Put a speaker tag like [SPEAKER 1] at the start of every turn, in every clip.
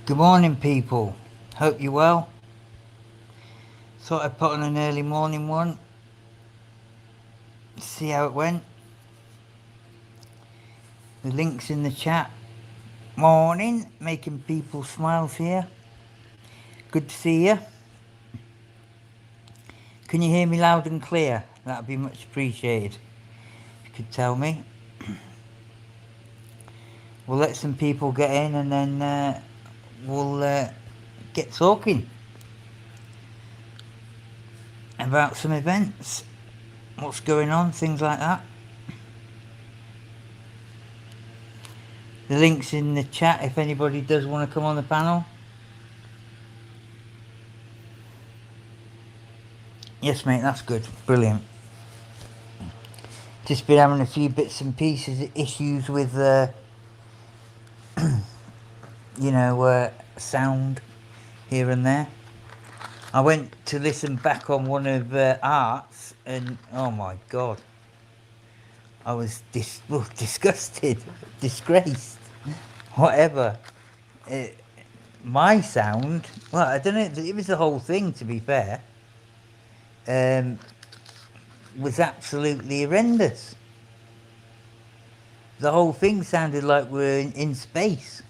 [SPEAKER 1] Good morning, people. Hope you're well. Thought I'd put on an early morning one, see how it went. The link's in the chat. Morning, making people smiles here. Good to see you. Can you hear me loud and clear? That'd be much appreciated. If you could tell me. We'll let some people get in and then we'll get talking about some events, what's going on, things like that. The link's in the chat if anybody does want to come on the panel. Yes, mate, that's good. Brilliant. Just been having a few bits and pieces, issues with, sound here and there. I went to listen back on one of Art's, and oh my god, I was disgusted, disgraced, whatever. My sound, well, I don't know, it was the whole thing, to be fair, was absolutely horrendous. The whole thing sounded like we're in space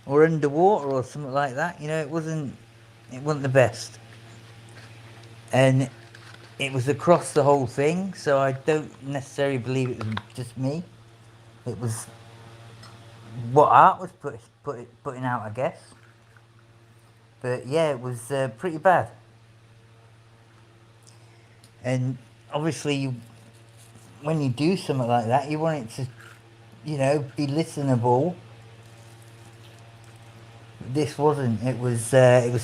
[SPEAKER 1] or underwater or something like that. It wasn't the best, and it was across the whole thing, so I don't necessarily believe it was just me. It was what Art was putting out, I guess. But yeah, it was pretty bad. And obviously, when you do something like that, you want it to, be listenable. This wasn't. It was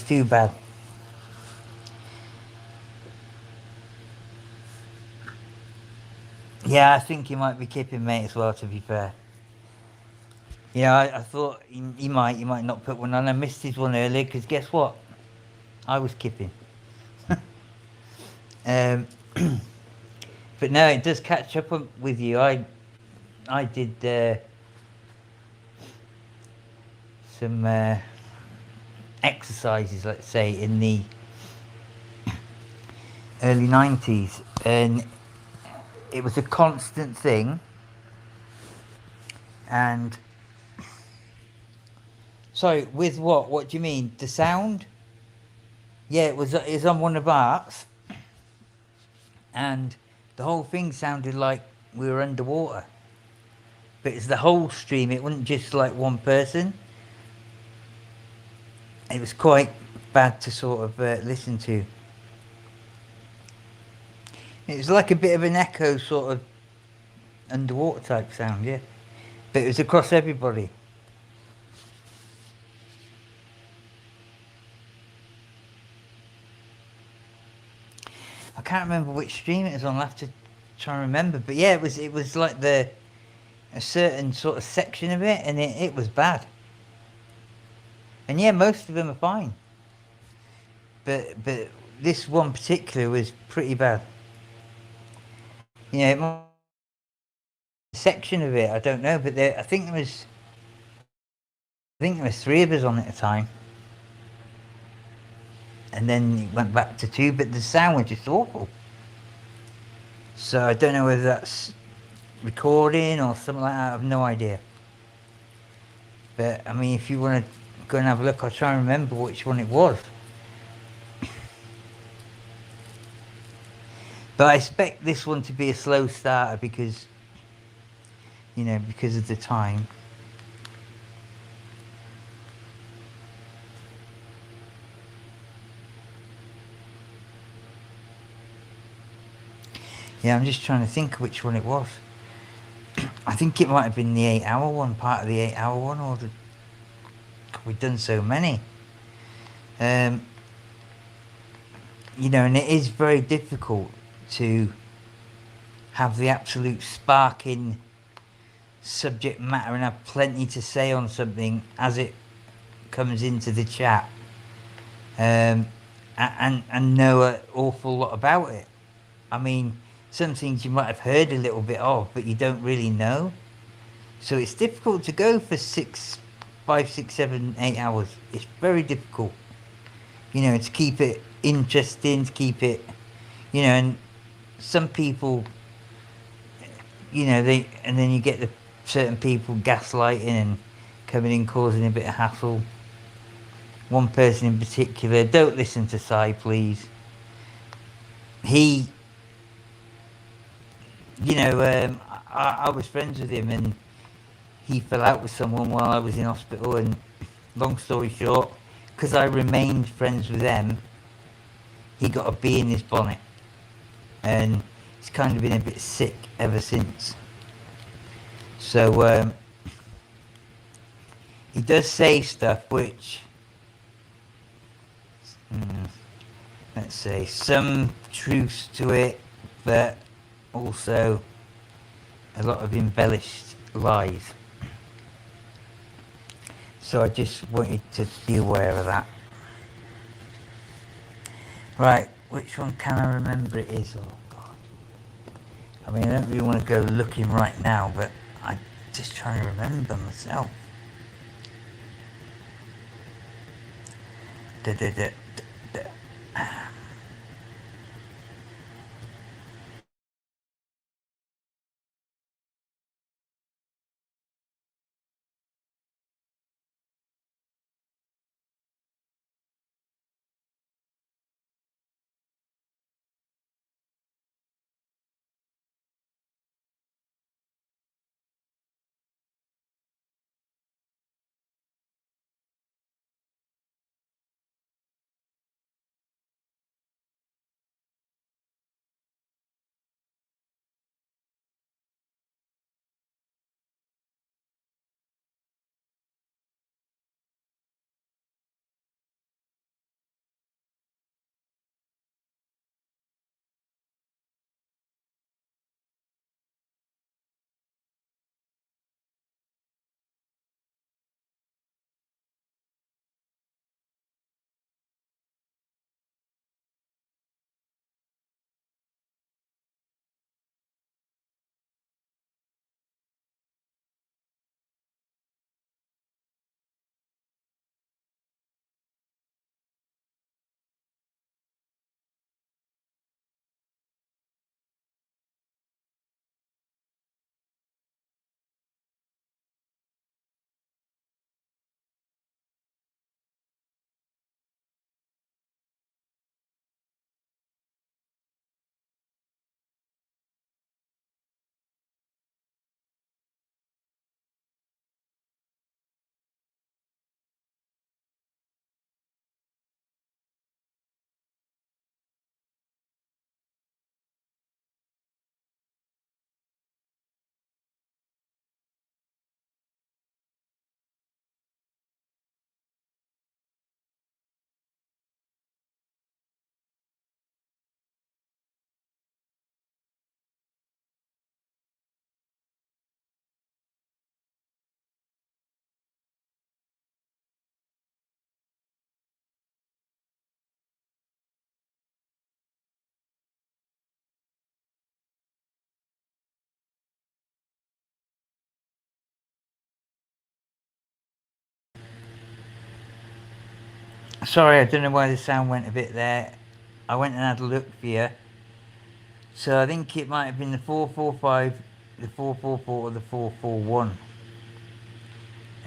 [SPEAKER 1] too bad. Yeah, I think you might be kipping, mate, as well, to be fair. I thought he might not put one on. I missed his one earlier, because guess what? I was kipping. But no, it does catch up with you. I did some exercises, let's say, in the early 90s, and it was a constant thing. And sorry, with what? What do you mean? The sound? Yeah, it was on one of Art's, and the whole thing sounded like we were underwater. But it's the whole stream. It wasn't just like one person. It was quite bad to sort of listen to. It was like a bit of an echo, sort of underwater type sound, yeah. But it was across everybody. I can't remember which stream it was on. I'll have to try and remember. But yeah, it was like a certain sort of section of it, and it was bad. And yeah, most of them are fine. But this one particular was pretty bad. It might be a section of it, I don't know, but I think there was 3 of us on at a time. And then it went back to 2, but the sound was just awful. So I don't know whether that's recording or something like that. I have no idea. But I mean, if you want to go and have a look, I'll try and remember which one it was. But I expect this one to be a slow starter because of the time. Yeah, I'm just trying to think which one it was. I think it might have been the 8-hour one, part of the 8-hour one, or we've done so many. And it is very difficult to have the absolute sparking subject matter and have plenty to say on something as it comes into the chat, and know an awful lot about it. I mean, some things you might have heard a little bit of, but you don't really know. So it's difficult to go for 5, 6, 7, 8 hours. It's very difficult, to keep it interesting, to keep it, and some people, and then you get the certain people gaslighting and coming in causing a bit of hassle. One person in particular, don't listen to Si, please. He, I was friends with him, and he fell out with someone while I was in hospital, and long story short, because I remained friends with them, he got a bee in his bonnet, and he's kind of been a bit sick ever since. So he does say stuff which, let's say, some truth to it, but also a lot of embellished lies. So I just wanted to be aware of that. Right, which one can I remember it is? Oh God. I mean, I don't really want to go looking right now, but I'm just trying to remember myself. Sorry, I don't know why the sound went a bit there. I went and had a look for you. So I think it might have been the 445, the 444, or the 441.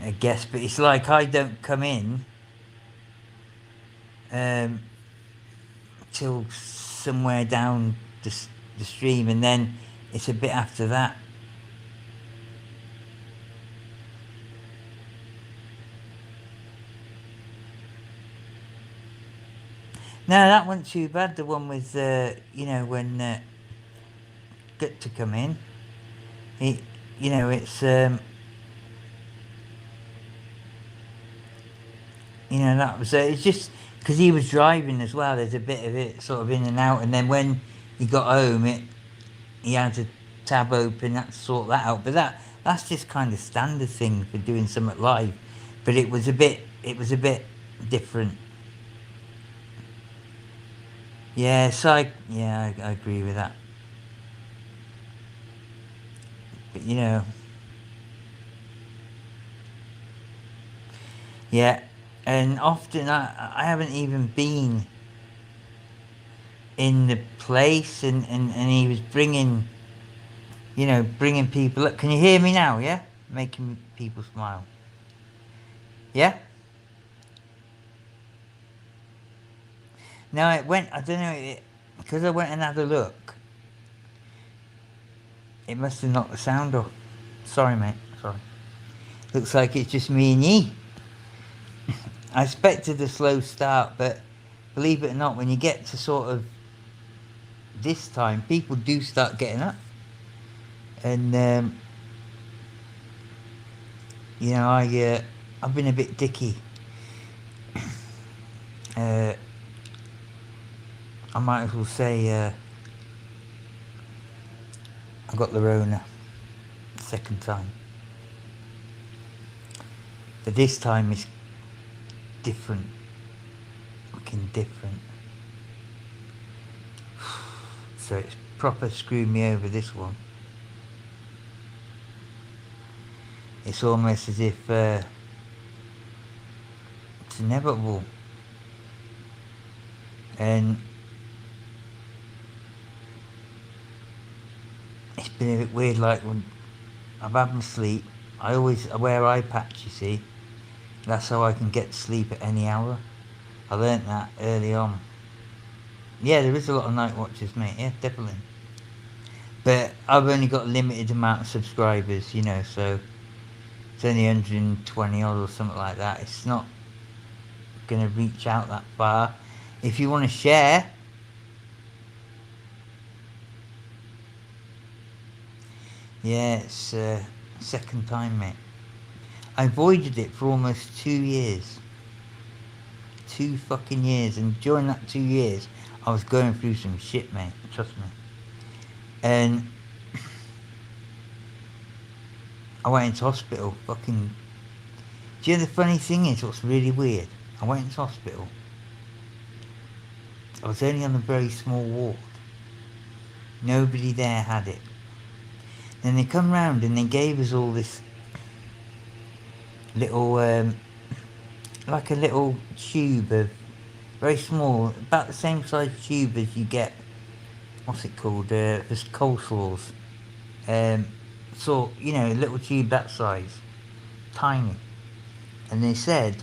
[SPEAKER 1] I guess, but it's like I don't come in till somewhere down the stream, and then it's a bit after that. No, that wasn't too bad. The one with, when got to come in. It's that was it's just because he was driving as well. There's a bit of it sort of in and out, and then when he got home, he had to tab open, that sort that out. But that's just kind of standard thing for doing something live. But it was a bit different. Yeah, so I agree with that. But yeah, and often I haven't even been in the place, and he was bringing people up. Can you hear me now? Yeah, making people smile. Yeah. No, it went. I don't know. Because I went and had a look. It must have knocked the sound off. Sorry, mate. Sorry. Looks like it's just me and ye. I expected a slow start, but believe it or not, when you get to sort of this time, people do start getting up. And I've been a bit dicky. I might as well say I got the Rona second time. But this time it's different. Fucking different. So it's proper screwed me over, this one. It's almost as if it's inevitable. And it's been a bit weird, like when I've had my sleep, I wear eye patch, you see. That's how I can get to sleep at any hour. I learnt that early on. Yeah, there is a lot of night watchers, mate. Yeah, definitely. But I've only got a limited amount of subscribers, so it's only 120 odd or something like that. It's not going to reach out that far. If you want to share, yeah, it's second time, mate. I avoided it for almost 2 years. 2 fucking years. And during that 2 years, I was going through some shit, mate. Trust me. And I went into hospital. Fucking. Do you know the funny thing is, what's really weird? I went into hospital. I was only on a very small ward. Nobody there had it. Then they come round and they gave us all this little, like a little tube of, very small, about the same size tube as you get, what's it called, just coleslaws. So, a little tube that size, tiny. And they said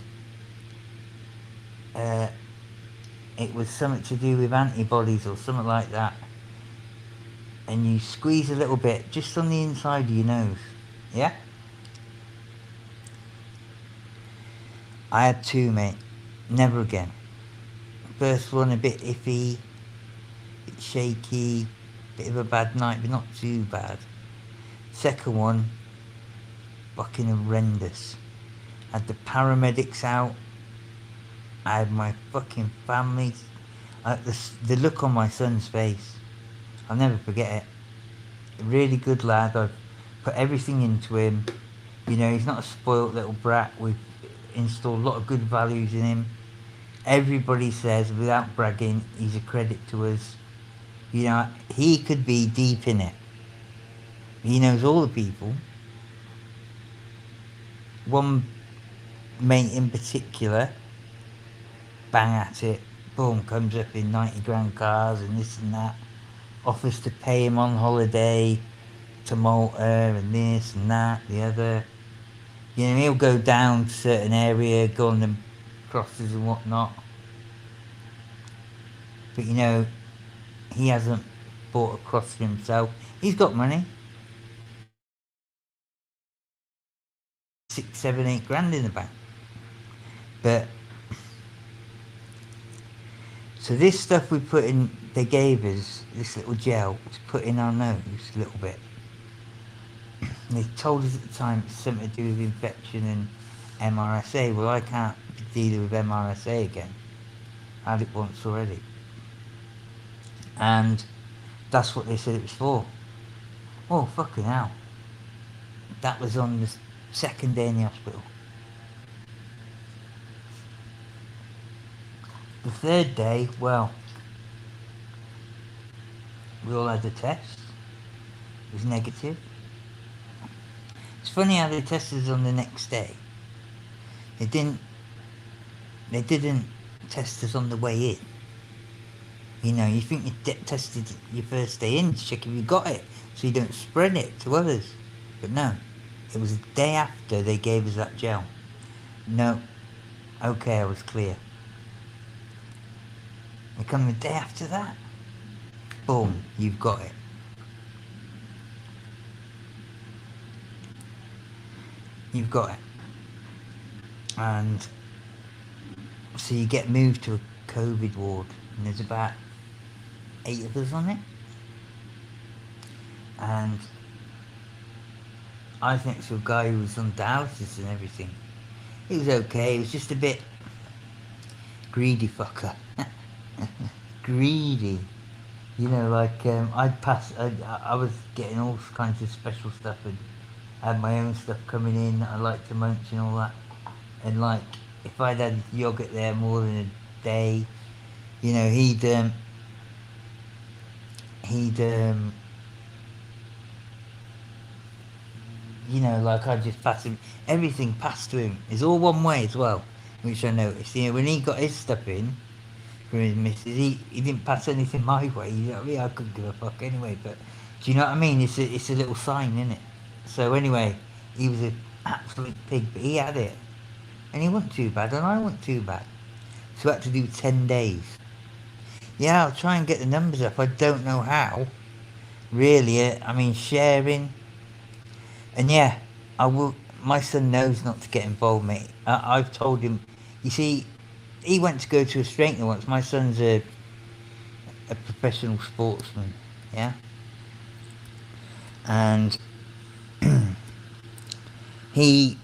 [SPEAKER 1] it was something to do with antibodies or something like that. And you squeeze a little bit just on the inside of your nose. Yeah? I had 2, mate. Never again. First one a bit iffy, a bit shaky, bit of a bad night, but not too bad. Second one, fucking horrendous. I had the paramedics out. I had my fucking family. The look on my son's face, I'll never forget it. A really good lad. I've put everything into him. He's not a spoilt little brat. We've installed a lot of good values in him. Everybody says, without bragging, he's a credit to us. He could be deep in it. He knows all the people. One mate in particular, bang at it, boom, comes up in 90 grand cars and this and that. Offers to pay him on holiday to Malta and this and that, the other. He'll go down to a certain area, go on the crosses and whatnot. But he hasn't bought a cross for himself. He's got money. 6, 7, 8 grand in the bank. But so this stuff they gave us, this little gel, to put in our nose a little bit. And they told us at the time it's something to do with infection and MRSA. Well, I can't be dealing with MRSA again. I had it once already. And that's what they said it was for. Oh, fucking hell. That was on the second day in the hospital. The third day, well, we all had a test. It was negative. It's funny how they tested us on the next day. They didn't. They didn't test us on the way in. You know, you think you tested your first day in to check if you got it, so you don't spread it to others. But no, it was the day after they gave us that gel. No, okay, I was clear. They come the day after that. Boom, you've got it. You've got it. And so you get moved to a COVID ward, and there's about 8 of us on it. And I was next to a guy who was on dialysis and everything. It was okay, it was just a bit greedy fucker. Greedy. You know, like, I was getting all kinds of special stuff, and I had my own stuff coming in that I like to munch and all that. And like, if I'd had yogurt there more than a day, you know, he'd you know, like I'd just pass him, everything passed to him. It's all one way as well, which I noticed. You know, when he got his stuff in from his missus, he didn't pass anything my way. You know what I mean? I couldn't give a fuck anyway, but do you know what I mean? It's a little sign, isn't it? So anyway, he was an absolute pig, but he had it. And he wasn't too bad, and I wasn't too bad. So I had to do 10 days. Yeah, I'll try and get the numbers up. I don't know how. Really, I mean, sharing. And yeah, I will. My son knows not to get involved, mate. I've told him. You see, he went to go to a straightener once. My son's a professional sportsman, yeah? And he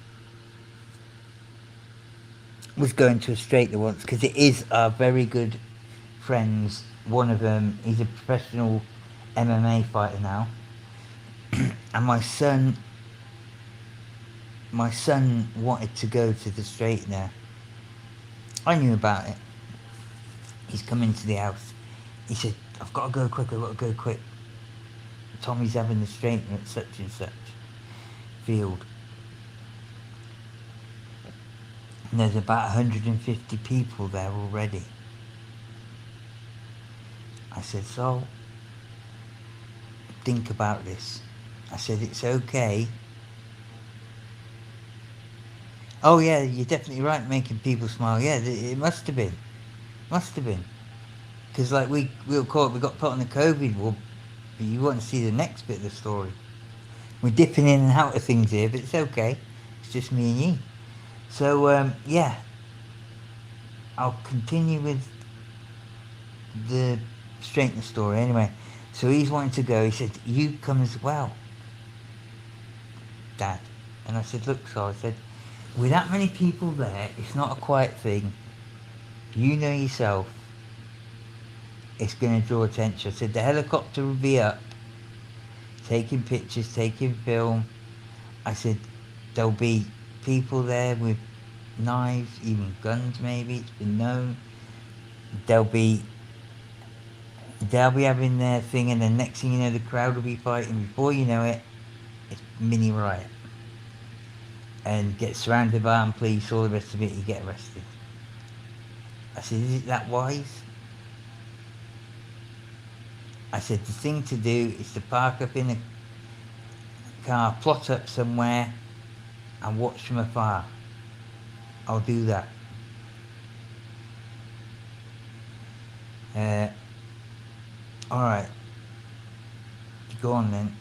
[SPEAKER 1] was going to a straightener once because it is our very good friends. One of them, he's a professional MMA fighter now. And my son wanted to go to the straightener. I knew about it. He's come into the house. He said, I've got to go quick. Tommy's having the straightener at such and such field. And there's about 150 people there already. I said, so, think about this. I said, it's okay. Oh yeah, you're definitely right, making people smile. Yeah, it must have been. Because like we got put on the COVID ward, but you want to see the next bit of the story. We're dipping in and out of things here, but it's okay. It's just me and you. So yeah, I'll continue with the straightener story anyway. So he's wanting to go. He said, you come as well, Dad. And I said, look, so I said, with that many people there, it's not a quiet thing. You know yourself, it's going to draw attention. I said, the helicopter will be up, taking pictures, taking film. I said, there'll be people there with knives, even guns maybe, it's been known. They'll be having their thing, and the next thing you know, the crowd will be fighting. Before you know it, it's mini riot. And get surrounded by armed police, all the rest of it, you get arrested. I said, is it that wise? I said, the thing to do is to park up in a car, plot up somewhere, and watch from afar. I'll do that. Alright. Go on then.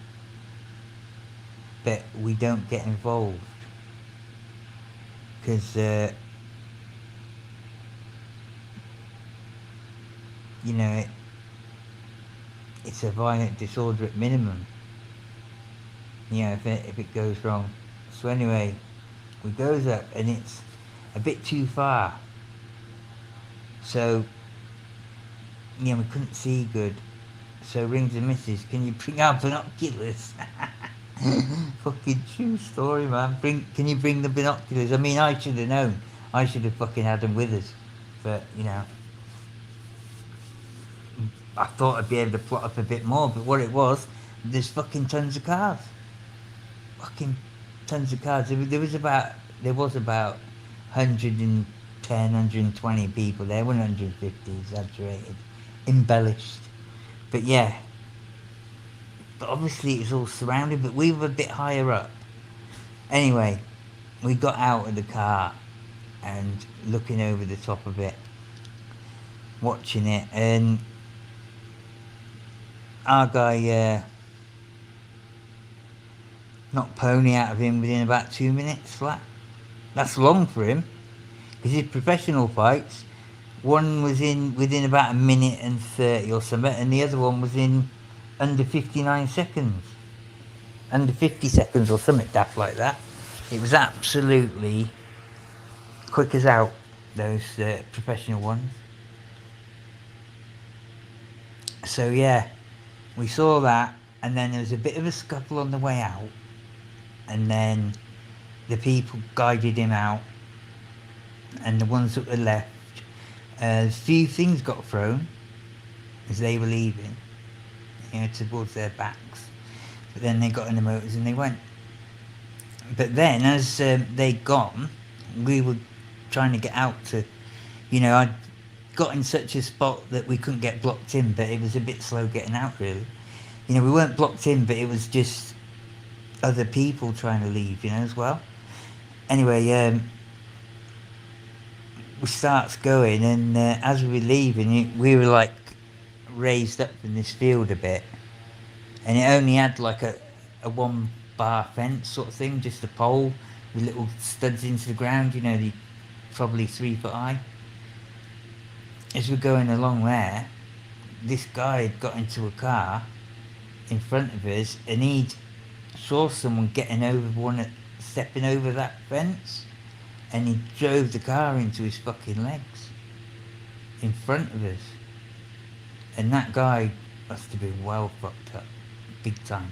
[SPEAKER 1] But we don't get involved. Because, you know, it's a violent disorder at minimum. You know, if it goes wrong. So anyway, we goes up and it's a bit too far. So, you know, we couldn't see good. So rings the missus, can you bring out binoculars? Fucking true story, man. Can you bring the binoculars? I mean, I should have known. I should have fucking had them with us. But, you know, I thought I'd be able to plot up a bit more. But what it was, there's fucking tons of cars. Fucking tons of cars. There was about 110, 120 people there. 150 exaggerated, embellished. But yeah, but obviously it was all surrounded, but we were a bit higher up. Anyway, we got out of the car and looking over the top of it, watching it, and our guy knocked Pony out of him within about 2 minutes flat. That's long for him, because his professional fights, one was in within about a minute and 30 or something, and the other one was in under 59 seconds. Under 50 seconds or something daft like that. It was absolutely quick as out, those professional ones. So yeah, we saw that, and then there was a bit of a scuffle on the way out, and then the people guided him out, and the ones that were left, a few things got thrown as they were leaving, you know, towards their backs. But then they got in the motors and they went. But then, as they'd gone, we were trying to get out to, you know, I'd got in such a spot that we couldn't get blocked in, but it was a bit slow getting out, really. You know, we weren't blocked in, but it was just other people trying to leave, you know, as well. Anyway, we starts going, and as we were leaving, we were like raised up in this field a bit, and it only had like a one bar fence sort of thing, just a pole with little studs into the ground, you know, probably 3 foot high. As we're going along there, this guy had got into a car in front of us, and he'd saw someone stepping over that fence, and he drove the car into his fucking legs in front of us. And that guy must have been well fucked up, big time,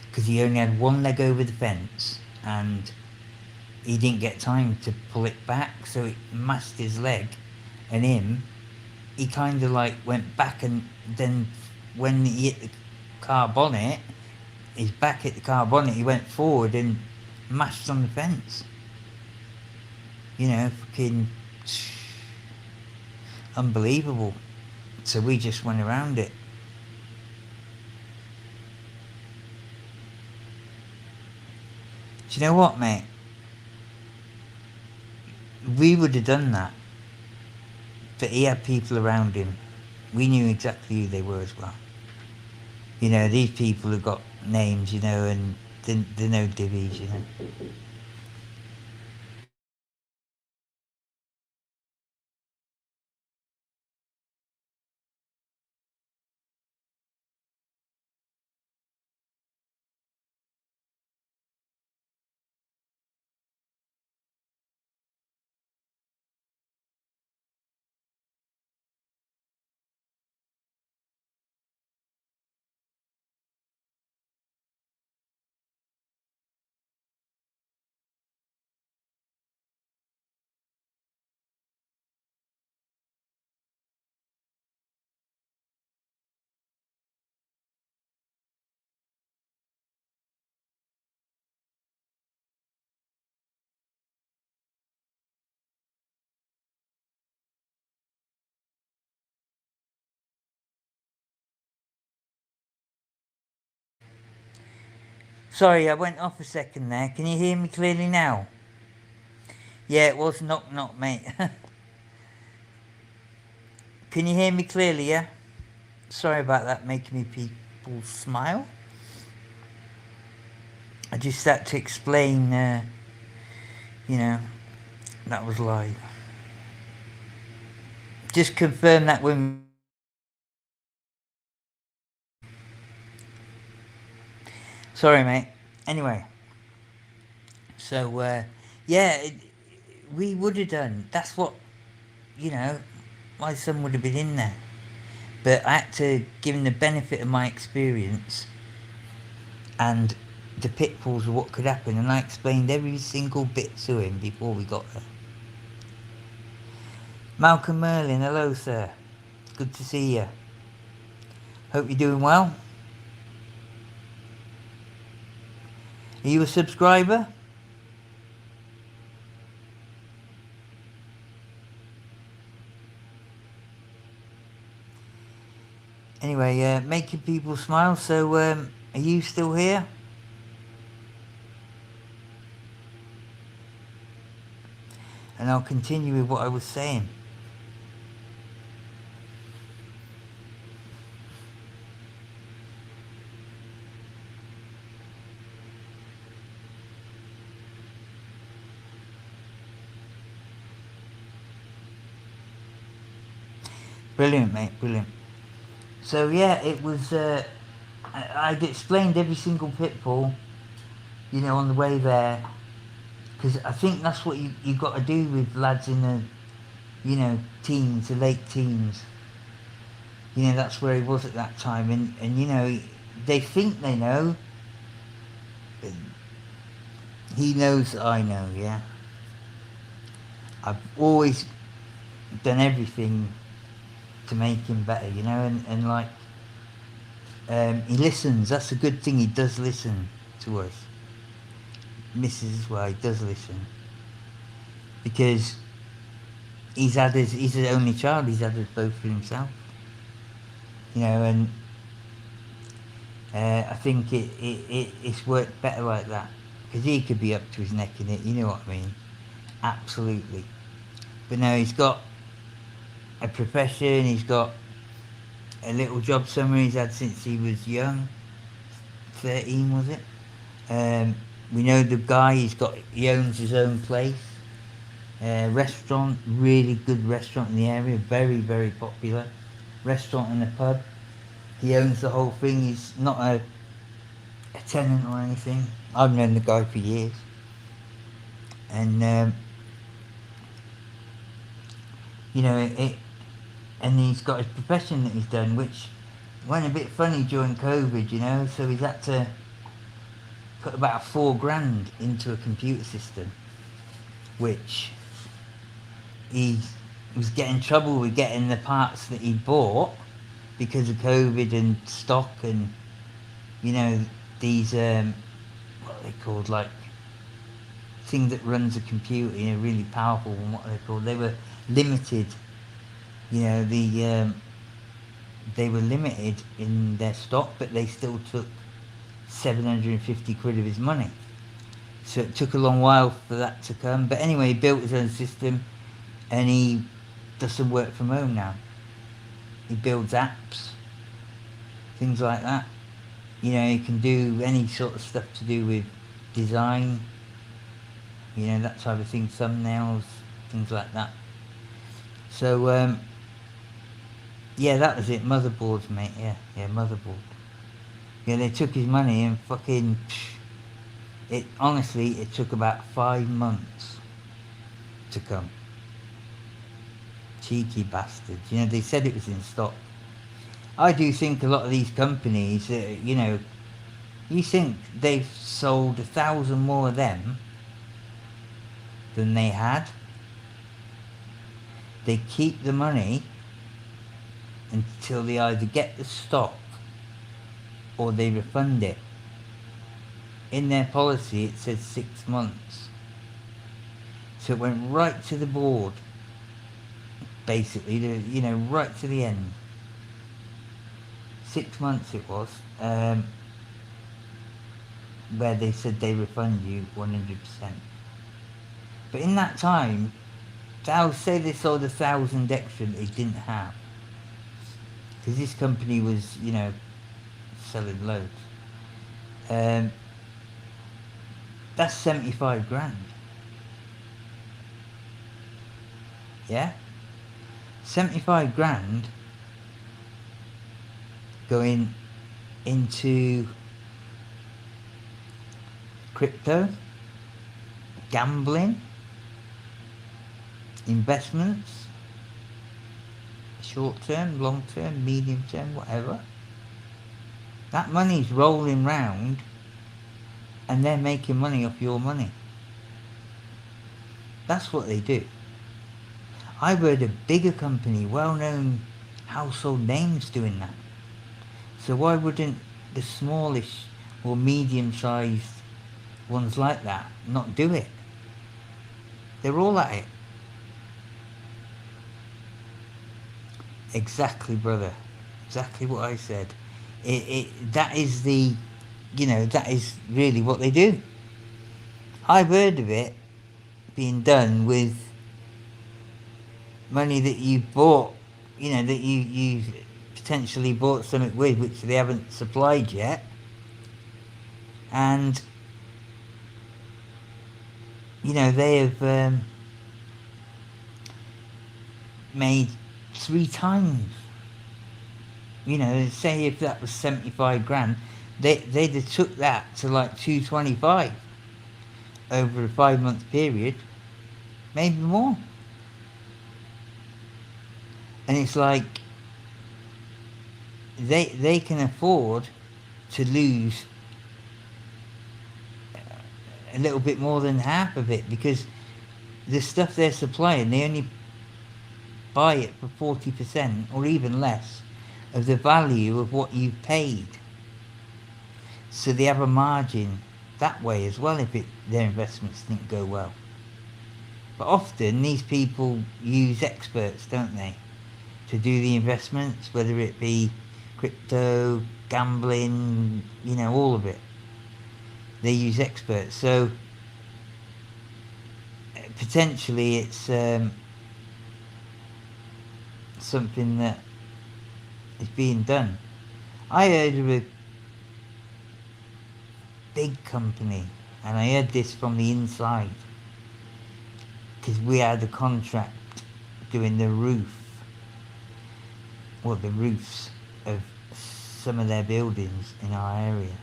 [SPEAKER 1] because he only had one leg over the fence, and he didn't get time to pull it back, so it mashed his leg, and he kind of like went back, and then when he hit the car bonnet, his back hit the car bonnet, he went forward and mashed on the fence. You know, fucking unbelievable. So we just went around it. Do you know what, mate? We would have done that, but he had people around him. We knew exactly who they were as well. You know, these people have got names, you know, and they're no divvies, you know. Sorry, I went off a second there. Can you hear me clearly now? Yeah, it was knock knock, mate. Can you hear me clearly, yeah? Sorry about that, making me people smile. I just had to explain, you know, that was live. Just confirm that with me. Sorry, mate. Anyway, so, yeah, we would have done. That's what, you know, my son would have been in there. But I had to give him the benefit of my experience and the pitfalls of what could happen, and I explained every single bit to him before we got there. Malcolm Merlin, hello sir. Good to see you. Hope you're doing well. Are you a subscriber? Anyway, making people smile. So, are you still here? And I'll continue with what I was saying. Brilliant, mate, brilliant. So yeah, it was. I'd explained every single pitfall, on the way there, because I think that's what you got to do with lads in the, teens, the late teens. That's where he was at that time, and they think they know. But he knows that I know, yeah. I've always done everything to make him better, and like, he listens. That's a good thing. He does listen to us. Mrs. as well, he does listen. Because he's the only child, he's had us both for himself. And I think it's worked better like that. Because he could be up to his neck in it, you know what I mean? Absolutely. But now he's got a profession, he's got a little job somewhere he's had since he was young. 13 was it? We know the guy, he owns his own place. Restaurant, really good restaurant in the area, very, very popular. Restaurant and a pub. He owns the whole thing, he's not a tenant or anything. I've known the guy for years. And, and he's got his profession that he's done, which went a bit funny during COVID, so he's had to put about $4,000 into a computer system, which he was getting trouble with getting the parts that he bought because of COVID and stock and, these, what are they called, like, thing that runs a computer, really powerful, and what are they called? They were limited, they were limited in their stock, but they still took 750 quid of his money. So it took a long while for that to come. But anyway, he built his own system and he does some work from home now. He builds apps, things like that. He can do any sort of stuff to do with design, that type of thing, thumbnails, things like that. So, yeah, that was it. Motherboards, mate. Yeah, motherboard. Yeah, they took his money and fucking... Honestly, it took about 5 months to come. Cheeky bastards. They said it was in stock. I do think a lot of these companies, you think they've sold 1,000 more of them than they had. They keep the money until they either get the stock or they refund it. In their policy it says 6 months. So it went right to the board, basically, right to the end. 6 months it was, where they said they refund you 100%. But in that time, I'll say they sold 1,000 extra that they didn't have. Because this company was, selling loads. That's 75 grand. Yeah? 75 grand going into crypto, gambling, investments, short term, long term, medium term, whatever. That money's rolling round and they're making money off your money. That's what they do. I've heard of bigger company, well-known household names doing that. So why wouldn't the smallish or medium-sized ones like that not do it? They're all at it. Exactly, brother. Exactly what I said. That is the, that is really what they do. I've heard of it being done with money that you bought, that you potentially bought something with, which they haven't supplied yet. And, they have made 3 times. Say if that was 75 grand, they'd have took that to like 225 over a 5-month period, maybe more. And it's like they can afford to lose a little bit more than half of it, because the stuff they're supplying, they only buy it for 40% or even less of the value of what you've paid. So they have a margin that way as well if their investments didn't go well. But often these people use experts, don't they, to do the investments, whether it be crypto, gambling, all of it. They use experts. So potentially it's something that is being done. I heard of a big company, and I heard this from the inside, because we had a contract doing the roof, or the roofs of some of their buildings in our area.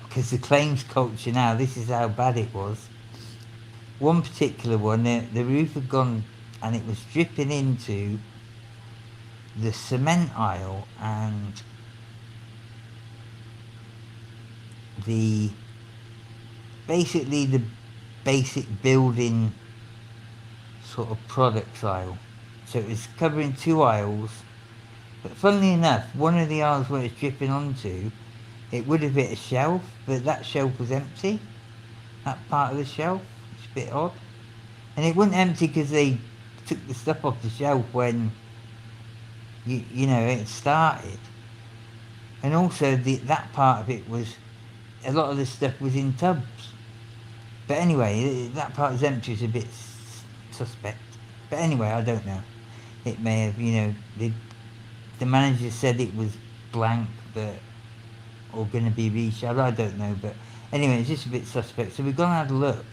[SPEAKER 1] Because the claims culture now, this is how bad it was. One particular one, the roof had gone and it was dripping into the cement aisle and basically the basic building sort of products aisle. So it was covering 2 aisles, but funnily enough, one of the aisles where it's dripping onto, it would have hit a shelf, but that shelf was empty. That part of the shelf, it's a bit odd. And it wasn't empty because they took the stuff off the shelf when it started. And also that part of it was, a lot of the stuff was in tubs. But anyway, that part is empty, is a bit suspect. But anyway, I don't know. It may have, the manager said it was blank, or going to be reshelled, I don't know. But anyway, it's just a bit suspect. So we've gone and had a look,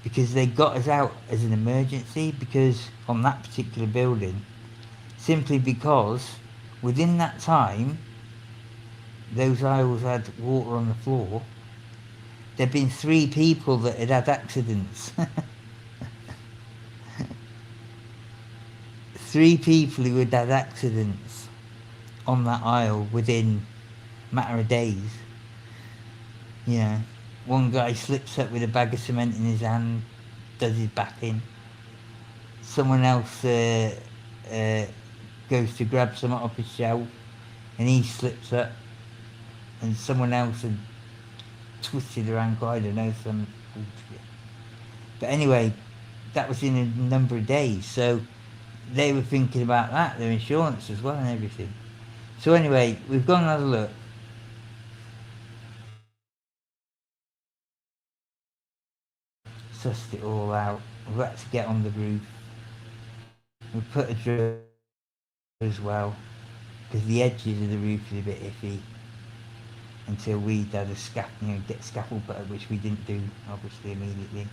[SPEAKER 1] because they got us out as an emergency, because on that particular building, simply because within that time, those aisles had water on the floor. There'd been 3 people that had had accidents. 3 people who had had accidents on that aisle within a matter of days. One guy slips up with a bag of cement in his hand, does his back in. Someone else goes to grab something off his shelf, and he slips up, and someone else had twisted their ankle, I don't know, some bullshit. But anyway, that was in a number of days, so they were thinking about that, their insurance as well and everything. So anyway, we've gone and had a look. Sussed it all out. We've had to get on the roof. We put a drill as well, because the edges of the roof is a bit iffy, until we'd had get scaffold put up, which we didn't do obviously immediately.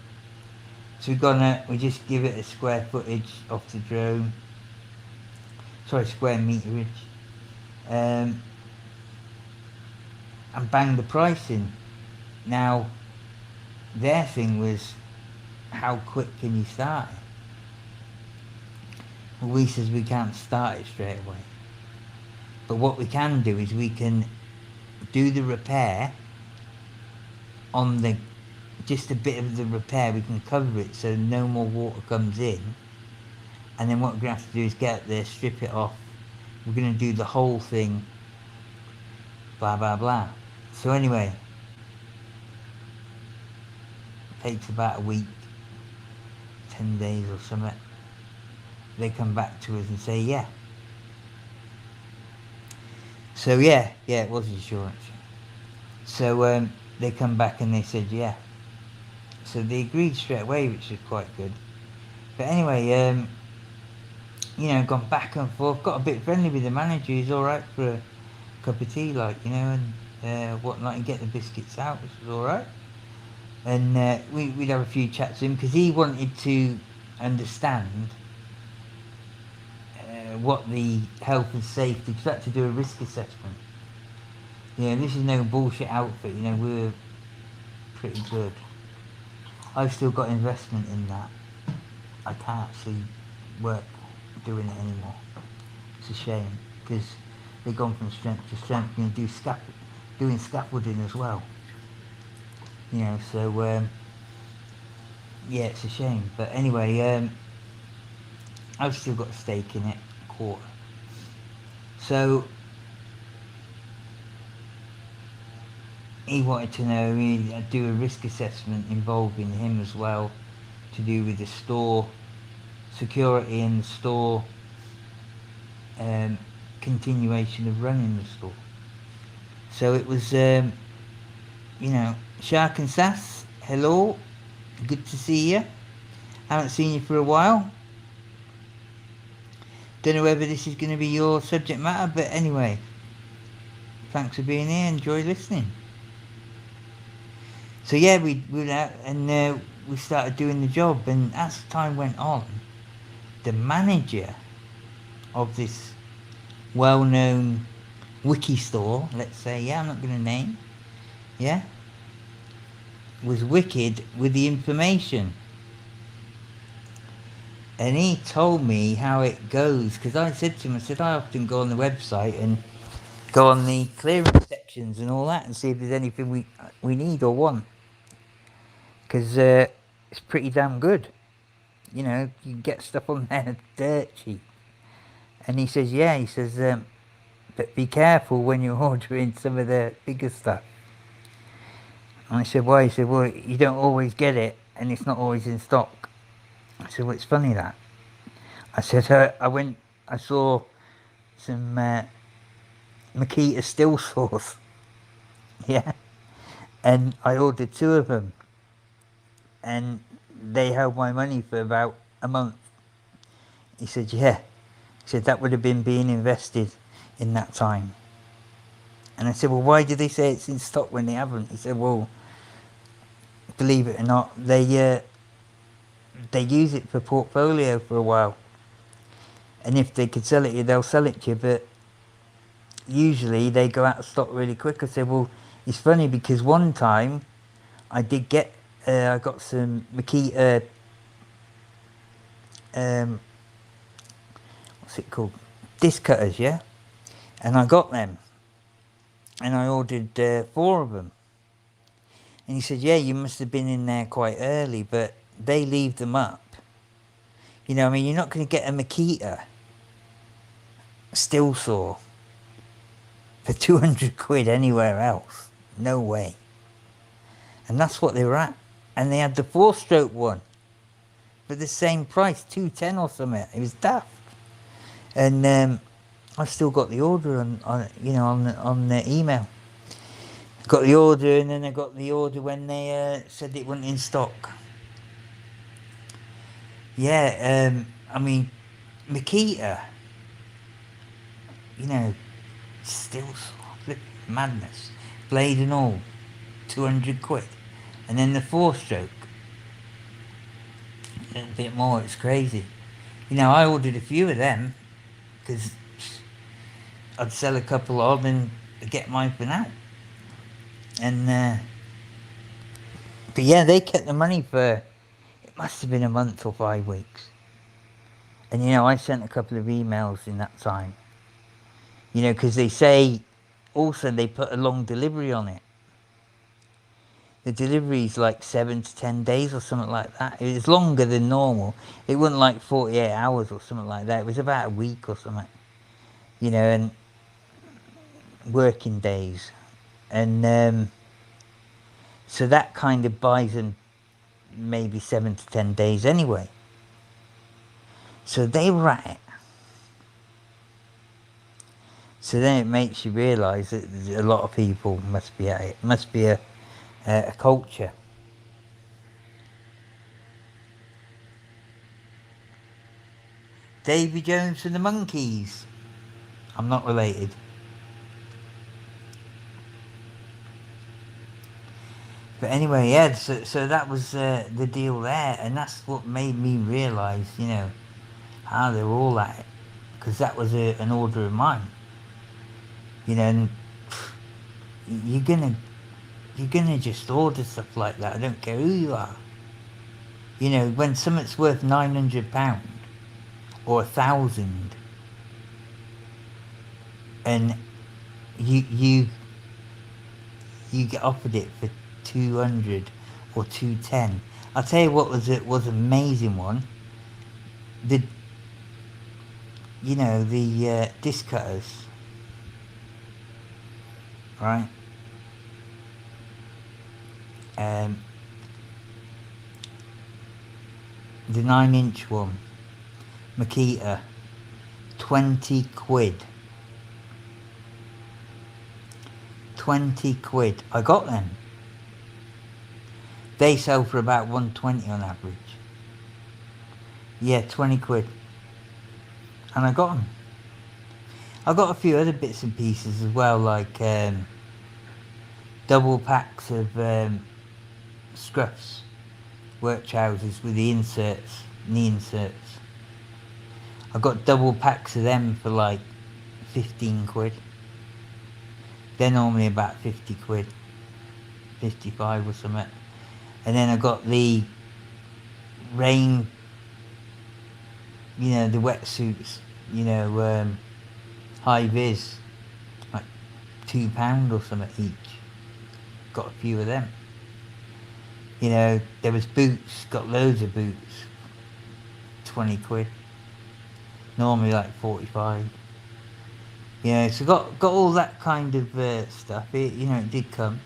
[SPEAKER 1] So we just give it a square footage off the drone, square meterage, and bang the price in. Now, their thing was how quick can you start it? Well, we says we can't start it straight away. But what we can do is we can do the repair on the, just a bit of the repair, we can cover it so no more water comes in. And then what we're going to have to do is get there, strip it off. We're going to do the whole thing, blah, blah, blah. So anyway, it takes about a week, 10 days or something. They come back to us and say, yeah. So yeah, it was insurance. So they come back and they said, yeah. So they agreed straight away, which was quite good. But anyway, gone back and forth, got a bit friendly with the manager. He's alright for a cup of tea, like, and whatnot, and get the biscuits out, which was alright. And we'd have a few chats with him, because he wanted to understand what the health and safety, because we had to do a risk assessment. This is no bullshit outfit, we're pretty good. I've still got investment in that. I can't actually work doing it anymore. It's a shame, because they've gone from strength to strength, doing scaffolding as well. So yeah, it's a shame. But anyway, I've still got a stake in it, a quarter. So he wanted to know, I'd do a risk assessment involving him as well, to do with the store, security in the store, continuation of running the store. So it was, Shark and Sass, hello, good to see you. Haven't seen you for a while. Don't know whether this is going to be your subject matter, but anyway, thanks for being here, enjoy listening. So yeah, we went out and we started doing the job, and as time went on, the manager of this well-known wiki store, let's say, I'm not going to name, was wicked with the information. And he told me how it goes, because I said to him, I often go on the website and go on the clearance sections and all that and see if there's anything we need or want. Because it's pretty damn good. You can get stuff on there dirt cheap. And he says, but be careful when you're ordering some of the bigger stuff. And I said, why? He said, well, you don't always get it, and it's not always in stock. I said, well, it's funny that. I said, I saw some Makita still saws, and I ordered 2 of them, and they held my money for about a month. He said, he said, that would have been being invested in that time. And I said, well, why do they say it's in stock when they haven't? He said, well, believe it or not, they use it for portfolio for a while. And if they could sell it to you, they'll sell it to you, but usually they go out of stock really quick. I said, well, it's funny because one time I did get, I got some Makita, what's it called? Disc cutters, and I got them. And I ordered 4 of them. And he said, you must have been in there quite early, but they leave them up. You're not going to get a Makita still saw for 200 quid anywhere else. No way. And that's what they were at. And they had the 4-stroke one for the same price, 210 or something. It was daft. And I still got the order on the email. Got the order, and then I got the order when they said it wasn't in stock. Makita, still sort of madness. Blade and all, 200 quid. And then the 4-stroke, a little bit more, it's crazy. I ordered a few of them, because I'd sell a couple of and get mine for now. And but they kept the money for it must have been a month or 5 weeks. And, you know, I sent a couple of emails in that time. You know, because they say also they put a long delivery on it. The delivery is like 7 to 10 days or something like that. It was longer than normal. It wasn't like 48 hours or something like that. It was about a week or something. You know, and working days. And so that kind of buys them maybe 7 to 10 days anyway. So they were at it. So then it makes you realise that a lot of people must be at it. It must be a culture. Davy Jones and the Monkeys. I'm not related. But anyway, yeah, so that was the deal there. And that's what made me realise, you know, how they were all at it. Because that was an order of mine. You know, and you're gonna just order stuff like that. I don't care who you are. You know, when something's worth £900 or 1,000, and you get offered it for 200 or 210. I'll tell you what was an amazing one. The disc cutters, right? The 9-inch one, Makita, 20 quid. 20 quid. I got them. They sell for about 120 on average. Yeah, 20 quid. And I got them. I got a few other bits and pieces as well, like double packs of scruffs, work trousers with the inserts, knee inserts. I got double packs of them for like 15 quid. They're normally about 50 quid, 55 or something. And then I got the rain, you know, the wetsuits, you know, high vis, like £2 or something each. Got a few of them. You know, there was boots, got loads of boots, 20 quid. Normally like 45. You know, so got all that kind of stuff. It did come.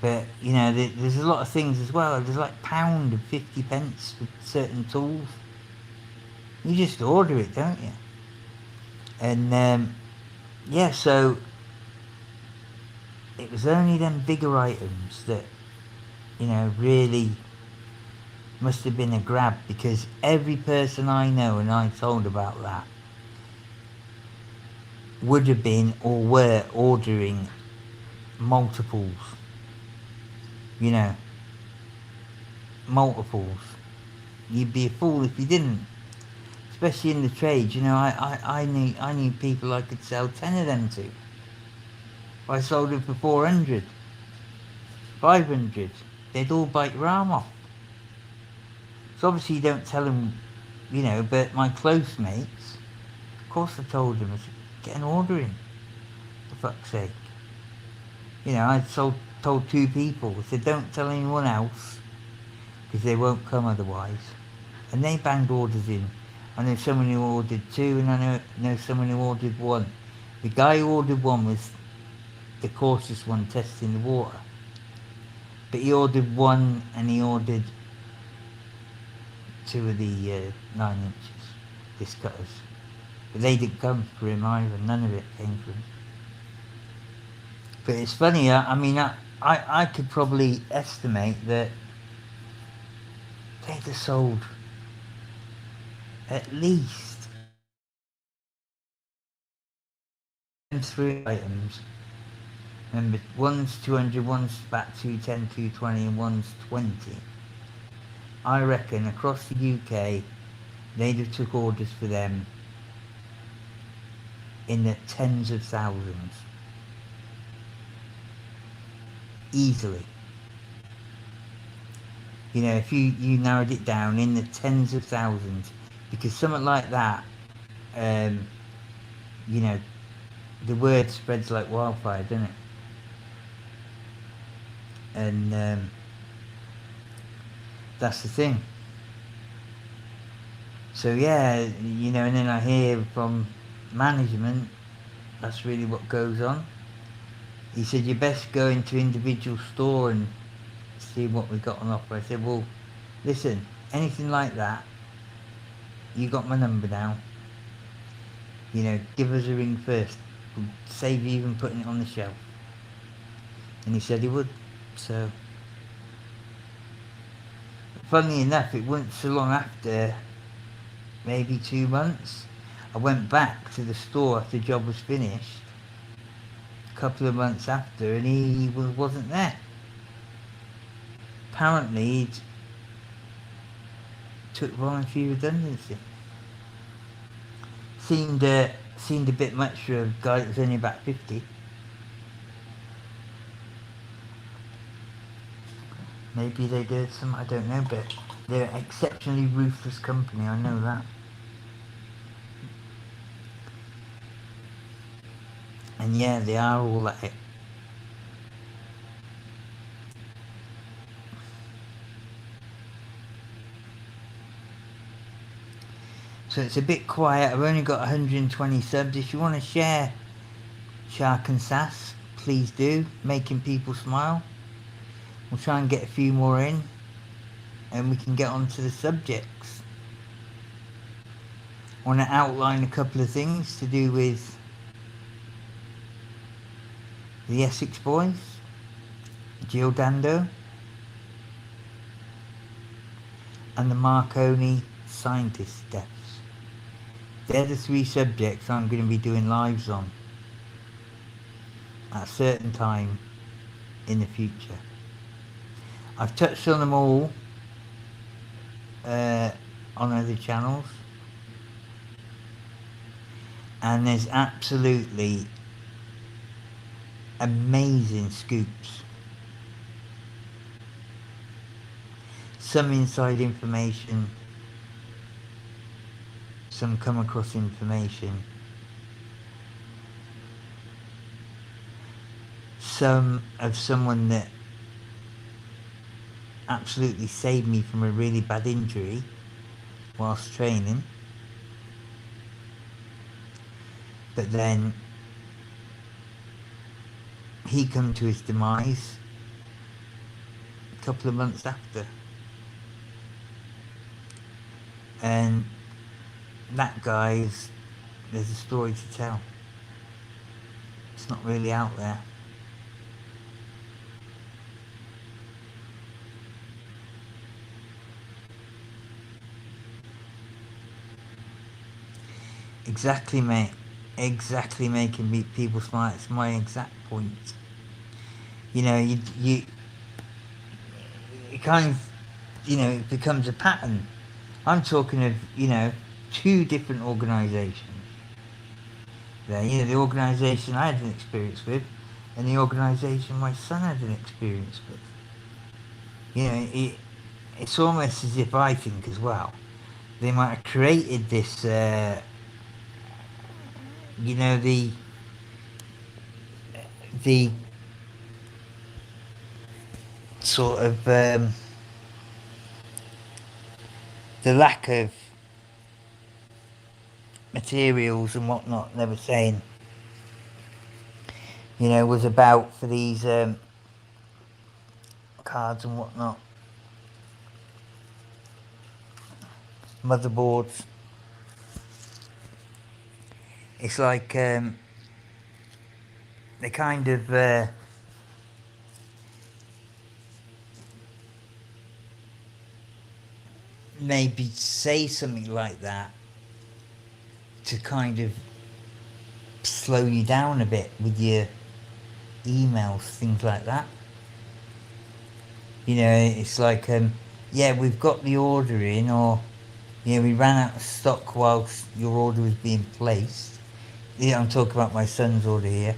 [SPEAKER 1] But, you know, there's a lot of things as well. There's like £1 and 50 pence for certain tools. You just order it, don't you? And, yeah, so it was only them bigger items that, you know, really must have been a grab, because every person I know and I told about that would have been or were ordering multiples. You know, multiples. You'd be a fool if you didn't. Especially in the trade, you know, I knew people I could sell 10 of them to. I sold them for 400, 500. They'd all bite your arm off. So obviously you don't tell them, you know, but my close mates, of course I told them, I said, get an order in, for fuck's sake. You know, I told 2 people, I said, don't tell anyone else, because they won't come otherwise. And they banged orders in. I know someone who ordered 2, and I know someone who ordered 1. The guy who ordered 1 was the cautious one testing the water. But he ordered 1, and he ordered 2 of the 9 inches, disc cutters. But they didn't come for him either, none of it came for him. But it's funny, I could probably estimate that they'd have sold at least 3 items. Remember, one's 200, one's about 210, 220, and one's 20. I reckon across the UK, they'd have took orders for them in the tens of thousands. Easily. You know, if you narrowed it down in the tens of thousands, because something like that, you know, the word spreads like wildfire, doesn't it? And that's the thing. So yeah, you know, and then I hear from management, that's really what goes on. He said, you best go into individual store and see what we got on offer. I said, well, listen, anything like that, you got my number now. You know, give us a ring first. We'll save you even putting it on the shelf. And he said he would. So, funnily enough, it wasn't so long after, maybe 2 months, I went back to the store after the job was finished, a couple of months after, and he wasn't there. Apparently, he'd took voluntary redundancy. Seemed a bit much for a guy that was only about 50. Maybe they did some, I don't know, but they're an exceptionally ruthless company, I know that. And yeah, they are all at it. So it's a bit quiet. I've only got 120 subs. If you want to share Shark and Sass, please do. Making people smile. We'll try and get a few more in, and we can get on to the subjects. I want to outline a couple of things to do with the Essex boys, Jill Dando, and the Marconi scientist deaths. They're the 3 subjects I'm going to be doing lives on at a certain time in the future. I've touched on them all on other channels, and there's absolutely amazing scoops. Some inside information, some come across information, some of someone that absolutely saved me from a really bad injury whilst training, but then he come to his demise a couple of months after. And that guy's, there's a story to tell. It's not really out there. Exactly, mate. Exactly, making people smile. It's my exact point. You know, you kind of, you know, it becomes a pattern. I'm talking of, you know, 2 different organisations. There, you know, the organisation I had an experience with, and the organisation my son had an experience with. You know, it's almost as if I think as well, they might have created this, you know, the sort of the lack of materials and whatnot they were saying, you know, was about for these cards and whatnot, motherboards. It's like they kind of maybe say something like that to kind of slow you down a bit with your emails, things like that. You know, it's like, yeah, we've got the order in, or, you know, we ran out of stock whilst your order was being placed. Yeah, I'm talking about my son's order here.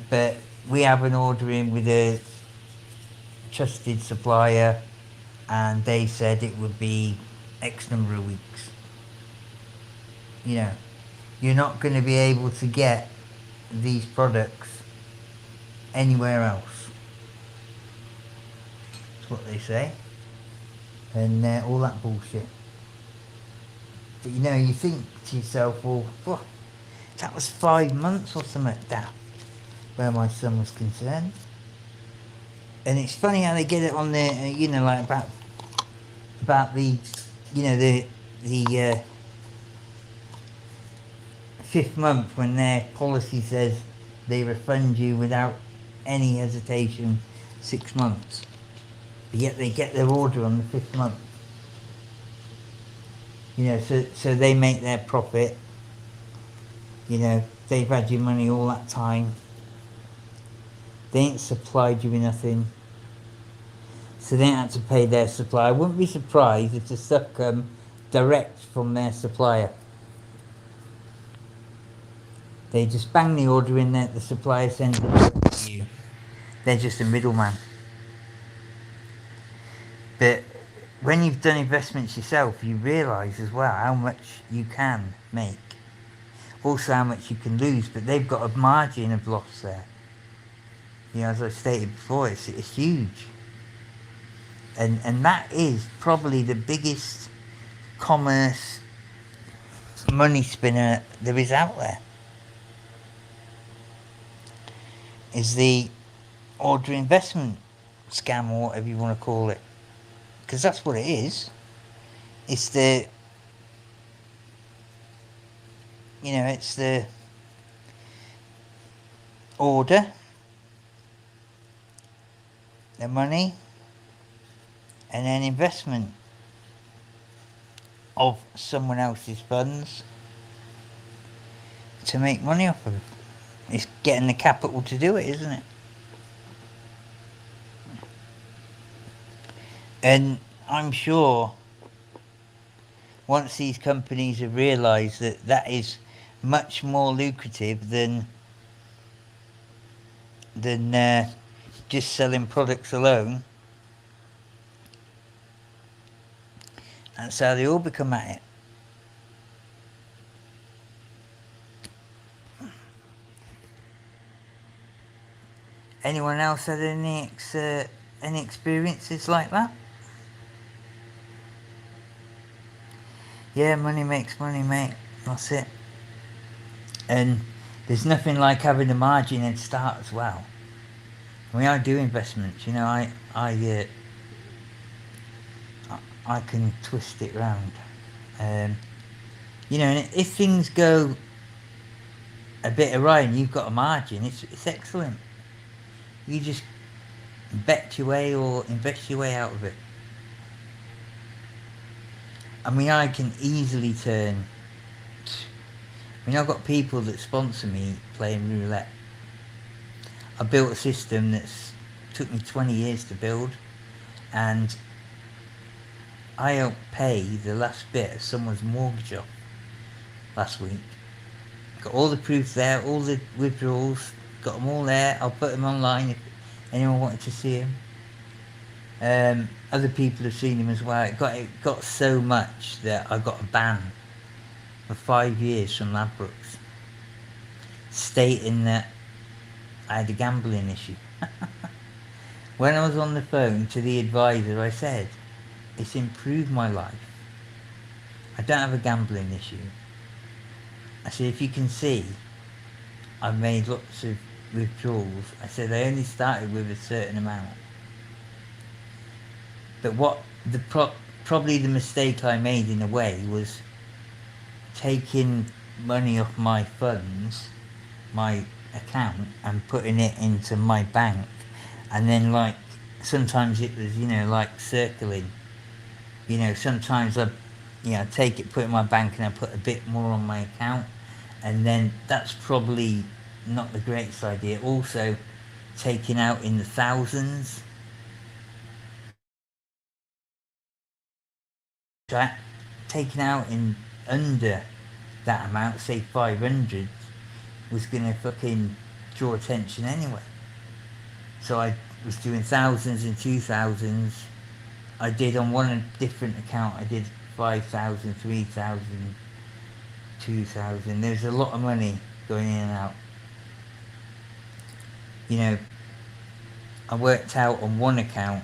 [SPEAKER 1] But we have an order in with a trusted supplier, and they said it would be X number of weeks. You know, you're not going to be able to get these products anywhere else. That's what they say. And all that bullshit. But you know, you think to yourself, well, that was 5 months or something like that, where my son was concerned. And it's funny how they get it on there, you know, like about the, you know, the 5th month, when their policy says they refund you without any hesitation 6 months. But yet they get their order on the 5th month. You know, so they make their profit. You know, they've had your money all that time. They ain't supplied you with nothing. So they ain't had to pay their supplier. I wouldn't be surprised if the stuff come direct from their supplier. They just bang the order in there, the supplier sends it to you. They're just a middleman. But when you've done investments yourself, you realise as well how much you can make. Also how much you can lose, but they've got a margin of loss there. You know, as I stated before, it's huge. And that is probably the biggest commerce money spinner there is out there. Is the order investment scam, or whatever you want to call it. Because that's what it is. It's the, you know, it's the order, the money, and then investment of someone else's funds to make money off of it. It's getting the capital to do it, isn't it? And I'm sure once these companies have realised that that is much more lucrative than just selling products alone, that's how they all become at it. Anyone else had any experiences like that? Yeah, money makes money, mate. That's it. And there's nothing like having a margin head start as well. When I do investments, you know, I can twist it round. You know, and if things go a bit awry and you've got a margin, it's excellent. You just bet your way or invest your way out of it. I mean, I can easily turn. I mean, I've got people that sponsor me playing roulette. I built a system that's took me 20 years to build, and I helped pay the last bit of someone's mortgage off last week. Got all the proof there, all the withdrawals, got them all there. I'll put them online if anyone wanted to see them. Other people have seen them as well. It got so much that I got a ban for 5 years from Ladbrokes, stating that I had a gambling issue. When I was on the phone to the advisor, I said, it's improved my life. I don't have a gambling issue. I said, if you can see, I've made lots of withdrawals. I said, I only started with a certain amount. But what probably the mistake I made in a way was taking money off my funds, my account, and putting it into my bank, and then like sometimes it was, you know, like circling. You know, sometimes I, you know, take it, put it in my bank, and I put a bit more on my account, and then that's probably not the greatest idea. Also, taking out in the thousands. Taking out in under that amount, say 500, was gonna fucking draw attention anyway. So I was doing thousands and 2000s, I did on one different account, I did 5,000, 3,000, 2,000. There's a lot of money going in and out. You know, I worked out on one account,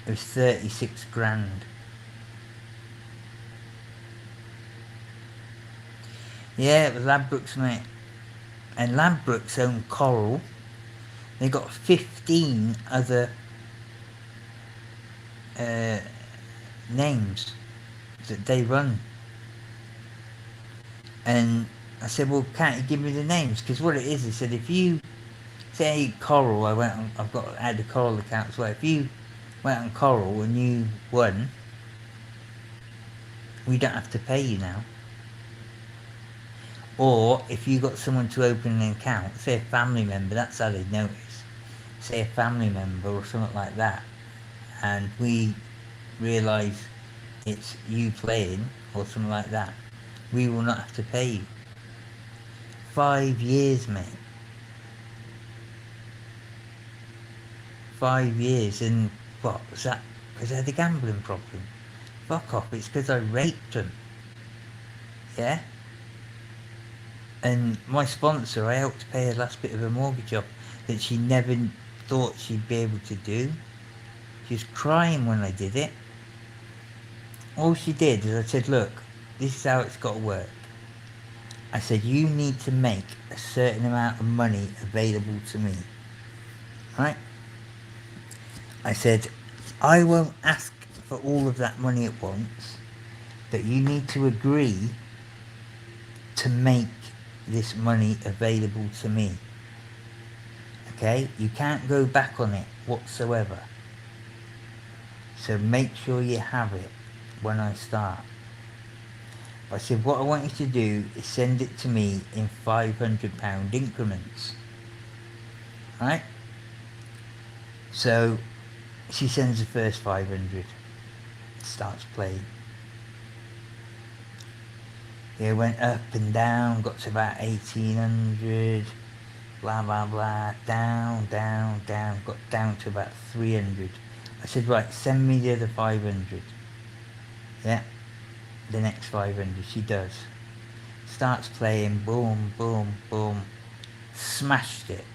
[SPEAKER 1] it was 36 grand. Yeah, it was Ladbrokes, mate. And Ladbrokes own Coral. They got 15 other names that they run. And I said, well, can't you give me the names? Because what it is, he said, if you say Coral, I've got to add a Coral account as well. If you went on Coral and you won, we don't have to pay you now. Or if you got someone to open an account, say a family member, that's how they'd notice. Say a family member or something like that, and we realise it's you playing or something like that, we will not have to pay you. 5 years, mate. 5 years, and what was that? Because I had a gambling problem. Fuck off, it's because I raped them. Yeah? And my sponsor, I helped pay her last bit of her mortgage off that she never thought she'd be able to do. She was crying when I did it. All she did is I said, look, this is how it's got to work. I said, you need to make a certain amount of money available to me. Right? I said, I won't ask for all of that money at once, but you need to agree to make this money available to me. Okay? You can't go back on it whatsoever. So make sure you have it when I start. I said, what I want you to do is send it to me in £500 increments. Right? So she sends the first 500. Starts playing. It went up and down, got to about 1,800, blah, blah, blah, down, down, down, got down to about 300. I said, right, send me the other 500. Yeah, the next 500, she does. Starts playing, boom, boom, boom, smashed it.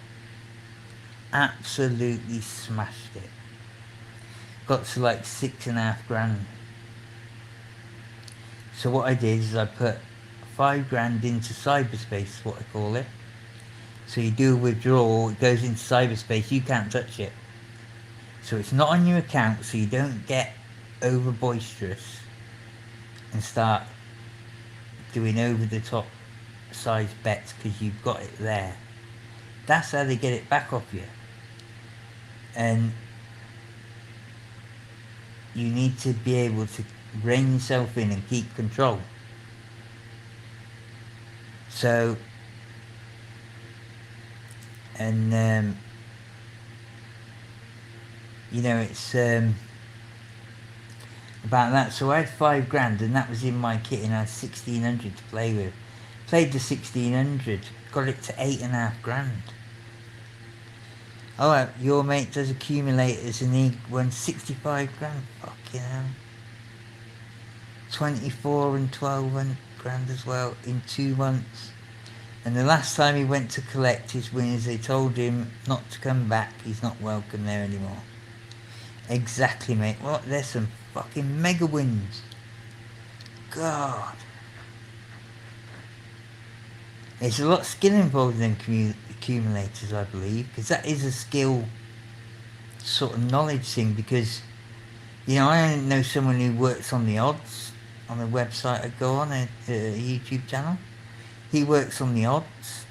[SPEAKER 1] Absolutely smashed it. Got to like 6.5 grand. So what I did is I put 5 grand into cyberspace, is what I call it. So you do a withdrawal, it goes into cyberspace, you can't touch it. So it's not on your account, so you don't get over boisterous and start doing over the top size bets because you've got it there. That's how they get it back off you. And you need to be able to rein yourself in and keep control. So, and you know, it's about that. So I had 5 grand and that was in my kit and I had 1,600 to play with. Played the 1,600, got it to 8.5 grand. Oh, your mate does accumulators and he won 65 grand. Fucking hell. 24 and 12 grand as well in 2 months. And the last time he went to collect his winners, they told him not to come back. He's not welcome there anymore. Exactly, mate. Well, there's some fucking mega wins. God. There's a lot of skill involved in accumulators, I believe, because that is a skill sort of knowledge thing, because, you know, I only know someone who works on the odds on the website I go on, a YouTube channel. He works on the odds,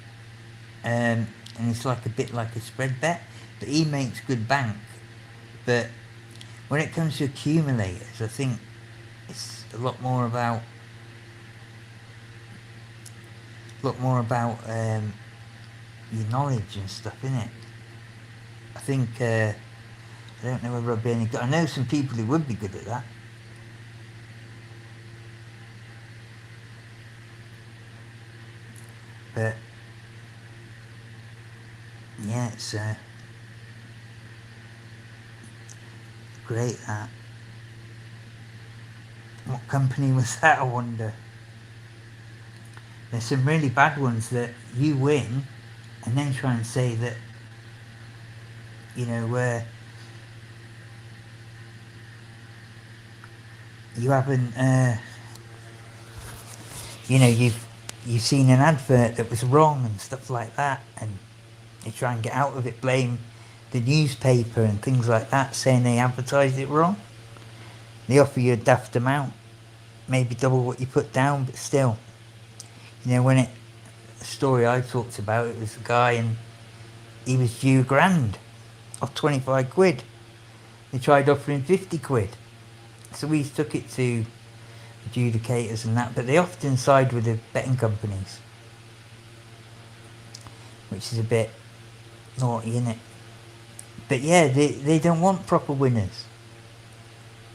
[SPEAKER 1] and it's like a bit like a spread bet, but he makes good bank. But when it comes to accumulators, I think it's a lot more about your knowledge and stuff, innit? I think I don't know whether I'd be any good. I know some people who would be good at that. But yeah, it's great that. What company was that, I wonder? There's some really bad ones that you win and then try and say that, you know, where you haven't, you know, you've seen an advert that was wrong and stuff like that, and they try and get out of it, blame the newspaper and things like that, saying they advertised it wrong. They offer you a daft amount, maybe double what you put down, but still, you know, when the story I talked about, it was a guy and he was due £1,000 or 25 quid. They tried offering 50 quid. So we took it to adjudicators and that, but they often side with the betting companies, which is a bit naughty, isn't it? But yeah, they don't want proper winners.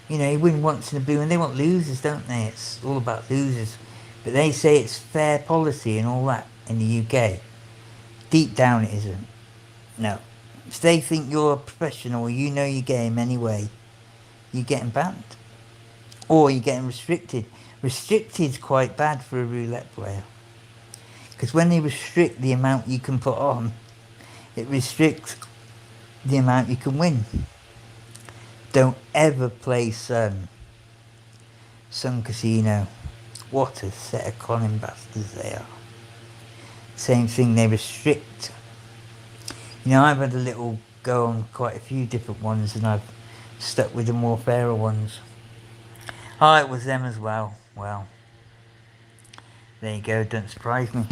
[SPEAKER 1] You know, you win once in a blue, and they want losers, don't they? It's all about losers. But they say it's fair policy and all that in the UK. Deep down it isn't. No. If they think you're a professional, you know your game anyway, you're getting banned. Or you're getting restricted. Restricted's quite bad for a roulette player. Because when they restrict the amount you can put on, it restricts the amount you can win. Don't ever play Sun Casino. What a set of conning bastards they are. Same thing, they restrict. You know, I've had a little go on quite a few different ones, and I've stuck with the more fairer ones. Oh, it was them as well. Well, there you go, don't surprise me.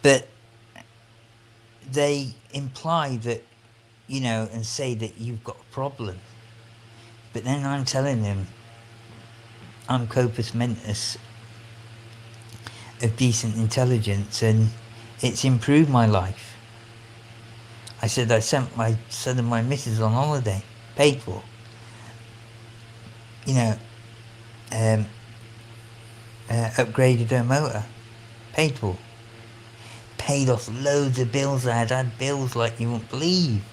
[SPEAKER 1] But they imply that, you know, and say that you've got a problem. But then I'm telling them I'm corpus mentis of decent intelligence, and it's improved my life. I said I sent my son and my missus on holiday, paid for. You know, upgraded her motor, paid for. Paid off loads of bills. I had bills like you wouldn't believe.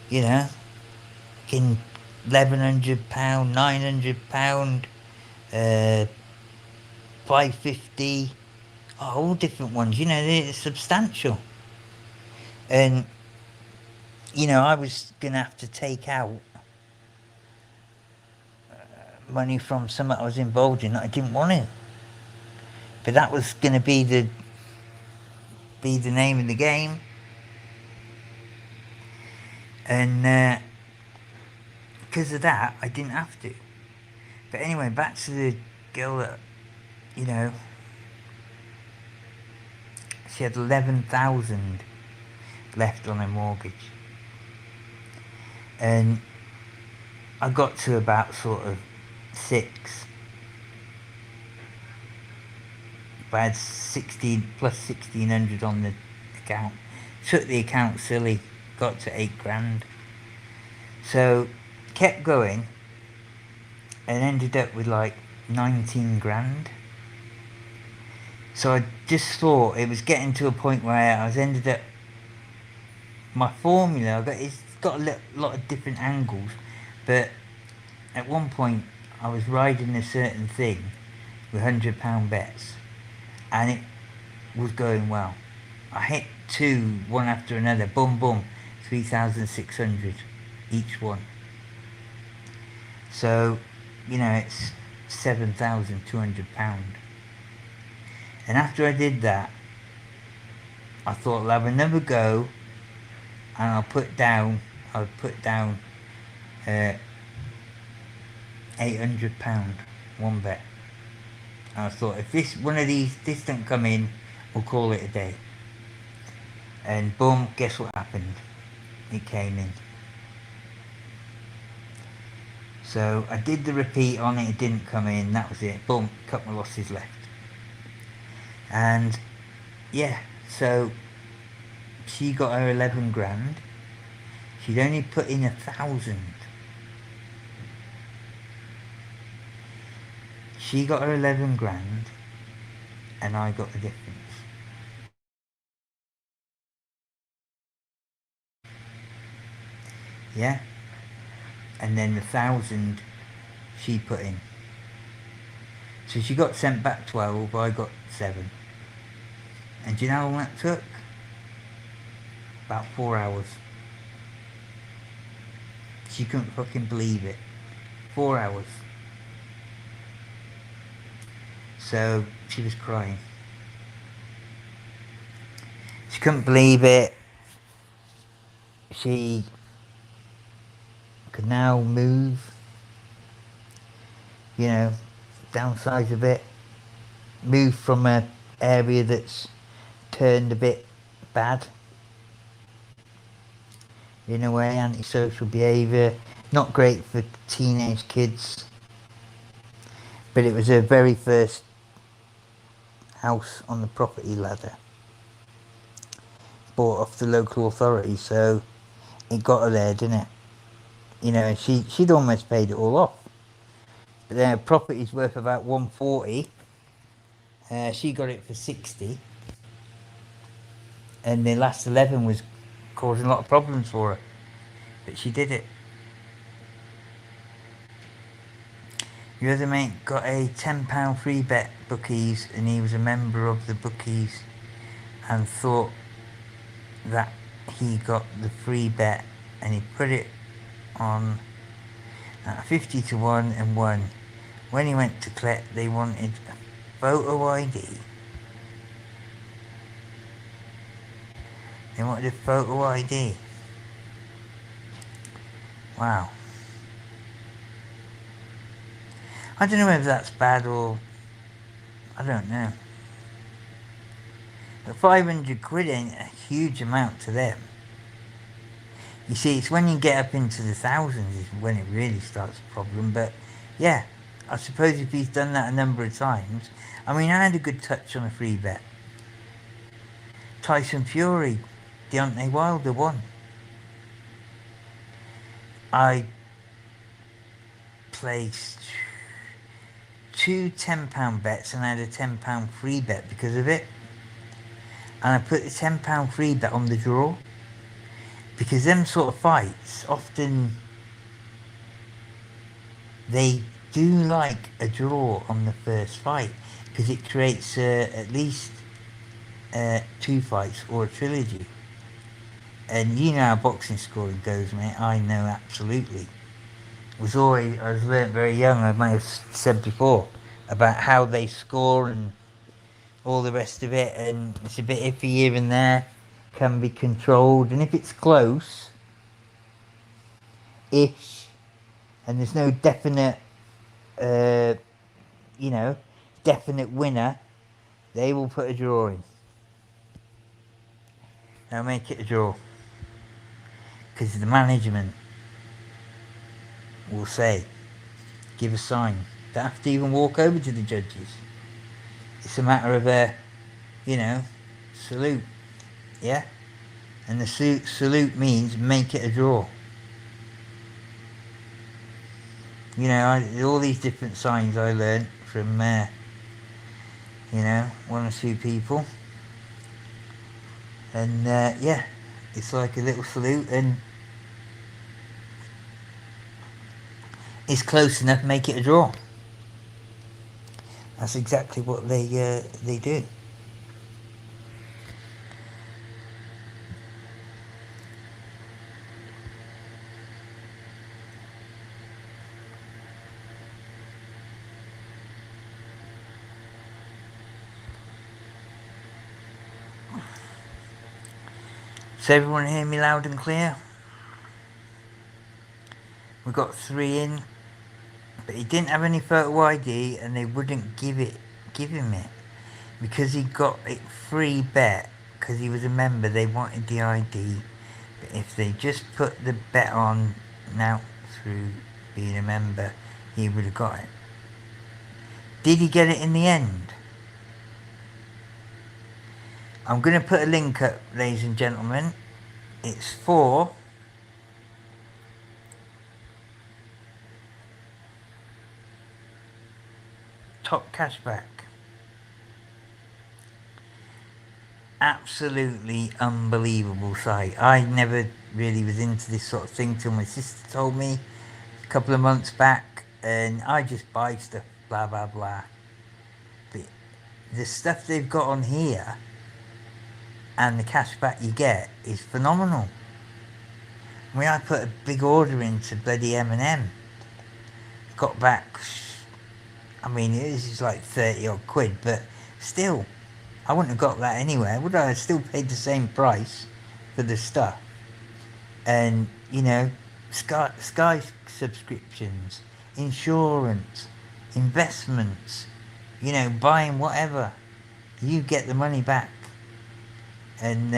[SPEAKER 1] You know, in £1,100, £900, £550, all different ones. You know, they're substantial. And you know, I was gonna have to take out money from something I was involved in that I didn't want to. But that was gonna be the name of the game. And because of that, I didn't have to. But anyway, back to the girl that, you know, she had 11,000 left on her mortgage. And I got to about sort of 6. I had 16 plus 1,600 on the account. Took the account silly, got to 8 grand. So kept going and ended up with like 19 grand. So I just thought it was getting to a point where I was ended up, my formula, it's got a lot of different angles, but at one point I was riding a certain thing with £100 bets, and it was going well. I hit 2, one after another, boom boom, 3,600 each one. So, you know, it's £7,200. And after I did that, I thought I'll have another go, and I'll put down £800, one bet. And I thought, if this don't come in, we'll call it a day. And boom, guess what happened? It came in. So I did the repeat on it, it didn't come in, that was it. Boom, cut my losses left. And yeah, so she got her 11 grand. She'd only put in 1,000. She got her 11 grand, and I got the difference. Yeah? And then the 1,000 she put in. So she got sent back 12, I got 7. And do you know how long that took? About 4 hours. She couldn't fucking believe it. 4 hours. So she was crying. She couldn't believe it. She could now move, you know, downsize a bit, move from an area that's turned a bit bad, in a way, antisocial behaviour, not great for teenage kids, but it was her very first house on the property ladder, bought off the local authority, so it got her there, didn't it? You know, she'd almost paid it all off. But then her property's worth about 140. She got it for 60. And the last 11 was causing a lot of problems for her. But she did it. Your other mate got a £10 free bet bookies, and he was a member of the bookies and thought that he got the free bet, and he put it on 50 to 1 and won. When he went to collect, they wanted photo ID. They wanted a photo ID. Wow. I don't know whether that's bad or... I don't know. But 500 quid ain't a huge amount to them. You see, it's when you get up into the thousands is when it really starts a problem. But yeah, I suppose if he's done that a number of times... I mean, I had a good touch on a free bet. Tyson Fury, Deontay Wilder won. I placed 2 £10 bets and I had a £10 free bet because of it. And I put the £10 free bet on the draw. Because them sort of fights, often they do like a draw on the first fight. Because it creates at least 2 fights or a trilogy. And you know how boxing scoring goes, mate. I know absolutely. I was learnt very young, I might have said before, about how they score and all the rest of it, and it's a bit iffy here and there, can be controlled, and if it's close, ish, and there's no definite, definite winner, they will put a draw in. They'll make it a draw. Because the management will say, give a sign. Don't have to even walk over to the judges. It's a matter of salute. Yeah? And the salute means make it a draw. You know, all these different signs I learnt from, one or two people. And, it's like a little salute, and it's close enough, make it a draw. That's exactly what they do. Does everyone hear me loud and clear? We got 3 in, but he didn't have any photo ID, and they wouldn't give him it because he got it free bet because he was a member. They wanted the ID, but if they just put the bet on now through being a member, he would have got it. Did he get it in the end? I'm going to put a link up, ladies and gentlemen. It's for Top Cashback. Absolutely unbelievable site. I never really was into this sort of thing till my sister told me a couple of months back, and I just buy stuff, blah blah blah. But the stuff they've got on here and the cashback you get is phenomenal. I mean, I put a big order into bloody M&M. Got back, I mean, it is like 30 odd quid, but still, I wouldn't have got that anywhere, would I? I still paid the same price for the stuff. And, you know, Sky subscriptions, insurance, investments, you know, buying whatever, you get the money back. And,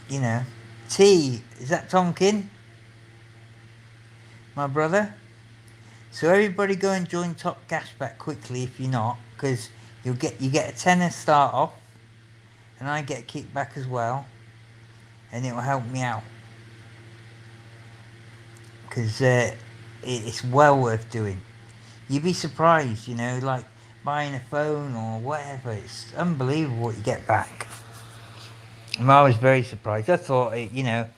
[SPEAKER 1] you know, T, is that Tonkin? My brother? So everybody go and join Top Cashback quickly if you're not, because you get a tenner start off, and I get a kickback as well, and it will help me out. Because it's well worth doing. You'd be surprised, you know, like buying a phone or whatever. It's unbelievable what you get back. And I was very surprised. I thought, you know,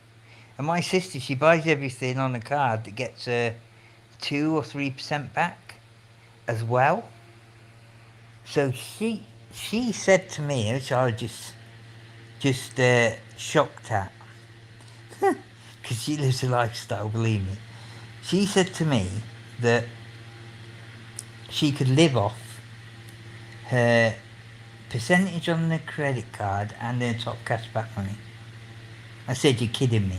[SPEAKER 1] and my sister, she buys everything on a card that gets 2 or 3% back as well. So she said to me, which I was just shocked at, because she lives a lifestyle, believe me. She said to me that she could live off her percentage on the credit card and her Top Cashback money. I said, you're kidding me.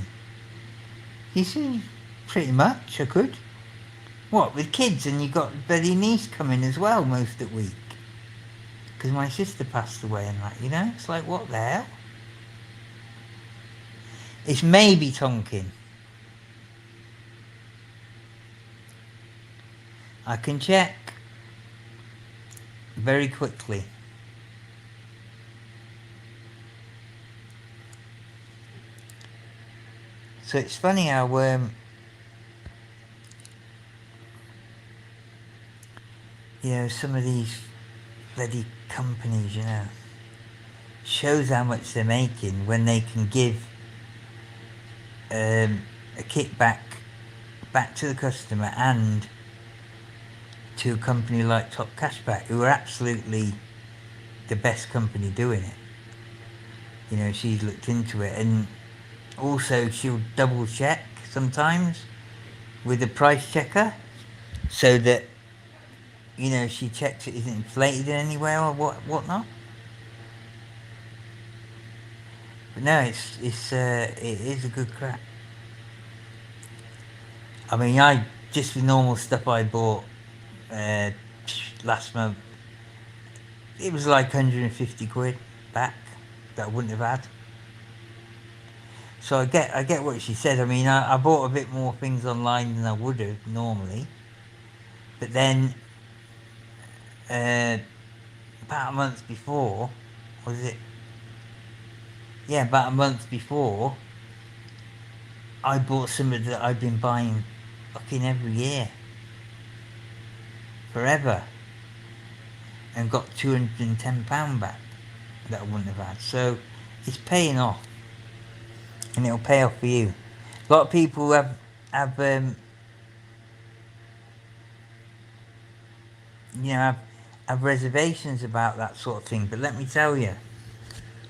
[SPEAKER 1] He said, pretty much I could. What, with kids, and you got bloody niece coming as well most of the week? Because my sister passed away and that, you know? It's like, what the hell? It's maybe Tonkin. I can check very quickly. So it's funny how you know, some of these bloody companies, you know, shows how much they're making when they can give a kickback back to the customer and to a company like Top Cashback, who are absolutely the best company doing it. You know, she's looked into it, and also she'll double check sometimes with a price checker, so that, you know, she checks it isn't inflated in any way or whatnot. But no, it is a good crack. I mean, just the normal stuff I bought last month, it was like 150 quid back that I wouldn't have had. So I get what she said. I mean, I bought a bit more things online than I would have normally, but then about a month before, was it? Yeah, about a month before, I bought something that I've been buying fucking every year forever, and got £210 back that I wouldn't have had. So it's paying off, and it'll pay off for you. A lot of people have you know, have reservations about that sort of thing, but let me tell you,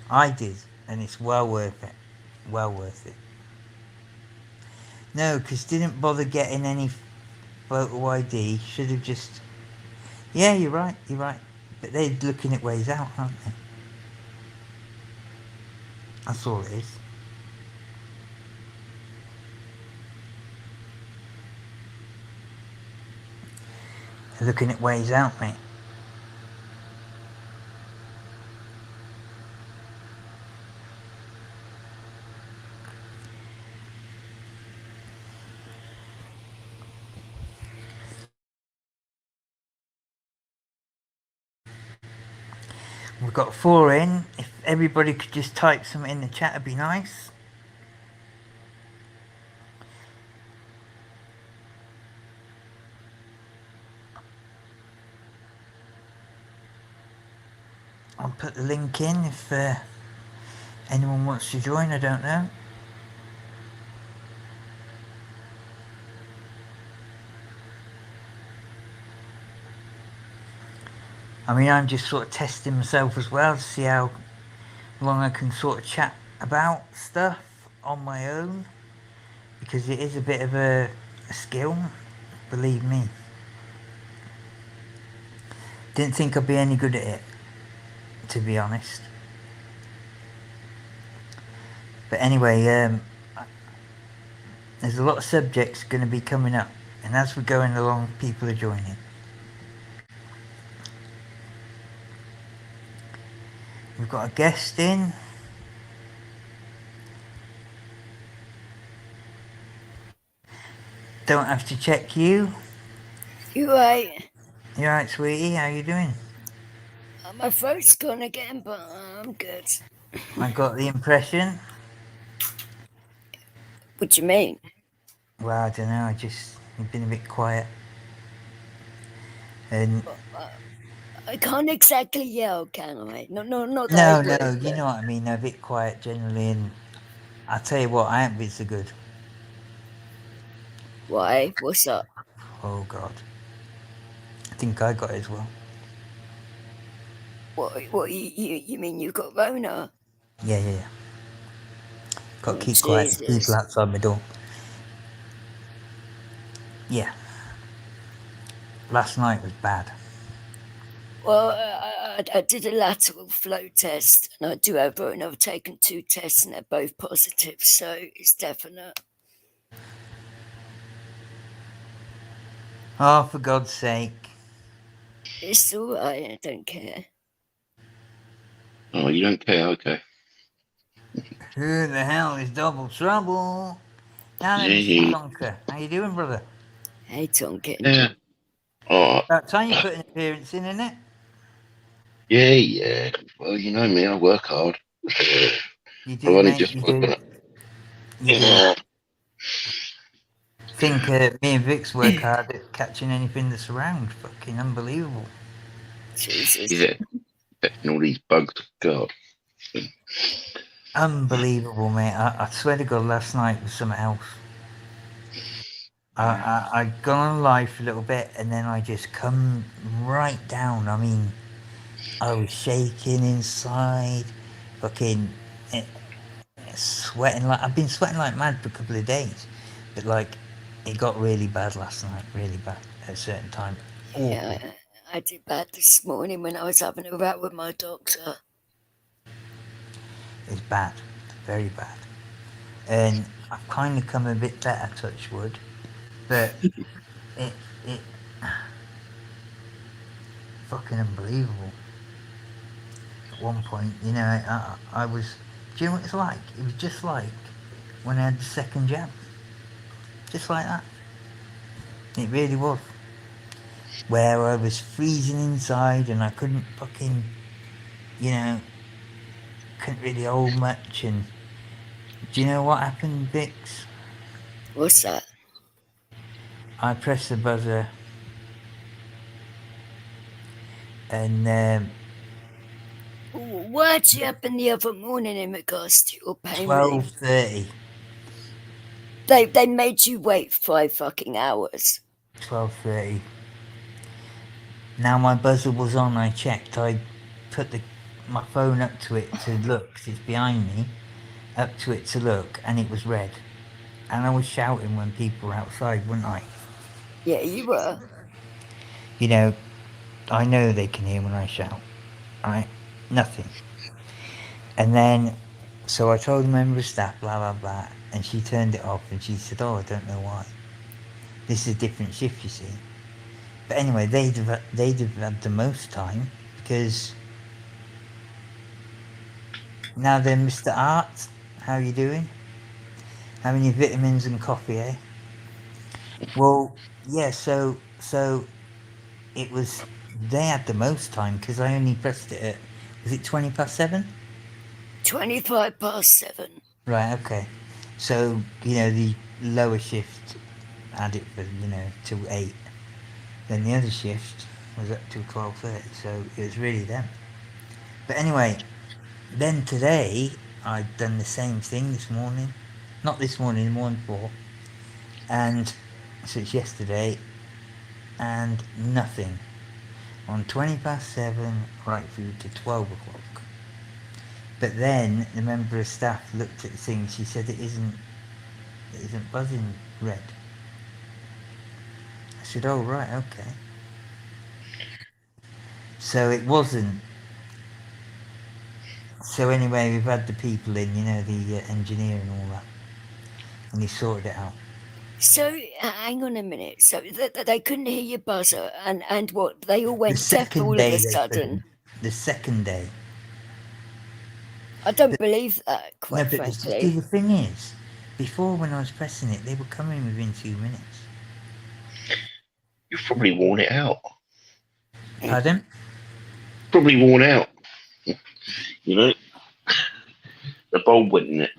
[SPEAKER 1] I did, and it's well worth it. Well worth it. No, because didn't bother getting any photo ID. Should have just... Yeah, you're right. But they're looking at ways out, aren't they? That's all it is. They're looking at ways out, mate. We've got 4 in. If everybody could just type something in the chat, it'd be nice. I'll put the link in if anyone wants to join, I don't know. I mean, I'm just sort of testing myself as well to see how long I can sort of chat about stuff on my own, because it is a bit of a skill, believe me. Didn't think I'd be any good at it, to be honest. But anyway, there's a lot of subjects going to be coming up, and as we're going along, people are joining. We've got a guest in. Don't have to check you.
[SPEAKER 2] You right?
[SPEAKER 1] You alright, sweetie? How you doing?
[SPEAKER 2] My throat's gone again, but I'm good.
[SPEAKER 1] I got the impression.
[SPEAKER 2] What do you mean?
[SPEAKER 1] Well, I don't know. You've been a bit quiet, and
[SPEAKER 2] I can't exactly yell, can I? Not that I
[SPEAKER 1] no, no,
[SPEAKER 2] would.
[SPEAKER 1] you know what I mean. A bit quiet generally, and I tell you what, I ain't been so good.
[SPEAKER 2] Why? What's up?
[SPEAKER 1] Oh God, I think I got it as well.
[SPEAKER 2] What you mean you got Rona?
[SPEAKER 1] Yeah, yeah, yeah. Got
[SPEAKER 2] Oh,
[SPEAKER 1] to keep quiet. There's people
[SPEAKER 2] Jesus.
[SPEAKER 1] outside my door. Yeah, last night was bad.
[SPEAKER 2] Well, I did a lateral flow test, and I do have Rona. I've taken 2 tests, and they're both positive, so it's definite.
[SPEAKER 1] Oh, for God's sake!
[SPEAKER 2] It's all right. I don't care.
[SPEAKER 3] Oh, you don't care? Okay.
[SPEAKER 1] Who the hell is Double Trouble? Now then, Mr.
[SPEAKER 3] Yeah.
[SPEAKER 1] Tonker, how you doing, brother?
[SPEAKER 2] Hey, Tonkin.
[SPEAKER 3] Yeah. Oh,
[SPEAKER 1] About time you put an appearance in, innit?
[SPEAKER 3] yeah, yeah. Well, you know me, I work hard.
[SPEAKER 1] You
[SPEAKER 3] I've
[SPEAKER 1] do,
[SPEAKER 3] only
[SPEAKER 1] mate.
[SPEAKER 3] just
[SPEAKER 1] You do.
[SPEAKER 3] woken up.
[SPEAKER 1] You do.
[SPEAKER 3] Yeah.
[SPEAKER 1] Think me and Vix work hard at catching anything that's around. Fucking unbelievable.
[SPEAKER 2] Jesus.
[SPEAKER 3] Yeah. Catching all these bugs. God.
[SPEAKER 1] Unbelievable, mate. I swear to God, last night was something else. I'd gone on live for a little bit and then I just come right down. I mean, I was shaking inside, fucking sweating like I've been sweating like mad for a couple of days, but like it got really bad last night, really bad at a certain time. Awful.
[SPEAKER 2] Yeah, I did bad this morning when I was having a rat with my doctor.
[SPEAKER 1] It's bad, very bad, and I've kind of come a bit better, touch wood, but it fucking unbelievable. At one point, you know, I was. Do you know what it's like? It was just like when I had the second jab, just like that. It really was. Where I was freezing inside and I couldn't fucking, you know, couldn't really hold much. And do you know what happened, Vix?
[SPEAKER 2] What's that?
[SPEAKER 1] I pressed the buzzer and
[SPEAKER 2] What actually happened the other morning in regards to your pain relief?
[SPEAKER 1] 12:30,
[SPEAKER 2] They made you wait 5 fucking hours.
[SPEAKER 1] 12:30. Now my buzzer was on. I checked. I put my phone up to it to look 'cause it's behind me. Up to it to look, and it was red. And I was shouting when people were outside, wasn't I?
[SPEAKER 2] Yeah, you were.
[SPEAKER 1] You know, I know they can hear when I shout. Right? Nothing. And then, so I told the member of staff, blah, blah, blah, and she turned it off and she said, oh, I don't know why. This is a different shift, you see. But anyway, they'd have had the most time because now then, Mr. Art, how you doing? Having your vitamins and coffee, eh? Well, yeah, so it was, they had the most time because I only pressed it at, was it 20 past 7?
[SPEAKER 2] 25 past 7.
[SPEAKER 1] Right, okay. So, you know, the lower shift had it for, you know, till 8. Then the other shift was up till 12:30, so it was really them. But anyway, then today, I'd done the same thing this morning. Not this morning, the morning before. And, so it's yesterday, and nothing. on 7:20 right through to 12 o'clock. But then the member of staff looked at the thing. She said it isn't buzzing red. I said, oh right, okay. So it wasn't. So anyway, we've had the people in, the engineer and all that, and he sorted it out.
[SPEAKER 2] So hang on a minute. So they couldn't hear your buzzer, and what? They all
[SPEAKER 1] The
[SPEAKER 2] went deaf
[SPEAKER 1] second
[SPEAKER 2] all of
[SPEAKER 1] day
[SPEAKER 2] a
[SPEAKER 1] they
[SPEAKER 2] sudden.
[SPEAKER 1] couldn't. The second day.
[SPEAKER 2] I don't believe that,
[SPEAKER 1] No,
[SPEAKER 2] quite
[SPEAKER 1] but
[SPEAKER 2] frankly.
[SPEAKER 1] the thing is, before when I was pressing it, they were coming within 2 minutes.
[SPEAKER 3] You've probably worn it out.
[SPEAKER 1] Pardon?
[SPEAKER 3] Probably worn out. You know, the bulb went in it.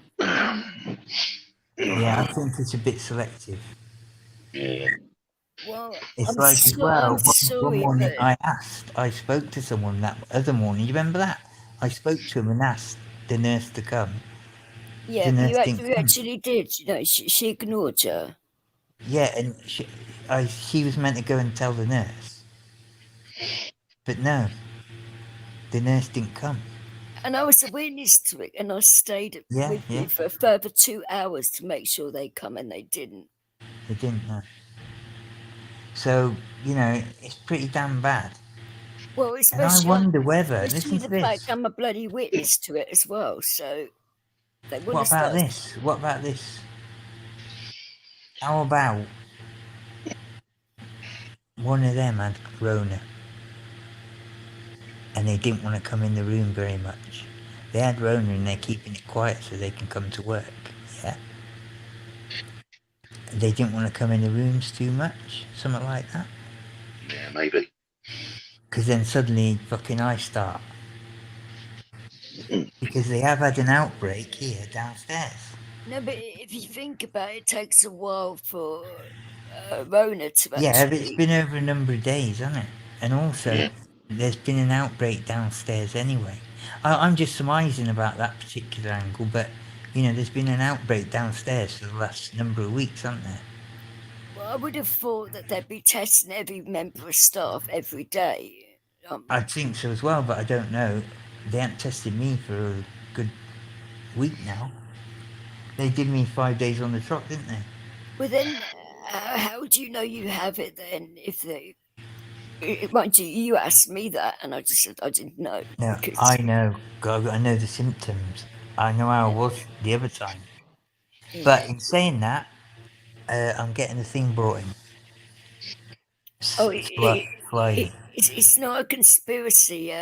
[SPEAKER 1] Yeah, I think it's a bit selective.
[SPEAKER 3] Yeah.
[SPEAKER 2] Well,
[SPEAKER 1] It's
[SPEAKER 2] I'm
[SPEAKER 1] like as well.
[SPEAKER 2] I'm
[SPEAKER 1] One
[SPEAKER 2] sorry,
[SPEAKER 1] morning
[SPEAKER 2] but
[SPEAKER 1] I spoke to someone that other morning. You remember that? I spoke to him and asked the nurse to come.
[SPEAKER 2] yeah,
[SPEAKER 1] The nurse
[SPEAKER 2] you
[SPEAKER 1] didn't come.
[SPEAKER 2] actually did. You know, she ignored you.
[SPEAKER 1] Yeah, and she was meant to go and tell the nurse, but no, the nurse didn't come.
[SPEAKER 2] And I was a witness to it, and I stayed
[SPEAKER 1] Yeah,
[SPEAKER 2] with
[SPEAKER 1] yeah,
[SPEAKER 2] you for a further 2 hours to make sure they come, and they didn't.
[SPEAKER 1] they didn't. No. So it's pretty damn bad.
[SPEAKER 2] Well,
[SPEAKER 1] And I wonder whether,
[SPEAKER 2] especially
[SPEAKER 1] listen to
[SPEAKER 2] the fact
[SPEAKER 1] this.
[SPEAKER 2] I'm a bloody witness to it as well. So they want to
[SPEAKER 1] What about
[SPEAKER 2] start.
[SPEAKER 1] this? What about this? How about one of them had corona and they didn't want to come in the room very much. They had Rona and they're keeping it quiet so they can come to work. Yeah. They didn't want to come in the rooms too much, something like that.
[SPEAKER 3] Yeah, maybe.
[SPEAKER 1] Because then suddenly fucking I start. Because they have had an outbreak here downstairs.
[SPEAKER 2] No, but if you think about it, it takes a while for Rona to
[SPEAKER 1] Yeah, but it's
[SPEAKER 2] actually.
[SPEAKER 1] been over a number of days, hasn't it? And also,
[SPEAKER 3] Yeah.
[SPEAKER 1] there's been an outbreak downstairs anyway. I'm just surmising about that particular angle, but there's been an outbreak downstairs for the last number of weeks, hasn't there?
[SPEAKER 2] Well, I would have thought that they'd be testing every member of staff every day.
[SPEAKER 1] I think so as well, but I don't know. They haven't tested me for a good week now. They did me 5 days on the trot, didn't they?
[SPEAKER 2] Well, then, how do you know you have it then? If they, mind you, you asked me that, and I just said I didn't know.
[SPEAKER 1] No,
[SPEAKER 2] Because,
[SPEAKER 1] I know. I know the symptoms. I know how I was the other time. But in saying that, I'm getting a thing brought in.
[SPEAKER 2] oh,
[SPEAKER 1] Fly.
[SPEAKER 2] it's not a conspiracy,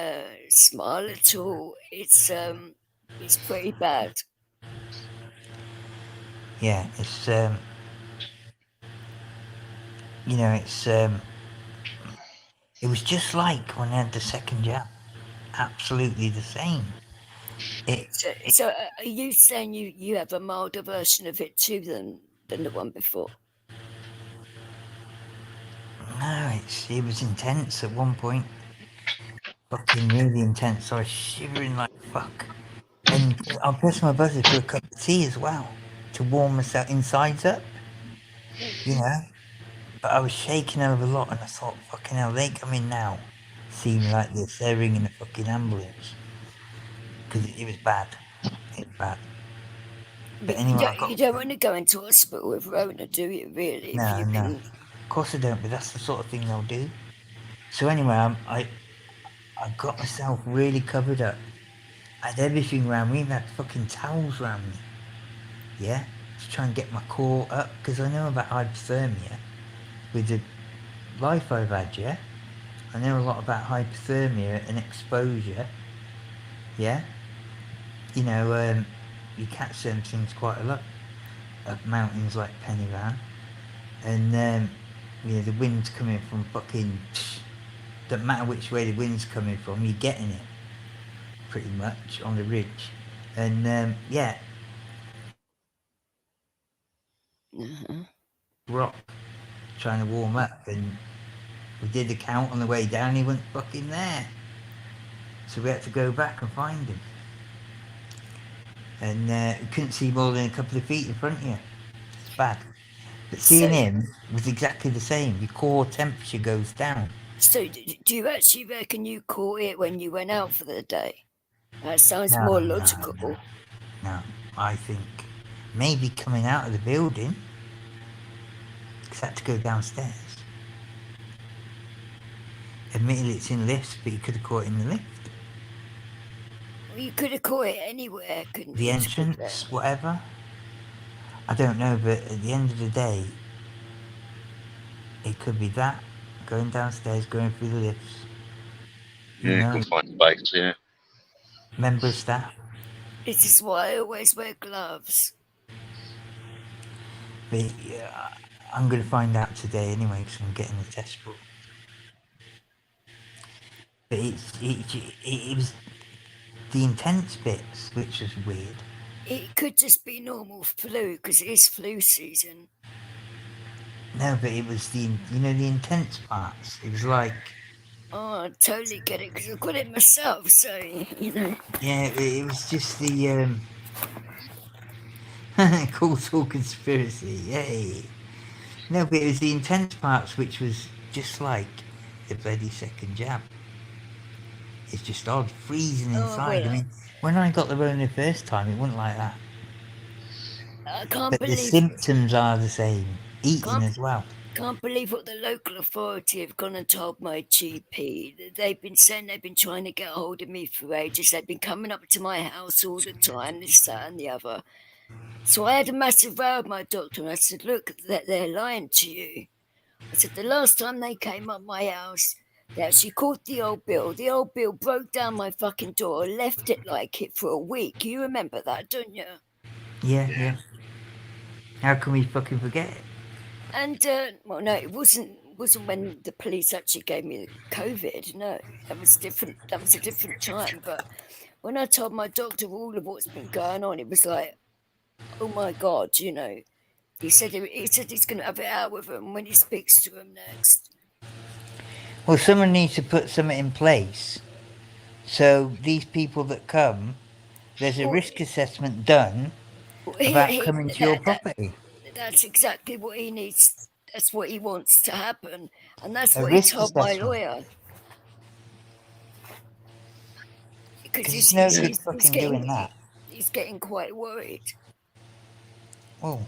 [SPEAKER 2] Smile at all. It's pretty bad.
[SPEAKER 1] Yeah, it's it was just like when I had the second jab. Absolutely the same.
[SPEAKER 2] So, are you saying you have a milder version of it too than the one before?
[SPEAKER 1] No, it was intense at one point. Fucking really intense. I was shivering like fuck. And I pressed my buzzer for a cup of tea as well to warm myself insides up. But I was shaking over a lot and I thought, fucking hell, they come in now. See me like this, they're ringing the fucking ambulance. Because it was bad. It was bad. But anyway,
[SPEAKER 2] you don't want to go into hospital with Rona, do you? Really? If
[SPEAKER 1] No,
[SPEAKER 2] you
[SPEAKER 1] no.
[SPEAKER 2] can.
[SPEAKER 1] Of course I don't, but that's the sort of thing they'll do. So anyway, I got myself really covered up. I had everything around me. I had fucking towels around me. Yeah? To try and get my core up, because I know about hypothermia. With the life I've had, yeah? I know a lot about hypothermia and exposure. Yeah? You catch certain things quite a lot. Up mountains like Pennyvan. And the wind's coming from fucking. Doesn't matter which way the wind's coming from, you're getting it. Pretty much on the ridge. And rock trying to warm up, and we did the count on the way down. He wasn't fucking there, so we had to go back and find him. And we couldn't see more than a couple of feet in front of you. It's bad. But seeing him was exactly the same. Your core temperature goes down.
[SPEAKER 2] So, do you actually reckon you caught it when you went out for the day? That sounds
[SPEAKER 1] No,
[SPEAKER 2] more
[SPEAKER 1] no,
[SPEAKER 2] logical.
[SPEAKER 1] No, I think maybe coming out of the building, because I had to go downstairs. Admittedly, it's in lifts, but you could have caught it in the lift.
[SPEAKER 2] Well, you could have caught it anywhere, couldn't
[SPEAKER 1] The
[SPEAKER 2] you? To be fair?
[SPEAKER 1] entrance, whatever. I don't know, but at the end of the day, it could be that, going downstairs, going through the lifts. You
[SPEAKER 3] Yeah,
[SPEAKER 1] know,
[SPEAKER 3] couldn't find space. Yeah.
[SPEAKER 1] member of staff.
[SPEAKER 2] This is why I always wear gloves.
[SPEAKER 1] But I'm going to find out today anyway, because I'm getting a test book. But it was the intense bits, which was weird.
[SPEAKER 2] It could just be normal flu because it is flu season.
[SPEAKER 1] No, but it was the intense parts. It was like,
[SPEAKER 2] Oh, I totally get it because I've got it myself. So
[SPEAKER 1] yeah, it was just the cultural conspiracy. Yay! No, but it was the intense parts, which was just like the bloody second jab. It's just odd, freezing inside.
[SPEAKER 2] well,
[SPEAKER 1] I mean, when I got the Rona the first time, it wasn't like that.
[SPEAKER 2] I can't
[SPEAKER 1] But the
[SPEAKER 2] believe
[SPEAKER 1] symptoms are the same. Eating as well.
[SPEAKER 2] Can't believe what the local authority have gone and told my GP. They've been saying they've been trying to get a hold of me for ages. They've been coming up to my house all the time, this, that, and the other. So I had a massive row with my doctor, and I said, "Look, they're lying to you." I said, "The last time they came up my house, they actually called the old Bill. The old Bill broke down my fucking door, left it like it for a week. You remember that, don't you?"
[SPEAKER 1] Yeah. How can we fucking forget it?
[SPEAKER 2] And well, no, it wasn't when the police actually gave me COVID. No, that was different. That was a different time. But when I told my doctor all of what's been going on, it was like, oh my god, He said he's going to have it out with him when he speaks to him next.
[SPEAKER 1] Well, someone needs to put something in place. So these people that come, there's a risk assessment done about coming to your property.
[SPEAKER 2] That's exactly what he needs. That's what he wants to happen, and that's
[SPEAKER 1] A
[SPEAKER 2] what he
[SPEAKER 1] risk
[SPEAKER 2] told my
[SPEAKER 1] assessment.
[SPEAKER 2] lawyer. Because
[SPEAKER 1] It's no good fucking doing that.
[SPEAKER 2] He's getting quite worried.
[SPEAKER 1] Well,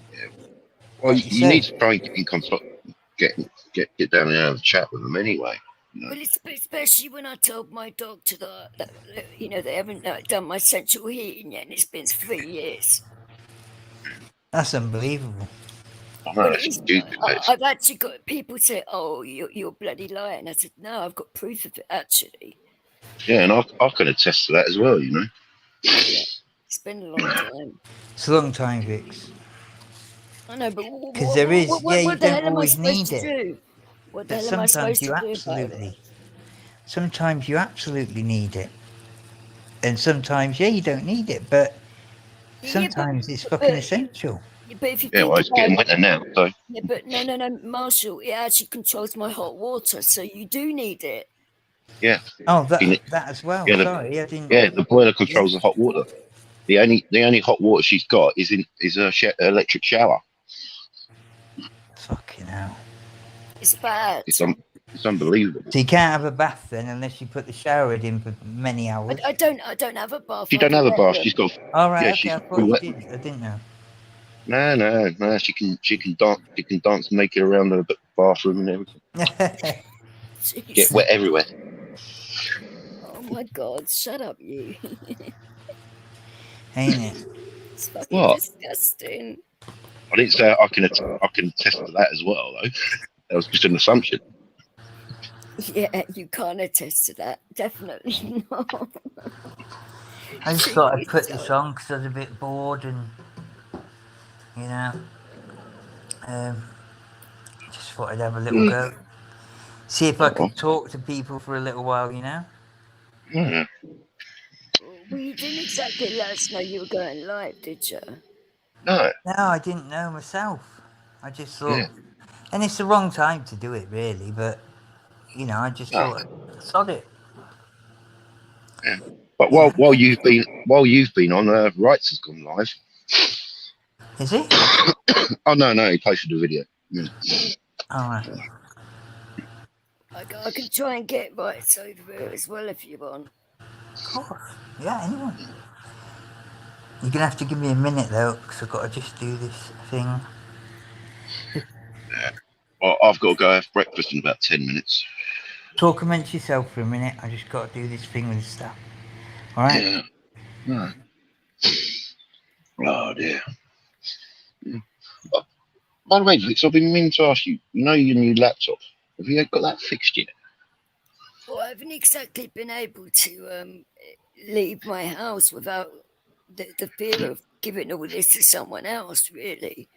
[SPEAKER 3] Well,
[SPEAKER 1] like
[SPEAKER 3] you need to try and get in contact, get down there and have a chat with them anyway.
[SPEAKER 2] Well, especially when I told my doctor that they haven't done my central heating yet, and it's been 3 years.
[SPEAKER 1] That's unbelievable.
[SPEAKER 3] I know, that's stupid.
[SPEAKER 2] I've actually got people say, "Oh, you're bloody lying." I said, "No, I've got proof of it actually."
[SPEAKER 3] Yeah, and I can attest to that as well.
[SPEAKER 2] Yeah, it's been a long time.
[SPEAKER 1] It's a long time, Vix.
[SPEAKER 2] I know, but
[SPEAKER 1] Because there is, you
[SPEAKER 2] what the hell
[SPEAKER 1] don't
[SPEAKER 2] am I
[SPEAKER 1] always
[SPEAKER 2] supposed
[SPEAKER 1] need
[SPEAKER 2] to
[SPEAKER 1] it.
[SPEAKER 2] do? What the
[SPEAKER 1] But
[SPEAKER 2] hell am I
[SPEAKER 1] sometimes
[SPEAKER 2] supposed
[SPEAKER 1] you
[SPEAKER 2] to do about it?
[SPEAKER 1] absolutely, sometimes you absolutely need it, and sometimes you don't need it. But sometimes it's fucking essential.
[SPEAKER 2] But if you
[SPEAKER 3] Yeah,
[SPEAKER 2] think
[SPEAKER 3] well, it's getting
[SPEAKER 2] about
[SPEAKER 3] winter now, so
[SPEAKER 2] yeah, but no, Marshall, it actually controls my hot water, so you do need it.
[SPEAKER 3] yeah.
[SPEAKER 1] Oh, that
[SPEAKER 3] You need-
[SPEAKER 1] as well.
[SPEAKER 3] yeah,
[SPEAKER 1] Sorry, I didn't.
[SPEAKER 3] Yeah, the boiler controls the hot water. The only hot water she's got is a electric shower.
[SPEAKER 1] Fucking hell.
[SPEAKER 2] It's bad.
[SPEAKER 3] It's unbelievable.
[SPEAKER 1] So you can't have a bath then unless you put the shower head in for many hours.
[SPEAKER 2] I don't have a bath.
[SPEAKER 3] She don't have a bath. She's got.
[SPEAKER 1] All right,
[SPEAKER 3] Yeah,
[SPEAKER 1] okay.
[SPEAKER 3] she's
[SPEAKER 1] I thought you did. I didn't know.
[SPEAKER 3] No. She can dance naked around the bathroom and everything.
[SPEAKER 2] Jeez.
[SPEAKER 3] Get wet everywhere.
[SPEAKER 2] Oh my god! Shut up, you.
[SPEAKER 1] Ain't it?
[SPEAKER 2] It's fucking
[SPEAKER 3] What?
[SPEAKER 2] disgusting.
[SPEAKER 3] I didn't say I can attest to that as well, though. That was just an assumption.
[SPEAKER 2] Yeah, you can't attest to that. Definitely not.
[SPEAKER 1] I just thought I'd put this on because I was a bit bored and, just thought I'd have a little go. See if I could talk to people for a little while,
[SPEAKER 3] Yeah.
[SPEAKER 2] Well, you didn't exactly let us know you were going live, did you?
[SPEAKER 3] No.
[SPEAKER 1] No, I didn't know myself. I just thought, and it's the wrong time to do it, really. But I just thought, sod it.
[SPEAKER 3] Yeah. But while you've been on, Rights has gone live.
[SPEAKER 1] Is it?
[SPEAKER 3] Oh no, he posted a video. Yeah.
[SPEAKER 1] All right.
[SPEAKER 2] I can try and get rights over here as well if you want.
[SPEAKER 1] Of course. Yeah, anyone. You're gonna have to give me a minute though, because I've got to just do this thing.
[SPEAKER 3] Yeah. Well, I've got to go have breakfast in about 10 minutes.
[SPEAKER 1] Talk amongst yourself for a minute. I just got to do this thing with the stuff. All right.
[SPEAKER 3] Yeah. No. Oh dear. Yeah. By the way, Vix, I've been meaning to ask you. You know your new laptop. Have you got that fixed yet?
[SPEAKER 2] Well, I haven't exactly been able to leave my house without the fear of giving all this to someone else, really.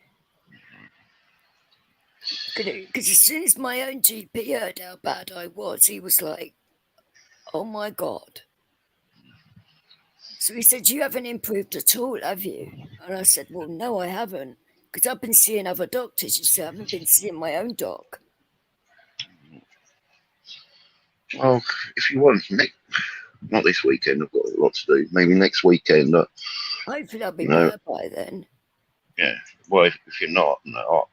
[SPEAKER 2] Because as soon as my own GP heard how bad I was, he was like, "Oh my God." So he said, "You haven't improved at all, have you?" And I said, "Well, no, I haven't. Because I've been seeing other doctors. You see, I haven't been seeing my own doc."
[SPEAKER 3] Well, if you want, not this weekend. I've got a lot to do. Maybe next weekend.
[SPEAKER 2] Hopefully, I'll be
[SPEAKER 3] You know,
[SPEAKER 2] better by then.
[SPEAKER 3] yeah. Well, if you're not, no,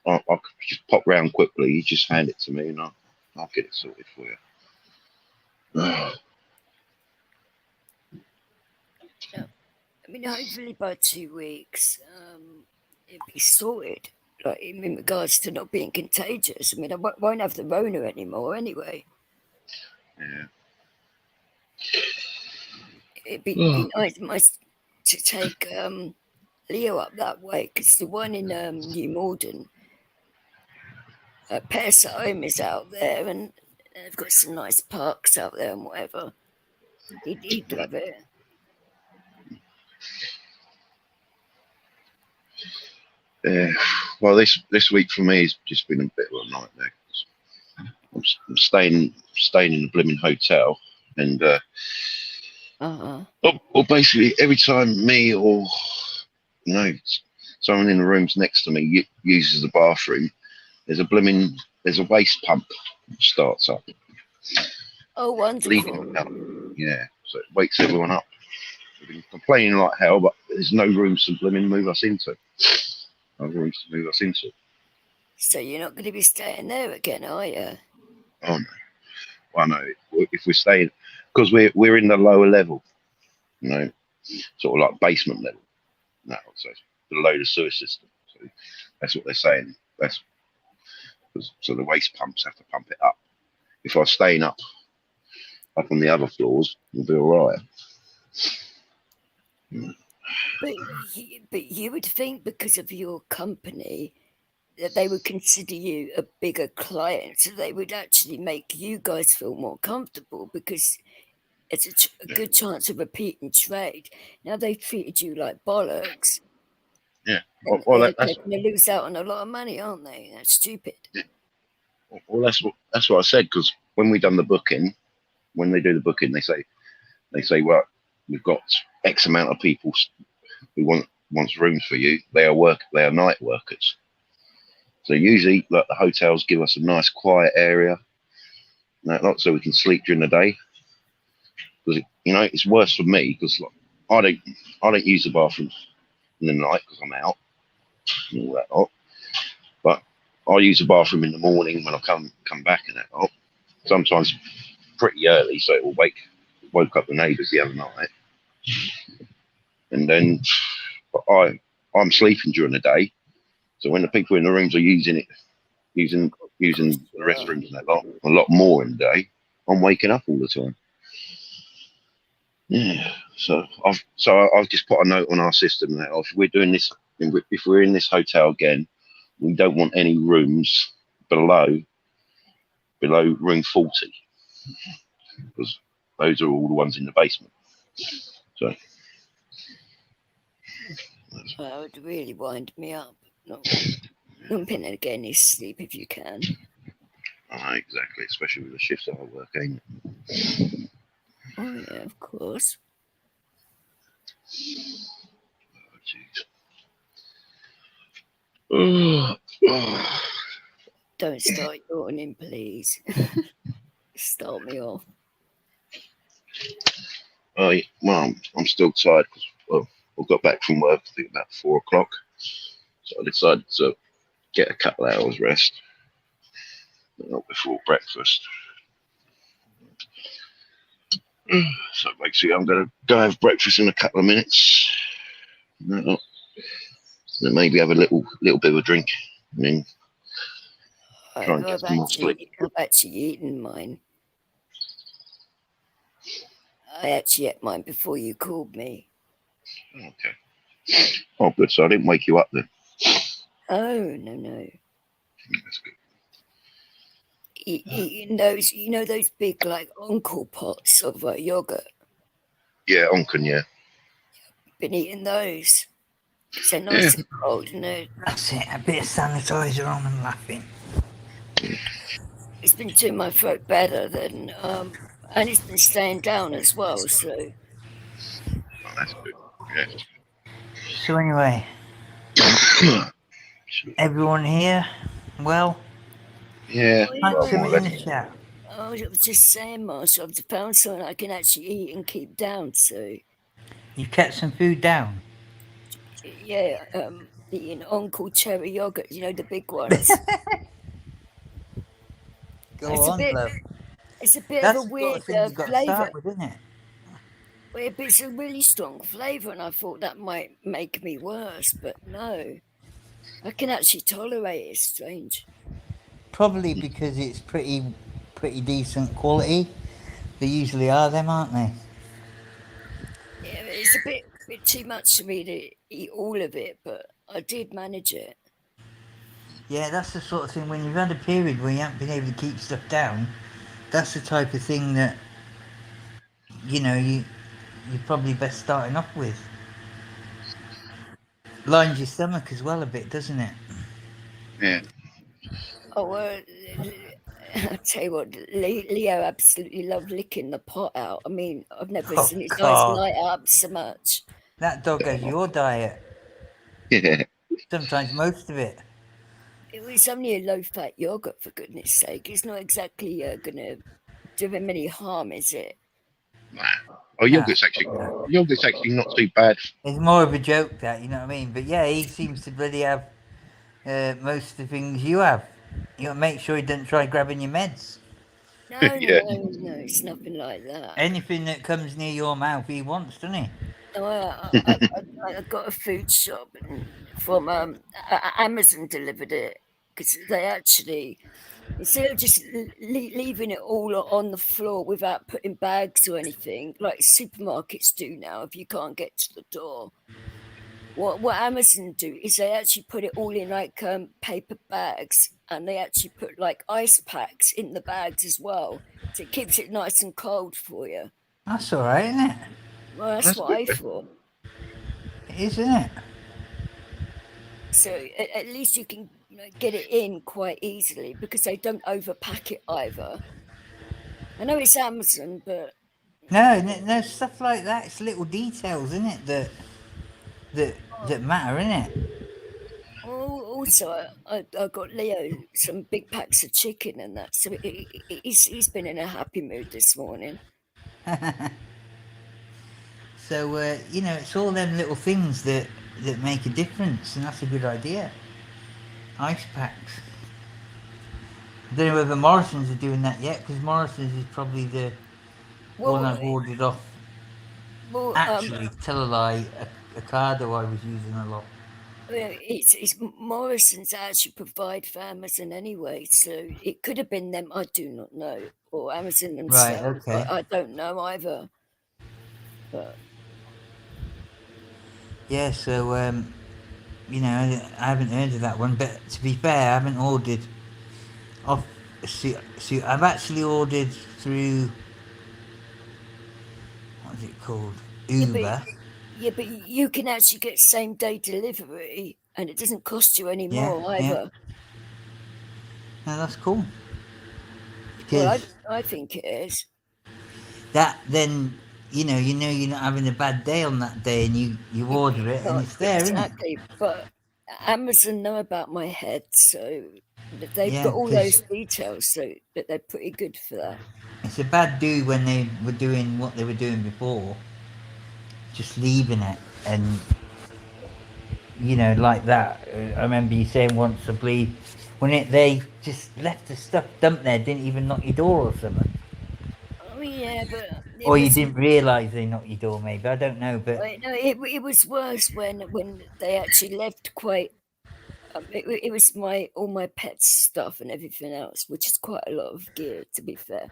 [SPEAKER 3] I'll just pop round quickly. You just hand it to me, and I'll get it sorted for you.
[SPEAKER 2] Yeah. I mean, hopefully by 2 weeks, it'll be sorted. Like in regards to not being contagious. I mean, I won't have the Rona anymore anyway.
[SPEAKER 3] Yeah.
[SPEAKER 2] It'd be nice to take Leo up that way because the one in New Malden, Pairs at Home is out there, and they've got some nice parks out there and whatever. He'd love it.
[SPEAKER 3] Yeah. Well, this week for me has just been a bit of a nightmare. I'm staying in a blooming hotel, and well, basically every time me or someone in the rooms next to me uses the bathroom, there's a waste pump that starts up,
[SPEAKER 2] Oh,
[SPEAKER 3] bleeding
[SPEAKER 2] wonderful.
[SPEAKER 3] out. Yeah, so it wakes everyone up. We've been complaining like hell, but there's no rooms to blooming move us into. No rooms to move us into.
[SPEAKER 2] So you're not going to be staying there again, are you?
[SPEAKER 3] Oh no. Well, no. If we're staying, because we're in the lower level, sort of like basement level. No, so it's below the sewer system. So that's what they're saying. So the waste pumps have to pump it up. If I was staying up on the other floors, we'll be all right.
[SPEAKER 2] But you would think because of your company that they would consider you a bigger client, so they would actually make you guys feel more comfortable because it's a good chance of repeating trade. Now they've treated you like bollocks,
[SPEAKER 3] Yeah.
[SPEAKER 2] and
[SPEAKER 3] Well,
[SPEAKER 2] they're
[SPEAKER 3] that's
[SPEAKER 2] going to lose out on a lot of money, aren't they? That's stupid.
[SPEAKER 3] that's what I said. Because when we done the booking, when they do the booking, they say, well, we've got X amount of people who wants rooms for you. They are night workers. So usually, like, the hotels give us a nice quiet area, so we can sleep during the day. Because it's worse for me because I don't use the bathroom in the night because I'm out and all that lot. But I use the bathroom in the morning when I come back and that lot. Sometimes pretty early, so it will woke up the neighbours the other night. And then I'm sleeping during the day. So when the people in the rooms are using the restrooms and that lot, a lot more in the day, I'm waking up all the time. Yeah. So I've just put a note on our system that if we're doing this, if we're in this hotel again, we don't want any rooms below room 40 because those are all the ones in the basement. So
[SPEAKER 2] That would really wind me up. Not lumping again his sleep if you can.
[SPEAKER 3] exactly, especially with the shifts that I work, ain't it?
[SPEAKER 2] Oh yeah, of course.
[SPEAKER 3] Oh, jeez.
[SPEAKER 2] Don't start yawning, please. Start me off.
[SPEAKER 3] Well, I'm still tired because I got back from work I think about 4 o'clock, so I decided to get a couple hours rest. not before breakfast. So basically, I'm going to go have breakfast in a couple of minutes. Then maybe have a little bit of a drink, and then try and get some more sleep.
[SPEAKER 2] I've actually eaten mine. I actually ate mine before you called me.
[SPEAKER 3] Okay. Oh, good. So I didn't wake you up then.
[SPEAKER 2] Oh, no.
[SPEAKER 3] That's good.
[SPEAKER 2] Eating those, those big, like, uncle pots of yogurt.
[SPEAKER 3] Yeah, onken, yeah.
[SPEAKER 2] Been eating those. Because they're nice and cold, and
[SPEAKER 1] That's it. A bit of sanitizer on and laughing.
[SPEAKER 2] it's been doing my throat better than, and it's been staying down as well, so.
[SPEAKER 3] Oh, that's good. Yeah.
[SPEAKER 1] So anyway, everyone here? Well,
[SPEAKER 3] Yeah.
[SPEAKER 1] thanks for in the chat.
[SPEAKER 2] I was just saying, Marshall, I've found something I can actually eat and keep down, so.
[SPEAKER 1] You kept some food down.
[SPEAKER 2] Yeah, eating Uncle Cherry yogurt, the big ones.
[SPEAKER 1] Go on, love.
[SPEAKER 2] It's a bit
[SPEAKER 1] That's
[SPEAKER 2] of a
[SPEAKER 1] the
[SPEAKER 2] weird
[SPEAKER 1] sort of thing you got to
[SPEAKER 2] flavour.
[SPEAKER 1] start with, isn't it?
[SPEAKER 2] But it's a really strong flavour, and I thought that might make me worse, but no. I can actually tolerate it. It's strange.
[SPEAKER 1] Probably because it's pretty decent quality. They usually are them, aren't they?
[SPEAKER 2] Yeah, it's a bit too much for me to eat all of it, but I did manage it.
[SPEAKER 1] Yeah, that's the sort of thing when you've had a period where you haven't been able to keep stuff down. That's the type of thing that you're probably best starting off with. Lines your stomach as well a bit, doesn't it?
[SPEAKER 3] Yeah.
[SPEAKER 2] Oh, I tell you what, Leo absolutely loved licking the pot out. I mean, I've never seen his eyes light up so much.
[SPEAKER 1] That dog has your diet.
[SPEAKER 3] Yeah.
[SPEAKER 1] Sometimes most of it.
[SPEAKER 2] It was only a low-fat yogurt, for goodness sake. It's not exactly going to do him any harm, is it?
[SPEAKER 3] Nah. Oh, yogurt's actually not too bad.
[SPEAKER 1] It's more of a joke, that, you know what I mean? But yeah, he seems to bloody have most of the things you have. You got to make sure he doesn't try grabbing your meds.
[SPEAKER 2] No,
[SPEAKER 3] Yeah.
[SPEAKER 2] no, it's nothing like that.
[SPEAKER 1] Anything that comes near your mouth, he wants, doesn't he?
[SPEAKER 2] No, I got a food shop from Amazon delivered it, because they actually, instead of just leaving it all on the floor without putting bags or anything like supermarkets do now, if you can't get to the door, what Amazon do is they actually put it all in like paper bags, and they actually put like ice packs in the bags as well, so it keeps it nice and cold for you.
[SPEAKER 1] That's all right, isn't it?
[SPEAKER 2] Well, that's what I thought.
[SPEAKER 1] It is, isn't it?
[SPEAKER 2] So at least you can get it in quite easily, because they don't overpack it either. I know it's Amazon, but
[SPEAKER 1] no stuff like that. It's little details, isn't it, that matter, isn't it?
[SPEAKER 2] Also, I got Leo some big packs of chicken and that, so he's been in a happy mood this morning.
[SPEAKER 1] So it's all them little things that make a difference, and that's a good idea. Ice packs. I don't know whether Morrison's are doing that yet, because Morrison's is probably the one I've ordered off.
[SPEAKER 2] Well,
[SPEAKER 1] actually, tell a lie, Ocado I was using a lot.
[SPEAKER 2] It's Morrison's actually provide for Amazon anyway, so it could have been them. I do not know, or Amazon themselves.
[SPEAKER 1] Right, okay.
[SPEAKER 2] I don't know either. But
[SPEAKER 1] yeah, so I haven't heard of that one. But to be fair, I haven't ordered off. So I've actually ordered through, what is it called? Uber.
[SPEAKER 2] Yeah, but you can actually get same day delivery, and it doesn't cost you any more either.
[SPEAKER 1] No, that's cool.
[SPEAKER 2] Well, I think it is.
[SPEAKER 1] That then you're not having a bad day on that day, and you order it and it's there,
[SPEAKER 2] exactly.
[SPEAKER 1] Isn't it?
[SPEAKER 2] But Amazon know about my head, so they've got all those details, so that they're pretty good for that.
[SPEAKER 1] It's a bad do when they were doing what they were doing before, just leaving it, and like that. I remember you saying once, I believe, when they just left the stuff dumped there, didn't even knock your door or something.
[SPEAKER 2] Oh yeah, but it
[SPEAKER 1] Or you
[SPEAKER 2] was
[SPEAKER 1] didn't realise they knocked your door, maybe. I don't know, but
[SPEAKER 2] no, it was worse when they actually left quite. It was my all my pets stuff and everything else, which is quite a lot of gear, to be fair.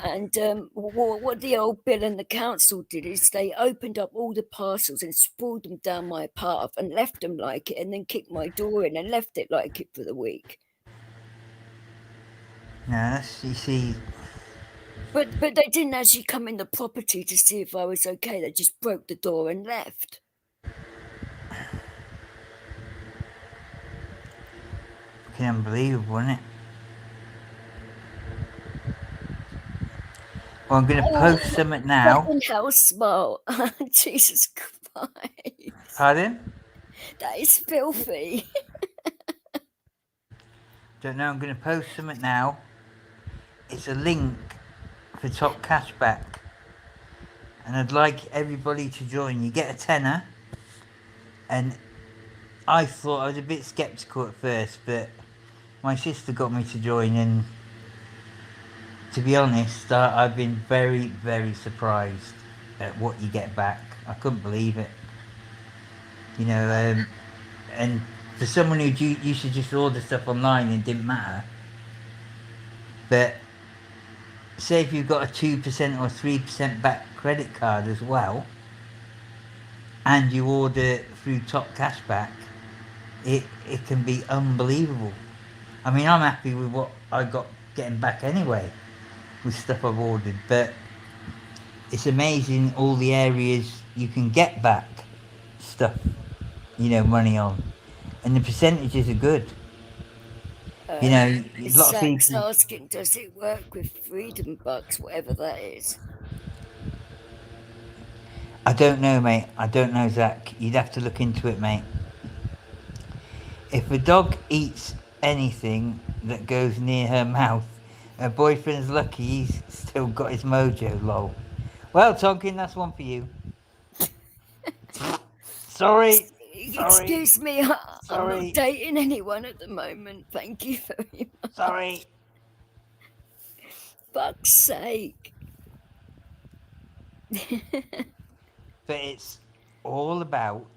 [SPEAKER 2] And what the old Bill and the council did is they opened up all the parcels and sprawled them down my path and left them like it, and then kicked my door in and left it like it for the week.
[SPEAKER 1] no, that's, you see,
[SPEAKER 2] But they didn't actually come in the property to see if I was okay. They just broke the door and left.
[SPEAKER 1] fucking unbelievable, isn't it? Well, I'm going to post something now.
[SPEAKER 2] Fucking hell, smart. Jesus Christ.
[SPEAKER 1] Pardon?
[SPEAKER 2] That is filthy.
[SPEAKER 1] Don't know, I'm going to post something now. It's a link for top cashback. And I'd like everybody to join. You get a tenner. And I thought, I was a bit sceptical at first, but my sister got me to join, and to be honest, I've been very, very surprised at what you get back. I couldn't believe it. You know, and for someone who used to just order stuff online, it didn't matter. But say if you've got a 2% or 3% back credit card as well, and you order through Top Cashback, it can be unbelievable. I mean, I'm happy with what I got getting back anyway with stuff I've ordered, but it's amazing all the areas you can get back stuff, you know, money on, and the percentages are good. You know, a lot of
[SPEAKER 2] Zach's
[SPEAKER 1] people.
[SPEAKER 2] asking, does it work with Freedom Bucks, whatever that is?
[SPEAKER 1] I don't know, mate. I don't know, Zach. You'd have to look into it, mate. If a dog eats anything that goes near her mouth, her boyfriend's lucky he's still got his mojo, lol. Well, Tonkin, that's one for you. Sorry.
[SPEAKER 2] Excuse me, I'm
[SPEAKER 1] Sorry.
[SPEAKER 2] not dating anyone at the moment. Thank you very much.
[SPEAKER 1] Sorry.
[SPEAKER 2] Fuck's sake.
[SPEAKER 1] But it's all about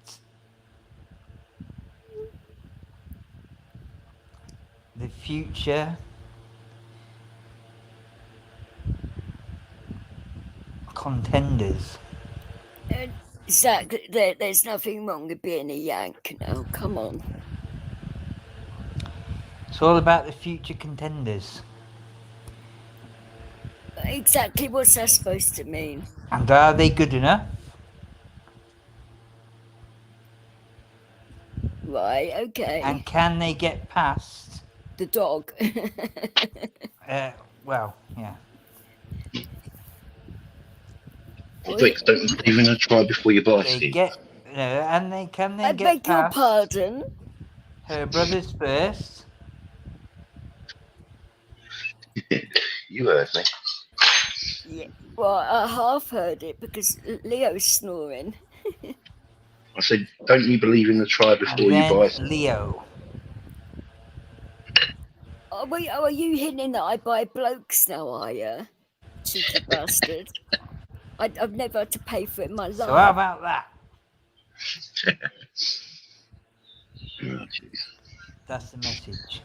[SPEAKER 1] the future contenders.
[SPEAKER 2] Zach, there's nothing wrong with being a Yank now. Come on.
[SPEAKER 1] It's all about the future contenders.
[SPEAKER 2] Exactly what's that supposed to mean?
[SPEAKER 1] And are they good enough?
[SPEAKER 2] Right, okay.
[SPEAKER 1] And can they get past?
[SPEAKER 2] The dog.
[SPEAKER 1] Well, yeah.
[SPEAKER 3] Vic, don't you believe in a try before you buy,
[SPEAKER 1] They
[SPEAKER 3] Steve?
[SPEAKER 1] and they can
[SPEAKER 2] I
[SPEAKER 1] get
[SPEAKER 2] beg your
[SPEAKER 1] past
[SPEAKER 2] pardon.
[SPEAKER 1] her brothers first.
[SPEAKER 3] You heard me.
[SPEAKER 2] Yeah. Well, I half heard it because Leo's snoring.
[SPEAKER 3] I said, don't you believe in the try before
[SPEAKER 1] And
[SPEAKER 3] you
[SPEAKER 1] then
[SPEAKER 3] buy?
[SPEAKER 1] Leo.
[SPEAKER 2] Are you hinting that I buy blokes now, are you? Cheeky bastard. I've never had to pay for it in my life.
[SPEAKER 1] So how about that?
[SPEAKER 3] Oh, jeez.
[SPEAKER 1] That's the message.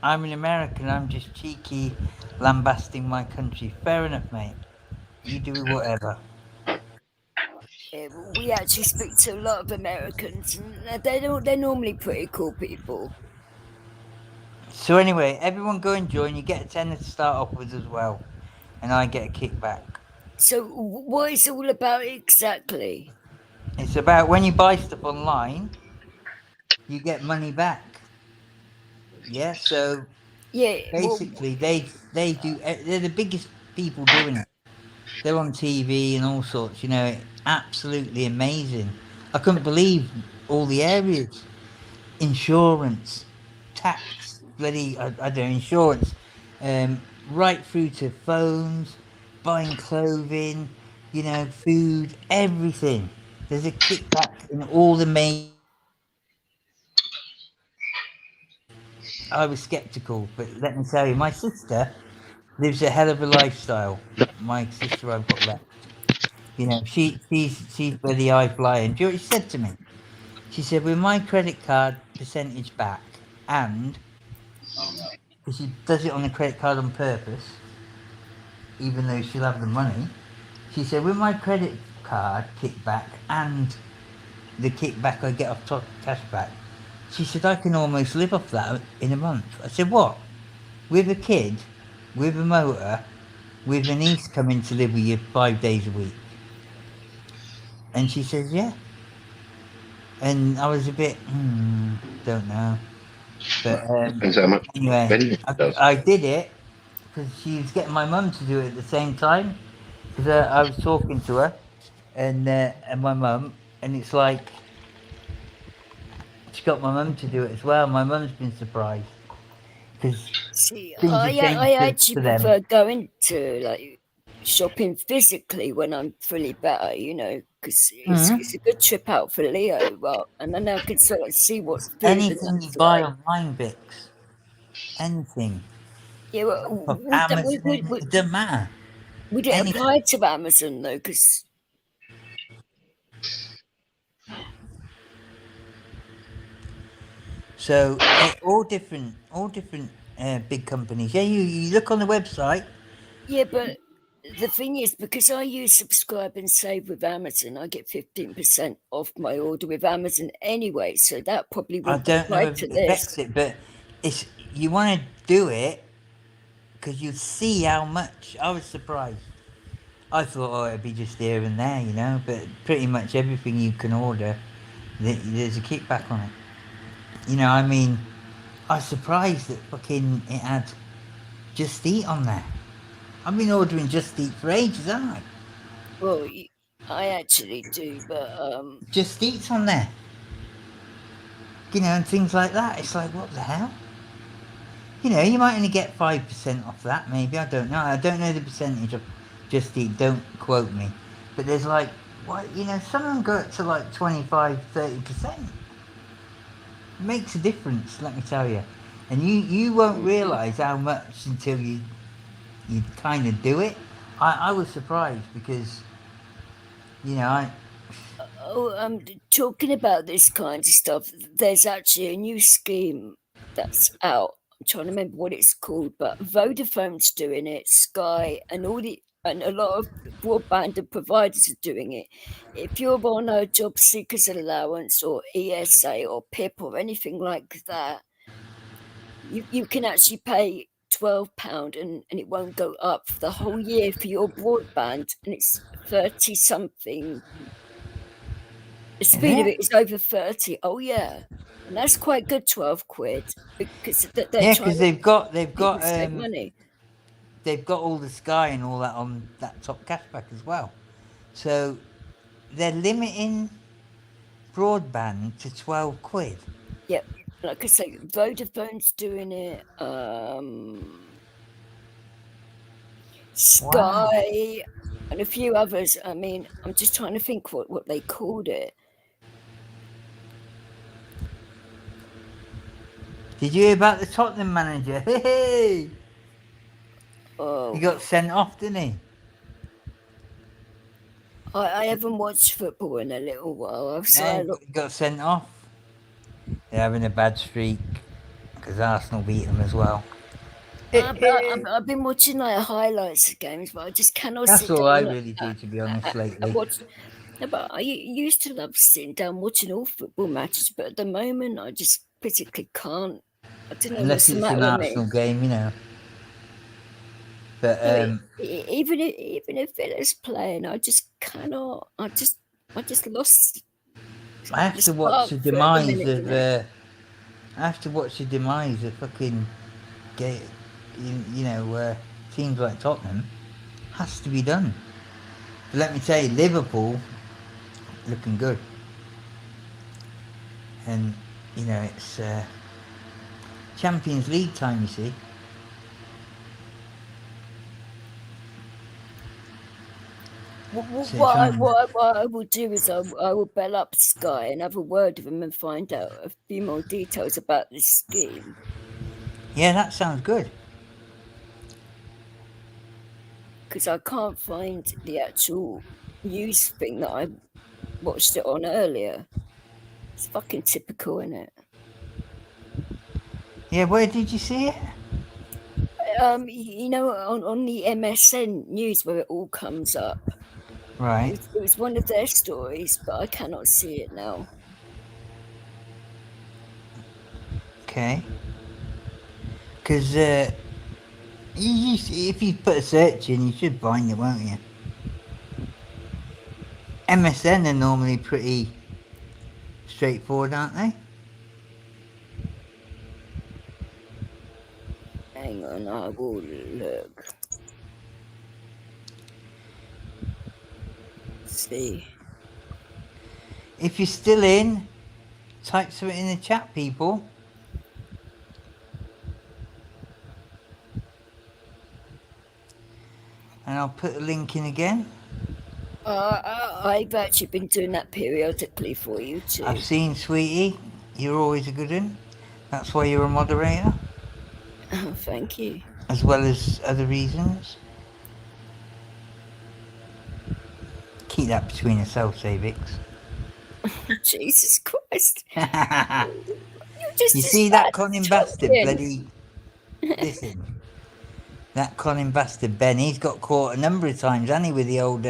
[SPEAKER 1] I'm an American, I'm just cheeky lambasting my country. Fair enough, mate. You do whatever.
[SPEAKER 2] We actually speak to a lot of Americans, and they're normally pretty cool people.
[SPEAKER 1] So anyway, everyone go and join. You get a tenner to start off with as well. And I get a kickback.
[SPEAKER 2] So what is it all about exactly?
[SPEAKER 1] It's about when you buy stuff online, you get money back. Yeah, so
[SPEAKER 2] Yeah,
[SPEAKER 1] basically they're the biggest people doing it. They're on TV and all sorts, you know, absolutely amazing. I couldn't believe all the areas. Insurance, tax, bloody, I don't know, insurance, right through to phones, buying clothing, you know, food, everything. There's a kickback in all the major I was skeptical, but let me tell you, my sister lives a hell of a lifestyle. My sister I've got left. You know, she's where the eye fly. And do you know what she said to me? She said, with my credit card percentage back, and because she does it on the credit card on purpose, even though she'll have the money, she said, with my credit card kickback and the kickback I get off top cash back, she said, I can almost live off that in a month. I said, what? With a kid, with a motor, with a niece coming to live with you 5 days a week? And she says, yeah. And I was a bit, don't know. But
[SPEAKER 3] Depends how much
[SPEAKER 1] anyway,
[SPEAKER 3] spending does.
[SPEAKER 1] I did it because she was getting my mum to do it at the same time. Because I was talking to her and my mum, and it's like she got my mum to do it as well. My mum's been surprised because
[SPEAKER 2] See,
[SPEAKER 1] things have
[SPEAKER 2] I
[SPEAKER 1] changed
[SPEAKER 2] actually
[SPEAKER 1] for them.
[SPEAKER 2] prefer going to like shopping physically when I'm fully better, you know, because it's a good trip out for Leo. Well, and then I can sort of see what food and
[SPEAKER 1] Anything you
[SPEAKER 2] that's
[SPEAKER 1] buy
[SPEAKER 2] like.
[SPEAKER 1] online, Bix, anything
[SPEAKER 2] Yeah, well,
[SPEAKER 1] from Amazon, it doesn't matter.
[SPEAKER 2] would it
[SPEAKER 1] Anything.
[SPEAKER 2] apply to Amazon though? Because
[SPEAKER 1] So all different big companies. Yeah, you look on the website.
[SPEAKER 2] yeah, but the thing is, because I use subscribe and save with Amazon, I get 15% off my order with Amazon anyway. So that probably
[SPEAKER 1] I
[SPEAKER 2] wouldn't
[SPEAKER 1] don't know
[SPEAKER 2] apply
[SPEAKER 1] if
[SPEAKER 2] to
[SPEAKER 1] it affects
[SPEAKER 2] this.
[SPEAKER 1] it, but it's you want to do it because you see how much. I was surprised. I thought, oh, it'd be just here and there, you know. But pretty much everything you can order, there's a kickback on it. You know, I mean, I was surprised that fucking it had Just Eat on there. I've been ordering Just Eat for ages, haven't I?
[SPEAKER 2] Well, I actually do, but
[SPEAKER 1] Just Eat's on there. You know, and things like that. It's like, what the hell? You know, you might only get 5% off that, maybe. I don't know. I don't know the percentage of Just Eat. Don't quote me. But there's like, what, you know, some of them go up to like 25, 30%. It makes a difference, let me tell you. And you won't realise how much until you kind of do it. I was surprised because, you know,
[SPEAKER 2] talking about this kind of stuff, there's actually a new scheme that's out. I'm trying to remember what it's called, but Vodafone's doing it, Sky, and a lot of broadband providers are doing it. If you're on a job seekers allowance or ESA or PIP or anything like that, you can actually pay £12 and it won't go up for the whole year for your broadband, and it's 30 something. The
[SPEAKER 1] is
[SPEAKER 2] speed of
[SPEAKER 1] it?
[SPEAKER 2] it is over 30. Oh yeah. And that's quite good, 12 quid, because they're
[SPEAKER 1] Yeah,
[SPEAKER 2] trying
[SPEAKER 1] because
[SPEAKER 2] to people save money.
[SPEAKER 1] they've got all the Sky and all that on that top cashback as well. So they're limiting broadband to 12 quid.
[SPEAKER 2] Yep. Like I say, Vodafone's doing it.
[SPEAKER 1] Wow.
[SPEAKER 2] Sky and a few others. I mean, I'm just trying to think what they called it.
[SPEAKER 1] Did you hear about the Tottenham manager? Hey, he
[SPEAKER 2] Oh,
[SPEAKER 1] got sent off, didn't he?
[SPEAKER 2] I haven't watched football in a little while. So
[SPEAKER 1] Yeah,
[SPEAKER 2] I
[SPEAKER 1] he got sent off. They're having a bad streak because Arsenal beat them as well.
[SPEAKER 2] I've been watching like highlights of games, but I just cannot
[SPEAKER 1] That's
[SPEAKER 2] sit
[SPEAKER 1] all I
[SPEAKER 2] down
[SPEAKER 1] really do, to be honest,
[SPEAKER 2] and
[SPEAKER 1] lately.
[SPEAKER 2] watch. No, but I used to love sitting down watching all football matches, but at the moment I just physically can't. I don't know
[SPEAKER 1] Unless
[SPEAKER 2] what's the
[SPEAKER 1] it's
[SPEAKER 2] matter
[SPEAKER 1] an
[SPEAKER 2] with me.
[SPEAKER 1] Arsenal game, you know. But
[SPEAKER 2] No, even if Villa's playing, I just cannot. I just lost
[SPEAKER 1] I have
[SPEAKER 2] the
[SPEAKER 1] to watch
[SPEAKER 2] spark
[SPEAKER 1] the
[SPEAKER 2] for the
[SPEAKER 1] demise
[SPEAKER 2] minute, you
[SPEAKER 1] of.
[SPEAKER 2] know.
[SPEAKER 1] I have to watch the demise of fucking, teams like Tottenham. Has to be done. But let me tell you, Liverpool looking good, and you know it's Champions League time. You see, so trying.
[SPEAKER 2] What I will do is I will bell up Sky and have a word with them and find out a few more details about this scheme.
[SPEAKER 1] Yeah, that sounds good.
[SPEAKER 2] Because I can't find the actual news thing that I watched it on earlier. It's fucking typical, isn't it?
[SPEAKER 1] Yeah, where did you see it?
[SPEAKER 2] You know, on the MSN news where it all comes up.
[SPEAKER 1] Right.
[SPEAKER 2] It was one of their stories, but I cannot see it now.
[SPEAKER 1] Okay. Because if you put a search in, you should find it, won't you? MSN are normally pretty straightforward, aren't they?
[SPEAKER 2] Hang on, I will look. See.
[SPEAKER 1] If you're still in, type something in the chat, people. And I'll put the link in again.
[SPEAKER 2] I've actually been doing that periodically for you too.
[SPEAKER 1] I've seen, sweetie. You're always a good one. That's why you're a moderator,
[SPEAKER 2] Thank you.
[SPEAKER 1] as well as other reasons. Keep that between yourselves, Avix.
[SPEAKER 2] Jesus Christ.
[SPEAKER 1] You
[SPEAKER 2] You're just as
[SPEAKER 1] see
[SPEAKER 2] bad
[SPEAKER 1] that conning
[SPEAKER 2] as
[SPEAKER 1] bastard,
[SPEAKER 2] talking.
[SPEAKER 1] bloody... Listen. That conning bastard Ben, he's got caught a number of times, hasn't he, with the old...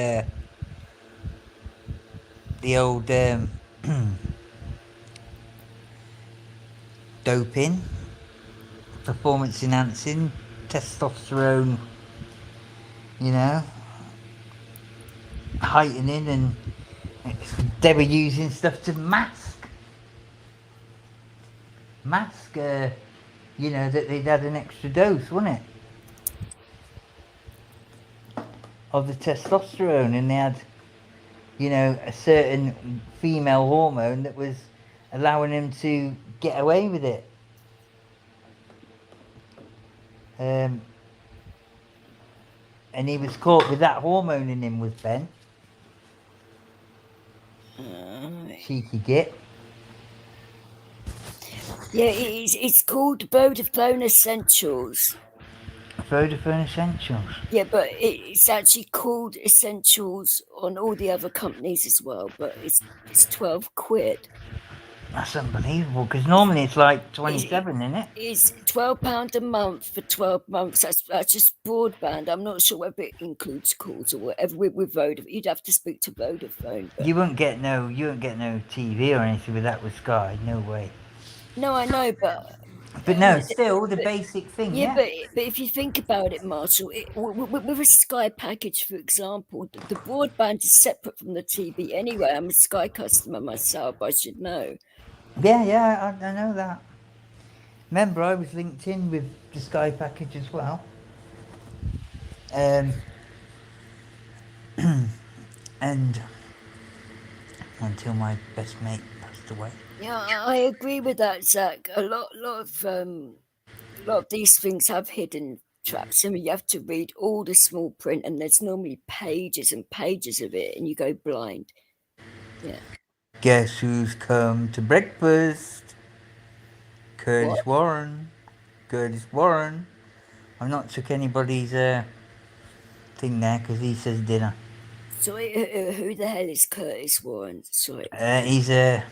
[SPEAKER 1] doping, performance enhancing, testosterone, you know, heightening, and they were using stuff to mask, you know, that they'd had an extra dose, wasn't it, of the testosterone, and they had, you know, a certain female hormone that was allowing him to get away with it. And he was caught with that hormone in him, with Ben. Cheeky git.
[SPEAKER 2] Yeah, it's called Vodafone Essentials.
[SPEAKER 1] Vodafone Essentials.
[SPEAKER 2] Yeah, but it's actually called Essentials on all the other companies as well, but it's 12 quid.
[SPEAKER 1] That's unbelievable, because normally it's like 27, isn't it?
[SPEAKER 2] It's £12 a month for 12 months. That's just broadband. I'm not sure whether it includes calls or whatever with Vodafone. You'd have to speak to Vodafone. But...
[SPEAKER 1] You won't get no TV or anything with that with Sky. No way.
[SPEAKER 2] No, I know, but
[SPEAKER 1] no, still the basic thing.
[SPEAKER 2] Yeah, but if you think about it, Marshall, with a Sky package, for example, the broadband is separate from the TV anyway. I'm a Sky customer myself. I should know.
[SPEAKER 1] Yeah, I know that. Remember, I was linked in with the Sky package as well. And until my best mate passed away.
[SPEAKER 2] Yeah, I agree with that, Zach. A lot of these things have hidden traps. I mean, you have to read all the small print, and there's normally pages and pages of it, and you go blind. Yeah.
[SPEAKER 1] Guess who's come to breakfast? Curtis
[SPEAKER 2] What?
[SPEAKER 1] Warren. Curtis Warren. I've not took anybody's thing there because he says dinner.
[SPEAKER 2] Sorry, who the hell is Curtis Warren? Sorry.
[SPEAKER 1] He's a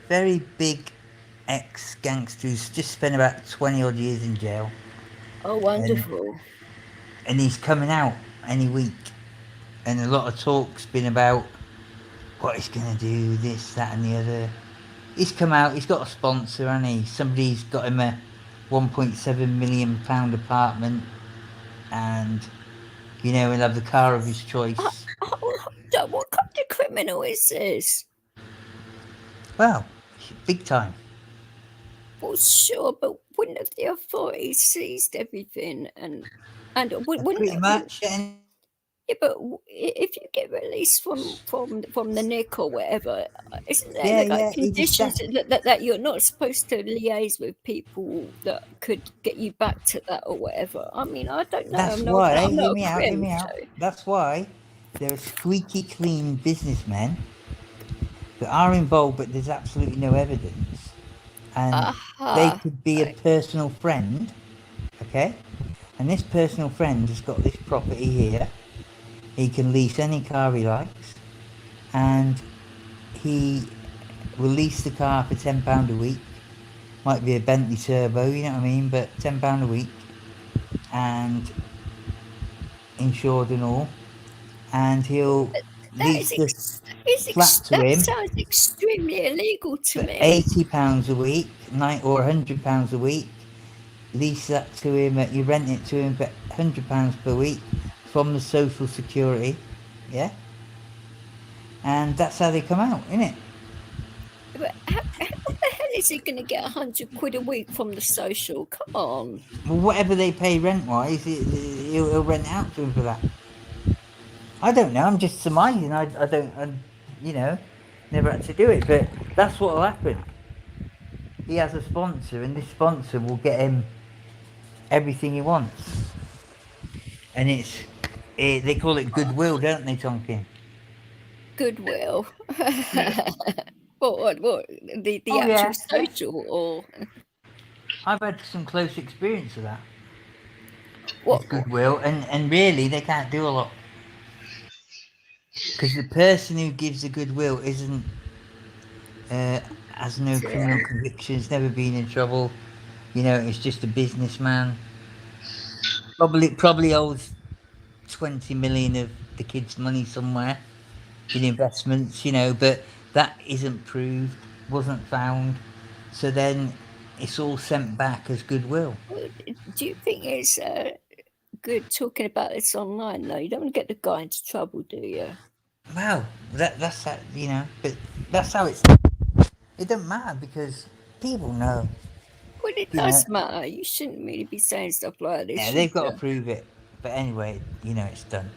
[SPEAKER 1] very big ex-gangster who's just spent about 20 odd years in jail.
[SPEAKER 2] Oh, wonderful.
[SPEAKER 1] And he's coming out any week. And a lot of talk's been about what he's going to do, this, that and the other. He's come out, he's got a sponsor, hasn't he? Somebody's got him a £1.7 million apartment, and, you know, he'll have the car of his choice.
[SPEAKER 2] What kind of criminal is this?
[SPEAKER 1] Well, big time.
[SPEAKER 2] Well, sure, but wouldn't have the authorities seized everything and wouldn't
[SPEAKER 1] Pretty much.
[SPEAKER 2] Yeah, but if you get released from the Nick or whatever, isn't there conditions that you're not supposed to liaise with people that could get you back to that or whatever? I mean, I don't know.
[SPEAKER 1] That's why, hear me out. That's why there are squeaky clean businessmen that are involved, but there's absolutely no evidence. and they
[SPEAKER 2] Aha.
[SPEAKER 1] could be a
[SPEAKER 2] Right.
[SPEAKER 1] personal friend, okay? And this personal friend has got this property here. He can lease any car he likes, and he will lease the car for £10 a week. Might be a Bentley Turbo, you know what I mean? But £10 a week, and insured and all. And he'll lease the flat to
[SPEAKER 2] That
[SPEAKER 1] him
[SPEAKER 2] sounds extremely illegal to
[SPEAKER 1] for
[SPEAKER 2] me.
[SPEAKER 1] £80 a week, or £100 a week. Lease that to him. You rent it to him for £100 per week from the social security, yeah. And that's how they come out, isn't it?
[SPEAKER 2] But how the hell is he going to get 100 quid a week from the social? Come on.
[SPEAKER 1] Well, whatever they pay rent-wise, he'll rent out to him for that. I don't know. I'm just surmising. I don't. You know, never had to do it, but that's what will happen. He has a sponsor, and this sponsor will get him everything he wants. And they call it goodwill, don't they, Tonkin?
[SPEAKER 2] Goodwill.
[SPEAKER 3] Yeah.
[SPEAKER 2] What? The
[SPEAKER 1] Oh
[SPEAKER 2] actual
[SPEAKER 1] yeah, yeah.
[SPEAKER 2] social or
[SPEAKER 1] I've had some close experience of that.
[SPEAKER 2] what?
[SPEAKER 1] With goodwill, and really they can't do a lot because the person who gives the goodwill isn't has no criminal convictions, never been in trouble. You know, it's just a businessman. Probably owes 20 million of the kids' money somewhere in investments. You know, but that isn't proved, wasn't found. So then it's all sent back as goodwill.
[SPEAKER 2] Do you think it's good talking about this online though? You don't want to get the guy into trouble, do you?
[SPEAKER 1] Wow, that's that. You know, but that's how it's. It doesn't matter because people know.
[SPEAKER 2] Well, it
[SPEAKER 1] You know,
[SPEAKER 2] does matter. You shouldn't really be saying stuff like this,
[SPEAKER 1] yeah,
[SPEAKER 2] should
[SPEAKER 1] they've got
[SPEAKER 2] you?
[SPEAKER 1] to prove it. But anyway, you know, it's done.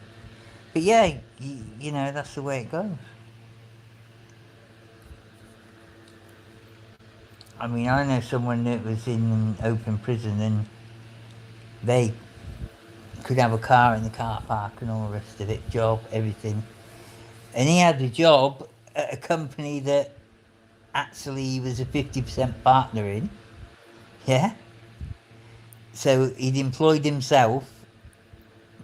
[SPEAKER 1] But yeah, you know, that's the way it goes. I mean, I know someone that was in an open prison and they could have a car in the car park and all the rest of it, job, everything. And he had a job at a company that actually he was a 50% partner in. Yeah. So he'd employed himself,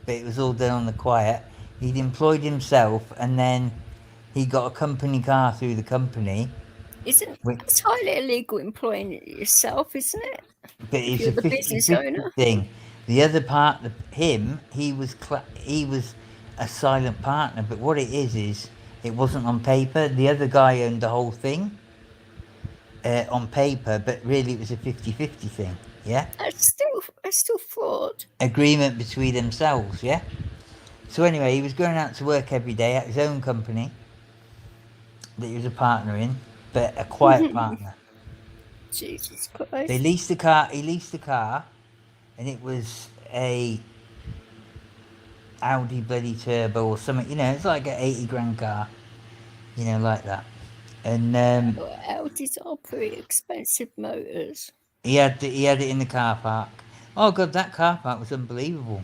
[SPEAKER 1] but it was all done on the quiet. He'd employed himself and then he got a company car through the company.
[SPEAKER 2] Isn't
[SPEAKER 1] But
[SPEAKER 2] it's highly illegal employing yourself, isn't it? If
[SPEAKER 1] it's a
[SPEAKER 2] you're the
[SPEAKER 1] 50
[SPEAKER 2] business
[SPEAKER 1] 50
[SPEAKER 2] owner.
[SPEAKER 1] thing. The other part, he was a silent partner, but what it is it wasn't on paper. The other guy owned the whole thing on paper, but really it was a 50-50 thing, yeah?
[SPEAKER 2] That's still fraud.
[SPEAKER 1] Agreement between themselves, yeah? So anyway, he was going out to work every day at his own company that he was a partner in, but a quiet partner.
[SPEAKER 2] Jesus
[SPEAKER 1] They
[SPEAKER 2] Christ.
[SPEAKER 1] leased the car. He leased the car, and it was a Audi bloody turbo or something. You know, it's like an 80 grand car. You know, like that. And
[SPEAKER 2] Well, Audis are pretty expensive motors.
[SPEAKER 1] he had it in the car park. Oh god, that car park was unbelievable.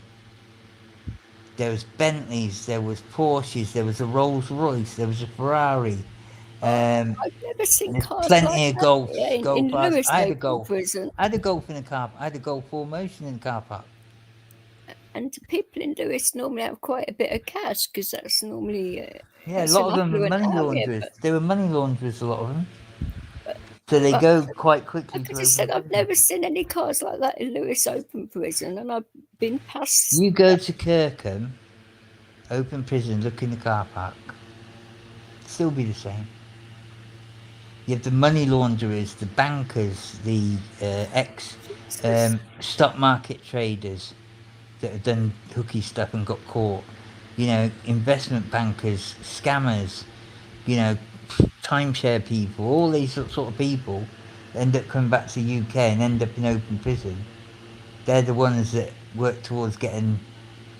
[SPEAKER 1] There was Bentleys, there was Porsches, there was a Rolls Royce, there was a Ferrari.
[SPEAKER 2] I've never seen
[SPEAKER 1] There's
[SPEAKER 2] cars like
[SPEAKER 1] plenty of
[SPEAKER 2] that
[SPEAKER 1] golfs,
[SPEAKER 2] in
[SPEAKER 1] golf bars.
[SPEAKER 2] Lewis
[SPEAKER 1] I had a
[SPEAKER 2] Open
[SPEAKER 1] golf.
[SPEAKER 2] Prison.
[SPEAKER 1] I had a golf in the car. I had a golf formation in the car park.
[SPEAKER 2] And people in Lewis normally have quite a bit of cash because that's normally
[SPEAKER 1] Yeah, a
[SPEAKER 2] it's
[SPEAKER 1] lot
[SPEAKER 2] an
[SPEAKER 1] of them are
[SPEAKER 2] affluent
[SPEAKER 1] money
[SPEAKER 2] area.
[SPEAKER 1] launderers. They were money launderers, a lot of them.
[SPEAKER 2] But,
[SPEAKER 1] So they
[SPEAKER 2] but
[SPEAKER 1] go quite quickly
[SPEAKER 2] like I
[SPEAKER 1] to
[SPEAKER 2] just
[SPEAKER 1] open
[SPEAKER 2] said, I've
[SPEAKER 1] prison.
[SPEAKER 2] never seen any cars like that in Lewis Open Prison, and I've been past.
[SPEAKER 1] You go to Kirkham, open prison, look in the car park. Still be the same. You have the money launderers, the bankers, the ex stock market traders that have done hooky stuff and got caught. You know, investment bankers, scammers, you know, timeshare people, all these sort of people end up coming back to the UK and end up in open prison. They're the ones that work towards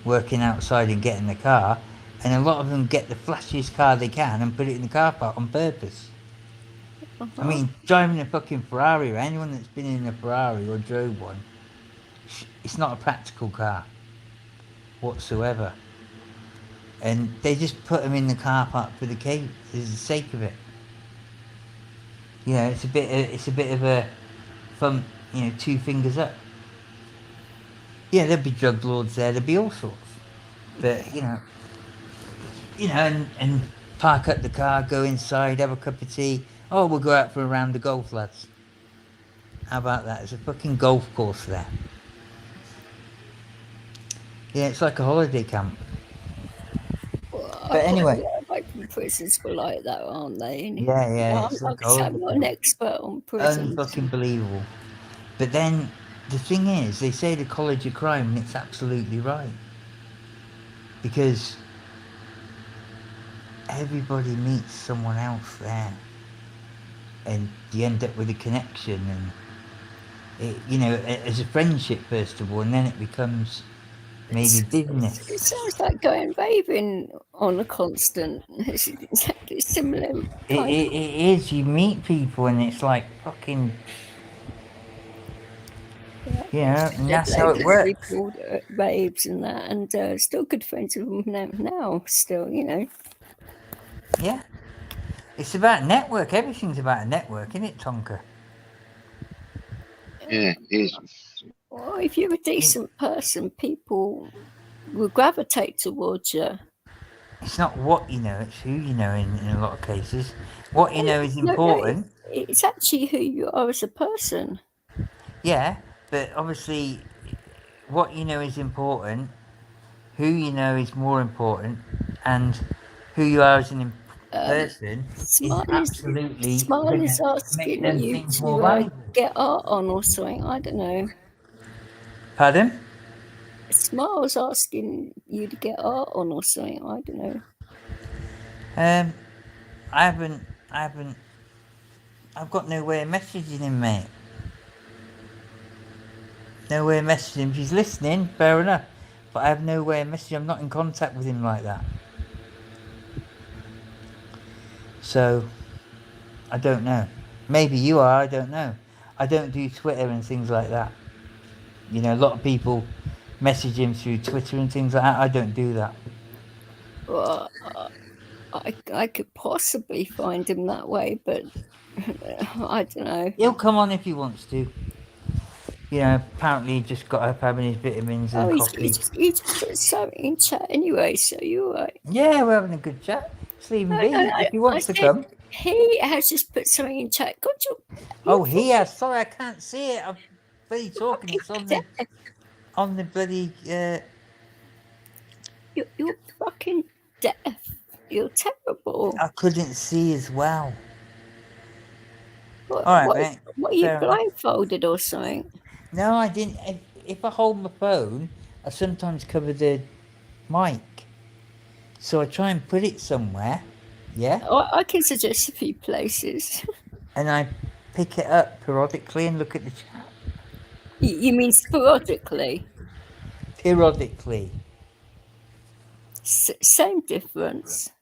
[SPEAKER 1] working outside and getting the car, and a lot of them get the flashiest car they can and put it in the car park on purpose. I mean, driving a fucking Ferrari, or anyone that's been in a Ferrari or drove one, it's not a practical car whatsoever. And they just put them in the car park for the sake of it. You know, it's a bit of a thumb, 2 fingers up. Yeah, there'd be drug lords there. There'd be all sorts. But and park up the car, go inside, have a cup of tea. Oh, we'll go out for a round of golf, lads. How about that? There's a fucking golf course there. Yeah, it's like a holiday camp.
[SPEAKER 2] Well,
[SPEAKER 1] But anyway.
[SPEAKER 2] Open prisons were like that, aren't they?
[SPEAKER 1] Yeah, it's like a holiday
[SPEAKER 2] I'm not an
[SPEAKER 1] camp.
[SPEAKER 2] expert on prisons.
[SPEAKER 1] Unfucking believable. But then the thing is, they say the college of crime, and it's absolutely right. Because everybody meets someone else there. And you end up with a connection, and as a friendship first of all, and then it becomes maybe business.
[SPEAKER 2] It sounds like going raving on a constant. It's exactly similar.
[SPEAKER 1] It is. You meet people, and it's like fucking. And that's how it works.
[SPEAKER 2] Called raves and that, and still good friends with them now. Still,
[SPEAKER 1] Yeah, it's about network. Everything's about a network, isn't it, Tonka?
[SPEAKER 3] Yeah, it is.
[SPEAKER 2] Well, if you're a decent person, people will gravitate towards you.
[SPEAKER 1] It's not what you know; it's who you know. In a lot of cases, what you know is important.
[SPEAKER 2] No, it's actually who you are as a person.
[SPEAKER 1] Yeah, but obviously, what you know is important. Who you know is more important, and who you are as a person is absolutely
[SPEAKER 2] Smiley's asking you to get art on or something. I don't know.
[SPEAKER 1] Pardon?
[SPEAKER 2] Smile's asking you to get art on or something. I don't know.
[SPEAKER 1] I haven't. I've got no way of messaging him, mate. No way of messaging him. If he's listening, fair enough. But I have no way of messaging. I'm not in contact with him like that. So, I don't know. Maybe you are, I don't know. I don't do Twitter and things like that. A lot of people message him through Twitter and things like that. I don't do that.
[SPEAKER 2] Well, I could possibly find him that way, but I don't know.
[SPEAKER 1] He'll come on if he wants to. Apparently he just got up having his vitamins and coffee.
[SPEAKER 2] He's put something in chat anyway, so you're right.
[SPEAKER 1] Yeah, we're having a good chat. Just leave him be if he wants to come.
[SPEAKER 2] He has just put something in chat.
[SPEAKER 1] He has. Sorry, I can't see it. I'm bloody talking. It's on the bloody.
[SPEAKER 2] You're fucking deaf. You're terrible.
[SPEAKER 1] I couldn't see as well.
[SPEAKER 2] All right, mate. What are you blindfolded or something?
[SPEAKER 1] No, I didn't. If I hold my phone, I sometimes cover the mic. So I try and put it somewhere. Yeah?
[SPEAKER 2] I can suggest a few places.
[SPEAKER 1] And I pick it up periodically and look at the chat.
[SPEAKER 2] You mean sporadically?
[SPEAKER 1] Periodically.
[SPEAKER 2] Same difference.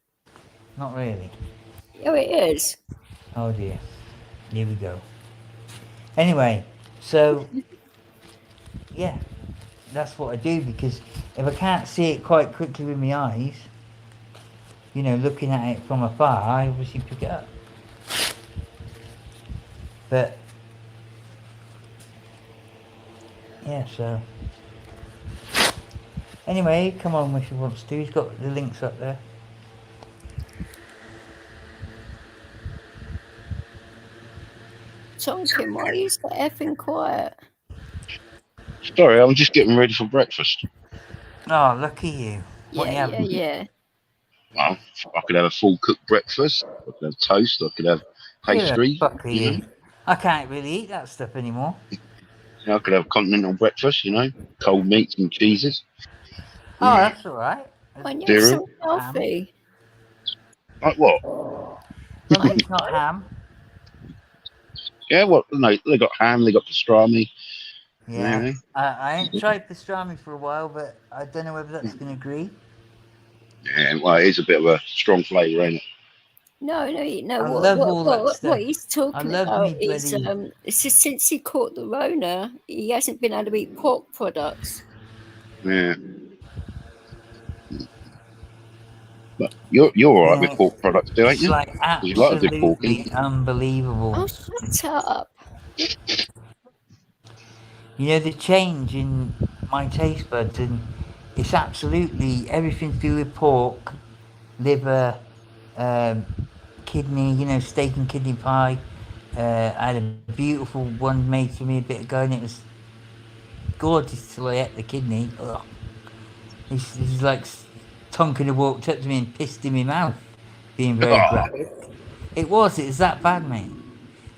[SPEAKER 1] Not really.
[SPEAKER 2] Oh, it is.
[SPEAKER 1] Oh dear. Here we go. Anyway, so yeah, that's what I do, because if I can't see it quite quickly with my eyes, looking at it from afar, I obviously pick it up. But yeah, so anyway, come on if he wants to. He's got the links up there.
[SPEAKER 2] Tonkin, why are you so effing quiet?
[SPEAKER 3] Sorry, I'm just getting ready for breakfast.
[SPEAKER 1] Oh, lucky you. What are you having?
[SPEAKER 2] Yeah.
[SPEAKER 3] Well, I could have a full cooked breakfast. I could have toast. I could have pastry.
[SPEAKER 1] I can't really eat that stuff anymore.
[SPEAKER 3] I could have continental breakfast, cold meats and cheeses.
[SPEAKER 1] Oh, that's all right.
[SPEAKER 2] And you're so healthy.
[SPEAKER 3] Like what?
[SPEAKER 1] It's not ham.
[SPEAKER 3] Yeah, well, no, they got ham, they got pastrami.
[SPEAKER 1] Yeah. I ain't tried pastrami for a while, but I don't know whether that's going to agree.
[SPEAKER 3] Yeah, well, it is a bit of a strong flavour, ain't it?
[SPEAKER 2] No.
[SPEAKER 1] I love all that stuff.
[SPEAKER 2] What he's talking about is since he caught the Rona, he hasn't been able to eat pork products.
[SPEAKER 3] Yeah. But you're all right with pork products, too, ain't you?
[SPEAKER 1] It's like absolutely unbelievable.
[SPEAKER 2] Oh, shut up.
[SPEAKER 1] You know the change in my taste buds, and it's absolutely everything to do with pork, liver, um, kidney. You know, steak and kidney pie. I had a beautiful one made for me a bit ago, and it was gorgeous till I ate the kidney. Ugh. He's like Tonkin had walked up to me and pissed in my mouth, being very
[SPEAKER 3] Oh,
[SPEAKER 1] graphic. It was that bad, mate.
[SPEAKER 3] yeah.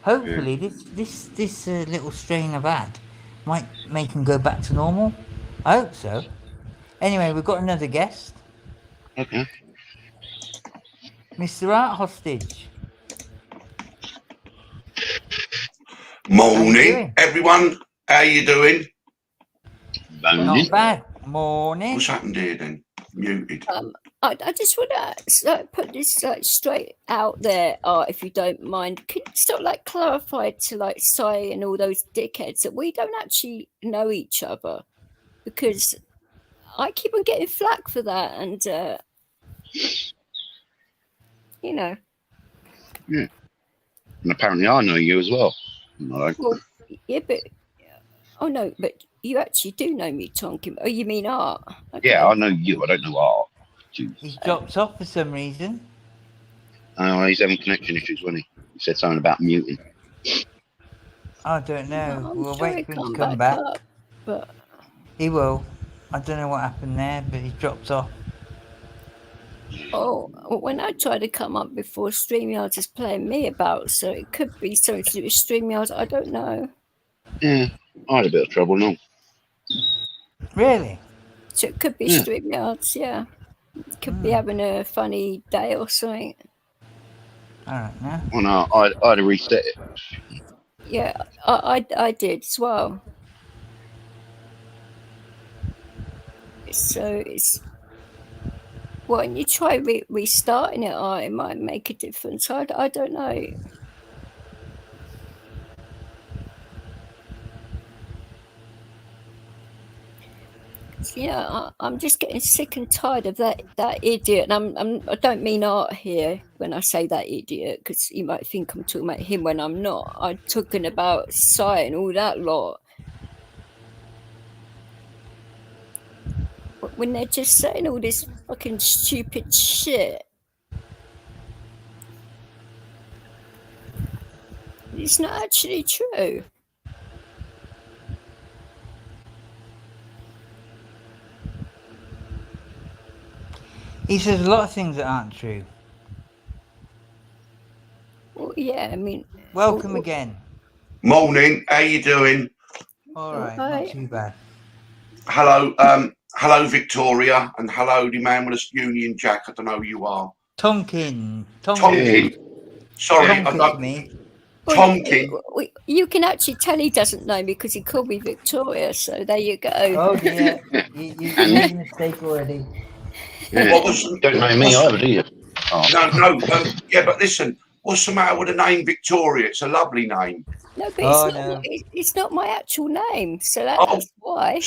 [SPEAKER 1] Hopefully, this little strain I've had might make him go back to normal. I hope so. Anyway, we've got another guest,
[SPEAKER 3] Okay.
[SPEAKER 1] Mr. Art Hostage. How you
[SPEAKER 4] Morning,
[SPEAKER 1] doing?
[SPEAKER 4] everyone. How you doing?
[SPEAKER 3] Boning.
[SPEAKER 1] Not bad.
[SPEAKER 4] What's
[SPEAKER 1] Morning.
[SPEAKER 4] happened here then? Muted.
[SPEAKER 2] I just want to put this straight out there, if you don't mind. Could you sort of like clarify to like Si and all those dickheads that we don't actually know each other? Because I keep on getting flack for that, and you know.
[SPEAKER 3] Yeah. And apparently I know you as well. No.
[SPEAKER 2] Well, yeah, but oh no, but you actually do know me, Tonkin. Oh, you mean Art? Okay.
[SPEAKER 3] Yeah, I know you. I don't know Art.
[SPEAKER 1] He's dropped off for some reason.
[SPEAKER 3] He's having connection issues, wasn't he? He said something about muting.
[SPEAKER 1] I don't know.
[SPEAKER 2] I'm
[SPEAKER 1] We'll
[SPEAKER 2] sure
[SPEAKER 1] wait
[SPEAKER 2] he'll
[SPEAKER 1] for him to
[SPEAKER 2] come
[SPEAKER 1] come back.
[SPEAKER 2] up, but
[SPEAKER 1] He will. I don't know what happened there, but he dropped off.
[SPEAKER 2] oh, when I tried to come up before, StreamYard is playing me about, so it could be something to do with StreamYard. I don't know.
[SPEAKER 3] Yeah, I had a bit of trouble, no.
[SPEAKER 1] Really?
[SPEAKER 2] So it could be
[SPEAKER 3] Yeah.
[SPEAKER 2] StreamYards, yeah. Could be having a funny day or something.
[SPEAKER 1] I don't know.
[SPEAKER 3] Oh no, I had to reset it.
[SPEAKER 2] Yeah, I did as well. So it's when you try restarting it, it might make a difference. I don't know. Yeah, I'm just getting sick and tired of that idiot. And I don't mean Art here when I say that idiot, because you might think I'm talking about him when I'm not. I'm talking about Si and all that lot. When they're just saying all this fucking stupid shit. It's not actually true.
[SPEAKER 1] He says a lot of things that aren't true.
[SPEAKER 2] Well, yeah, I mean,
[SPEAKER 1] Welcome again.
[SPEAKER 4] Morning. How you doing?
[SPEAKER 1] All right,
[SPEAKER 2] Alright.
[SPEAKER 1] not too bad.
[SPEAKER 4] Hello, hello, Victoria, and hello, the man with a Union Jack. I don't know who you are.
[SPEAKER 1] Tonkin.
[SPEAKER 4] Tonkin. Sorry, I
[SPEAKER 1] Tonkin
[SPEAKER 4] don't.
[SPEAKER 1] me.
[SPEAKER 4] Tonkin.
[SPEAKER 2] You can actually tell he doesn't know me because he called me Victoria. So there you go.
[SPEAKER 1] Oh dear, you made a mistake already.
[SPEAKER 3] Yeah.
[SPEAKER 4] What was?
[SPEAKER 3] You don't know me either, do you? Oh.
[SPEAKER 4] No. Yeah, but listen. What's the matter with the name Victoria? It's a lovely name.
[SPEAKER 2] No, but
[SPEAKER 1] Oh,
[SPEAKER 2] it's,
[SPEAKER 1] no.
[SPEAKER 2] it's not my actual name. So
[SPEAKER 4] Oh.
[SPEAKER 2] that's why.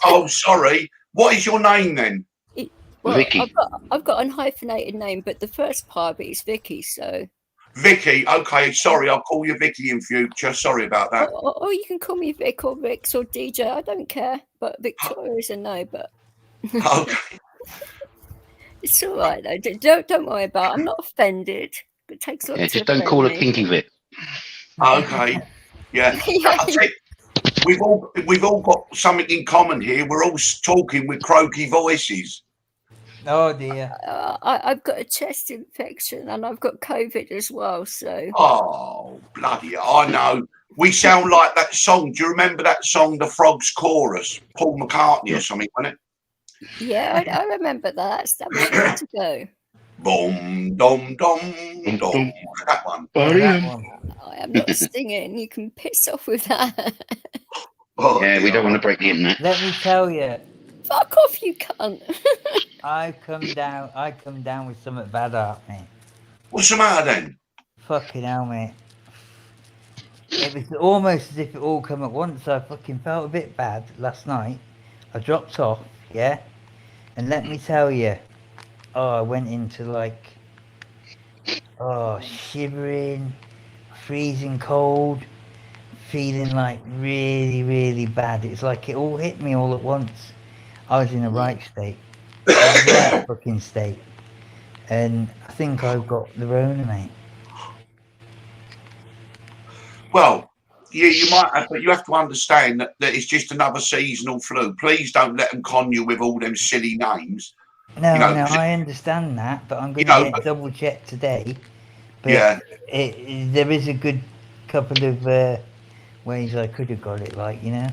[SPEAKER 4] Oh, sorry. What is your name then?
[SPEAKER 2] Well,
[SPEAKER 3] Vicky.
[SPEAKER 2] I've got an hyphenated name, but the first part of it is Vicky. So.
[SPEAKER 4] Vicky. Okay, sorry. I'll call you Vicky in future. Sorry about that.
[SPEAKER 2] Or you can call me Vic or Vix or DJ. I don't care. But Victoria is a no. But
[SPEAKER 4] Okay.
[SPEAKER 2] it's all right though. Don't worry about it. I'm not offended. It takes a lot
[SPEAKER 3] Yeah,
[SPEAKER 2] to
[SPEAKER 3] just don't
[SPEAKER 2] offend
[SPEAKER 3] call her
[SPEAKER 2] me.
[SPEAKER 3] Kinky Vic.
[SPEAKER 4] Okay. Yeah. I think we've all got something in common here. We're all talking with croaky voices.
[SPEAKER 1] Oh dear.
[SPEAKER 2] I've got a chest infection and I've got COVID as well. So.
[SPEAKER 4] Oh, bloody hell. I know. We sound like that song. Do you remember that song, The Frogs Chorus? Paul McCartney or something, wasn't it?
[SPEAKER 2] Yeah, I remember that. That was years ago.
[SPEAKER 4] Boom, dom, dom, dom. That one.
[SPEAKER 1] Oh, that one.
[SPEAKER 2] I am not singing. You can piss off with that.
[SPEAKER 4] Oh,
[SPEAKER 3] Yeah, we don't want to break the internet.
[SPEAKER 1] Let me tell you,
[SPEAKER 2] Fuck off, you cunt.
[SPEAKER 1] I come down with something bad up, mate.
[SPEAKER 4] What's the matter then?
[SPEAKER 1] Fucking hell, mate. It was almost as if it all come at once. I fucking felt a bit bad last night. I dropped off, yeah? And let me tell you, I went into like, shivering, freezing cold, feeling like really, really bad. It's like it all hit me all at once. I was in a right state, a right fucking state, and I think I've got the Rona, mate.
[SPEAKER 4] Well, yeah, you might have, but you have to understand that it's just another seasonal flu. Please don't let them con you with all them silly names.
[SPEAKER 1] No,
[SPEAKER 4] You know,
[SPEAKER 1] no, I understand that, but I'm going
[SPEAKER 4] you
[SPEAKER 1] to
[SPEAKER 4] know,
[SPEAKER 1] get double checked today. But
[SPEAKER 4] yeah,
[SPEAKER 1] there is a good couple of ways I could have got it, like, you know.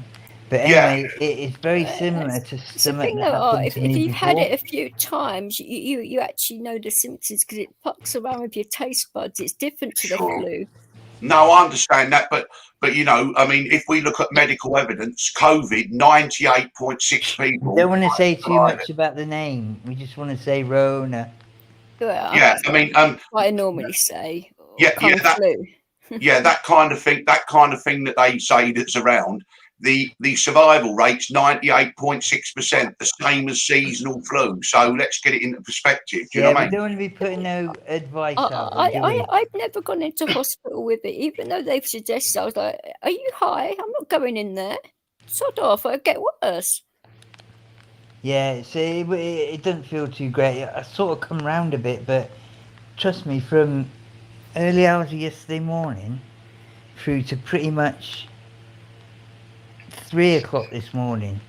[SPEAKER 1] But
[SPEAKER 4] yeah.
[SPEAKER 1] anyway, it's very similar to
[SPEAKER 2] It's the
[SPEAKER 1] something
[SPEAKER 2] thing
[SPEAKER 1] that
[SPEAKER 2] though,
[SPEAKER 1] happened to
[SPEAKER 2] if
[SPEAKER 1] me
[SPEAKER 2] you've had
[SPEAKER 1] before.
[SPEAKER 2] it a few times, you actually know the symptoms because it fucks around with your taste buds. It's different to the
[SPEAKER 4] Sure.
[SPEAKER 2] flu.
[SPEAKER 4] No, I understand that, but you know, I mean, if we look at medical evidence, COVID, 98.6
[SPEAKER 1] We
[SPEAKER 4] people.
[SPEAKER 1] don't want to say too much about the name. We just want to say Rona.
[SPEAKER 2] Well,
[SPEAKER 4] Yeah, I mean,
[SPEAKER 2] what I normally say, or
[SPEAKER 4] yeah,
[SPEAKER 2] kung flu.
[SPEAKER 4] yeah, that kind of thing that they say that's around. The survival rate's 98.6%, the same as seasonal flu. So let's get it into perspective. Do you know
[SPEAKER 1] Yeah,
[SPEAKER 4] what I
[SPEAKER 1] we
[SPEAKER 4] mean?
[SPEAKER 1] don't want to be putting no advice out there, do we?
[SPEAKER 2] I've never gone into hospital with it, even though they've suggested. I was like, "Are you high? I'm not going in there. Sod off. I'll get worse."
[SPEAKER 1] Yeah, so it doesn't feel too great. I sort of come round a bit, but trust me, from early hours of yesterday morning through to pretty much 3 o'clock this morning,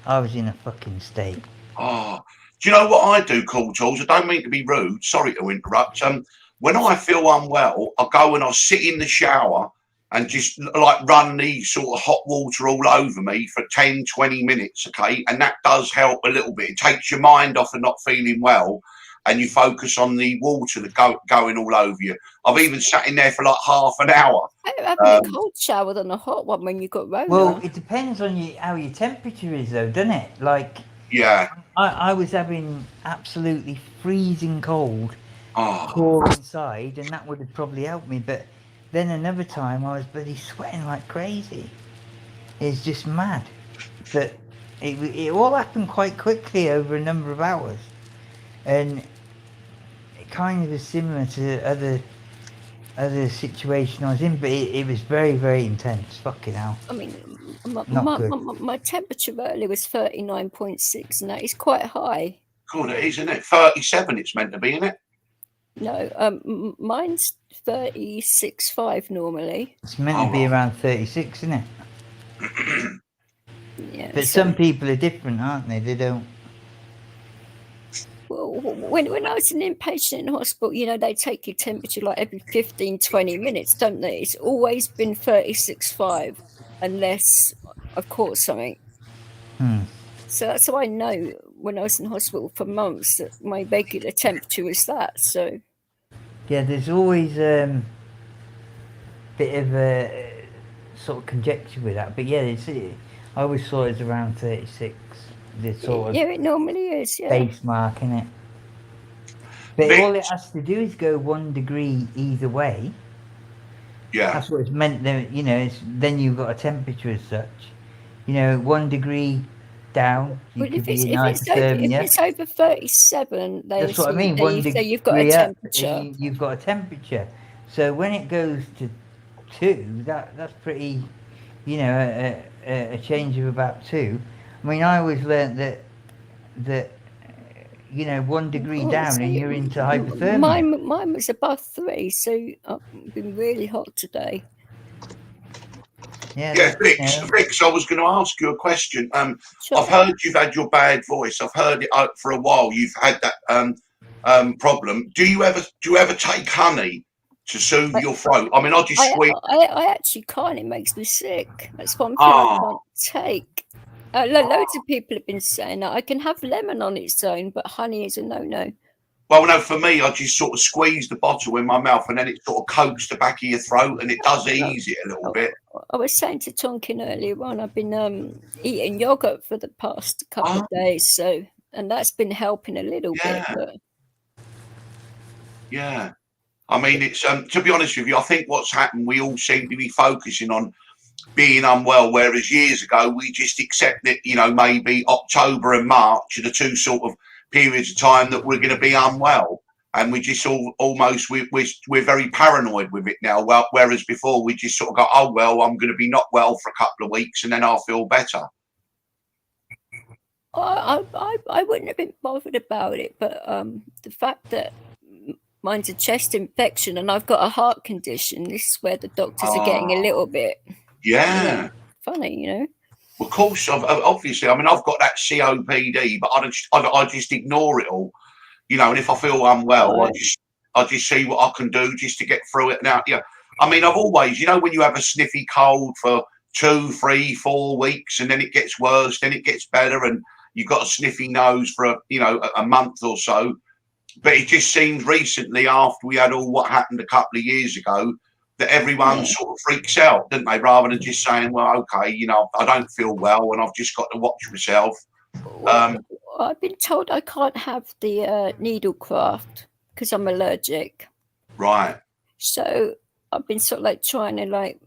[SPEAKER 1] I was in a fucking state.
[SPEAKER 4] Oh, do you know what I do, Cool Tools? I don't mean to be rude. Sorry to interrupt. When I feel unwell, I go and I sit in the shower and just like run the sort of hot water all over me for 10, 20 minutes. Okay. And that does help a little bit. It takes your mind off of not feeling well and you focus on the water that going all over you. I've even sat in there for like half an hour.
[SPEAKER 2] Having a cold shower than a hot one when you got Rona.
[SPEAKER 1] Well, it depends on how your temperature is, though, doesn't it? Like,
[SPEAKER 4] Yeah.
[SPEAKER 1] I was having absolutely freezing cold,
[SPEAKER 4] Oh,
[SPEAKER 1] core inside, and that would have probably helped me. But then another time, I was bloody sweating like crazy. It's just mad. But it all happened quite quickly over a number of hours, and it kind of is similar to other situation I was in, but it was very, very intense. Fucking hell.
[SPEAKER 2] I mean,
[SPEAKER 1] Not good.
[SPEAKER 2] my temperature earlier was 39.6, and that is quite high.
[SPEAKER 4] God, it is, isn't it? 37 it's meant to be, isn't it?
[SPEAKER 2] No, mine's 36.5 normally.
[SPEAKER 1] It's meant to be around 36, isn't it?
[SPEAKER 2] Yeah.
[SPEAKER 1] But some people are different, aren't they? They don't.
[SPEAKER 2] Well, when I was an inpatient in hospital, you know, they take your temperature like every 15, 20 minutes, don't they? It's always been 36.5 unless I've caught something. So that's how I know when I was in hospital for months that my regular temperature was that. So
[SPEAKER 1] Yeah, there's always bit of a sort of conjecture with that. But yeah, I always thought it was around 36. The sort of
[SPEAKER 2] it normally is. Yeah.
[SPEAKER 1] base mark, innit? But all it has to do is go 1 degree either way.
[SPEAKER 4] Yeah.
[SPEAKER 1] That's what it's meant. You know, then you've got a temperature as such. You know, 1 degree down, you could be in hypothermia.
[SPEAKER 2] If it's over 37,
[SPEAKER 1] that's what I mean. 1 degree
[SPEAKER 2] you've got a temperature.
[SPEAKER 1] You've got a temperature. So when it goes to 2, that's pretty. You know, a change of about 2. I mean, I always learnt that you know, 1 degree down and you're into hypothermia.
[SPEAKER 2] Mine was above 3, so I've been really hot today.
[SPEAKER 1] Yeah,
[SPEAKER 4] Vix, I was going to ask you a question. Sure. I've heard you've had your bad voice. I've heard it for a while. You've had that problem. Do you ever take honey to soothe your throat? I mean, I just squeeze.
[SPEAKER 2] I actually can't. It makes me sick. That's one thing I can't take. Loads of people have been saying that I can have lemon on its own, but honey is a no-no.
[SPEAKER 4] Well, no, for me, I just sort of squeeze the bottle in my mouth and then it sort of coats the back of your throat and it does ease it a little bit.
[SPEAKER 2] I was saying to Tonkin earlier on, I've been eating yogurt for the past couple of days, and that's been helping a little bit. But...
[SPEAKER 4] Yeah. I mean, it's to be honest with you, I think what's happened, we all seem to be focusing on being unwell, whereas years ago we just accept that, you know, maybe October and March are the two sort of periods of time that we're going to be unwell. and we just almost we're very paranoid with it now. Well, whereas before we just sort of go, oh well, I'm going to be not well for a couple of weeks, and then I'll feel better.
[SPEAKER 2] I wouldn't have been bothered about it, but the fact that mine's a chest infection and I've got a heart condition, this is where the doctors are getting a little bit funny, you know.
[SPEAKER 4] Of course, obviously, I mean, I've got that COPD, but I just ignore it all, you know. And if I feel unwell,
[SPEAKER 2] Right.
[SPEAKER 4] I just see what I can do just to get through it. Now, yeah, I mean, I've always, you know, when you have a sniffy cold for 2, 3, 4 weeks, and then it gets worse, then it gets better, and you've got a sniffy nose for a month or so. But it just seems recently, after we had all what happened a couple of years ago, that everyone sort of freaks out, don't they? Rather than just saying, well, okay, you know, I don't feel well and I've just got to watch myself.
[SPEAKER 2] I've been told I can't have the needle craft because I'm allergic.
[SPEAKER 4] Right.
[SPEAKER 2] So I've been sort of like trying to like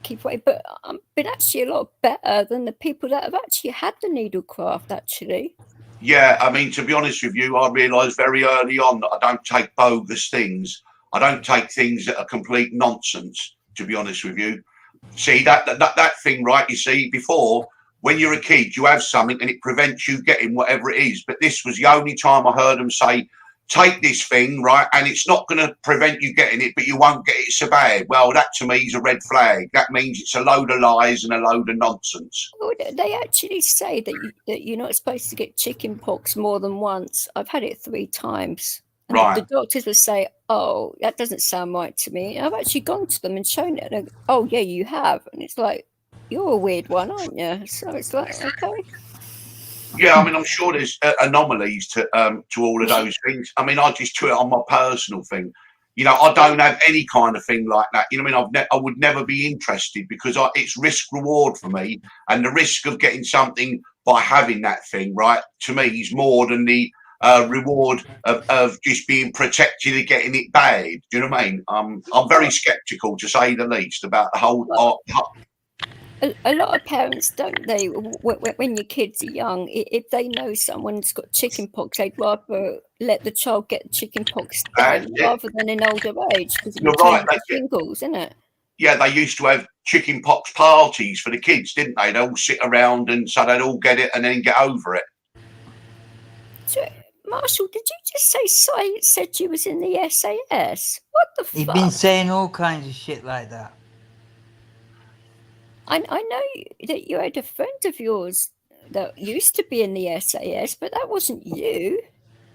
[SPEAKER 2] keep away, but I've been actually a lot better than the people that have actually had the needle craft, actually.
[SPEAKER 4] Yeah, I mean, to be honest with you, I realised very early on that I don't take bogus things. I don't take things that are complete nonsense, to be honest with you. See, that thing, right, you see, before, when you're a kid, you have something and it prevents you getting whatever it is. But this was the only time I heard them say, take this thing, right, and it's not going to prevent you getting it, but you won't get it so bad. Well, that to me is a red flag. That means it's a load of lies and a load of nonsense.
[SPEAKER 2] Well, they actually say that you're not supposed to get chicken pox more than once. I've had it 3 times. And
[SPEAKER 4] Right.
[SPEAKER 2] the doctors will say, oh, that doesn't sound right to me. And I've actually gone to them and shown it. And go, oh, yeah, you have. And it's like, you're a weird one, aren't you? So it's like, okay.
[SPEAKER 4] Yeah, I mean, I'm sure there's anomalies to all of those things. I mean, I just do it on my personal thing. You know, I don't have any kind of thing like that. You know what I mean? I would never be interested because it's risk reward for me. And the risk of getting something by having that thing, right, to me is more than the reward of just being protected and getting it bad. Do you know what I mean? I'm very skeptical, to say the least, about the whole.
[SPEAKER 2] A lot of parents, don't they, when your kids are young, if they know someone's got chicken pox, they'd rather let the child get chicken pox rather than in older age, because it retains the shingles, isn't it?
[SPEAKER 4] Yeah, they used to have chicken pox parties for the kids, didn't they? They'd all sit around and so they'd all get it and then get over it.
[SPEAKER 2] So, Marshall, did you just say Si said you was in the SAS? What the fuck?
[SPEAKER 1] He's been saying all kinds of shit like that.
[SPEAKER 2] I know that you had a friend of yours that used to be in the SAS, but that wasn't you.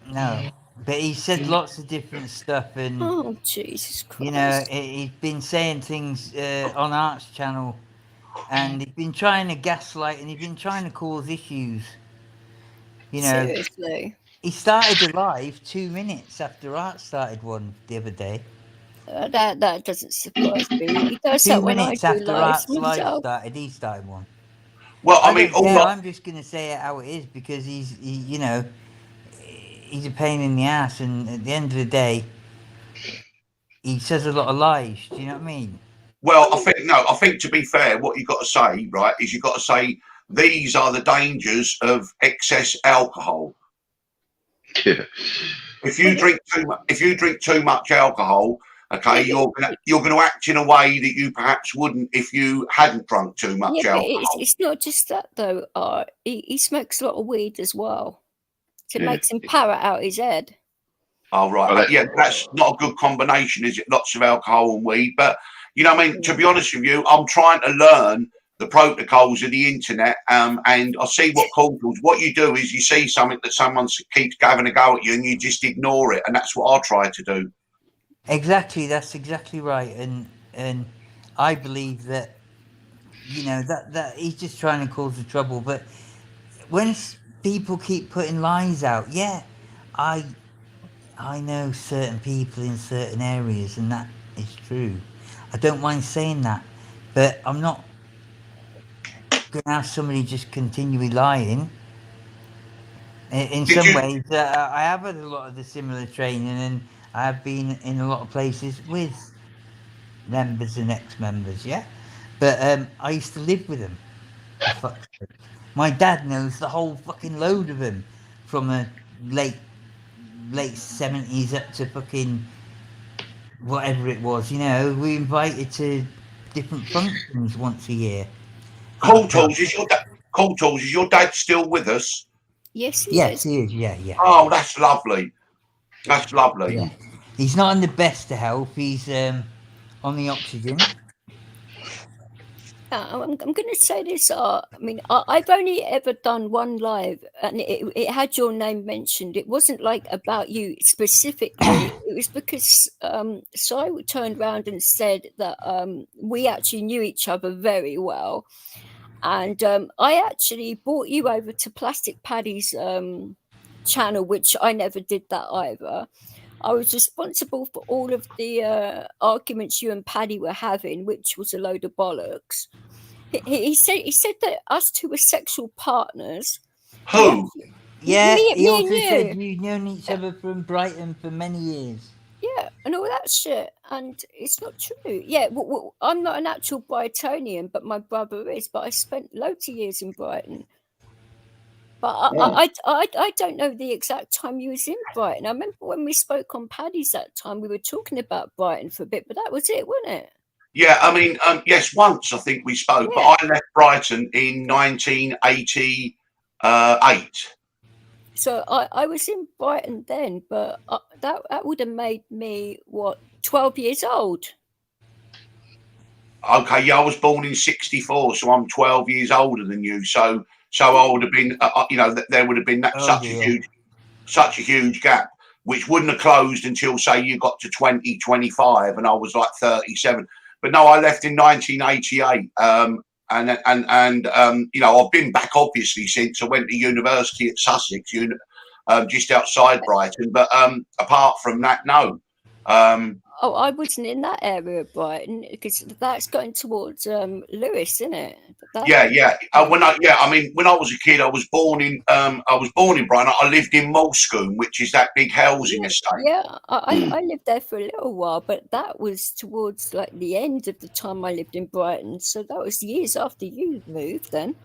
[SPEAKER 1] No, but he said lots of different stuff, and
[SPEAKER 2] oh Jesus Christ!
[SPEAKER 1] You know, he's been saying things on Art's channel, and he's been trying to gaslight, and he's been trying to cause issues. You know,
[SPEAKER 2] seriously.
[SPEAKER 1] He started a live 2 minutes after Art started one the other day.
[SPEAKER 2] That doesn't surprise me. He does
[SPEAKER 1] 2
[SPEAKER 2] that when I
[SPEAKER 1] minutes
[SPEAKER 2] do
[SPEAKER 1] after
[SPEAKER 2] lives
[SPEAKER 1] Art's live
[SPEAKER 2] myself.
[SPEAKER 1] started, he started one.
[SPEAKER 4] Well, I mean,
[SPEAKER 1] I'm just going to say it how it is, because you know, he's a pain in the ass, and at the end of the day, he says a lot of lies. Do you know what I mean?
[SPEAKER 4] Well, I think to be fair, what you've got to say, right, is you've got to say these are the dangers of excess alcohol.
[SPEAKER 3] Yeah.
[SPEAKER 4] If you drink too much alcohol, okay, you're gonna act in a way that you perhaps wouldn't if you hadn't drunk too much alcohol.
[SPEAKER 2] But it's not just that though. He smokes a lot of weed as well, so it makes him parrot out his head.
[SPEAKER 4] Oh right, well, that's not a good combination, is it? Lots of alcohol and weed, but you know, I mean, to be honest with you, I'm trying to learn the protocols of the internet, and I see what you do is you see something that someone keeps having a go at you, and you just ignore it, and that's what I try to do.
[SPEAKER 1] Exactly, that's exactly right, and I believe that, you know, that he's just trying to cause the trouble. But when people keep putting lies out, I know certain people in certain areas, and that is true. I don't mind saying that, but I'm not going to have somebody just continually lying. In some ways, I have had a lot of the similar training, and I have been in a lot of places with members and ex-members, but I used to live with them. My dad knows the whole fucking load of them from a late late 70s up to fucking whatever it was, you know, we invited to different functions once a year.
[SPEAKER 4] Cool Tools, is your dad? Cool Tools, is your dad still with us?
[SPEAKER 2] Yes, he
[SPEAKER 1] Yes,
[SPEAKER 2] is.
[SPEAKER 1] he is. Yeah, yeah.
[SPEAKER 4] Oh, that's lovely. That's lovely.
[SPEAKER 1] Yeah. He's not in the best of health. He's on the oxygen.
[SPEAKER 2] I'm going to say this. I mean, I've only ever done one live, and it had your name mentioned. It wasn't like about you specifically. It was because Si turned around and said that we actually knew each other very well, and I actually brought you over to Plastic Paddy's channel, which I never did that either. I was responsible for all of the arguments you and Paddy were having, which was a load of bollocks. He said that us two were sexual partners.
[SPEAKER 4] Who?
[SPEAKER 1] Yeah,
[SPEAKER 2] Me
[SPEAKER 1] he also
[SPEAKER 2] and you.
[SPEAKER 1] said you've known each other from Brighton for many years.
[SPEAKER 2] Yeah, and all that shit, and it's not true. Yeah, well, I'm not an actual Brightonian, but my brother is. But I spent loads of years in Brighton. But I don't know the exact time you was in Brighton. I remember when we spoke on Paddy's that time, we were talking about Brighton for a bit, but that was it, wasn't it?
[SPEAKER 4] Yeah, I mean, yes, once I think we spoke,
[SPEAKER 2] Yeah.
[SPEAKER 4] but I left Brighton in 1988.
[SPEAKER 2] So I was in Brighton then, but that would have made me, what, 12 years old?
[SPEAKER 4] Okay, yeah, I was born in 64, so I'm 12 years older than you. So I would have been, you know, there would have been such a huge gap, which wouldn't have closed until, say, you got to 2025, and I was like 37. But no, I left in 1988, and you know, I've been back obviously since. I went to university at Sussex, just outside Brighton. But apart from that, no.
[SPEAKER 2] Oh, I wasn't in that area of Brighton because that's going towards Lewis, isn't it?
[SPEAKER 4] Yeah. I mean, when I was a kid, I was born in Brighton. I lived in Moulscombe, which is that big housing estate.
[SPEAKER 2] Yeah, I lived there for a little while, but that was towards like the end of the time I lived in Brighton. So that was years after you moved then.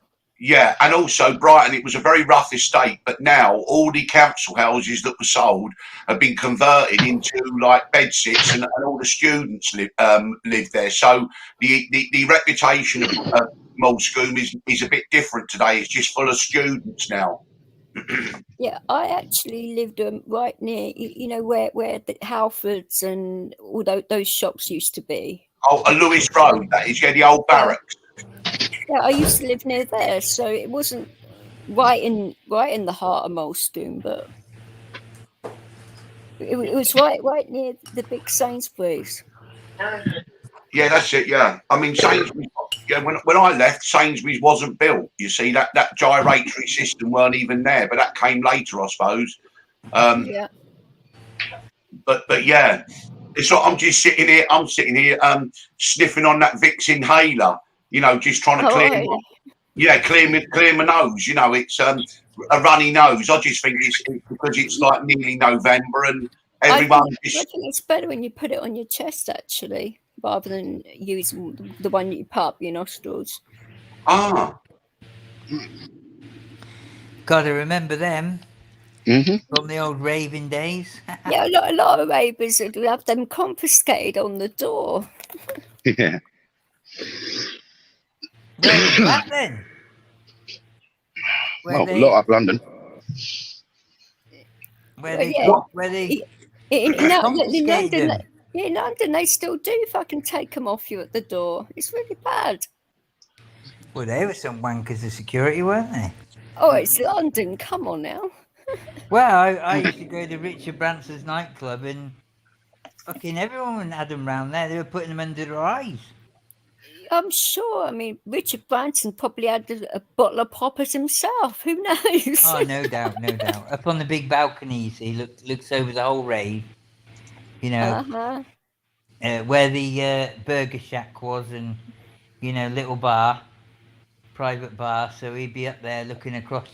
[SPEAKER 4] Yeah, and also Brighton, it was a very rough estate, but now all the council houses that were sold have been converted into like bedsits, and all the students live there. So the reputation of Moulscombe is a bit different today. It's just full of students now.
[SPEAKER 2] Yeah, I actually lived right near, you know, where the Halfords and all those shops used to be.
[SPEAKER 4] Oh, a Lewis Road, that is, yeah, the old barracks.
[SPEAKER 2] Yeah, I used to live near there, so it wasn't right in the heart of Moulscombe, but it was right near the big Sainsbury's.
[SPEAKER 4] Yeah, that's it. Yeah, I mean Sainsbury's. Yeah, when I left, Sainsbury's wasn't built. You see, that gyratory system weren't even there, but that came later, I suppose.
[SPEAKER 2] Yeah.
[SPEAKER 4] But yeah, it's like I'm just sitting here. I'm sitting here, sniffing on that Vicks inhaler. You know, just trying to clear my nose. You know, it's a runny nose. I just think it's because it's like nearly November and everyone.
[SPEAKER 2] I think it's better when you put it on your chest, actually, rather than using the one you put up your nostrils.
[SPEAKER 4] Ah.
[SPEAKER 1] Gotta remember them from the old raving days.
[SPEAKER 2] Yeah, a lot of ravers would have them confiscated on the door.
[SPEAKER 3] Yeah.
[SPEAKER 1] Where was that then?
[SPEAKER 3] A lot up London.
[SPEAKER 2] In London, they still do fucking take them off you at the door. It's really bad.
[SPEAKER 1] Well, they were some wankers of security, weren't they?
[SPEAKER 2] Oh, it's London. Come on now.
[SPEAKER 1] Well, I used to go to Richard Branson's nightclub, and fucking everyone had them round there. They were putting them under their eyes.
[SPEAKER 2] I'm sure. I mean, Richard Branson probably had a bottle of poppers himself. Who knows?
[SPEAKER 1] Oh, no doubt. Up on the big balcony, he looks over the whole rave. You know, where the burger shack was, and you know, little bar, private bar. So he'd be up there looking across.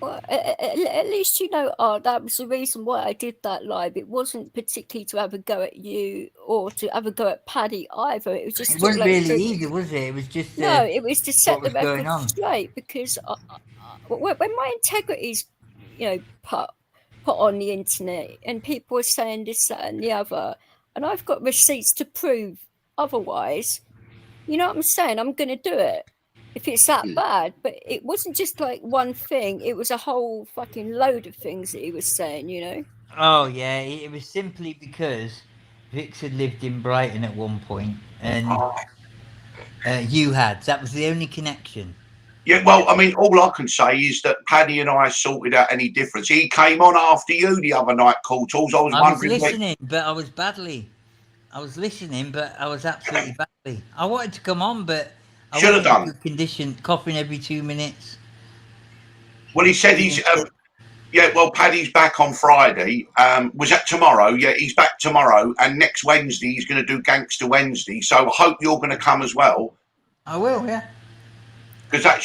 [SPEAKER 2] Well, at least you know, that was the reason why I did that live. It wasn't particularly to have a go at you or to have a go at Paddy either. It was just.
[SPEAKER 1] It wasn't really either, was it? It was just.
[SPEAKER 2] No, it was to set the record straight, because when my integrity's put on the internet, and people are saying this, that, and the other, and I've got receipts to prove otherwise. You know what I'm saying? I'm going to do it if it's that bad. But it wasn't just like one thing; it was a whole fucking load of things that he was saying.
[SPEAKER 1] Oh yeah, it was simply because Vix had lived in Brighton at one point, and you had. That was the only connection.
[SPEAKER 4] Yeah, well, I mean, all I can say is that Paddy and I sorted out any difference. He came on after you the other night, Cool Tools. I was wondering.
[SPEAKER 1] Listening, but I was badly. I was listening, but I was absolutely badly. I wanted to come on, but I
[SPEAKER 4] Should have
[SPEAKER 1] wasn't in
[SPEAKER 4] done.
[SPEAKER 1] good condition, coughing every 2 minutes.
[SPEAKER 4] Well, he said he's. Yeah, well, Paddy's back on Friday. Was that tomorrow? Yeah, he's back tomorrow, and next Wednesday he's going to do Gangster Wednesday. So I hope you're going to come as well.
[SPEAKER 1] I will, yeah.
[SPEAKER 4] Because that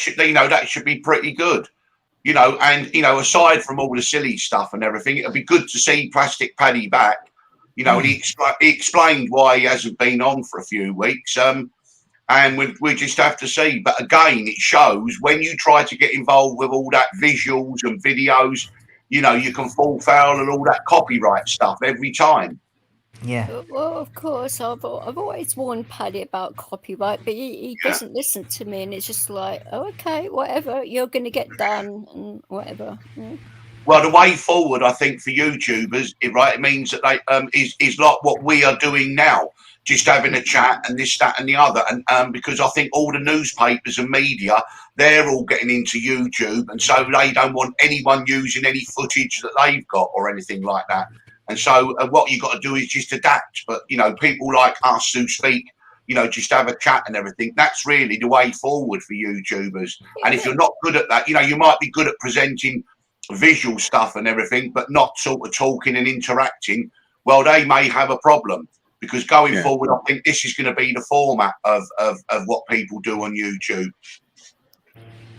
[SPEAKER 4] should be pretty good, and aside from all the silly stuff and everything, it'll be good to see Plastic Paddy back, and he explained why he hasn't been on for a few weeks, and we just have to see. But again, it shows when you try to get involved with all that visuals and videos, you can fall foul and all that copyright stuff every time.
[SPEAKER 1] Yeah.
[SPEAKER 2] Well, of course, I've always warned Paddy about copyright, but he doesn't listen to me, and it's just like, oh, okay, whatever, you're going to get done, and whatever.
[SPEAKER 4] Well, the way forward, I think, for YouTubers, it means that they is like what we are doing now, just having a chat and this, that, and the other, and because I think all the newspapers and media, they're all getting into YouTube, and so they don't want anyone using any footage that they've got or anything like that. And so what you got to do is just adapt. But, people like us who speak, just have a chat and everything. That's really the way forward for YouTubers. And if you're not good at that, you might be good at presenting visual stuff and everything, but not sort of talking and interacting. Well, they may have a problem because going forward, I think this is going to be the format of what people do on YouTube.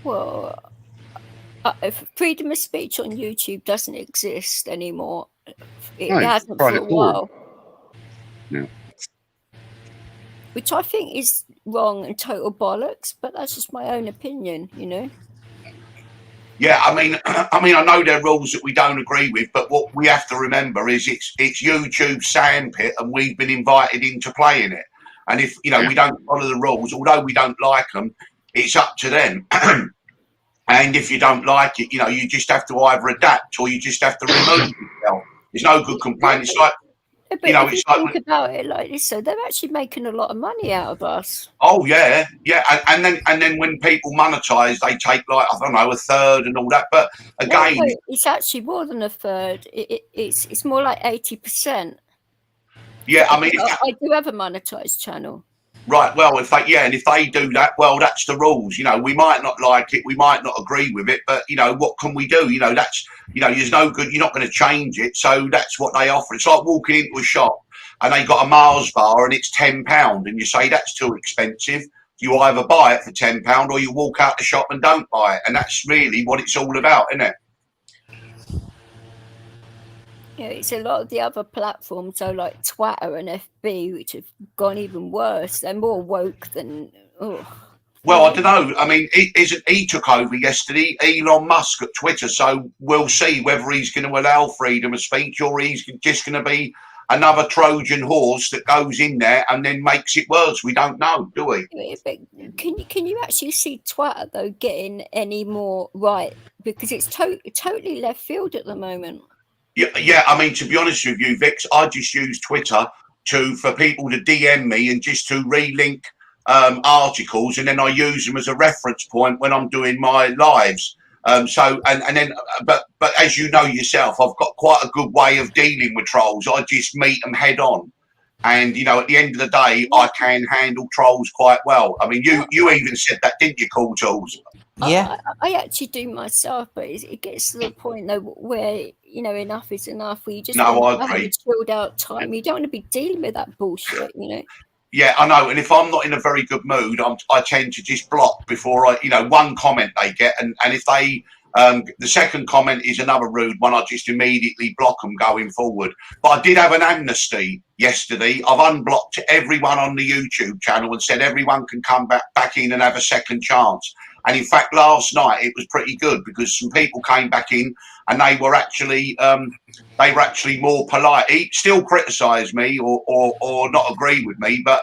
[SPEAKER 2] Well, freedom of speech on YouTube doesn't exist anymore. It hasn't for a while.
[SPEAKER 3] Yeah.
[SPEAKER 2] Which I think is wrong and total bollocks, but that's just my own opinion,
[SPEAKER 4] Yeah, I mean, I know there are rules that we don't agree with, but what we have to remember is it's YouTube's sandpit, and we've been invited into playing it. And if we don't follow the rules, although we don't like them, it's up to them. And if you don't like it, you just have to either adapt or you just have to remove yourself. There's no good complaining. It's like,
[SPEAKER 2] but if you think about it like this, so they're actually making a lot of money out of us.
[SPEAKER 4] Oh yeah. And then when people monetize, they take like, I don't know, a third and all that. But again,
[SPEAKER 2] no, it's actually more than a third. It's more like 80%.
[SPEAKER 4] Yeah, I mean,
[SPEAKER 2] I do have a monetized channel.
[SPEAKER 4] Right, well, if they do that, well, that's the rules. We might not like it, we might not agree with it, but what can we do? That's there's no good. You're not going to change it, so that's what they offer. It's like walking into a shop and they got a Mars bar and it's £10, and you say that's too expensive. You either buy it for £10 or you walk out the shop and don't buy it, and that's really what it's all about, isn't it?
[SPEAKER 2] It's a lot of the other platforms, so like Twitter and FB, which have gone even worse. They're more woke than.
[SPEAKER 4] Well, I don't know. I mean, he took over yesterday, Elon Musk at Twitter, so we'll see whether he's going to allow freedom of speech or he's just going to be another Trojan horse that goes in there and then makes it worse. We don't know, do we?
[SPEAKER 2] But can you actually see Twitter though getting any more right, because it's totally left field at the moment.
[SPEAKER 4] Yeah. I mean, to be honest with you, Vix, I just use Twitter for people to DM me and just to relink articles, and then I use them as a reference point when I'm doing my lives. But as you know yourself, I've got quite a good way of dealing with trolls. I just meet them head on, and at the end of the day, I can handle trolls quite well. I mean, you even said that, didn't you, Cool Tools?
[SPEAKER 1] Yeah,
[SPEAKER 2] I actually do myself, but it gets to the point though where enough is enough. Where you just want to have a chilled out time. You don't want to be dealing with that bullshit,
[SPEAKER 4] Yeah, I know. And if I'm not in a very good mood, I tend to just block before one comment they get, and if they the second comment is another rude one, I just immediately block them going forward. But I did have an amnesty yesterday. I've unblocked everyone on the YouTube channel and said everyone can come back in and have a second chance. And in fact, last night it was pretty good because some people came back in and they were actually more polite. He still criticised me or not agree with me, but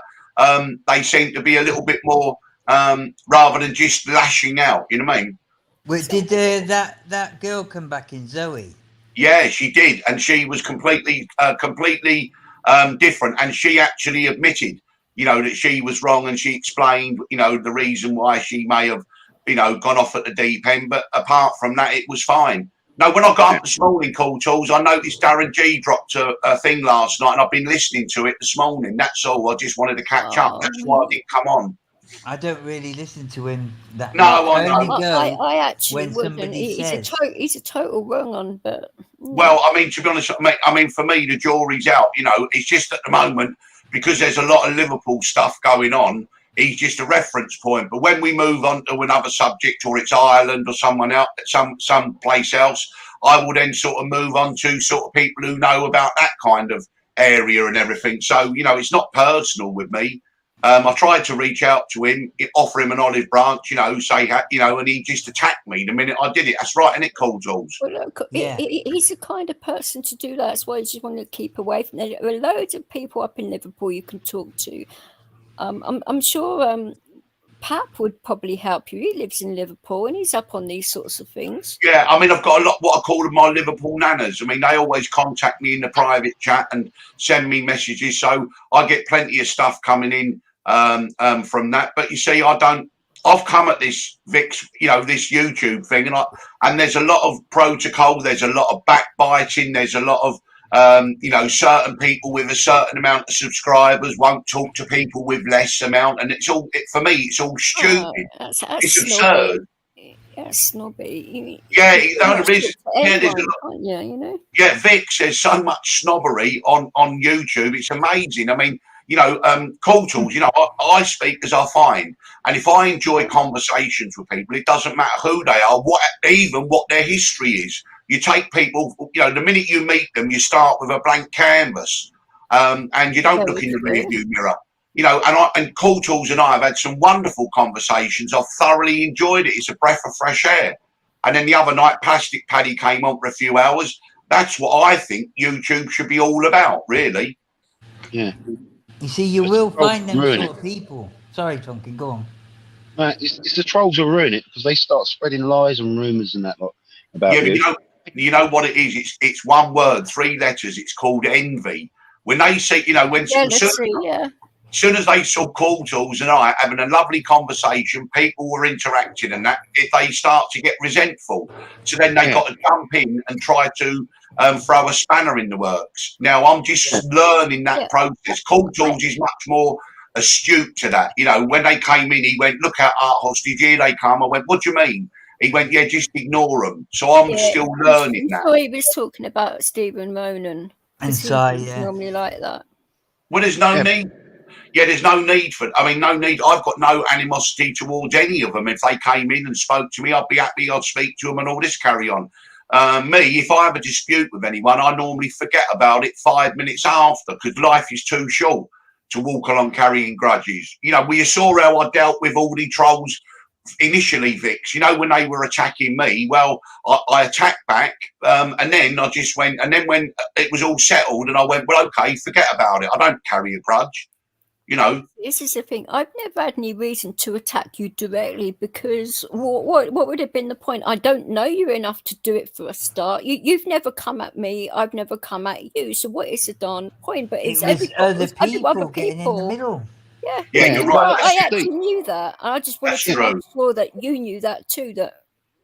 [SPEAKER 4] they seem to be a little bit more rather than just lashing out. You know what I mean?
[SPEAKER 1] Wait, did that girl come back in, Zoe?
[SPEAKER 4] Yeah, she did, and she was completely different. And she actually admitted, that she was wrong, and she explained, the reason why she may have, gone off at the deep end. But apart from that, it was fine. No, when I got up this morning, Cool Tools, I noticed Darren G dropped a thing last night, and I've been listening to it this morning. That's all. I just wanted to catch up. That's why I didn't come on.
[SPEAKER 1] I don't really listen to him that
[SPEAKER 4] No,
[SPEAKER 1] much.
[SPEAKER 4] I know.
[SPEAKER 2] I actually
[SPEAKER 1] when
[SPEAKER 2] wouldn't.
[SPEAKER 1] somebody says.
[SPEAKER 2] He's a total wrong on, but
[SPEAKER 4] Well, I mean, to be honest, for me, the jury's out. It's just at the moment because there's a lot of Liverpool stuff going on. He's just a reference point. But when we move on to another subject, or it's Ireland or someone else, some place else, I will then sort of move on to sort of people who know about that kind of area and everything. So it's not personal with me. I tried to reach out to him, offer him an olive branch, say, and he just attacked me the minute I did it. That's right, isn't it, Cold Tools?
[SPEAKER 2] Well, look,
[SPEAKER 1] Yeah.
[SPEAKER 2] he's the kind of person to do that. That's why you just want to keep away from there. There are loads of people up in Liverpool you can talk to. I'm sure Pap would probably help you. He lives in Liverpool and he's up on these sorts of things.
[SPEAKER 4] Yeah, I mean, I've got a lot what I call my Liverpool nanas. I mean, they always contact me in the private chat and send me messages. So I get plenty of stuff coming in from that. But you see, I've come at this Vix, this YouTube thing, and there's a lot of protocol, there's a lot of backbiting, there's a lot of certain people with a certain amount of subscribers won't talk to people with less amount, and for me it's all stupid.
[SPEAKER 2] That's
[SPEAKER 4] it's
[SPEAKER 2] snobby.
[SPEAKER 4] absurd.
[SPEAKER 2] Yeah, snobby.
[SPEAKER 4] Yeah, there's a
[SPEAKER 2] lot.
[SPEAKER 4] Yeah, Vix, there's so much snobbery on YouTube. It's amazing. I mean, Cool Tools, I speak as I find. And if I enjoy conversations with people, it doesn't matter who they are, even what their history is. You take people, the minute you meet them, you start with a blank canvas, and you don't look in the rearview mirror. And Cool Tools and I have had some wonderful conversations. I've thoroughly enjoyed it. It's a breath of fresh air. And then the other night, Plastic Paddy came on for a few hours. That's what I think YouTube should be all about, really.
[SPEAKER 3] Yeah.
[SPEAKER 1] You see, you will find them sort of people. Sorry, Tonkin, go on.
[SPEAKER 3] It's the trolls who ruin it because they start spreading lies and rumours and that lot about you.
[SPEAKER 4] But you know what it is? It's one word, 3 letters. It's called envy. When they say, as soon as they saw Cool Tools and I having a lovely conversation, people were interacting and that, if they start to get resentful. So then they got to jump in and try to throw a spanner in the works. Now, I'm just learning that process. Cool Tools is much more astute to that. When they came in, he went, look at Art Hostage, here they come. I went, what do you mean? He went, yeah, just ignore them. So I'm still learning that.
[SPEAKER 2] He was talking about Stephen Monan.
[SPEAKER 1] And so,
[SPEAKER 2] normally like that.
[SPEAKER 4] Well, there's no need. Yeah, there's no need for it. I mean, no need. I've got no animosity towards any of them. If they came in and spoke to me, I'd be happy. I'd speak to them and all this carry on. Me, if I have a dispute with anyone, I normally forget about it 5 minutes after because life is too short to walk along carrying grudges. We saw how I dealt with all the trolls initially, Vix. When they were attacking me, well, I attacked back, and then I just went. And then when it was all settled, and I went, well, okay, forget about it. I don't carry a grudge.
[SPEAKER 2] This is the thing. I've never had any reason to attack you directly because what would have been the point? I don't know you enough to do it for a start. You've never come at me. I've never come at you. So what is the darn point? But it's
[SPEAKER 1] other people getting in the middle.
[SPEAKER 2] Yeah,
[SPEAKER 4] you're right.
[SPEAKER 2] I actually knew that. I just wanted to make sure that you knew that too.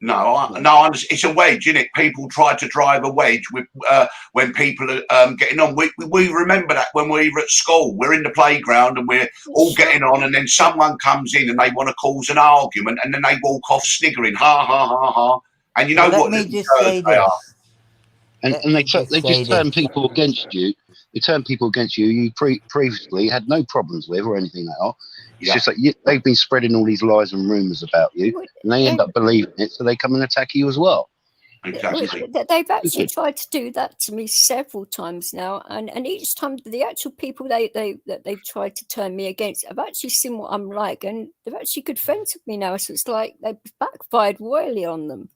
[SPEAKER 4] No, it's a wedge, isn't it? People try to drive a wedge with when people are getting on. We remember that when we were at school. We're in the playground and we're all getting on, and then someone comes in and they want to cause an argument, and then they walk off sniggering, ha ha ha ha. And you know what?
[SPEAKER 1] Let me just say this.
[SPEAKER 3] And they just turn people against you. They turn people against you. You previously had no problems with or anything like that. It's just like they've been spreading all these lies and rumours about you, and they end up believing it, so they come and attack you as well.
[SPEAKER 4] Exactly.
[SPEAKER 2] They've actually tried to do that to me several times now, and each time the actual people they've tried to turn me against, I've actually seen what I'm like, and they're actually good friends with me now. So it's like they've backfired royally on them.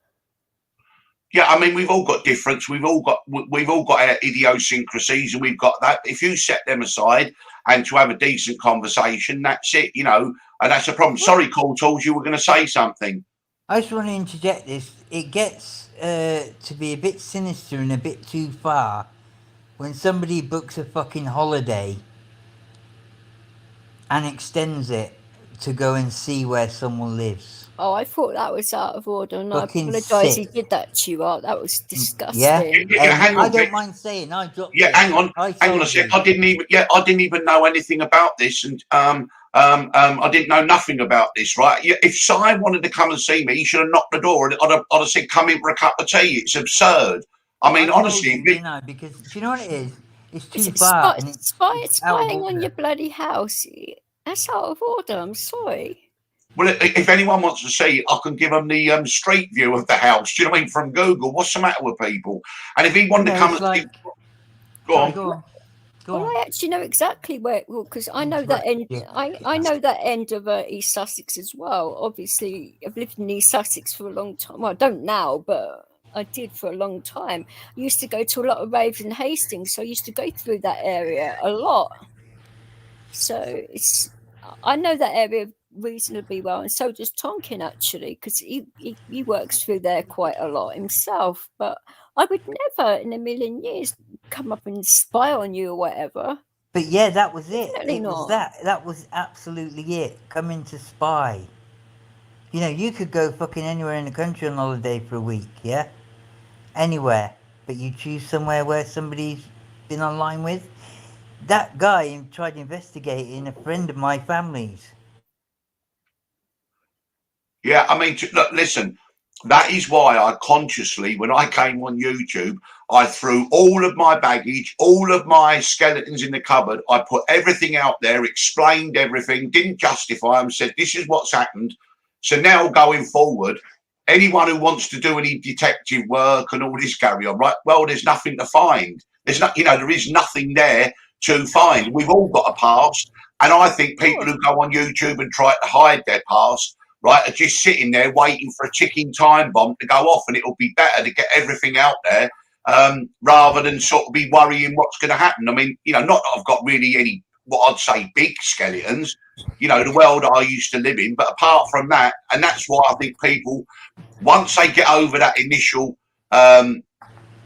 [SPEAKER 4] Yeah, I mean, we've all got difference. We've all got our idiosyncrasies, and we've got that. If you set them aside and to have a decent conversation, that's it, you know. And that's a problem. Sorry, Cool Tools, you were going to say something.
[SPEAKER 1] I just want to interject this. It gets to be a bit sinister and a bit too far when somebody books a fucking holiday and extends it to go and see where someone lives.
[SPEAKER 2] Oh, I thought that was out of order, and
[SPEAKER 1] Fucking
[SPEAKER 2] I apologise. He
[SPEAKER 1] sick.
[SPEAKER 2] did that to you. Art. That was
[SPEAKER 1] Yeah,
[SPEAKER 2] disgusting.
[SPEAKER 4] Yeah,
[SPEAKER 1] and
[SPEAKER 4] hang
[SPEAKER 1] I
[SPEAKER 4] on,
[SPEAKER 1] don't
[SPEAKER 4] Vic.
[SPEAKER 1] mind saying I dropped
[SPEAKER 4] Yeah,
[SPEAKER 1] it.
[SPEAKER 4] hang on
[SPEAKER 1] I
[SPEAKER 4] a sec. I didn't even know anything about this, and I didn't know nothing about this. Right? If Si wanted to come and see me, he should have knocked the door, and I'd have said, "Come in for a cup of tea." It's absurd. I mean, honestly,
[SPEAKER 1] you know, because do you know what it is? It's too
[SPEAKER 2] It's
[SPEAKER 1] far, and it's out of
[SPEAKER 2] spying on
[SPEAKER 1] order.
[SPEAKER 2] your bloody house. That's out of order. I'm sorry.
[SPEAKER 4] well, if anyone wants to see, I can give them the street view of the house. Do you know what I mean? From Google. What's the matter with people? And if he wanted to come
[SPEAKER 1] It's
[SPEAKER 4] and see,
[SPEAKER 1] like,
[SPEAKER 4] go
[SPEAKER 1] sorry,
[SPEAKER 4] on.
[SPEAKER 1] go on.
[SPEAKER 2] Well, I actually know exactly where. Well, because I know that
[SPEAKER 1] Interrupt
[SPEAKER 2] end.
[SPEAKER 1] you.
[SPEAKER 2] I know that end of East Sussex as well. Obviously, I've lived in East Sussex for a long time. Well, I don't now, but I did for a long time. I used to go to a lot of raves in Hastings, so I used to go through that area a lot. So I know that area reasonably well, and so does Tonkin actually, because he works through there quite a lot himself. But I would never in a million years come up and spy on you or whatever.
[SPEAKER 1] But yeah, that was it.
[SPEAKER 2] Definitely
[SPEAKER 1] It was
[SPEAKER 2] not.
[SPEAKER 1] that was absolutely it. Coming to spy. You know, you could go fucking anywhere in the country on holiday for a week, yeah? Anywhere. But you choose somewhere where somebody's been online with. That guy tried investigating a friend of my family's.
[SPEAKER 4] Yeah, I mean, look, listen, that is why I consciously, when I came on YouTube, I threw all of my baggage, all of my skeletons in the cupboard. I put everything out there, explained everything, didn't justify them, said, this is what's happened. So now going forward, anyone who wants to do any detective work and all this carry on, right? Well, there's nothing to find. There's not, there is nothing there to find. We've all got a past. And I think people who go on YouTube and try to hide their past, right, are just sitting there waiting for a ticking time bomb to go off, and it'll be better to get everything out there rather than sort of be worrying what's going to happen. I mean, not that I've got really any, what I'd say, big skeletons, the world I used to live in, but apart from that, and that's why I think people, once they get over that initial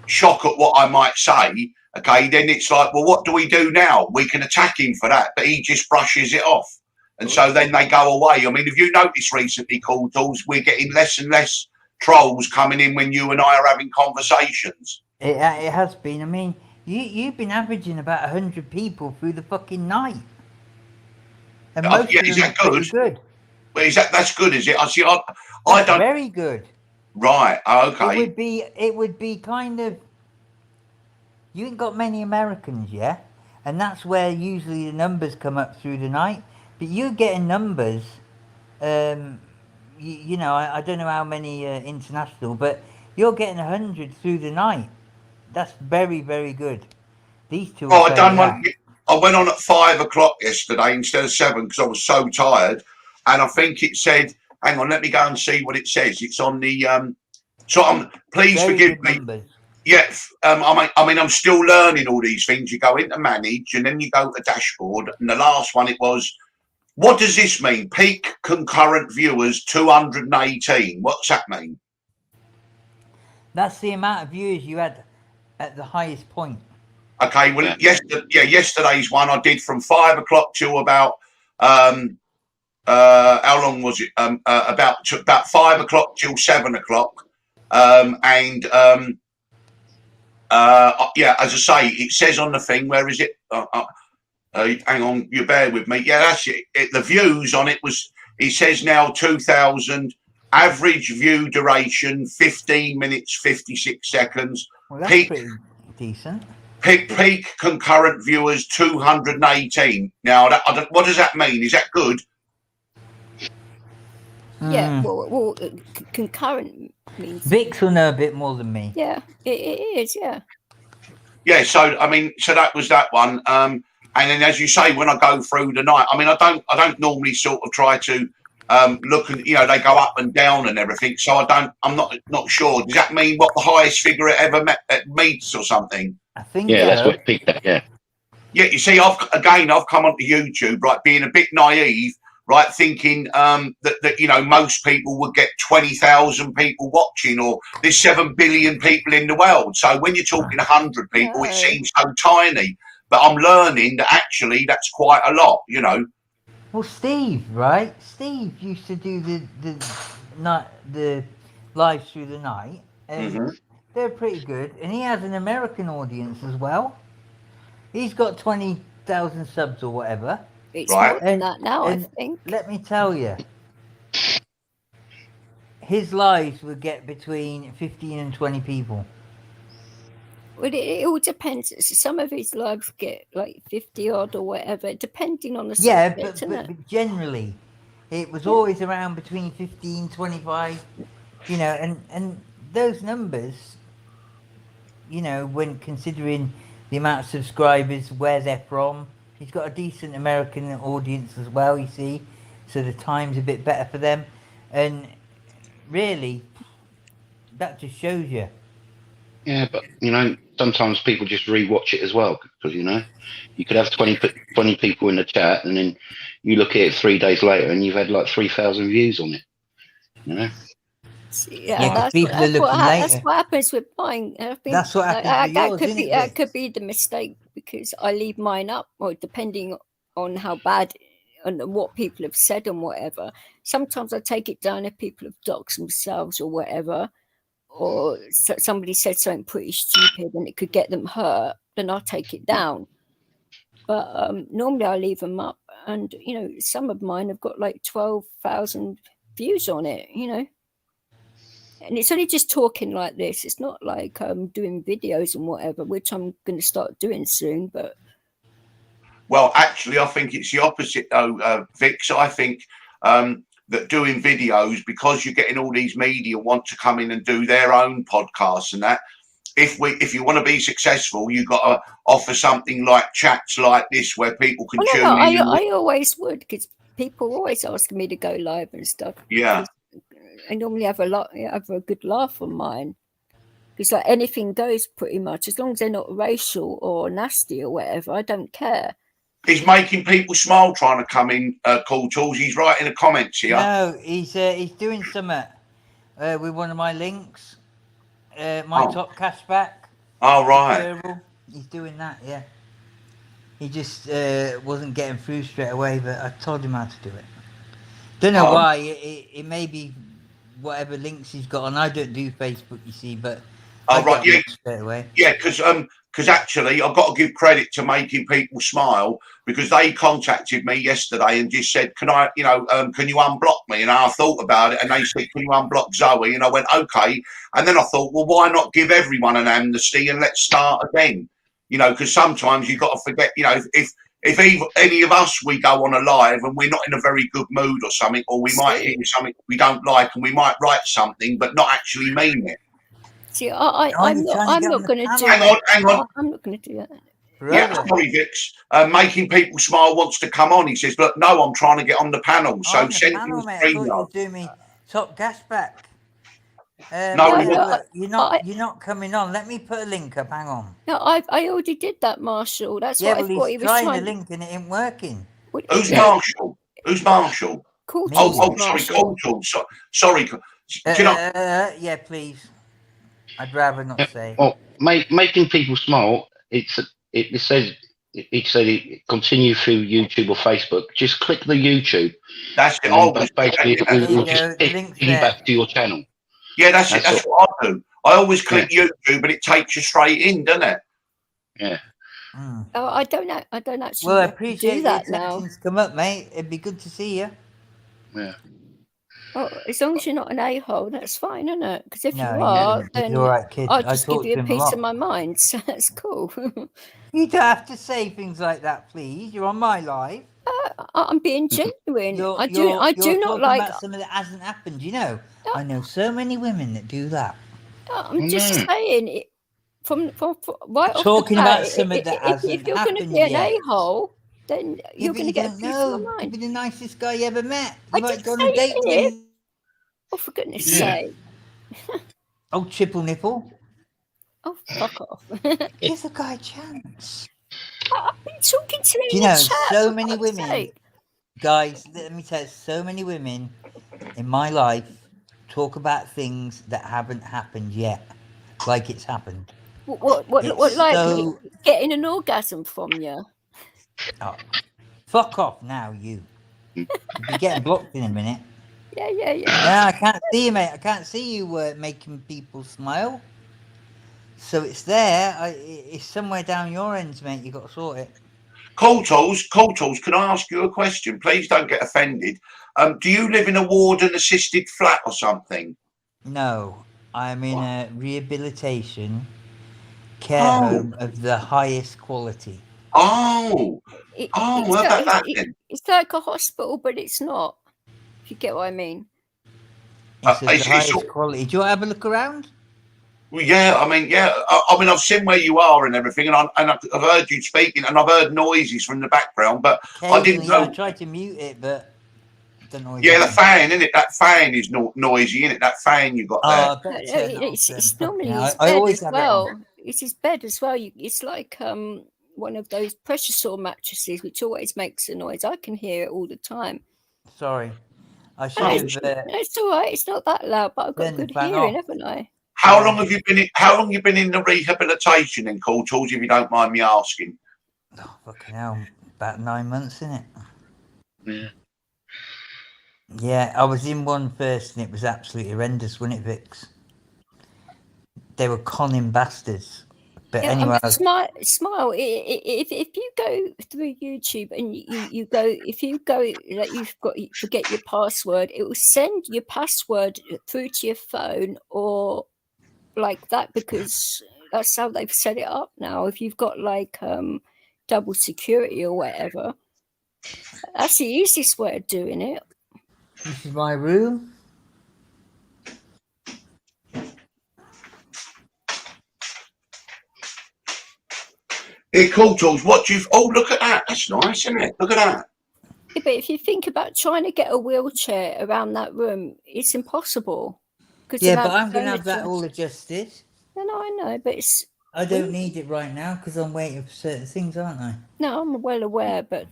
[SPEAKER 4] shock at what I might say, okay, then it's like, well, what do we do now? We can attack him for that, but he just brushes it off. And so then they go away. I mean, have you noticed recently, Cool Tools, we're getting less and less trolls coming in when you and I are having conversations?
[SPEAKER 1] It has been. I mean, you've been averaging about 100 people through the fucking night. And most of them
[SPEAKER 4] is that good?
[SPEAKER 1] Good.
[SPEAKER 4] Well, that's good, is it? I see. I don't.
[SPEAKER 1] Very good.
[SPEAKER 4] Right. Okay.
[SPEAKER 1] It would be kind of. You ain't got many Americans, yeah, and that's where usually the numbers come up through the night. But you're getting numbers. I don't know how many international, but you're getting 100 through the night. That's very, very good. These two.
[SPEAKER 4] Oh, I done one. I went on at 5 o'clock yesterday instead of 7 because I was so tired, and I think it said, "Hang on, let me go and see what it says." It's on the. Please
[SPEAKER 1] very
[SPEAKER 4] forgive me.
[SPEAKER 1] Numbers.
[SPEAKER 4] Yeah, I mean, I'm still learning all these things. You go into manage, and then you go to dashboard, and the last one it was. What does this mean? Peak concurrent viewers 218. What's that mean?
[SPEAKER 1] That's the amount of viewers you had at the highest point.
[SPEAKER 4] Okay, well, yesterday's one I did from 5 o'clock till about how long was it? About 5 o'clock till 7 o'clock. As I say, it says on the thing. Where is it? Hang on, you bear with me. Yeah, that's it. The views on it it says now 2,000. Average view duration 15 minutes 56 seconds.
[SPEAKER 1] Well, that's pretty decent.
[SPEAKER 4] Peak concurrent viewers 218. Now, what does that mean? Is that good?
[SPEAKER 2] Yeah, well, concurrent means.
[SPEAKER 1] Vix will know a bit more than me.
[SPEAKER 2] Yeah, it is. Yeah.
[SPEAKER 4] Yeah, so I mean, so that was that one. And then, as you say, when I go through the night, I mean, I don't normally sort of try to look and they go up and down and everything. So I'm not sure. Does that mean what the highest figure it ever meets or something?
[SPEAKER 1] I think
[SPEAKER 3] Yeah,
[SPEAKER 1] so.
[SPEAKER 3] that's what it peaked at. Yeah.
[SPEAKER 4] Yeah, you see, I've come onto YouTube, right, being a bit naive, right, thinking that most people would get 20,000 people watching, or there's 7 billion people in the world. So when you're talking 100 people, it seems so tiny. But I'm learning that actually that's quite a lot.
[SPEAKER 1] Well, Steve, right? Steve used to do the lives through the night, and they're pretty good. And he has an American audience as well. He's got 20,000 subs or whatever.
[SPEAKER 2] It's more than that now, I think.
[SPEAKER 1] Let me tell you, his lives would get between 15 and 20 people.
[SPEAKER 2] Well, it all depends. Some of his lives get like 50 odd or whatever, depending on the subject,
[SPEAKER 1] but generally, it was always around between 15, 25, and those numbers, when considering the amount of subscribers, where they're from, he's got a decent American audience as well, you see, so the time's a bit better for them, and really, that just shows you.
[SPEAKER 3] Yeah, but sometimes people just rewatch it as well, because you could have 20 people in the chat, and then you look at it 3 days later, and you've had like 3,000 views on it.
[SPEAKER 2] Yeah, that's what happens with mine.
[SPEAKER 1] That's what happens with yours,
[SPEAKER 2] that could be the mistake, because I leave mine up, or depending on how bad and what people have said and whatever. Sometimes I take it down if people have doxed themselves or whatever, or somebody said something pretty stupid and it could get them hurt, then I'll take it down. But normally I leave them up, and some of mine have got like 12,000 views on it, and it's only just talking like this. It's not like doing videos and whatever, which I'm going to start doing soon. But
[SPEAKER 4] well, actually, I think it's the opposite, though, Vix. I think that doing videos, because you're getting all these media want to come in and do their own podcasts and that. If you want to be successful, you've got to offer something like chats like this where people can tune in.
[SPEAKER 2] I always would, because people always ask me to go live and stuff.
[SPEAKER 4] Yeah.
[SPEAKER 2] I normally have a good laugh on mine, because like anything goes pretty much, as long as they're not racial or nasty or whatever. I don't care.
[SPEAKER 4] He's making people smile trying to come in, Cool Tools. He's writing the comments here.
[SPEAKER 1] No, he's doing something with one of my links, top cashback.
[SPEAKER 4] Oh, right.
[SPEAKER 1] He's doing that, yeah. He just wasn't getting through straight away, but I told him how to do it. Don't know why. It may be whatever links he's got on. I don't do Facebook, you see, but
[SPEAKER 4] right, yeah,
[SPEAKER 1] straight away.
[SPEAKER 4] Yeah, because actually I've got to give credit to making people smile, because they contacted me yesterday and just said, can you unblock me? And I thought about it, and they said, can you unblock Zoe? And I went, okay. And then I thought, well, why not give everyone an amnesty and let's start again? Because sometimes you've got to forget, if any of us, we go on a live and we're not in a very good mood or something, or we might hear something we don't like, and we might write something but not actually mean it.
[SPEAKER 2] See, I'm not going to do
[SPEAKER 4] that. Hang on.
[SPEAKER 2] I'm not going to do that.
[SPEAKER 4] Yeah, sorry, Vix. Making people smile wants to come on. He says, look, no, I'm trying to get on the panel. So send him the
[SPEAKER 1] I thought you were doing me top cashback.
[SPEAKER 4] No,
[SPEAKER 1] you're not coming on. Let me put a link up. Hang on.
[SPEAKER 2] No, I already did that, Marshall. That's what I thought he was
[SPEAKER 1] trying the link and it ain't working.
[SPEAKER 4] Who's Marshall? Who's Marshall?
[SPEAKER 2] Cool.
[SPEAKER 4] Sorry, Cool Tools. Sorry.
[SPEAKER 1] Yeah, please. I'd rather not say.
[SPEAKER 3] Well, making people smile. It said it continue through YouTube or Facebook. Just click the YouTube.
[SPEAKER 4] That's it.
[SPEAKER 3] Basically, it will just link back to your channel.
[SPEAKER 4] Yeah, that's it. That's what I do. I always click YouTube, but it takes you straight in, doesn't it?
[SPEAKER 3] Yeah.
[SPEAKER 2] Oh, I don't actually.
[SPEAKER 1] Well, I appreciate
[SPEAKER 2] do that now.
[SPEAKER 1] Come up, mate. It'd be good to see you.
[SPEAKER 3] Yeah.
[SPEAKER 2] Well, as long as you're not an a-hole, that's fine, isn't it? Because if you
[SPEAKER 1] are,
[SPEAKER 2] then
[SPEAKER 1] you're all right, kid.
[SPEAKER 2] I'll just give you a piece of my mind. So that's cool.
[SPEAKER 1] You don't have to say things like that, please. You're on my live.
[SPEAKER 2] I'm being genuine.
[SPEAKER 1] You're
[SPEAKER 2] I do not
[SPEAKER 1] talking
[SPEAKER 2] like.
[SPEAKER 1] about something that hasn't happened. You know, I know so many women that do that.
[SPEAKER 2] I'm just saying it from right off
[SPEAKER 1] Talking
[SPEAKER 2] the bat.
[SPEAKER 1] about something that
[SPEAKER 2] If
[SPEAKER 1] hasn't
[SPEAKER 2] you're going to
[SPEAKER 1] happened
[SPEAKER 2] be an
[SPEAKER 1] yet.
[SPEAKER 2] a-hole, then
[SPEAKER 1] Yeah,
[SPEAKER 2] you're
[SPEAKER 1] but
[SPEAKER 2] going
[SPEAKER 1] you
[SPEAKER 2] to get a
[SPEAKER 1] don't
[SPEAKER 2] piece of
[SPEAKER 1] know.
[SPEAKER 2] my
[SPEAKER 1] Could
[SPEAKER 2] mind.
[SPEAKER 1] be the nicest guy you ever met.
[SPEAKER 2] I
[SPEAKER 1] You might
[SPEAKER 2] did
[SPEAKER 1] go on
[SPEAKER 2] say
[SPEAKER 1] a date with
[SPEAKER 2] it.
[SPEAKER 1] him.
[SPEAKER 2] Oh, for goodness'
[SPEAKER 4] Yeah.
[SPEAKER 2] sake!
[SPEAKER 1] Oh, triple nipple.
[SPEAKER 2] Oh, fuck off!
[SPEAKER 1] Give the guy a chance.
[SPEAKER 2] I've been talking to him
[SPEAKER 1] Do you
[SPEAKER 2] in
[SPEAKER 1] know,
[SPEAKER 2] the chat.
[SPEAKER 1] so
[SPEAKER 2] For
[SPEAKER 1] many
[SPEAKER 2] fuck's
[SPEAKER 1] women,
[SPEAKER 2] sake.
[SPEAKER 1] guys, let me tell you, so many women in my life talk about things that haven't happened yet, like it's happened.
[SPEAKER 2] What
[SPEAKER 1] It's
[SPEAKER 2] like
[SPEAKER 1] so...
[SPEAKER 2] getting an orgasm from you?
[SPEAKER 1] Oh, fuck off now, you. You'll be getting blocked in a minute.
[SPEAKER 2] Yeah.
[SPEAKER 1] No, I can't see you, mate. I can't see you making people smile. So it's there. It's somewhere down your ends, mate. You got to sort it.
[SPEAKER 4] Cool Tools, can I ask you a question? Please don't get offended. Do you live in a warden-assisted flat or something?
[SPEAKER 1] No, I'm in a rehabilitation care home of the highest quality.
[SPEAKER 4] What about that then?
[SPEAKER 2] It's like a hospital, but it's not. If you get what I mean.
[SPEAKER 1] It's of
[SPEAKER 4] It's
[SPEAKER 1] the highest
[SPEAKER 4] all-
[SPEAKER 1] quality. Do you want to have a look around?
[SPEAKER 4] Well, yeah, I mean, I've seen where you are and everything, and I've heard you speaking, and I've heard noises from the background, but I didn't
[SPEAKER 1] Occasionally, I
[SPEAKER 4] know.
[SPEAKER 1] tried to mute it, but don't know.
[SPEAKER 4] Yeah, the fan, innit? That fan is noisy, innit? That fan you got there.
[SPEAKER 1] I better turn it off then.
[SPEAKER 2] It's
[SPEAKER 1] Fucking
[SPEAKER 2] normally
[SPEAKER 1] hell.
[SPEAKER 2] his
[SPEAKER 1] I
[SPEAKER 2] bed
[SPEAKER 1] always
[SPEAKER 2] as
[SPEAKER 1] have it on.
[SPEAKER 2] well. It's his bed as well. It's like one of those pressure sore mattresses, which always makes a noise. I can hear it all the time.
[SPEAKER 1] Sorry, I should
[SPEAKER 2] No,
[SPEAKER 1] have.
[SPEAKER 2] it's all right. It's not that loud, but I've got
[SPEAKER 1] Turn the
[SPEAKER 2] good
[SPEAKER 1] fan
[SPEAKER 2] hearing,
[SPEAKER 1] off.
[SPEAKER 2] haven't I?
[SPEAKER 4] How long have you been in? How long you been in the rehabilitation in Cool Tools, if you don't mind me asking?
[SPEAKER 1] Oh, fucking hell, about 9 months, innit?
[SPEAKER 3] Yeah.
[SPEAKER 1] Yeah, I was in one first, and it was absolutely horrendous, wasn't it, Vix? They were conning bastards. But anyway,
[SPEAKER 2] smile. If you go through YouTube and you go, if you go like you forget your password, it will send your password through to your phone or like that, because that's how they've set it up now. If you've got like double security or whatever, that's the easiest way of doing it.
[SPEAKER 1] this is my room.
[SPEAKER 4] Hey, Cool Tools, what do you? Oh, look at that. That's nice, isn't it? Look at that.
[SPEAKER 2] Yeah, but if you think about trying to get a wheelchair around that room, it's impossible.
[SPEAKER 1] Yeah, but I'm going to have that all adjusted.
[SPEAKER 2] No, I know, but it's...
[SPEAKER 1] I don't need it right now because I'm waiting for certain things, aren't I?
[SPEAKER 2] No, I'm well aware, but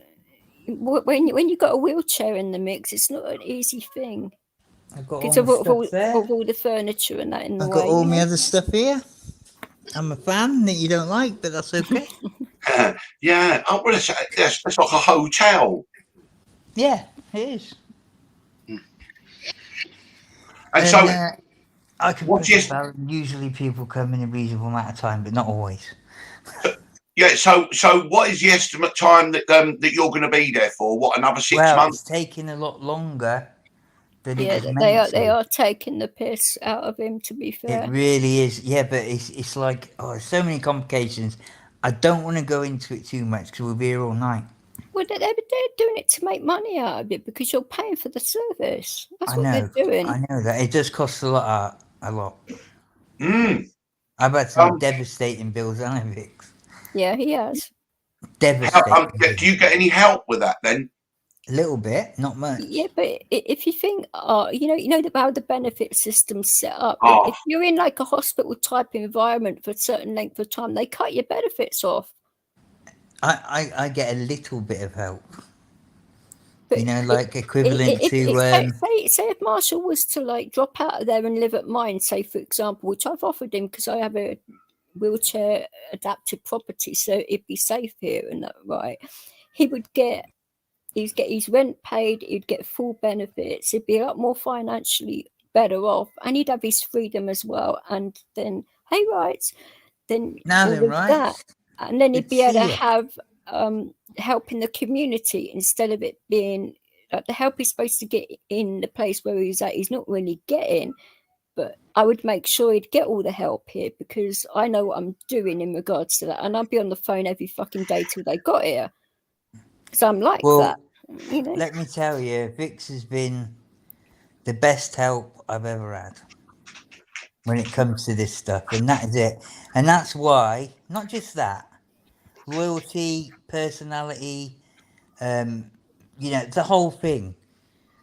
[SPEAKER 2] when you've got a wheelchair in the mix, it's not an easy thing.
[SPEAKER 1] I've got
[SPEAKER 2] Because
[SPEAKER 1] all my stuff there.
[SPEAKER 2] of all the furniture and that in the
[SPEAKER 1] I've
[SPEAKER 2] way.
[SPEAKER 1] got all my other stuff here. I'm a fan that you don't like, but that's okay.
[SPEAKER 4] Yeah. Oh, well, it's like a hotel.
[SPEAKER 1] Yeah, it is.
[SPEAKER 4] And so,
[SPEAKER 1] I can push it about. Usually people come in a reasonable amount of time, but not always.
[SPEAKER 4] Yeah. So what is the estimate time that that you're going to be there for? What, another 6 months?
[SPEAKER 1] It's taking a lot longer than it was
[SPEAKER 2] they
[SPEAKER 1] meant
[SPEAKER 2] are taking the piss out of him, to be fair.
[SPEAKER 1] It really is. Yeah, but it's like, there's so many complications. I don't want to go into it too much because we'll be here all night.
[SPEAKER 2] Well, they're doing it to make money out of it because you're paying for the service. That's what they're doing.
[SPEAKER 1] I know that. It does cost a lot.
[SPEAKER 4] Mm.
[SPEAKER 1] I've had some devastating bills, haven't I, Vix?
[SPEAKER 2] Yeah, he has.
[SPEAKER 1] Devastating.
[SPEAKER 4] Do you get any help with that then?
[SPEAKER 1] A little bit, not much.
[SPEAKER 2] Yeah, but if you think, you know how the benefit system's set up.
[SPEAKER 4] Oh.
[SPEAKER 2] If you're in like a hospital type environment for a certain length of time, they cut your benefits off.
[SPEAKER 1] I get a little bit of help.
[SPEAKER 2] But
[SPEAKER 1] like equivalent to...
[SPEAKER 2] Say if Marshall was to like drop out of there and live at mine, say for example, which I've offered him because I have a wheelchair adapted property, so it'd be safe here and that, right? He'd get his rent paid, he'd get full benefits, he'd be a lot more financially better off, and he'd have his freedom as well. And then rights, then that, and then he'd be able to have help in the community instead of it being like the help he's supposed to get in the place where he's at. He's not really getting, but I would make sure he'd get all the help here because I know what I'm doing in regards to that, and I'd be on the phone every fucking day till they got here. So I'm like that. You know,
[SPEAKER 1] Let me tell you, Vix has been the best help I've ever had when it comes to this stuff, and that is it. And that's why, not just that, loyalty, personality, the whole thing.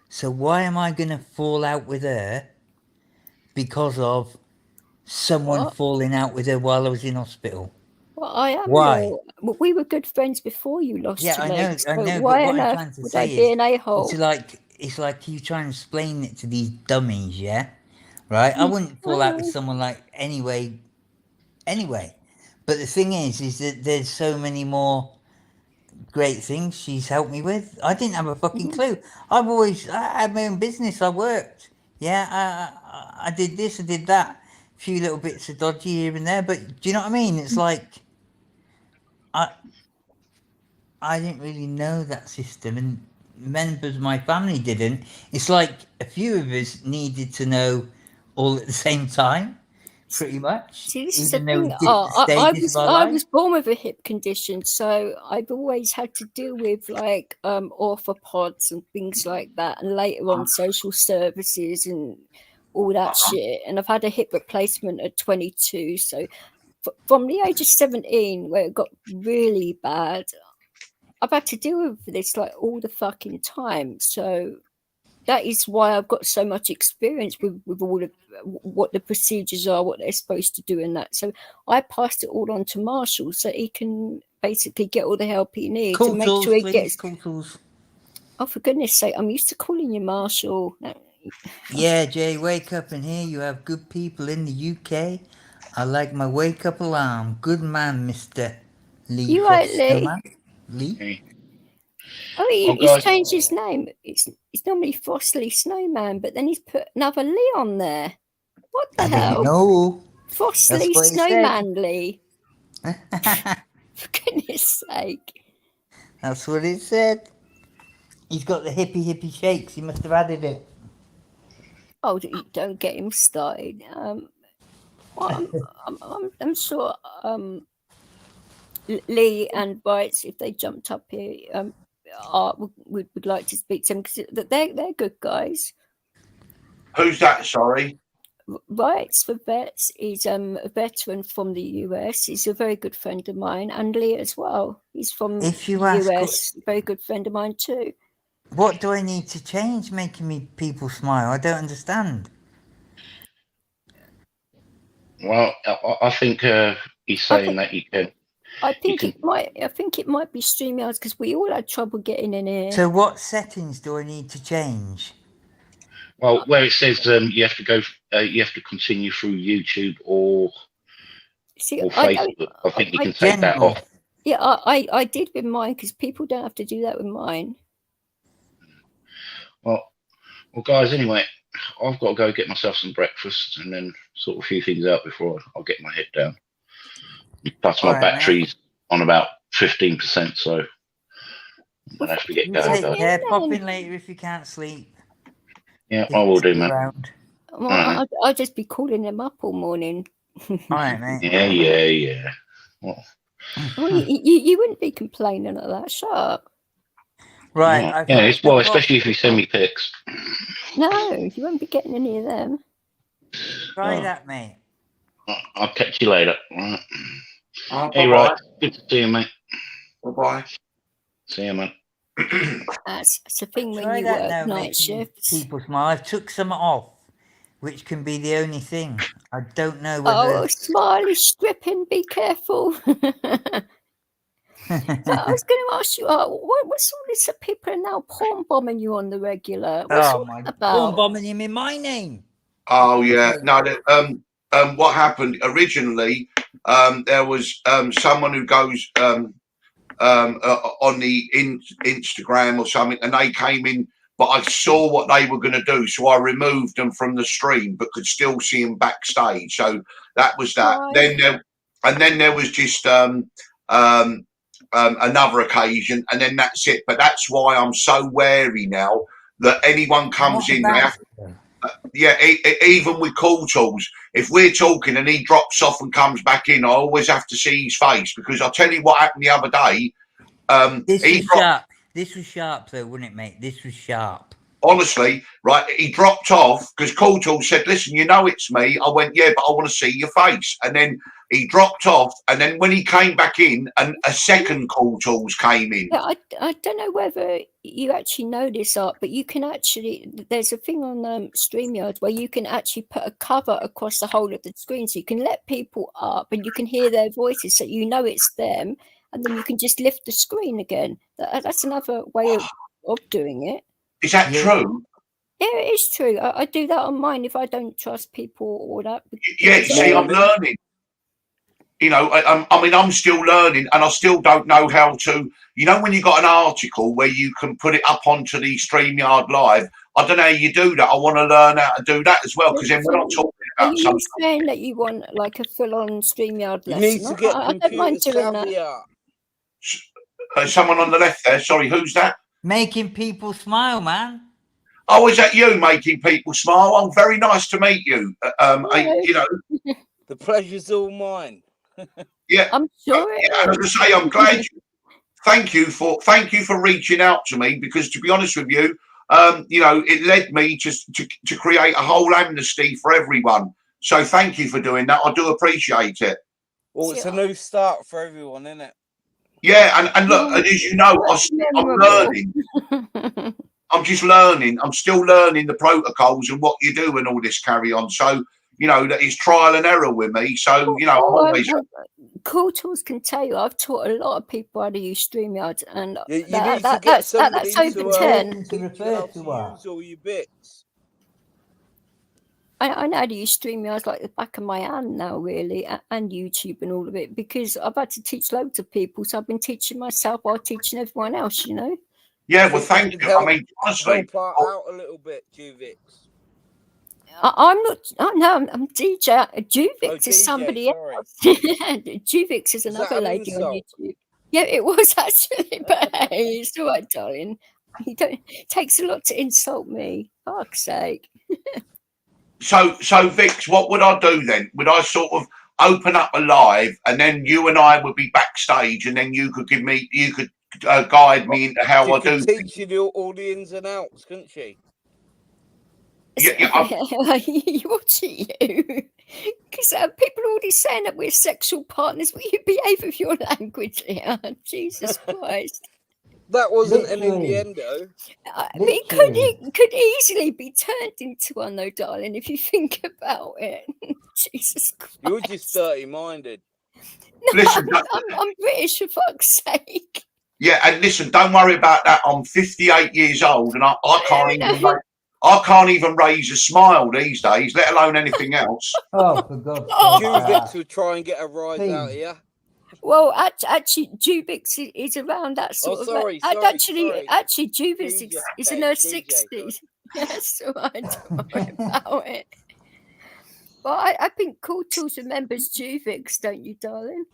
[SPEAKER 1] So why am I going to fall out with her because of someone
[SPEAKER 2] what?
[SPEAKER 1] falling out with her while I was in hospital?
[SPEAKER 2] Well, I am
[SPEAKER 1] Why?
[SPEAKER 2] loyal. We were good friends before you lost
[SPEAKER 1] Yeah,
[SPEAKER 2] your
[SPEAKER 1] I know,
[SPEAKER 2] legs. So
[SPEAKER 1] but
[SPEAKER 2] why
[SPEAKER 1] what
[SPEAKER 2] on
[SPEAKER 1] I'm
[SPEAKER 2] earth
[SPEAKER 1] trying to
[SPEAKER 2] would I
[SPEAKER 1] say
[SPEAKER 2] be
[SPEAKER 1] is,
[SPEAKER 2] an a-hole?
[SPEAKER 1] it's like you try and explain it to these dummies, yeah? Right? I wouldn't fall out with
[SPEAKER 2] Oh,
[SPEAKER 1] someone like anyway. But the thing is that there's so many more great things she's helped me with. I didn't have a fucking clue. I had my own business. I worked. Yeah, I did this, I did that. A few little bits of dodgy here and there, but do you know what I mean? It's like I I didn't really know that system, and members of my family didn't. It's like a few of us needed to know all at the same time, pretty much,
[SPEAKER 2] see, this is the
[SPEAKER 1] even though
[SPEAKER 2] thing.
[SPEAKER 1] we different stages of our
[SPEAKER 2] I
[SPEAKER 1] life.
[SPEAKER 2] was born with a hip condition, so I've always had to deal with like orthopods and things like that, and later on social services and all that shit. And I've had a hip replacement at 22, so from the age of 17, where it got really bad, I've had to deal with this like all the fucking time. So that is why I've got so much experience with all of what the procedures are, what they're supposed to do, and that. So I passed it all on to Marshall so he can basically get all the help he needs
[SPEAKER 1] Cool
[SPEAKER 2] and make
[SPEAKER 1] tools,
[SPEAKER 2] sure he
[SPEAKER 1] please.
[SPEAKER 2] gets.
[SPEAKER 1] Cool tools.
[SPEAKER 2] Oh, for goodness sake, I'm used to calling you Marshall.
[SPEAKER 1] Yeah, Jay, wake up and here you have good people in the UK. I like my wake up alarm. Good man, Mr. Lee
[SPEAKER 2] You right,
[SPEAKER 1] Frost
[SPEAKER 2] Lee?
[SPEAKER 1] Snowman. Lee?
[SPEAKER 3] Okay.
[SPEAKER 2] Oh,
[SPEAKER 3] Well,
[SPEAKER 2] he's
[SPEAKER 3] guys,
[SPEAKER 2] changed his name. It's normally Frostley Snowman, but then he's put another Lee on there. What the
[SPEAKER 1] I don't
[SPEAKER 2] hell?
[SPEAKER 1] know. That's
[SPEAKER 2] Frostley
[SPEAKER 1] what it said.
[SPEAKER 2] Snowman Lee. For goodness sake.
[SPEAKER 1] That's what it said. He's got the hippie shakes. He must have added it.
[SPEAKER 2] Oh, don't get him started. Well, I'm sure Lee and Bites, if they jumped up here, would like to speak to them because they're good guys.
[SPEAKER 4] Who's that? Sorry.
[SPEAKER 2] Rights for Vets is a veteran from the US. He's a very good friend of mine, and Lee as well. He's from
[SPEAKER 1] If you
[SPEAKER 2] the
[SPEAKER 1] ask,
[SPEAKER 2] US, very good friend of mine too.
[SPEAKER 1] what do I need to change making me people smile? I don't understand.
[SPEAKER 3] well, I think he's saying that you can.
[SPEAKER 2] I think
[SPEAKER 3] can-
[SPEAKER 2] it might. I think it might be StreamYards because we all had trouble getting in here.
[SPEAKER 1] So what settings do I need to change?
[SPEAKER 3] Well, where it says you have to go, you have to continue through YouTube or
[SPEAKER 2] See,
[SPEAKER 3] Facebook. I think you can take that
[SPEAKER 1] General.
[SPEAKER 3] off.
[SPEAKER 2] Yeah, I did with mine because people don't have to do that with mine.
[SPEAKER 3] Well, guys. Anyway, I've got to go get myself some breakfast and then sort a few things out before I'll get my head down. Plus, my
[SPEAKER 1] All right,
[SPEAKER 3] battery's on about 15%, so I'll have to get
[SPEAKER 1] You
[SPEAKER 3] going,
[SPEAKER 1] take
[SPEAKER 3] guys.
[SPEAKER 1] care. Pop in later if you can't sleep.
[SPEAKER 3] Yeah,
[SPEAKER 1] If
[SPEAKER 3] I will
[SPEAKER 1] you're
[SPEAKER 3] do,
[SPEAKER 1] still
[SPEAKER 3] man.
[SPEAKER 1] around.
[SPEAKER 2] Well,
[SPEAKER 3] Alright.
[SPEAKER 2] I'll just be calling them up all morning.
[SPEAKER 1] All right, mate.
[SPEAKER 3] Yeah. Well,
[SPEAKER 2] Well, you wouldn't be complaining at that. Shut up.
[SPEAKER 1] Right.
[SPEAKER 3] yeah,
[SPEAKER 1] I've hooked
[SPEAKER 3] well,
[SPEAKER 1] up
[SPEAKER 3] especially if you send me pics.
[SPEAKER 2] No, you won't be getting any of them.
[SPEAKER 1] Try
[SPEAKER 3] Oh.
[SPEAKER 1] that, mate.
[SPEAKER 3] I'll catch you later. Right.
[SPEAKER 4] Oh,
[SPEAKER 3] Hey,
[SPEAKER 4] bye-bye.
[SPEAKER 3] right. Good to see you, mate.
[SPEAKER 4] Bye-bye.
[SPEAKER 3] See you, man.
[SPEAKER 2] That's the thing when
[SPEAKER 1] Try
[SPEAKER 2] you
[SPEAKER 1] that
[SPEAKER 2] work
[SPEAKER 1] now,
[SPEAKER 2] night
[SPEAKER 1] making
[SPEAKER 2] shifts.
[SPEAKER 1] people smile. I took some off, which can be the only thing. I don't know whether.
[SPEAKER 2] Oh, Smiley stripping, be careful. So I was going to ask you, what's all this that people are now porn bombing you on the regular? What's
[SPEAKER 1] Oh
[SPEAKER 2] all
[SPEAKER 1] my!
[SPEAKER 2] that
[SPEAKER 1] Porn
[SPEAKER 2] about?
[SPEAKER 1] bombing him in my name.
[SPEAKER 4] Oh yeah, no. What happened originally? There was someone who goes on the Instagram or something, and they came in. But I saw what they were going to do, so I removed them from the stream, but could still see them backstage. So that was that.
[SPEAKER 2] Right.
[SPEAKER 4] Then there was just another occasion, and then that's it. But that's why I'm so wary now that anyone comes in there. Yeah, even with call tools, if we're talking and he drops off and comes back in, I always have to see his face because I'll tell you what happened the other day.
[SPEAKER 1] This is sharp. This was sharp, though, wouldn't it, mate? This was sharp.
[SPEAKER 4] Honestly, right, he dropped off because Cool Tools said, listen, you know it's me. I went, yeah, but I want to see your face. And then he dropped off. And then when he came back in, and a second Cool Tools came in.
[SPEAKER 2] Yeah, I don't know whether you actually know this, Art, but you can actually, there's a thing on StreamYard where you can actually put a cover across the whole of the screen. So you can let people up and you can hear their voices so you know it's them. And then you can just lift the screen again. That's another way of doing it.
[SPEAKER 4] Is that true?
[SPEAKER 2] Yeah, it is true. I do that on mine if I don't trust people or that.
[SPEAKER 4] Yeah, see, I'm learning. You know, I mean, I'm still learning, and I still don't know how to. You know, when you got an article where you can put it up onto the StreamYard Live, I don't know how you do that. I want to learn how to do that as well, because then when I'm talking about something,
[SPEAKER 2] saying that you want like a full-on StreamYard lesson,
[SPEAKER 5] you need to get
[SPEAKER 2] I don't mind doing that.
[SPEAKER 4] Someone on the left there. Sorry, who's that?
[SPEAKER 1] Making people smile, man.
[SPEAKER 4] Oh, is that you making people smile? Oh, very nice to meet you. You know,
[SPEAKER 5] the pleasure's all mine.
[SPEAKER 4] Yeah,
[SPEAKER 2] I'm sure.
[SPEAKER 4] Yeah, as I say, I'm glad. Thank you for reaching out to me, because to be honest with you, you know, it led me to create a whole amnesty for everyone. So thank you for doing that. I do appreciate it.
[SPEAKER 5] Well, it's a new start for everyone, isn't it?
[SPEAKER 4] Yeah, and look, and as you know, I'm learning. I'm just learning. I'm still learning the protocols and what you do and all this carry on. So, you know, that is trial and error with me. So, you know, I'm always...
[SPEAKER 2] Cool Tools can tell you, I've taught a lot of people how to use StreamYard, and
[SPEAKER 5] that's
[SPEAKER 2] over 10.
[SPEAKER 1] To refer to
[SPEAKER 5] all your bits.
[SPEAKER 2] I know how to use StreamYard like the back of my hand now, really, and YouTube and all of it, because I've had to teach loads of people. So I've been teaching myself while teaching everyone else, you know.
[SPEAKER 4] Yeah, well, thank you. I mean, honestly,
[SPEAKER 5] help out a little bit, Juvix.
[SPEAKER 2] I'm not. Oh, no, I'm DJ. Juvix is somebody else. Juvix is another lady on YouTube. Yeah, it was actually, but hey, it's all right, darling. It takes a lot to insult me. Fuck's sake.
[SPEAKER 4] So Vix, what would I do then? Would I sort of open up a live, and then you and I would be backstage, and then you could guide me into how I do.
[SPEAKER 5] Teach you all the ins and outs, couldn't she?
[SPEAKER 4] Yeah,
[SPEAKER 2] What are you? Because people are already saying that we're sexual partners. Will you behave with your language here? Jesus Christ.
[SPEAKER 5] That wasn't an innuendo.
[SPEAKER 2] It could easily be turned into one, though, darling, if you think about it. Jesus Christ.
[SPEAKER 5] You're just dirty-minded.
[SPEAKER 2] No,
[SPEAKER 4] listen,
[SPEAKER 2] I'm British, for fuck's sake.
[SPEAKER 4] Yeah, and listen, don't worry about that. I'm 58 years old, and I can't even raise a smile these days, let alone anything else.
[SPEAKER 1] Oh, for God's
[SPEAKER 5] sake. Juvix will try and get a rise out of you.
[SPEAKER 2] Well, actually, Juvix is around that sort of.
[SPEAKER 5] Sorry.
[SPEAKER 2] Actually, Juvix is in her 60s. Yes, so I don't worry about it. But I think Cool Tools remembers Juvix, don't you, darling?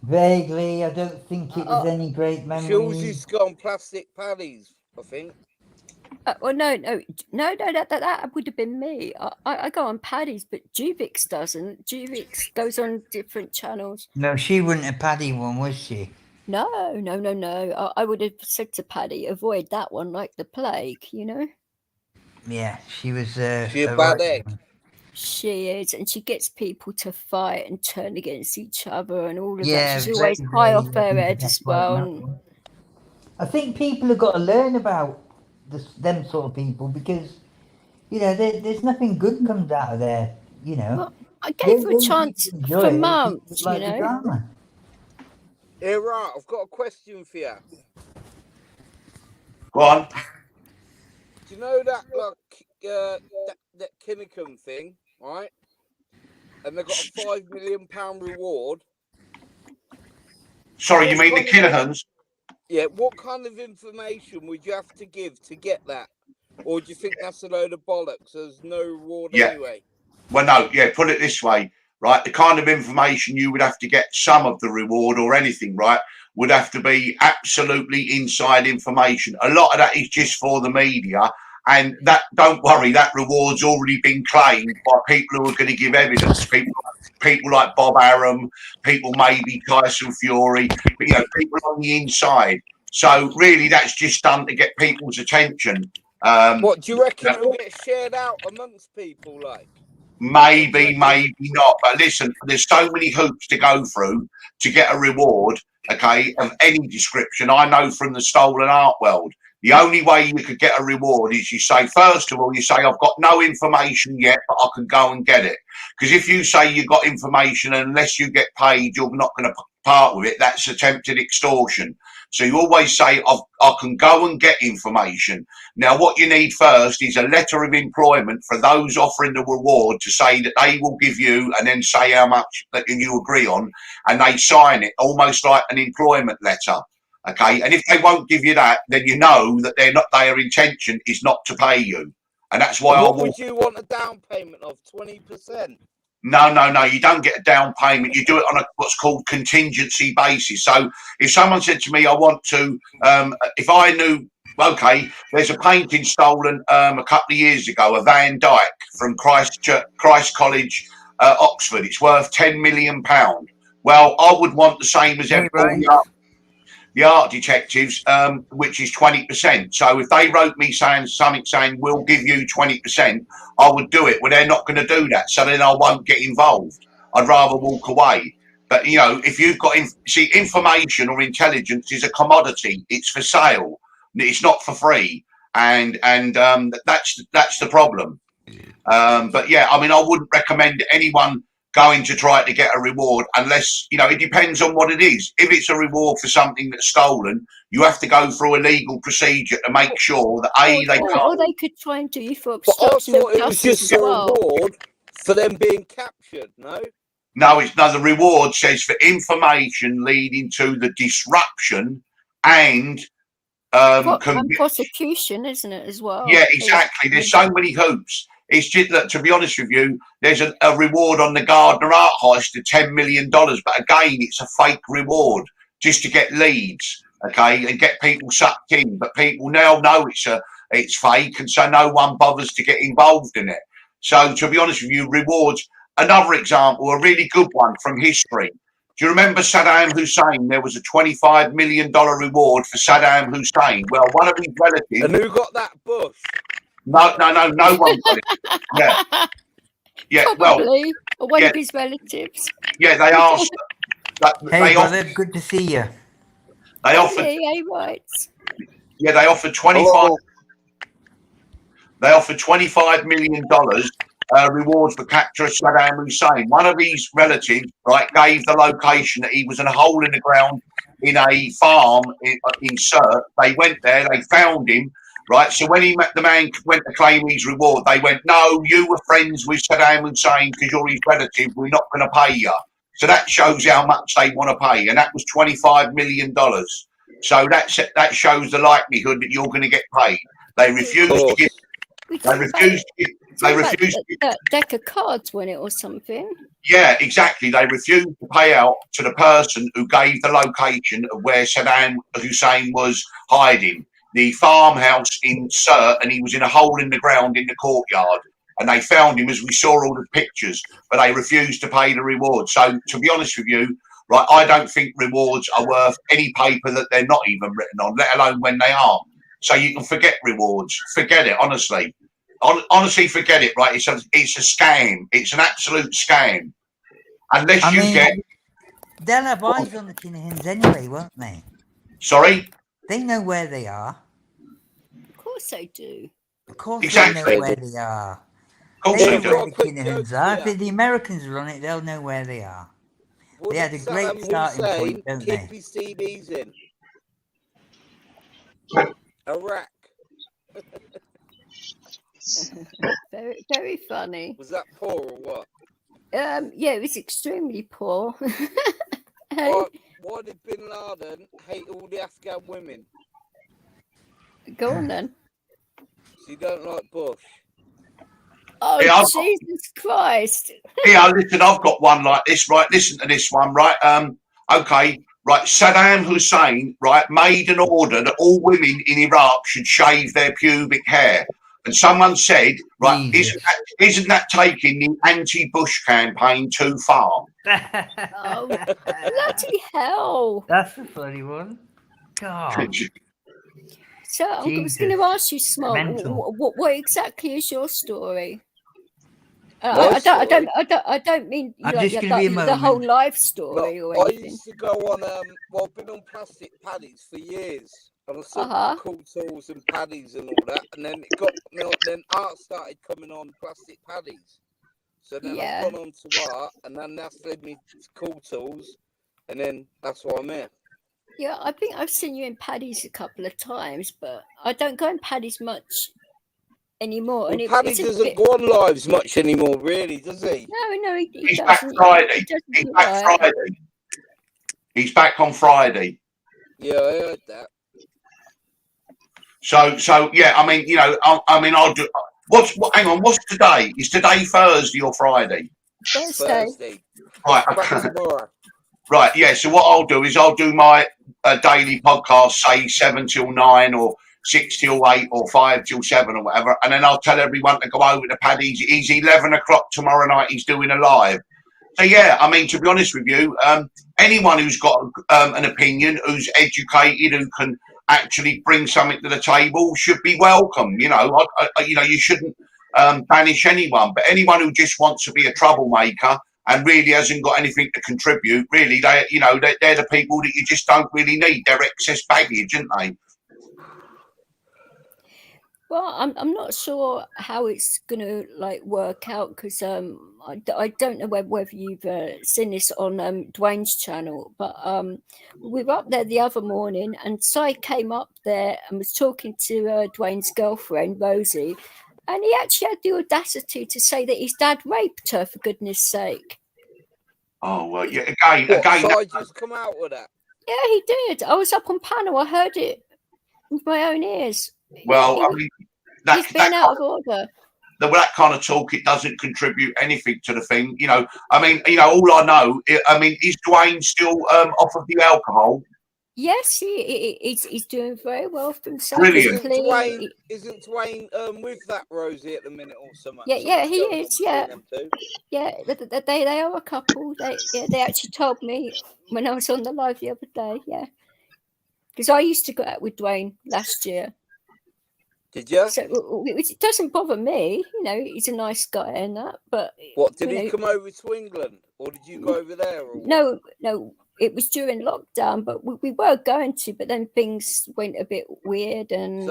[SPEAKER 1] Vaguely, I don't think it was any great memory.
[SPEAKER 5] Jules's got on plastic paddies, I think.
[SPEAKER 2] Well, no, that would have been me. I go on paddies, but Juvix doesn't. Juvix goes on different channels.
[SPEAKER 1] No, she wasn't a paddy one, was she?
[SPEAKER 2] No. I would have said to Paddy, avoid that one like the plague, you know?
[SPEAKER 1] Yeah, she was
[SPEAKER 5] she a bad egg.
[SPEAKER 2] She is, and she gets people to fight and turn against each other and all of
[SPEAKER 1] Yeah,
[SPEAKER 2] that. She's always high off her head as well. And
[SPEAKER 1] I think people have got to learn about them sort of people, because, you know, there's nothing good comes out of there, you know.
[SPEAKER 2] Well, I gave her a chance for months, you know.
[SPEAKER 5] Yeah, right, I've got a question for you.
[SPEAKER 4] Go on.
[SPEAKER 5] Do you know that, like, that Kinnicum thing, right? And they've got a £5 million reward.
[SPEAKER 4] Sorry, you mean the Kinahans?
[SPEAKER 5] Yeah, what kind of information would you have to give to get that? Or do you think that's a load of bollocks? There's no reward anyway.
[SPEAKER 4] Well, no, put it this way, right? The kind of information you would have to get, some of the reward or anything, right, would have to be absolutely inside information. A lot of that is just for the media. And that, don't worry, that reward's already been claimed by people who are going to give evidence. People like Bob Arum, people maybe Tyson Fury, but, you know, people on the inside. So really, that's just done to get people's attention.
[SPEAKER 5] What do you reckon it'll get shared out amongst people? Like,
[SPEAKER 4] maybe not. But listen, there's so many hoops to go through to get a reward, okay, of any description. I know from the stolen art world, the only way you could get a reward is you say, first of all, you say, I've got no information yet, but I can go and get it. Because if you say you've got information, and unless you get paid, you're not going to part with it, that's attempted extortion. So you always say, I can go and get information. Now, what you need first is a letter of employment for those offering the reward to say that they will give you, and then say how much that you agree on, and they sign it almost like an employment letter. Okay, and if they won't give you that, then you know that their intention is not to pay you, and that's why
[SPEAKER 5] what would you want a down payment of? 20%?
[SPEAKER 4] No, you don't get a down payment. You do it on what's called contingency basis. So if someone said to me, I want to, if I knew, okay, there's a painting stolen a couple of years ago, a Van Dyke from Christ College, Oxford. It's worth £10 million. Well, I would want the same as the art detectives, which is 20%. So if they wrote me saying we'll give you 20%, I would do it. Well, they're not going to do that, so then I won't get involved. I'd rather walk away. But you know, if you've got information or intelligence is a commodity. It's for sale. It's not for free, and that's the problem. But yeah, I mean, I wouldn't recommend anyone going to try to get a reward unless, you know, it depends on what it is. If it's a reward for something that's stolen, you have to go through a legal procedure to make sure that
[SPEAKER 2] or they could try and do you for
[SPEAKER 5] But I
[SPEAKER 2] obstruction of
[SPEAKER 5] thought it was
[SPEAKER 2] justice
[SPEAKER 5] just
[SPEAKER 2] as
[SPEAKER 5] a
[SPEAKER 2] well.
[SPEAKER 5] reward for them being captured.
[SPEAKER 4] No, the reward says for information leading to the disruption and
[SPEAKER 2] prosecution, isn't it, as well?
[SPEAKER 4] Yeah, exactly. There's so many hoops. It's just that, to be honest with you, there's a reward on the Gardner art heist of $10 million. But again, it's a fake reward just to get leads, okay, and get people sucked in. But people now know it's fake, and so no one bothers to get involved in it. So, to be honest with you, rewards. Another example, a really good one from history. Do you remember Saddam Hussein? There was a $25 million reward for Saddam Hussein. Well, one of his relatives.
[SPEAKER 5] And who got that bush?
[SPEAKER 4] No one got it. Yeah,
[SPEAKER 2] probably, or one of his relatives.
[SPEAKER 4] Yeah, they asked.
[SPEAKER 1] Hey, brother, good to see you.
[SPEAKER 4] They offered.
[SPEAKER 2] Right.
[SPEAKER 4] Yeah, they offered 25. They offered $25 million reward for capture of Saddam Hussein. One of his relatives, right, gave the location that he was in a hole in the ground in a farm in Sirte. They went there, they found him. Right, so when the man went to claim his reward, they went, no, you were friends with Saddam Hussein because you're his relative, we're not going to pay you. So that shows how much they want to pay, and that was $25 million. So that shows the likelihood that you're going to get paid. They refused to give. They refused to give.
[SPEAKER 2] That deck of cards won it or something.
[SPEAKER 4] Yeah, exactly. They refused to pay out to the person who gave the location of where Saddam Hussein was hiding. The farmhouse in Sirte, and he was in a hole in the ground in the courtyard, and they found him as we saw all the pictures, but they refused to pay the reward. So to be honest with you, right, I don't think rewards are worth any paper that they're not even written on, let alone when they are. So you can forget rewards. Forget it, honestly. Honestly, forget it, right? It's a scam. It's an absolute scam. Unless
[SPEAKER 1] they'll have eyes on the Kinahans anyway, won't they?
[SPEAKER 4] Sorry?
[SPEAKER 1] They know where they are.
[SPEAKER 2] Of course they do.
[SPEAKER 1] Of course
[SPEAKER 4] exactly.
[SPEAKER 1] They know where they are.
[SPEAKER 4] Of course
[SPEAKER 1] they
[SPEAKER 4] they
[SPEAKER 1] know
[SPEAKER 4] do.
[SPEAKER 1] where the Kinahans are. If the Americans are on it, they'll know where they are. They had a great starting point, don't they?
[SPEAKER 5] Keep his CDs in. Iraq.
[SPEAKER 2] Very, very funny.
[SPEAKER 5] Was that poor or what?
[SPEAKER 2] Yeah, it was extremely poor.
[SPEAKER 5] Why did Bin Laden hate all the Afghan women?
[SPEAKER 2] Go on then.
[SPEAKER 5] So you don't like Bush?
[SPEAKER 2] Oh, Jesus Christ.
[SPEAKER 4] Yeah, listen, I've got one like this, right? Listen to this one, right? Okay, right. Saddam Hussein, right, made an order that all women in Iraq should shave their pubic hair. And someone said, right, isn't that taking the anti-Bush campaign too far?
[SPEAKER 2] Oh, bloody hell.
[SPEAKER 1] That's a funny one. God.
[SPEAKER 2] So I was going
[SPEAKER 1] Jesus.
[SPEAKER 2] to ask you, Smart,
[SPEAKER 1] Mental.
[SPEAKER 2] what exactly is your story?
[SPEAKER 5] My story?
[SPEAKER 2] I don't mean
[SPEAKER 1] I'm
[SPEAKER 2] like
[SPEAKER 1] just gonna be a
[SPEAKER 2] the whole
[SPEAKER 1] moment.
[SPEAKER 2] life story or
[SPEAKER 5] I
[SPEAKER 2] anything.
[SPEAKER 5] used to go on well, I've been on plastic paddies for years, and I saw cool tools and paddies and all that, and then it got then art started coming on plastic paddies, so then I've gone on to art, and then that's led me to cool tools, and then that's why I'm here.
[SPEAKER 2] Yeah, I think I've seen you in paddies a couple of times, but I don't go in paddies much anymore.
[SPEAKER 5] Well,
[SPEAKER 2] and
[SPEAKER 5] Paddy doesn't go on lives much anymore, really, does he?
[SPEAKER 2] No, he
[SPEAKER 4] He's
[SPEAKER 2] doesn't.
[SPEAKER 4] back Friday.
[SPEAKER 2] He doesn't
[SPEAKER 4] He's
[SPEAKER 2] do
[SPEAKER 4] back
[SPEAKER 2] right.
[SPEAKER 4] Friday. He's back on Friday.
[SPEAKER 5] Yeah, I heard that.
[SPEAKER 4] So yeah, I mean, I'll do. Hang on, what's today? Is today Thursday or Friday?
[SPEAKER 2] Thursday.
[SPEAKER 4] Right.
[SPEAKER 5] Back tomorrow.
[SPEAKER 4] Right. Yeah. So what I'll do is I'll do my daily podcast, say 7 till 9 or 6 till 8 or 5 till 7 or whatever, and then I'll tell everyone to go over to Paddy's. He's 11 o'clock tomorrow night. He's doing a live. So yeah, I mean, to be honest with you, anyone who's got an opinion, who's educated, who can actually bring something to the table should be welcome. You know, you shouldn't banish anyone, but anyone who just wants to be a troublemaker and really hasn't got anything to contribute, really, they're the people that you just don't really need. They're excess baggage, aren't they?
[SPEAKER 2] Well, I'm not sure how it's gonna like work out because I don't know whether you've seen this on Dwayne's channel, but we were up there the other morning and Si came up there and was talking to Dwayne's girlfriend Rosie, and he actually had the audacity to say that his dad raped her, for goodness sake.
[SPEAKER 4] Oh well, yeah.
[SPEAKER 5] What,
[SPEAKER 4] Again.
[SPEAKER 5] Si just come out with that?
[SPEAKER 2] Yeah, he did. I was up on panel. I heard it with my own ears.
[SPEAKER 4] Well, I mean,
[SPEAKER 2] he's been out of order.
[SPEAKER 4] That kind of talk, it doesn't contribute anything to the thing. You know, I mean, all I know, is Dwayne still off of the alcohol?
[SPEAKER 2] Yes, he's doing very well for himself.
[SPEAKER 4] Brilliant.
[SPEAKER 5] Isn't Dwayne with that Rosie at the minute or something?
[SPEAKER 2] Yeah, he is. Yeah, they are a couple. They actually told me when I was on the live the other day. Yeah, because I used to go out with Dwayne last year.
[SPEAKER 5] Did you?
[SPEAKER 2] So it doesn't bother me. You know, he's a nice guy and that. But
[SPEAKER 5] what did he come over to England, or did you go over there? Or
[SPEAKER 2] no. It was during lockdown, but we were going to. But then things went a bit weird, and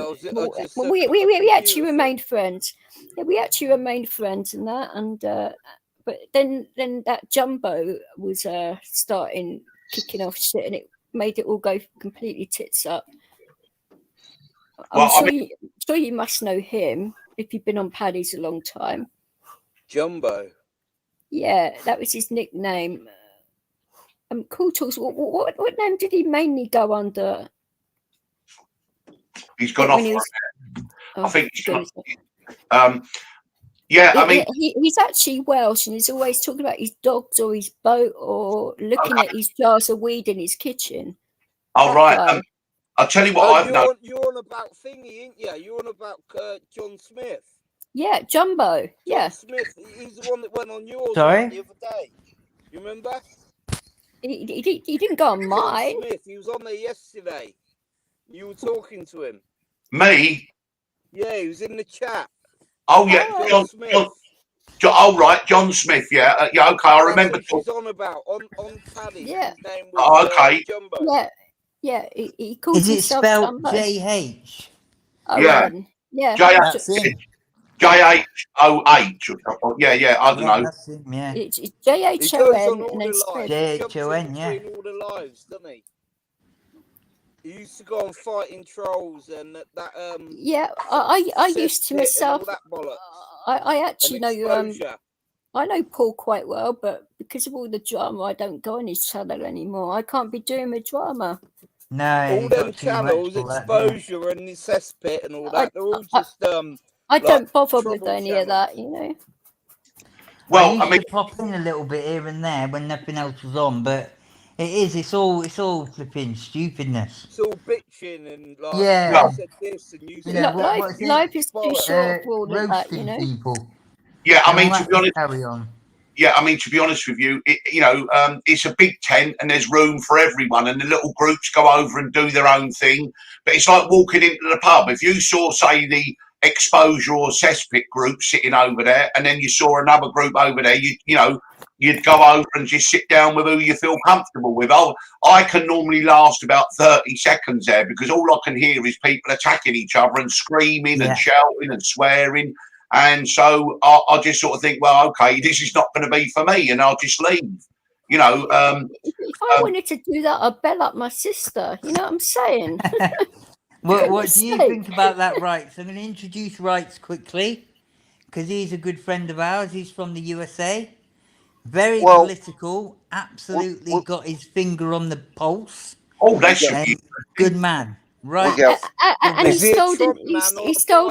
[SPEAKER 2] we actually remained friends. Yeah, we actually remained friends and that. And but then that Jumbo was starting kicking off shit, and it made it all go completely tits up. I'm sure you must know him if you've been on Paddy's a long time.
[SPEAKER 5] Jumbo.
[SPEAKER 2] Yeah, that was his nickname. Cool Tools. What name did he mainly go under?
[SPEAKER 4] He's gone off. I think he's gone. Yeah, I mean,
[SPEAKER 2] he's actually Welsh, and he's always talking about his dogs or his boat or looking at his jars of weed in his kitchen.
[SPEAKER 4] All right. I'll tell you what I've known.
[SPEAKER 5] You're on about thingy, ain't you? You're on about John Smith.
[SPEAKER 2] Yeah, Jumbo.
[SPEAKER 5] John Smith. He's the one that went on yours the other day. You remember?
[SPEAKER 2] He didn't go on mine.
[SPEAKER 5] John Smith. He was on there yesterday. You were talking to him.
[SPEAKER 4] Me?
[SPEAKER 5] Yeah, he was in the chat.
[SPEAKER 4] Oh yeah, John Smith. John Smith. Yeah, okay. I remember.
[SPEAKER 5] That's what she's on about on Paddy.
[SPEAKER 2] Yeah.
[SPEAKER 5] His name was,
[SPEAKER 4] okay.
[SPEAKER 5] Jumbo.
[SPEAKER 2] Yeah. He calls
[SPEAKER 1] Is it
[SPEAKER 2] himself
[SPEAKER 1] spelled
[SPEAKER 2] Jumbo.
[SPEAKER 1] JH?
[SPEAKER 4] Yeah. JHOH. Yeah. I don't know.
[SPEAKER 1] That's him, yeah.
[SPEAKER 2] It's JHON and then Smith.
[SPEAKER 1] JHON, yeah.
[SPEAKER 5] All the lives, doesn't he? He used to go on fighting trolls and that.
[SPEAKER 2] Yeah, I used to myself. I actually know I know Paul quite well, but because of all the drama, I don't go on his channel anymore. I can't be doing the drama.
[SPEAKER 1] No,
[SPEAKER 5] all them channels, exposure and the cesspit and all that. They're all just
[SPEAKER 2] I don't bother with any of that, you know.
[SPEAKER 1] Well, I mean, pop in a little bit here and there when nothing else was on, but it's all flipping stupidness.
[SPEAKER 5] It's all bitching and like,
[SPEAKER 1] yeah.
[SPEAKER 5] You said this and you said
[SPEAKER 2] life is too short for all of that, you know.
[SPEAKER 1] People.
[SPEAKER 4] Yeah, I mean, to be honest,
[SPEAKER 1] carry on.
[SPEAKER 4] Yeah, I mean, to be honest with you, it's a big tent and there's room for everyone, and the little groups go over and do their own thing. But it's like walking into the pub. If you saw, say, the exposure or cesspit group sitting over there, and then you saw another group over there, you'd go over and just sit down with who you feel comfortable with. I can normally last about 30 seconds there, because all I can hear is people attacking each other and screaming and shouting and swearing. And so I just sort of think, well, okay, this is not going to be for me, and I'll just leave. If
[SPEAKER 2] I wanted to do that, I'd bell up my sister. You know what I'm saying?
[SPEAKER 1] What do you think about that, Rights? I'm going to introduce Rights quickly, because he's a good friend of ours. He's from the USA. Very political. Absolutely got his finger on the pulse.
[SPEAKER 4] Oh, that's
[SPEAKER 1] good man. Right.
[SPEAKER 2] And he stole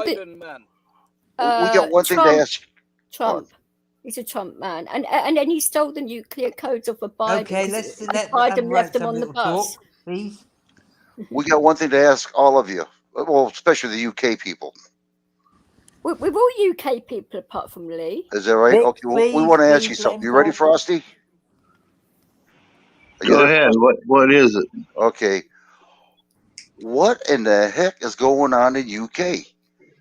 [SPEAKER 2] it.
[SPEAKER 6] We got one thing to ask.
[SPEAKER 2] Trump. He's a Trump man. And then he stole the nuclear codes off of Biden.
[SPEAKER 1] Okay, let's let
[SPEAKER 2] Biden left him on the bus.
[SPEAKER 1] Talk, please.
[SPEAKER 6] We got one thing to ask all of you. Well, especially the UK people.
[SPEAKER 2] With all UK people apart from Lee.
[SPEAKER 6] Is that right? Okay, we want to ask you something. You ready, Frosty?
[SPEAKER 7] Go ahead. What is it?
[SPEAKER 6] Okay. What in the heck is going on in UK?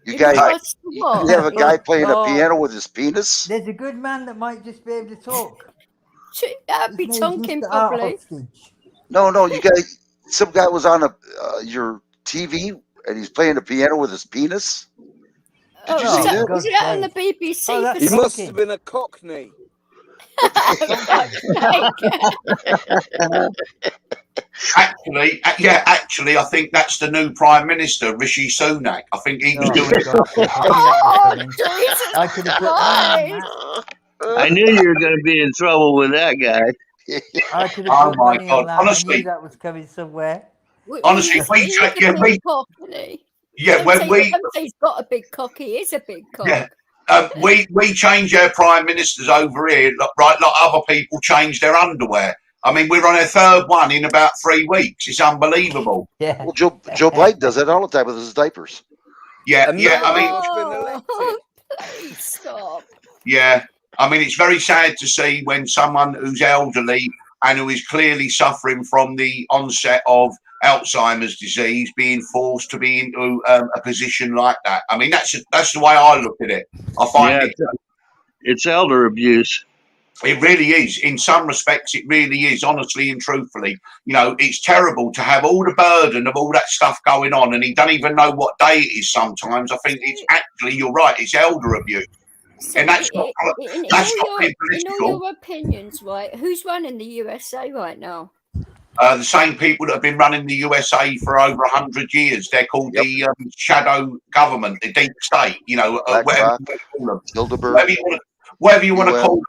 [SPEAKER 6] You guys you have a guy playing a piano with his penis?
[SPEAKER 1] There's a good man that might just be able to talk.
[SPEAKER 2] That'd be Tonkin, probably.
[SPEAKER 6] No, you guys. Some guy was on your TV and he's playing the piano with his penis. Did you see that?
[SPEAKER 2] Was that on the BBC?
[SPEAKER 5] He must have been a Cockney.
[SPEAKER 4] Actually, I think that's the new Prime Minister, Rishi Sunak. I think he's doing it.
[SPEAKER 1] I could have put money on that.
[SPEAKER 7] I knew you were going to be in trouble with that guy.
[SPEAKER 1] I could have put money on that.
[SPEAKER 4] Honestly,
[SPEAKER 1] I knew that was coming somewhere.
[SPEAKER 4] Honestly, when
[SPEAKER 2] he's got a big cock. He is a big cock.
[SPEAKER 4] Yeah. We change our prime ministers over here, like other people change their underwear. I mean, we're on our third one in about 3 weeks. It's unbelievable.
[SPEAKER 1] Yeah.
[SPEAKER 6] Well, Joe Biden does that all the time with his diapers.
[SPEAKER 4] Yeah.
[SPEAKER 2] Please stop.
[SPEAKER 4] Yeah. I mean, it's very sad to see when someone who's elderly and who is clearly suffering from the onset of Alzheimer's disease being forced to be into a position like that. I mean, that's the way I look at it. I find
[SPEAKER 7] it's elder abuse.
[SPEAKER 4] It really is. In some respects, it really is, honestly and truthfully. It's terrible to have all the burden of all that stuff going on, and he don't even know what day it is sometimes. I think it's actually, you're right, it's elder abuse.
[SPEAKER 2] So
[SPEAKER 4] and that's not
[SPEAKER 2] in all your opinions, right? Who's running the USA right now?
[SPEAKER 4] The same people that have been running the USA for over 100 years. They're called the shadow government, the deep state. Whatever you want to call them.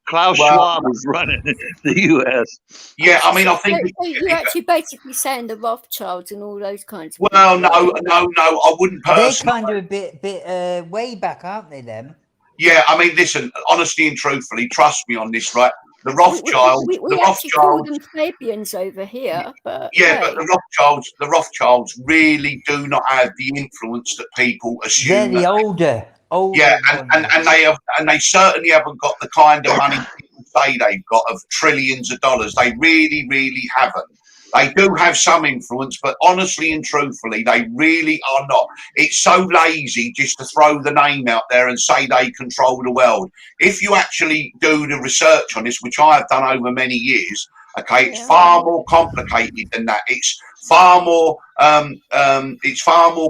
[SPEAKER 7] Klaus Schwab is running the U.S.
[SPEAKER 4] Yeah, I mean, I think
[SPEAKER 2] you're actually basically saying the Rothschilds and all those kinds of.
[SPEAKER 4] Well, no, I wouldn't personally.
[SPEAKER 1] They're kind of a bit way back, aren't they? Them.
[SPEAKER 4] Yeah, I mean, listen, honestly and truthfully, trust me on this, right? The Rothschilds,
[SPEAKER 2] we actually call them Fabians over here, but
[SPEAKER 4] but the Rothschilds really do not have the influence that people assume.
[SPEAKER 1] They're the older.
[SPEAKER 4] Yeah, and they certainly haven't got the kind of money people say they've got of trillions of dollars. They really, really haven't. They do have some influence, but honestly and truthfully, they really are not. It's so lazy just to throw the name out there and say they control the world. If you actually do the research on this, which I have done over many years, okay, it's far more complicated than that. It's far more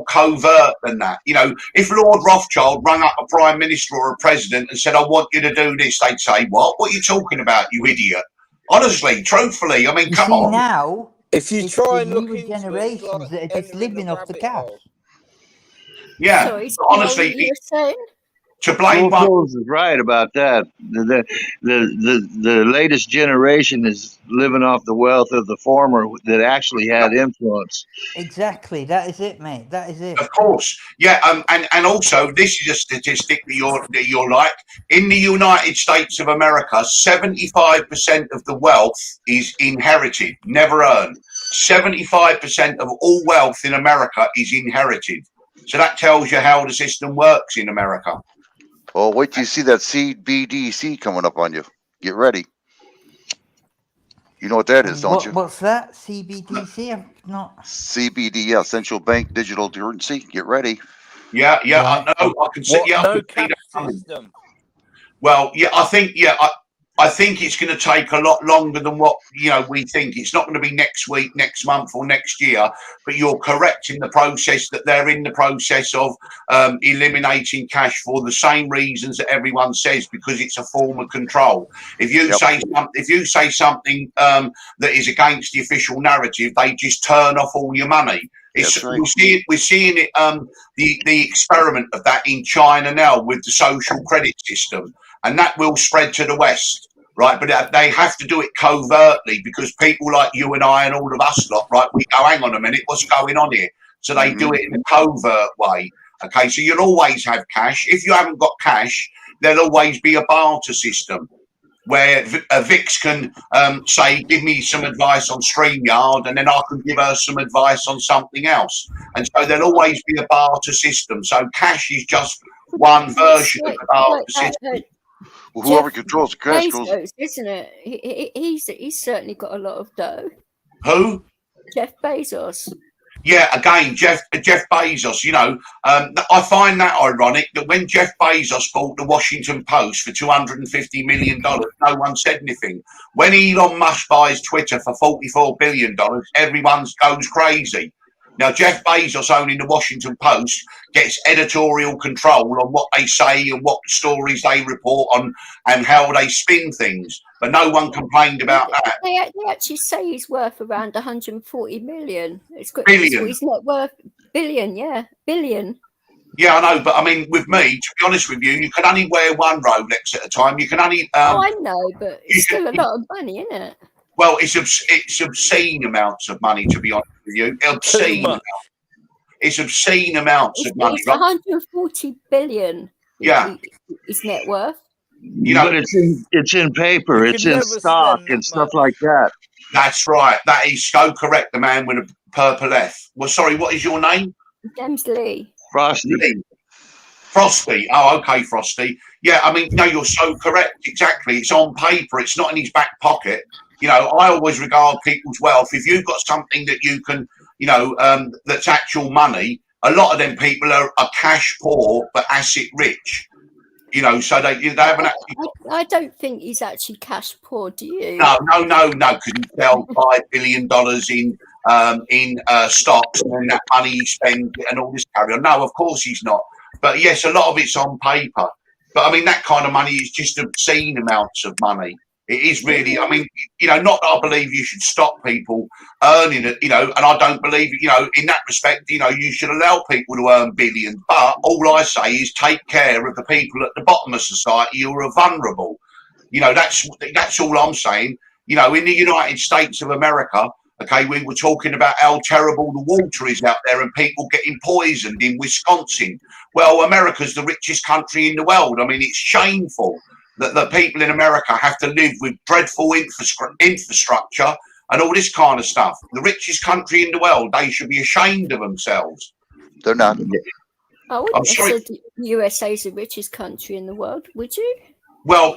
[SPEAKER 4] covert than that. If Lord Rothschild rang up a prime minister or a president and said, "I want you to do this," they'd say, "What? What are you talking about, you idiot?" Honestly, truthfully, I mean, come on.
[SPEAKER 1] Now,
[SPEAKER 5] if you try and look
[SPEAKER 1] into generations that are just living off the cash.
[SPEAKER 4] Yeah,
[SPEAKER 2] sorry,
[SPEAKER 4] honestly,
[SPEAKER 2] you were saying?
[SPEAKER 7] To blame Jules is right about that. The latest generation is living off the wealth of the former that actually had influence.
[SPEAKER 1] Exactly, that is it, mate. That is it.
[SPEAKER 4] Of course, yeah. And also, this is a statistic that you're like in the United States of America, 75% of the wealth is inherited, never earned. 75% of all wealth in America is inherited. So that tells you how the system works in America.
[SPEAKER 6] Oh, wait till you see that CBDC coming up on you. Get ready. You know what that is, don't you?
[SPEAKER 1] What's that? CBDC? I'm not.
[SPEAKER 6] CBD, yeah, central bank digital currency. Get ready.
[SPEAKER 4] Yeah,
[SPEAKER 1] Right.
[SPEAKER 4] I know. I can see.
[SPEAKER 5] What?
[SPEAKER 4] Yeah, I
[SPEAKER 5] No
[SPEAKER 4] can see
[SPEAKER 5] cash
[SPEAKER 4] that coming.
[SPEAKER 5] system.
[SPEAKER 4] Well, yeah, I think it's going to take a lot longer than what we think. It's not going to be next week, next month, or next year. But you're correct in the process that they're in the process of eliminating cash for the same reasons that everyone says, because it's a form of control. If you say something that is against the official narrative, they just turn off all your money.
[SPEAKER 6] That's right.
[SPEAKER 4] We're seeing it. The experiment of that in China now with the social credit system, and that will spread to the West, right? But they have to do it covertly, because people like you and I and all of us lot, right? We go, hang on a minute, what's going on here? So they do it in a covert way. Okay, so you'll always have cash. If you haven't got cash, there'll always be a barter system where Vix can say, give me some advice on StreamYard, and then I can give her some advice on something else. And so there'll always be a barter system. So cash is just one version of the barter system.
[SPEAKER 6] Well, whoever controls the cash goes.
[SPEAKER 2] Bezos, isn't it? He's certainly got a lot of dough.
[SPEAKER 4] Who?
[SPEAKER 2] Jeff Bezos.
[SPEAKER 4] Yeah, again, Jeff Bezos, I find that ironic that when Jeff Bezos bought the Washington Post for $250 million, no one said anything. When Elon Musk buys Twitter for $44 billion, everyone goes crazy. Now, Jeff Bezos owning the Washington Post gets editorial control on what they say and what stories they report on and how they spin things. But no one complained about that.
[SPEAKER 2] They actually say he's worth around 140 million. It's got
[SPEAKER 4] Billion.
[SPEAKER 2] He's not worth billion. Yeah, billion.
[SPEAKER 4] Yeah, I know, but I mean, with me, to be honest with you, you can only wear one Rolex at a time. You can only.
[SPEAKER 2] I know, but it's still a lot of money, isn't it?
[SPEAKER 4] Well, it's obscene amounts of money, to be honest with you. Obscene. It's obscene amounts of money.
[SPEAKER 2] It's 140 billion.
[SPEAKER 4] Yeah.
[SPEAKER 2] His net worth.
[SPEAKER 7] But it's in paper, it's in stock and stuff like that.
[SPEAKER 4] That's right. That is so correct. The man with a purple F. Well, sorry, what is your name?
[SPEAKER 2] James Lee.
[SPEAKER 7] Frosty.
[SPEAKER 4] Lee. Frosty. Oh, okay, Frosty. Yeah, I mean, no, you're so correct. Exactly. It's on paper. It's not in his back pocket. I always regard people's wealth. If you've got something that you can, that's actual money, a lot of them people are cash poor but asset rich. So they haven't actually.
[SPEAKER 2] I don't think he's actually cash poor. Do you?
[SPEAKER 4] No, because he sells $5 billion in stocks, and that money he spends and all this carry on. No, of course he's not. But yes, a lot of it's on paper. But I mean, that kind of money is just obscene amounts of money. It is really, I mean, not that I believe you should stop people earning it, and I don't believe, in that respect, you should allow people to earn billions. But all I say is take care of the people at the bottom of society who are vulnerable. That's all I'm saying. In the United States of America, okay, we were talking about how terrible the water is out there and people getting poisoned in Wisconsin. Well, America's the richest country in the world. I mean, it's shameful that the people in America have to live with dreadful infrastructure and all this kind of stuff. The richest country in the world, they should be ashamed of themselves.
[SPEAKER 6] They're not.
[SPEAKER 2] I wouldn't have said the USA is the richest country in the world, would you?
[SPEAKER 4] Well,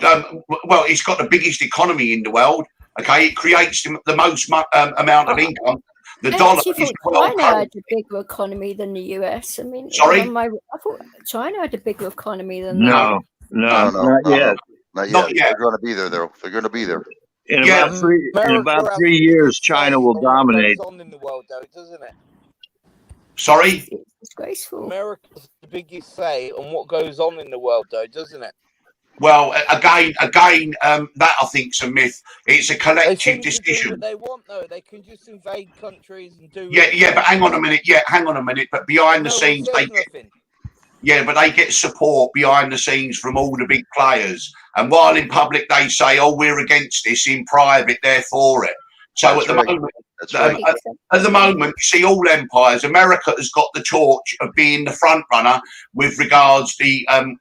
[SPEAKER 4] it's got the biggest economy in the world. Okay, it creates the most amount of income. The dollar is
[SPEAKER 2] China had a bigger economy than the US. I mean,
[SPEAKER 4] sorry,
[SPEAKER 2] I thought China had a bigger economy than
[SPEAKER 7] No, not yet.
[SPEAKER 6] Not yet. They're going to be there, though. They're going to be there.
[SPEAKER 7] In about 3 years, China will dominate.
[SPEAKER 5] What goes on in the world, though, doesn't it?
[SPEAKER 4] Sorry?
[SPEAKER 2] It's disgraceful.
[SPEAKER 5] America's the biggest say on what goes on in the world, though, doesn't it?
[SPEAKER 4] Well, again, that I think's a myth. It's a collective decision.
[SPEAKER 5] Do what they want, though. They can just invade countries and do.
[SPEAKER 4] Yeah, but hang on a minute. But behind the scenes, they get support behind the scenes from all the big players. And while in public they say, "Oh, we're against this," in private they're for it. So at the moment, you see all empires. America has got the torch of being the front runner with regards to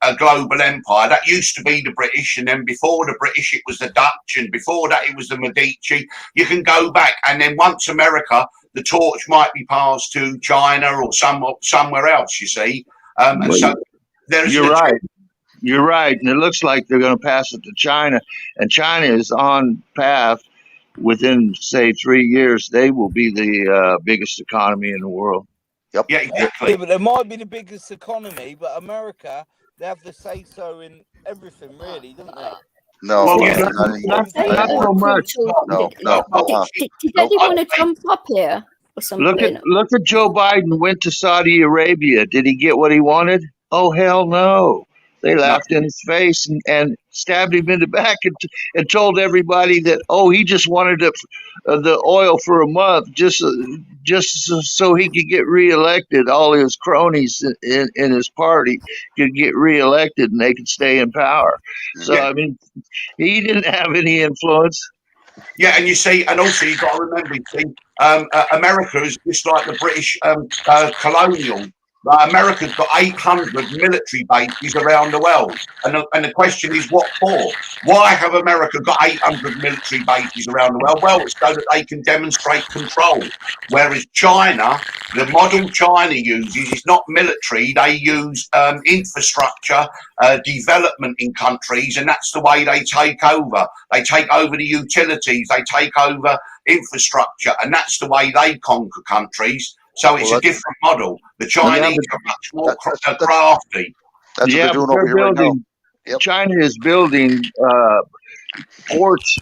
[SPEAKER 4] a global empire. That used to be the British, and then before the British, it was the Dutch, and before that, it was the Medici. You can go back, and then once America, the torch might be passed to China or somewhere else. You see, and so there is.
[SPEAKER 7] You're right. You're right, and it looks like they're going to pass it to China, and China is on path. Within, say, 3 years, they will be the biggest economy in the world.
[SPEAKER 6] Yep.
[SPEAKER 4] Yeah, exactly.
[SPEAKER 5] Yeah, but they might be the biggest economy, but America, they have the say so in everything, really, don't they?
[SPEAKER 6] No,
[SPEAKER 4] Well, yeah.
[SPEAKER 7] Not so much.
[SPEAKER 6] No.
[SPEAKER 2] Did anyone want to jump up here or something?
[SPEAKER 7] Look at Joe Biden went to Saudi Arabia. Did he get what he wanted? Oh, hell no. They laughed in his face and stabbed him in the back and told everybody that, oh, he just wanted the oil for a month just so he could get reelected. All his cronies in his party could get reelected and they could stay in power. So, I mean, he didn't have any influence.
[SPEAKER 4] Yeah, and you see, and also you've got to remember, you see, America is just like the British colonial. America's got 800 military bases around the world. And the question is, what for? Why have America got 800 military bases around the world? Well, it's so that they can demonstrate control. Whereas China, the model China uses is not military. They use infrastructure, development in countries, and that's the way they take over. They take over the utilities. They take over infrastructure, and that's the way they conquer countries. So it's a different model. The Chinese are much more crafty.
[SPEAKER 6] That's what they're doing over here right now. Yep.
[SPEAKER 7] China is building ports.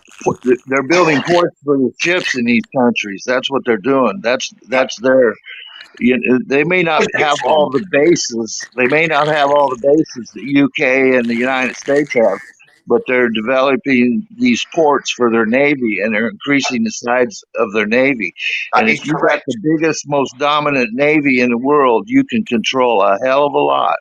[SPEAKER 7] They're building ports for the ships in these countries. That's what they're doing. That's their. They may not have all the bases. They may not have all the bases that UK and the United States have, but they're developing these ports for their navy, and they're increasing the size of their navy. And if you've got the biggest, most dominant navy in the world, you can control a hell of a lot.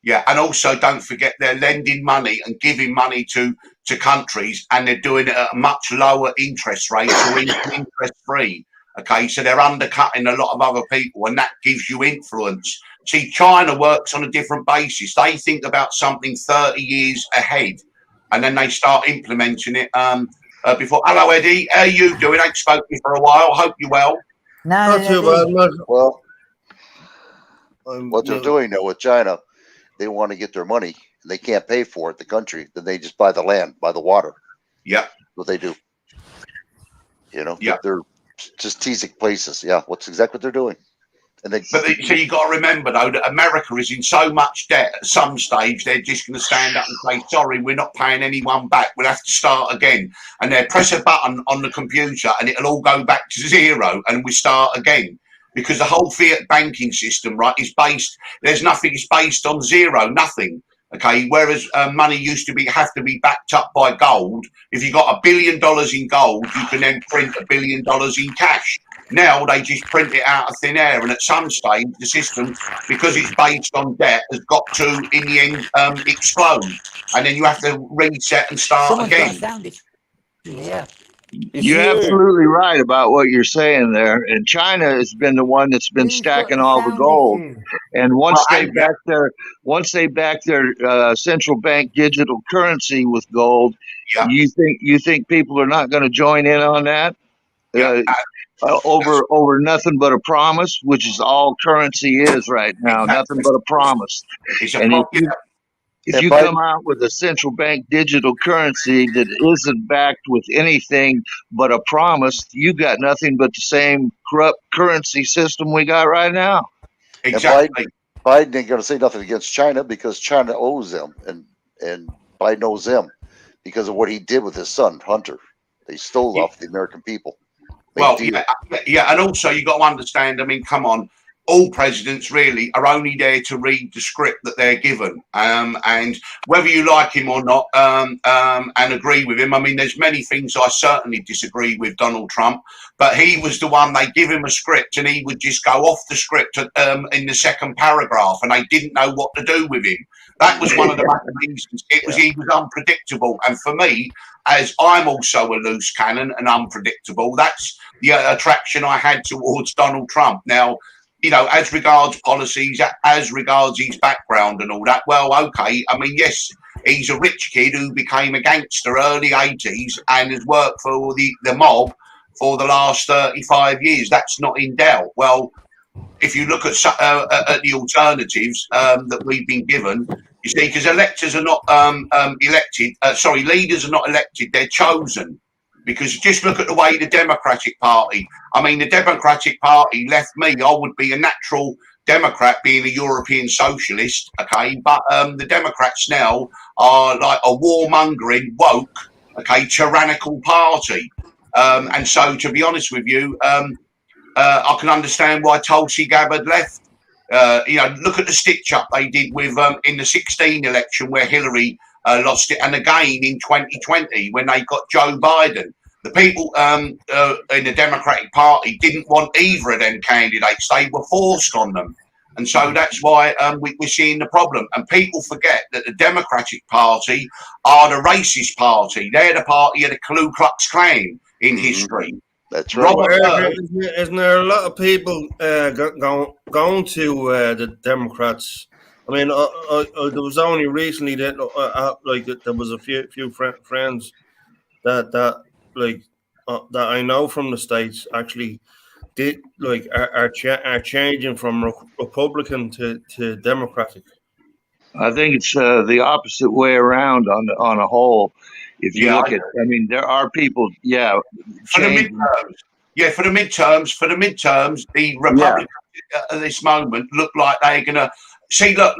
[SPEAKER 4] Yeah, and also don't forget they're lending money and giving money to countries, and they're doing it at a much lower interest rate or interest free. Okay, so they're undercutting a lot of other people, and that gives you influence. See, China works on a different basis. They think about something 30 years ahead, and then they start implementing it before. Hello, Eddie. How are you doing? I ain't spoken to you for a while. Hope you're well.
[SPEAKER 1] No,
[SPEAKER 8] Not too bad.
[SPEAKER 6] Well, what they're doing now with China, they want to get their money, and they can't pay for it, the country. Then they just buy the land, buy the water.
[SPEAKER 4] Yeah.
[SPEAKER 6] What they do. You know,
[SPEAKER 4] yeah.
[SPEAKER 6] They're strategic places. Yeah, what's exactly what they're doing.
[SPEAKER 4] So you got to remember though that America is in so much debt. At some stage, they're just going to stand up and say, "Sorry, we're not paying anyone back. We'll have to start again." And they press a button on the computer, and it'll all go back to zero, and we start again. Because the whole fiat banking system, right, is based. There's nothing. It's based on zero, nothing. Okay, whereas money used to have to be backed up by gold. If you got $1 billion in gold, you can then print $1 billion in cash. Now they just print it out of thin air, and at some stage the system, because it's based on debt, has got to, in the end, explode, and then you have to reset and start again.
[SPEAKER 1] Yeah.
[SPEAKER 7] You're absolutely right about what you're saying there. And China has been the one that's been stacking all the gold. And once they back their central bank digital currency with gold, you think people are not going to join in on that? Over nothing but a promise, which is all currency is right now, nothing but a promise. And if you come out with a central bank digital currency that isn't backed with anything but a promise, you got nothing but the same corrupt currency system we got right now.
[SPEAKER 4] Exactly.
[SPEAKER 6] Biden ain't going to say nothing against China because China owes them, and Biden owes them because of what he did with his son, Hunter. They stole off the American people.
[SPEAKER 4] Well, yeah, and also you got to understand. I mean, come on. All presidents really are only there to read the script that they're given, and whether you like him or not, and agree with him. I mean, there's many things I certainly disagree with Donald Trump, but he was the one. They give him a script, and he would just go off the script in the second paragraph, and they didn't know what to do with him. That was one of the main reasons. He was unpredictable, and for me, as I'm also a loose cannon and unpredictable, that's the attraction I had towards Donald Trump. Now, you know, as regards policies, as regards his background and all that, well, okay. I mean, yes, he's a rich kid who became a gangster early 80s and has worked for the mob for the last 35 years. That's not in doubt. Well, if you look at the alternatives that we've been given, You see, because electors are not elected. Sorry, leaders are not elected; they're chosen. Because just look at the way the Democratic Party. I mean, the Democratic Party left me. I would be a natural Democrat, being a European socialist. Okay, but the Democrats now are like a warmongering, woke, okay, tyrannical party. And so, to be honest with you, I can understand why Tulsi Gabbard left. Look at the stitch up they did with in the 16 election where Hillary lost it, and again in 2020 when they got Joe Biden. The people in the Democratic Party didn't want either of them candidates. They were forced on them. And so that's why we're seeing the problem. And people forget that the Democratic Party are the racist party. They're the party of the Ku Klux Klan in history.
[SPEAKER 6] That's right.
[SPEAKER 8] Isn't there a lot of people going to the Democrats? I mean, there was only recently that there was a few friends that I know from the States actually did are changing from Republican to Democratic.
[SPEAKER 7] I think it's the opposite way around on a whole. If you look at, I mean, there are people,
[SPEAKER 4] for the midterms. Yeah, for the midterms, the Republicans at this moment look like they're going to see. Look,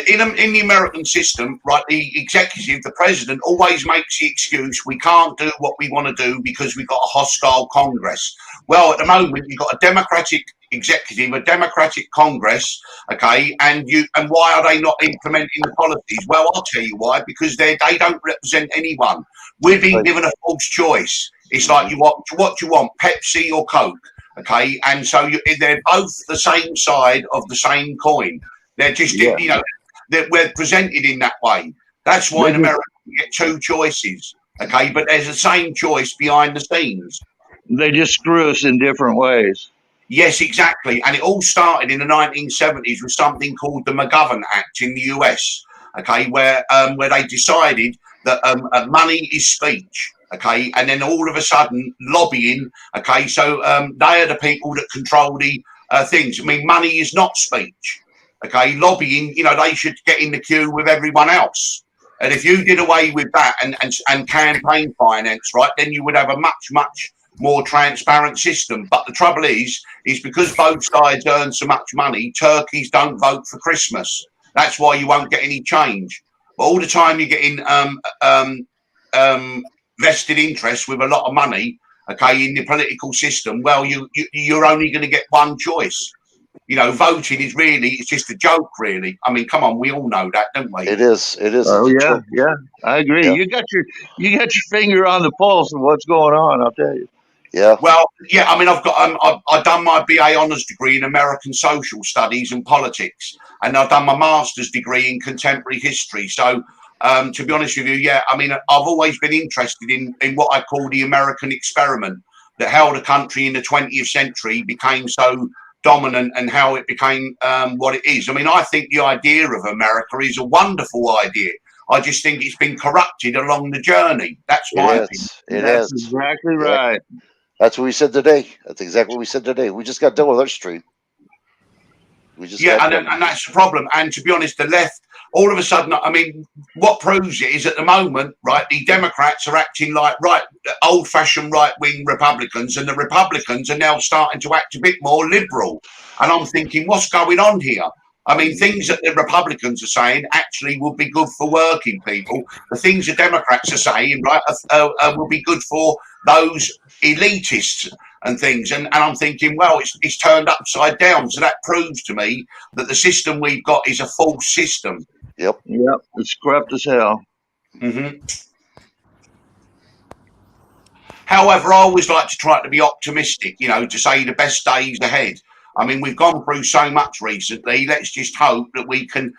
[SPEAKER 4] in the American system, right? The executive, the president, always makes the excuse we can't do what we want to do because we've got a hostile Congress. Well, at the moment, you've got a Democratic executive, a Democratic Congress, okay, and why are they not implementing the policies? Well, I'll tell you why. Because they don't represent anyone. We're being given a false choice. It's like what you want, Pepsi or Coke, okay? And so they're both the same side of the same coin. They're just, we're presented in that way. That's why in America we get two choices, okay? But there's the same choice behind the scenes.
[SPEAKER 7] They just screw us in different ways.
[SPEAKER 4] Yes, exactly. And it all started in the 1970s with something called the McGovern Act in the US, okay, where they decided that money is speech. Okay, and then all of a sudden, lobbying. Okay, so they are the people that control the things. I mean, money is not speech. Okay, lobbying. They should get in the queue with everyone else. And if you did away with that and campaign finance, right, then you would have a much more transparent system. But the trouble is because both sides earn so much money, turkeys don't vote for Christmas. That's why you won't get any change. But all the time you're getting vested interest with a lot of money, okay, in the political system. Well, you're only going to get one choice. Voting is it's just a joke, really. I mean, come on, we all know that, don't we?
[SPEAKER 6] It is.
[SPEAKER 7] Oh yeah, I agree. Yeah. You got your finger on the pulse of what's going on. I'll tell you.
[SPEAKER 6] Yeah.
[SPEAKER 4] Well, yeah. I mean, I've done my BA honours degree in American social studies and politics, and I've done my master's degree in contemporary history. So, to be honest with you, I mean, I've always been interested in what I call the American experiment that how the country in the 20th century became so dominant and how it became what it is. I mean, I think the idea of America is a wonderful idea. I just think it's been corrupted along the journey. That's my opinion.
[SPEAKER 7] That's exactly right.
[SPEAKER 6] That's what we said today. That's exactly what we said today. We just got done with our stream.
[SPEAKER 4] And that's the problem. And to be honest, the left, all of a sudden, I mean, what proves it is at the moment, right, the Democrats are acting like old-fashioned right-wing Republicans, and the Republicans are now starting to act a bit more liberal. And I'm thinking, what's going on here? I mean, things that the Republicans are saying actually will be good for working people. The things the Democrats are saying, right, will be good for those elitists and things. And I'm thinking, well, it's turned upside down. So that proves to me that the system we've got is a false system.
[SPEAKER 6] Yep.
[SPEAKER 7] It's corrupt as hell.
[SPEAKER 4] Mm-hmm. However, I always like to try to be optimistic, to say the best days ahead. I mean, we've gone through so much recently. Let's just hope that we can,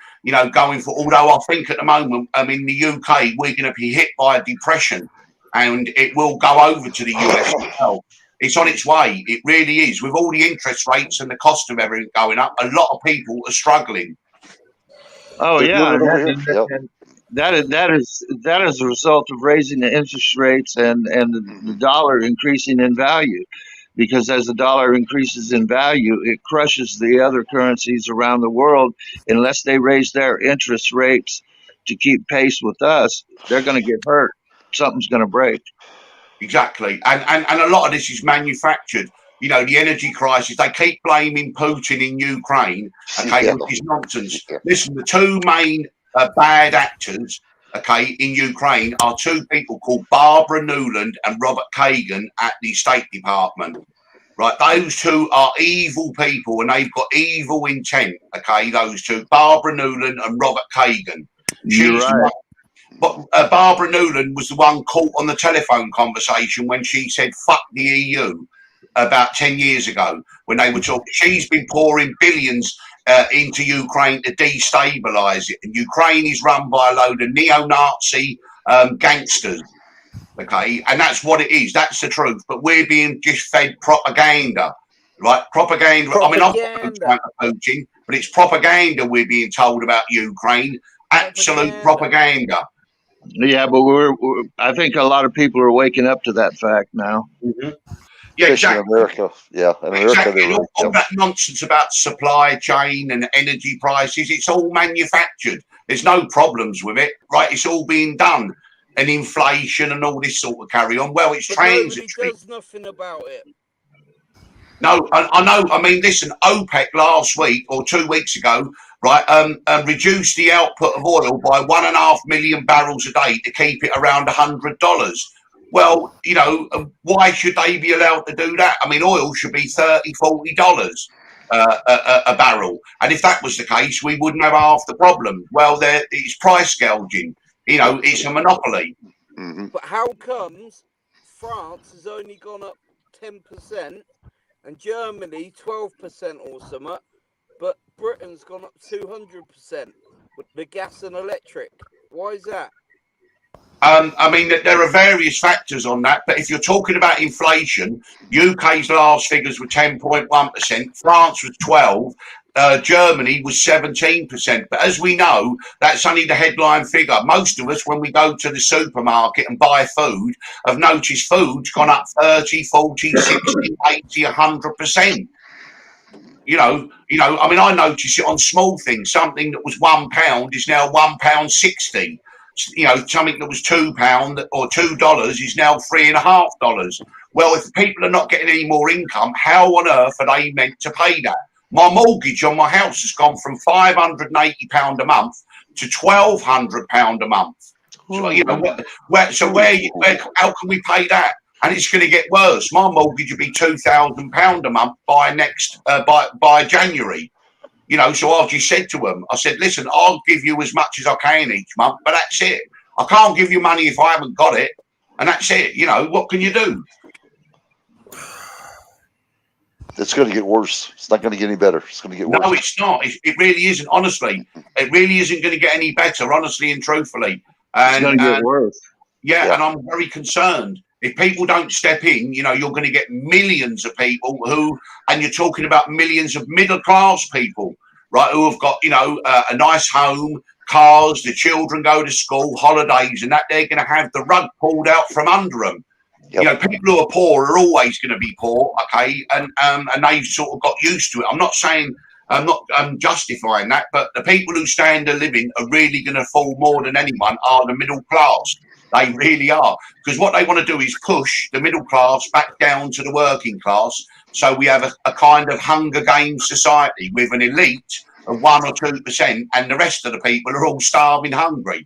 [SPEAKER 4] going for. Although I think at the moment, in the UK, we're going to be hit by a depression, and it will go over to the US as well. It's on its way. It really is. With all the interest rates and the cost of everything going up, a lot of people are struggling.
[SPEAKER 7] Oh yeah, that is a result of raising the interest rates and the dollar increasing in value. because as the dollar increases in value, it crushes the other currencies around the world. Unless they raise their interest rates to keep pace with us, they're going to get hurt. Something's going to break.
[SPEAKER 4] Exactly. And a lot of this is manufactured. You know, the energy crisis, they keep blaming Putin in Ukraine, okay,
[SPEAKER 6] Yeah.
[SPEAKER 4] which is nonsense.
[SPEAKER 6] Yeah.
[SPEAKER 4] Listen, the two main bad actors, okay, in Ukraine are two people called Barbara Newland and Robert Kagan at the State Department. Right, those two are evil people and they've got evil intent, okay, those two, Barbara Newland and Robert Kagan.
[SPEAKER 7] You're right.
[SPEAKER 4] But Barbara Newland was the one caught on the telephone conversation when she said, fuck the EU, about 10 years ago, when they were talking. She's been pouring billions into Ukraine to destabilise it. And Ukraine is run by a load of neo-Nazi gangsters. Okay, and that's what it is. That's the truth. But we're being just fed propaganda, right? Propaganda. I mean, I'm not Putin, but it's propaganda we're being told about Ukraine. Absolute propaganda.
[SPEAKER 7] Yeah, but I think a lot of people are waking up to that fact now.
[SPEAKER 4] Mm-hmm. Yeah,
[SPEAKER 6] especially
[SPEAKER 4] exactly.
[SPEAKER 6] in America. Yeah, in America,
[SPEAKER 4] exactly. All that nonsense about supply chain and energy prices, it's all manufactured. There's no problems with it, right? It's all being done. And inflation and all this sort of carry on. Well, it's transitory.
[SPEAKER 5] Nobody does nothing about it.
[SPEAKER 4] No, I know. I mean, listen, OPEC last week or 2 weeks ago, right, reduced the output of oil by 1.5 million barrels a day to keep it around $100. Well, you know, why should they be allowed to do that? I mean, oil should be $30, $40 a barrel. And if that was the case, we wouldn't have half the problem. Well, it's price gouging. You know, it's a monopoly.
[SPEAKER 6] Mm-hmm.
[SPEAKER 5] But how comes France has only gone up 10% and Germany 12% or something, but Britain's gone up 200% with the gas and electric? Why is that?
[SPEAKER 4] I mean, there are various factors on that, but if you're talking about inflation, UK's last figures were 10.1%, France was 12%, Germany was 17%. But as we know, that's only the headline figure. Most of us, when we go to the supermarket and buy food, have noticed food's gone up 30, 40, 60, 80, 100%. You know, I mean, I notice it on small things. Something that was £1 is now £1.60. You know, something that was £2 or $2 is now $3.50. Well, if people are not getting any more income, how on earth are they meant to pay that? My mortgage on my house has gone from £580 a month to £1,200 a month. So, you know, how can we pay that? And it's going to get worse. My mortgage will be £2,000 a month by January. You know, so I've just said to them, I said, listen, I'll give you as much as I can each month, but that's it. I can't give you money if I haven't got it. And that's it. You know, what can you do?
[SPEAKER 6] It's going to get worse. It's not going to get any better. It's going to get worse.
[SPEAKER 4] No, it's not. It really isn't, honestly. It really isn't going to get any better, honestly and truthfully. And,
[SPEAKER 7] it's going to get worse.
[SPEAKER 4] Yeah, and I'm very concerned. If people don't step in, you know, you're going to get millions of people and you're talking about millions of middle-class people, right, who have got, you know, a nice home, cars, the children go to school, holidays, and that they're going to have the rug pulled out from under them. Yep. You know, people who are poor are always going to be poor, okay, and they've sort of got used to it. I'm not saying, I'm justifying that, but the people who stand a living are really going to fall more than anyone are the middle class. They really are, because what they want to do is push the middle class back down to the working class. So we have a kind of Hunger Games society with an elite of 1 or 2%, and the rest of the people are all starving hungry.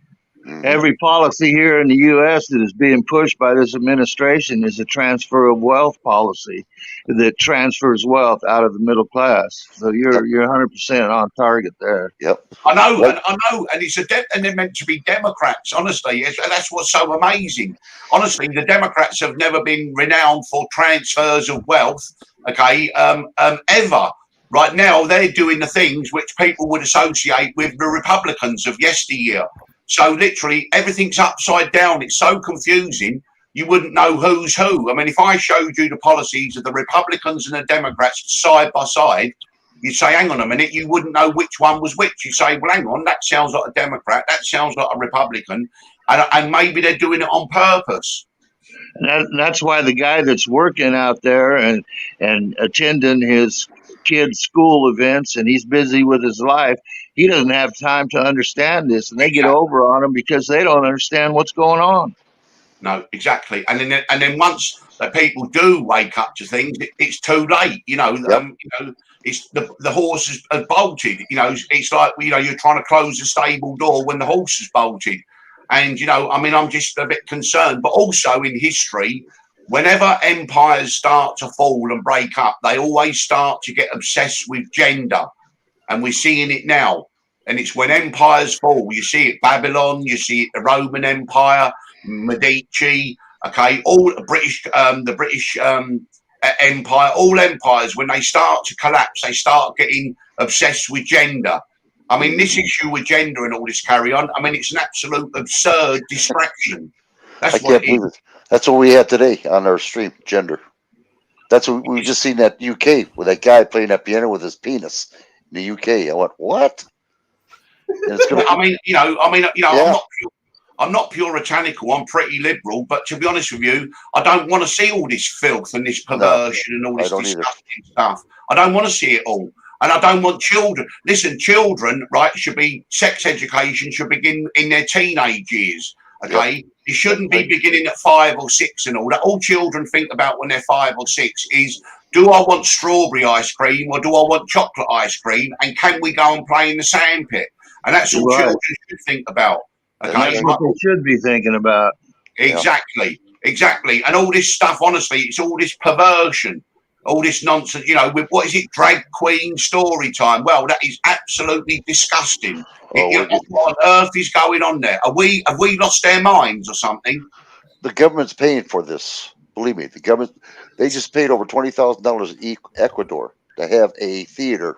[SPEAKER 7] Every policy here in the U.S. that is being pushed by this administration is a transfer of wealth policy that transfers wealth out of the middle class. So you're 100% on target there.
[SPEAKER 6] Yep.
[SPEAKER 4] I know, and it's and they're meant to be Democrats. Honestly, that's what's so amazing. Honestly, the Democrats have never been renowned for transfers of wealth. Okay, ever. Right now, they're doing the things which people would associate with the Republicans of yesteryear. So literally everything's upside down. It's so confusing. You wouldn't know who's who. I mean, if I showed you the policies of the Republicans and the Democrats side by side, you'd say, hang on a minute, you wouldn't know which one was which. You say, well, hang on, that sounds like a Democrat. That sounds like a Republican. And maybe they're doing it on purpose.
[SPEAKER 7] That's why the guy that's working out there and attending his kids' school events, and he's busy with his life, he doesn't have time to understand this, and they get over on him because they don't understand what's going on.
[SPEAKER 4] No, exactly. And then once the people do wake up to things, it's too late. It's the horse has bolted. It's like you're trying to close the stable door when the horse has bolted. And I'm just a bit concerned. But also in history, whenever empires start to fall and break up, they always start to get obsessed with gender, and we're seeing it now. And it's when empires fall. You see it Babylon. You see it the Roman Empire. Medici, okay, all British, the British Empire, all empires, when they start to collapse, they start getting obsessed with gender. I mean, this issue with gender and all this carry on, I mean, it's an absolute absurd distraction. That's what it is.
[SPEAKER 6] That's what we had today on our stream, gender. That's what we just seen that UK with that guy playing that piano with his penis in the UK. I went, what?
[SPEAKER 4] I'm not puritanical. I'm pretty liberal, but to be honest with you, I don't want to see all this filth and this perversion and all this disgusting stuff. I don't want to see it all, and I don't want children. Listen, children, right? Sex education should begin in their teenage years. Okay, it shouldn't be beginning at 5 or 6 and all that. All children think about when they're 5 or 6 is, do I want strawberry ice cream or do I want chocolate ice cream? And can we go and play in the sandpit? And that's all children should think about. Okay,
[SPEAKER 7] that's what they should be thinking about.
[SPEAKER 4] Exactly. And all this stuff, honestly, it's all this perversion, all this nonsense. With what is it, drag queen story time? Well, that is absolutely disgusting. What on earth is going on there? Have we lost our minds or something?
[SPEAKER 6] The government's paying for this. Believe me, the government. They just paid over $20,000 in Ecuador to have a theater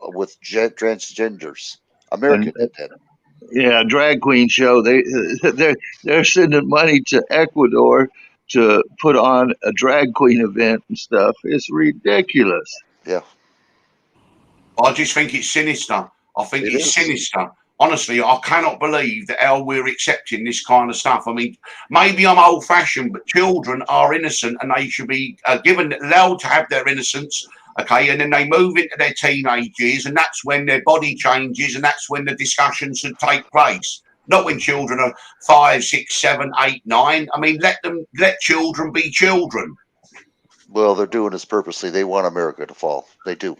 [SPEAKER 6] with transgenders. America did that.
[SPEAKER 7] Yeah, drag queen show. They're sending money to Ecuador to put on a drag queen event and stuff. It's ridiculous.
[SPEAKER 6] Yeah.
[SPEAKER 4] I just think it's sinister. I think it's sinister. Honestly, I cannot believe that how we're accepting this kind of stuff. I mean, maybe I'm old-fashioned, but children are innocent and they should be allowed to have their innocence. Okay, and then they move into their teenage years, and that's when their body changes, and that's when the discussion should take place. Not when children are 5, 6, 7, 8, 9. I mean, let children be children.
[SPEAKER 6] Well, they're doing this purposely. They want America to fall. They do.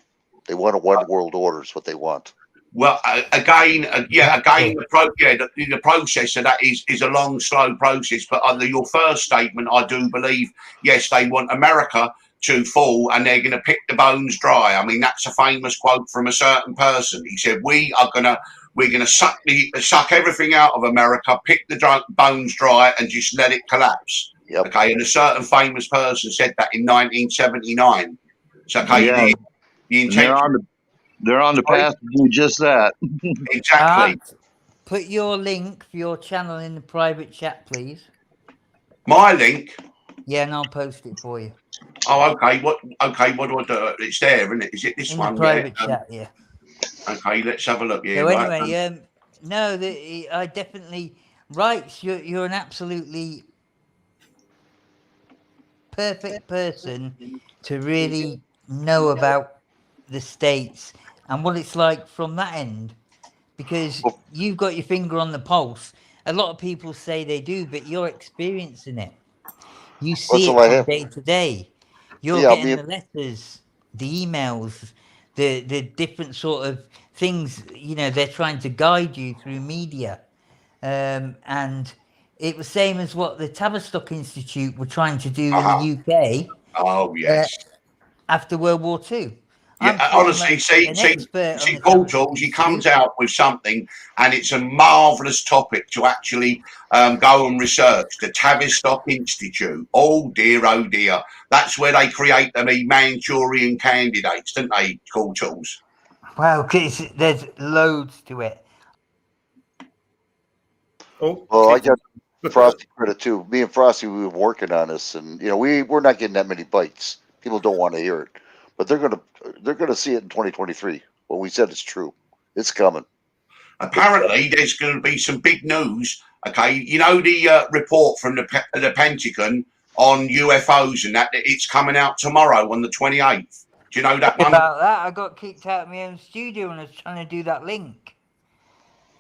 [SPEAKER 6] They want a one world order. Is what they want.
[SPEAKER 4] Well, the process of that is a long, slow process. But under your first statement, I do believe, yes, they want America to fall and they're going to pick the bones dry. I mean, that's a famous quote from a certain person. He said, we're going to suck everything out of America, pick the bones dry and just let it collapse.
[SPEAKER 6] Yep.
[SPEAKER 4] Okay, and a certain famous person said that in 1979. So, okay, the intention.
[SPEAKER 7] They're on the path to do just that.
[SPEAKER 4] Exactly.
[SPEAKER 1] Put your link for your channel in the private chat, please.
[SPEAKER 4] My link?
[SPEAKER 1] Yeah, and I'll post it for you.
[SPEAKER 4] Oh, okay. What do I do? It's there, isn't it? Is it this
[SPEAKER 1] in
[SPEAKER 4] one?
[SPEAKER 1] The private chat, yeah.
[SPEAKER 4] Okay, let's have a look. Yeah.
[SPEAKER 1] So anyway, I definitely you're an absolutely perfect person to really know about the States and what it's like from that end, because you've got your finger on the pulse. A lot of people say they do, but you're experiencing it. You see it from day to day. You're getting the letters, the emails, the different sort of things. They're trying to guide you through media, and it was same as what the Tavistock Institute were trying to do in the UK.
[SPEAKER 4] Oh yes.
[SPEAKER 1] After World War II.
[SPEAKER 4] Yeah, honestly, see, Paul Tools, he comes out with something, and it's a marvellous topic to actually go and research. The Tavistock Institute. Oh dear. That's where they create the Manchurian candidates, don't they, Paul Tools?
[SPEAKER 1] Wow, there's loads to it.
[SPEAKER 6] Oh, well, I got Frosty credit too. Me and Frosty, we were working on this, and we're not getting that many bites. People don't want to hear it. But they're gonna see it in 2023. What we said is true. It's coming.
[SPEAKER 4] Apparently, there's going to be some big news. Okay, the report from the Pentagon on UFOs and that it's coming out tomorrow on the 28th. Do you know that one?
[SPEAKER 1] About that, I got kicked out of my own studio when I was trying to do that link.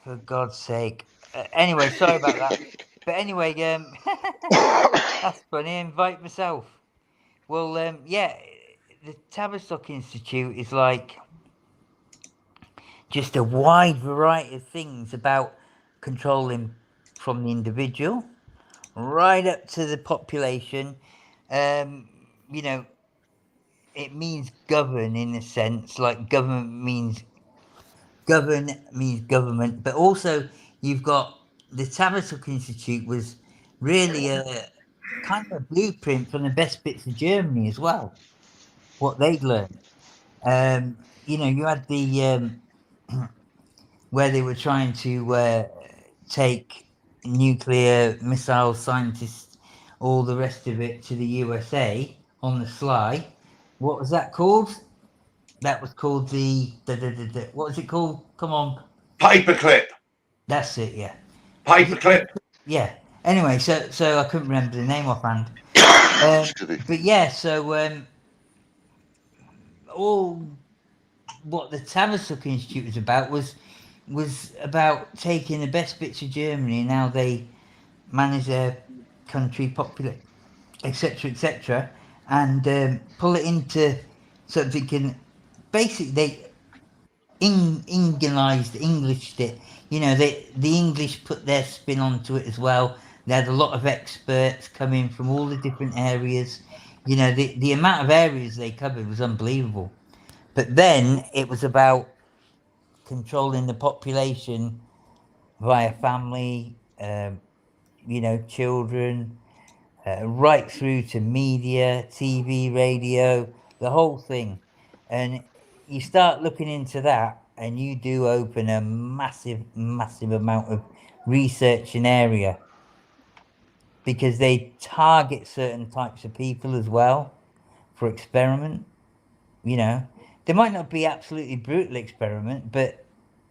[SPEAKER 1] For God's sake. Anyway, sorry about that. But anyway, that's funny. I invite myself. Well, yeah, the Tavistock Institute is like just a wide variety of things about controlling from the individual right up to the population. You know, it means govern in a sense, like govern means government, but also you've got the Tavistock Institute was really a kind of a blueprint from the best bits of Germany as well, what they'd learned. You know, you had the where they were trying to take nuclear missile scientists, all the rest of it, to the USA on the sly. What was that called? That was called what was it called? Come on.
[SPEAKER 4] Paperclip.
[SPEAKER 1] That's it, yeah.
[SPEAKER 4] Paperclip.
[SPEAKER 1] Yeah. Anyway, so I couldn't remember the name offhand. But yeah, so all what the Tavistock Institute was about was about taking the best bits of Germany and how they manage their country, populate, etc., and pull it into something can basically they Englished it. You know, the English put their spin onto it as well. They had a lot of experts coming from all the different areas. You know, the amount of areas they covered was unbelievable. But then it was about controlling the population via family, you know, children, right through to media, TV, radio, the whole thing. And you start looking into that, and you do open a massive amount of research and area, because they target certain types of people as well for experiment. You know, they might not be absolutely brutal experiment, but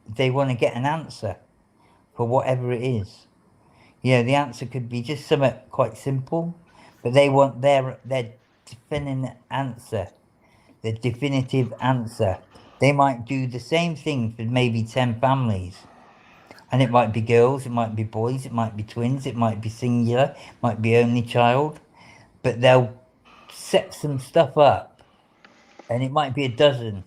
[SPEAKER 1] they want to get an answer for whatever it is. You know, the answer could be just something quite simple, but they want their definitive answer, the definitive answer. They might do the same thing for maybe 10 families. And it might be girls, it might be boys, it might be twins, it might be singular, it might be only child. But they'll set some stuff up, and it might be a dozen,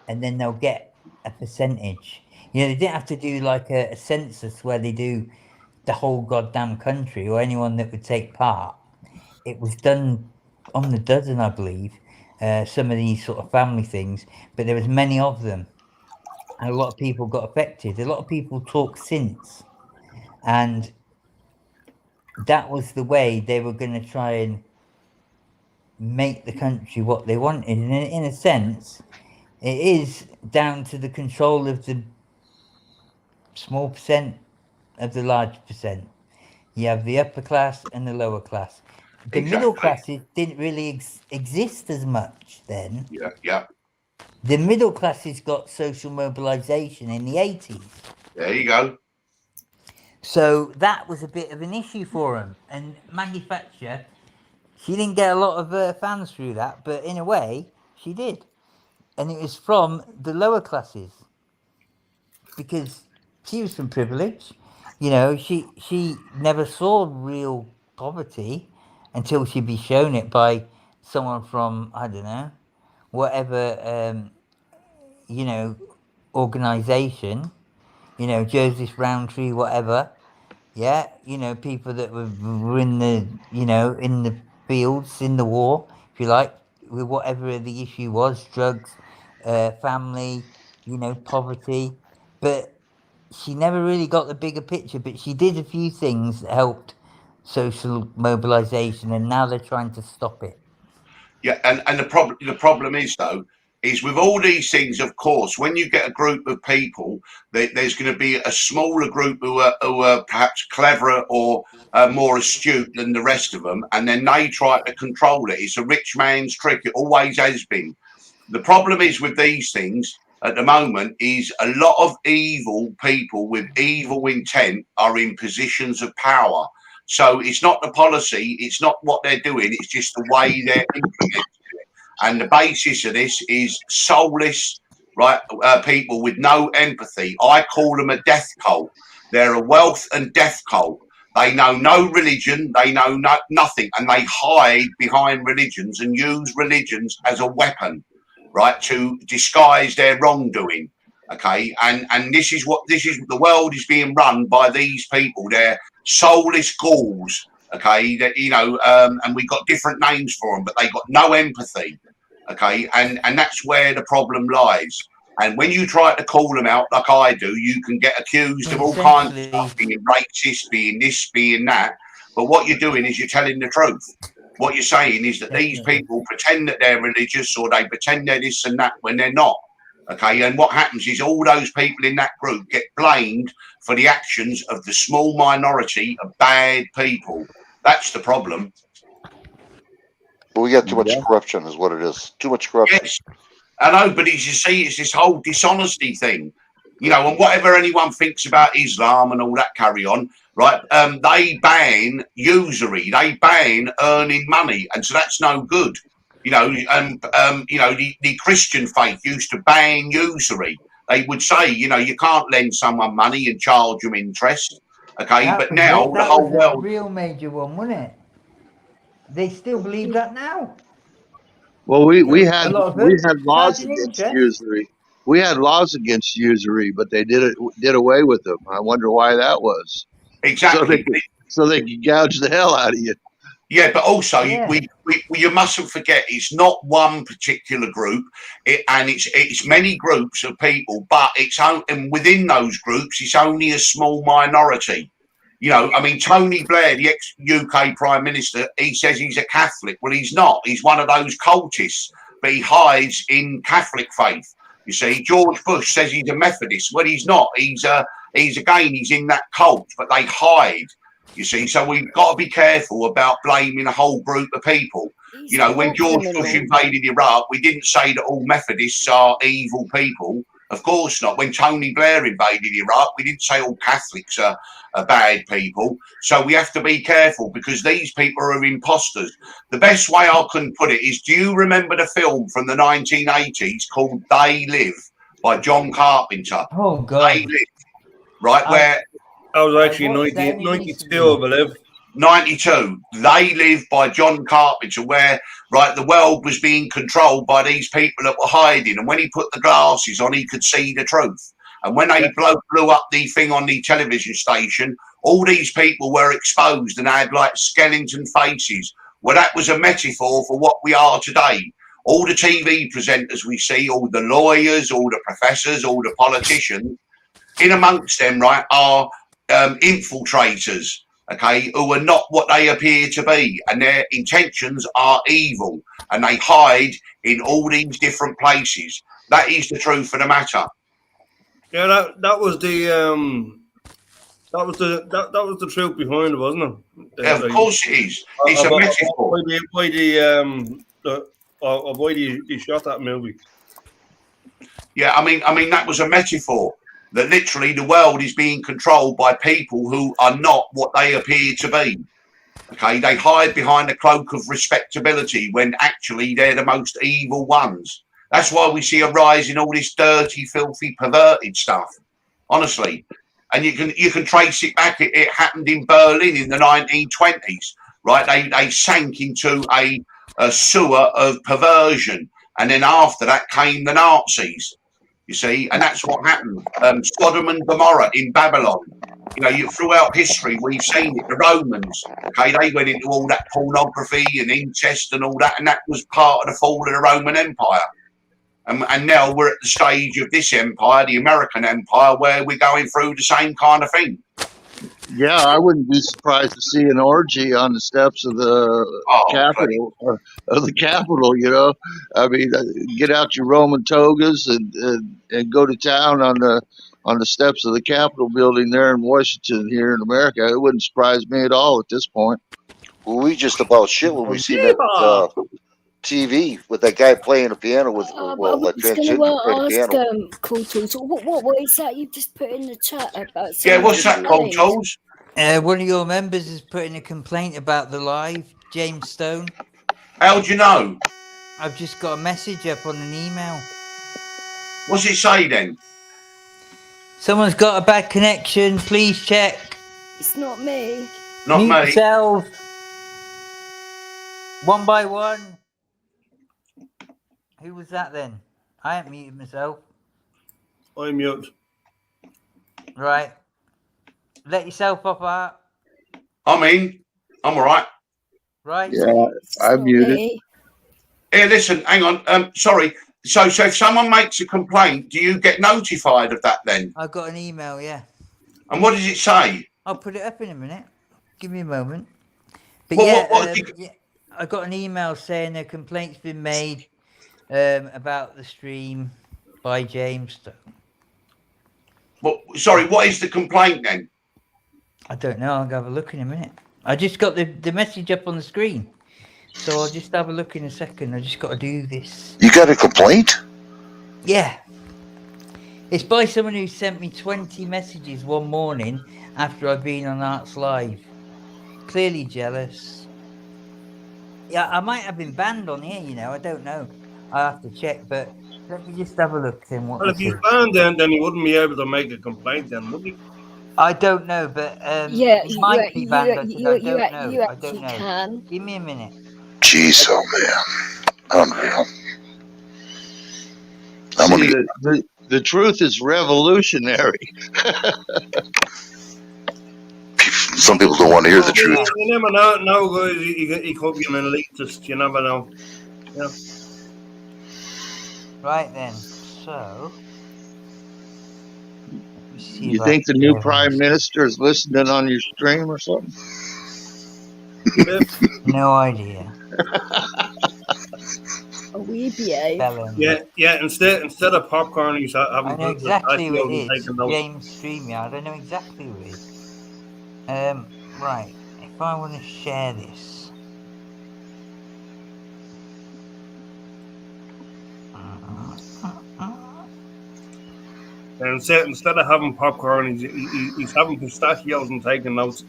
[SPEAKER 1] and then they'll get a percentage. You know, they didn't have to do like a census where they do the whole goddamn country or anyone that would take part. It was done on the dozen, I believe, some of these sort of family things, but there was many of them. And a lot of people got affected. A lot of people talk since. And that was the way they were going to try and make the country what they wanted. And in a sense, it is down to the control of the small percent of the large percent. You have the upper class and the lower class. The middle classes didn't really exist as much then.
[SPEAKER 4] Yeah.
[SPEAKER 1] The middle classes got social mobilisation in the 80s.
[SPEAKER 4] There you go.
[SPEAKER 1] So that was a bit of an issue for them. And Maggie Thatcher, she didn't get a lot of fans through that, but in a way, she did. And it was from the lower classes. Because she was from privilege. You know, she never saw real poverty until she'd be shown it by someone from, I don't know, whatever, you know, organisation, you know, Joseph Rowntree, whatever. Yeah, you know, people that were in the, you know, in the fields, in the war, if you like, with whatever the issue was, drugs, family, you know, poverty. But she never really got the bigger picture, but she did a few things that helped social mobilisation, and now they're trying to stop it.
[SPEAKER 4] Yeah, and the problem is though, is with all these things, of course, when you get a group of people, there's going to be a smaller group who are perhaps cleverer or more astute than the rest of them, and then they try to control it. It's a rich man's trick. It always has been. The problem is with these things at the moment is a lot of evil people with evil intent are in positions of power. So it's not the policy, it's not what they're doing, it's just the way they're implementing it. And the basis of this is soulless, right? People with no empathy. I call them a death cult. They're a wealth and death cult. They know no religion, they know nothing, and they hide behind religions and use religions as a weapon, right, to disguise their wrongdoing. Okay, and this is the world is being run by these people. They're soulless ghouls. Okay, that and we got different names for them, but they got no empathy. Okay, and that's where the problem lies. And when you try to call them out like I do, you can get accused of all kinds of stuff, being racist, being this, being that. But what you're doing is you're telling the truth. What you're saying is that these people pretend that they're religious or they pretend they're this and that when they're not. Okay, and what happens is all those people in that group get blamed for the actions of the small minority of bad people. That's the problem.
[SPEAKER 6] Well, we got too much corruption is what it is. Too much corruption.
[SPEAKER 4] Yes. I know, but as you see, it's this whole dishonesty thing, and whatever anyone thinks about Islam and all that carry on, right? They ban usury, they ban earning money, and so that's no good. The Christian faith used to ban usury. They would say, you can't lend someone money and charge them interest. Okay, but now the whole world.
[SPEAKER 1] A real major one, wasn't it? They still believe that now.
[SPEAKER 7] Well, we had laws against usury. We had laws against usury, but they did away with them. I wonder why that was.
[SPEAKER 4] Exactly.
[SPEAKER 7] So they could gouge the hell out of you.
[SPEAKER 4] Yeah, but also you mustn't forget it's not one particular group, and it's many groups of people, but and within those groups it's only a small minority. Tony Blair, the ex-UK Prime Minister, he says he's a Catholic. Well, he's not. He's one of those cultists, but he hides in Catholic faith. You see, George Bush says he's a Methodist. Well, he's not. He's in that cult, but they hide. You see, so we've got to be careful about blaming a whole group of people. When George Bush invaded Iraq, we didn't say that all Methodists are evil people. Of course not. When Tony Blair invaded Iraq, we didn't say all Catholics are bad people. So we have to be careful because these people are imposters. The best way I can put it is, do you remember the film from the 1980s called They Live by John Carpenter?
[SPEAKER 1] Oh, God.
[SPEAKER 4] They Live, right? Where
[SPEAKER 8] I was actually 92, I believe.
[SPEAKER 4] 92. They Live by John Carpenter, where the world was being controlled by these people that were hiding, and when he put the glasses on he could see the truth. And when they blew up the thing on the television station, all these people were exposed and had like skeleton faces. Well, that was a metaphor for what we are today. All the TV presenters we see, all the lawyers, all the professors, all the politicians, in amongst them, are infiltrators, okay, who are not what they appear to be, and their intentions are evil, and they hide in all these different places. That is the truth of the matter.
[SPEAKER 8] Yeah, that was the truth behind it, wasn't it?
[SPEAKER 4] Yeah, of course it is. It's a metaphor.
[SPEAKER 8] Why they shot that movie?
[SPEAKER 4] Yeah, I mean that was a metaphor. That literally the world is being controlled by people who are not what they appear to be. Okay, they hide behind the cloak of respectability when actually they're the most evil ones. That's why we see a rise in all this dirty, filthy, perverted stuff. Honestly, and you can trace it back. It happened in Berlin in the 1920s, right? They sank into a sewer of perversion, and then after that came the Nazis. You see, and that's what happened. Sodom and Gomorrah in Babylon. Throughout history, we've seen it. The Romans, okay, they went into all that pornography and incest and all that, and that was part of the fall of the Roman Empire. And now we're at the stage of this empire, the American Empire, where we're going through the same kind of thing.
[SPEAKER 7] Yeah, I wouldn't be surprised to see an orgy on the steps of the Capitol. Of the Capitol, I mean, get out your Roman togas and go to town on the steps of the Capitol building there in Washington, here in America. It wouldn't surprise me at all at this point.
[SPEAKER 6] Well, we just about shit when we see that TV with that guy playing the piano with
[SPEAKER 2] that transgender piano. Cool Tools. What is that you've just put in the chat about?
[SPEAKER 4] Yeah, what's that, Cool Tools?
[SPEAKER 1] One of your members has put in a complaint about the live, James Stone.
[SPEAKER 4] How do you know?
[SPEAKER 1] I've just got a message up on an email.
[SPEAKER 4] What's it say then?
[SPEAKER 1] Someone's got a bad connection. Please check.
[SPEAKER 2] It's not me.
[SPEAKER 4] Not
[SPEAKER 1] Mute
[SPEAKER 4] me.
[SPEAKER 1] yourselves. One by one. Who was that then? I haven't muted myself.
[SPEAKER 8] I'm mute.
[SPEAKER 1] Right. Let yourself up, Art.
[SPEAKER 4] I'm in. I'm all right.
[SPEAKER 1] Right.
[SPEAKER 7] Yeah,
[SPEAKER 2] It's
[SPEAKER 7] I
[SPEAKER 2] not
[SPEAKER 7] muted.
[SPEAKER 2] me.
[SPEAKER 4] Here, listen, hang on. Sorry. So if someone makes a complaint, do you get notified of that then?
[SPEAKER 1] I got an email, yeah.
[SPEAKER 4] And what does it say?
[SPEAKER 1] I'll put it up in a minute. Give me a moment. But
[SPEAKER 4] What
[SPEAKER 1] yeah, I got an email saying a complaint's been made about the stream by James Stone.
[SPEAKER 4] Sorry, what is the complaint then?
[SPEAKER 1] I don't know. I'll have a look in a minute. I just got the message up on the screen. So I'll just have a look in a second. I just got to do this.
[SPEAKER 6] You got a complaint?
[SPEAKER 1] Yeah. It's by someone who sent me 20 messages one morning after I'd been on Arts Live. Clearly jealous. Yeah, I might have been banned on here, you know. I don't know. I'll have to check, but let me just have a look then.
[SPEAKER 8] Well, if he's banned, then he wouldn't be able to make a complaint, then, would he?
[SPEAKER 1] I don't know, but
[SPEAKER 2] Yeah,
[SPEAKER 1] he might be banned. I don't know.
[SPEAKER 2] you
[SPEAKER 1] I
[SPEAKER 2] actually
[SPEAKER 1] don't know.
[SPEAKER 2] can.
[SPEAKER 1] Give me a minute.
[SPEAKER 6] Jeez, oh man. Unreal. I'm
[SPEAKER 7] See,
[SPEAKER 6] gonna
[SPEAKER 7] the truth is revolutionary.
[SPEAKER 6] Some people don't want to hear the truth.
[SPEAKER 8] You never know, guys. He could be an elitist. You never know. Yeah.
[SPEAKER 1] Right then. So.
[SPEAKER 7] You think the new prime minister is listening on your stream or something?
[SPEAKER 1] No idea.
[SPEAKER 2] We behave.
[SPEAKER 8] Yeah. Instead of popcorn, he's having.
[SPEAKER 1] I know exactly who it is.
[SPEAKER 8] James
[SPEAKER 1] StreamYard. I know exactly who it is. Right. If I want to share this.
[SPEAKER 8] And instead of having popcorn, he's having pistachios and taking notes.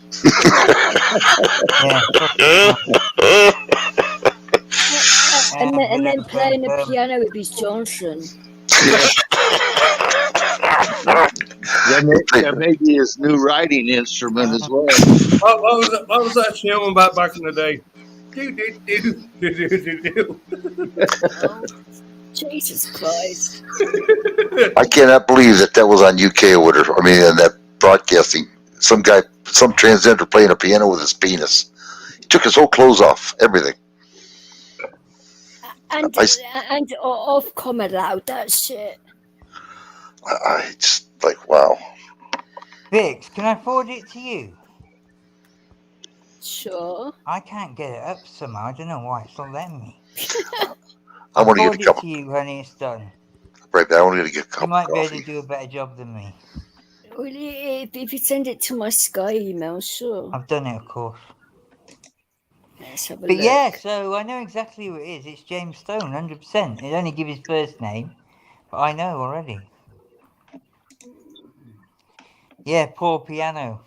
[SPEAKER 2] And then playing the piano with his Johnson.
[SPEAKER 7] That may be his new writing instrument as well.
[SPEAKER 8] What was that tune back in the day?
[SPEAKER 2] Oh, Jesus Christ.
[SPEAKER 6] I cannot believe that was on UK or whatever. I mean, in that broadcasting, some transgender playing a piano with his penis. He took his whole clothes off, everything.
[SPEAKER 2] And off comment loud, that shit.
[SPEAKER 6] I just like, wow.
[SPEAKER 1] Vix, can I forward it to you?
[SPEAKER 2] Sure.
[SPEAKER 1] I can't get it up somehow. I don't know why it's not letting me.
[SPEAKER 6] I want to get a cup
[SPEAKER 1] to you when it's done.
[SPEAKER 6] Right back. I want to get a cup
[SPEAKER 1] You might
[SPEAKER 6] of
[SPEAKER 1] be
[SPEAKER 6] coffee.
[SPEAKER 1] able to do a better job than me.
[SPEAKER 2] Well, if you send it to my Sky email, sure.
[SPEAKER 1] I've done it, of course.
[SPEAKER 2] Let's have a
[SPEAKER 1] But
[SPEAKER 2] look.
[SPEAKER 1] yeah, so I know exactly who it is. It's James Stone, 100%. It only give his first name, but I know already. Yeah, poor piano.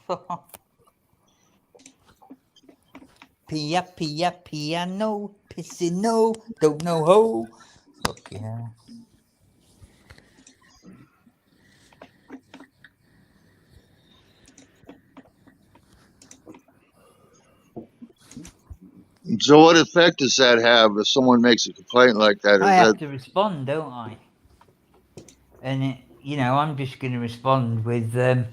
[SPEAKER 1] Piano, pissino, don't know how. Fuck yeah.
[SPEAKER 7] So what effect does that have if someone makes a complaint like that?
[SPEAKER 1] I have to respond, don't I? And, I'm just going to respond with, they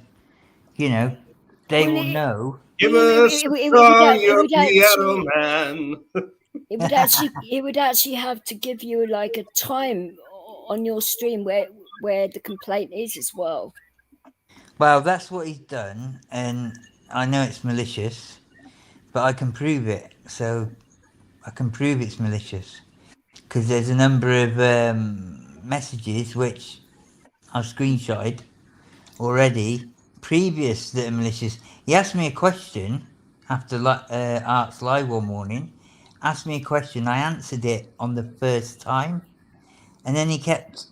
[SPEAKER 1] will know.
[SPEAKER 8] Give us a song, your piano man.
[SPEAKER 2] It would actually have to give you like a time on your stream where the complaint is as well.
[SPEAKER 1] Well, that's what he's done, and I know it's malicious, but I can prove it. So I can prove it's malicious because there's a number of messages which I've screenshotted already, previous that are malicious. He asked me a question after Arts Live one morning. Asked me a question. I answered it on the first time, and then he kept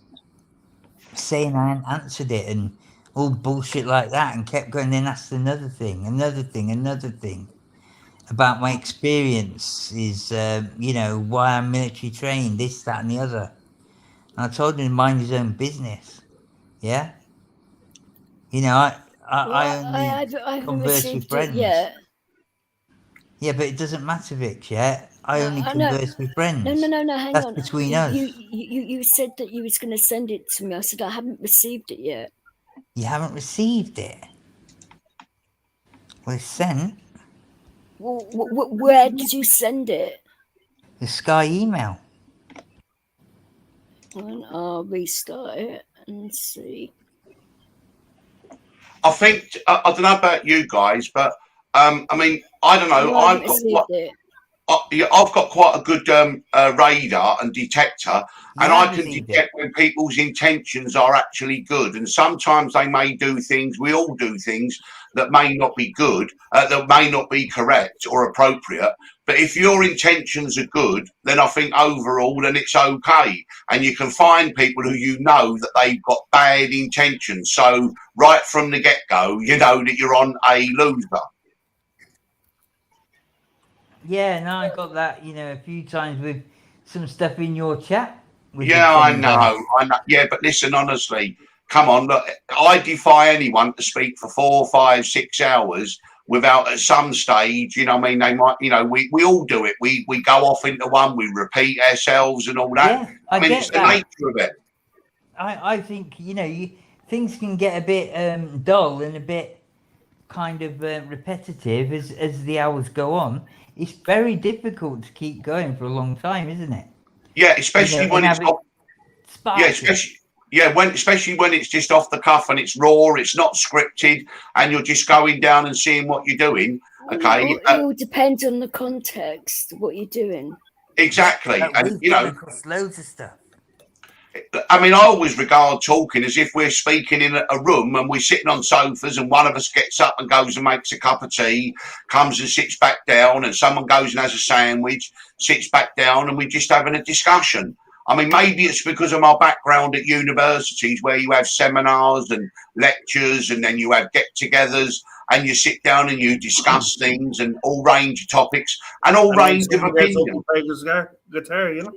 [SPEAKER 1] saying I hadn't answered it, and all bullshit like that, and kept going. Then asked another thing about my experiences. You know, why I'm military trained, this, that, and the other. And I told him to mind his own business. Yeah. You know, I only
[SPEAKER 2] I haven't
[SPEAKER 1] converse with
[SPEAKER 2] received it
[SPEAKER 1] friends.
[SPEAKER 2] yet.
[SPEAKER 1] Yeah, but it doesn't matter, Vic. Yeah, I
[SPEAKER 2] No,
[SPEAKER 1] only
[SPEAKER 2] I know.
[SPEAKER 1] converse with friends.
[SPEAKER 2] No. Hang
[SPEAKER 1] That's
[SPEAKER 2] on.
[SPEAKER 1] between us.
[SPEAKER 2] You said that you was going to send it to me. I said I haven't received it yet.
[SPEAKER 1] You haven't received it. Well, it's sent.
[SPEAKER 2] Well, where did you send it?
[SPEAKER 1] The Sky email.
[SPEAKER 2] And I'll restart it and see.
[SPEAKER 4] I think I don't know about you guys, but I mean, I don't know.
[SPEAKER 2] No, I haven't received it.
[SPEAKER 4] I've got quite a good radar and detector,
[SPEAKER 1] You
[SPEAKER 4] and I
[SPEAKER 1] have
[SPEAKER 4] can
[SPEAKER 1] received
[SPEAKER 4] detect
[SPEAKER 1] it.
[SPEAKER 4] when people's intentions are actually good. And sometimes they may do things, we all do things that may not be good, that may not be correct or appropriate. But if your intentions are good, then I think overall, then it's okay. And you can find people who you know that they've got bad intentions. So right from the get go, you know that you're on a loser.
[SPEAKER 1] Yeah, no, I got that. You know, a few times with some stuff in your chat. With the
[SPEAKER 4] Yeah, I
[SPEAKER 1] same
[SPEAKER 4] know,
[SPEAKER 1] guys.
[SPEAKER 4] I know. Yeah, but listen, honestly, come on. Look, I defy anyone to speak for 4, 5, 6 hours without at some stage, you know, what I mean, they might, you know, we all do it. We go off into one, we repeat ourselves and all that.
[SPEAKER 1] Yeah, I
[SPEAKER 4] mean, it's
[SPEAKER 1] get
[SPEAKER 4] the
[SPEAKER 1] that.
[SPEAKER 4] nature of it.
[SPEAKER 1] I think, you know, things can get a bit dull and a bit kind of repetitive as the hours go on. It's very difficult to keep going for a long time, isn't it?
[SPEAKER 4] Yeah,
[SPEAKER 1] You
[SPEAKER 4] especially
[SPEAKER 1] know,
[SPEAKER 4] when
[SPEAKER 1] and
[SPEAKER 4] it's
[SPEAKER 1] have it
[SPEAKER 4] yeah,
[SPEAKER 1] sparking.
[SPEAKER 4] especially when it's just off the cuff and it's raw, it's not scripted, and you're just going down and seeing what you're doing. Okay,
[SPEAKER 2] It all depends on the context, what you're doing.
[SPEAKER 4] exactly,
[SPEAKER 1] But
[SPEAKER 4] and
[SPEAKER 1] we've
[SPEAKER 4] you
[SPEAKER 1] come
[SPEAKER 4] know,
[SPEAKER 1] across loads of stuff.
[SPEAKER 4] I mean, I always regard talking as if we're speaking in a room and we're sitting on sofas and one of us gets up and goes and makes a cup of tea, comes and sits back down, and someone goes and has a sandwich, sits back down, and we're just having a discussion. I mean, maybe it's because of my background at universities where you have seminars and lectures and then you have get-togethers and you sit down and you discuss things and all range of topics and all
[SPEAKER 8] And then
[SPEAKER 4] range of
[SPEAKER 8] someone gets up
[SPEAKER 4] opinion.
[SPEAKER 8] and plays his guitar, you know.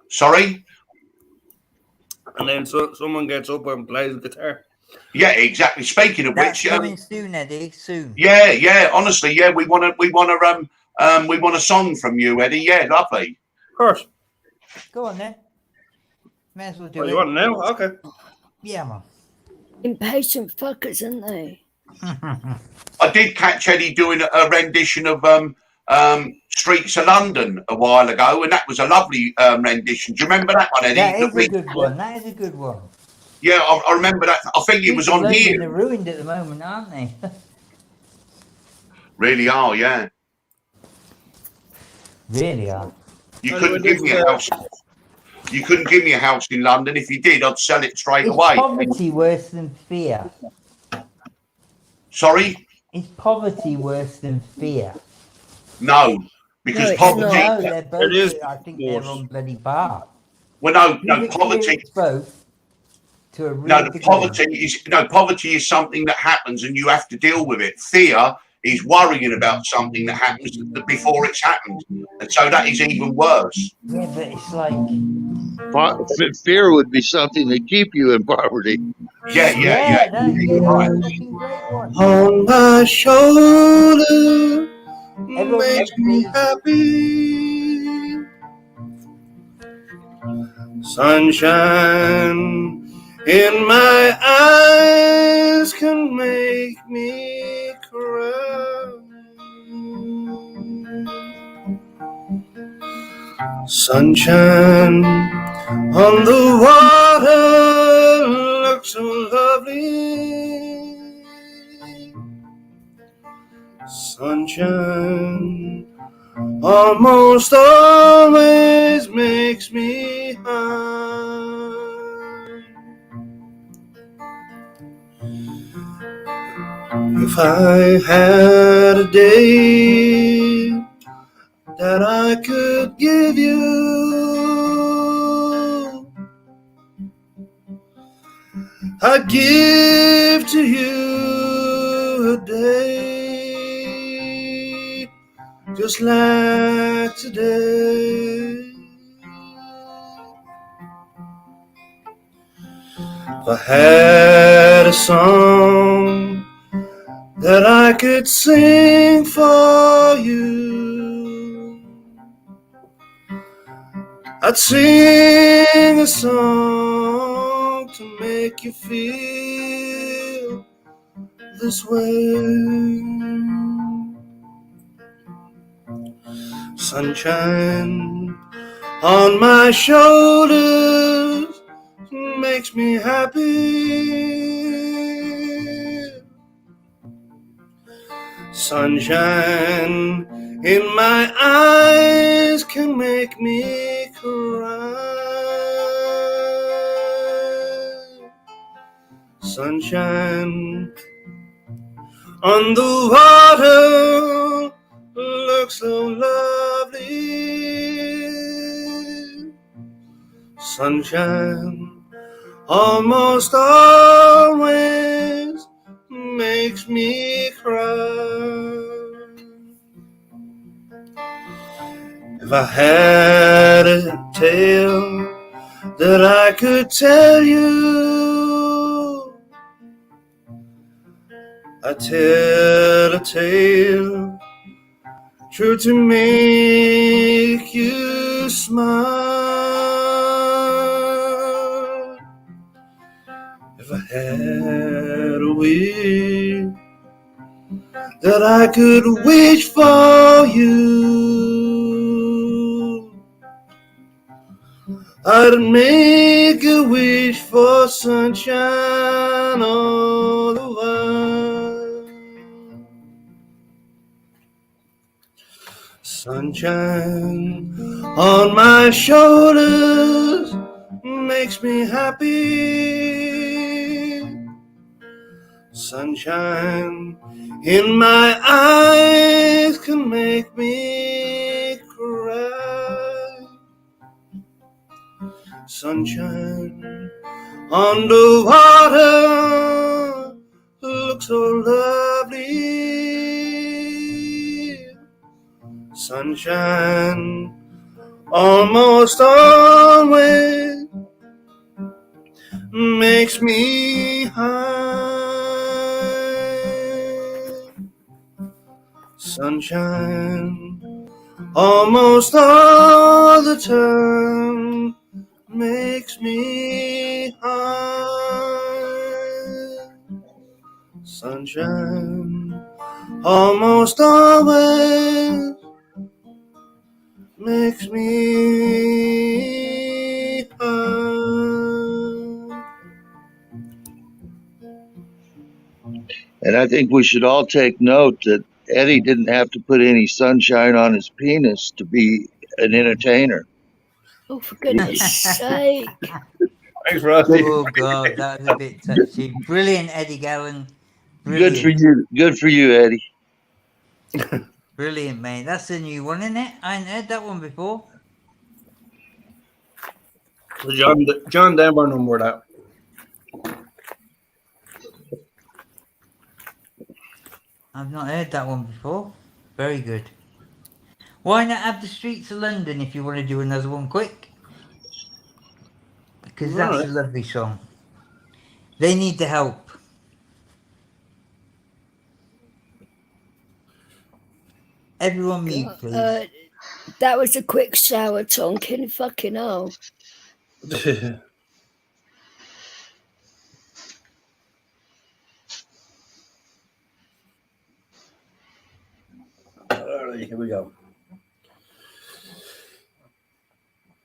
[SPEAKER 4] Sorry?
[SPEAKER 8] And then someone gets up and plays guitar.
[SPEAKER 4] Yeah, exactly. Speaking of
[SPEAKER 1] That's
[SPEAKER 4] which,
[SPEAKER 1] coming soon, Eddie. Soon.
[SPEAKER 4] yeah. Honestly, yeah, we want a song from you, Eddie. Yeah, lovely.
[SPEAKER 8] Of course.
[SPEAKER 1] Go on then. May as well do
[SPEAKER 8] Oh,
[SPEAKER 1] it.
[SPEAKER 8] you want it now? Okay.
[SPEAKER 1] Yeah, man.
[SPEAKER 2] Impatient fuckers, aren't they?
[SPEAKER 4] I did catch Eddie doing a rendition of Streets of London a while ago, and that was a lovely rendition. Do you remember that one, Eddie?
[SPEAKER 1] That is a good one. That is a good one.
[SPEAKER 4] Yeah, I remember that. I think it was
[SPEAKER 1] Streets of
[SPEAKER 4] on
[SPEAKER 1] London
[SPEAKER 4] here.
[SPEAKER 1] are ruined at the moment, aren't they?
[SPEAKER 4] Really are, yeah.
[SPEAKER 1] Really are.
[SPEAKER 4] You couldn't give me a house. You couldn't give me a house in London. If you did, I'd sell it straight
[SPEAKER 1] Is
[SPEAKER 4] away.
[SPEAKER 1] poverty worse than fear?
[SPEAKER 4] Sorry?
[SPEAKER 1] Is poverty worse than fear?
[SPEAKER 4] No, because
[SPEAKER 2] No, it's
[SPEAKER 4] poverty.
[SPEAKER 2] not.
[SPEAKER 1] No, they're both.
[SPEAKER 8] It is
[SPEAKER 1] I think they're
[SPEAKER 8] worse.
[SPEAKER 1] on bloody par.
[SPEAKER 4] Well, no,
[SPEAKER 1] You've
[SPEAKER 4] poverty.
[SPEAKER 1] experienced both to a
[SPEAKER 4] No,
[SPEAKER 1] real degree.
[SPEAKER 4] poverty is something that happens and you have to deal with it. Fear is worrying about something that happens before it's happened, and so that is even worse.
[SPEAKER 1] Yeah, but it's like.
[SPEAKER 7] Fear would be something to keep you in poverty.
[SPEAKER 4] Yeah.
[SPEAKER 1] No, yeah,
[SPEAKER 4] Right.
[SPEAKER 1] that's a fucking great one.
[SPEAKER 8] On my shoulder
[SPEAKER 1] Everyone
[SPEAKER 8] makes me
[SPEAKER 1] needs
[SPEAKER 8] happy. Sunshine in my eyes can make me cry. Sunshine on the water looks so lovely. Sunshine almost always makes me high. If I had a day that I could give you, I give to you a day just like today. If I had a song that I could sing for you, I'd sing a song to make you feel this way. Sunshine on my shoulders makes me happy. Sunshine in my eyes can make me cry. Sunshine on the water looks so lovely. Sunshine almost always makes me cry. If I had a tale that I could tell you, I'd tell a tale true to make you smile. If I had a wish that I could wish for you, I'd make a wish for sunshine all the while. Sunshine on my shoulders makes me happy. Sunshine in my eyes can make me cry. Sunshine on the water looks so lovely. Sunshine almost always makes me high. Sunshine almost all the time makes me high. Sunshine almost always makes me high.
[SPEAKER 7] And I think we should all take note that Eddie didn't have to put any sunshine on his penis to be an entertainer.
[SPEAKER 2] Oh, for goodness sake.
[SPEAKER 8] Thanks, Rusty.
[SPEAKER 1] Oh God, that was a bit touchy. Brilliant, Eddie Gowan.
[SPEAKER 7] Good for
[SPEAKER 1] Brilliant.
[SPEAKER 7] you. Good for you, Eddie.
[SPEAKER 1] Brilliant, mate. That's a new one, isn't it? I hadn't heard that one before.
[SPEAKER 8] John Denver number that.
[SPEAKER 1] I've not heard that one before. Very good. Why not have the streets of London if you want to do another one quick? Because that's a lovely song. They need the help. Everyone mute, please.
[SPEAKER 2] That was a quick shower, Tonkin. Fucking hell.
[SPEAKER 8] Alright, here we go.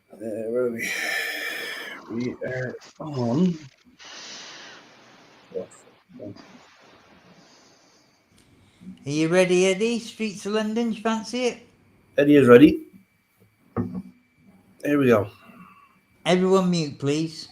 [SPEAKER 8] Where are we? We are on.
[SPEAKER 1] Are you ready, Eddie? Streets of London, you fancy it?
[SPEAKER 8] Eddie is ready. Here we go.
[SPEAKER 1] Everyone mute, please.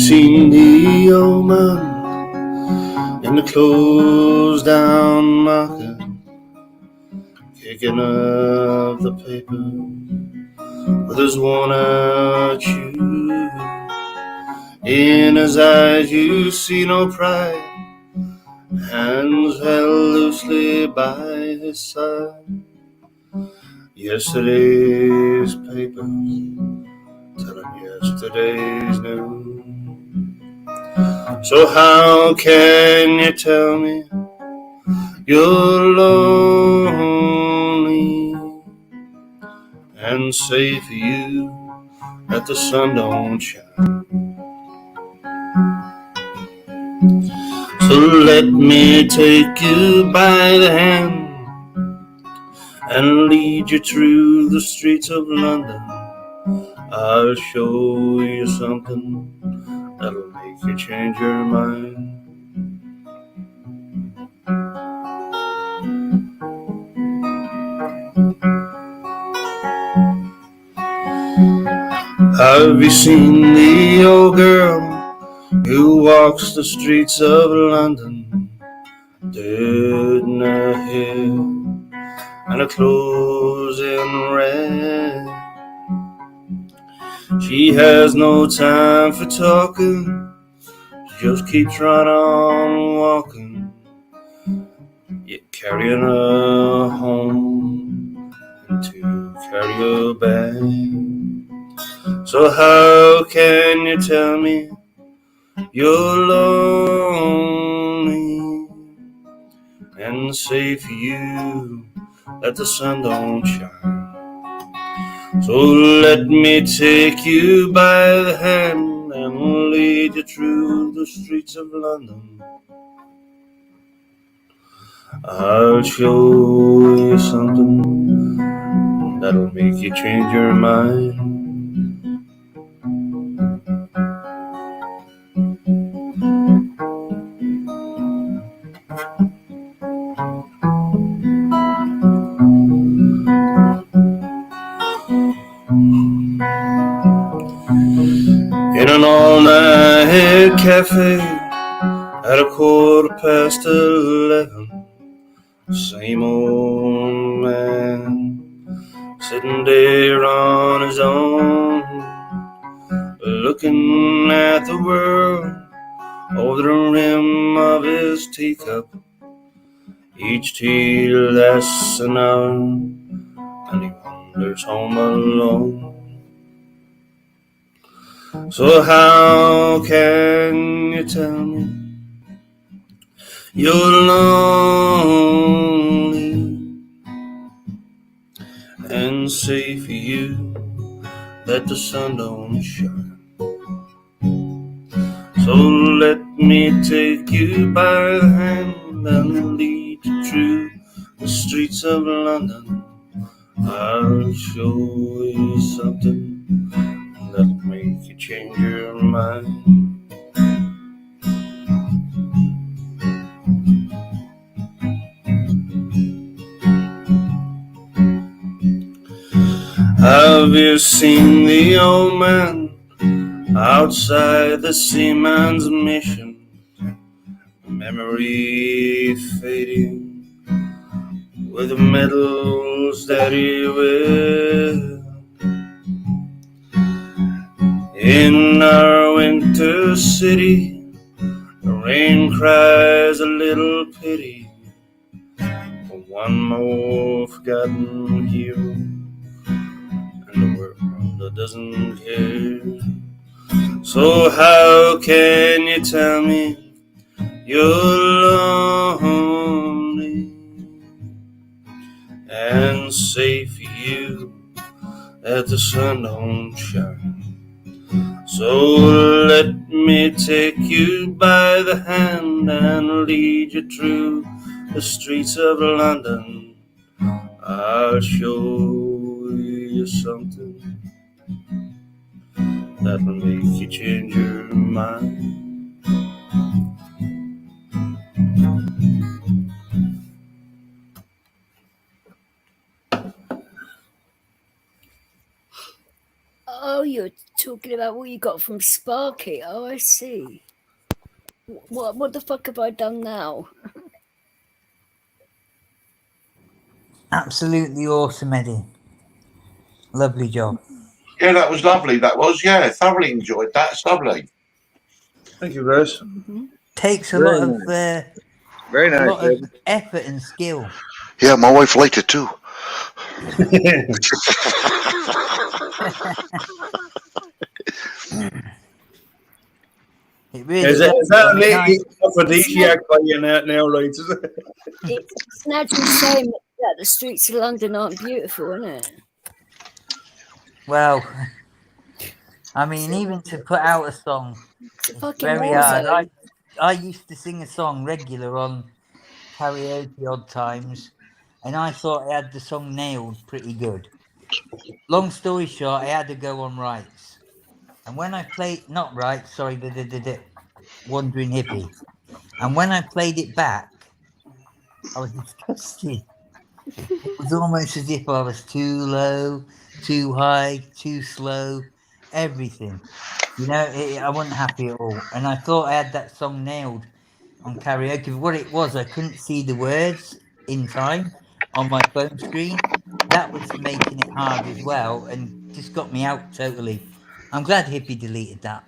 [SPEAKER 8] seen the old man in the closed down market, kicking up the paper with his worn-out shoe? In his eyes you see no pride, hands held loosely by his side. Yesterday's papers telling yesterday's news. So how can you tell me you're lonely and say for you that the sun don't shine? So let me take you by the hand and lead you through the streets of London. I'll show you something that'll make you change your mind. Have you seen the old girl who walks the streets of London, dead in her hair and her clothes in red? She has no time for talking, she just keeps right on walking, yet carrying her home and to carry her back. So how can you tell me you're lonely and say for you that the sun don't shine? So let me take you by the hand and lead you through the streets of London. I'll show you something that'll make you change your mind. In an all-night cafe at 11:15, same old man sitting there on his own, looking at the world over the rim of his teacup. Each tea lasts an hour, and he wanders home alone. So how can you tell me you're lonely and say for you that the sun don't shine? So let me take you by the hand and lead you through the streets of London. I'll show you something that'll make you change your mind. Have you seen the old man outside the seaman's mission? Memory fading with the medals that he wears. In our winter city, the rain cries a little pity for one more forgotten hero, and the world that doesn't care. So how can you tell me you're lonely and say for you that the sun don't shine? So let me take you by the hand and lead you through the streets of London. I'll show you something that'll make you change your mind.
[SPEAKER 2] Oh, you're talking about what you got from Sparky. Oh, I see. What the fuck have I done now?
[SPEAKER 1] Absolutely awesome, Eddie. Lovely job.
[SPEAKER 4] Yeah, that was lovely. That was, yeah, thoroughly enjoyed that. It's lovely.
[SPEAKER 8] Thank you, guys.
[SPEAKER 1] Takes a
[SPEAKER 7] Very
[SPEAKER 1] lot of
[SPEAKER 7] nice. Very
[SPEAKER 1] a
[SPEAKER 7] nice,
[SPEAKER 1] lot of
[SPEAKER 7] Eddie.
[SPEAKER 1] effort and skill.
[SPEAKER 6] Yeah, my wife liked it too.
[SPEAKER 1] It really
[SPEAKER 8] Is
[SPEAKER 1] does.
[SPEAKER 8] that
[SPEAKER 1] I
[SPEAKER 8] an
[SPEAKER 1] mean,
[SPEAKER 8] aphrodisiac by you now, right?
[SPEAKER 2] It's naturally saying that the streets of London aren't beautiful, isn't it?
[SPEAKER 1] well, I mean, even to put out a song,
[SPEAKER 2] It's a
[SPEAKER 1] it's
[SPEAKER 2] fucking
[SPEAKER 1] very
[SPEAKER 2] war
[SPEAKER 1] hard.
[SPEAKER 2] zone.
[SPEAKER 1] I used to sing a song regular on karaoke odd times, and I thought I had the song nailed pretty good. Long story short, I had to go on rights, and when I played not rights, sorry, the Wandering Hippie, and when I played it back, I was disgusted. It was almost as if I was too low, too high, too slow, everything. You know, I wasn't happy at all. And I thought I had that song nailed on karaoke. But what it was, I couldn't see the words in time on my phone screen. That was making it hard as well and just got me out totally. I'm glad Hippie deleted that.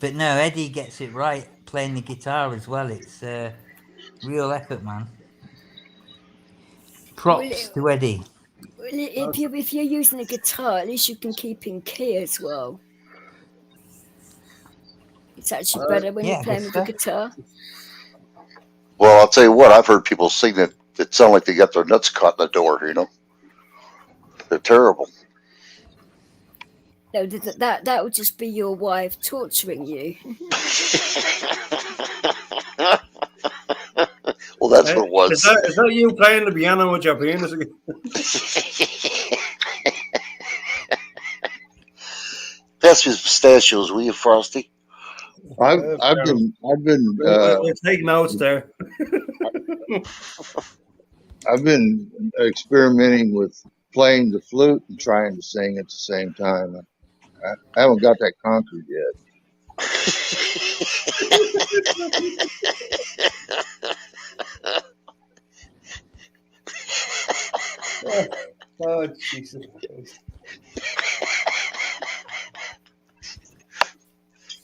[SPEAKER 1] But no, Eddie gets it right playing the guitar as well. It's real effort, man. Props to Eddie.
[SPEAKER 2] Well, if you're using a guitar, at least you can keep in key as well. It's actually better when you're playing with a guitar.
[SPEAKER 6] Well, I'll tell you what, I've heard people sing that sound like they got their nuts caught in the door, you know? They're terrible.
[SPEAKER 2] No, that would just be your wife torturing you.
[SPEAKER 6] Well, that's what it was.
[SPEAKER 8] Is that you playing the piano with your penis again?
[SPEAKER 6] Pass me some pistachios, will you, Frosty?
[SPEAKER 7] I've been
[SPEAKER 8] We'll take notes there.
[SPEAKER 7] I've been experimenting with playing the flute and trying to sing at the same time. I haven't got that conquered yet.
[SPEAKER 8] Oh, Jesus.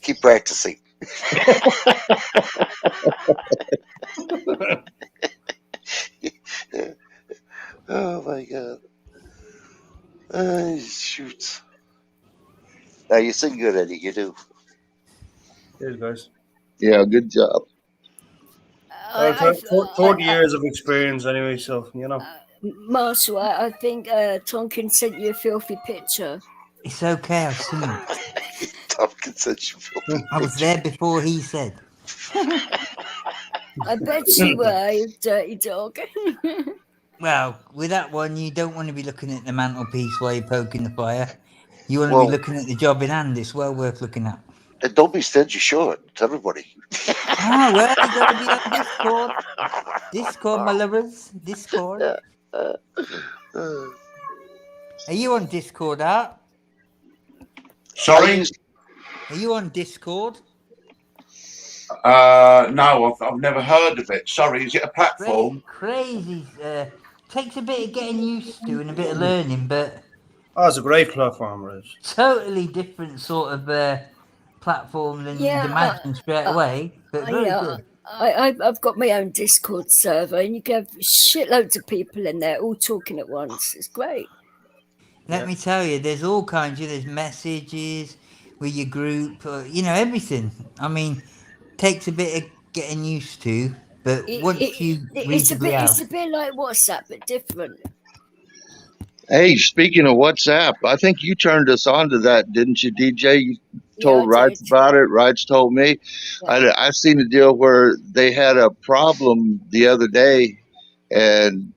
[SPEAKER 6] Keep practicing. Oh my God. Shoot. Now you sing good, Eddie. You do.
[SPEAKER 8] Cheers, guys.
[SPEAKER 7] Yeah, good job.
[SPEAKER 8] 40 years of experience anyway, so, you know.
[SPEAKER 2] Marshall, I think Tonkin sent you a filthy picture.
[SPEAKER 1] It's okay, I've seen it.
[SPEAKER 6] Tonkin sent you a filthy picture.
[SPEAKER 1] I was there before he said.
[SPEAKER 2] I bet you were, you dirty dog.
[SPEAKER 1] Well, with that one, you don't want to be looking at the mantelpiece while you're poking the fire. You want to be looking at the job in hand. It's well worth looking at.
[SPEAKER 6] And don't be stingy, show it to everybody.
[SPEAKER 1] Well, you got to be on Discord. Discord, my lovers. Discord. Are you on Discord, Art?
[SPEAKER 4] Sorry?
[SPEAKER 1] Are you on Discord?
[SPEAKER 4] No, I've never heard of it. Sorry, is it a platform?
[SPEAKER 1] Crazy. Takes a bit of getting used to and a bit of learning, but...
[SPEAKER 8] Oh, it's a great platform, right?
[SPEAKER 1] Totally different sort of platform than you'd imagine straight away, but very good.
[SPEAKER 2] I've got my own Discord server, and you can have shitloads of people in there all talking at once. It's great.
[SPEAKER 1] Let me tell you, there's all kinds. There's messages with your group, everything. I mean, takes a bit of getting used to, but once you
[SPEAKER 2] it's a bit like WhatsApp, but different.
[SPEAKER 7] Hey, speaking of WhatsApp, I think you turned us on to that, didn't you, DJ? You told Rights about it. Rights told me. Yeah. I've seen a deal where they had a problem the other day, and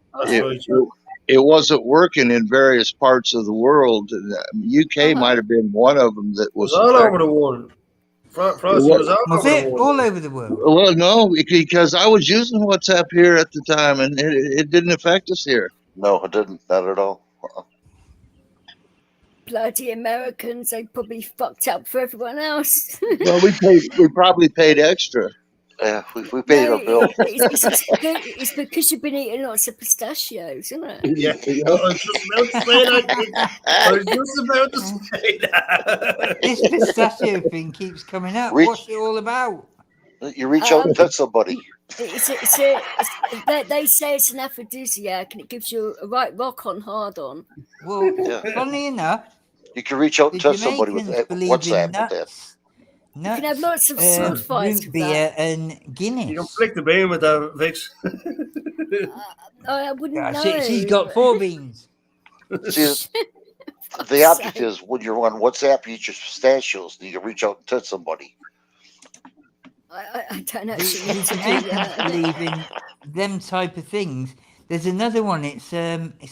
[SPEAKER 7] it wasn't working in various parts of the world. UK might have been one of them that was
[SPEAKER 8] all over the world.
[SPEAKER 1] Was it all over the world?
[SPEAKER 7] Well, no, because I was using WhatsApp here at the time, and it didn't affect us here.
[SPEAKER 6] No, it didn't. Not at all.
[SPEAKER 2] bloody Americans, they probably fucked up for everyone else.
[SPEAKER 7] Well, we probably paid extra.
[SPEAKER 6] Yeah, we paid our bill.
[SPEAKER 2] It's because you've been eating lots of pistachios, isn't it?
[SPEAKER 8] Yeah, I was just about to say that. I was just about to say that.
[SPEAKER 1] This pistachio thing keeps coming up.
[SPEAKER 6] Reach-
[SPEAKER 1] What's it all about?
[SPEAKER 6] You reach out and touch somebody.
[SPEAKER 2] They say it's an aphrodisiac and it gives you a right rock on hard on.
[SPEAKER 1] Well,
[SPEAKER 6] Yeah.
[SPEAKER 1] funnily enough,
[SPEAKER 6] You can reach out and
[SPEAKER 1] the
[SPEAKER 6] touch somebody with
[SPEAKER 1] Jamaicans believe
[SPEAKER 6] WhatsApp
[SPEAKER 1] in
[SPEAKER 6] with that.
[SPEAKER 1] nuts. Nuts,
[SPEAKER 2] can have lots of sword fights
[SPEAKER 1] root
[SPEAKER 2] with
[SPEAKER 1] beer, and
[SPEAKER 8] You can
[SPEAKER 1] Guinness.
[SPEAKER 8] flick the beam with that, Vix.
[SPEAKER 2] I wouldn't
[SPEAKER 1] Yeah,
[SPEAKER 2] know.
[SPEAKER 1] she's got 4 beans.
[SPEAKER 6] See, the object is when you're on WhatsApp, you eat your pistachios, and you can reach out and touch somebody.
[SPEAKER 2] I don't
[SPEAKER 1] The
[SPEAKER 2] actually need to do
[SPEAKER 1] Jamaicans
[SPEAKER 2] that.
[SPEAKER 1] believe in them type of things. There's another one. It's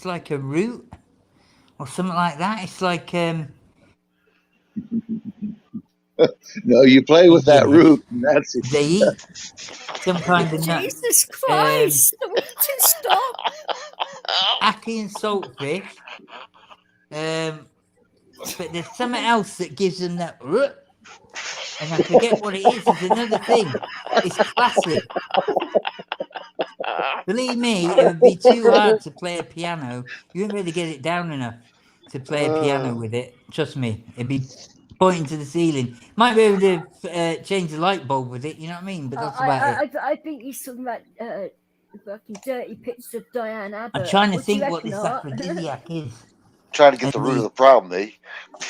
[SPEAKER 1] like a root or something like that. It's like
[SPEAKER 7] No, you play with that
[SPEAKER 1] Guinness.
[SPEAKER 7] root, and that's
[SPEAKER 1] They eat some kind of nut.
[SPEAKER 2] Jesus Christ! I want to stop.
[SPEAKER 1] Ackee and saltfish. But there's something else that gives them that root. And I forget what it is. There's another thing. It's classic. Believe me, it would be too hard to play a piano. You wouldn't really get it down enough to play a piano with it. Trust me. It'd be pointing to the ceiling. Might be able to change the light bulb with it, you know what I mean? But that's about it.
[SPEAKER 2] I think he's talking about fucking dirty pictures of Diane Abbott.
[SPEAKER 1] I'm trying to
[SPEAKER 2] What do you
[SPEAKER 1] think what
[SPEAKER 2] reckon,
[SPEAKER 1] this
[SPEAKER 2] Art?
[SPEAKER 1] aphrodisiac is.
[SPEAKER 6] Trying to get the root of the problem, eh?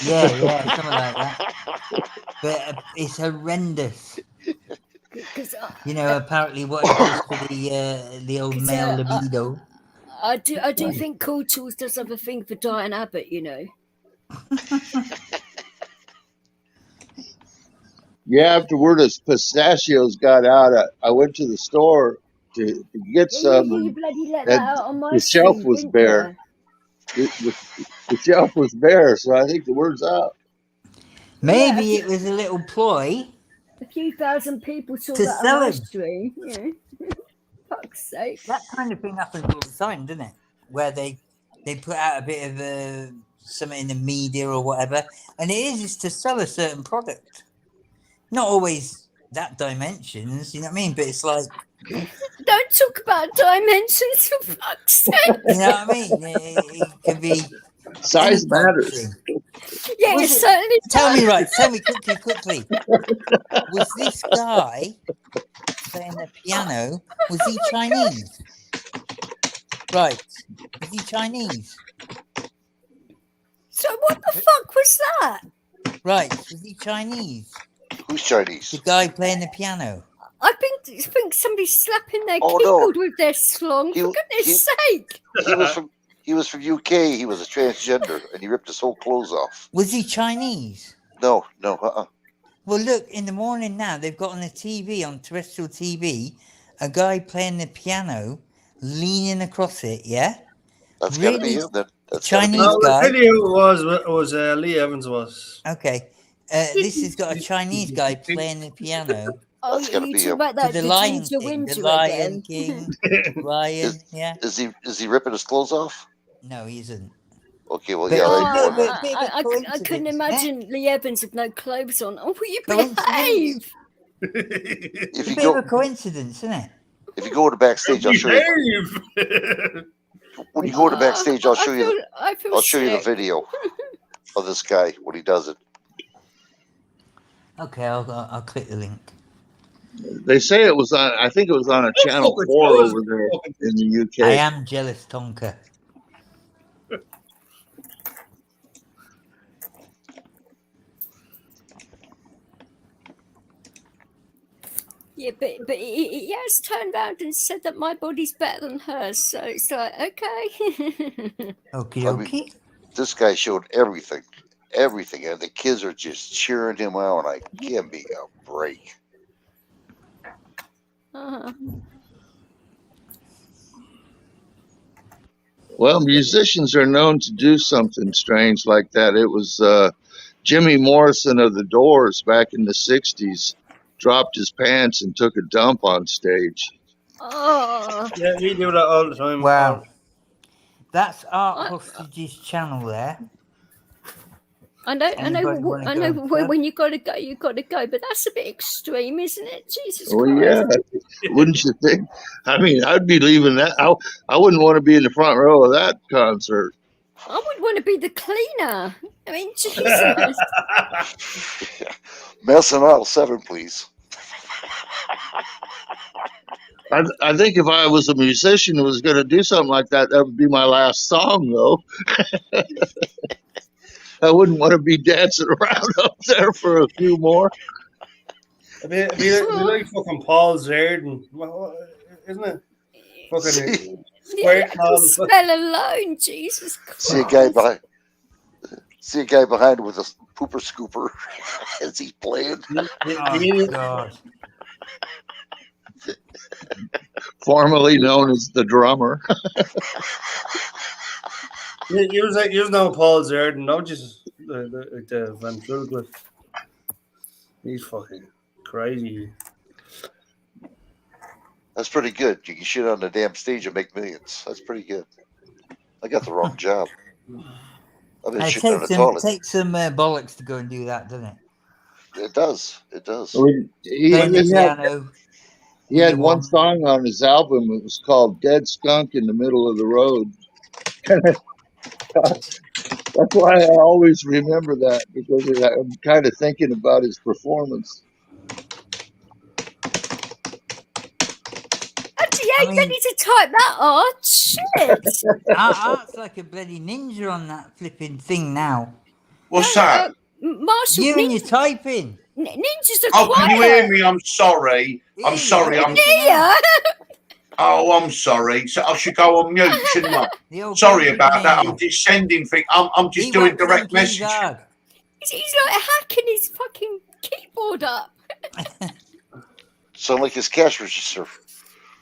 [SPEAKER 1] Yeah, something like that. But it's horrendous. You know, apparently what it does for the old male libido.
[SPEAKER 2] I do think Cool Tools does have a thing for Diane Abbott, you know.
[SPEAKER 7] Yeah, after word of pistachios got out, I went to the store to get some.
[SPEAKER 2] You bloody let
[SPEAKER 7] and
[SPEAKER 2] that out on my
[SPEAKER 7] the shelf
[SPEAKER 2] street,
[SPEAKER 7] was
[SPEAKER 2] didn't
[SPEAKER 7] bare.
[SPEAKER 2] you?
[SPEAKER 7] The shelf was bare, so I think the word's out.
[SPEAKER 1] Maybe
[SPEAKER 2] Yeah.
[SPEAKER 1] it was a little ploy.
[SPEAKER 2] A few thousand people saw
[SPEAKER 1] To
[SPEAKER 2] that
[SPEAKER 1] sell
[SPEAKER 2] on my
[SPEAKER 1] him.
[SPEAKER 2] stream. Yeah. Fuck's sake.
[SPEAKER 1] That kind of thing happens all the time, doesn't it? Where they put out a bit of something in the media or whatever, and it is to sell a certain product. Not always that dimensions, you know what I mean? But it's like,
[SPEAKER 2] Don't talk about dimensions, for fuck's sake.
[SPEAKER 1] you know what I mean? It could be
[SPEAKER 7] Size
[SPEAKER 1] any type of
[SPEAKER 7] matters.
[SPEAKER 1] thing.
[SPEAKER 2] Yeah,
[SPEAKER 1] Was
[SPEAKER 2] it
[SPEAKER 1] it-
[SPEAKER 2] certainly
[SPEAKER 1] Tell me
[SPEAKER 2] does.
[SPEAKER 1] quickly. Was this guy playing the piano? Was he Chinese? Right. Was he Chinese?
[SPEAKER 2] So what the fuck was that?
[SPEAKER 1] Right. Was he Chinese?
[SPEAKER 6] Who's Chinese?
[SPEAKER 1] The guy playing the piano.
[SPEAKER 2] I think somebody's slapping their
[SPEAKER 6] Oh,
[SPEAKER 2] keyboard
[SPEAKER 6] no.
[SPEAKER 2] with their slong.
[SPEAKER 6] He-
[SPEAKER 2] For goodness sake!
[SPEAKER 6] He was from UK. He was a transgender, and he ripped his whole clothes off.
[SPEAKER 1] Was he Chinese?
[SPEAKER 6] No.
[SPEAKER 1] Well, look, in the morning now, they've got on the TV, on terrestrial TV, a guy playing the piano, leaning across it, yeah?
[SPEAKER 6] That's gotta be
[SPEAKER 1] Really?
[SPEAKER 6] him. That's
[SPEAKER 1] Chinese
[SPEAKER 6] gotta be him.
[SPEAKER 1] guy.
[SPEAKER 8] I'll tell you who it was Lee Evans was.
[SPEAKER 1] Okay. This has got a Chinese guy playing the piano.
[SPEAKER 2] Oh,
[SPEAKER 6] That's gotta
[SPEAKER 2] you
[SPEAKER 6] be
[SPEAKER 2] talk
[SPEAKER 6] him.
[SPEAKER 2] about
[SPEAKER 1] To
[SPEAKER 2] that
[SPEAKER 1] the Lion
[SPEAKER 2] Virginia
[SPEAKER 1] King.
[SPEAKER 2] Windsor
[SPEAKER 1] The Lion
[SPEAKER 2] again.
[SPEAKER 1] King. Lion, yeah?
[SPEAKER 6] Is he ripping his clothes off?
[SPEAKER 1] No, he isn't.
[SPEAKER 6] Okay, well,
[SPEAKER 1] But-
[SPEAKER 6] yeah.
[SPEAKER 1] Oh,
[SPEAKER 6] like,
[SPEAKER 1] but- bit of a
[SPEAKER 2] I couldn't
[SPEAKER 1] coincidence,
[SPEAKER 2] imagine Lee Evans with no clothes on. Oh, will you
[SPEAKER 1] Coincidence?
[SPEAKER 2] behave?
[SPEAKER 6] if you
[SPEAKER 1] Bit of
[SPEAKER 6] go
[SPEAKER 1] a coincidence, isn't it?
[SPEAKER 6] if you go to backstage, I'll show you.
[SPEAKER 8] Behave.
[SPEAKER 6] When you go to backstage, I'll show you.
[SPEAKER 2] I feel
[SPEAKER 6] I'll show you the
[SPEAKER 2] sick.
[SPEAKER 6] video of this guy when he does it.
[SPEAKER 1] Okay, I'll click the link.
[SPEAKER 7] They say it was on. I think it was on a channel 4 over there in the UK.
[SPEAKER 1] I am jealous, Tonka.
[SPEAKER 2] Yeah, but he has turned around and said that my body's better than hers. So it's like, okay.
[SPEAKER 1] Okie
[SPEAKER 6] I mean-
[SPEAKER 1] dokie.
[SPEAKER 6] This guy showed everything, and the kids are just cheering him on. Like, give me a break.
[SPEAKER 2] Uh-huh.
[SPEAKER 7] Well, musicians are known to do something strange like that. It was Jimmy Morrison of the Doors back in the 60s dropped his pants and took a dump on stage.
[SPEAKER 2] Oh,
[SPEAKER 8] Yeah, we do that all the time.
[SPEAKER 1] Wow. That's Art Hostage's channel there.
[SPEAKER 2] I know,
[SPEAKER 1] Anybody wanna
[SPEAKER 2] I know.
[SPEAKER 1] go first?
[SPEAKER 2] When you gotta go, you gotta go. But that's a bit extreme, isn't it? Jesus
[SPEAKER 7] Well,
[SPEAKER 2] Christ!
[SPEAKER 7] yeah, wouldn't you think? I mean, I'd be leaving that. I wouldn't want to be in the front row of that concert.
[SPEAKER 2] I would want to be the cleaner. I mean, Jesus.
[SPEAKER 6] Messing aisle 7, please.
[SPEAKER 7] I think if I was a musician who was going to do something like that, that would be my last song, though. I wouldn't want to be dancing around up there for a few more.
[SPEAKER 8] It'd be like fucking Paul Zerden, isn't it? Fucking
[SPEAKER 2] Yeah, the smell alone, Jesus Christ.
[SPEAKER 6] See a guy behind with a pooper scooper as he's playing.
[SPEAKER 1] Oh, God.
[SPEAKER 7] Formerly known as the drummer.
[SPEAKER 8] You know Paul Zerden, no, just the ventriloquist. He's fucking crazy.
[SPEAKER 6] That's pretty good. You can shit on the damn stage and make millions. That's pretty good. I got the wrong job. I've been shitting on the toilet.
[SPEAKER 1] Takes some bollocks to go and do that, doesn't it?
[SPEAKER 6] It does. It does.
[SPEAKER 7] He had one song on his album. It was called "Dead Skunk in the Middle of the Road." That's why I always remember that, because I'm kind of thinking about his performance.
[SPEAKER 2] I mean, you need to type that out. Shit.
[SPEAKER 1] Art's like a bloody ninja on that flipping thing now.
[SPEAKER 4] What's that?
[SPEAKER 2] Marshall,
[SPEAKER 1] you and your typing.
[SPEAKER 2] Ninjas are
[SPEAKER 4] Oh,
[SPEAKER 2] quiet.
[SPEAKER 4] can you hear me? I'm sorry. I'm sorry. Oh, I'm sorry. So I should go on mute, shouldn't I? Sorry about that. I'm just sending things. I'm just doing direct message.
[SPEAKER 2] He's like hacking his fucking keyboard up.
[SPEAKER 6] Sound like his cash register.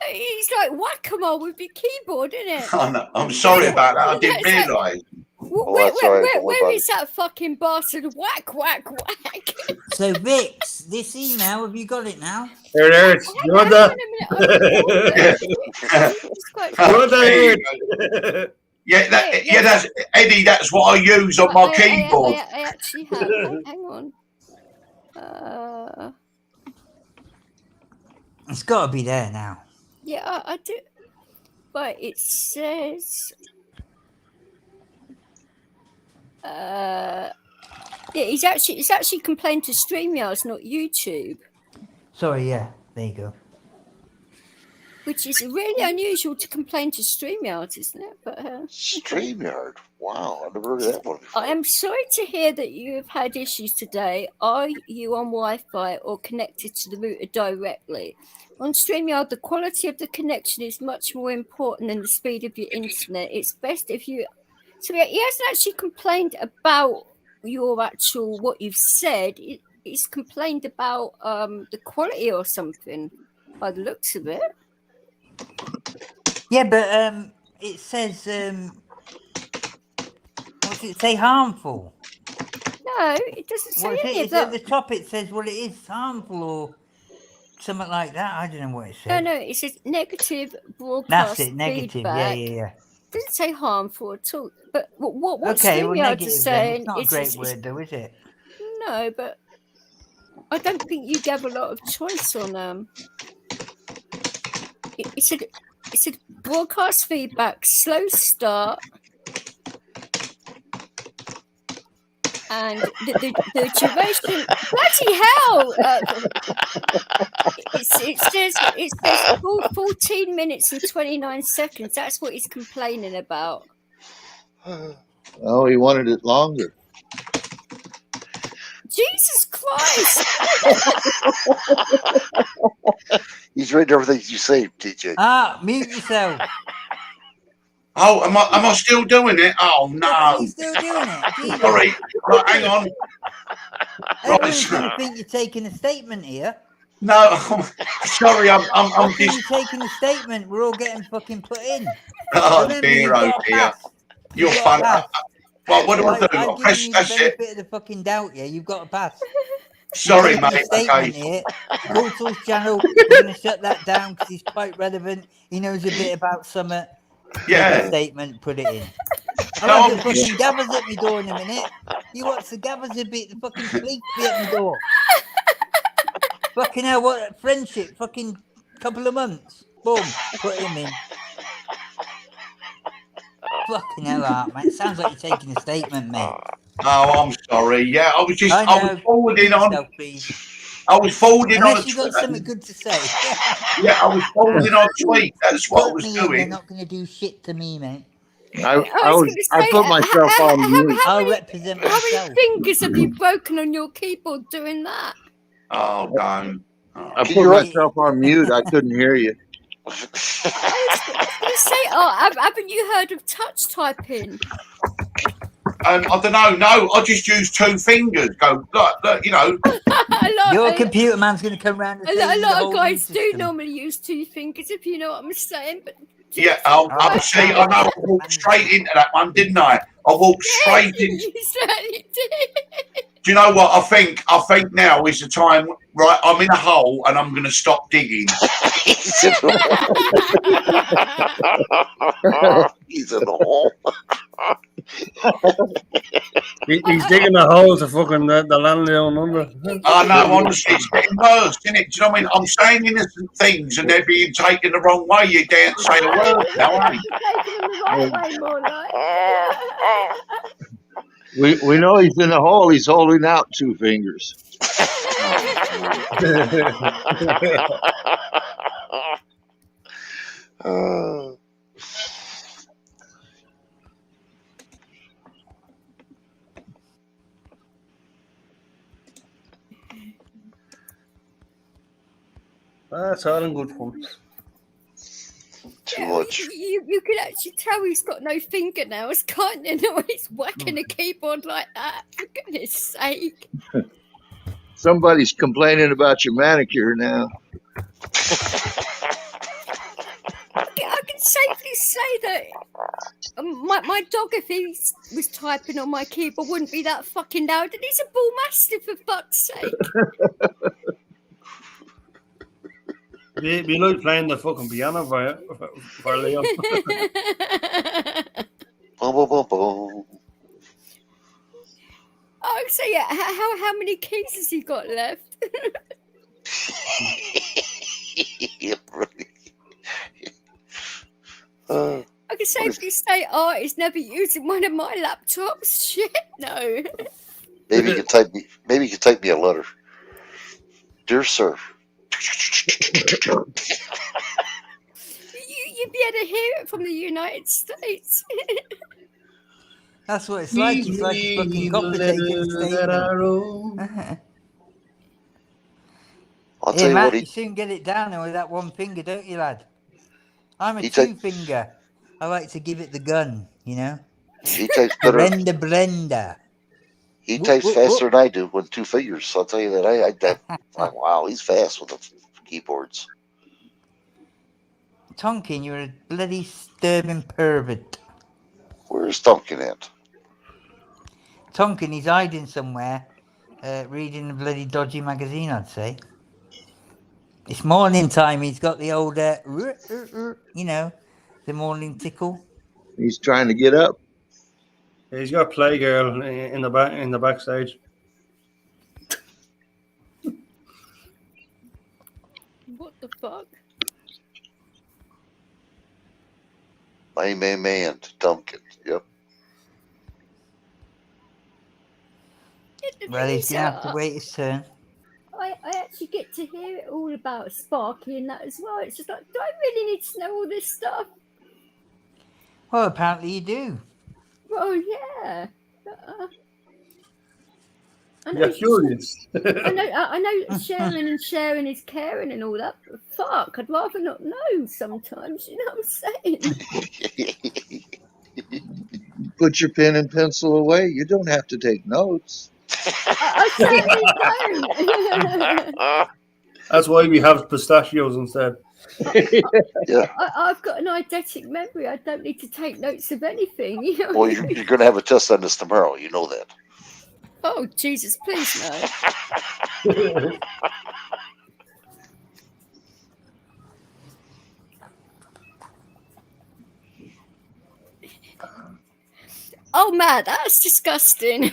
[SPEAKER 2] He's like whack-a-mole with your keyboard, isn't it?
[SPEAKER 4] Oh, no, I'm sorry about that. I didn't realise.
[SPEAKER 2] Where is that fucking bastard? Whack, whack, whack.
[SPEAKER 1] So, Vix, this email, have you got it now?
[SPEAKER 8] There it is.
[SPEAKER 4] Yeah, that's Eddie. That's what I use on my keyboard.
[SPEAKER 2] I actually have. Hang on.
[SPEAKER 1] It's got to be there now.
[SPEAKER 2] Yeah, I do. But it says. Yeah, it's actually complained to StreamYard, not YouTube.
[SPEAKER 1] Sorry, yeah, there you go.
[SPEAKER 2] Which is really unusual to complain to StreamYard, isn't it? But
[SPEAKER 6] StreamYard, wow, I never heard of that one before.
[SPEAKER 2] I am sorry to hear that you have had issues today. Are you on Wi-Fi or connected to the router directly? On StreamYard, the quality of the connection is much more important than the speed of your internet. It's best if you. So he hasn't actually complained about your actual what you've said. He's complained about the quality or something, by the looks of it.
[SPEAKER 1] Yeah, but it says what does it say? Harmful.
[SPEAKER 2] No, it doesn't say any of that.
[SPEAKER 1] At the top it says what it is, harmful or something like that. I don't know what it says.
[SPEAKER 2] No, it says negative broadcast.
[SPEAKER 1] That's it, negative.
[SPEAKER 2] Feedback.
[SPEAKER 1] Yeah.
[SPEAKER 2] It doesn't say harmful at all. But what
[SPEAKER 1] okay, well,
[SPEAKER 2] StreamYard is saying
[SPEAKER 1] it's not a great word, though, is it?
[SPEAKER 2] No, but I don't think you gave a lot of choice on It said broadcast feedback, slow start, and the duration. Bloody hell! It says 14 minutes and 29 seconds. That's what he's complaining about.
[SPEAKER 7] Oh, he wanted it longer.
[SPEAKER 2] Jesus Christ!
[SPEAKER 6] He's reading everything you say, TJ.
[SPEAKER 1] Mute yourself.
[SPEAKER 4] Oh, am I still doing it? Oh no!
[SPEAKER 1] You're still doing it.
[SPEAKER 4] Sorry, right, hang on.
[SPEAKER 1] Everyone's going to think you're taking a statement here.
[SPEAKER 4] No, sorry, I'm just.
[SPEAKER 1] You're taking a statement. We're all getting fucking put in.
[SPEAKER 4] Oh
[SPEAKER 1] Remember,
[SPEAKER 4] dear, oh dear. You're fun. Well, what do I do?
[SPEAKER 1] I've given you the benefit of the fucking doubt. Yeah, you've got a pass.
[SPEAKER 4] Sorry, mate.
[SPEAKER 1] Statement here. Cool Tools channel. We're going to shut that down because he's quite relevant. He knows a bit about summer.
[SPEAKER 4] Yeah.
[SPEAKER 1] Statement. Put it in. I'll have the fucking gabbers at me door in a minute. You watch the gaffers a bit, the fucking police be at my door. Fucking hell, what a friendship, fucking couple of months. Boom, put him in. Fucking hell, Art, mate. Sounds like you're taking a statement, mate.
[SPEAKER 4] Oh, I'm sorry. Yeah, I was forwarding on.
[SPEAKER 1] Yourself, please.
[SPEAKER 4] I was forwarding on a
[SPEAKER 1] Unless you got
[SPEAKER 4] tweet.
[SPEAKER 1] something good to say.
[SPEAKER 4] Yeah, I was forwarding on a tweet. That's what I
[SPEAKER 1] Put
[SPEAKER 4] was
[SPEAKER 1] me in, they're
[SPEAKER 4] doing.
[SPEAKER 1] not going to do shit to me, mate.
[SPEAKER 7] I put myself on mute.
[SPEAKER 1] I'll represent
[SPEAKER 2] How many
[SPEAKER 1] myself.
[SPEAKER 2] fingers have you broken on your keyboard doing that?
[SPEAKER 4] Oh, don't.
[SPEAKER 7] I put myself on mute. I couldn't hear you.
[SPEAKER 2] I was going to say, haven't you heard of touch typing?
[SPEAKER 4] I don't know. No, I just use 2 fingers. Go, look, you know.
[SPEAKER 1] Your computer man's going to come round and
[SPEAKER 2] A
[SPEAKER 1] say
[SPEAKER 2] lot of guys do normally use 2 fingers, if you know what I'm saying. But
[SPEAKER 4] Yeah, I know. I walked straight into that one, didn't I? I walked straight in.
[SPEAKER 2] You certainly did.
[SPEAKER 4] Do you know what? I think now is the time. Right, I'm in a hole and I'm going to stop digging.
[SPEAKER 6] He's in the hole. He's in the hole.
[SPEAKER 8] He's digging a hole to fucking the land down under.
[SPEAKER 4] I know, honestly, it's getting worse, isn't it? Do you know what I mean? I'm saying innocent things and they're being taken the wrong way. You can't say a word now, are you?
[SPEAKER 2] Taking them the right way, more like.
[SPEAKER 7] We know he's in a hole. He's holding out 2 fingers.
[SPEAKER 8] That's all in good fun.
[SPEAKER 6] Too much.
[SPEAKER 2] You can actually tell he's got no fingernails, can't you? No, he's whacking a keyboard like that. For goodness sake.
[SPEAKER 7] Somebody's complaining about your manicure now.
[SPEAKER 2] I can safely say that my dog, if he was typing on my keyboard, wouldn't be that fucking loud. And he's a bull mastiff, for fuck's sake.
[SPEAKER 8] Be like playing the fucking piano for Liam.
[SPEAKER 6] Boom, boom, boom, boom.
[SPEAKER 2] Oh, so yeah, how many keys has he got left?
[SPEAKER 6] Yeah, really.
[SPEAKER 2] I can safely say Art is never using one of my laptops. Shit, no.
[SPEAKER 6] Maybe you could type me a letter. Dear sir.
[SPEAKER 2] You'd be able to hear it from the United States.
[SPEAKER 1] That's what it's like. It's like a fucking copper taking statement.
[SPEAKER 6] I'll tell you
[SPEAKER 1] Matt,
[SPEAKER 6] what,
[SPEAKER 1] you soon get it down with that 1 finger, don't you, lad? I'm a
[SPEAKER 6] He
[SPEAKER 1] 2 finger. I like to give it the gun, you know?
[SPEAKER 6] he types better.
[SPEAKER 1] Blender.
[SPEAKER 6] He types faster than I do with 2 fingers. I'll tell you that. Wow, he's fast with the keyboards.
[SPEAKER 1] Tonkin, you're a bloody disturbing pervert.
[SPEAKER 6] Where's Tonkin at?
[SPEAKER 1] Tonkin, he's hiding somewhere, reading a bloody dodgy magazine, I'd say. It's morning time. He's got the old, you know, the morning tickle.
[SPEAKER 7] He's trying to get up.
[SPEAKER 8] He's got Playgirl in the backstage.
[SPEAKER 2] What the fuck?
[SPEAKER 6] My man, Tonkin. Yep.
[SPEAKER 1] Well, he's going to have to wait his turn.
[SPEAKER 2] I actually get to hear it all about Sparky and that as well. It's just like, do I really need to know all this stuff?
[SPEAKER 1] Well, apparently you do.
[SPEAKER 2] Oh, yeah.
[SPEAKER 8] You're curious.
[SPEAKER 2] I know sharing is caring and all that, but fuck, I'd rather not know sometimes, you know what I'm saying?
[SPEAKER 7] Put your pen and pencil away. You don't have to take notes.
[SPEAKER 2] I certainly don't.
[SPEAKER 8] That's why we have pistachios instead.
[SPEAKER 6] Yeah.
[SPEAKER 2] I've got an eidetic memory. I don't need to take notes of anything. You know?
[SPEAKER 6] Well, you're going to have a test on this tomorrow. You know that.
[SPEAKER 2] Oh, Jesus, please no. Oh, Matt, that's disgusting.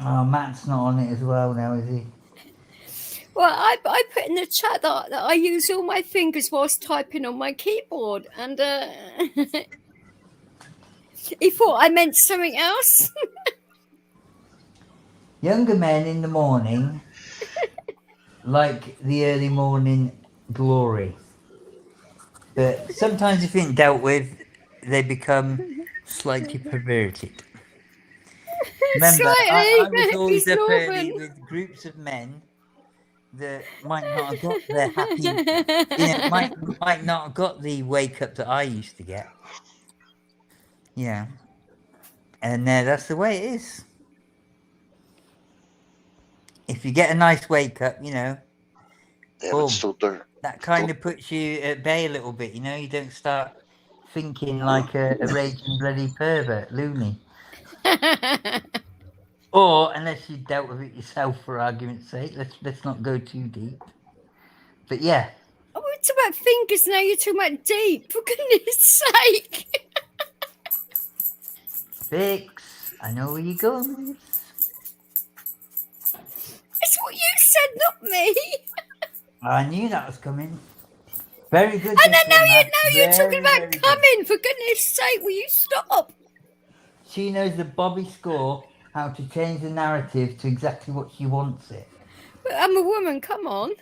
[SPEAKER 1] Oh, Matt's not on it as well now, is he?
[SPEAKER 2] Well, I put in the chat that I use all my fingers whilst typing on my keyboard, and he thought I meant something else.
[SPEAKER 1] Younger men in the morning like the early morning glory. But sometimes if it ain't dealt with, they become slightly perverted. Remember, I was
[SPEAKER 2] Slightly.
[SPEAKER 1] always
[SPEAKER 2] He's
[SPEAKER 1] up early
[SPEAKER 2] Northern.
[SPEAKER 1] with groups of men that might not have got their happy, might not have got the wake up that I used to get. Yeah. And that's the way it is. If you get a nice wake up,
[SPEAKER 6] Damn,
[SPEAKER 1] boom,
[SPEAKER 6] it's still there.
[SPEAKER 1] that kind of puts you at bay a little bit, you don't start thinking like a raging bloody pervert, loony. Or unless you dealt with it yourself, for argument's sake, let's not go too deep. But yeah.
[SPEAKER 2] Oh, we're talking about fingers now. You're talking about deep. For goodness sake.
[SPEAKER 1] Fix. I know where you're going with this.
[SPEAKER 2] It's what you said, not me.
[SPEAKER 1] I knew that was coming. Very good.
[SPEAKER 2] And then
[SPEAKER 1] this one, Matt.
[SPEAKER 2] now you're talking about
[SPEAKER 1] very
[SPEAKER 2] coming.
[SPEAKER 1] good.
[SPEAKER 2] For goodness sake, will you stop?
[SPEAKER 1] She knows the Bobby score, how to change the narrative to exactly what she wants it.
[SPEAKER 2] But I'm a woman. Come on.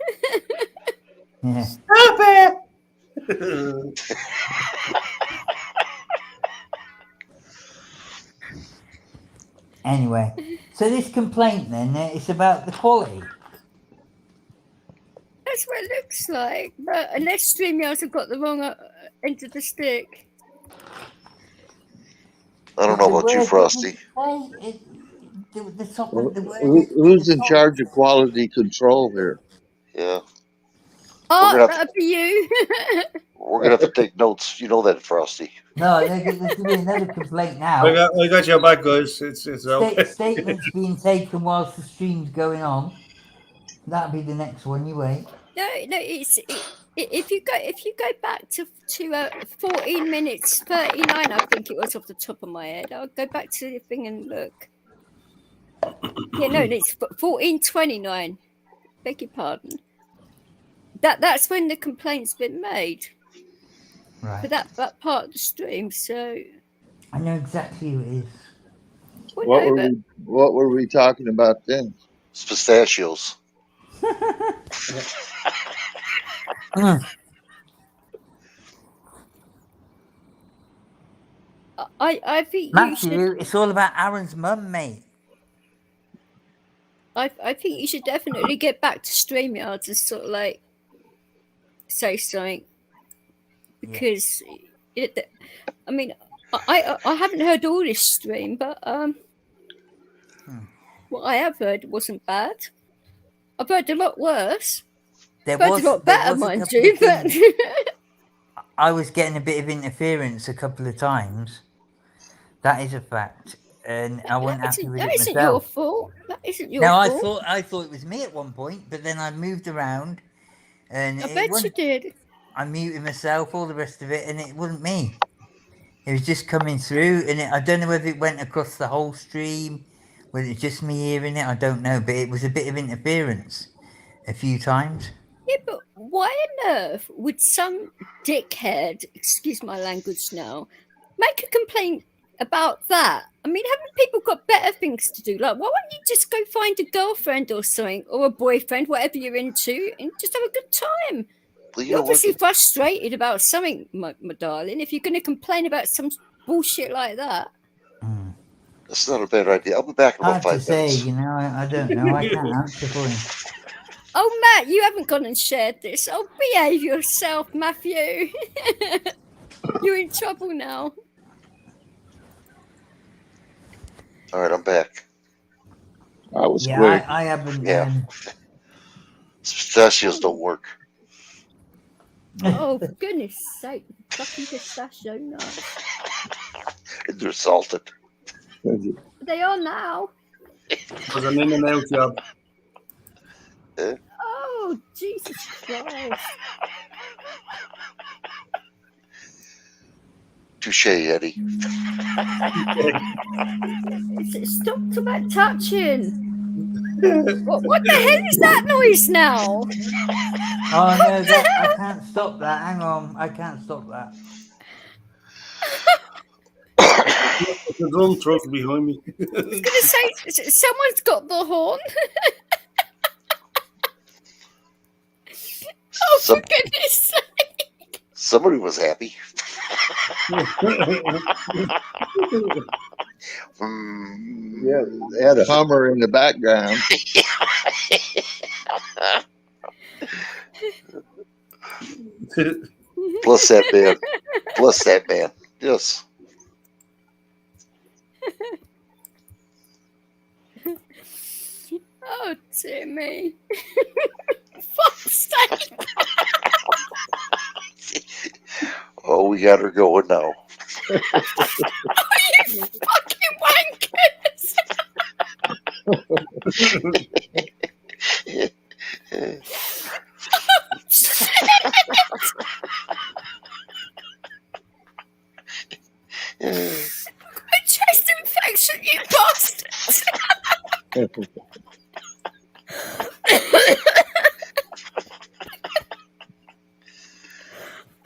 [SPEAKER 1] Yeah.
[SPEAKER 8] Stop it!
[SPEAKER 1] Anyway, so this complaint then, it's about the quality.
[SPEAKER 2] That's what it looks like. But unless StreamYards have got the wrong end of the stick.
[SPEAKER 6] I don't know about you, Frosty.
[SPEAKER 7] Who's in charge of quality control here?
[SPEAKER 6] Yeah.
[SPEAKER 2] Oh, that'd be you.
[SPEAKER 6] We're gonna have to take notes. You know that, Frosty.
[SPEAKER 1] No, there's going to be another complaint now.
[SPEAKER 8] I got your back, guys. It's okay.
[SPEAKER 1] Statements being taken whilst the stream's going on. That'll be the next one. You wait.
[SPEAKER 2] No, if you go back to 14 minutes 39, I think it was off the top of my head. I'll go back to the thing and look. Yeah, no, it's 14:29. Beg your pardon. That's when the complaint's been made.
[SPEAKER 1] Right.
[SPEAKER 2] For that part of the stream. So
[SPEAKER 1] I know exactly who it is.
[SPEAKER 2] Well,
[SPEAKER 7] What were we talking about then?
[SPEAKER 6] It's pistachios.
[SPEAKER 2] I think
[SPEAKER 1] Matthew, it's all about Aaron's mum, mate.
[SPEAKER 2] I think you should definitely get back to StreamYards and sort of like say something, because I mean, I haven't heard all this stream, but what I have heard wasn't bad. I've heard a lot worse. I've heard a lot better, mind you. But
[SPEAKER 1] I was getting a bit of interference a couple of times. That is a fact, and I wasn't happy with it myself.
[SPEAKER 2] That isn't your fault. That isn't your fault.
[SPEAKER 1] I thought it was me at one point, but then I moved around, and
[SPEAKER 2] I bet you did.
[SPEAKER 1] I muted myself, all the rest of it, and it wasn't me. It was just coming through, and I don't know whether it went across the whole stream, whether it's just me hearing it. I don't know, but it was a bit of interference a few times.
[SPEAKER 2] Yeah, but why on earth would some dickhead, excuse my language now, make a complaint about that? I mean, haven't people got better things to do? Like, why won't you just go find a girlfriend or something, or a boyfriend, whatever you're into, and just have a good time?
[SPEAKER 6] Well,
[SPEAKER 2] you're obviously frustrated about something, my darling, if you're going to complain about some bullshit like that.
[SPEAKER 6] That's not a bad idea. I'll be back in about 5 minutes.
[SPEAKER 1] Hard to say, I don't know. I can't answer for him.
[SPEAKER 2] Oh, Matt, you haven't gone and shared this. Oh, behave yourself, Matthew. You're in trouble now.
[SPEAKER 6] All right, I'm back.
[SPEAKER 7] I was quick.
[SPEAKER 1] I haven't.
[SPEAKER 6] Yeah. Pistachios don't work.
[SPEAKER 2] Oh, for goodness sake. Fucking pistachio nuts.
[SPEAKER 6] They're salted.
[SPEAKER 2] They are now.
[SPEAKER 8] It was an in and out job.
[SPEAKER 2] Oh, Jesus Christ.
[SPEAKER 6] Touche, Eddie.
[SPEAKER 2] Stop about touching. What the hell is that noise now?
[SPEAKER 1] Oh no, that I can't stop that. Hang on, I can't stop that.
[SPEAKER 8] The drum truck behind me.
[SPEAKER 2] I was going to say, someone's got the horn. Oh, for goodness sake.
[SPEAKER 6] Somebody was happy.
[SPEAKER 7] Yeah, they had a Hummer in the background.
[SPEAKER 6] Plus that man. Plus that man. Yes.
[SPEAKER 2] Oh, dear me. Fuck's sake.
[SPEAKER 6] Oh, we got her going now.
[SPEAKER 2] Oh, you fucking wankers. Oh, shit. A chest infection, you bastards.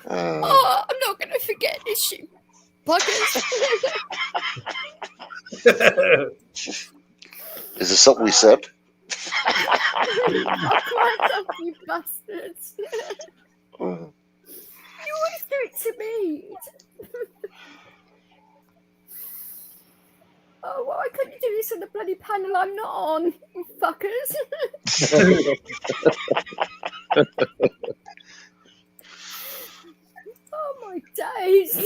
[SPEAKER 2] Oh, I'm not going to forget this, you buggers.
[SPEAKER 6] Is this something we said?
[SPEAKER 2] You bastards. You always do it to me. Oh, why couldn't you do this on the bloody panel I'm not on, you fuckers? Oh, my days.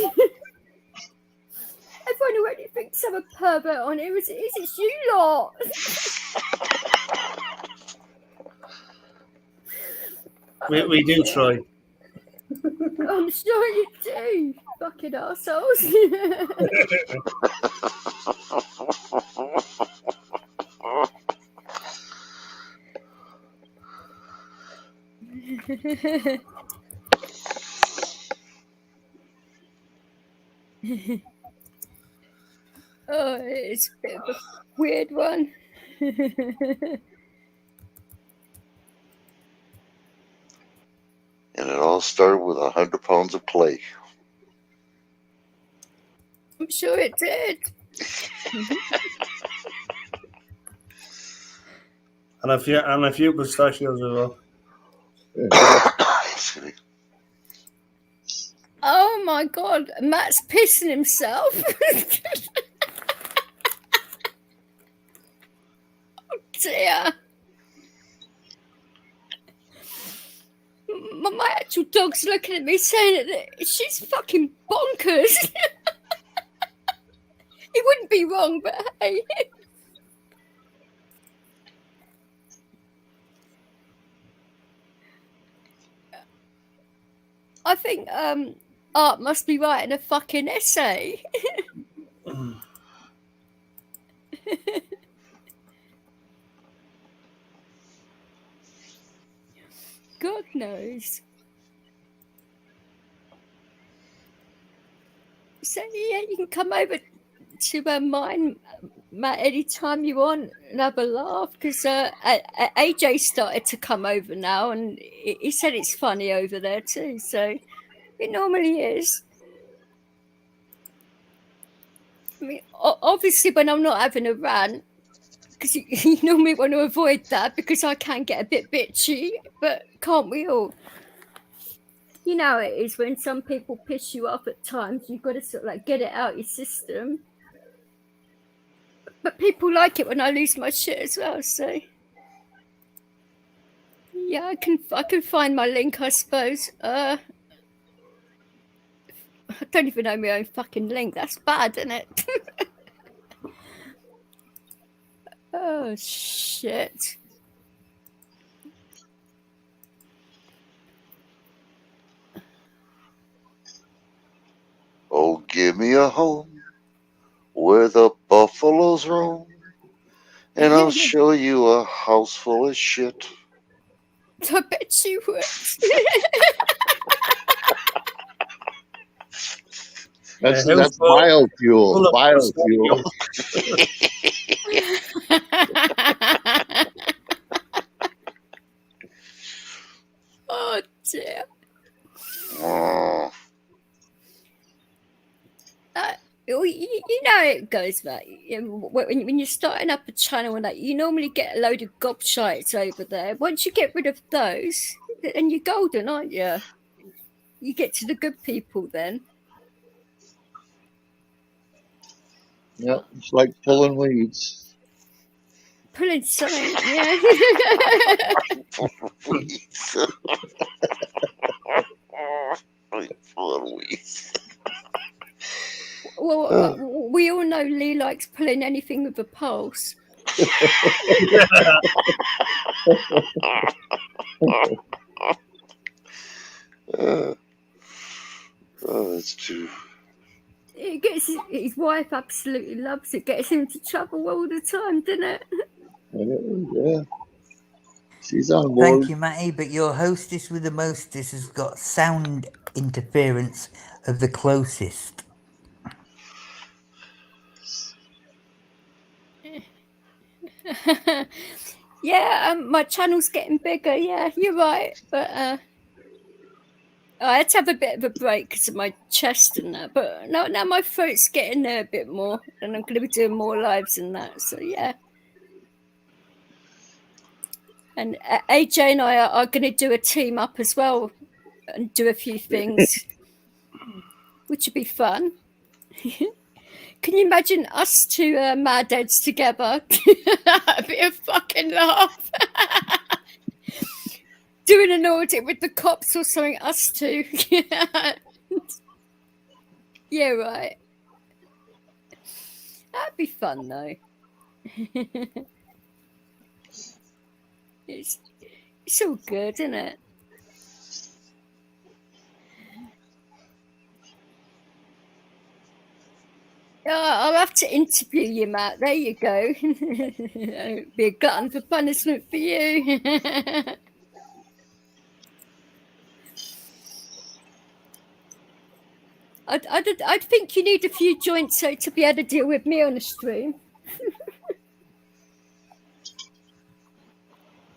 [SPEAKER 2] Everyone already thinks I'm a pervert on here. It's you lot.
[SPEAKER 8] We do try.
[SPEAKER 2] I'm sure you do, fucking assholes. Oh, it's a bit of a weird one.
[SPEAKER 6] And it all started with 100 pounds of clay.
[SPEAKER 2] I'm sure it did.
[SPEAKER 8] And a few pistachios as well.
[SPEAKER 2] Oh my god, Matt's pissing himself. Oh dear. My actual dog's looking at me saying that she's fucking bonkers. He wouldn't be wrong, but hey. I think Art must be writing a fucking essay. God knows. So yeah, you can come over to mine, Matt, anytime you want and have a laugh. Because AJ started to come over now, and he said it's funny over there too. So it normally is. I mean, obviously, when I'm not having a rant, because you normally want to avoid that because I can get a bit bitchy, but can't we all? You know it is when some people piss you off at times, you've got to sort of like get it out your system. But people like it when I lose my shit as well, so yeah, I can find my link, I suppose. I don't even know my own fucking link. That's bad, isn't it? Oh shit.
[SPEAKER 6] Oh, give me a home where the buffaloes roam, and I'll show you a house full of shit.
[SPEAKER 2] I bet you would.
[SPEAKER 7] That's
[SPEAKER 8] house full
[SPEAKER 7] biofuel.
[SPEAKER 8] of
[SPEAKER 7] Biofuel.
[SPEAKER 2] Oh dear.
[SPEAKER 6] Oh,
[SPEAKER 2] You know how it goes, mate. When you're starting up a channel and that, you normally get a load of gobshites over there. Once you get rid of those, then you're golden, aren't you? You get to the good people then.
[SPEAKER 7] Yeah, it's like pulling weeds.
[SPEAKER 2] Pulling something, yeah.
[SPEAKER 6] weeds. Full of weeds.
[SPEAKER 2] Well, we all know Lee likes pulling anything with a pulse.
[SPEAKER 6] Oh, that's too.
[SPEAKER 2] It gets his wife absolutely loves it. Gets him to trouble all the time, doesn't it?
[SPEAKER 7] Yeah. She's on board.
[SPEAKER 1] Thank you, Matty, but your hostess with the mostest has got sound interference of the closest.
[SPEAKER 2] Yeah, my channel's getting bigger. Yeah, you're right. But I had to have a bit of a break because of my chest and that. But now my throat's getting there a bit more, and I'm going to be doing more lives and that. So yeah. And AJ and I are going to do a team up as well and do a few things, which would be fun. Can you imagine us two mad heads together? That'd be a fucking laugh. Doing an audit with the cops or something, us two. Yeah, right. That'd be fun, though. It's all good, isn't it? I'll have to interview you, Matt. There you go. Be a glutton for punishment for you. I'd think you need a few joints so to be able to deal with me on the stream.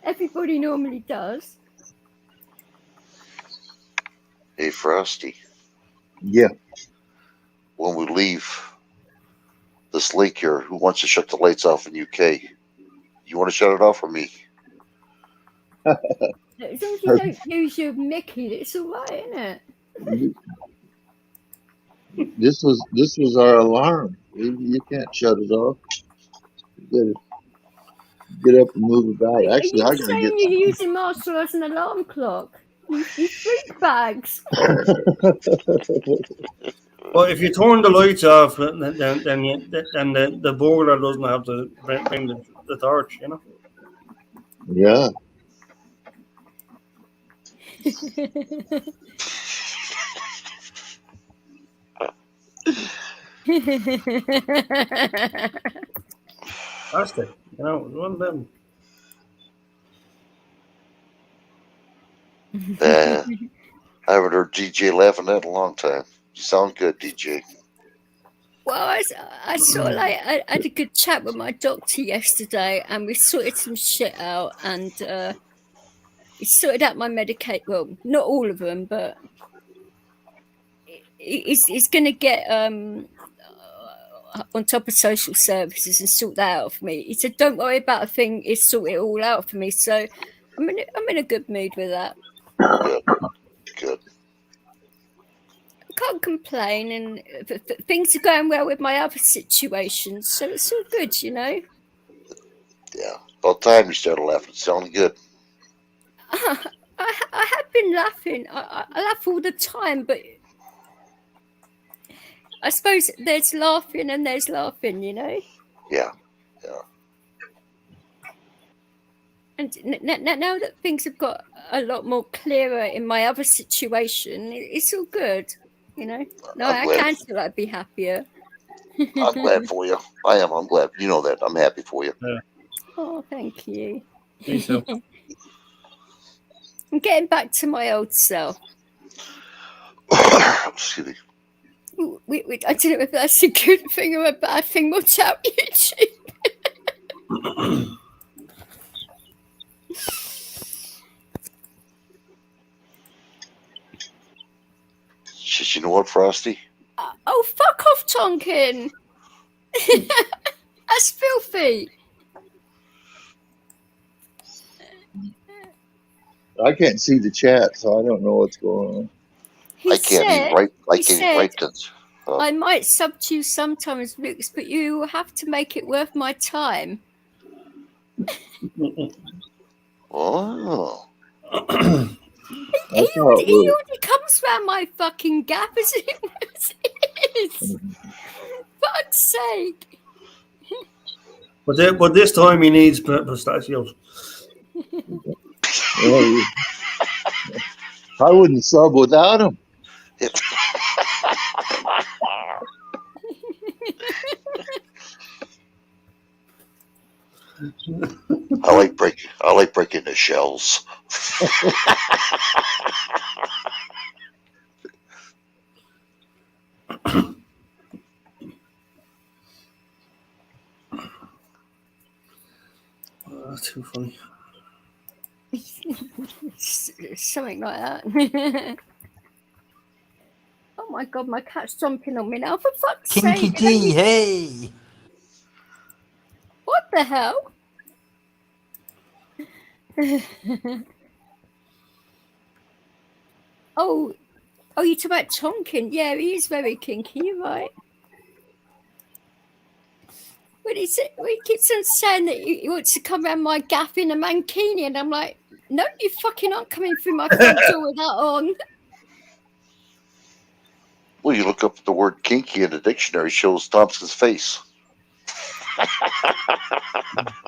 [SPEAKER 2] Everybody normally does.
[SPEAKER 6] Hey, Frosty.
[SPEAKER 7] Yeah.
[SPEAKER 6] When we leave this lake here, who wants to shut the lights off in UK? You want to shut it off for me?
[SPEAKER 2] As long as you don't use your Mickey, it's all right, isn't it?
[SPEAKER 7] This was our alarm. You can't shut it off. You gotta get up and move about. Actually,
[SPEAKER 2] Are
[SPEAKER 7] I'm
[SPEAKER 2] you
[SPEAKER 7] gonna
[SPEAKER 2] saying you're using Master as an alarm clock? You freak bags.
[SPEAKER 8] Well, if you turn the lights off, then the burglar doesn't have to bring the torch, you know.
[SPEAKER 7] Yeah.
[SPEAKER 8] Fantastic, you know, one of them.
[SPEAKER 6] I haven't heard DJ laughing that in a long time. You sound good, DJ.
[SPEAKER 2] Well, I sort of like I had a good chat with my doctor yesterday, and we sorted some shit out, and he sorted out my medication. Well, not all of them, but he's going to get on top of social services and sort that out for me. He said, "Don't worry about a thing; he'll sort it all out for me." So I'm in a good mood with that.
[SPEAKER 6] Good.
[SPEAKER 2] Can't complain, and things are going well with my other situations, so it's all good, you know.
[SPEAKER 6] Yeah, about time you started laughing. Sounding good.
[SPEAKER 2] I have been laughing. I laugh all the time, but I suppose there's laughing and there's laughing, you know.
[SPEAKER 6] Yeah.
[SPEAKER 2] And now that things have got a lot more clearer in my other situation, it's all good. You know, no, I can still like be happier.
[SPEAKER 6] I'm glad for you. I am. I'm glad. You know that. I'm happy for you.
[SPEAKER 8] Yeah.
[SPEAKER 2] Oh, thank you.
[SPEAKER 8] Me too.
[SPEAKER 2] I'm getting back to my old self.
[SPEAKER 6] Excuse me.
[SPEAKER 2] I don't know if that's a good thing or a bad thing. Watch out, YouTube.
[SPEAKER 6] You know what, Frosty?
[SPEAKER 2] Oh, fuck off, Tonkin. That's filthy.
[SPEAKER 7] I can't see the chat, so I don't know what's going on.
[SPEAKER 6] I can't even write. I can't even write this.
[SPEAKER 2] I might sub to you sometimes, Lucas, but you have to make it worth my time.
[SPEAKER 6] Oh.
[SPEAKER 2] He already comes round my fucking gap as it is. Fuck's sake.
[SPEAKER 8] But this time he needs pistachios.
[SPEAKER 7] Well, I wouldn't sub without him.
[SPEAKER 6] I like breaking the shells.
[SPEAKER 8] That's too funny.
[SPEAKER 2] Something like that. Oh my god, my cat's jumping on me now. For fuck's
[SPEAKER 1] Kinky
[SPEAKER 2] sake.
[SPEAKER 1] D, hey!
[SPEAKER 2] What the hell? Oh, you talk about Tonkin. Yeah, he is very kinky, you're right. But he keeps on saying that he wants to come around my gaff in a mankini, and I'm like, no, you fucking aren't coming through my front door with that on.
[SPEAKER 6] Well, you look up the word kinky in the dictionary, shows Thompson's face.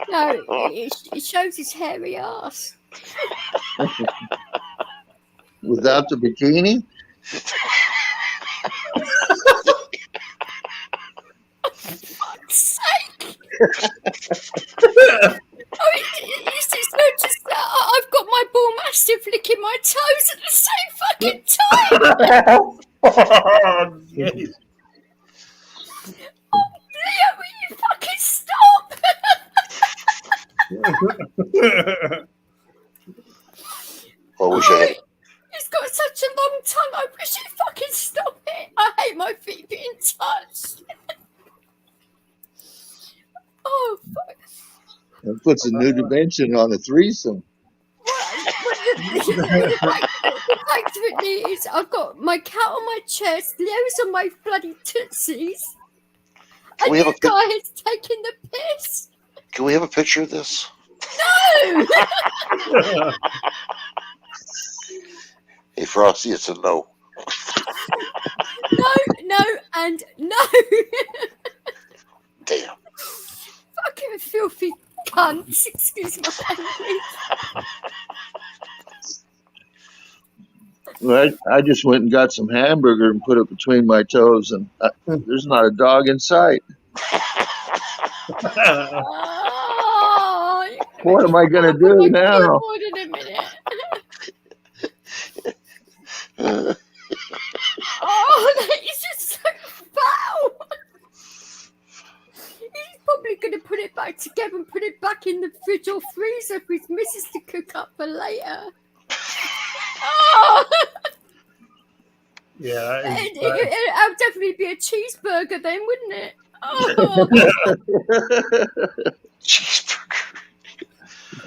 [SPEAKER 2] No, it shows his hairy ass.
[SPEAKER 7] Without the bikini?
[SPEAKER 2] Fuck's sake! It's not just that. I've got my bull mastiff licking my toes at the same fucking time.
[SPEAKER 8] Yes.
[SPEAKER 2] Oh, Leo, will you fucking stop?
[SPEAKER 6] I wish I had.
[SPEAKER 2] He's got such a long tongue. I wish he'd fucking stop it. I hate my feet being touched. Oh, fuck.
[SPEAKER 7] That puts a new dimension on a threesome.
[SPEAKER 2] The fact of it is, I've got my cat on my chest, Leo's on my bloody tootsies, and you guys taking the piss.
[SPEAKER 6] Can we have a picture of this?
[SPEAKER 2] No!
[SPEAKER 6] Hey, Frosty, it's a no.
[SPEAKER 2] No, and no.
[SPEAKER 6] Damn.
[SPEAKER 2] Fucking filthy cunts. Excuse my language.
[SPEAKER 7] Well, I just went and got some hamburger and put it between my toes, and there's not a dog in sight.
[SPEAKER 2] Oh,
[SPEAKER 7] what am I going to do now?
[SPEAKER 2] Keyboard in a minute. Oh, that is just so foul. He's probably going to put it back together and put it back in the fridge or freezer for his missus to cook up for later. Oh.
[SPEAKER 8] Yeah,
[SPEAKER 2] it'll definitely be a cheeseburger then, wouldn't it? Oh.
[SPEAKER 6] Cheeseburger.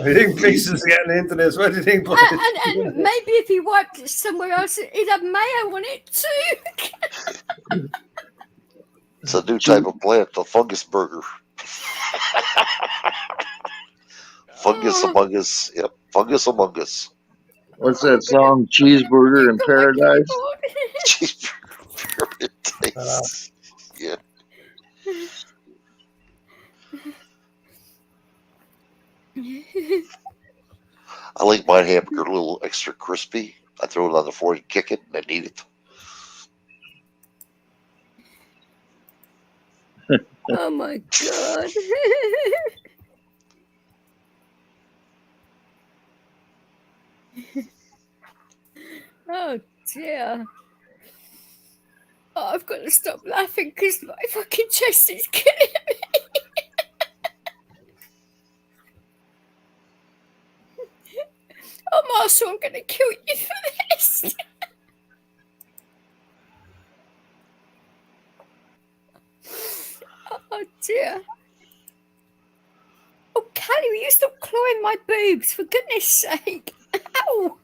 [SPEAKER 8] I think Lisa's getting into this. What do you think?
[SPEAKER 2] And maybe if he wiped it somewhere else, he'd have mayo on it too.
[SPEAKER 6] It's a new type of plant, the fungus burger. Fungus among us. Yep, fungus among us.
[SPEAKER 7] What's that song? Cheeseburger in Paradise?
[SPEAKER 6] Cheeseburger in Paradise. Yeah. I like my hamburger a little extra crispy. I throw it on the floor and kick it, and then eat it.
[SPEAKER 2] Oh my god. Oh dear. Oh, I've got to stop laughing because my fucking chest is killing me. Oh, Marshall, I'm going to kill you for this. Oh, dear. Oh, Callie, will you stop clawing my boobs, for goodness sake? Ow.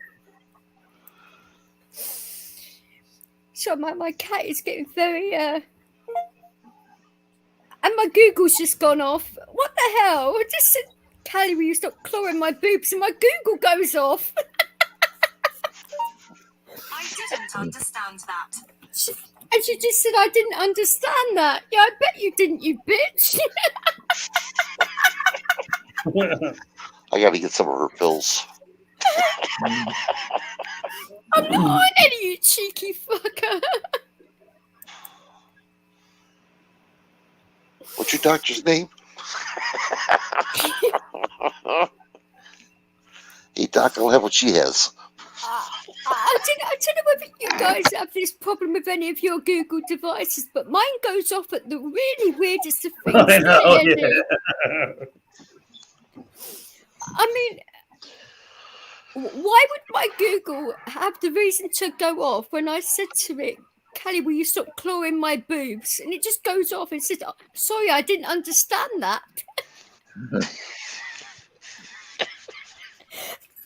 [SPEAKER 2] So my cat is getting very... And my Google's just gone off. What the hell? I just said, Callie, will you stop clawing my boobs? And my Google goes off.
[SPEAKER 9] I didn't understand that.
[SPEAKER 2] And she just said, I didn't understand that. Yeah, I bet you didn't, you bitch.
[SPEAKER 6] I got to get some of her pills.
[SPEAKER 2] I'm not on any, you cheeky fucker.
[SPEAKER 6] What's your doctor's name? Hey, doc, I'll have what she has.
[SPEAKER 2] I don't know whether you guys have this problem with any of your Google devices, but mine goes off at the really weirdest of things.
[SPEAKER 8] I know, yeah.
[SPEAKER 2] I mean, why would my Google have the reason to go off when I said to it, Callie, will you stop clawing my boobs? And it just goes off and says, oh, sorry, I didn't understand that. I mean,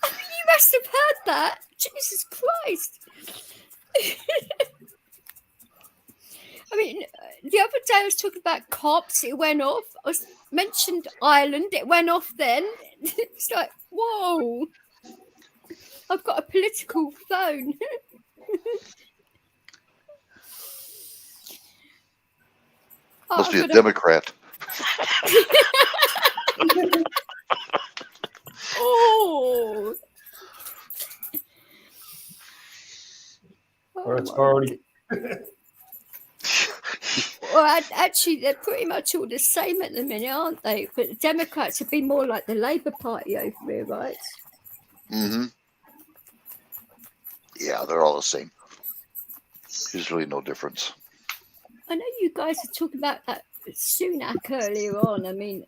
[SPEAKER 2] you must have heard that. Jesus Christ. I mean, the other day I was talking about cops, it went off. I mentioned Ireland, it went off then. It's like, whoa. I've got a political phone.
[SPEAKER 6] Must be a Democrat.
[SPEAKER 2] Oh.
[SPEAKER 8] Or it's already.
[SPEAKER 2] Well, actually, they're pretty much all the same at the minute, aren't they? But the Democrats have been more like the Labour Party over here, right?
[SPEAKER 6] Mm-hmm. Yeah, they're all the same. There's really no difference.
[SPEAKER 2] I know you guys were talking about that Sunak earlier on. I mean,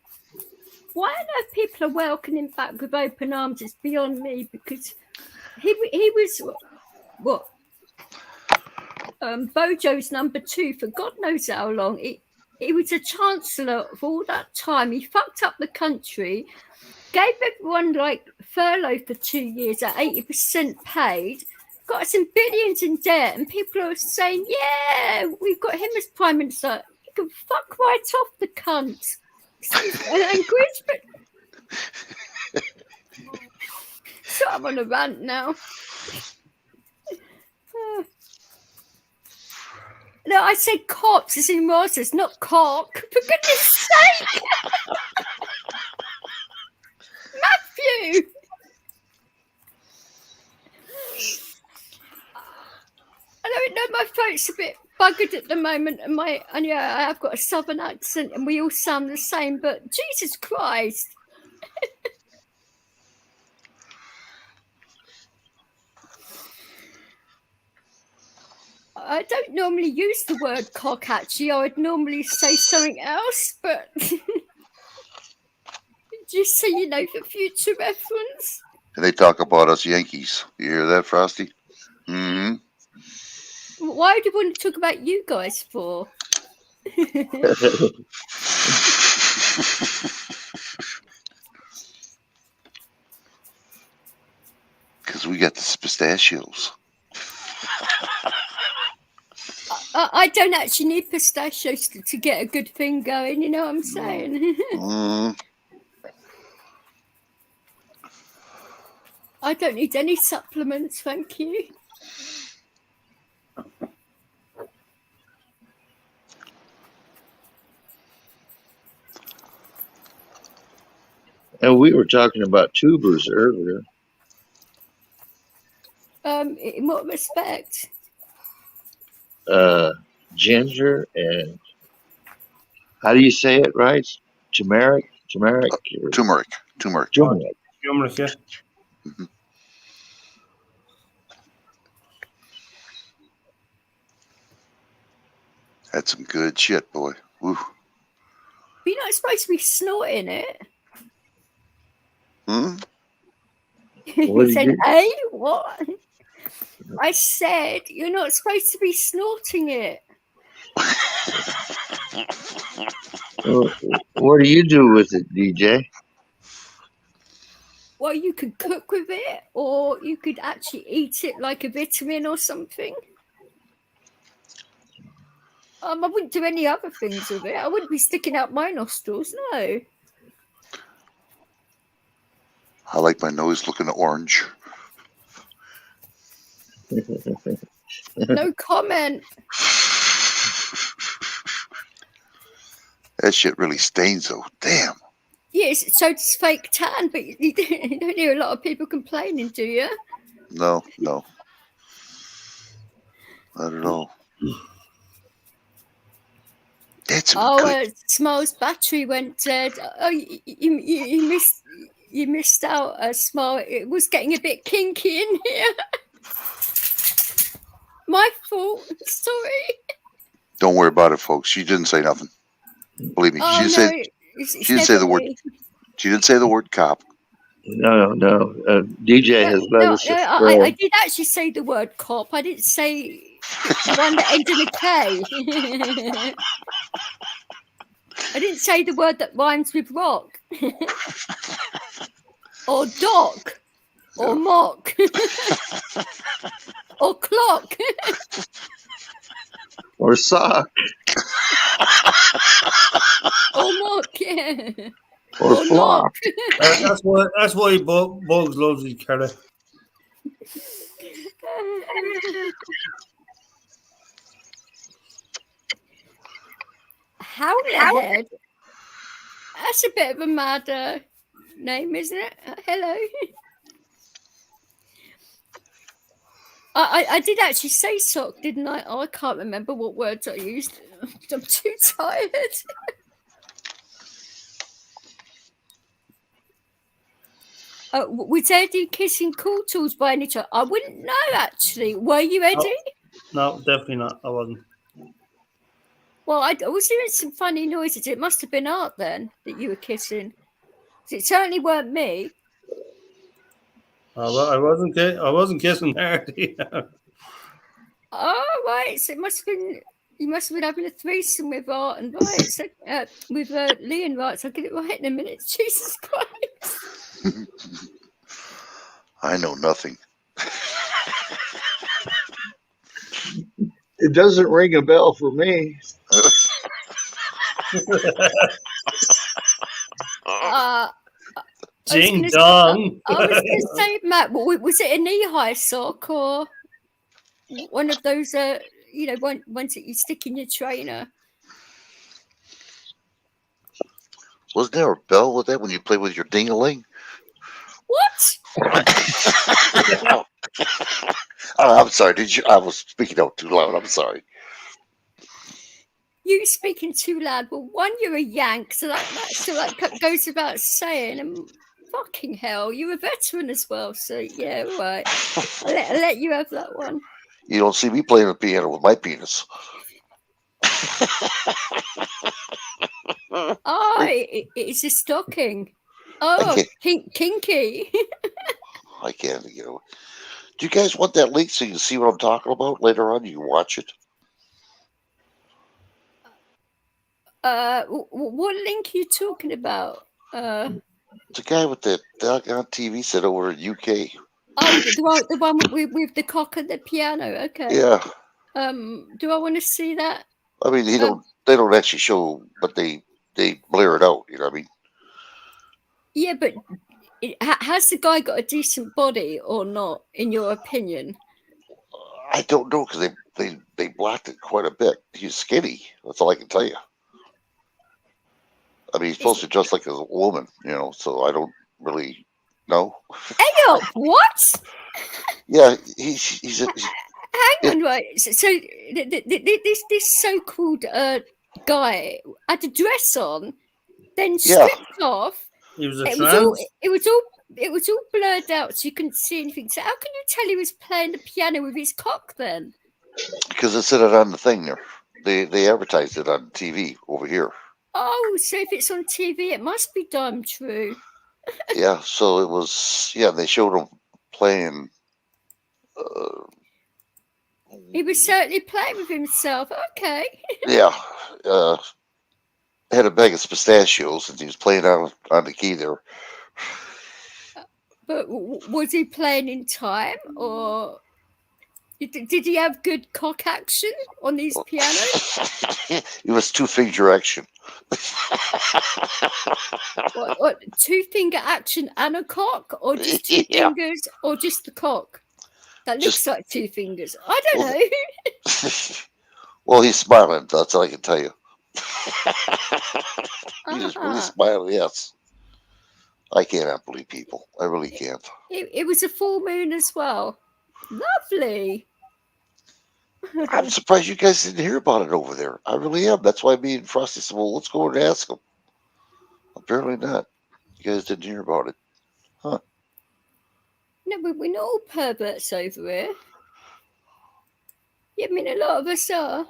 [SPEAKER 2] why on earth people are welcoming him back with open arms is beyond me, because he was what Bojo's number 2 for God knows how long. He was a chancellor for all that time. He fucked up the country, gave everyone like furlough for 2 years at 80% paid, got us in billions in debt, and people are saying, yeah, we've got him as prime minister. He can fuck right off, the cunt. Excuse my language, but so I'm on a rant now. No, I said cops as in Rosas, not cock. For goodness sake! Matthew! I don't know, my throat's a bit buggered at the moment, and yeah, I have got a southern accent, and we all sound the same, but Jesus Christ. I don't normally use the word cock, actually. I would normally say something else, but just so you know, for future reference.
[SPEAKER 6] And they talk about us Yankees. You hear that, Frosty? Mm-hmm.
[SPEAKER 2] Why do you want to talk about you guys for?
[SPEAKER 6] Because we got the pistachios.
[SPEAKER 2] I don't actually need pistachios to get a good thing going, you know what I'm saying? I don't need any supplements, thank you.
[SPEAKER 7] And we were talking about tubers earlier.
[SPEAKER 2] In what respect?
[SPEAKER 7] Ginger and how do you say it right? Turmeric.
[SPEAKER 6] Turmeric.
[SPEAKER 7] Turmeric.
[SPEAKER 8] Turmeric, yeah.
[SPEAKER 6] Mm-hmm. That's some good shit, boy. Woo.
[SPEAKER 2] But you're not supposed to be snorting it.
[SPEAKER 6] Hmm?
[SPEAKER 7] What
[SPEAKER 2] You
[SPEAKER 7] did
[SPEAKER 2] said,
[SPEAKER 7] you?
[SPEAKER 2] "Hey, what?" I said, "You're not supposed to be snorting it."
[SPEAKER 7] What do you do with it, DJ?
[SPEAKER 2] Well, you could cook with it, or you could actually eat it like a vitamin or something. I wouldn't do any other things with it. I wouldn't be sticking out my nostrils, no.
[SPEAKER 6] I like my nose looking orange.
[SPEAKER 2] No comment.
[SPEAKER 6] That shit really stains, though. Damn.
[SPEAKER 2] Yes, so does fake tan, but you don't hear a lot of people complaining, do you?
[SPEAKER 6] No. Not at all. That's some good.
[SPEAKER 2] Small's battery went dead. Oh, you missed out, Small. It was getting a bit kinky in here. My fault. Sorry.
[SPEAKER 6] Don't worry about it, folks. She didn't say nothing. Believe me.
[SPEAKER 2] Oh,
[SPEAKER 6] She didn't say the word.
[SPEAKER 2] me.
[SPEAKER 6] She didn't say the word cop.
[SPEAKER 7] No. DJ has led us astray.
[SPEAKER 2] I did actually say the word cop. I didn't say the one that ends in a K. I didn't say the word that rhymes with rock. Or dock. Or mock. Or clock.
[SPEAKER 7] Or sock.
[SPEAKER 2] Or mock, yeah.
[SPEAKER 7] Or flock.
[SPEAKER 8] That's why Bugs loves his carrot.
[SPEAKER 2] Howlerhead? That's a bit of a mad name, isn't it? Hello. I did actually say sock, didn't I? Oh, I can't remember what words I used. I'm too tired. Was Eddie kissing Cool Tools by any chance? I wouldn't know, actually. Were you, Eddie?
[SPEAKER 8] No, definitely not. I wasn't.
[SPEAKER 2] Well, I was hearing some funny noises. It must have been Art then that you were kissing. It certainly weren't me.
[SPEAKER 8] I wasn't kissing her.
[SPEAKER 2] Oh, right. So it must have been. You must have been having a threesome with Art and right. So, with Lee and right. So I'll get it right in a minute. Jesus Christ.
[SPEAKER 6] I know nothing.
[SPEAKER 7] It doesn't ring a bell for me.
[SPEAKER 8] Ding dong.
[SPEAKER 2] I was going to say, Matt, was it a knee-high sock or one of those, ones that you stick in your trainer?
[SPEAKER 6] Wasn't there a bell with that when you play with your ding-a-ling?
[SPEAKER 2] What?
[SPEAKER 6] Oh, I'm sorry. I was speaking out too loud. I'm sorry.
[SPEAKER 2] You speaking too loud. Well, one, you're a Yank, so that goes without saying. And fucking hell, you're a veteran as well. So yeah, right. I'll let you have that one.
[SPEAKER 6] You don't see me playing the piano with my penis.
[SPEAKER 2] Oh, it's a stocking. Oh, kinky.
[SPEAKER 6] I can't. Do you guys want that link so you can see what I'm talking about later on? You can watch it.
[SPEAKER 2] What link are you talking about?
[SPEAKER 6] The guy with the doggone TV set over in UK.
[SPEAKER 2] Oh, the one with the cock and the piano. Okay.
[SPEAKER 6] Yeah.
[SPEAKER 2] Do I want to see that?
[SPEAKER 6] I mean, they don't actually show, but they blur it out. You know what I mean?
[SPEAKER 2] Yeah, but has the guy got a decent body or not, in your opinion?
[SPEAKER 6] I don't know because they blocked it quite a bit. He's skinny. That's all I can tell you. I mean, he's supposed to dress like a woman, so I don't really know.
[SPEAKER 2] Hang on, what?
[SPEAKER 6] Yeah, he's
[SPEAKER 2] hang on, right. So this so-called guy had a dress on, then stripped off.
[SPEAKER 8] He was a
[SPEAKER 2] It was all blurred out, so you couldn't see anything. So how can you tell he was playing the piano with his cock then?
[SPEAKER 6] Because it said it on the thing there. They advertised it on TV over here.
[SPEAKER 2] Oh, so if it's on TV, it must be damn true.
[SPEAKER 6] Yeah, so it was. Yeah, they showed him playing.
[SPEAKER 2] He was certainly playing with himself. Okay.
[SPEAKER 6] Yeah, had a bag of pistachios, and he was playing on the key there.
[SPEAKER 2] But was he playing in time, or did he have good cock action on his piano?
[SPEAKER 6] It was 2-finger action.
[SPEAKER 2] What 2-finger action and a cock, or just 2
[SPEAKER 6] Yeah.
[SPEAKER 2] fingers, or just the cock? That looks
[SPEAKER 6] Just-
[SPEAKER 2] like 2 fingers. I don't
[SPEAKER 6] Well,
[SPEAKER 2] know.
[SPEAKER 6] Well, he's smiling. That's all I can tell you. He's really
[SPEAKER 2] Ah.
[SPEAKER 6] smiling. Yes. I can't believe people. I really can't.
[SPEAKER 2] It was a full moon as well. Lovely.
[SPEAKER 6] I'm surprised you guys didn't hear about it over there. I really am. That's why me and Frosty said, well, let's go and ask him. Apparently not. You guys didn't hear about it.
[SPEAKER 2] No, but we're not all perverts over here. Yeah, I mean, a lot of us are.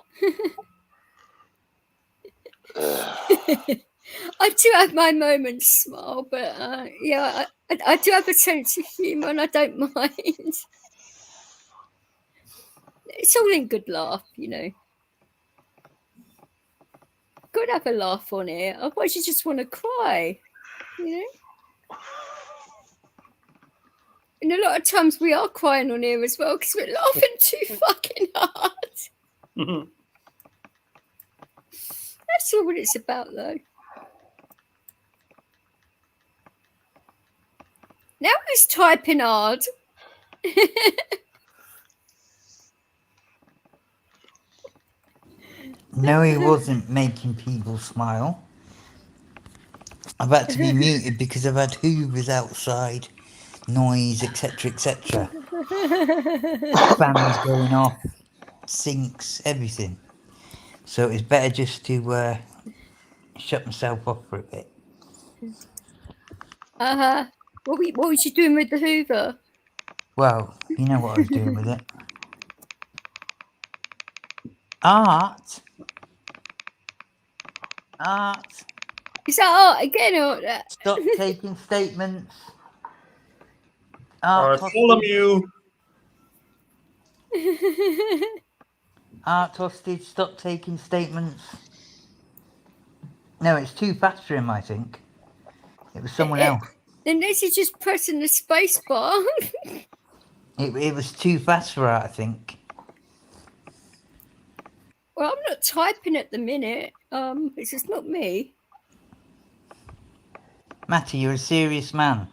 [SPEAKER 2] I do have my moments, smile, but yeah, I do have a sense of humour, and I don't mind. It's all in good laugh, you know. Got to have a laugh on here, otherwise you just want to cry, you know. And a lot of times we are crying on here as well because we're laughing too fucking hard. That's all what it's about, though. Now who's typing hard?
[SPEAKER 1] No, he wasn't making people smile. I've had to be muted because I've had hoovers outside, noise, etc., etc. Fans going off, sinks, everything. So it's better just to shut myself off for a bit.
[SPEAKER 2] What was you doing with the Hoover?
[SPEAKER 1] Well, you know what I was doing with it. Art.
[SPEAKER 2] Is that art again, or that?
[SPEAKER 1] Stop taking statements.
[SPEAKER 8] Art Bartholomew.
[SPEAKER 1] Art hostage, stop taking statements. No, it's too fast for him, I think. It was someone else.
[SPEAKER 2] Unless he's just pressing the space bar.
[SPEAKER 1] It was too fast for Art, I think.
[SPEAKER 2] Well, I'm not typing at the minute. It's just not me.
[SPEAKER 1] Matty, you're a serious man.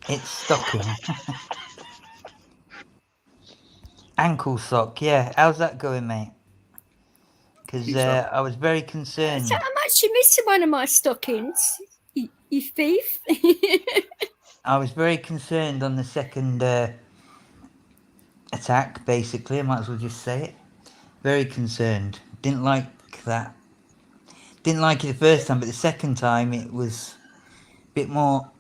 [SPEAKER 1] It's stocking. Ankle sock, yeah. How's that going, mate? Because I was very concerned.
[SPEAKER 2] So I'm actually missing one of my stockings. You thief.
[SPEAKER 1] I was very concerned on the second attack, basically. I might as well just say it. Very concerned. Didn't like that. Didn't like it the first time, but the second time it was a bit more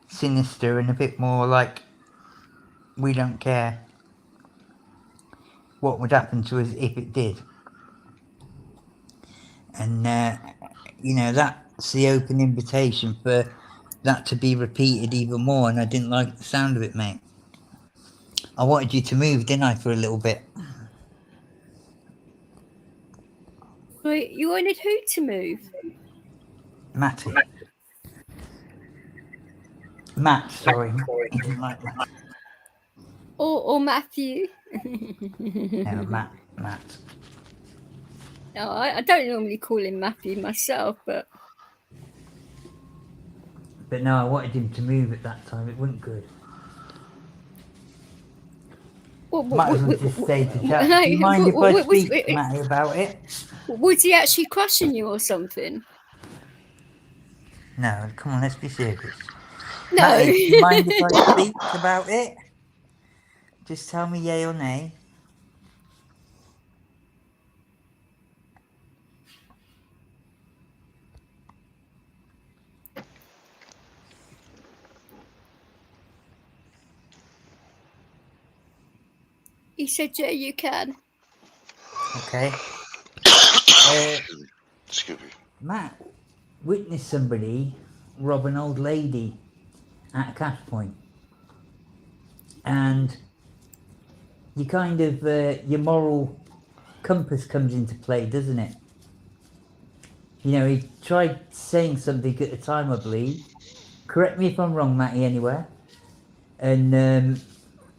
[SPEAKER 1] sinister and a bit more like we don't care what would happen to us if it did. And you know, that's the open invitation for that to be repeated even more, and I didn't like the sound of it, mate. I wanted you to move, didn't I, for a little bit?
[SPEAKER 2] Right, you wanted who to move?
[SPEAKER 1] Matty. Matt, sorry. He didn't like that.
[SPEAKER 2] Or Matthew?
[SPEAKER 1] No, Matt.
[SPEAKER 2] No, I don't normally call him Matthew myself, but
[SPEAKER 1] no, I wanted him to move at that time. It wasn't good. Might as well just stay to chat. Do you mind if I speak to Matty about it?
[SPEAKER 2] Was he actually crushing you or something?
[SPEAKER 1] No, come on, let's be serious.
[SPEAKER 2] No.
[SPEAKER 1] Matty, do you mind if I speak about it? Just tell me yay or nay.
[SPEAKER 2] He said, yeah, you can.
[SPEAKER 1] Okay.
[SPEAKER 6] Excuse me.
[SPEAKER 1] Matt witnessed somebody rob an old lady at a cash point. And you kind of, your moral compass comes into play, doesn't it? You know, he tried saying something at the time, I believe. Correct me if I'm wrong, Matty, anywhere. And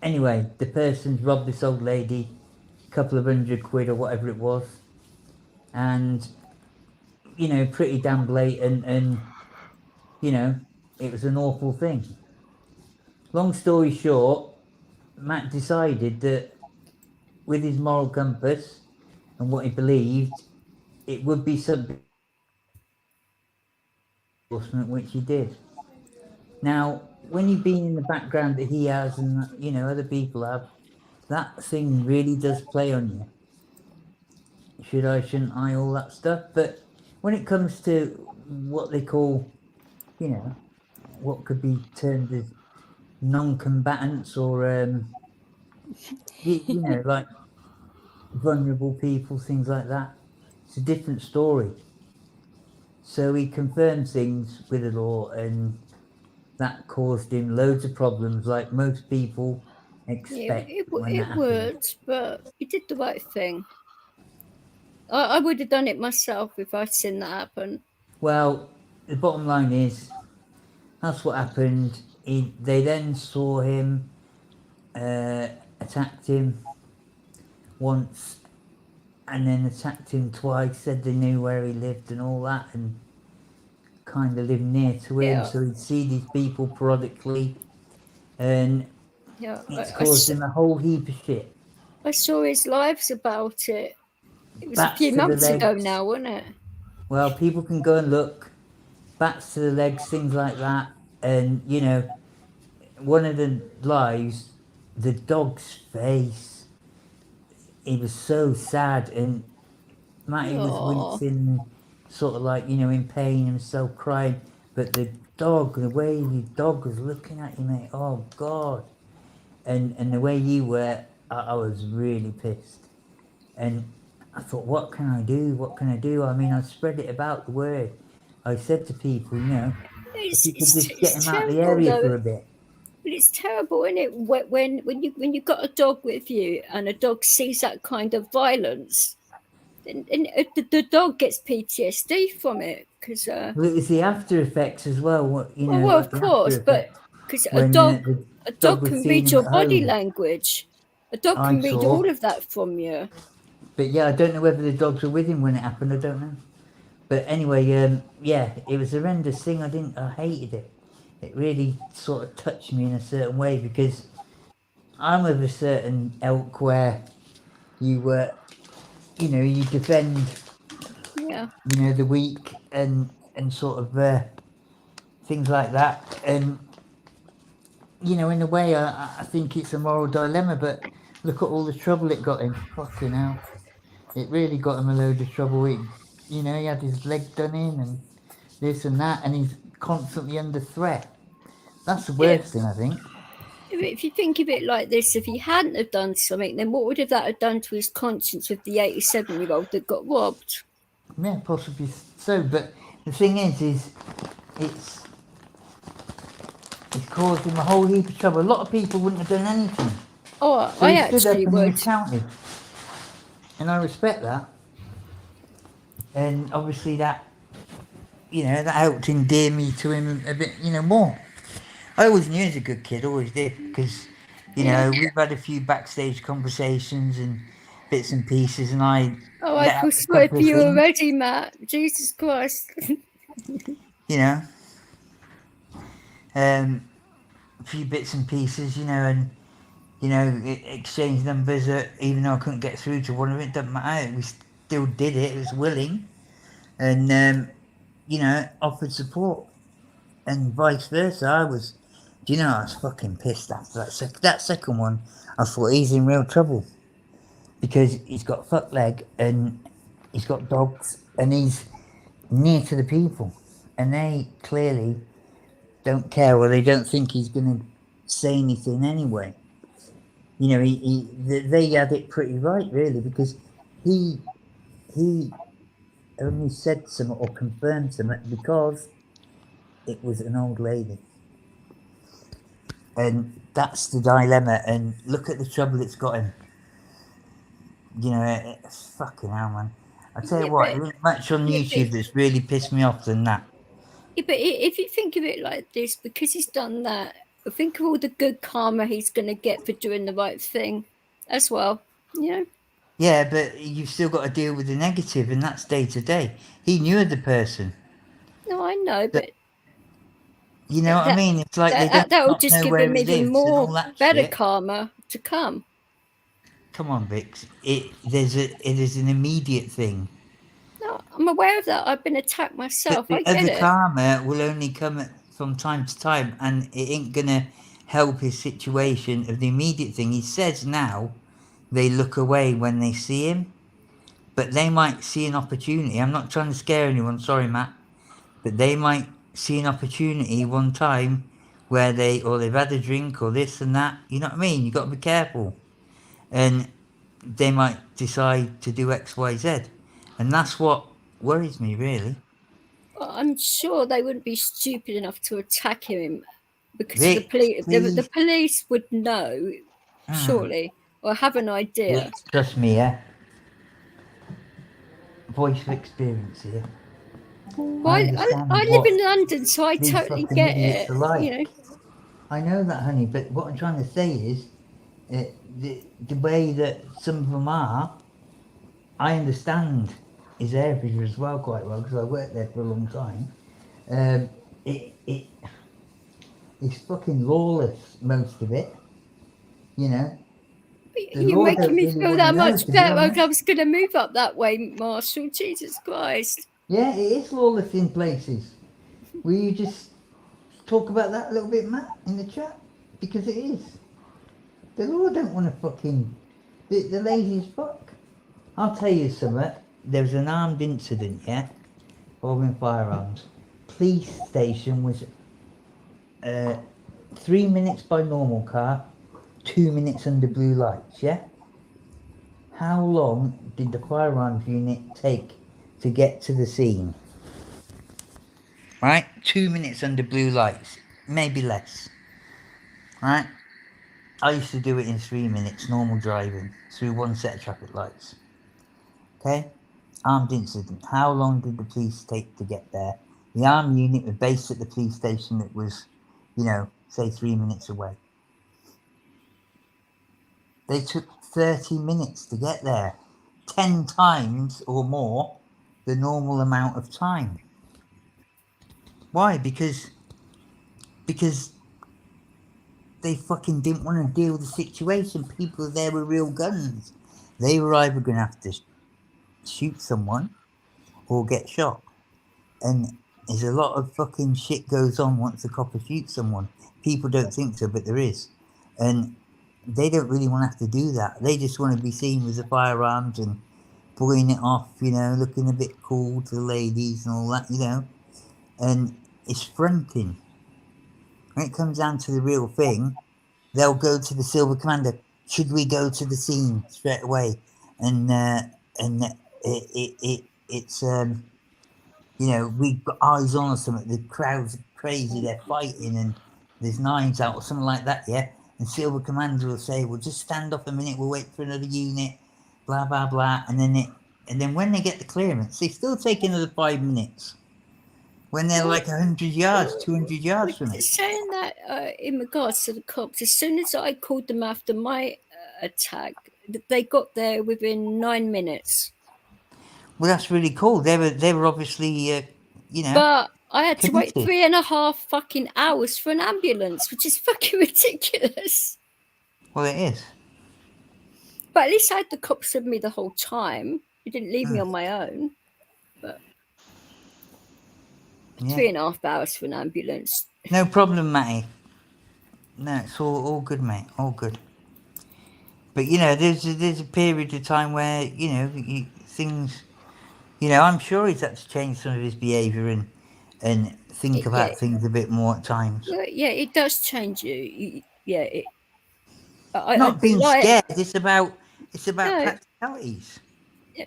[SPEAKER 1] anyway, the person's robbed this old lady, a couple of £100 or whatever it was. And, you know, pretty damn blatant, and, you know, it was an awful thing. Long story short, Matt decided that with his moral compass and what he believed, it would be something which he did. Now, when you've been in the background that he has, and you know other people have, that thing really does play on you. Should I, shouldn't I, all that stuff. But when it comes to what they call, you know, what could be termed as non-combatants, or you know, like vulnerable people, things like that, it's a different story. So he confirmed things with the law, and that caused him loads of problems, like most people expect.
[SPEAKER 2] Yeah,
[SPEAKER 1] when that
[SPEAKER 2] it
[SPEAKER 1] happens.
[SPEAKER 2] would, but he did the right thing. I would have done it myself if I'd seen that happen.
[SPEAKER 1] Well, the bottom line is, that's what happened. They then saw him, attacked him once, and then attacked him twice, said they knew where he lived and all that, and kind of lived near to him,
[SPEAKER 2] Yeah.
[SPEAKER 1] so he'd see these people periodically, and
[SPEAKER 2] Yeah,
[SPEAKER 1] it's caused him a whole heap of shit.
[SPEAKER 2] I saw his lives about it. It was
[SPEAKER 1] Bats
[SPEAKER 2] a few
[SPEAKER 1] to the
[SPEAKER 2] months ago
[SPEAKER 1] legs.
[SPEAKER 2] now, wasn't it?
[SPEAKER 1] Well, people can go and look. Bats to the legs, things like that. And, you know, one of the lives, the dog's face, he was so sad, and Matty was
[SPEAKER 2] Aw.
[SPEAKER 1] wincing, sort of like, you know, in pain, himself crying. But the dog, the way the dog was looking at you, mate, oh, God. And the way you were, I was really pissed. And I thought, what can I do? What can I do? I mean, I spread it about the word. I said to people, you know, if you could just get him out of the area
[SPEAKER 2] though.
[SPEAKER 1] for a bit.
[SPEAKER 2] But it's terrible, isn't it? When you've got a dog with you and a dog sees that kind of violence, and the dog gets PTSD from it because.
[SPEAKER 1] Well, it was the after effects as well. What, you know,
[SPEAKER 2] Well,
[SPEAKER 1] like
[SPEAKER 2] of
[SPEAKER 1] the
[SPEAKER 2] course,
[SPEAKER 1] after
[SPEAKER 2] but
[SPEAKER 1] effects
[SPEAKER 2] because
[SPEAKER 1] when
[SPEAKER 2] a
[SPEAKER 1] the
[SPEAKER 2] dog
[SPEAKER 1] was
[SPEAKER 2] can
[SPEAKER 1] seeing
[SPEAKER 2] read
[SPEAKER 1] him
[SPEAKER 2] your
[SPEAKER 1] at
[SPEAKER 2] body
[SPEAKER 1] home.
[SPEAKER 2] language. A dog
[SPEAKER 1] I
[SPEAKER 2] can read
[SPEAKER 1] saw.
[SPEAKER 2] all of that from you.
[SPEAKER 1] But yeah, I don't know whether the dogs were with him when it happened. I don't know. But anyway, yeah, it was a horrendous thing. I hated it. It really sort of touched me in a certain way, because I'm of a certain ilk where you you know, you defend,
[SPEAKER 2] Yeah.
[SPEAKER 1] you know, the weak, and sort of things like that. And you know, in a way, I think it's a moral dilemma. But look at all the trouble it got him. Fucking hell, it really got him a load of trouble. You know, he had his leg done in and this and that, and he's constantly under threat. That's the worst thing, I think.
[SPEAKER 2] If you think of it like this, if he hadn't have done something, then what would have that have done to his conscience with the 87-year-old that got robbed?
[SPEAKER 1] Yeah, possibly so. But the thing is it's caused him a whole heap of trouble. A lot of people wouldn't have done anything.
[SPEAKER 2] Oh,
[SPEAKER 1] So
[SPEAKER 2] I
[SPEAKER 1] he stood up
[SPEAKER 2] actually
[SPEAKER 1] and he
[SPEAKER 2] would.
[SPEAKER 1] was counted. And I respect that. And obviously that, you know, that helped endear me to him a bit, you know, more. I always knew he was a good kid, always did, because, you know, we've had a few backstage conversations and bits and pieces, and I
[SPEAKER 2] I
[SPEAKER 1] let
[SPEAKER 2] feel
[SPEAKER 1] out a
[SPEAKER 2] sorry
[SPEAKER 1] couple
[SPEAKER 2] for
[SPEAKER 1] of
[SPEAKER 2] you
[SPEAKER 1] things,
[SPEAKER 2] already, Matt. Jesus Christ.
[SPEAKER 1] you know, a few bits and pieces, you know, and, you know, exchange numbers, even though I couldn't get through to one of it, doesn't matter, we still did it, it was willing, and, you know, offered support, and vice versa. I was fucking pissed after that second one. I thought he's in real trouble, because he's got fuck leg, and he's got dogs, and he's near to the people, and they clearly don't care, or they don't think he's going to say anything anyway. You know, they had it pretty right, really, because he only said something or confirmed something because it was an old lady. And that's the dilemma. And look at the trouble it's got him. You know, it's fucking hell, man. I tell you
[SPEAKER 2] Yeah,
[SPEAKER 1] what,
[SPEAKER 2] but-
[SPEAKER 1] there isn't much on
[SPEAKER 2] yeah,
[SPEAKER 1] YouTube that's really pissed me off than that.
[SPEAKER 2] Yeah, but if you think of it like this, because he's done that, think of all the good karma he's going to get for doing the right thing as well. You know?
[SPEAKER 1] Yeah, but you've still got to deal with the negative, and that's day to day. He knew the person.
[SPEAKER 2] No, I know, but
[SPEAKER 1] You know what I mean? It's like they don't
[SPEAKER 2] that will
[SPEAKER 1] not
[SPEAKER 2] just
[SPEAKER 1] know
[SPEAKER 2] give
[SPEAKER 1] where
[SPEAKER 2] him
[SPEAKER 1] he
[SPEAKER 2] even
[SPEAKER 1] lives and all
[SPEAKER 2] more
[SPEAKER 1] that
[SPEAKER 2] better
[SPEAKER 1] shit.
[SPEAKER 2] karma to come.
[SPEAKER 1] Come on, Vix. It is an immediate thing.
[SPEAKER 2] No, I'm aware of that. I've been attacked myself.
[SPEAKER 1] But
[SPEAKER 2] I
[SPEAKER 1] the
[SPEAKER 2] get
[SPEAKER 1] other
[SPEAKER 2] it.
[SPEAKER 1] karma will only come from time to time, and it ain't gonna help his situation of the immediate thing. He says now they look away when they see him, but they might see an opportunity. I'm not trying to scare anyone, sorry, Matt, but they might see an opportunity one time where they've had a drink or this and that. You know what I mean? You got to be careful, and they might decide to do X, Y, Z, and that's what worries me really.
[SPEAKER 2] Well, I'm sure they wouldn't be stupid enough to attack him because
[SPEAKER 1] Vic,
[SPEAKER 2] the police. The
[SPEAKER 1] please.
[SPEAKER 2] police would know, surely, or have an idea.
[SPEAKER 1] Vic, trust me, yeah. Voice of experience here.
[SPEAKER 2] Well,
[SPEAKER 1] understand
[SPEAKER 2] I live
[SPEAKER 1] what
[SPEAKER 2] in London, so I
[SPEAKER 1] these
[SPEAKER 2] totally
[SPEAKER 1] fucking
[SPEAKER 2] get
[SPEAKER 1] idiots
[SPEAKER 2] it.
[SPEAKER 1] are like.
[SPEAKER 2] You know,
[SPEAKER 1] I know that, honey, but what I'm trying to say is the way that some of them are, I understand his area as well quite well because I worked there for a long time. It's fucking lawless, most of it. You know, the
[SPEAKER 2] you're
[SPEAKER 1] law
[SPEAKER 2] making
[SPEAKER 1] don't
[SPEAKER 2] me
[SPEAKER 1] really
[SPEAKER 2] feel
[SPEAKER 1] want to
[SPEAKER 2] that
[SPEAKER 1] know,
[SPEAKER 2] much
[SPEAKER 1] to be
[SPEAKER 2] better. Like
[SPEAKER 1] honest.
[SPEAKER 2] I was going to move up that way, Marshall. Jesus Christ.
[SPEAKER 1] Yeah, it is lawless in places. Will you just talk about that a little bit, Matt, in the chat? Because it is. The law don't want to fucking... They're lazy as fuck. I'll tell you something. There was an armed incident, yeah? Involving firearms. Police station was 3 minutes by normal car, 2 minutes under blue lights, yeah? How long did the firearms unit take to get to the scene? Right? 2 minutes under blue lights. Maybe less. Right? I used to do it in 3 minutes, normal driving, through one set of traffic lights. Okay? Armed incident. How long did the police take to get there? The armed unit was based at the police station that was, say 3 minutes away. They took 30 minutes to get there. 10 times or more the normal amount of time. Why? Because they fucking didn't want to deal with the situation. People there with real guns. They were either going to have to shoot someone or get shot. And there's a lot of fucking shit goes on once a copper shoots someone. People don't think so, but there is. And they don't really want to have to do that. They just want to be seen with the firearms and pulling it off, looking a bit cool to the ladies and all that, And it's fronting. When it comes down to the real thing, they'll go to the Silver Commander. Should we go to the scene straight away? And it's we've got eyes on or something. The crowd's crazy. They're fighting and there's knives out or something like that. Yeah. And Silver Commander will say, "Well, just stand off a minute. We'll wait for another unit." Blah blah blah. And then when they get the clearance, they still take another 5 minutes. When they're like 100 yards, 200 yards from it.
[SPEAKER 2] Saying that in regards to the cops, as soon as I called them after my attack, they got there within 9 minutes.
[SPEAKER 1] Well, that's really cool. They were obviously,
[SPEAKER 2] But I had to wait
[SPEAKER 1] committed.
[SPEAKER 2] 3.5 fucking hours for an ambulance, which is fucking ridiculous.
[SPEAKER 1] Well, it is.
[SPEAKER 2] But at least I had the cops with me the whole time. He didn't leave me on my own. But 3.5 hours for an ambulance.
[SPEAKER 1] No problem, Matty. No, it's all good, mate. All good. But there's a period of time where things. I'm sure he's had to change some of his behaviour and think about things a bit more at times.
[SPEAKER 2] Yeah, it does change you.
[SPEAKER 1] Not being
[SPEAKER 2] like,
[SPEAKER 1] scared. It's about
[SPEAKER 2] No.
[SPEAKER 1] practicalities.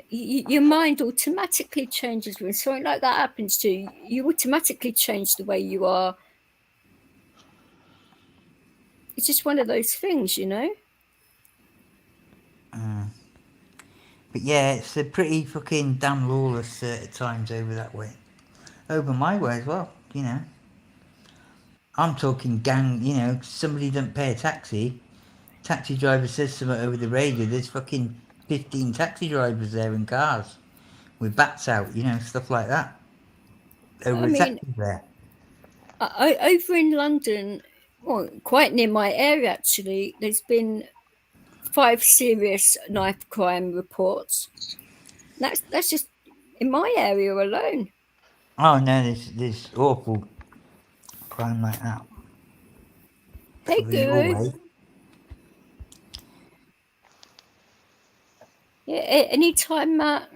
[SPEAKER 2] Your mind automatically changes when something like that happens to you. You automatically change the way you are. It's just one of those things, you know.
[SPEAKER 1] But yeah, it's a pretty fucking damn lawless at times over that way. Over my way as well, you know. I'm talking gang, you know, somebody doesn't pay a taxi. Taxi driver says something over the radio. There's fucking 15 taxi drivers there in cars with bats out, you know, stuff like that. Over
[SPEAKER 2] I
[SPEAKER 1] a
[SPEAKER 2] mean,
[SPEAKER 1] taxi there.
[SPEAKER 2] over in London, well, quite near my area actually, there's been 5 serious knife crime reports. That's just in my area alone.
[SPEAKER 1] Oh no, there's awful crime like that.
[SPEAKER 2] Hey,
[SPEAKER 1] Over your
[SPEAKER 2] Guru.
[SPEAKER 1] way.
[SPEAKER 2] Yeah, anytime, Matt.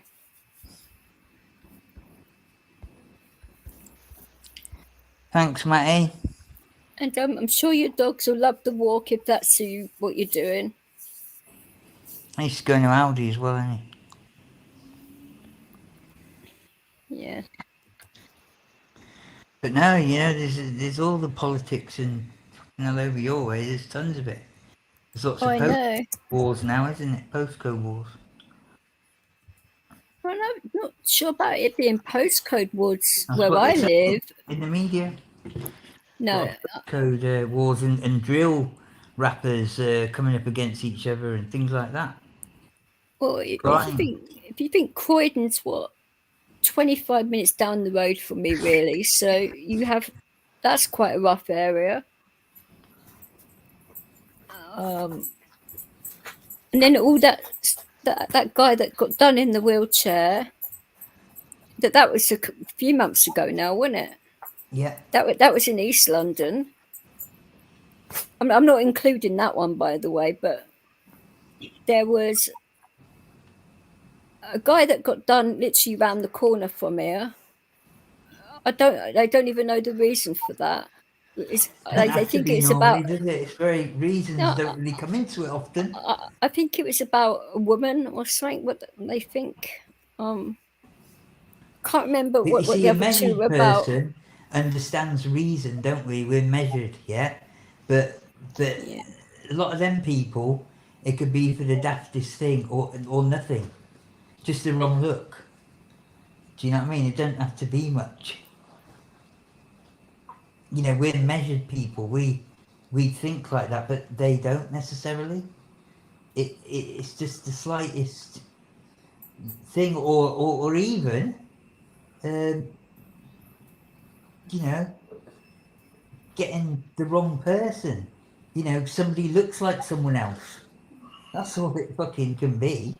[SPEAKER 1] Thanks, Matty.
[SPEAKER 2] And I'm sure your dogs will love the walk if that's what you're doing.
[SPEAKER 1] He's going to Aldi as well, isn't he?
[SPEAKER 2] Yeah.
[SPEAKER 1] But no, you know, there's all the politics and all over your way. There's tons of it. There's lots
[SPEAKER 2] I
[SPEAKER 1] of
[SPEAKER 2] know.
[SPEAKER 1] wars now, isn't it? Postcode wars.
[SPEAKER 2] Well, I'm not sure about it being postcode woods
[SPEAKER 1] That's
[SPEAKER 2] where
[SPEAKER 1] what
[SPEAKER 2] I
[SPEAKER 1] they say
[SPEAKER 2] live.
[SPEAKER 1] in the media.
[SPEAKER 2] No.
[SPEAKER 1] Postcode wars and drill rappers coming up against each other and things like that.
[SPEAKER 2] Well, if you think Croydon's what 25 minutes down the road from me, really, so that's quite a rough area. And then all that guy that got done in the wheelchair. That was a few months ago now, wasn't it?
[SPEAKER 1] Yeah.
[SPEAKER 2] That was in East London. I'm not including that one, by the way, but there was a guy that got done literally round the corner from here. I don't even know the reason for that. I think it's about.
[SPEAKER 1] Does it? It's very reasons don't really come into it often.
[SPEAKER 2] I think it was about a woman or something. What they think. Can't remember what the other two were about.
[SPEAKER 1] Person understands reason, don't we? We're measured, yeah. But yeah. A lot of them people, it could be for the daftest thing or nothing, just the wrong look. Do you know what I mean? It don't have to be much. You know, we're measured people. We think like that, but they don't necessarily. It's just the slightest thing, or even, you know, getting the wrong person. You know, somebody looks like someone else. That's all it fucking can be.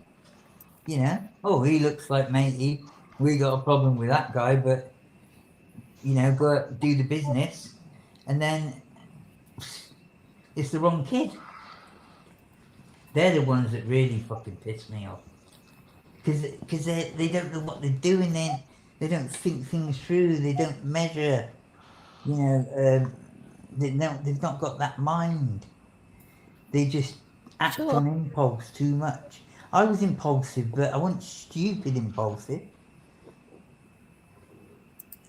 [SPEAKER 1] You know, oh, he looks like matey. We got a problem with that guy, but you know, go out, do the business, and then it's the wrong kid. They're the ones that really fucking piss me off, because they don't know what they're doing. They don't think things through. They don't measure. You know, they've not got that mind. They just act on impulse too much. I was impulsive, but I wasn't stupid impulsive.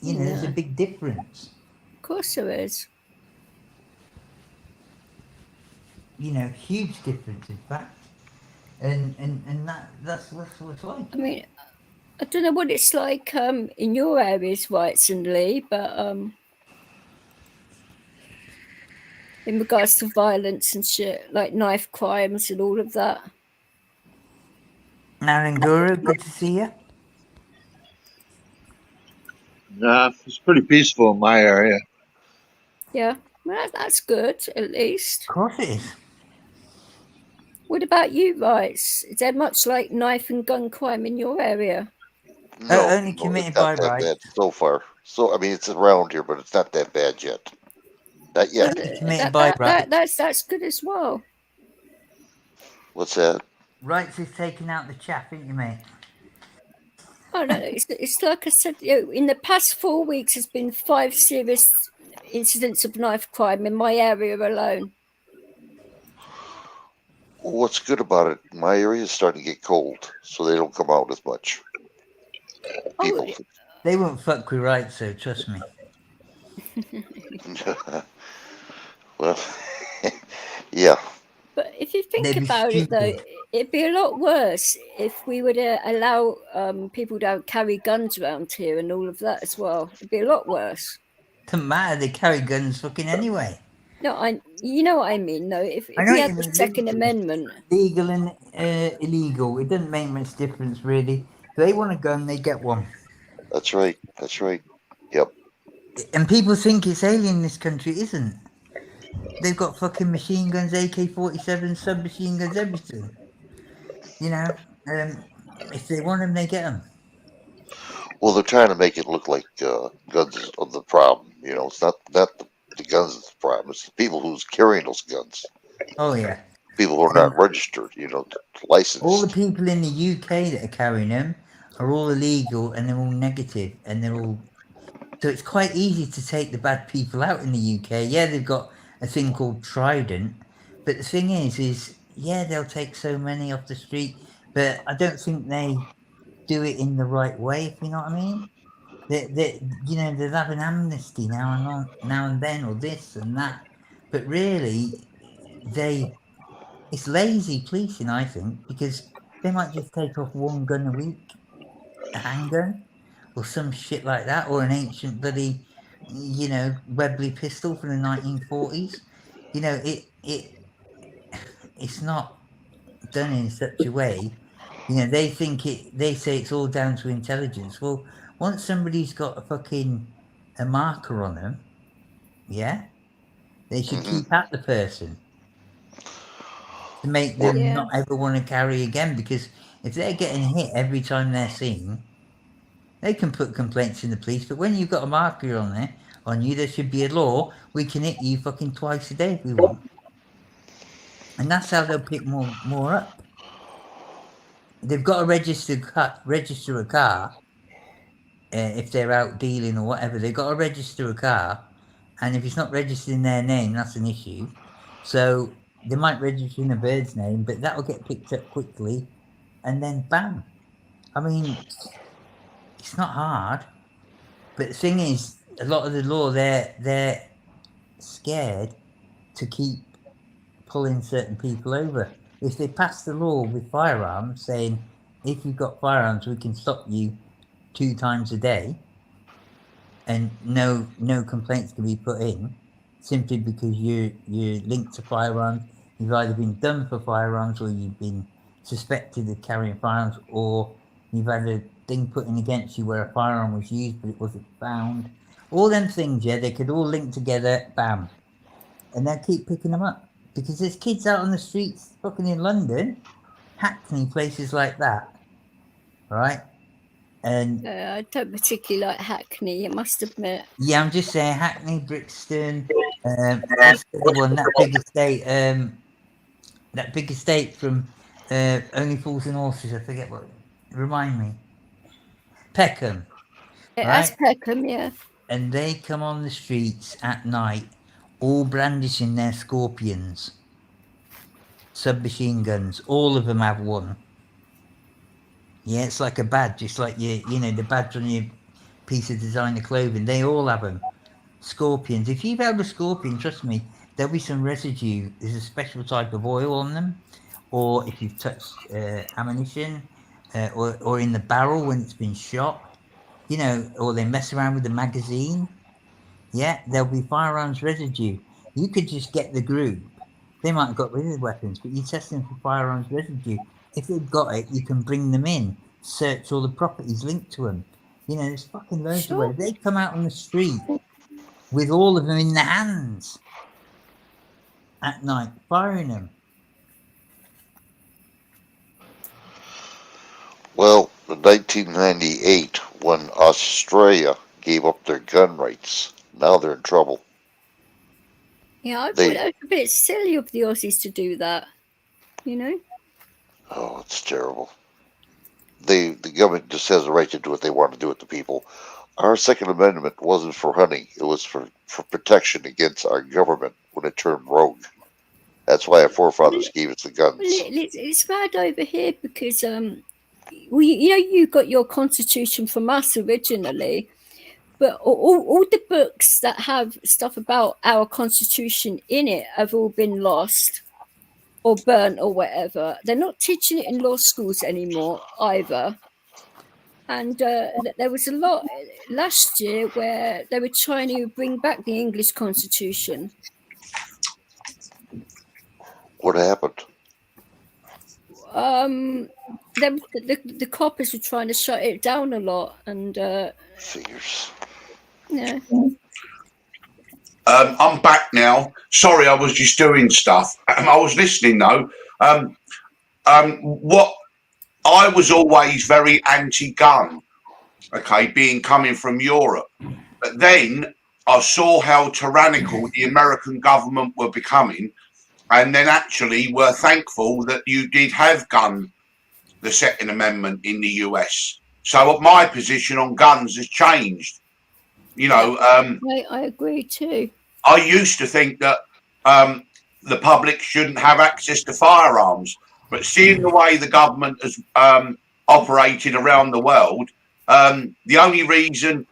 [SPEAKER 1] You know, there's a big difference.
[SPEAKER 2] Of course there is.
[SPEAKER 1] You know, huge difference, in fact. And that's what it's like.
[SPEAKER 2] I mean, I don't know what it's like in your areas, Wrights and Lee, but in regards to violence and shit, like knife crimes and all of that.
[SPEAKER 1] Narangura, good to see you.
[SPEAKER 7] It's pretty peaceful in my area.
[SPEAKER 2] Yeah, well, that's good, at least.
[SPEAKER 1] Of course it is.
[SPEAKER 2] What about you, Rights? Is there much like knife and gun crime in your area?
[SPEAKER 6] No,
[SPEAKER 1] only committed by
[SPEAKER 6] Rights. Bad so far. So I mean, it's around here, but it's not that bad yet. Not yet.
[SPEAKER 1] Committed by Rights.
[SPEAKER 2] That's good as well.
[SPEAKER 6] What's that?
[SPEAKER 1] Rights is taking out the chaff, ain't you, mate?
[SPEAKER 2] Oh no, it's like I said. You know, in the past 4 weeks, there's been 5 serious incidents of knife crime in my area alone.
[SPEAKER 6] What's good about it? My area is starting to get cold, so they don't come out as much.
[SPEAKER 2] Oh,
[SPEAKER 6] People.
[SPEAKER 1] They won't fuck with rights, so trust me.
[SPEAKER 6] Well, yeah.
[SPEAKER 2] but if you think
[SPEAKER 1] They'd be
[SPEAKER 2] about it, though,
[SPEAKER 1] stupid.
[SPEAKER 2] it'd be a lot worse if we were to allow people to carry guns around here and all of that as well. It'd be a lot worse.
[SPEAKER 1] Doesn't matter. They carry guns fucking anyway.
[SPEAKER 2] No, you know what I mean, though.
[SPEAKER 1] I
[SPEAKER 2] If
[SPEAKER 1] know
[SPEAKER 2] we
[SPEAKER 1] what
[SPEAKER 2] had
[SPEAKER 1] you
[SPEAKER 2] the
[SPEAKER 1] mean.
[SPEAKER 2] Second Amendment,
[SPEAKER 1] Legal and illegal. It doesn't make much difference, really. If they want a gun, they get one.
[SPEAKER 6] That's right. That's right. Yep.
[SPEAKER 1] And people think it's alien. This country isn't. They've got fucking machine guns, AK-47, submachine guns, everything. You know, if they want them, they get them.
[SPEAKER 6] Well, they're trying to make it look like guns are the problem. You know, it's not the guns that's the problem. It's the people who's carrying those guns.
[SPEAKER 1] Oh yeah.
[SPEAKER 6] People who are not registered. You know, licensed.
[SPEAKER 1] All the people in the UK that are carrying them are all illegal, and they're all negative, and they're all. So it's quite easy to take the bad people out in the UK. Yeah, they've got a thing called Trident, but the thing is yeah, they'll take so many off the street, but I don't think they do it in the right way. If you know what I mean. You know, they'll have an amnesty now and then, or this and that, but really, it's lazy policing, I think, because they might just take off one gun a week, a handgun, or some shit like that, or an ancient bloody, you know, Webley pistol from the 1940s. You know, it's not done in such a way. You know, they say it's all down to intelligence. Well, once somebody's got a marker on them, yeah, they should keep at the person to make them
[SPEAKER 2] yeah.
[SPEAKER 1] not ever want to carry again. Because if they're getting hit every time they're seen, they can put complaints in the police. But when you've got a marker on you, there should be a law. We can hit you fucking twice a day if we want, and that's how they'll pick more up. They've got to register a car if they're out dealing or whatever. They've got to register a car, and if it's not registered in their name, that's an issue. So they might register in a bird's name, but that'll get picked up quickly, and then bam. I mean, it's not hard, but the thing is, a lot of the law they're scared to keep pulling certain people over. If they pass the law with firearms saying if you've got firearms, we can stop you 2 times a day, and no complaints can be put in simply because you're linked to firearms. You've either been done for firearms, or you've been suspected of carrying firearms, or you've had a thing put in against you where a firearm was used but it wasn't found. All them things, yeah, they could all link together, bam, and they'll keep picking them up because there's kids out on the streets, fucking in London, Hackney, places like that, right? And
[SPEAKER 2] I don't particularly like Hackney, I must admit.
[SPEAKER 1] yeah, I'm just saying Hackney, Brixton, what's the other one? That big estate from Only Fools and Horses. I forget what. Remind me. Peckham,
[SPEAKER 2] That's
[SPEAKER 1] right?
[SPEAKER 2] Peckham, yeah.
[SPEAKER 1] And they come on the streets at night, all brandishing their scorpions, submachine guns. All of them have one. Yeah, it's like a badge. It's like you know, the badge on your piece of designer clothing. They all have them. Scorpions. If you've held a scorpion, trust me, there'll be some residue. There's a special type of oil on them, or if you've touched ammunition, or in the barrel when it's been shot, you know, or they mess around with the magazine. Yeah, there'll be firearms residue. You could just get the group. They might have got rid of the weapons, but you test them for firearms residue. If they've got it, you can bring them in, search all the properties linked to them. You know, there's fucking loads of ways. They come out on the street with all of them in their hands at night, firing them.
[SPEAKER 6] Well, in 1998, when Australia gave up their gun rights, now they're in trouble.
[SPEAKER 2] Yeah, I thought that was a bit silly of the Aussies to do that. You know?
[SPEAKER 6] Oh, it's terrible. The government just has the right to do what they want to do with the people. Our Second Amendment wasn't for hunting; it was for protection against our government when it turned rogue. That's why our forefathers gave us the guns.
[SPEAKER 2] It's bad over here because you got your constitution from us originally, but all the books that have stuff about our constitution in it have all been lost or burnt or whatever. They're not teaching it in law schools anymore either. And there was a lot last year where they were trying to bring back the English constitution.
[SPEAKER 6] What happened?
[SPEAKER 2] The coppers were trying to shut it down a lot, and
[SPEAKER 6] Figures.
[SPEAKER 2] yeah.
[SPEAKER 4] I'm back now. Sorry, I was just doing stuff. I was listening though. What I was always very anti-gun. Okay, coming from Europe, but then I saw how tyrannical the American government were becoming, and then actually were thankful that you did have the Second Amendment in the US. So my position on guns has changed.
[SPEAKER 2] I agree too.
[SPEAKER 4] I used to think that the public shouldn't have access to firearms, but seeing the way the government has operated around the world, the only reason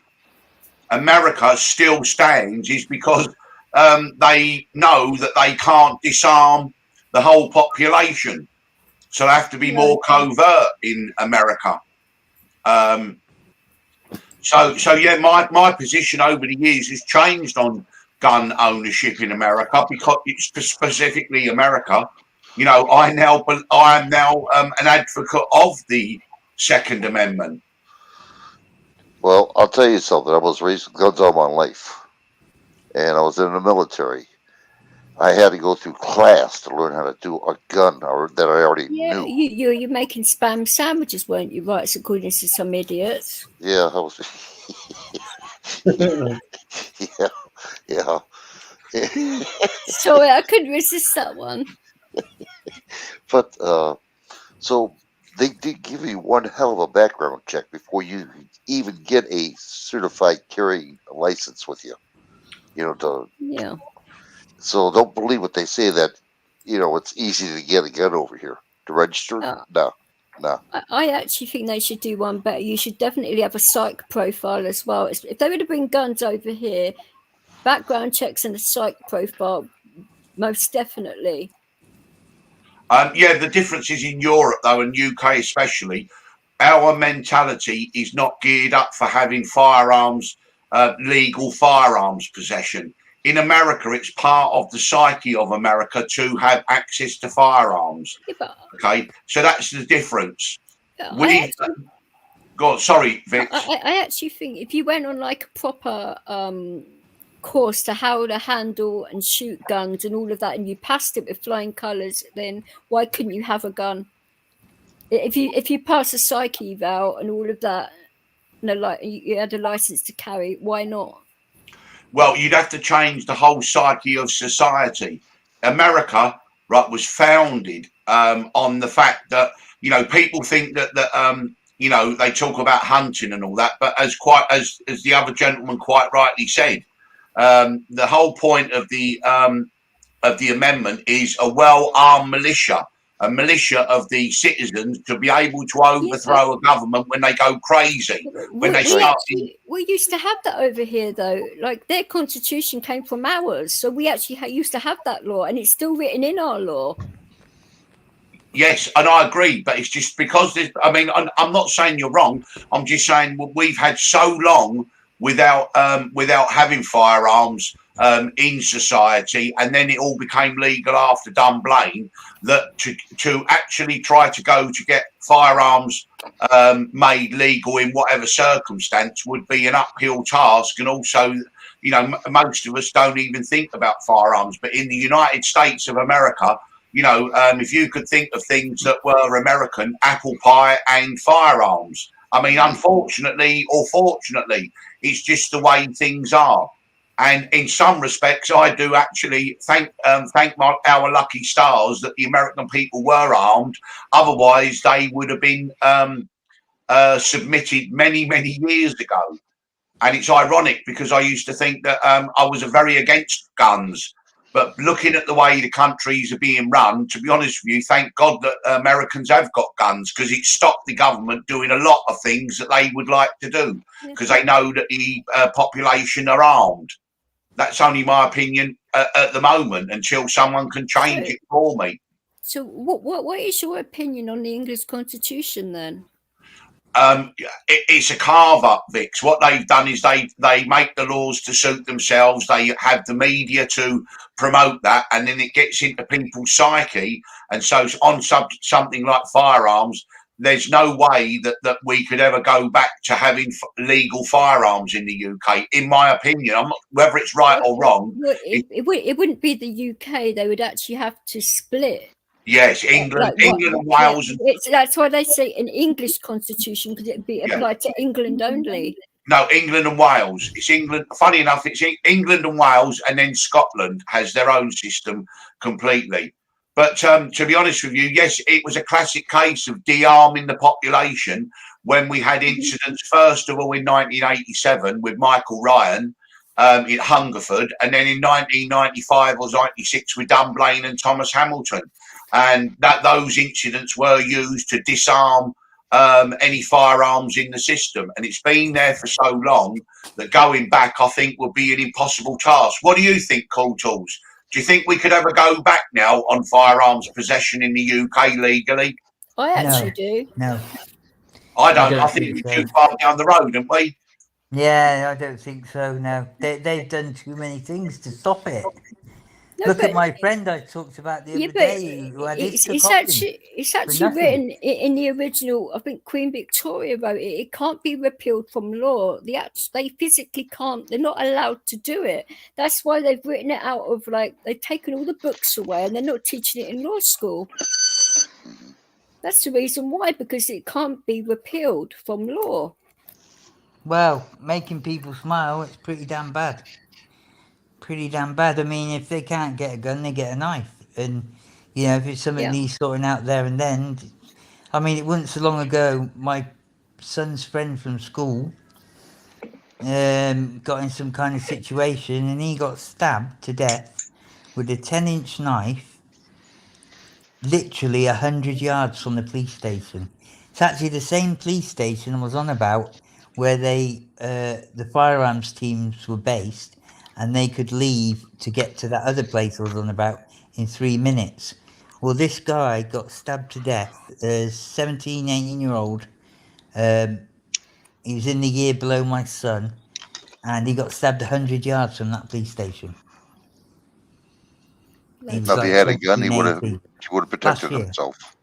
[SPEAKER 4] America still stands is because they know that they can't disarm the whole population. So they have to be more covert in America. So yeah, my position over the years has changed on gun ownership in America, because it's specifically America. I am now an advocate of the Second Amendment.
[SPEAKER 6] Well, I'll tell you something. I was raised with guns all my life, and I was in the military. I had to go through class to learn how to do a gun that I already knew.
[SPEAKER 2] You're making spam sandwiches, weren't you? Right, according to some idiots.
[SPEAKER 6] Yeah, I was. yeah.
[SPEAKER 2] Sorry, I couldn't resist that one.
[SPEAKER 6] But so they did give you one hell of a background check before you even get a certified carrying license with you.
[SPEAKER 2] Yeah.
[SPEAKER 6] So don't believe what they say that, it's easy to get a gun over here to register. No.
[SPEAKER 2] I actually think they should do one better. You should definitely have a psych profile as well. If they were to bring guns over here, background checks and a psych profile, most definitely.
[SPEAKER 4] The difference is in Europe, though, and UK especially, our mentality is not geared up for having firearms, legal firearms possession. In America, it's part of the psyche of America to have access to firearms. Okay, so that's the difference. Sorry, Vic.
[SPEAKER 2] I actually think if you went on like a proper course to how to handle and shoot guns and all of that, and you passed it with flying colours, then why couldn't you have a gun? If you pass a psych eval and all of that, you had a license to carry, why not?
[SPEAKER 4] Well, you'd have to change the whole psyche of society. America, right, was founded on the fact that people think that they talk about hunting and all that, but as the other gentleman quite rightly said, the whole point of the amendment is a well-armed militia, a militia of the citizens to be able to overthrow a government when they go crazy.
[SPEAKER 2] We used to have that over here, though. Like, their constitution came from ours, so we actually used to have that law, and it's still written in our law.
[SPEAKER 4] Yes, and I agree, but it's just because I'm not saying you're wrong. I'm just saying we've had so long without having firearms in society, and then it all became legal after Dunblane, that to actually try to go to get firearms made legal in whatever circumstance would be an uphill task. And also, most of us don't even think about firearms, but in the United States of America, if you could think of things that were American, apple pie and firearms. Unfortunately or fortunately, it's just the way things are. And in some respects, I do actually thank our lucky stars that the American people were armed. Otherwise, they would have been submitted many, many years ago. And it's ironic because I used to think that I was very against guns. But looking at the way the countries are being run, to be honest with you, thank God that Americans have got guns, because it stopped the government doing a lot of things that they would like to do, because they know that the population are armed. That's only my opinion at the moment, until someone can change it for me.
[SPEAKER 2] So what is your opinion on the English Constitution then?
[SPEAKER 4] It's a carve up, Vix. What they've done is they make the laws to suit themselves. They have the media to promote that, and then it gets into people's psyche. And so on something like firearms, there's no way that we could ever go back to having legal firearms in the UK, in my opinion. I'm not, whether it's right or wrong.
[SPEAKER 2] It wouldn't be the UK. They would actually have to split.
[SPEAKER 4] Yes, England and Wales.
[SPEAKER 2] That's why they say an English constitution, because it'd be applied to England only.
[SPEAKER 4] No, England and Wales. It's England. Funny enough, it's England and Wales, and then Scotland has their own system completely. But to be honest with you, yes, it was a classic case of de-arming the population when we had incidents, first of all in 1987 with Michael Ryan in Hungerford, and then in 1995 or 96 with Dunblane and Thomas Hamilton. And that those incidents were used to disarm any firearms in the system. And it's been there for so long that going back, I think, would be an impossible task. What do you think, Cool Tools? Do you think we could ever go back now on firearms possession in the UK legally?
[SPEAKER 2] I actually do.
[SPEAKER 1] No.
[SPEAKER 4] I don't. I think we're too far down the road, aren't we?
[SPEAKER 1] Yeah, I don't think so, no. They've done too many things to stop it.
[SPEAKER 2] No,
[SPEAKER 1] Look at my friend I talked about the other day. Who had
[SPEAKER 2] it's actually written in the original. I think Queen Victoria wrote it. It can't be repealed from law. They physically can't. They're not allowed to do it. That's why they've written it out of, like, they've taken all the books away and they're not teaching it in law school. That's the reason why, because it can't be repealed from law.
[SPEAKER 1] Well, making people smile, it's pretty damn bad. Pretty damn bad. I mean, if they can't get a gun, they get a knife. And, you know, if it's something needs sorting out there and then. I mean, it wasn't so long ago, my son's friend from school got in some kind of situation and he got stabbed to death with a 10-inch knife, literally 100 yards from the police station. It's actually the same police station I was on about, where the firearms teams were based, and they could leave to get to that other place I was on about in 3 minutes. Well, this guy got stabbed to death, 17, 18-year-old. He was in the year below my son, and he got stabbed 100 yards from that police station.
[SPEAKER 6] If he had a gun, he would have protected himself.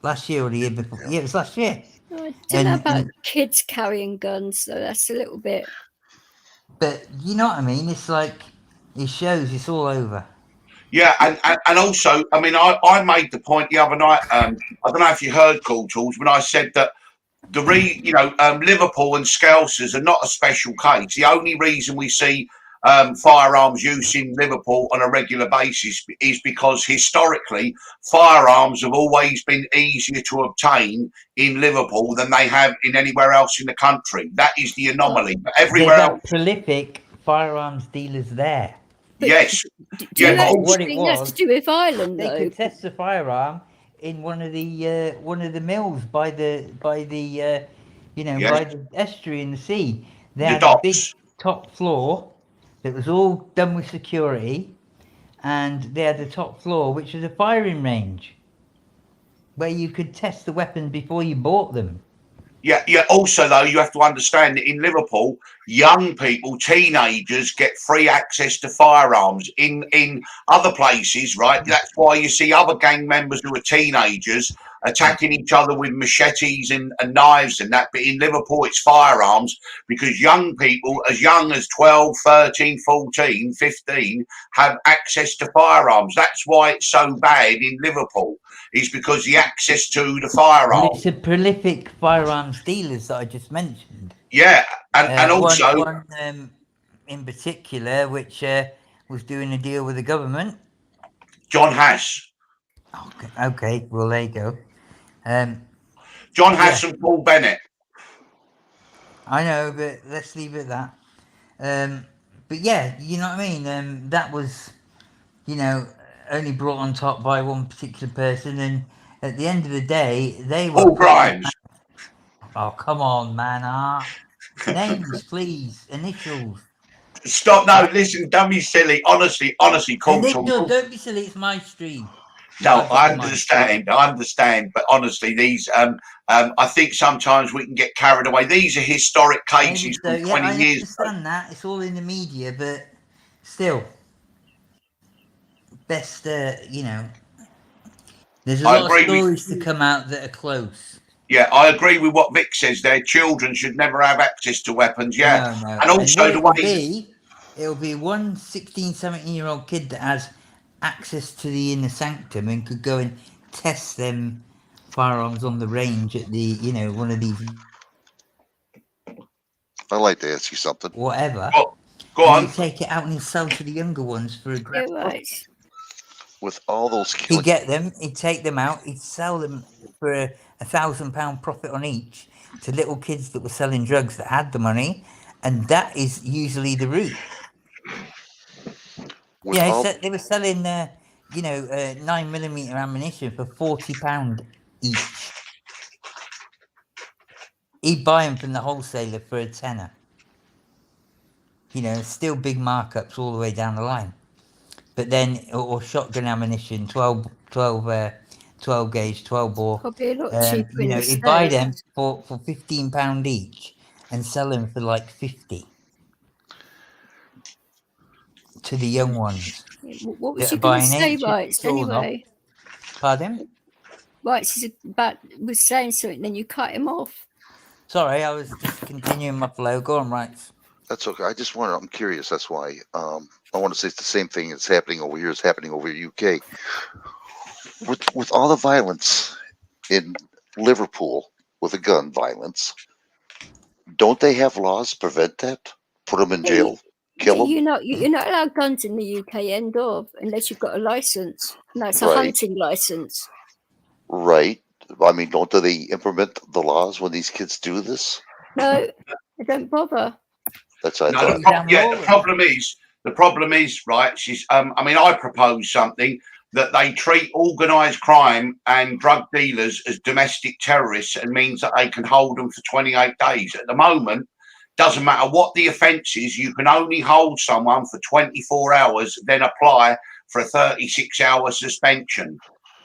[SPEAKER 1] Last year or the year before. Yeah, it was last year.
[SPEAKER 2] I don't know about kids carrying guns, so that's a little bit.
[SPEAKER 1] But you know what I mean? It's like, it shows it's all over.
[SPEAKER 4] Yeah, and also, I mean, I made the point the other night. I don't know if you heard, Cool Tools, when I said that Liverpool and Scousers are not a special case. The only reason we see firearms use in Liverpool on a regular basis is because historically firearms have always been easier to obtain in Liverpool than they have in anywhere else in the country. That is the anomaly. But everywhere else,
[SPEAKER 1] prolific firearms dealers there.
[SPEAKER 4] Yes.
[SPEAKER 2] Do you think that's to do with Ireland, though?
[SPEAKER 1] They could test the firearm in one of the mills by the by the estuary in the sea. They had a big top floor that was all done with security, and they had the top floor, which was a firing range, where you could test the weapons before you bought them.
[SPEAKER 4] Yeah. Also, though, you have to understand that in Liverpool, young people, teenagers, get free access to firearms. In other places, right? That's why you see other gang members who are teenagers attacking each other with machetes and knives and that. But in Liverpool, it's firearms, because young people as young as 12, 13, 14, 15 have access to firearms. That's why it's so bad in Liverpool, is because the access to the firearms.
[SPEAKER 1] Well, it's the prolific firearms dealers that I just mentioned.
[SPEAKER 4] Yeah, and also
[SPEAKER 1] one in particular, which was doing a deal with the government.
[SPEAKER 4] John Hass.
[SPEAKER 1] Okay, well, there you go.
[SPEAKER 4] John Hass and Paul Bennett.
[SPEAKER 1] I know, but let's leave it at that. But yeah, you know what I mean? That was you know, only brought on top by one particular person, and at the end of the day, they were
[SPEAKER 4] Paul
[SPEAKER 1] putting.
[SPEAKER 4] Grimes.
[SPEAKER 1] Oh, come on, man! Names, please. Initials.
[SPEAKER 4] Stop! No, listen, don't be silly. Honestly, cool
[SPEAKER 1] Initials.
[SPEAKER 4] talk.
[SPEAKER 1] Don't be silly. It's my stream.
[SPEAKER 4] No,
[SPEAKER 1] I've got
[SPEAKER 4] I
[SPEAKER 1] the mic.
[SPEAKER 4] understand, but honestly, these I think sometimes we can get carried away. These are historic
[SPEAKER 1] Maybe
[SPEAKER 4] cases
[SPEAKER 1] so.
[SPEAKER 4] from
[SPEAKER 1] Yeah,
[SPEAKER 4] 20
[SPEAKER 1] I
[SPEAKER 4] years ago.
[SPEAKER 1] understand that. It's all in the media, but still, best, you know, there's a
[SPEAKER 4] I
[SPEAKER 1] lot of
[SPEAKER 4] agree with
[SPEAKER 1] stories to come out that are close.
[SPEAKER 4] Yeah, I agree with what Vic says there. Children should never have access to weapons. Yeah,
[SPEAKER 1] No.
[SPEAKER 4] and also
[SPEAKER 1] what
[SPEAKER 4] the
[SPEAKER 1] it'll
[SPEAKER 4] way
[SPEAKER 1] be, it'll be one 16, 17-year-old kid that has access to the inner sanctum and could go and test them firearms on the range at the, you know, one of these,
[SPEAKER 6] I'd like to ask you something.
[SPEAKER 1] whatever.
[SPEAKER 4] Go
[SPEAKER 1] and
[SPEAKER 4] on.
[SPEAKER 1] he'd take it out and he'd sell to the younger ones for a
[SPEAKER 2] Yeah,
[SPEAKER 1] grand.
[SPEAKER 2] right.
[SPEAKER 6] With all those
[SPEAKER 1] He'd
[SPEAKER 6] killing,
[SPEAKER 1] get them, he'd take them out, he'd sell them for £1,000 profit on each to little kids that were selling drugs that had the money, and that is usually the route.
[SPEAKER 6] with
[SPEAKER 1] Yeah,
[SPEAKER 6] all
[SPEAKER 1] they were selling, 9mm ammunition for £40 each. He'd buy them from the wholesaler for a tenner. You know, still big markups all the way down the line. But then, or shotgun ammunition, 12 gauge, 12 bore.
[SPEAKER 2] Probably a lot cheaper
[SPEAKER 1] You
[SPEAKER 2] in
[SPEAKER 1] know,
[SPEAKER 2] the
[SPEAKER 1] he'd buy them
[SPEAKER 2] States.
[SPEAKER 1] for £15 each and sell them for like 50 to the young ones.
[SPEAKER 2] What was
[SPEAKER 1] that
[SPEAKER 2] you
[SPEAKER 1] are
[SPEAKER 2] going to
[SPEAKER 1] buying
[SPEAKER 2] say,
[SPEAKER 1] 8
[SPEAKER 2] Rights,
[SPEAKER 1] sawn off.
[SPEAKER 2] anyway?
[SPEAKER 1] Pardon?
[SPEAKER 2] Rights was saying something, then you cut him off.
[SPEAKER 1] Sorry, I was just continuing my flow. Go on, Rights.
[SPEAKER 6] That's okay. I just I'm curious. That's why I want to say it's the same thing that's happening over here is happening over in UK. With all the violence in Liverpool with the gun violence, don't they have laws to prevent that? Put them in jail, kill them.
[SPEAKER 2] You're not allowed guns in the UK, end of, unless you've got a license. No, it's a
[SPEAKER 6] Right.
[SPEAKER 2] hunting license.
[SPEAKER 6] Right. I mean, don't they implement the laws when these kids do this?
[SPEAKER 2] No, they don't bother.
[SPEAKER 6] That's what I
[SPEAKER 4] No,
[SPEAKER 6] thought.
[SPEAKER 4] the problem is, right? I mean, I propose something that they treat organised crime and drug dealers as domestic terrorists, and means that they can hold them for 28 days. At the moment, doesn't matter what the offence is, you can only hold someone for 24 hours, then apply for a 36-hour suspension.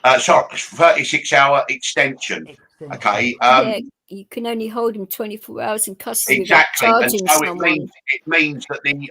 [SPEAKER 4] 36-hour extension. Okay.
[SPEAKER 2] Yeah, you can only hold him 24 hours in custody
[SPEAKER 4] Exactly,
[SPEAKER 2] without
[SPEAKER 4] and
[SPEAKER 2] charging
[SPEAKER 4] so
[SPEAKER 2] someone.
[SPEAKER 4] it means that the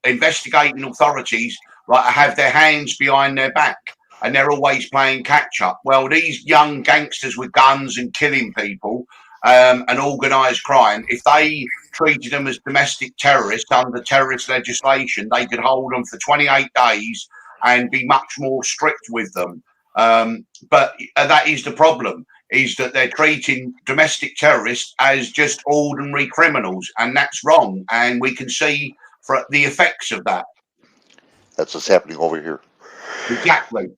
[SPEAKER 4] investigating authorities, right, have their hands behind their back, and they're always playing catch up. Well, these young gangsters with guns and killing people and organised crime, if they treated them as domestic terrorists under terrorist legislation, they could hold them for 28 days and be much more strict with them. But that is the problem, is that they're treating domestic terrorists as just ordinary criminals, and that's wrong. And we can see for the effects of that.
[SPEAKER 6] That's what's happening over here.
[SPEAKER 4] Exactly.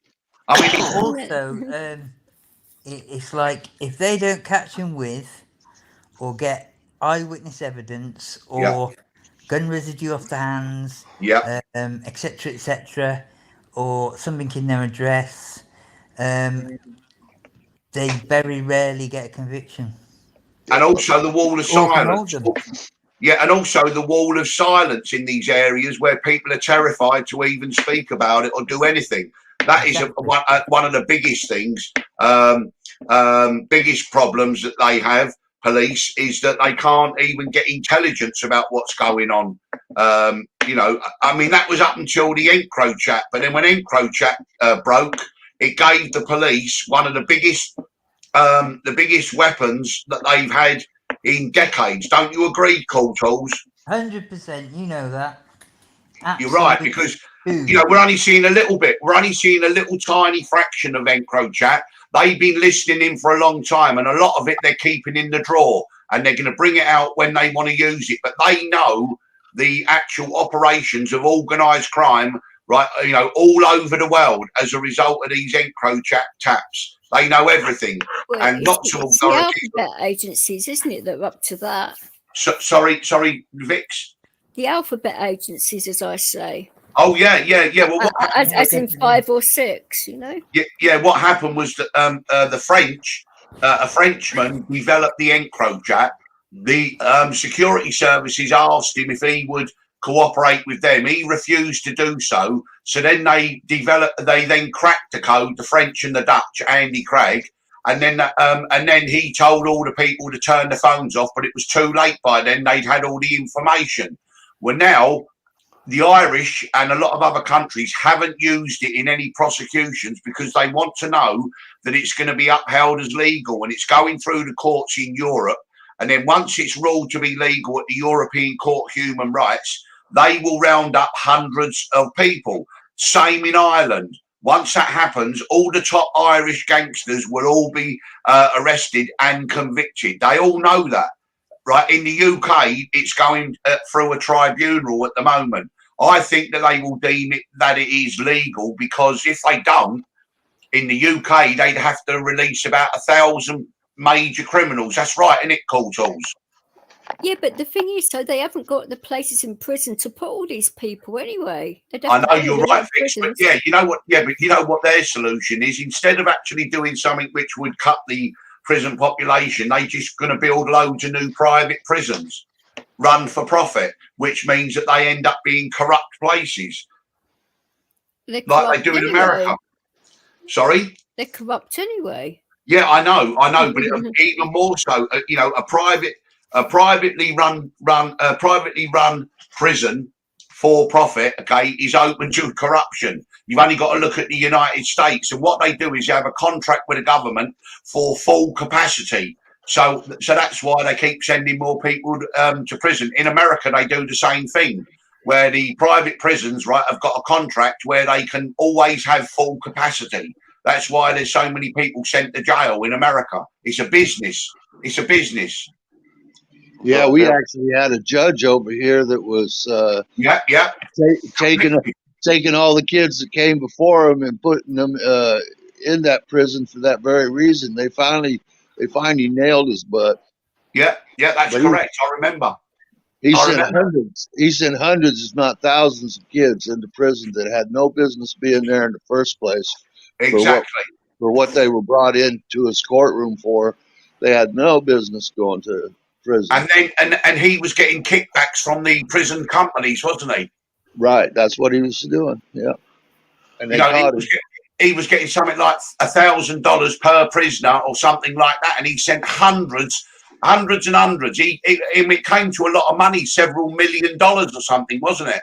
[SPEAKER 4] I mean,
[SPEAKER 1] Also, it's like if they don't catch him with or get eyewitness evidence or gun residue off the hands, etc., or something in their address, they very rarely get a conviction.
[SPEAKER 4] And also the wall of silence. Yeah, and also the wall of silence in these areas where people are terrified to even speak about it or do anything. That is one of the biggest things, biggest problems that they have, police, is that they can't even get intelligence about what's going on. You know, I mean, that was up until the EncroChat, but then when EncroChat broke, it gave the police one of the biggest weapons that they've had in decades. Don't you agree, Cool Tools?
[SPEAKER 1] 100%. You know that. Absolutely.
[SPEAKER 4] You're right, because you know we're only seeing a little bit. We're only seeing a little tiny fraction of EncroChat. They've been listening in for a long time, and a lot of it they're keeping in the drawer, and they're going to bring it out when they want to use it. But they know the actual operations of organised crime, right? You know, all over the world as a result of these EncroChat taps. They know everything, and lots of authorities.
[SPEAKER 2] The alphabet agencies, isn't it, that are up to that?
[SPEAKER 4] Sorry, Vix.
[SPEAKER 2] The alphabet agencies, as I say.
[SPEAKER 4] Oh yeah. Well, what happened?
[SPEAKER 2] As in 5 or 6, you know.
[SPEAKER 4] Yeah. What happened was that the French, a Frenchman, developed the EncroChat. The security services asked him if he would cooperate with them. He refused to do so. So then they then cracked the code, the French and the Dutch, Andy Craig, and then he told all the people to turn the phones off, but it was too late by then. They'd had all the information. Well, now the Irish and a lot of other countries haven't used it in any prosecutions because they want to know that it's going to be upheld as legal, and it's going through the courts in Europe. And then once it's ruled to be legal at the European Court of Human Rights, they will round up hundreds of people. Same in Ireland. Once that happens, all the top Irish gangsters will all be arrested and convicted. They all know that. Right, in the UK, it's going through a tribunal at the moment. I think that they will deem it that it is legal, because if they don't, in the UK, they'd have to release about 1,000 major criminals. That's right, isn't it, Cool Tools?
[SPEAKER 2] Yeah, but the thing is, so they haven't got the places in prison to put all these people anyway.
[SPEAKER 4] I know you're right, Fix, but yeah, you know what? Yeah, but you know what their solution is? Instead of actually doing something which would cut the prison population, they just going to build loads of new private prisons, run for profit, which means that they end up being corrupt places, like they do in America. Sorry,
[SPEAKER 2] they're corrupt anyway.
[SPEAKER 4] Yeah, I know, but even more so, a privately run prison for profit, okay, is open to corruption. You've only got to look at the United States, and what they do is they have a contract with the government for full capacity. So that's why they keep sending more people to prison. In America, they do the same thing, where the private prisons, right, have got a contract where they can always have full capacity. That's why there's so many people sent to jail in America. It's a business. It's a business.
[SPEAKER 7] Yeah, we actually had a judge over here that was taking all the kids that came before him and putting them in that prison for that very reason. They finally nailed his butt.
[SPEAKER 4] Yeah, that's correct. I remember.
[SPEAKER 7] He sent hundreds, if not thousands, of kids into prison that had no business being there in the first place.
[SPEAKER 4] Exactly.
[SPEAKER 7] For what they were brought into his courtroom for, they had no business going to prison.
[SPEAKER 4] And he was getting kickbacks from the prison companies, wasn't he?
[SPEAKER 7] Right, that's what he was doing. Yeah, and they caught him.
[SPEAKER 4] He was getting something like $1,000 per prisoner or something like that, and he sent hundreds and hundreds. It came to a lot of money, several $1 million or something, wasn't it?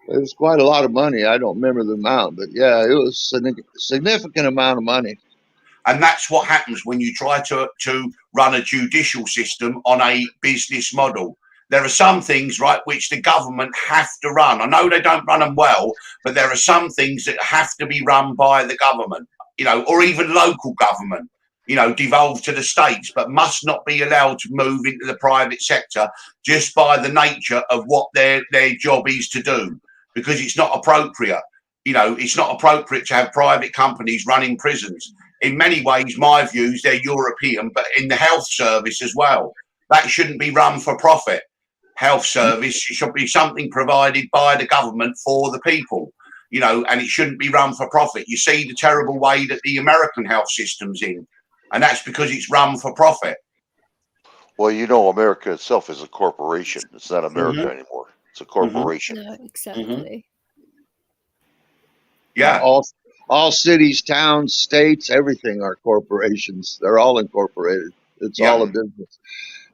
[SPEAKER 7] It was quite a lot of money. I don't remember the amount, but yeah, it was a significant amount of money.
[SPEAKER 4] And that's what happens when you try to run a judicial system on a business model. There are some things, right, which the government have to run. I know they don't run them well, but there are some things that have to be run by the government, or even local government, devolved to the states, but must not be allowed to move into the private sector just by the nature of what their job is to do, because it's not appropriate. It's not appropriate to have private companies running prisons. In many ways, my views, they're European, but in the health service as well. That shouldn't be run for profit. Health service should be something provided by the government for the people, and it shouldn't be run for profit. You see the terrible way that the American health system's in, and that's because it's run for profit.
[SPEAKER 6] Well, America itself is a corporation. It's not America anymore. It's a corporation.
[SPEAKER 2] No, exactly.
[SPEAKER 4] Yeah.
[SPEAKER 7] All cities, towns, states, everything are corporations. They're all incorporated. It's all a business.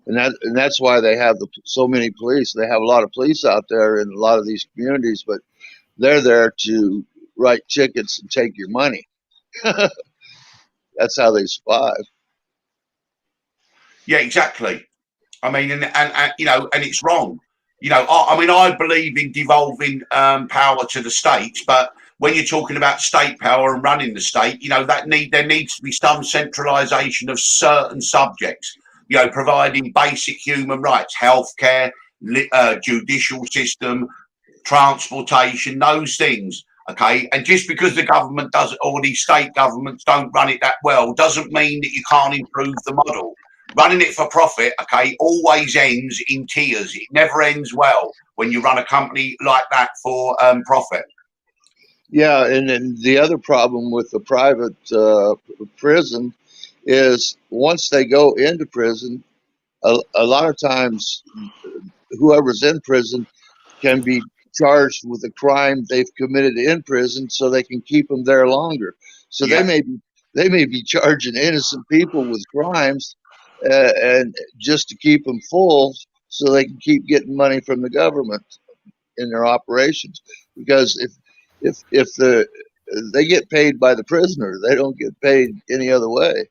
[SPEAKER 7] And that's why they have so many police. They have a lot of police out there in a lot of these communities, but they're there to write tickets and take your money. That's how they survive.
[SPEAKER 4] Yeah, exactly. I mean, and it's wrong. I believe in devolving power to the states, but when you're talking about state power and running the state, there needs to be some centralisation of certain subjects. Providing basic human rights, healthcare, judicial system, transportation, those things. Okay, and just because the government doesn't, or these state governments don't run it that well, doesn't mean that you can't improve the model. Running it for profit, okay, always ends in tears. It never ends well when you run a company like that for profit.
[SPEAKER 7] Yeah, and then the other problem with the private prison is once they go into prison, a lot of times whoever's in prison can be charged with a crime they've committed in prison, so they can keep them there longer. So
[SPEAKER 4] Yeah.
[SPEAKER 7] they may be charging innocent people with crimes, and just to keep them full, so they can keep getting money from the government in their operations. Because if they get paid by the prisoner, they don't get paid any other way.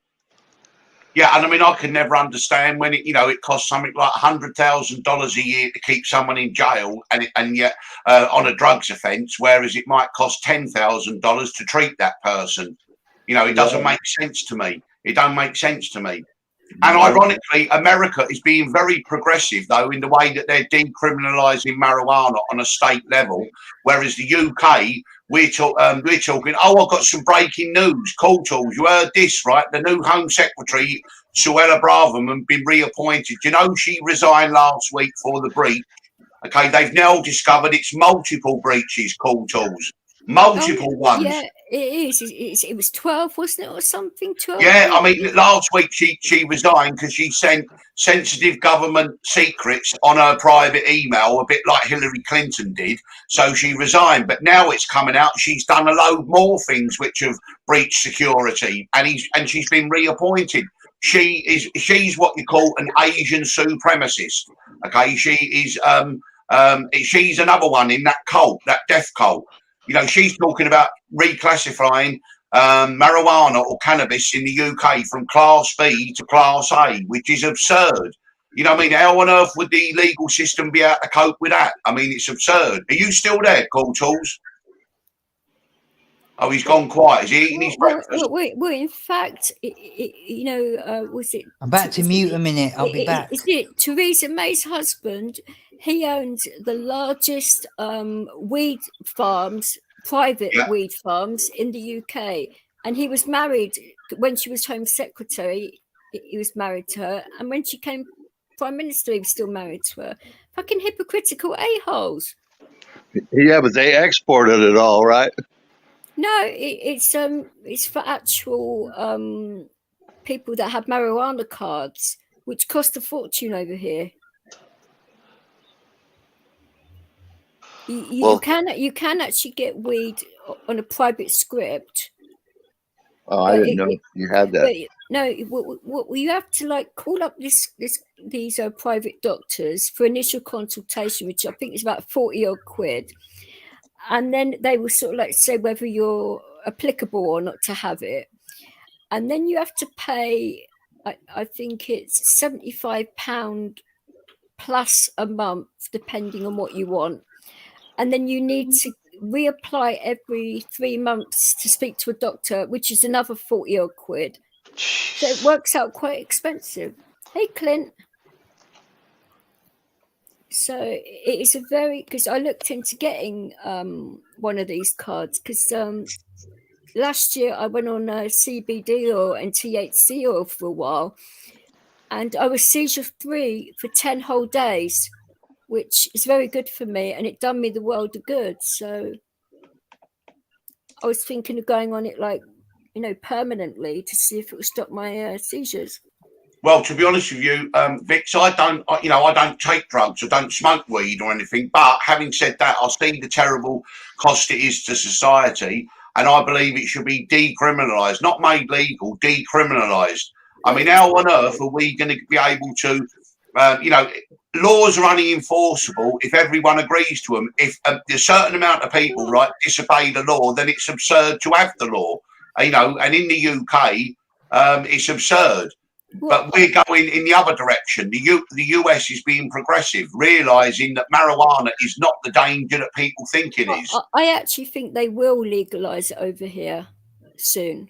[SPEAKER 4] Yeah, and I mean, I can never understand when it costs something like $100,000 a year to keep someone in jail, and yet on a drugs offence, whereas it might cost $10,000 to treat that person. It doesn't make sense to me. It don't make sense to me. And ironically, America is being very progressive, though, in the way that they're decriminalising marijuana on a state level, whereas the UK, we're talking, oh, I've got some breaking news. Cool Tools, you heard this, right? The new Home Secretary, Suella Braverman, been reappointed. You know, she resigned last week for the breach. Okay, they've now discovered it's multiple breaches, Cool Tools. Multiple ones.
[SPEAKER 2] Yeah, it is. It was 12, wasn't it, or something? 12.
[SPEAKER 4] Yeah, I mean, last week she resigned because she sent sensitive government secrets on her private email, a bit like Hillary Clinton did. So she resigned. But now it's coming out she's done a load more things which have breached security, and she's been reappointed. She's what you call an Asian supremacist. Okay, she's another one in that cult, that death cult. She's talking about reclassifying marijuana or cannabis in the UK from Class B to Class A, which is absurd. I mean, how on earth would the legal system be able to cope with that? I mean, it's absurd. Are you still there, Cool Tools? Oh, he's gone quiet. Is he eating his breakfast?
[SPEAKER 2] Well, in fact, was it?
[SPEAKER 1] I'm back to mute a minute. I'll be back.
[SPEAKER 2] Is it Theresa May's husband? He owns the largest weed farms, private weed farms in the UK. And he was married when she was Home Secretary. He was married to her. And when she came Prime Minister, he was still married to her. Fucking hypocritical a-holes.
[SPEAKER 7] Yeah, but they exported it all, right?
[SPEAKER 2] No, it's for actual people that have marijuana cards, which cost a fortune over here. You can actually get weed on a private script.
[SPEAKER 7] Oh, I didn't know you had that.
[SPEAKER 2] No, you have to call up these private doctors for initial consultation, which I think is about 40 odd quid. And then they will sort of say whether you're applicable or not to have it. And then you have to pay, I think it's £75 plus a month, depending on what you want. And then you need to reapply every 3 months to speak to a doctor, which is another 40 odd quid. So it works out quite expensive. Hey, Clint. So it is because I looked into getting one of these cards because last year I went on a CBD oil and THC oil for a while, and I was seizure free for 10 whole days, which is very good for me, and it done me the world of good. So I was thinking of going on it permanently to see if it would stop my seizures.
[SPEAKER 4] Well, to be honest with you, Vix, I don't take drugs, I don't smoke weed or anything. But having said that, I see the terrible cost it is to society, and I believe it should be decriminalised, not made legal, decriminalised. I mean, how on earth are we going to be able to, laws are only enforceable if everyone agrees to them. If a certain amount of people, disobey the law, then it's absurd to have the law. And in the UK, it's absurd. But we're going in the other direction. The US is being progressive, realising that marijuana is not the danger that people think it is.
[SPEAKER 2] I actually think they will legalise it over here soon.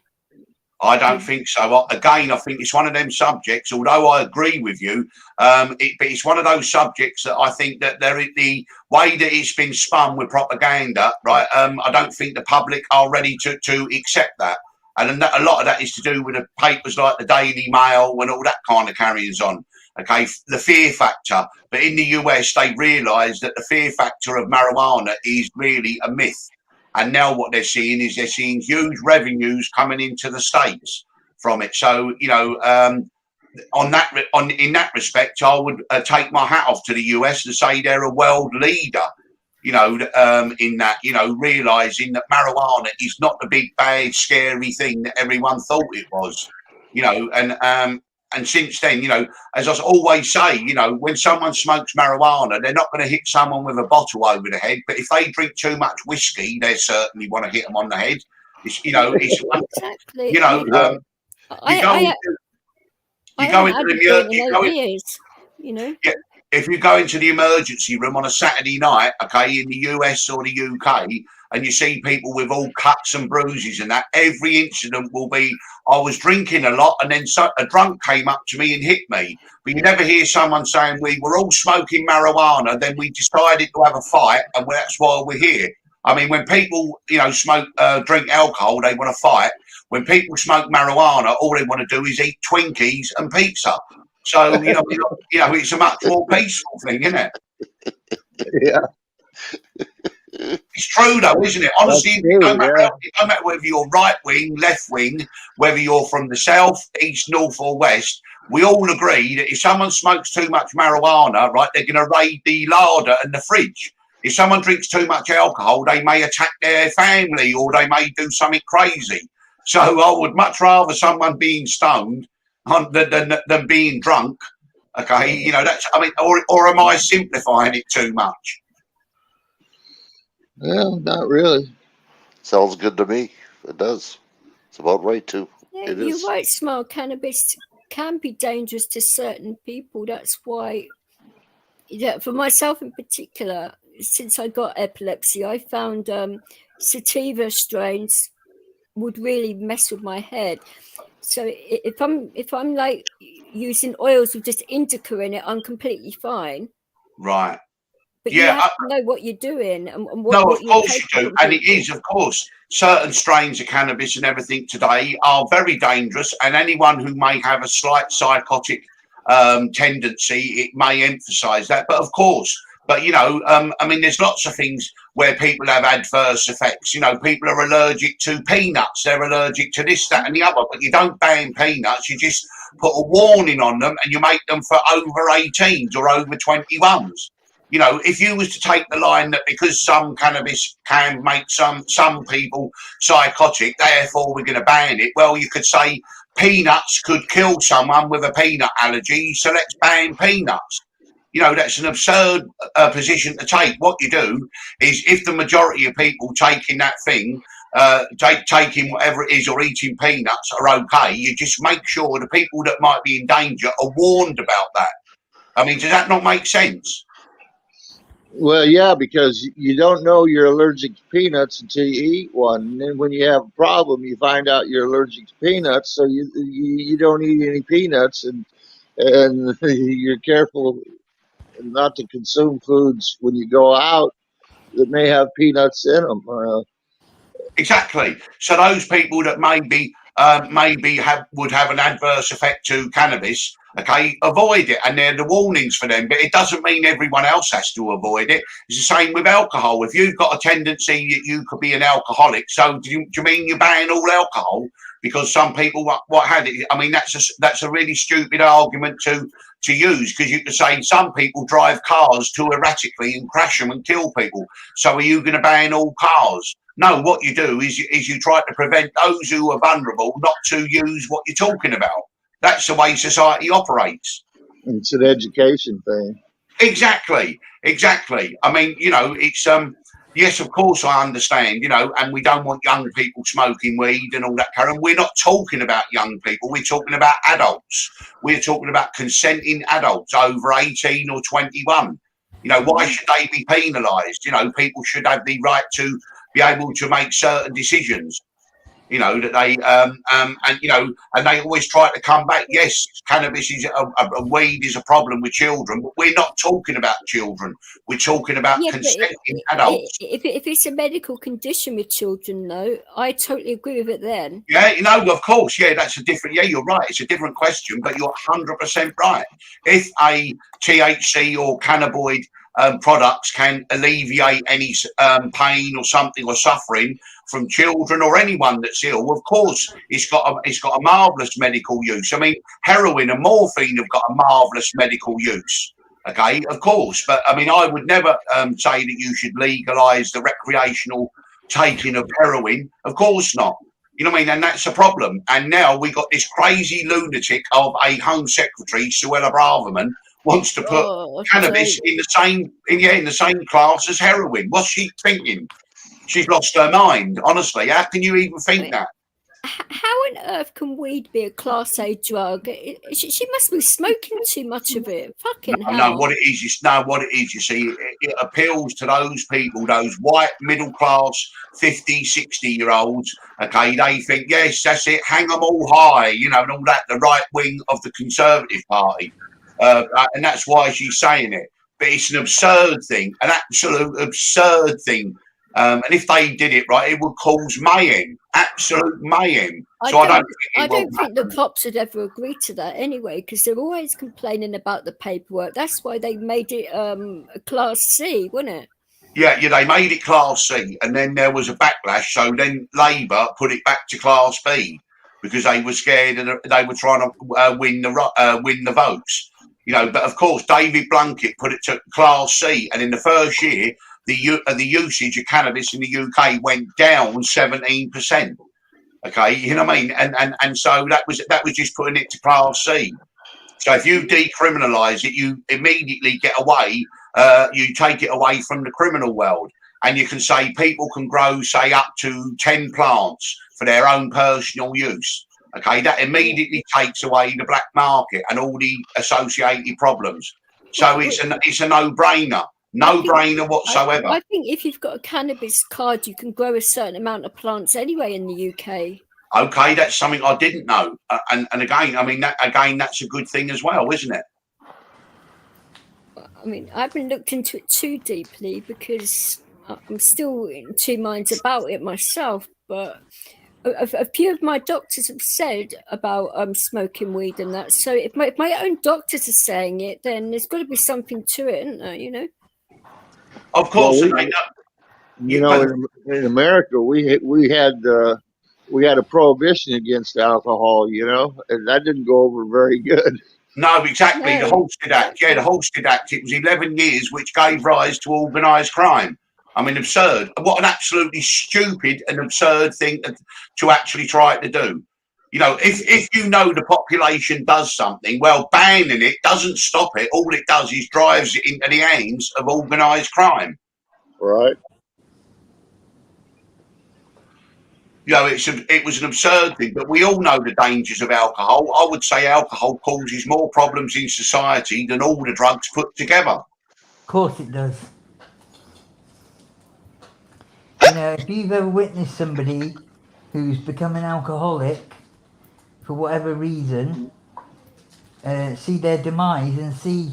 [SPEAKER 4] I don't think so. Again, I think it's one of them subjects, although I agree with you, but it's one of those subjects that I think that the way that it's been spun with propaganda, right, I don't think the public are ready to accept that. And a lot of that is to do with the papers like the Daily Mail and all that kind of carries on. Okay, the fear factor. But in the US, they realise that the fear factor of marijuana is really a myth. And now what they're seeing is they're seeing huge revenues coming into the States from it. So, you know, in that respect, I would take my hat off to the US and say they're a world leader, you know, in that, you know, realizing that marijuana is not the big, bad, scary thing that everyone thought it was, you know, and since then, you know, as I always say, you know, when someone smokes marijuana, they're not going to hit someone with a bottle over the head. But if they drink too much whiskey, they certainly want to hit them on the head. It's, you know, it's,
[SPEAKER 2] Exactly.
[SPEAKER 4] you know, you go into the
[SPEAKER 2] you know.
[SPEAKER 4] Yeah, if you go into the emergency room on a Saturday night, okay, in the US or the UK, and you see people with all cuts and bruises and that, every incident will be, I was drinking a lot and then a drunk came up to me and hit me. But you never hear someone saying, we were all smoking marijuana, then we decided to have a fight, and that's why we're here. I mean, when people, you know, drink alcohol, they want to fight. When people smoke marijuana, all they want to do is eat Twinkies and pizza. So, you know, it's a much more peaceful thing, isn't it?
[SPEAKER 7] Yeah.
[SPEAKER 4] It's true, though, isn't it? Honestly, no matter whether you're right wing, left wing, whether you're from the south, east, north, or west, we all agree that if someone smokes too much marijuana, right, they're going to raid the larder and the fridge. If someone drinks too much alcohol, they may attack their family or they may do something crazy. So I would much rather someone being stoned than being drunk. Okay, you know, that's, I mean, or am I simplifying it too much?
[SPEAKER 7] Well, not really.
[SPEAKER 6] Sounds good to me. It does. It's about right too.
[SPEAKER 2] Yeah, you're right, Smile. Cannabis can be dangerous to certain people. That's why, yeah, for myself in particular, since I got epilepsy, I found sativa strains would really mess with my head. So if I'm like using oils with just indica in it, I'm completely fine.
[SPEAKER 4] Right.
[SPEAKER 2] But you have to know what you're doing and what.
[SPEAKER 4] No, of course you do, and it is, of course, certain strains of cannabis and everything today are very dangerous, and anyone who may have a slight psychotic tendency, it may emphasise that. But of course, you know, I mean, there's lots of things where people have adverse effects. You know, people are allergic to peanuts, they're allergic to this, that, and the other. But you don't ban peanuts; you just put a warning on them, and you make them for over 18s or over 21s. You know, if you was to take the line that because some cannabis can make some people psychotic, therefore we're going to ban it. Well, you could say peanuts could kill someone with a peanut allergy, so let's ban peanuts. You know, that's an absurd position to take. What you do is, if the majority of people taking that thing, taking whatever it is or eating peanuts are okay, you just make sure the people that might be in danger are warned about that. I mean, does that not make sense?
[SPEAKER 7] Well, yeah, because you don't know you're allergic to peanuts until you eat one. And then when you have a problem, you find out you're allergic to peanuts, so you don't eat any peanuts, and you're careful not to consume foods when you go out that may have peanuts in them.
[SPEAKER 4] Exactly. So those people that maybe would have an adverse effect to cannabis, okay, avoid it, and they're the warnings for them. But it doesn't mean everyone else has to avoid it. It's the same with alcohol. If you've got a tendency that you could be an alcoholic, so do you mean you ban all alcohol because some people what had it? I mean, that's a really stupid argument to use, because you could say some people drive cars too erratically and crash them and kill people. So are you going to ban all cars? No, what you do is you try to prevent those who are vulnerable not to use what you're talking about. That's the way society operates.
[SPEAKER 7] It's an education thing.
[SPEAKER 4] Exactly. I mean, you know, it's yes, of course I understand, you know, and we don't want young people smoking weed and all that kind of. We're not talking about young people. We're talking about adults. We're talking about consenting adults over 18 or 21. You know, why should they be penalised? You know, people should have the right to be able to make certain decisions, you know, that they and you know, and they always try to come back. Yes, cannabis is a weed is a problem with children, but we're not talking about children. We're talking about consenting adults.
[SPEAKER 2] If it's a medical condition with children, though, I totally agree with it then.
[SPEAKER 4] Yeah, you know, of course, yeah, that's a different, yeah, you're right. It's a different question, but you're 100% right. If a THC or cannabinoid products can alleviate any pain or something or suffering from children or anyone that's ill, of course it's got a marvelous medical use. I mean, heroin and morphine have got a marvelous medical use. Okay, of course, but I mean, I would never say that you should legalise the recreational taking of heroin. Of course not. You know what I mean? And that's a problem. And now we got this crazy lunatic of a Home Secretary, Suella Braverman, wants to put cannabis in the same class as heroin. What's she thinking? She's lost her mind. Honestly, how can you even think that?
[SPEAKER 2] How on earth can weed be a Class A drug? She must be smoking too much of it. Fucking hell.
[SPEAKER 4] No, what it is, you see, it appeals to those people, those white middle class 50, 60-year-olds. Okay, they think, yes, that's it, hang them all high, you know, and all that, the right wing of the Conservative Party. And that's why she's saying it. But it's an absurd thing, an absolute absurd thing. And if they did it right, it would cause mayhem, absolute mayhem. So I don't think
[SPEAKER 2] the cops would ever agree to that anyway, because they're always complaining about the paperwork. That's why they made it a Class C, wasn't it?
[SPEAKER 4] Yeah, they made it Class C, and then there was a backlash. So then Labour put it back to Class B because they were scared and they were trying to win the votes. You know, but of course David Blunkett put it to Class C, and in the first year, the usage of cannabis in the UK went down 17%. Okay, you know what I mean? And so that was just putting it to Class C. So if you decriminalise it, you immediately get away. You take it away from the criminal world, and you can say people can grow, say, up to 10 plants for their own personal use. Okay, that immediately takes away the black market and all the associated problems. So it's a no-brainer. No-brainer whatsoever.
[SPEAKER 2] I think if you've got a cannabis card, you can grow a certain amount of plants anyway in the UK.
[SPEAKER 4] Okay, that's something I didn't know. And again, I mean, that's a good thing as well, isn't it?
[SPEAKER 2] I mean, I haven't looked into it too deeply because I'm still in two minds about it myself. But a few of my doctors have said about smoking weed and that. So if my own doctors are saying it, then there's got to be something to it, isn't there? You know.
[SPEAKER 4] Of course,
[SPEAKER 7] well, in America, we had a prohibition against alcohol, you know, and that didn't go over very good.
[SPEAKER 4] No, exactly. No. The Halstead Act. Yeah, the Halstead Act. It was 11 years, which gave rise to organised crime. I mean, absurd. What an absolutely stupid and absurd thing to actually try to do. You know, if you know the population does something, well, banning it doesn't stop it. All it does is drives it into the hands of organised crime.
[SPEAKER 7] Right.
[SPEAKER 4] You know, it was an absurd thing, but we all know the dangers of alcohol. I would say alcohol causes more problems in society than all the drugs put together.
[SPEAKER 1] Of course it does. You know, if you've ever witnessed somebody who's become an alcoholic for whatever reason, see their demise and see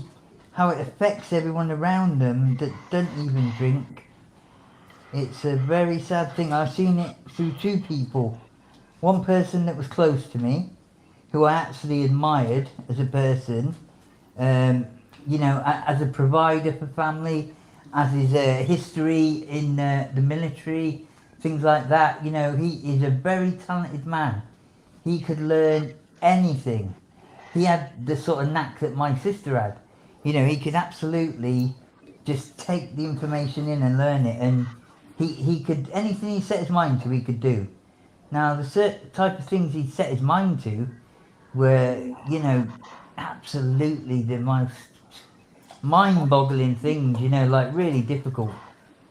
[SPEAKER 1] how it affects everyone around them that don't even drink. It's a very sad thing. I've seen it through two people. One person that was close to me, who I actually admired as a person, you know, as a provider for family, as his history in the military, things like that. You know, he is a very talented man. He could learn anything. He had the sort of knack that my sister had. You know, he could absolutely just take the information in and learn it, and he could, anything he set his mind to, he could do. Now, the certain type of things he set his mind to were, you know, absolutely the most mind-boggling things, you know, like really difficult.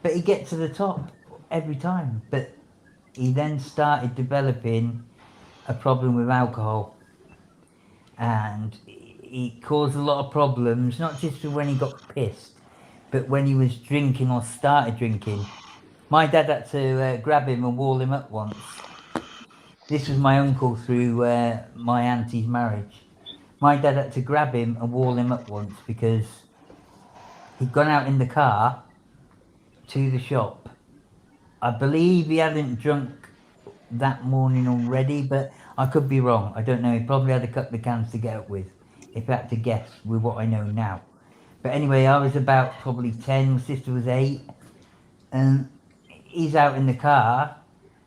[SPEAKER 1] But he gets to the top every time. But he then started developing a problem with alcohol. And it caused a lot of problems, not just when he got pissed, but when he was drinking or started drinking. My dad had to grab him and wall him up once. This was my uncle through my auntie's marriage. My dad had to grab him and wall him up once because he'd gone out in the car to the shop. I believe he hadn't drunk that morning already, but I could be wrong. I don't know. He probably had a couple of cans to get up with, if I had to guess with what I know now. But anyway, I was about probably 10, my sister was 8, and he's out in the car,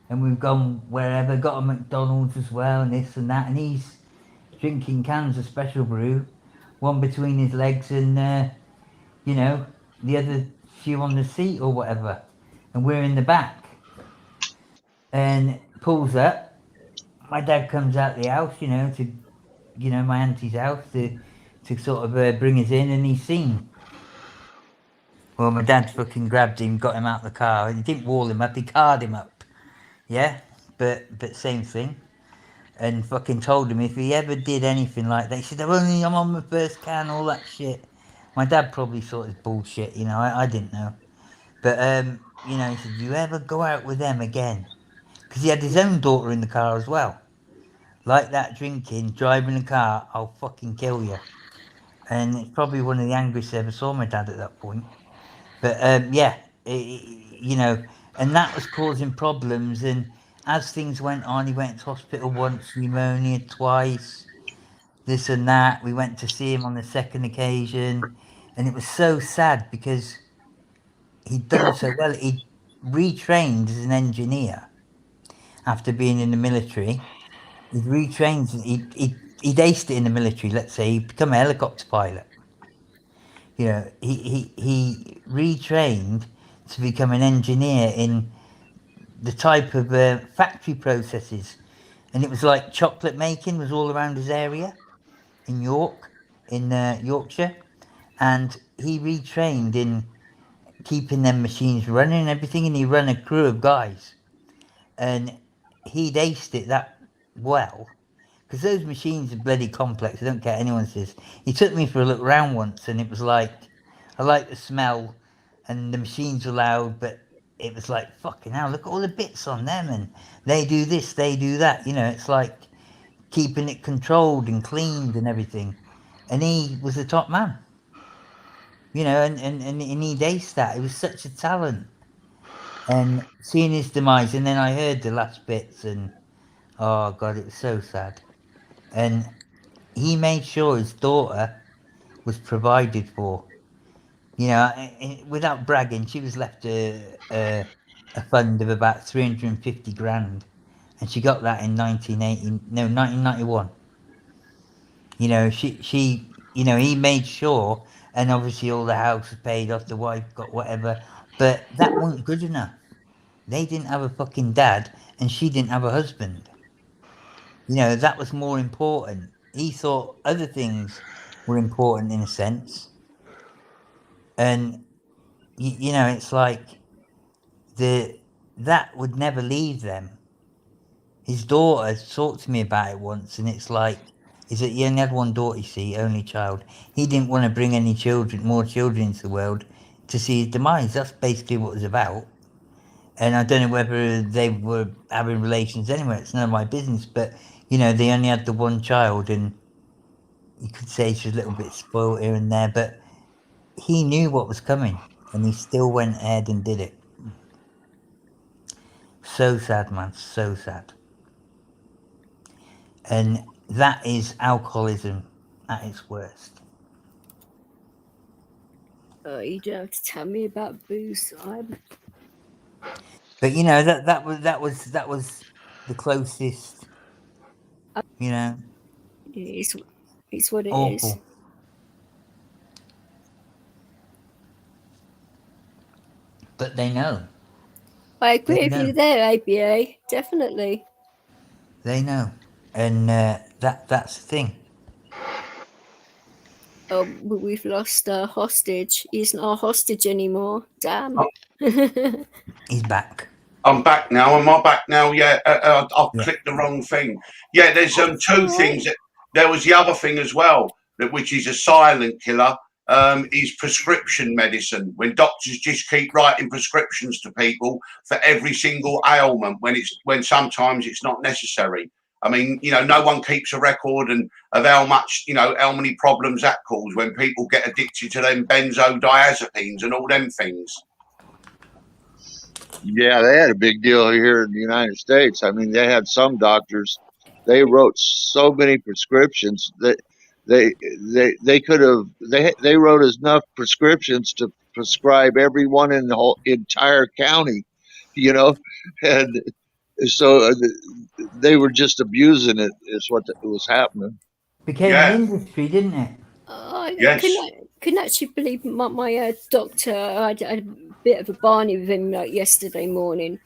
[SPEAKER 1] and we've gone wherever, got a McDonald's as well, and this and that, and he's drinking cans of special brew, one between his legs and, you know, the other few on the seat or whatever. And we're in the back. And pulls up. My dad comes out the house, you know, to, you know, my auntie's house to sort of bring us in, and he's seen. Well, my dad fucking grabbed him, got him out the car. He didn't wall him up, he carred him up. Yeah? But same thing. And fucking told him if he ever did anything like that, he said, I'm on my first can, all that shit. My dad probably thought it was bullshit, you know, I didn't know. But, you know, he said, you ever go out with them again? Because he had his own daughter in the car as well. Like that, drinking, driving a car, I'll fucking kill you. And it's probably one of the angriest I ever saw my dad at that point. But, yeah, you know, and that was causing problems. And as things went on, he went to hospital once, pneumonia twice, this and that. We went to see him on the second occasion. And it was so sad because he'd done so well. He retrained as an engineer after being in the military. He'd retrained. He'd aced it in the military. Let's say he'd become a helicopter pilot. You know, he retrained to become an engineer in the type of factory processes, and it was like chocolate making was all around his area in York, in Yorkshire, and he retrained in keeping them machines running and everything, and he ran a crew of guys, and he'd aced it that well. Because those machines are bloody complex. I don't care what anyone says. He took me for a look round once, and it was like, I like the smell, and the machines were loud, but it was like, fucking hell, look at all the bits on them, and they do this, they do that. You know, it's like keeping it controlled and cleaned and everything. And he was the top man. You know, and he aced that. It was such a talent. And seeing his demise, and then I heard the last bits, and oh god, it was so sad. And he made sure his daughter was provided for. You know, without bragging, she was left a fund of about 350 grand, and she got that in 1991. You know, she, you know, he made sure, and obviously all the house was paid off, the wife got whatever, but that wasn't good enough. They didn't have a fucking dad, and she didn't have a husband. You know, that was more important. He thought other things were important in a sense. And, you know, it's like that would never leave them. His daughter talked to me about it once, and it's like, is that he only had one daughter, you see, only child. He didn't want to bring any more children into the world to see his demise. That's basically what it was about. And I don't know whether they were having relations anyway, it's none of my business, but, you know, they only had the one child, and you could say she was a little bit spoiled here and there, but he knew what was coming, and he still went ahead and did it. So sad, man, so sad. And that is alcoholism at its worst.
[SPEAKER 2] Oh, you don't have to tell me about booze.
[SPEAKER 1] But you know that was the closest. You know,
[SPEAKER 2] it's what it
[SPEAKER 1] awful.
[SPEAKER 2] is.
[SPEAKER 1] But they know.
[SPEAKER 2] I agree
[SPEAKER 1] They
[SPEAKER 2] with
[SPEAKER 1] know.
[SPEAKER 2] you there, ABA. Definitely.
[SPEAKER 1] They know, and that's the thing.
[SPEAKER 2] Oh, we've lost our hostage. He's not our hostage anymore. Damn.
[SPEAKER 1] He's back.
[SPEAKER 4] I'm back now. Am I back now? Yeah, I've
[SPEAKER 1] Yeah.
[SPEAKER 4] clicked the wrong thing. Yeah, there's two things. There was the other thing as well, which is a silent killer, is prescription medicine. When doctors just keep writing prescriptions to people for every single ailment when sometimes it's not necessary. I mean, you know, no one keeps a record of how much, you know, how many problems that causes when people get addicted to them benzodiazepines and all them things.
[SPEAKER 7] Yeah, they had a big deal here in the United States. I mean, they had some doctors, they wrote so many prescriptions that They could have they wrote enough prescriptions to prescribe everyone in the whole entire county, you know, and so they were just abusing it. Is what was happening.
[SPEAKER 1] Became an
[SPEAKER 4] Yeah.
[SPEAKER 1] industry, didn't it?
[SPEAKER 2] I
[SPEAKER 4] Yes.
[SPEAKER 2] couldn't actually believe my doctor. I had a bit of a barney with him like yesterday morning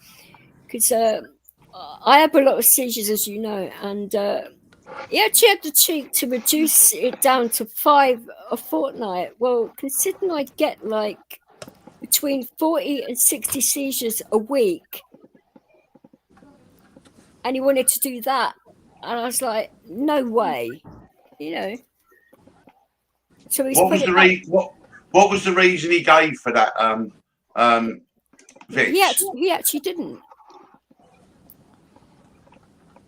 [SPEAKER 2] because I have a lot of seizures, as you know, and he actually had the cheek to reduce it down to 5 a fortnight. Well, considering I get like between 40 and 60 seizures a week, and he wanted to do that, and I was like, no way, you know. So he's
[SPEAKER 4] What
[SPEAKER 2] put
[SPEAKER 4] was
[SPEAKER 2] it
[SPEAKER 4] the
[SPEAKER 2] back.
[SPEAKER 4] what was the reason he gave for that? Vix.
[SPEAKER 2] He actually didn't.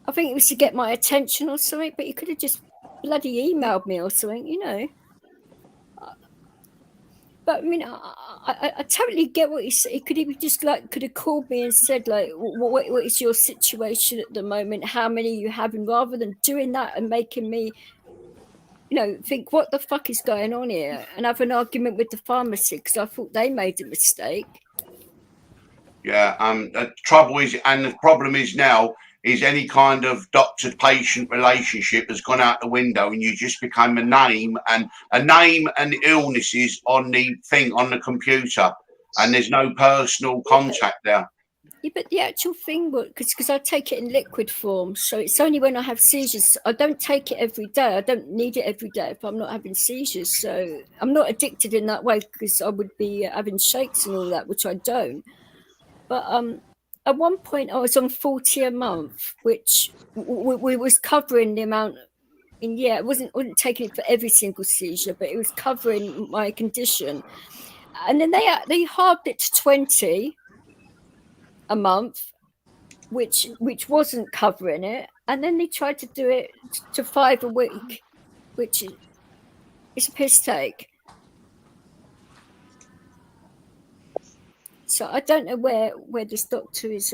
[SPEAKER 2] I think it was to get my attention or something, but he could have just bloody emailed me or something, you know. But I mean, I totally get what he said. He could have just could have called me and said like, what is your situation at the moment? How many you having? Rather than doing that and making me, you know, think what the fuck is going on here, and have an argument with the pharmacy because I thought they made a mistake.
[SPEAKER 4] Yeah. The trouble is, and the problem is now, is any kind of doctor-patient relationship has gone out the window, and you just become a name and illnesses on the thing on the computer, and there's no personal contact there.
[SPEAKER 2] Yeah, but the actual thing, because I take it in liquid form, so it's only when I have seizures. I don't take it every day. I don't need it every day if I'm not having seizures. So I'm not addicted in that way because I would be having shakes and all that, which I don't. But at one point I was on 40 a month, which we was covering the amount. And yeah, it wasn't taking it for every single seizure, but it was covering my condition. And then they halved it to 20 a month, which wasn't covering it, and then they tried to do it to 5 a week, which is a piss take. So I don't know where this doctor is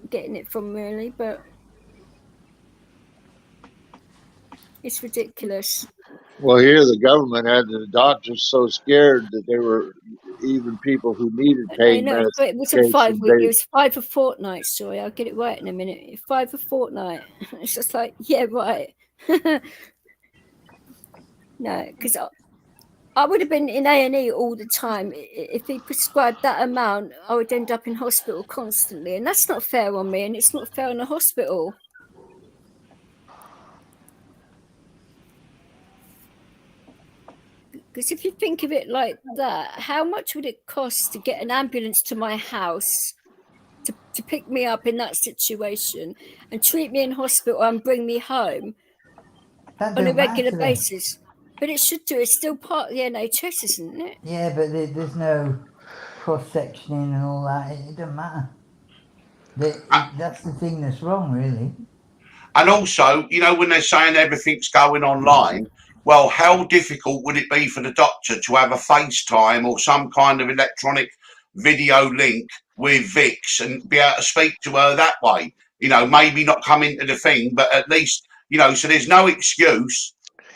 [SPEAKER 2] getting it from, really, but it's ridiculous.
[SPEAKER 7] Well, here the government had the doctors so scared that they were even people who needed pain
[SPEAKER 2] No,
[SPEAKER 7] medication.
[SPEAKER 2] but it wasn't 5 weeks. It was 5 a fortnight. Sorry, I'll get it right in a minute. 5 a fortnight. It's just like, yeah, right. No, because I would have been in A&E all the time. If he prescribed that amount, I would end up in hospital constantly, and that's not fair on me, and it's not fair on the hospital. Because if you think of it like that, how much would it cost to get an ambulance to my house to pick me up in that situation and treat me in hospital and bring me home on a regular basis? But it should do. It's still part of the NHS, isn't it?
[SPEAKER 1] Yeah, but there's no cross-sectioning and all that. It doesn't matter. That's the thing that's wrong, really.
[SPEAKER 4] And also, you know, when they're saying everything's going online, well, how difficult would it be for the doctor to have a FaceTime or some kind of electronic video link with Vix and be able to speak to her that way? You know, maybe not come into the thing, but at least, you know, so there's no excuse.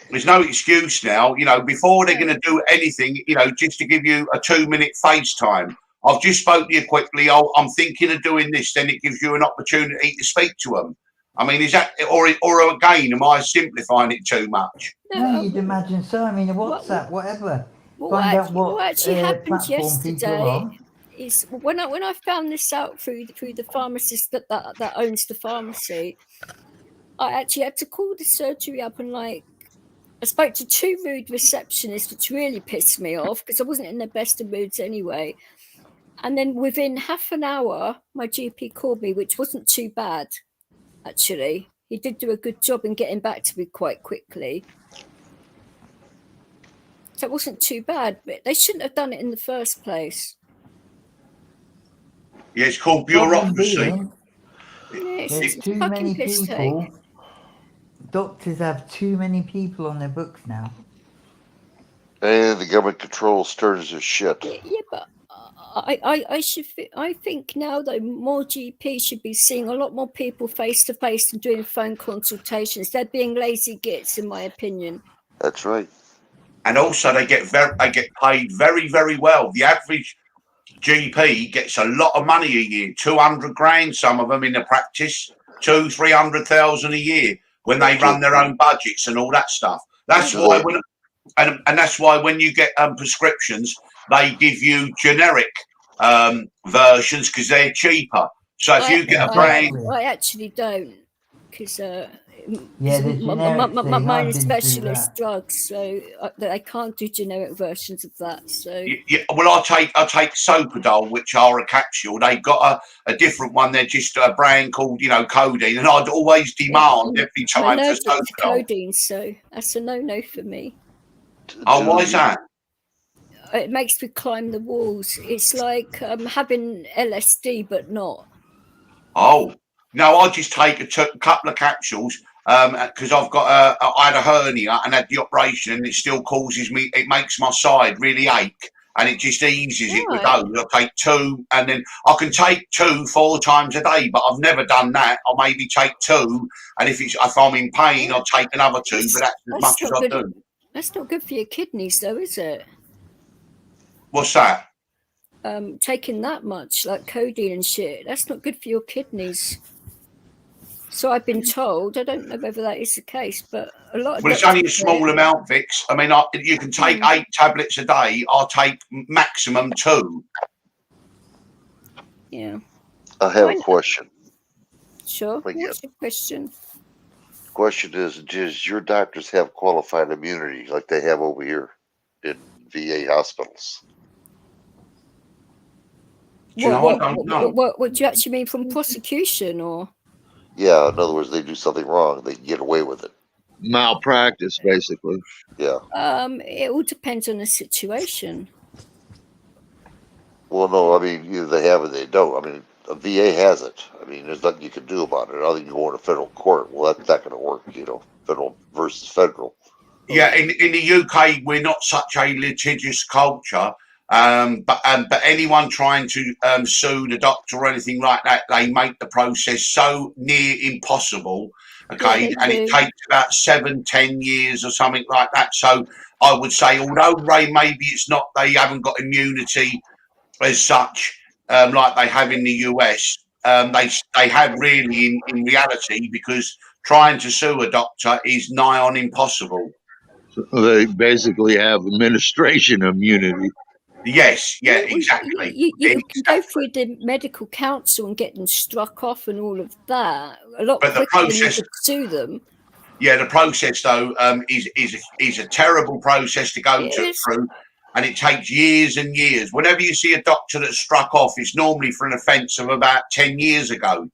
[SPEAKER 4] There's no excuse now, you know, before they're going to do anything, you know, just to give you a 2-minute FaceTime. I've just spoke to you quickly. Oh, I'm thinking of doing this. Then it gives you an opportunity to speak to them. I mean, is that, or again, am I simplifying it too much?
[SPEAKER 1] No, you'd imagine so. I mean, WhatsApp, whatever.
[SPEAKER 2] Find out what actually happened yesterday is when I found this out through the pharmacist that owns the pharmacy. I actually had to call the surgery up and I spoke to 2 rude receptionists, which really pissed me off because I wasn't in the best of moods anyway. And then within half an hour, my GP called me, which wasn't too bad. Actually, he did do a good job in getting back to me quite quickly. So it wasn't too bad, but they shouldn't have done it in the first place.
[SPEAKER 4] Yeah, it's called bureaucracy.
[SPEAKER 1] There's too many people. Doctors have too many people on their books now.
[SPEAKER 6] And the government controls turns as shit.
[SPEAKER 2] Yeah, but I think now though more GPs should be seeing a lot more people face to face and doing phone consultations. They're being lazy gits, in my opinion.
[SPEAKER 6] That's right.
[SPEAKER 4] And also they get paid very, very well. The average GP gets a lot of money a year, 200 grand, some of them in the practice, 300,000 a year when they run their own budgets and all that stuff. That's why and that's why when you get prescriptions, they give you generic versions because they're cheaper. So if you get a brand,
[SPEAKER 2] I actually don't, because
[SPEAKER 1] Yeah, the generic thing,
[SPEAKER 2] mine
[SPEAKER 1] I've
[SPEAKER 2] is
[SPEAKER 1] been through
[SPEAKER 2] specialist
[SPEAKER 1] that.
[SPEAKER 2] drugs, so I can't do generic versions of that. So
[SPEAKER 4] well, I take Sopradol, which are a capsule. They've got a different one. They're just a brand called codeine, and I'd always demand every
[SPEAKER 2] I'm
[SPEAKER 4] time for
[SPEAKER 2] allergic to
[SPEAKER 4] Sopradol.
[SPEAKER 2] codeine, so that's a no for me.
[SPEAKER 4] Oh, why is that?
[SPEAKER 2] It makes me climb the walls. It's like having LSD, but not.
[SPEAKER 4] Oh, no, I just take a couple of capsules because I had a hernia and had the operation, and it still causes me. It makes my side really ache, and it just eases it with those. I take 2, and then I can take 2 4 times a day, but I've never done that. I'll maybe take 2, and if I'm in pain, I'll take another 2. But that's as much as I do.
[SPEAKER 2] That's not good for your kidneys, though, is it?
[SPEAKER 4] What's that?
[SPEAKER 2] Taking that much, like codeine and shit, that's not good for your kidneys. So I've been told. I don't know whether that is the case, but a lot of.
[SPEAKER 4] Well, it's only a small amount, Vix. I mean, you can take 8 tablets a day. I'll take maximum 2.
[SPEAKER 2] Yeah.
[SPEAKER 6] I have a question.
[SPEAKER 2] Sure. What's your question?
[SPEAKER 6] Question is, does your doctors have qualified immunity like they have over here in VA hospitals?
[SPEAKER 2] What do you actually mean, from prosecution, or?
[SPEAKER 6] Yeah, in other words, they do something wrong, they can get away with it.
[SPEAKER 7] Malpractice, basically.
[SPEAKER 6] Yeah.
[SPEAKER 2] It all depends on the situation.
[SPEAKER 6] Well, no, I mean, either they have it, or they don't. I mean, a VA has it. I mean, there's nothing you can do about it other than you go to federal court. Well, that's not going to work, federal versus federal.
[SPEAKER 4] Yeah, in the UK, we're not such a litigious culture. But anyone trying to sue the doctor or anything like that, they make the process so near impossible. Okay,
[SPEAKER 2] Yeah,
[SPEAKER 4] and it takes about 7-10 years or something like that. So I would say, although maybe they haven't got immunity as such, like they have in the US, they have really in reality, because trying to sue a doctor is nigh on impossible.
[SPEAKER 7] So they basically have administration immunity.
[SPEAKER 4] Yes, yeah, exactly.
[SPEAKER 2] You can go through the medical council and get them struck off and all of that a lot quicker than you could sue them.
[SPEAKER 4] Yeah, the process though is a terrible process to go through, and it takes years and years. Whenever you see a doctor that's struck off, it's normally for an offence of about 10 years ago.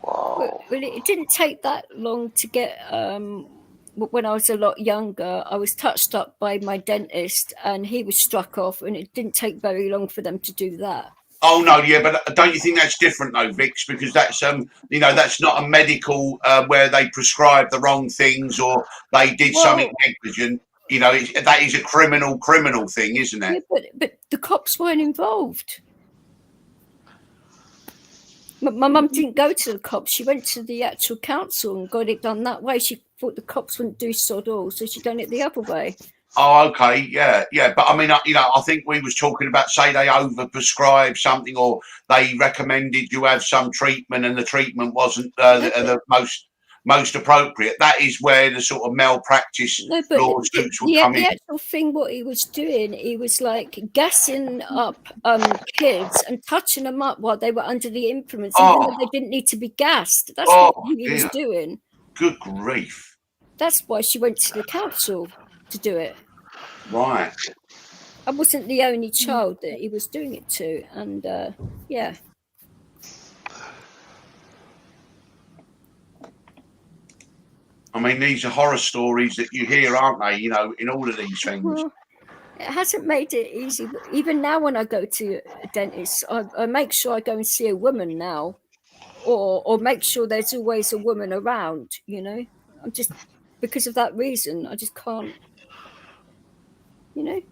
[SPEAKER 6] Wow.
[SPEAKER 2] Well, it didn't take that long to get. When I was a lot younger, I was touched up by my dentist, and he was struck off, and it didn't take very long for them to do that.
[SPEAKER 4] Oh no, yeah, but don't you think that's different though, Vix? Because that's that's not a medical where they prescribe the wrong things or they did something negligent. That is a criminal thing, isn't it?
[SPEAKER 2] Yeah, but the cops weren't involved. My mum didn't go to the cops. She went to the actual council and got it done that way. She thought the cops wouldn't do sod all, so she done it the other way.
[SPEAKER 4] Oh, okay, yeah. But I mean, I think we was talking about, say, they overprescribed something, or they recommended you have some treatment, and the treatment wasn't the most appropriate. That is where the sort of malpractice lawsuits would come in.
[SPEAKER 2] The actual thing, what he was doing, he was like gassing up kids and touching them up while they were under the influence, even though they didn't need to be gassed. That's what he was doing.
[SPEAKER 4] Good grief.
[SPEAKER 2] That's why she went to the council to do it.
[SPEAKER 4] Right.
[SPEAKER 2] I wasn't the only child that he was doing it to, and yeah.
[SPEAKER 4] I mean, these are horror stories that you hear, aren't they? In all of these things.
[SPEAKER 2] Well, it hasn't made it easy. Even now, when I go to a dentist, I make sure I go and see a woman now, or make sure there's always a woman around. I'm just, because of that reason, I just can't. And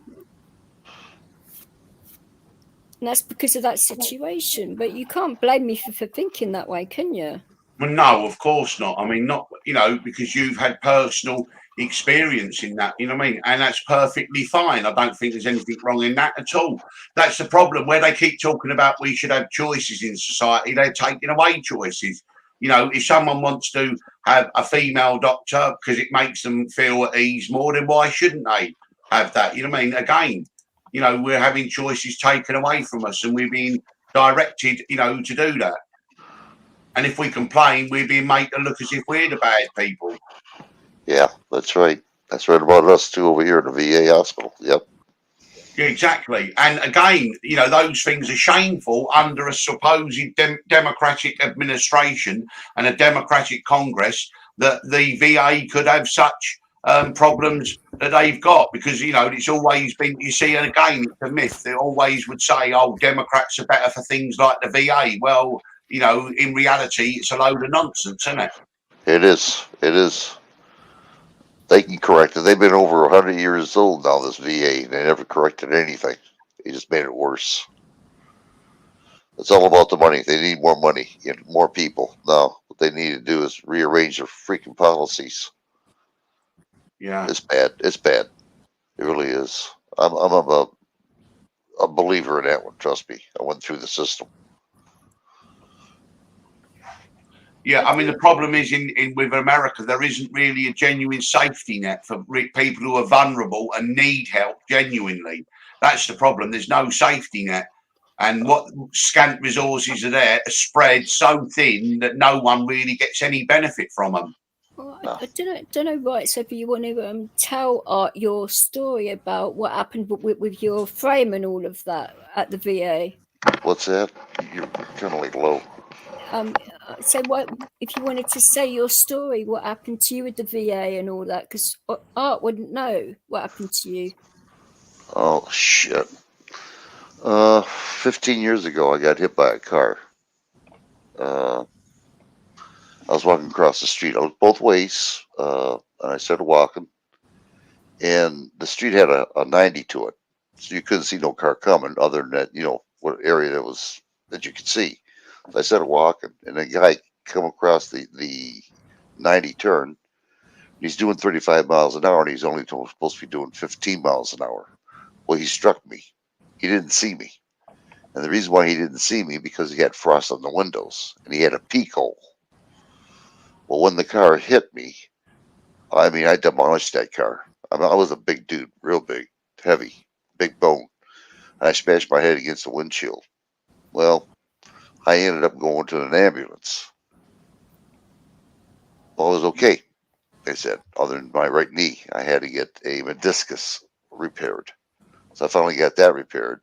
[SPEAKER 2] that's because of that situation. But you can't blame me for thinking that way, can you?
[SPEAKER 4] Well, no, of course not. I mean, not because you've had personal experiencing that, you know what I mean? And that's perfectly fine. I don't think there's anything wrong in that at all. That's the problem where they keep talking about we should have choices in society. They're taking away choices. You know, if someone wants to have a female doctor because it makes them feel at ease more, then why shouldn't they have that? You know what I mean? Again, you know, we're having choices taken away from us and we're being directed, you know, to do that. And if we complain, we're being made to look as if we're the bad people.
[SPEAKER 6] Yeah, that's right. That's right about us too over here at the VA hospital. Yep.
[SPEAKER 4] Yeah, exactly. And again, you know, those things are shameful under a supposed democratic administration and a democratic Congress that the VA could have such problems that they've got because, you know, it's always been, you see, and again, it's a myth. They always would say, oh, Democrats are better for things like the VA. Well, you know, in reality, it's a load of nonsense, isn't it?
[SPEAKER 6] It is. It is. They can correct it. They've been over 100 years old now, this VA, and they never corrected anything. They just made it worse. It's all about the money. They need more money, more people. No, what they need to do is rearrange their freaking policies.
[SPEAKER 4] Yeah.
[SPEAKER 6] It's bad. It's bad. It really is. I'm a believer in that one. Trust me. I went through the system.
[SPEAKER 4] Yeah, I mean, the problem is in with America, there isn't really a genuine safety net for people who are vulnerable and need help genuinely. That's the problem. There's no safety net. And what scant resources are there are spread so thin that no one really gets any benefit from them.
[SPEAKER 2] Well, I don't know, right? So, if you want to tell Art your story about what happened with your frame and all of that at the VA.
[SPEAKER 6] What's that? You're kind of like low.
[SPEAKER 2] So, what if you wanted to say your story? What happened to you at the VA and all that? Because Art wouldn't know what happened to you.
[SPEAKER 6] Oh shit. 15 years ago, I got hit by a car. I was walking across the street. I looked both ways, and I started walking. And the street had a 90 to it, so you couldn't see no car coming, other than that, what area that you could see. So I started walking, and a guy come across the 90 turn. He's doing 35 miles an hour, and he's only supposed to be doing 15 miles an hour. Well, he struck me. He didn't see me. And the reason why he didn't see me because he had frost on the windows and he had a peak hole. Well, when the car hit me, I mean, I demolished that car. I mean, I was a big dude, real big, heavy, big bone. And I smashed my head against the windshield. Well, I ended up going to an ambulance. Well, it was okay, they said, other than my right knee. I had to get a meniscus repaired. So I finally got that repaired.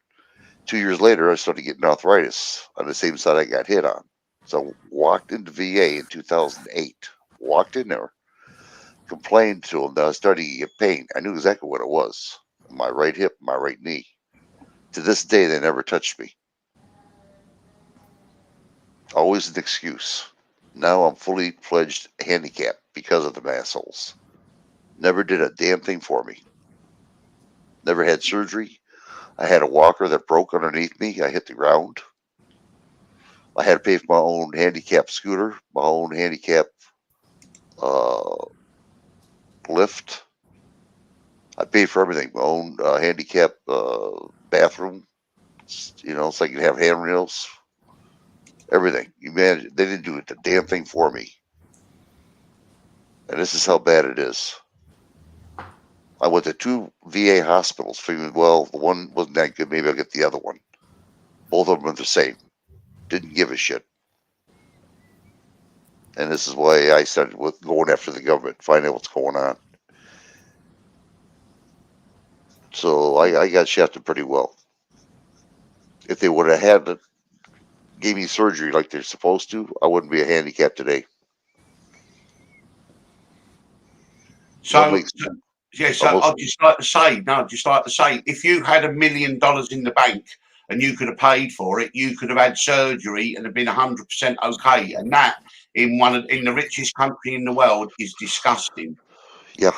[SPEAKER 6] 2 years later, I started getting arthritis on the same side I got hit on. So I walked into VA in 2008. Walked in there, complained to them that I was starting to get pain. I knew exactly what it was. My right hip, my right knee. To this day, they never touched me. Always an excuse. Now I'm fully fledged handicapped because of the assholes. Never did a damn thing for me. Never had surgery. I had a walker that broke underneath me. I hit the ground. I had to pay for my own handicap scooter, my own handicap lift. I paid for everything. My own handicap bathroom, so I could have handrails. Everything. You manage. They didn't do the damn thing for me. And this is how bad it is. I went to 2 VA hospitals, figuring, well, the one wasn't that good. Maybe I'll get the other one. Both of them are the same. Didn't give a shit. And this is why I started with going after the government, finding out what's going on. So I got shafted pretty well. If they would have gave me surgery like they're supposed to, I wouldn't be a handicap today.
[SPEAKER 4] So,
[SPEAKER 6] I'd
[SPEAKER 4] just like to say, if you had $1 million in the bank and you could have paid for it, you could have had surgery and have been 100% okay. And that in the richest country in the world is disgusting.
[SPEAKER 6] Yeah.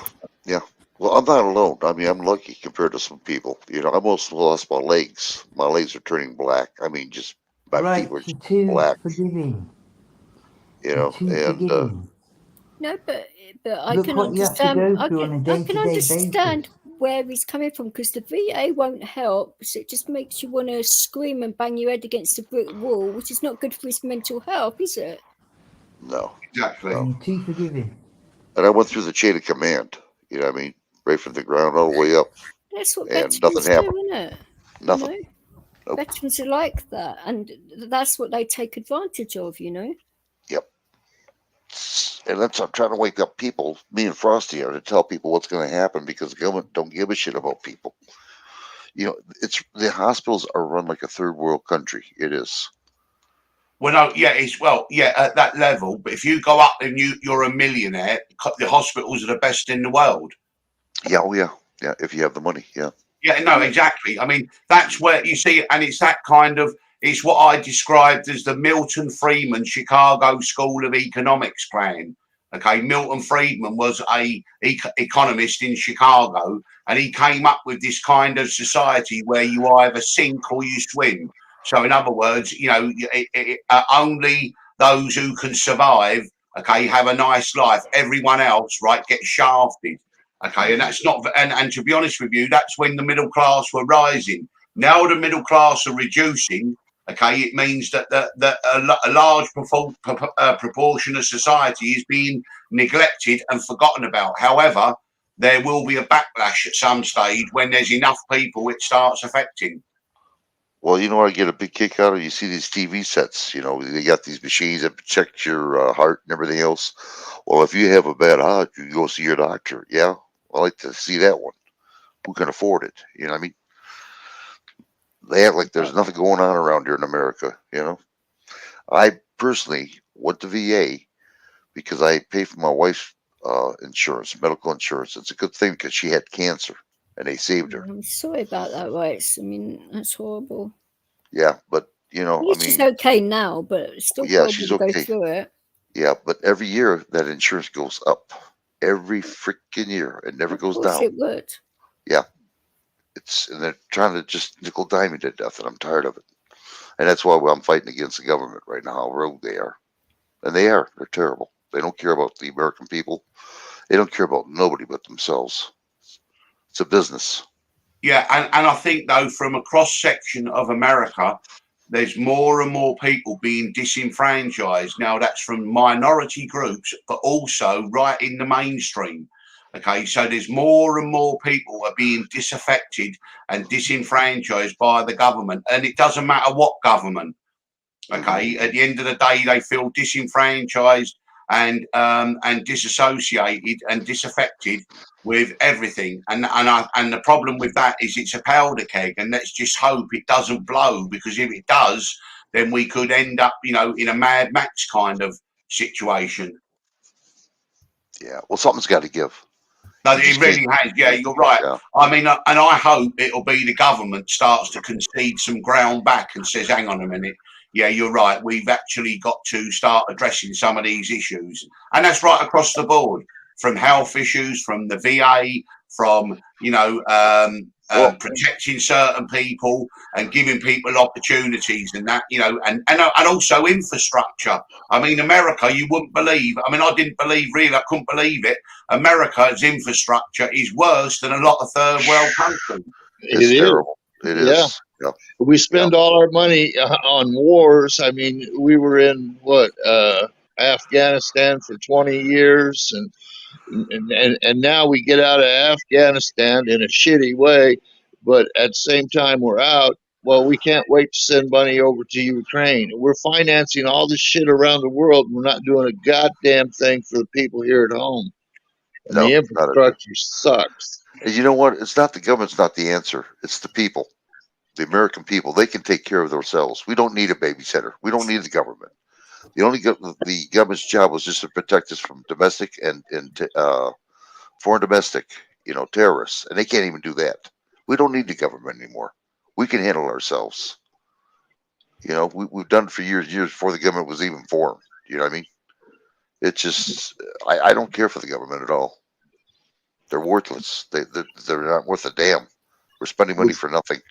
[SPEAKER 6] Well, I'm not alone. I mean, I'm lucky compared to some people. I almost lost my legs. My legs are turning black. I mean, just my feet were just black.
[SPEAKER 1] Forgiving.
[SPEAKER 6] And
[SPEAKER 1] forgiving.
[SPEAKER 2] No, but I
[SPEAKER 1] Look
[SPEAKER 2] can
[SPEAKER 1] what you have to
[SPEAKER 2] understand.
[SPEAKER 1] go through on a
[SPEAKER 2] I can
[SPEAKER 1] day-to-day basis.
[SPEAKER 2] understand where he's coming from, because the VA won't help. So it just makes you want to scream and bang your head against a brick wall, which is not good for his mental health, is it?
[SPEAKER 6] No.
[SPEAKER 4] Exactly.
[SPEAKER 6] No.
[SPEAKER 1] And you're too forgiving.
[SPEAKER 6] And I went through the chain of command. You know what I mean? Right from the ground all the way up,
[SPEAKER 2] That's what
[SPEAKER 6] and
[SPEAKER 2] veterans
[SPEAKER 6] nothing
[SPEAKER 2] do,
[SPEAKER 6] happened.
[SPEAKER 2] isn't it?
[SPEAKER 6] Nothing.
[SPEAKER 2] You know,
[SPEAKER 6] Nope.
[SPEAKER 2] veterans are like that, and that's what they take advantage of. You know.
[SPEAKER 6] Yep. And that's I'm trying to wake up people. Me and Frosty are to tell people what's going to happen because the government don't give a shit about people. You know, it's the hospitals are run like a third world country. It is.
[SPEAKER 4] Well, no, yeah, at that level. But if you go up and you're a millionaire, the hospitals are the best in the world.
[SPEAKER 6] Yeah. Oh yeah. Yeah. If you have the money. Yeah.
[SPEAKER 4] Yeah, no, exactly. I mean, that's where you see, and it's that kind of, it's what I described as the Milton Friedman Chicago School of Economics plan. Okay, Milton Friedman was a economist in Chicago, and he came up with this kind of society where you either sink or you swim. So, in other words, only those who can survive, okay, have a nice life. Everyone else, right, gets shafted. Okay, and that's not, and to be honest with you, that's when the middle class were rising. Now the middle class are reducing. Okay, it means that a large proportion of society is being neglected and forgotten about. However, there will be a backlash at some stage when there's enough people it starts affecting.
[SPEAKER 6] Well, you know what I get a big kick out of? You see these TV sets, you know, they got these machines that check your heart and everything else. Well, if you have a bad heart, you go see your doctor. Yeah, I like to see that one. Who can afford it? You know what I mean? They act like there's nothing going on around here in America, you know? I personally went to VA because I pay for my wife's insurance, medical insurance. It's a good thing because she had cancer and they saved her.
[SPEAKER 2] I'm sorry about that, Rice. I mean, that's horrible.
[SPEAKER 6] Yeah, but, you know,
[SPEAKER 2] At least she's okay now, but it's still
[SPEAKER 6] yeah,
[SPEAKER 2] horrible
[SPEAKER 6] she's
[SPEAKER 2] to go
[SPEAKER 6] okay.
[SPEAKER 2] through it.
[SPEAKER 6] Yeah, but every year that insurance goes up. Every freaking year. It never
[SPEAKER 2] Of
[SPEAKER 6] goes
[SPEAKER 2] course
[SPEAKER 6] down.
[SPEAKER 2] it would.
[SPEAKER 6] Yeah. And they're trying to just nickel dime me to death, and I'm tired of it. And that's why I'm fighting against the government right now, how rogue they are. And they are. They're terrible. They don't care about the American people. They don't care about nobody but themselves. It's a business.
[SPEAKER 4] Yeah, and I think though, from a cross section of America, there's more and more people being disenfranchised. Now that's from minority groups, but also right in the mainstream. Okay, so there's more and more people are being disaffected and disenfranchised by the government, and it doesn't matter what government. Okay, at the end of the day, they feel disenfranchised and disassociated and disaffected with everything. And the problem with that is it's a powder keg, and let's just hope it doesn't blow, because if it does, then we could end up, in a Mad Max kind of situation.
[SPEAKER 6] Yeah. Well, something's got to give.
[SPEAKER 4] No,
[SPEAKER 6] You
[SPEAKER 4] it
[SPEAKER 6] just
[SPEAKER 4] really
[SPEAKER 6] can't.
[SPEAKER 4] has. Yeah, you're right.
[SPEAKER 6] Yeah.
[SPEAKER 4] I mean, and I hope it'll be the government starts to concede some ground back and says, hang on a minute. Yeah, you're right. We've actually got to start addressing some of these issues. And that's right across the board, from health issues, from the VA, from, protecting certain people and giving people opportunities and that, and also infrastructure. I mean, America, you wouldn't believe. I mean, I couldn't believe it. America's infrastructure is worse than a lot of third world countries.
[SPEAKER 6] It's terrible. It is. Yeah.
[SPEAKER 7] We spend all our money on wars. I mean, we were in Afghanistan for 20 years, and now we get out of Afghanistan in a shitty way, but at the same time we're out. Well, we can't wait to send money over to Ukraine. We're financing all this shit around the world. We're not doing a goddamn thing for the people here at home, and
[SPEAKER 6] No,
[SPEAKER 7] the
[SPEAKER 6] not a
[SPEAKER 7] infrastructure sucks.
[SPEAKER 6] And you know what? It's not the government's not the answer. It's the people, the American people. They can take care of themselves. We don't need a babysitter. We don't need the government. The government's job was just to protect us from domestic and foreign domestic, terrorists, and they can't even do that. We don't need the government anymore. We can handle ourselves. We've done it for years before the government was even formed. You know what I mean? It's just I don't care for the government at all. They're worthless. They're not worth a damn. We're spending money for nothing.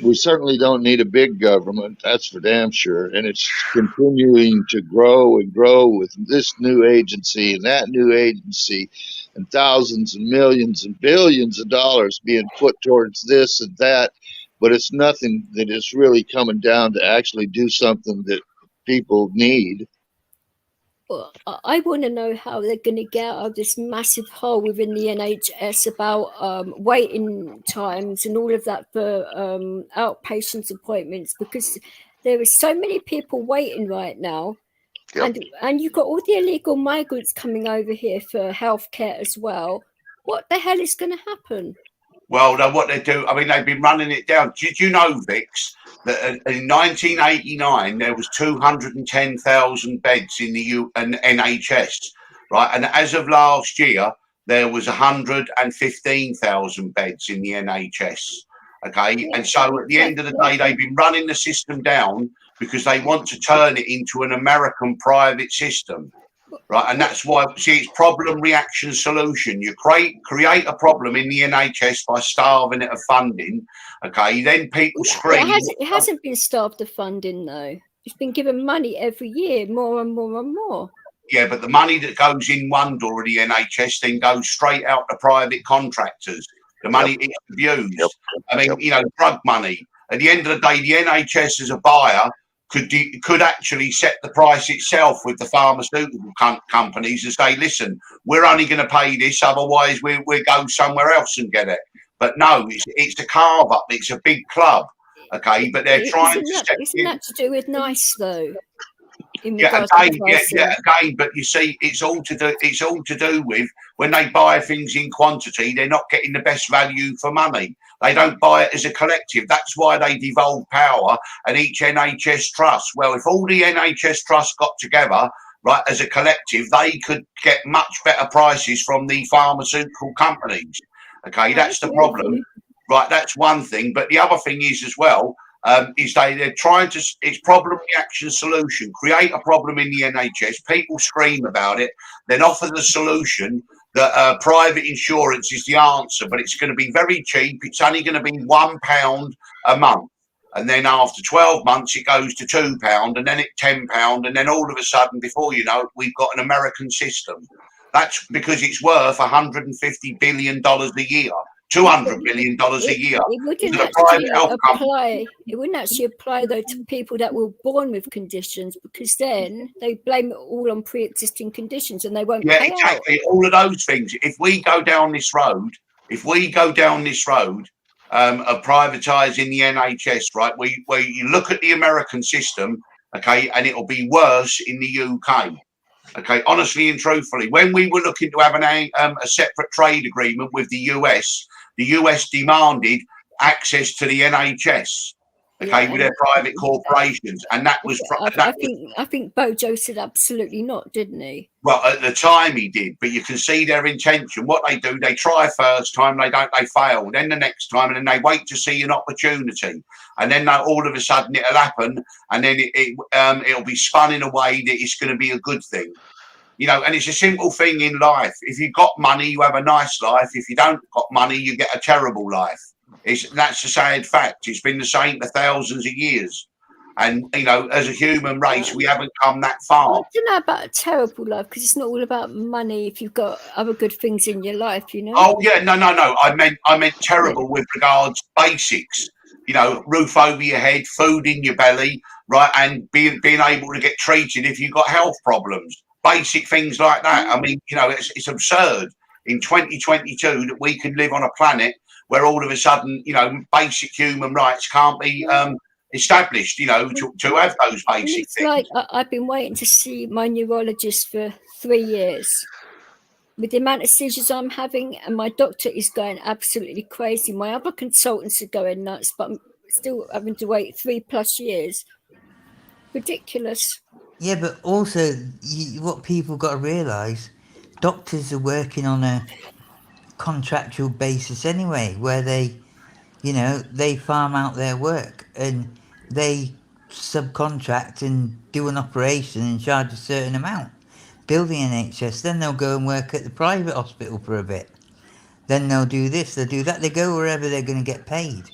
[SPEAKER 7] we certainly don't need a big government, that's for damn sure. And it's continuing to grow and grow with this new agency and that new agency, and thousands and millions and billions of dollars being put towards this and that. But it's nothing that is really coming down to actually do something that people need.
[SPEAKER 2] Well, I want to know how they're going to get out of this massive hole within the NHS about waiting times and all of that for outpatients appointments, because there are so many people waiting right now.
[SPEAKER 6] Yep.
[SPEAKER 2] And you've got all the illegal migrants coming over here for healthcare as well. What the hell is going to happen?
[SPEAKER 4] Well, what they do, I mean, they've been running it down. Did you know, Vix, that in 1989 there was 210,000 beds in the NHS, right? And as of last year, there was 115,000 beds in the NHS. Okay, and so at the end of the day, they've been running the system down because they want to turn it into an American private system. Right, and that's why, see, it's problem, reaction, solution. You create a problem in the NHS by starving it of funding. Okay, then people scream.
[SPEAKER 2] It hasn't been starved of funding, though. It's been given money every year, more and more and more.
[SPEAKER 4] Yeah, but the money that goes in one door of the NHS then goes straight out to private contractors. The money is abused. I mean, you know, drug money. At the end of the day, the NHS as a buyer could actually set the price itself with the pharmaceutical companies and say, listen, we're only going to pay this, otherwise we'll go somewhere else and get it. But no, it's a carve up, it's a big club, okay? But they're trying to step in.
[SPEAKER 2] Isn't that to do with nice, though?
[SPEAKER 4] Yeah, again, but you see, it's all to do with when they buy things in quantity, they're not getting the best value for money. They don't buy it as a collective. That's why they devolve power and each NHS trust. Well, if all the NHS trusts got together, right, as a collective, they could get much better prices from the pharmaceutical companies. Okay, that's the problem. Right, that's one thing. But the other thing is as well, is they're trying to, it's problem, reaction, solution. Create a problem in the NHS, people scream about it, then offer the solution that private insurance is the answer, but it's going to be very cheap. It's only going to be £1 a month. And then after 12 months, it goes to £2, and then it's £10, and then all of a sudden, before you know it, we've got an American system. That's because it's worth $150 billion a year. $200 billion a year.
[SPEAKER 2] It wouldn't actually apply though to people that were born with conditions, because then they blame it all on pre-existing conditions and they won't pay
[SPEAKER 4] exactly.
[SPEAKER 2] out.
[SPEAKER 4] All of those things. If we go down this road of privatising the NHS, right, where you look at the American system, okay, and it'll be worse in the UK. Okay, honestly and truthfully, when we were looking to have a separate trade agreement with the US demanded access to the NHS, okay, with their private corporations, and that was.
[SPEAKER 2] I think Bojo said absolutely not, didn't he?
[SPEAKER 4] Well, at the time he did, but you can see their intention. What they do, they try first time, they fail. Then the next time, and then they wait to see an opportunity, and then all of a sudden it'll happen, and then it'll be spun in a way that it's going to be a good thing. You know, and it's a simple thing in life. If you've got money, you have a nice life. If you don't got money, you get a terrible life. That's a sad fact. It's been the same for thousands of years. And, you know, as a human race, we haven't come that far.
[SPEAKER 2] I don't know about a terrible life, because it's not all about money if you've got other good things in your life, you know?
[SPEAKER 4] Oh, yeah, no. I meant terrible with regards basics. You know, roof over your head, food in your belly, right? And being able to get treated if you've got health problems. Basic things like that. I mean, you know, it's absurd in 2022 that we can live on a planet where all of a sudden, you know, basic human rights can't be established, you know, to have those basic things.
[SPEAKER 2] Like I've been waiting to see my neurologist for 3 years. With the amount of seizures I'm having, and my doctor is going absolutely crazy. My other consultants are going nuts, but I'm still having to wait 3+ years. Ridiculous.
[SPEAKER 1] Yeah, but also what people got to realise, doctors are working on a contractual basis anyway, where they farm out their work and they subcontract and do an operation and charge a certain amount. Build the NHS, then they'll go and work at the private hospital for a bit. Then they'll do this, they'll do that. They go wherever they're going to get paid.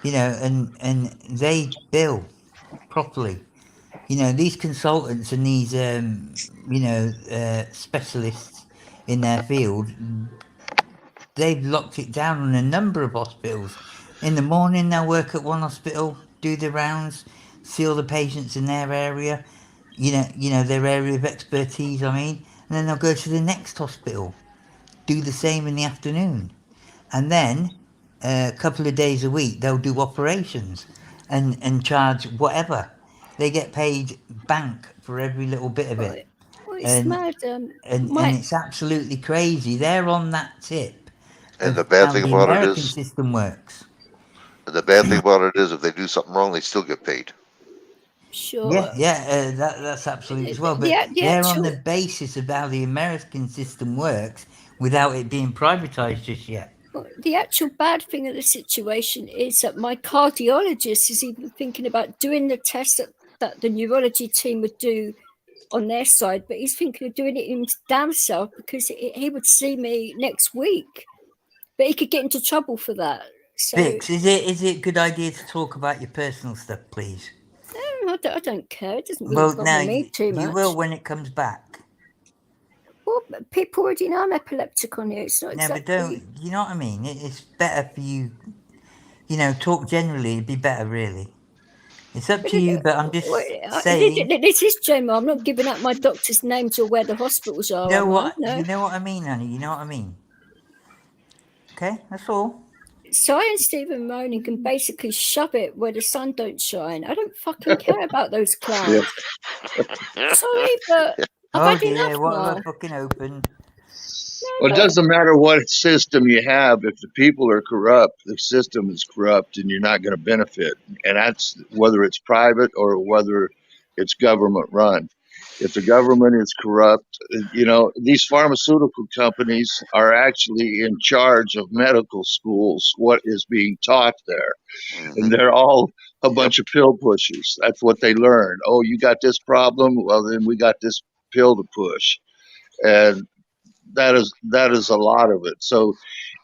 [SPEAKER 1] you know, and they bill properly. You know, these consultants and these, specialists in their field, they've locked it down on a number of hospitals. In the morning, they'll work at one hospital, do the rounds, see all the patients in their area, their area of expertise, I mean, and then they'll go to the next hospital, do the same in the afternoon. And then a couple of days a week, they'll do operations and charge whatever. They get paid bank for every little bit of it.
[SPEAKER 2] Well, it's
[SPEAKER 1] And
[SPEAKER 2] mad.
[SPEAKER 1] and it's absolutely crazy. They're on that tip
[SPEAKER 6] And
[SPEAKER 1] of
[SPEAKER 6] the bad
[SPEAKER 1] how
[SPEAKER 6] thing
[SPEAKER 1] the
[SPEAKER 6] about it
[SPEAKER 1] American
[SPEAKER 6] is,
[SPEAKER 1] system works.
[SPEAKER 6] if they do something wrong, they still get paid.
[SPEAKER 2] Sure.
[SPEAKER 1] That's absolute as well. But
[SPEAKER 2] The
[SPEAKER 1] they're on
[SPEAKER 2] actual
[SPEAKER 1] the basis of how the American system works without it being privatized just yet.
[SPEAKER 2] the actual bad thing of the situation is that my cardiologist is even thinking about doing the test that the neurology team would do on their side, but he's thinking of doing it in down south because he would see me next week, but he could get into trouble for that. So
[SPEAKER 1] Vix, is it a good idea to talk about your personal stuff, please?
[SPEAKER 2] I don't care. It doesn't really
[SPEAKER 1] Well,
[SPEAKER 2] bother
[SPEAKER 1] now
[SPEAKER 2] me too much.
[SPEAKER 1] you will when it comes back.
[SPEAKER 2] Well, people already know I'm epileptic on here. It's not
[SPEAKER 1] No,
[SPEAKER 2] exactly.
[SPEAKER 1] but don't. You know what I mean? It's better for you. Talk generally. It'd be better, really. It's up to you, but I'm just saying.
[SPEAKER 2] This is Gemma. I'm not giving out my doctor's names or where the hospitals are.
[SPEAKER 1] You know what?
[SPEAKER 2] No.
[SPEAKER 1] You know what I mean, honey. You know what I mean. Okay, that's all.
[SPEAKER 2] Si and Stephen Moaning can basically shove it where the sun don't shine. I don't fucking care about those clowns. Sorry, but I've had enough
[SPEAKER 1] what
[SPEAKER 2] now.
[SPEAKER 1] have I fucking opened?
[SPEAKER 7] Well, it doesn't matter what system you have. If the people are corrupt, the system is corrupt, and you're not going to benefit. And that's whether it's private or whether it's government run. If the government is corrupt, these pharmaceutical companies are actually in charge of medical schools, what is being taught there. And they're all a bunch of pill pushers. That's what they learn. Oh, you got this problem? Well, then we got this pill to push. And that is a lot of it. So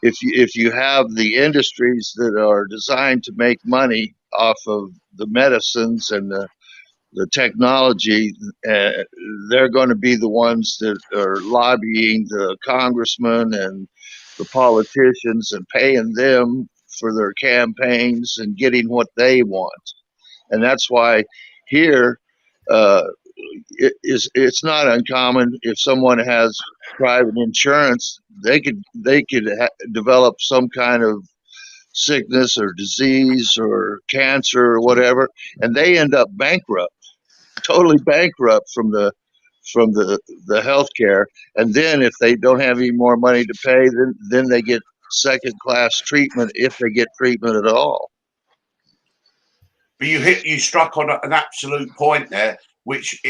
[SPEAKER 7] if you have the industries that are designed to make money off of the medicines and the technology, they're going to be the ones that are lobbying the congressmen and the politicians and paying them for their campaigns and getting what they want. And that's why here it's not uncommon if someone has private insurance, they could develop some kind of sickness or disease or cancer or whatever, and they end up bankrupt, totally bankrupt from the healthcare. And then if they don't have any more money to pay, then they get second class treatment if they get treatment at all.
[SPEAKER 4] But you struck on an absolute point there, which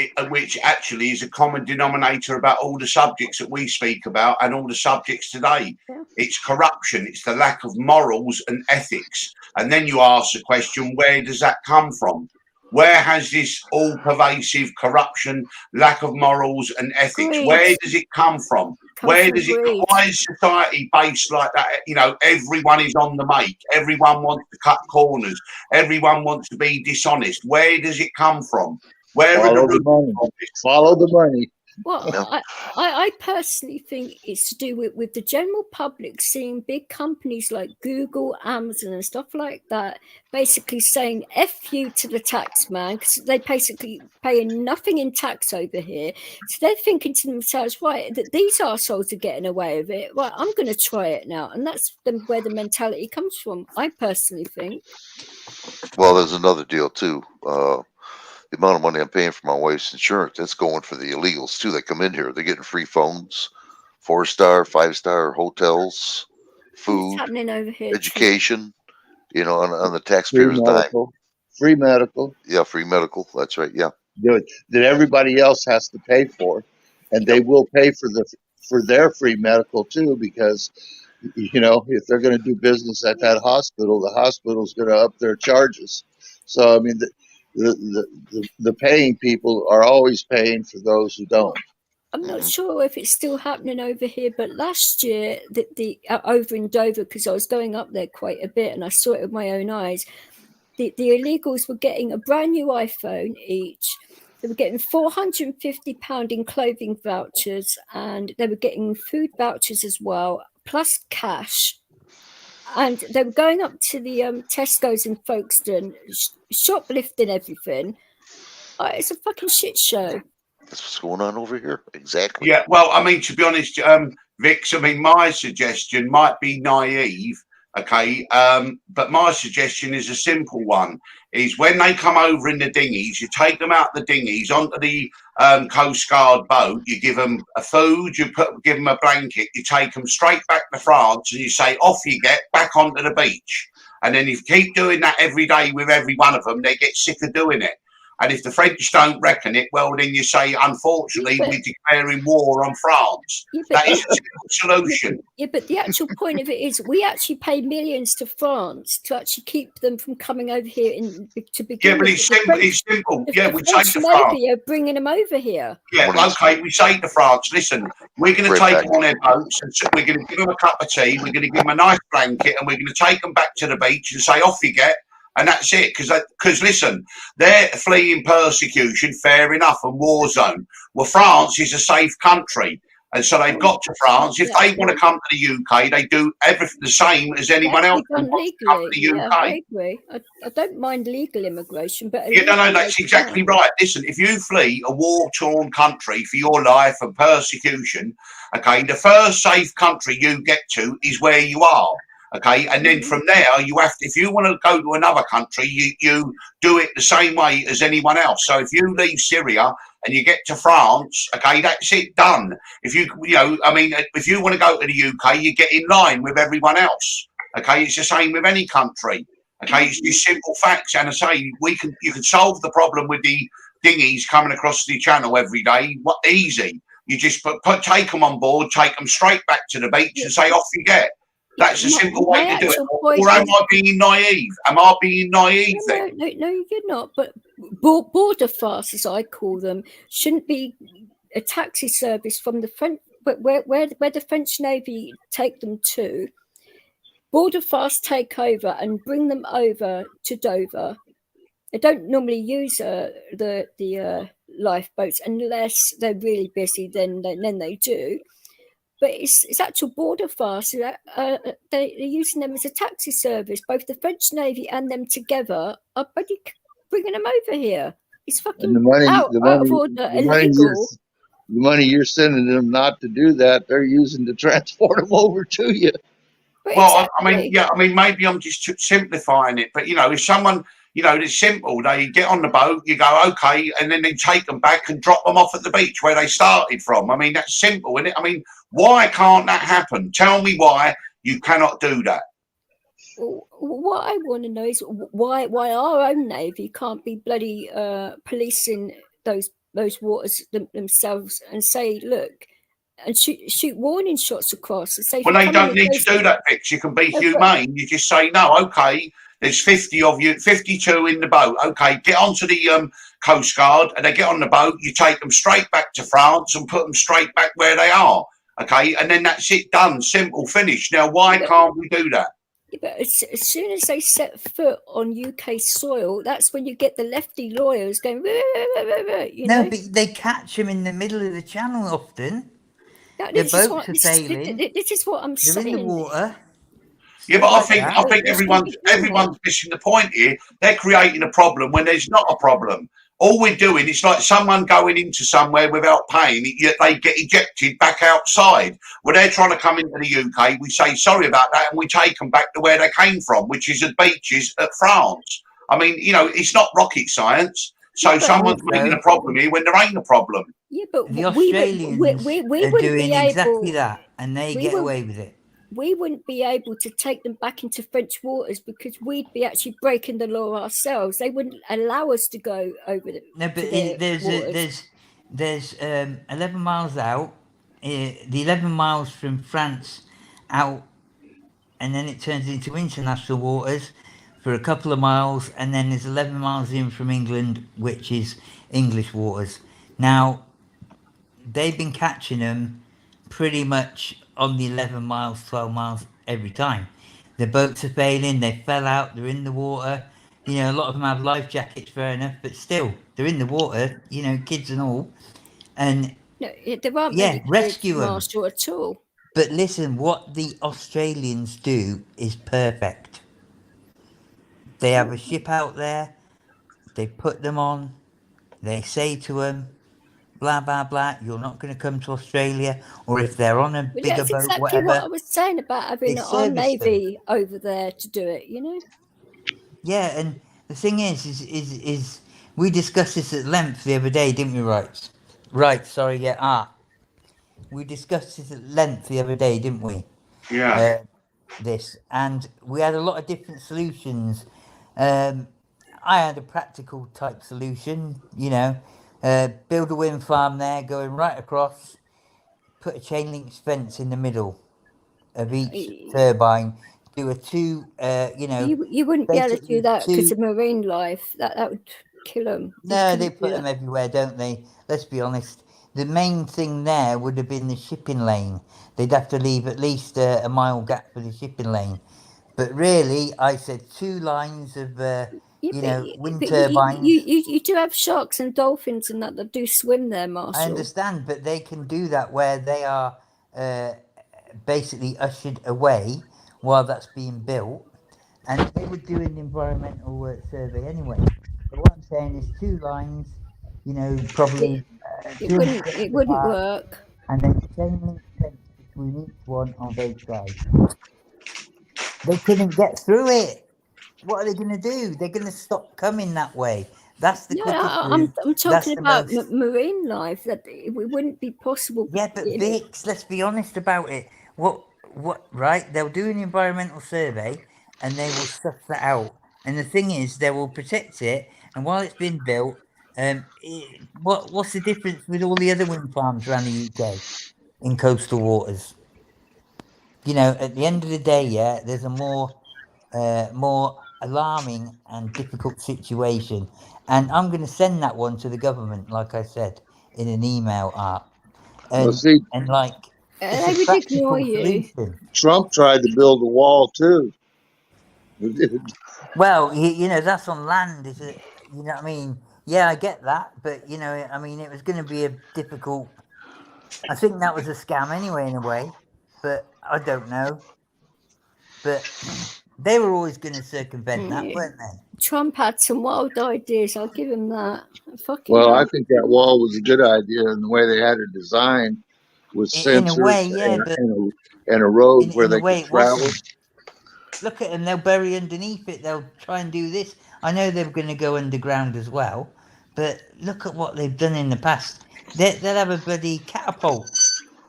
[SPEAKER 4] actually is a common denominator about all the subjects that we speak about and all the subjects today.
[SPEAKER 2] Yeah.
[SPEAKER 4] It's corruption. It's the lack of morals and ethics. And then you ask the question, where does that come from? Where has this all-pervasive corruption, lack of morals and ethics,
[SPEAKER 2] Greed.
[SPEAKER 4] where does it come from? Why is society based like that? Everyone is on the make. Everyone wants to cut corners. Everyone wants to be dishonest. Where does it come from? Where are the
[SPEAKER 7] money? Follow the money.
[SPEAKER 2] Well, I personally think it's to do with the general public seeing big companies like Google, Amazon and stuff like that basically saying F you to the tax man because they basically paying nothing in tax over here. So they're thinking to themselves, right, that these arseholes are getting away with it. Well, I'm going to try it now. And that's where the mentality comes from, I personally think.
[SPEAKER 6] Well, there's another deal too. The amount of money I'm paying for my wife's insurance, that's going for the illegals too. They come in here, they're getting free phones, 4-star, 5-star hotels, food,
[SPEAKER 2] What's happening over here
[SPEAKER 6] education, on the taxpayer's dime.
[SPEAKER 7] Free medical.
[SPEAKER 6] Yeah, free medical. That's right. Yeah.
[SPEAKER 7] That everybody else has to pay for. And they will pay for their free medical too, because if they're going to do business at that hospital, the hospital's going to up their charges. So I mean the paying people are always paying for those who don't.
[SPEAKER 2] I'm not sure if it's still happening over here, but last year, the over in Dover, because I was going up there quite a bit and I saw it with my own eyes, the illegals were getting a brand new iPhone each. They were getting £450 in clothing vouchers, and they were getting food vouchers as well, plus cash. And they were going up to the Tesco's in Folkestone, shoplifting everything. It's a fucking shit show.
[SPEAKER 6] That's what's going on over here. Exactly.
[SPEAKER 4] Yeah, well, I mean, to be honest, Vix, I mean, my suggestion might be naive, okay, but my suggestion is a simple one, is when they come over in the dinghies, you take them out the dinghies onto the Coast Guard boat, you give them a food, give them a blanket, you take them straight back to France and you say, off you get, back onto the beach. And then if you keep doing that every day with every one of them, they get sick of doing it. And if the French don't reckon it, well, then you say, unfortunately, we're declaring war on France. That is a simple solution.
[SPEAKER 2] Yeah, but the actual point of it is we actually pay millions to France to actually keep them from coming over here to begin.
[SPEAKER 4] Yeah, but it's simple. It's simple. Yeah, we say to
[SPEAKER 2] France.
[SPEAKER 4] France.
[SPEAKER 2] Bringing them over here.
[SPEAKER 4] Yeah, okay, we say to France, listen, we're going to take them on their boats and we're going to give them a cup of tea, we're going to give them a nice blanket, and we're going to take them back to the beach and say, off you get. And that's it, because listen, they're fleeing persecution, fair enough, and war zone. Well, France is a safe country, and so they've got to France. If they want to come to the UK, they do everything the same as anyone else who wants to come to the UK.
[SPEAKER 2] Yeah, I agree. I don't mind legal immigration, but
[SPEAKER 4] yeah, no, that's exactly right. Listen, if you flee a war-torn country for your life and persecution, okay, the first safe country you get to is where you are. Okay, and then from there, you have to, if you want to go to another country, you do it the same way as anyone else. So if you leave Syria and you get to France, okay, that's it, done. If if you want to go to the UK, you get in line with everyone else. Okay, it's the same with any country. Okay, it's just simple facts. And I say, you can solve the problem with the dinghies coming across the channel every day. Easy. You just take them on board, take them straight back to the beach and say, off you get. That's a simple way to do it. Or am I being naive? Am I being naive then?
[SPEAKER 2] No, you're not. But border fast, as I call them, shouldn't be a taxi service from the French, but where the French Navy take them to. Border fast take over and bring them over to Dover. They don't normally use the lifeboats unless they're really busy. Then they do. But it's actual border fast. They're using them as a taxi service. Both the French Navy and them together are bringing them over here. It's fucking out of order, illegal.
[SPEAKER 7] The money you're sending them not to do that, they're using to transport them over to you.
[SPEAKER 2] But
[SPEAKER 4] well,
[SPEAKER 2] exactly.
[SPEAKER 4] I mean, maybe I'm just simplifying it. But, if someone, it's simple. They get on the boat, you go, okay, and then they take them back and drop them off at the beach where they started from. I mean, that's simple, isn't it? I mean, why can't that happen? Tell me why you cannot do that.
[SPEAKER 2] What I want to know is why our own Navy can't be bloody policing those waters themselves and say, look, and shoot warning shots across and say.
[SPEAKER 4] Well, they don't need to do that, Vix. You can be humane. You just say, no, okay, there's 50 of you, 52 in the boat. Okay, get onto the Coast Guard, and they get on the boat. You take them straight back to France and put them straight back where they are. Okay, and then that's it, done, simple, finished. Now, why can't we do that?
[SPEAKER 2] Yeah, but as soon as they set foot on UK soil, that's when you get the lefty lawyers going.
[SPEAKER 1] No, but they catch them in the middle of the channel often. Their boats are sailing.
[SPEAKER 2] This is what I'm saying.
[SPEAKER 1] They're in the water.
[SPEAKER 4] Yeah, but I think everyone's missing the point here. They're creating a problem when there's not a problem. All we're doing is like someone going into somewhere without paying, yet they get ejected back outside. When they're trying to come into the UK, we say sorry about that, and we take them back to where they came from, which is the beaches at France. I mean, it's not rocket science. So someone's making a problem here when there ain't a problem.
[SPEAKER 2] Yeah, but
[SPEAKER 1] the Australians are doing exactly that, and they get away with it.
[SPEAKER 2] We wouldn't be able to take them back into French waters because we'd be actually breaking the law ourselves. They wouldn't allow us to go over the.
[SPEAKER 1] No, but there's 11 miles out. The 11 miles from France out, and then it turns into international waters for a couple of miles, and then there's 11 miles in from England, which is English waters. Now, they've been catching them pretty much on the 11 miles, 12 miles every time. The boats are failing, they fell out, they're in the water. You know, a lot of them have life jackets, fair enough, but still, they're in the water, you know, kids and all. And
[SPEAKER 2] No, there aren't
[SPEAKER 1] yeah,
[SPEAKER 2] many kids,
[SPEAKER 1] rescue them.
[SPEAKER 2] Marshall, at all.
[SPEAKER 1] But listen, what the Australians do is perfect. They have a ship out there, they put them on, they say to them, blah, blah, blah, you're not going to come to Australia, or if they're on a
[SPEAKER 2] But
[SPEAKER 1] bigger
[SPEAKER 2] that's
[SPEAKER 1] boat,
[SPEAKER 2] exactly what I
[SPEAKER 1] whatever,
[SPEAKER 2] was saying about
[SPEAKER 1] they
[SPEAKER 2] having our
[SPEAKER 1] service them.
[SPEAKER 2] Navy over there to do it, you know?
[SPEAKER 1] Yeah, and the thing is we discussed this at length the other day, didn't we, right? Right, sorry, yeah, we discussed this at length the other day, didn't we?
[SPEAKER 4] Yeah.
[SPEAKER 1] This, and we had a lot of different solutions. I had a practical type solution, you know, build a wind farm there, going right across, put a chain link fence in the middle of each turbine, do a two, you know,
[SPEAKER 2] You wouldn't be able to do
[SPEAKER 1] basically
[SPEAKER 2] that because
[SPEAKER 1] two.
[SPEAKER 2] of marine life. That would kill them.
[SPEAKER 1] No, they put them everywhere, don't they? Let's be honest. The main thing there would have been the shipping lane. They'd have to leave at least a mile gap for the shipping lane. But really, I said 2 lines of, you know, wind turbines.
[SPEAKER 2] You do have sharks and dolphins and that do swim there, Marshall.
[SPEAKER 1] I understand, but they can do that where they are basically ushered away while that's being built. And they would do an environmental survey anyway. But what I'm saying is 2 lines, you know, probably
[SPEAKER 2] It wouldn't work.
[SPEAKER 1] And then chain link fence between each one on both sides. They couldn't get through it. What are they going to do? They're going to stop coming that way. That's the quickest route.
[SPEAKER 2] I'm talking about marine life. That it wouldn't be possible.
[SPEAKER 1] Yeah, but Vix, let's be honest about it. What? Right? They'll do an environmental survey, and they will suss that out. And the thing is, they will protect it. And while it's being built, what's the difference with all the other wind farms around the UK in coastal waters? You know, at the end of the day, yeah, there's a more alarming and difficult situation. And I'm going to send that one to the government, like I said, in an email, Art. And,
[SPEAKER 7] Well, see,
[SPEAKER 1] and like,
[SPEAKER 2] they
[SPEAKER 1] it's a
[SPEAKER 2] would
[SPEAKER 1] practical
[SPEAKER 2] ignore you.
[SPEAKER 1] solution.
[SPEAKER 7] Trump tried to build a wall too.
[SPEAKER 1] Well, you know, that's on land, is it? You know what I mean? Yeah, I get that. But, you know, I mean, it was going to be a difficult... I think that was a scam anyway, in a way. But I don't know. But they were always going to circumvent that, weren't they?
[SPEAKER 2] Trump had some wild ideas. I'll give him that.
[SPEAKER 7] Well, I think that wall was a good idea, and the way they had it designed with sensors
[SPEAKER 1] in a way, yeah,
[SPEAKER 7] and a road where they
[SPEAKER 1] way
[SPEAKER 7] could travel.
[SPEAKER 1] Look at them; they'll bury underneath it. They'll try and do this. I know they're going to go underground as well, but look at what they've done in the past. They'll have a bloody catapult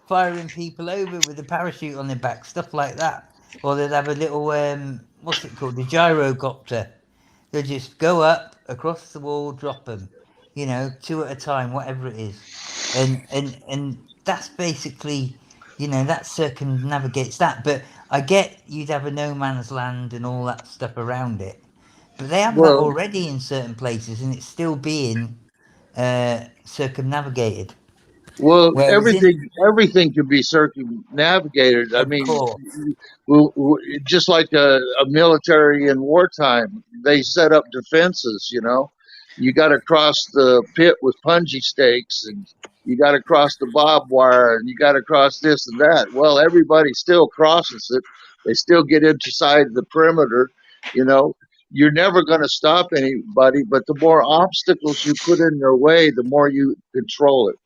[SPEAKER 1] firing people over with a parachute on their back, stuff like that. Or they'll have a little what's it called, the gyrocopter. They'll just go up across the wall, drop them, you know, 2 at a time, whatever it is, and that's basically, you know, that circumnavigates that. But I get you'd have a no man's land and all that stuff around it, but they have that already in certain places, and it's still being circumnavigated.
[SPEAKER 7] Well, everything could be circumnavigated. I mean, just like a military in wartime, they set up defenses. You know, you got to cross the pit with punji stakes, and you got to cross the barbed wire, and you got to cross this and that. Well, everybody still crosses it. They still get inside the perimeter. You know, you're never going to stop anybody, but the more obstacles you put in their way, the more you control it.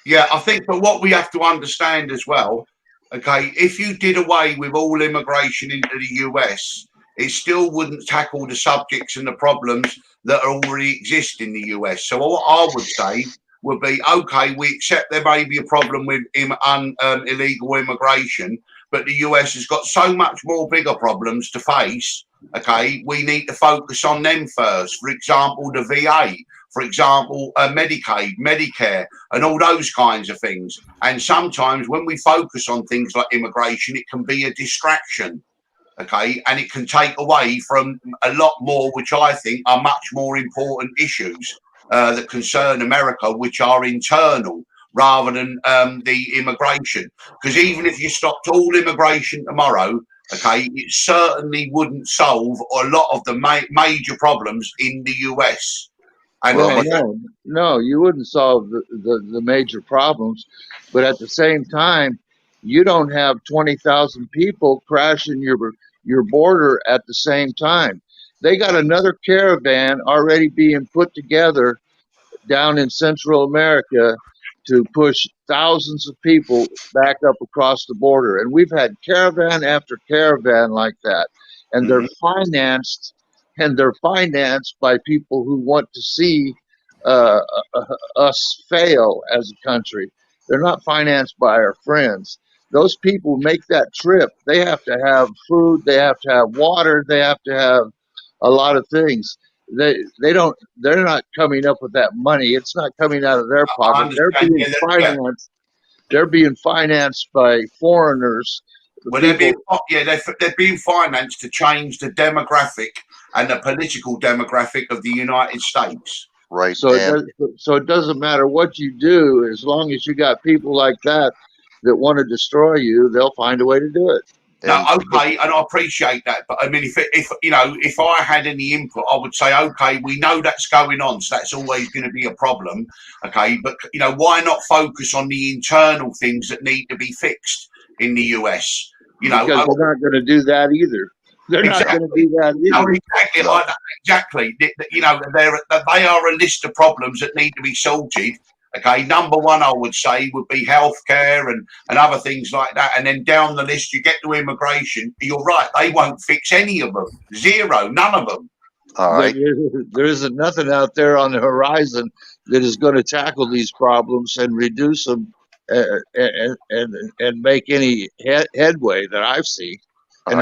[SPEAKER 4] Yeah, I think, but what we have to understand as well, okay, if you did away with all immigration into the US, it still wouldn't tackle the subjects and the problems that already exist in the US. So what I would say would be, okay, we accept there may be a problem with illegal immigration, but the US has got so much more bigger problems to face. Okay, we need to focus on them first. For example, the VA, for example, Medicaid, Medicare, and all those kinds of things. And sometimes when we focus on things like immigration, it can be a distraction. Okay, and it can take away from a lot more, which I think are much more important issues. that concern America, which are internal rather than the immigration. Because even if you stopped all immigration tomorrow, okay, it certainly wouldn't solve a lot of the major problems in the US. And
[SPEAKER 7] Well, no, you wouldn't solve the major problems, but at the same time, you don't have 20,000 people crashing your border at the same time. They got another caravan already being put together down in Central America to push thousands of people back up across the border. And we've had caravan after caravan like that. And they're financed by people who want to see uh, us fail as a country. They're not financed by our friends. Those people make that trip. They have to have food. They have to have water. They have to have a lot of things. They're not coming up with that money. It's not coming out of their
[SPEAKER 4] I
[SPEAKER 7] pocket.
[SPEAKER 4] understand.
[SPEAKER 7] They're being financed by foreigners.
[SPEAKER 4] Well, they're being financed to change the demographic and the political demographic of the United States.
[SPEAKER 6] Right.
[SPEAKER 7] So it doesn't matter what you do, as long as you got people like that want to destroy you, they'll find a way to do it.
[SPEAKER 4] No, okay, and I appreciate that, but I mean, if I had any input, I would say, okay, we know that's going on, so that's always going to be a problem, okay. But why not focus on the internal things that need to be fixed in the US?
[SPEAKER 7] Because they're not going to do that either. They're not going to do that either.
[SPEAKER 4] No, exactly, like that, exactly. They are a list of problems that need to be sorted. Okay, number one, I would say, would be healthcare and other things like that. And then down the list, you get to immigration. You're right, they won't fix any of them. Zero, none of them.
[SPEAKER 6] All right.
[SPEAKER 7] There isn't nothing out there on the horizon that is going to tackle these problems and reduce them and make any headway that I've seen. And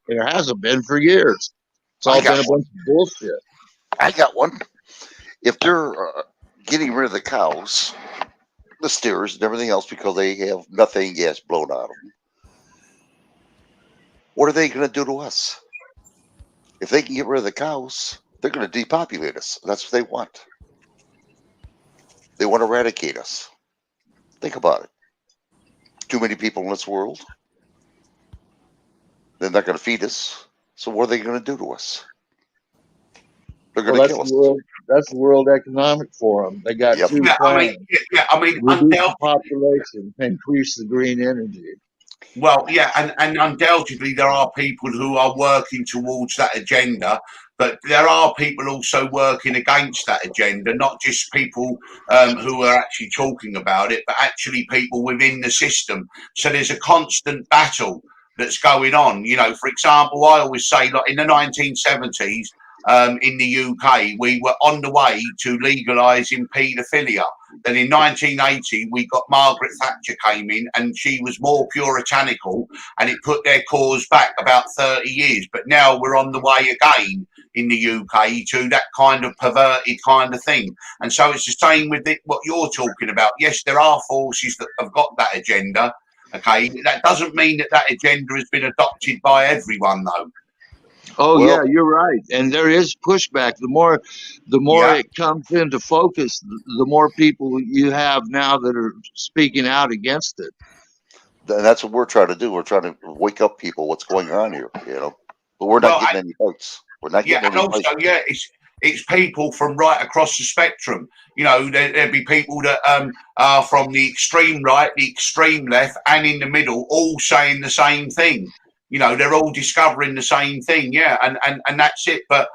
[SPEAKER 7] there hasn't been for years. It's all been a bunch of bullshit.
[SPEAKER 6] I got one. If they're getting rid of the cows, the steers, and everything else because they have methane gas blown out of them, what are they going to do to us? If they can get rid of the cows, they're going to depopulate us. That's what they want. They want to eradicate us. Think about it. Too many people in this world. They're not going to feed us. So what are they going to do to us? They're going to kill us.
[SPEAKER 7] That's the World Economic Forum. They got two plans. Reduce the population, increase the green energy.
[SPEAKER 4] Well, yeah, and undoubtedly there are people who are working towards that agenda, but there are people also working against that agenda, not just people who are actually talking about it, but actually people within the system. So there's a constant battle that's going on. For example, I always say, like in the 1970s, in the UK, we were on the way to legalising paedophilia. Then in 1980, we got Margaret Thatcher came in, and she was more puritanical, and it put their cause back about 30 years. But now we're on the way again in the UK to that kind of perverted kind of thing. And so it's the same with what you're talking about. Yes, there are forces that have got that agenda. Okay, that doesn't mean that agenda has been adopted by everyone, though.
[SPEAKER 7] Oh, yeah, you're right. And there is pushback. The more it comes into focus, the more people you have now that are speaking out against it.
[SPEAKER 6] And that's what we're trying to do. We're trying to wake up people what's going on here, But we're not getting any votes. We're not getting any votes.
[SPEAKER 4] It's people from right across the spectrum. There'd be people that are from the extreme right, the extreme left, and in the middle, all saying the same thing. They're all discovering the same thing, and that's it. But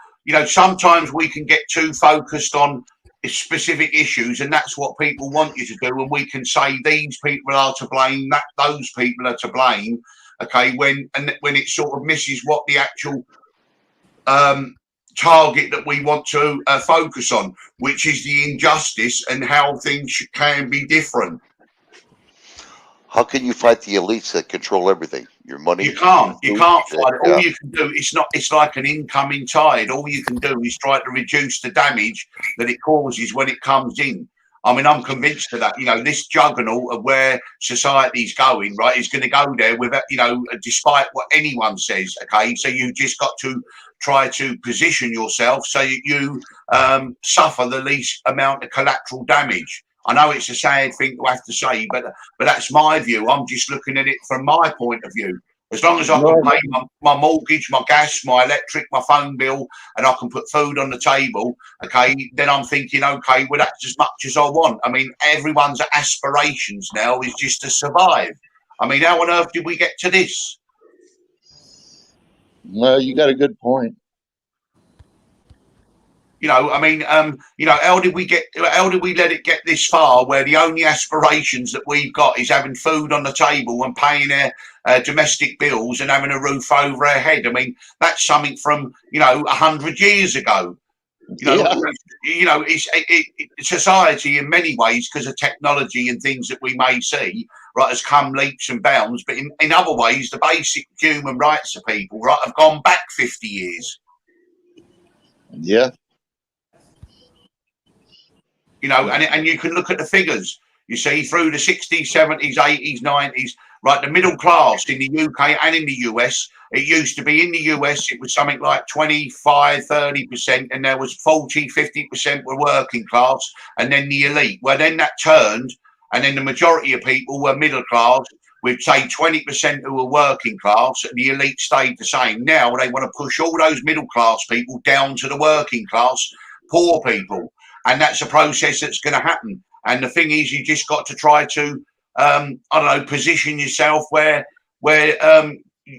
[SPEAKER 4] sometimes we can get too focused on specific issues, and that's what people want you to do. And we can say these people are to blame, that those people are to blame. Okay, when it sort of misses what the actual target that we want to focus on, which is the injustice and how things can be different.
[SPEAKER 6] How can you fight the elites that control everything? Your money.
[SPEAKER 4] You can't fight it. All you can do, it's like an incoming tide. All you can do is try to reduce the damage that it causes when it comes in. I mean, I'm convinced of that. You know, this juggernaut of where society's going, right, is going to go there without, you know, despite what anyone says. Okay, so you just got to try to position yourself so you suffer the least amount of collateral damage. I know it's a sad thing to have to say, but that's my view. I'm just looking at it from my point of view. As long as I can
[SPEAKER 7] No,
[SPEAKER 4] pay my mortgage, my gas, my electric, my phone bill, and I can put food on the table, okay, then I'm thinking, okay, well, that's as much as I want. I mean, everyone's aspirations now is just to survive. I mean, how on earth did we get to this?
[SPEAKER 7] well, you got a good point.
[SPEAKER 4] You know, I mean, you know, how did we let it get this far where the only aspirations that we've got is having food on the table and paying our domestic bills and having a roof over our head? I mean, that's something from, you know, 100 years ago.
[SPEAKER 7] Yeah.
[SPEAKER 4] You know, society in many ways, because of technology and things that we may see, right, has come leaps and bounds. But in other ways, the basic human rights of people, right, have gone back 50 years.
[SPEAKER 7] Yeah.
[SPEAKER 4] You know, and you can look at the figures. You see, through the 60s, 70s, 80s, 90s, right, the middle class in the UK and in the US, it used to be in the US, it was something like 25, 30%, and there was 40, 50% were working class, and then the elite. Well, then that turned, and then the majority of people were middle class, with, say, 20% who were working class, and the elite stayed the same. Now they want to push all those middle class people down to the working class, poor people. And that's a process that's going to happen. And the thing is, you just got to try to, I don't know, position yourself where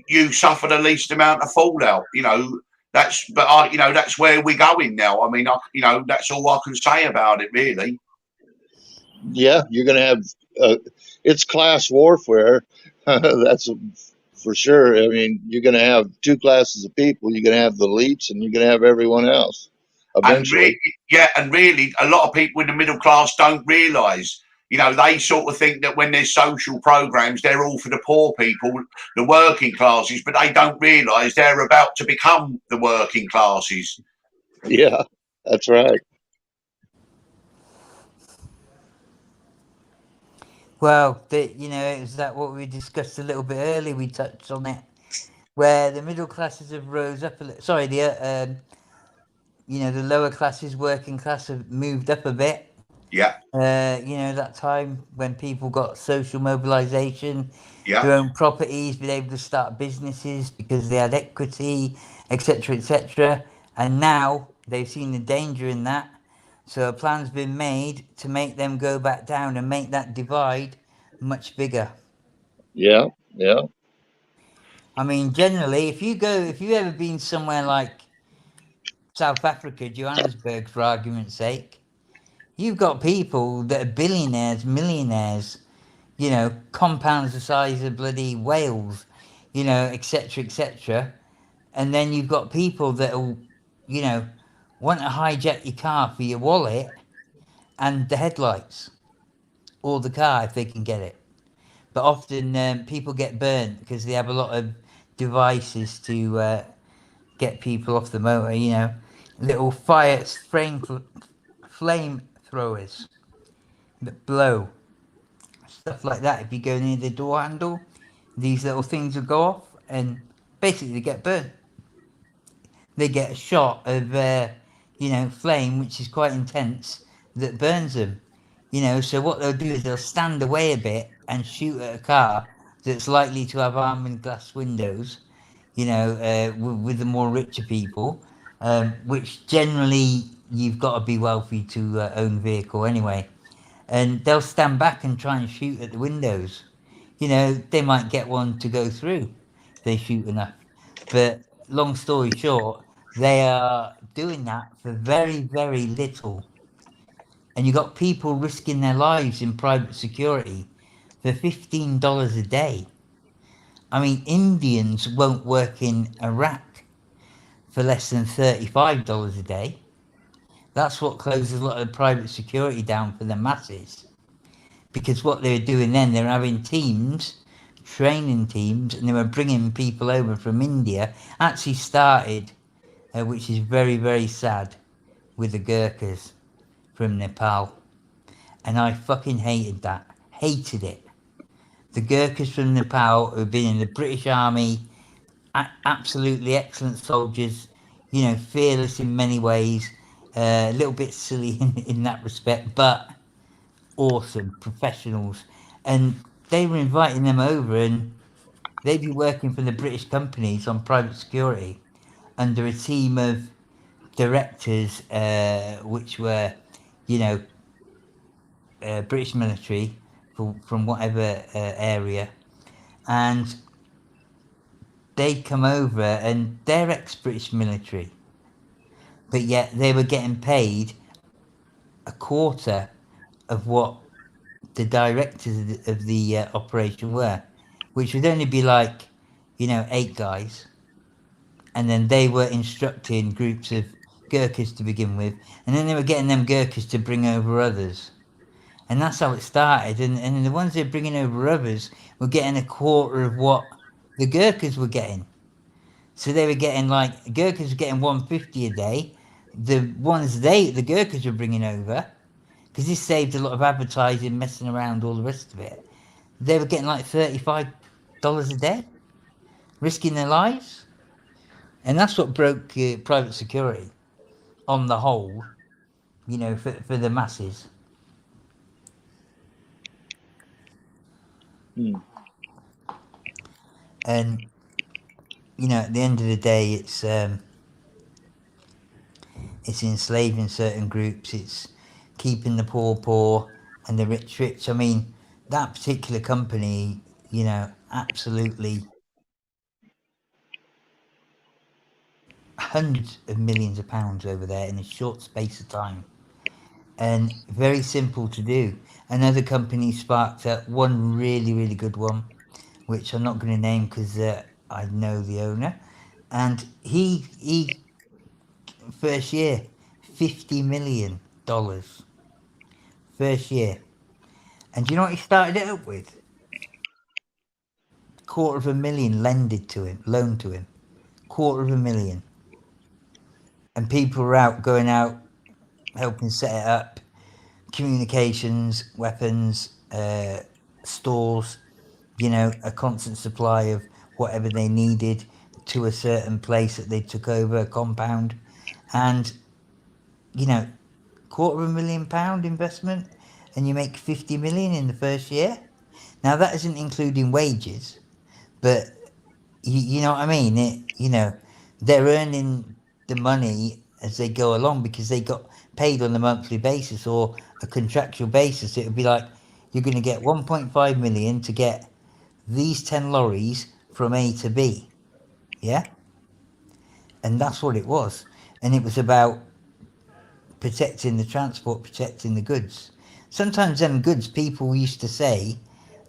[SPEAKER 4] you suffer the least amount of fallout. You know, you know, that's where we're going now. I mean, you know, that's all I can say about it, really.
[SPEAKER 7] Yeah, you're going to have it's class warfare. That's for sure. I mean, you're going to have two classes of people. You're going to have the elites, and you're going to have everyone else. Eventually.
[SPEAKER 4] And really, a lot of people in the middle class don't realise. You know, they sort of think that when there's social programs, they're all for the poor people, the working classes, but they don't realise they're about to become the working classes.
[SPEAKER 7] Yeah, that's right.
[SPEAKER 1] Well, you know, it was that what we discussed a little bit earlier. We touched on it, where the middle classes have rose up a little. Sorry, you know, the lower classes, working class, have moved up a bit.
[SPEAKER 4] Yeah.
[SPEAKER 1] You know, that time when people got social mobilisation,
[SPEAKER 4] Yeah.
[SPEAKER 1] their own properties, been able to start businesses because they had equity, etc., etc. And now they've seen the danger in that. So a plan's been made to make them go back down and make that divide much bigger.
[SPEAKER 7] Yeah, yeah.
[SPEAKER 1] I mean, generally, if you ever been somewhere like South Africa, Johannesburg, for argument's sake, you've got people that are billionaires, millionaires, you know, compounds the size of bloody Wales, you know, etc., etc. And then you've got people that'll, you know, want to hijack your car for your wallet and the headlights, or the car if they can get it. But often people get burnt because they have a lot of devices to get people off the motor, you know, little flame throwers that blow, stuff like that. If you go near the door handle, these little things will go off and basically get burnt. They get a shot of, you know, flame, which is quite intense, that burns them. You know, so what they'll do is they'll stand away a bit and shoot at a car that's likely to have armoured glass windows, you know, with the more richer people, which generally you've got to be wealthy to own a vehicle anyway. And they'll stand back and try and shoot at the windows. You know, they might get one to go through if they shoot enough. But long story short, they are doing that for very, very little. And you've got people risking their lives in private security for $15 a day. I mean, Indians won't work in Iraq for less than $35 a day. That's what closes a lot of private security down for the masses. Because what they were doing then, they were having teams, training teams, and they were bringing people over from India. Actually started, which is very, very sad, with the Gurkhas from Nepal. And I fucking hated that. Hated it. The Gurkhas from Nepal who've been in the British Army, absolutely excellent soldiers, fearless in many ways, a little bit silly in that respect, but awesome professionals. And they were inviting them over, and they'd be working for the British companies on private security under a team of directors, which were, you know, British military from whatever area, and they'd come over and they're ex-British military, but yet they were getting paid a quarter of what the directors of the operation were, which would only be like, 8 guys, and then they were instructing groups of Gurkhas to begin with, and then they were getting them Gurkhas to bring over others. And that's how it started. And the ones that are bringing over others were getting a quarter of what the Gurkhas were getting. So they were getting like, Gurkhas were getting 150 a day. The Gurkhas were bringing over, because this saved a lot of advertising, messing around, all the rest of it. They were getting like $35 a day, risking their lives. And that's what broke private security on the whole, for the masses. And at the end of the day, it's enslaving certain groups. It's keeping the poor and the rich. I mean, that particular company, absolutely hundreds of millions of pounds over there in a short space of time, and very simple to do. Another company sparked up, one really good one, which I'm not going to name because I know the owner, and he first year $50 million first year. And do you know what he started it up with? $250,000 loaned to him. $250,000. And people were going out, helping set it up, communications, weapons, stores, a constant supply of whatever they needed to a certain place that they took over, a compound. And, £250,000 investment, and you make 50 million in the first year. Now that isn't including wages, but you know what I mean. They're earning the money as they go along because they got paid on a monthly basis or a contractual basis. It would be like you're going to get 1.5 million to get these 10 lorries from A to B, yeah, and that's what it was. And it was about protecting the transport, protecting the goods. Sometimes them goods, people used to say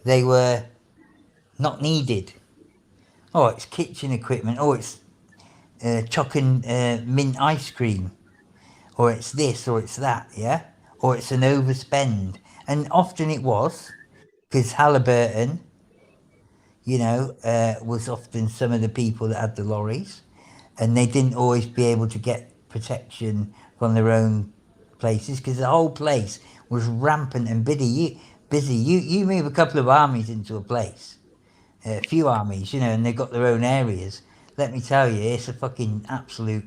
[SPEAKER 1] they were not needed. Oh, it's kitchen equipment. Oh, it's chucking mint ice cream. Or it's this, or it's that, yeah? Or it's an overspend. And often it was, because Halliburton, was often some of the people that had the lorries. And they didn't always be able to get protection from their own places because the whole place was rampant and busy. You move a couple of armies into a place, a few armies, and they've got their own areas. Let me tell you, it's a fucking absolute.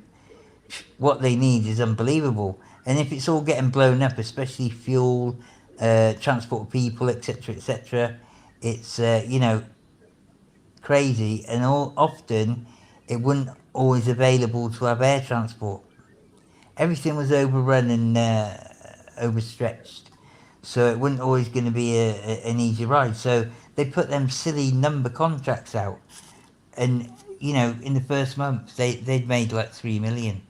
[SPEAKER 1] What they need is unbelievable. And if it's all getting blown up, especially fuel, transport people, etc., it's crazy. And often it wasn't always available to have air transport. Everything was overrun and overstretched, so it wasn't always going to be an easy ride. So they put them silly number contracts out, and in the first month they'd made like $3 million,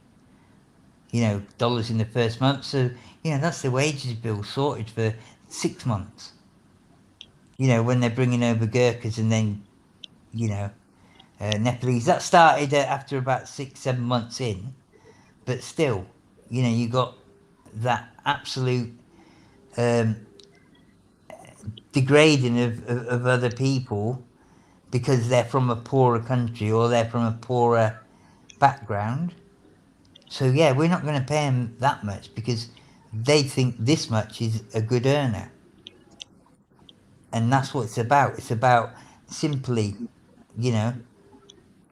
[SPEAKER 1] dollars in the first month. So that's the wages bill sorted for 6 months. When they're bringing over Gurkhas and then Nepalese. That started after about 6-7 months in, but still, you got that absolute degrading of other people because they're from a poorer country or they're from a poorer background. So yeah, we're not going to pay them that much because they think this much is a good earner. And that's what it's about. It's about simply, you know,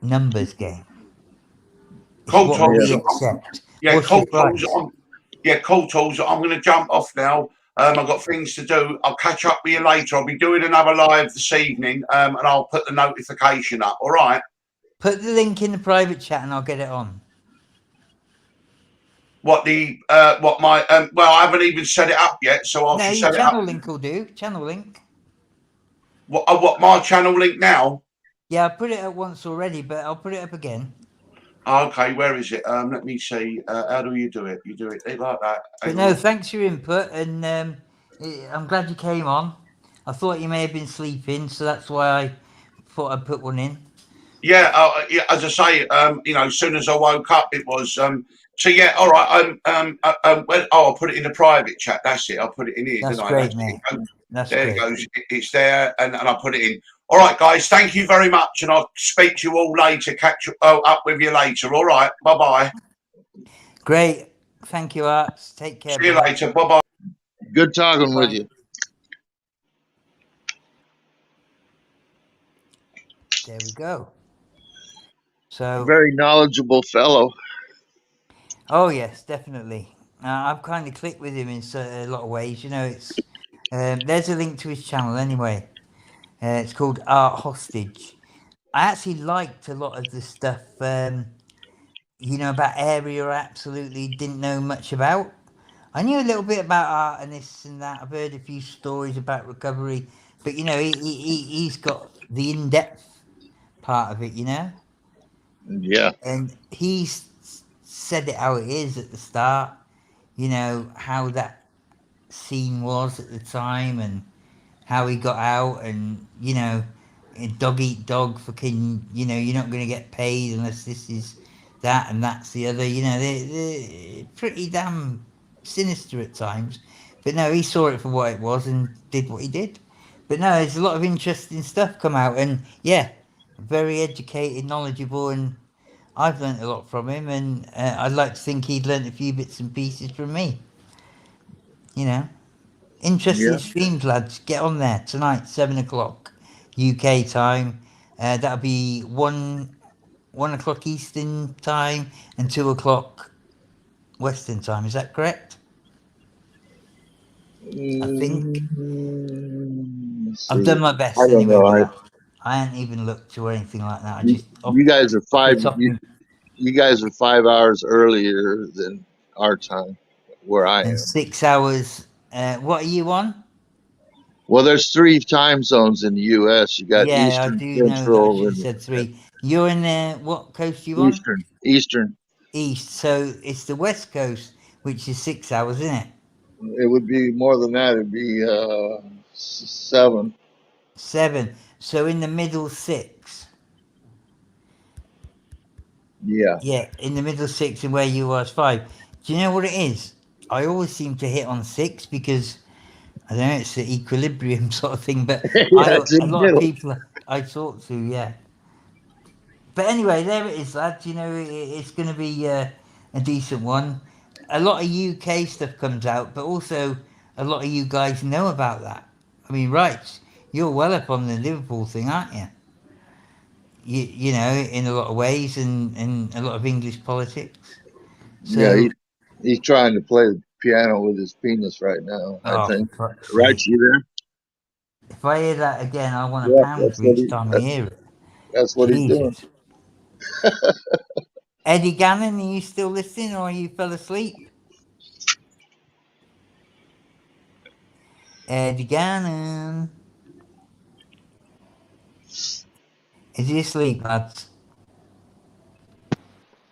[SPEAKER 1] numbers game. It's
[SPEAKER 4] Cool
[SPEAKER 1] what
[SPEAKER 4] tools.
[SPEAKER 1] we accept.
[SPEAKER 4] Yeah,
[SPEAKER 1] What's your
[SPEAKER 4] cool tools.
[SPEAKER 1] price?
[SPEAKER 4] Cool tools. I'm going to jump off now. I've got things to do. I'll catch up with you later. I'll be doing another live this evening, and I'll put the notification up. All right.
[SPEAKER 1] Put the link in the private chat and I'll get it on.
[SPEAKER 4] What my well, I haven't even set it up yet, so I
[SPEAKER 1] No,
[SPEAKER 4] should
[SPEAKER 1] your
[SPEAKER 4] set it up.
[SPEAKER 1] channel link will do. Channel link.
[SPEAKER 4] What my channel link now?
[SPEAKER 1] Yeah, I put it up once already, but I'll put it up again.
[SPEAKER 4] Okay, where is it? Let me see. How do you do it? You do it like that.
[SPEAKER 1] But no, thanks for your input, and I'm glad you came on. I thought you may have been sleeping, so that's why I thought I'd put one in.
[SPEAKER 4] Yeah, as I say, as soon as I woke up, it was. So yeah, all right. I'll put it in the private chat. That's it. I'll put it in here.
[SPEAKER 1] That's
[SPEAKER 4] didn't
[SPEAKER 1] great,
[SPEAKER 4] I?
[SPEAKER 1] mate. That's
[SPEAKER 4] there
[SPEAKER 1] great.
[SPEAKER 4] it goes. It's there, and I'll put it in. All right, guys. Thank you very much, and I'll speak to you all later. Catch up with you later. All right. Bye bye.
[SPEAKER 1] Great. Thank you, Arts. Take care.
[SPEAKER 4] See you later. Bye bye.
[SPEAKER 7] Good talking with you.
[SPEAKER 1] There we go. So
[SPEAKER 7] very knowledgeable fellow.
[SPEAKER 1] Oh yes, definitely. I've kind of clicked with him in a lot of ways. You know, it's there's a link to his channel anyway. It's called Art Hostage. I actually liked a lot of the stuff, you know, about area I absolutely didn't know much about. I knew a little bit about art and this and that. I've heard a few stories about recovery, but you know, he's got the in-depth part of it, you know.
[SPEAKER 7] Yeah.
[SPEAKER 1] And he's said it how it is at the start. You know how that scene was at the time and how he got out, and you know, dog eat dog, fucking, you know, you're not going to get paid unless this is that and that's the other. You know, they're pretty damn sinister at times, but no, he saw it for what it was and did what he did. But no, there's a lot of interesting stuff come out, and yeah, very educated, knowledgeable, and I've learnt a lot from him, and I'd like to think he'd learnt a few bits and pieces from me. You know, interesting streams, lads. Get on there tonight, 7 o'clock UK time. That'll be 1 o'clock Eastern time and 2 o'clock Western time. Is that correct? I think. I've done my best
[SPEAKER 7] I don't
[SPEAKER 1] anyway.
[SPEAKER 7] know.
[SPEAKER 1] I hadn't even looked or anything like that.
[SPEAKER 7] You guys are you guys are 5 hours earlier than our time, where I am.
[SPEAKER 1] 6 hours. What are you on?
[SPEAKER 7] Well, there's 3 time zones in the U.S. You got Eastern,
[SPEAKER 1] I do
[SPEAKER 7] Central,
[SPEAKER 1] know that. I should have said 3. You're in what coast you on?
[SPEAKER 7] Eastern.
[SPEAKER 1] East. So it's the West Coast, which is 6 hours, isn't it?
[SPEAKER 7] It would be more than that. It'd be 7.
[SPEAKER 1] 7. So in the middle 6.
[SPEAKER 7] Yeah.
[SPEAKER 1] Yeah, in the middle 6 and where you are is 5. Do you know what it is? I always seem to hit on 6 because I don't know, it's the equilibrium sort of thing. But a lot of people I talk to, yeah. But anyway, there it is, lads. You know, it's going to be a decent one. A lot of UK stuff comes out, but also a lot of you guys know about that. I mean, right, you're well up on the Liverpool thing, aren't you? You know, in a lot of ways, and a lot of English politics. So,
[SPEAKER 7] yeah, he's trying to play the piano with his penis right now, I think. Right, you there?
[SPEAKER 1] If I hear that again, I want a pound for each time I hear it.
[SPEAKER 7] That's what he's doing.
[SPEAKER 1] Eddie Gannon, are you still listening, or you fell asleep? Eddie Gannon. Is he asleep, lads?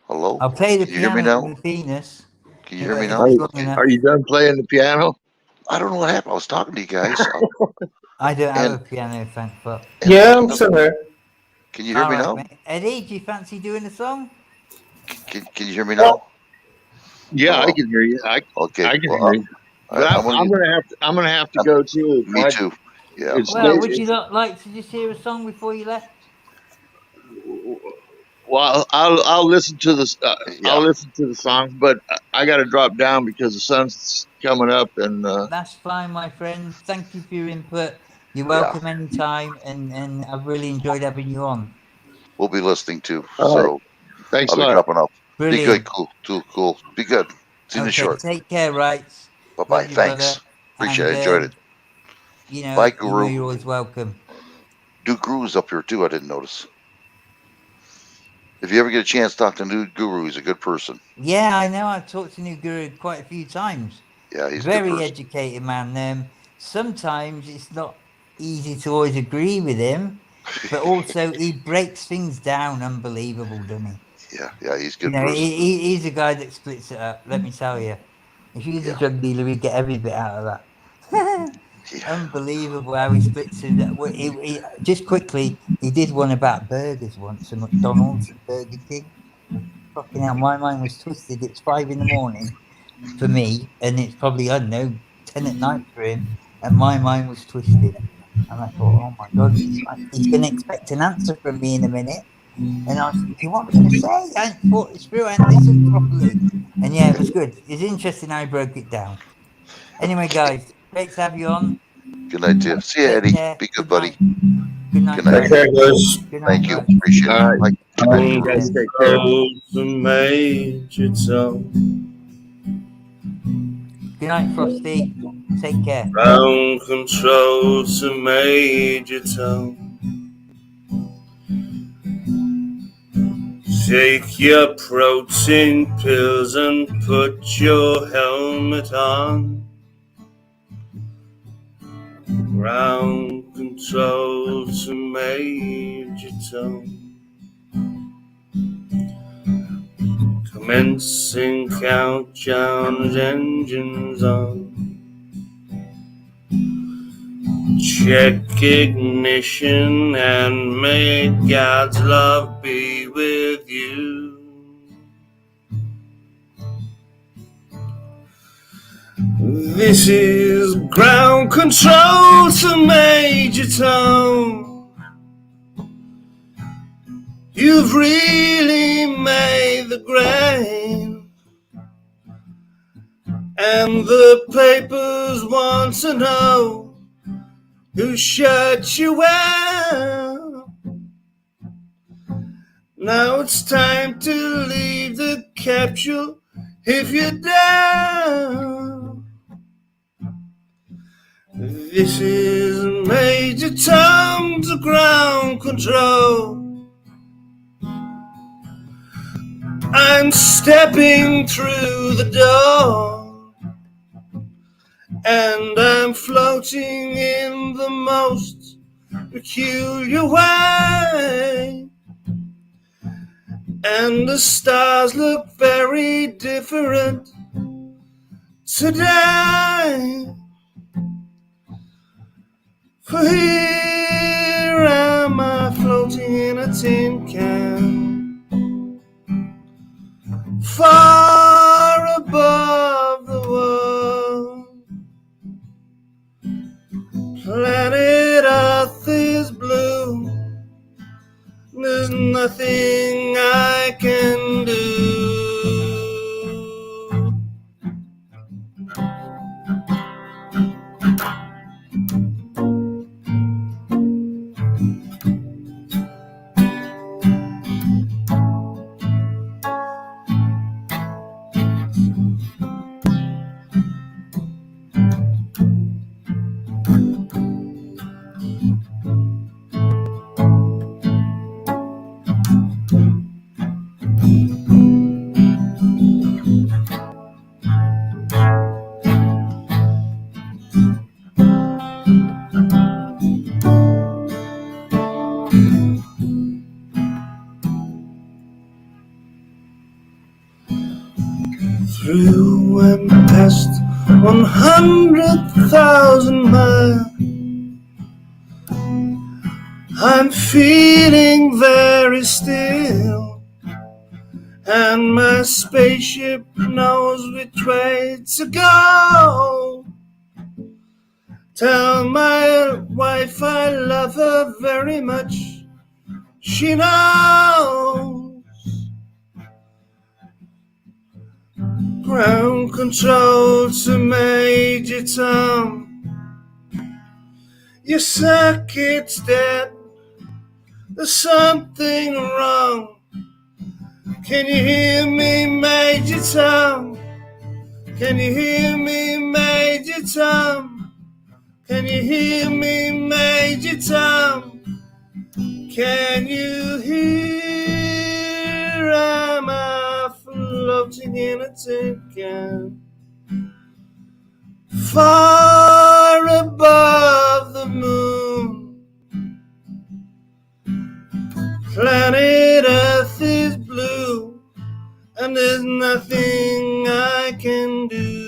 [SPEAKER 6] Hello?
[SPEAKER 1] I'll play the
[SPEAKER 6] Can you hear me
[SPEAKER 1] piano
[SPEAKER 6] now?
[SPEAKER 1] with my penis.
[SPEAKER 6] Can you hear me now?
[SPEAKER 7] Are you done playing the piano?
[SPEAKER 6] I don't know what happened. I was talking to you guys.
[SPEAKER 1] I don't have a piano, thank fuck.
[SPEAKER 10] Yeah, I'm still there.
[SPEAKER 6] Can you hear me now?
[SPEAKER 1] Mate. Eddie, do you fancy doing a song?
[SPEAKER 6] Can you hear me now?
[SPEAKER 7] Yeah, I can hear you.
[SPEAKER 6] Okay.
[SPEAKER 7] I can hear you. But I'm gonna have to go too.
[SPEAKER 6] Me too. Yeah.
[SPEAKER 1] Well, would you not like to just hear a song before you left?
[SPEAKER 7] Well, I'll listen to this.
[SPEAKER 6] Yeah.
[SPEAKER 7] I'll listen to the songs, but I got to drop down because the sun's coming up, and
[SPEAKER 1] That's fine, my friend. Thank you for your input. You're
[SPEAKER 6] Yeah.
[SPEAKER 1] welcome anytime, and I've really enjoyed having you on.
[SPEAKER 6] We'll be listening too.
[SPEAKER 7] all right.
[SPEAKER 6] So
[SPEAKER 7] Thanks
[SPEAKER 6] I'll
[SPEAKER 7] a
[SPEAKER 6] be
[SPEAKER 7] lot.
[SPEAKER 6] dropping off. Be
[SPEAKER 1] Brilliant.
[SPEAKER 6] good, cool. Be good. See you
[SPEAKER 1] Okay,
[SPEAKER 6] short.
[SPEAKER 1] take care, rights.
[SPEAKER 6] Bye bye.
[SPEAKER 1] Love you, brother.
[SPEAKER 6] Thanks. Appreciate
[SPEAKER 1] And
[SPEAKER 6] it. Enjoyed it.
[SPEAKER 1] you know,
[SPEAKER 6] Bye,
[SPEAKER 1] you know
[SPEAKER 6] Guru.
[SPEAKER 1] you're always welcome.
[SPEAKER 6] New Guru's up here too. I didn't notice. If you ever get a chance to talk to New Guru, he's a good person.
[SPEAKER 1] Yeah, I know. I've talked to New Guru quite a few times.
[SPEAKER 6] Yeah, he's a good
[SPEAKER 1] Very
[SPEAKER 6] person.
[SPEAKER 1] educated man. Sometimes it's not easy to always agree with him, but also he breaks things down unbelievable, doesn't he?
[SPEAKER 6] Yeah, he's a
[SPEAKER 1] You
[SPEAKER 6] good
[SPEAKER 1] know,
[SPEAKER 6] person.
[SPEAKER 1] he's a guy that splits it up. Let me tell you, if he was a
[SPEAKER 6] Yeah.
[SPEAKER 1] drug dealer, he'd get every bit out of that.
[SPEAKER 6] Yeah.
[SPEAKER 1] Unbelievable how he splits it. Just quickly, he did one about burgers once, at McDonald's and Burger King. Fucking hell, my mind was twisted. It's 5 a.m. for me, and it's probably, I don't know, 10 at night for him, and my mind was twisted. And I thought, oh my God, he's going to expect an answer from me in a minute. And I was thinking, what am I going to say? I hadn't thought this through, I hadn't listened properly. And yeah, it was good. It's interesting how he broke it down. Anyway, guys, great to have you on.
[SPEAKER 6] Good night to you. See you,
[SPEAKER 1] Take
[SPEAKER 6] Eddie.
[SPEAKER 1] care.
[SPEAKER 6] Be good,
[SPEAKER 1] Good
[SPEAKER 6] buddy.
[SPEAKER 1] night. Good night,
[SPEAKER 6] Good night.
[SPEAKER 8] Take care, guys.
[SPEAKER 1] Good night,
[SPEAKER 6] Thank you.
[SPEAKER 1] guys.
[SPEAKER 6] Appreciate
[SPEAKER 7] All
[SPEAKER 6] it.
[SPEAKER 7] right.
[SPEAKER 6] Good night,
[SPEAKER 8] Down
[SPEAKER 6] Guru.
[SPEAKER 7] Guys, take care.
[SPEAKER 8] control to Major Tom.
[SPEAKER 1] Good night, Frosty. Take care.
[SPEAKER 8] Ground control to Major Tom. Take your protein pills and put your helmet on. Ground control to Major Tom. Commencing countdown, engines on. Check ignition and may God's love be with you. This is ground control to Major Tom. You've really made the grade, and the papers want to know who shut you out. Now it's time to leave the capsule if you're down. This is Major Tom to ground control. I'm stepping through the door, and I'm floating in the most peculiar way. And the stars look very different today. For here am I floating in a tin can, far above the world. Planet Earth is blue. There's nothing I can do. Through and past 100,000 miles, I'm feeling very still, and my spaceship knows which way to go. Tell my wife I love her very much. She knows. Ground control to Major Tom. Your circuit's dead. There's something wrong. Can you hear me, Major Tom? Can you hear me, Major Tom? Can you hear me, Major Tom? Can you hear I'm floating in a tin can? Far above the moon, planet Earth is blue, and there's nothing I can do.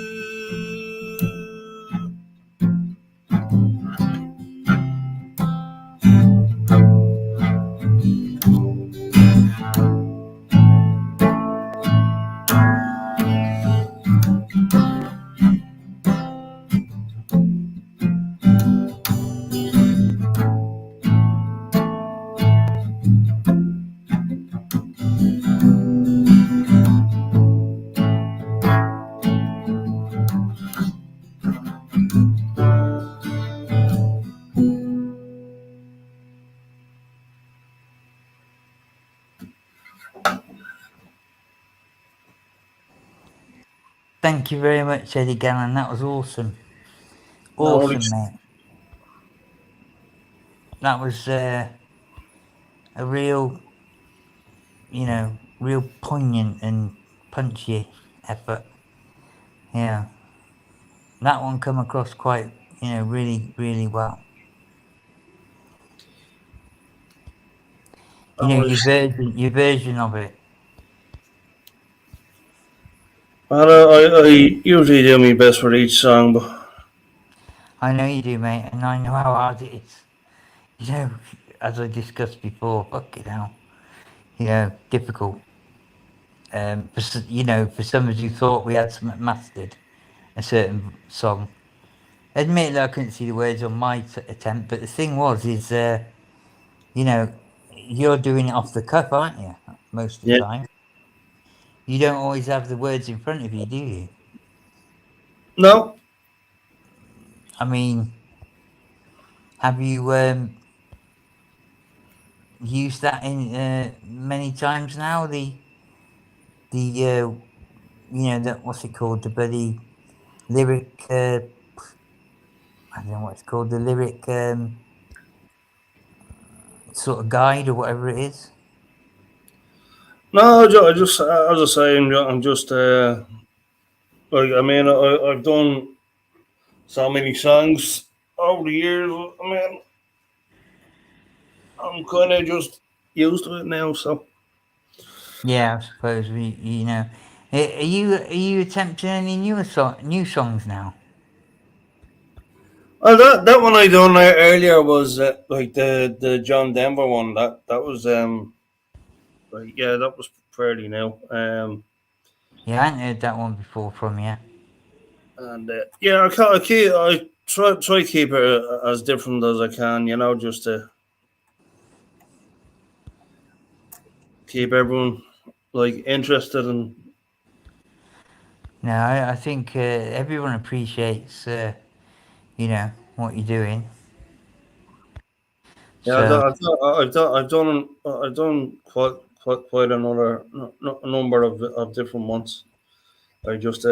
[SPEAKER 1] Thank you very much, Eddie Gannon. That was awesome.
[SPEAKER 8] No,
[SPEAKER 1] Awesome, mate. That was a real, real poignant and punchy effort. Yeah. That one come across quite, really, really well. Your version of it.
[SPEAKER 8] Well, I usually do my best for each song, but
[SPEAKER 1] I know you do, mate, and I know how hard it is. As I discussed before, fucking hell. Difficult. For some of you thought we had something mastered, a certain song. Admittedly, I couldn't see the words on my attempt, but the thing is, you're doing it off the cuff, aren't you? Most of the time. You don't always have the words in front of you, do you?
[SPEAKER 8] no.
[SPEAKER 1] I mean, have you used that in many times now? The what's it called? The bloody lyric. I don't know what it's called. The lyric sort of guide or whatever it is.
[SPEAKER 8] No, I just, I was just saying, I'm just, like, I mean, I've done so many songs over the years. I mean, I'm kind of just used to it now, so.
[SPEAKER 1] Yeah, I suppose are you attempting any new songs now?
[SPEAKER 8] Oh, that one I done earlier was like the John Denver one. That was like, yeah, that was fairly new.
[SPEAKER 1] Yeah, I hadn't heard that one before from you.
[SPEAKER 8] And yeah, I try keep it as different as I can, just to keep everyone like interested and.
[SPEAKER 1] No, I think everyone appreciates what you're doing.
[SPEAKER 8] Yeah,
[SPEAKER 1] So,
[SPEAKER 8] I've done quite another number of different ones. I just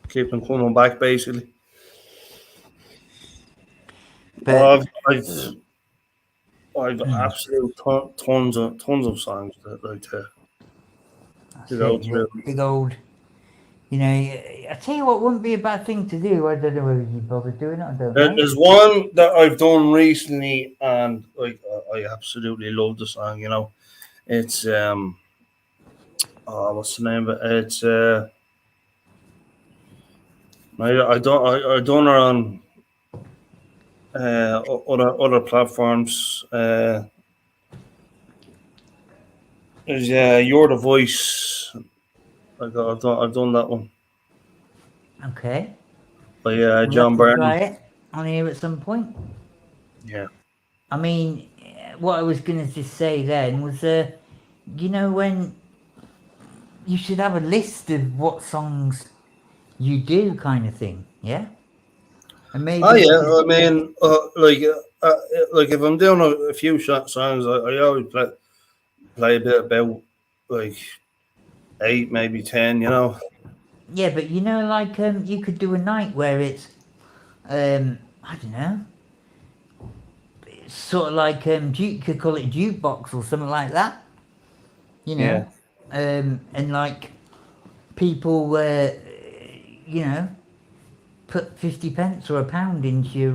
[SPEAKER 8] keep them coming back basically.
[SPEAKER 1] but
[SPEAKER 8] I've absolute tons of songs that like to go through.
[SPEAKER 1] big old. I tell you what, wouldn't be a bad thing to do. I don't know whether you bother doing it. I don't know.
[SPEAKER 8] There's one that I've done recently, and like I absolutely love the song. It's what's the name of it? It's I done her on other platforms. There's You're the Voice. I've done that one.
[SPEAKER 1] Okay.
[SPEAKER 8] By
[SPEAKER 1] We'll
[SPEAKER 8] John
[SPEAKER 1] have to
[SPEAKER 8] Barney.
[SPEAKER 1] try it on here at some point.
[SPEAKER 8] Yeah.
[SPEAKER 1] I mean, what I was going to just say then was, when you should have a list of what songs you do, kind of thing. Yeah, and
[SPEAKER 8] Oh
[SPEAKER 1] maybe you
[SPEAKER 8] yeah,
[SPEAKER 1] could.
[SPEAKER 8] I mean, like if I'm doing a few songs, I always play a bit about like 8, maybe 10.
[SPEAKER 1] Yeah, but you know, like you could do a night where it's I don't know, sort of like you could call it jukebox or something like that. You know,
[SPEAKER 8] Yeah,
[SPEAKER 1] and like people, you know, put 50p or a pound into your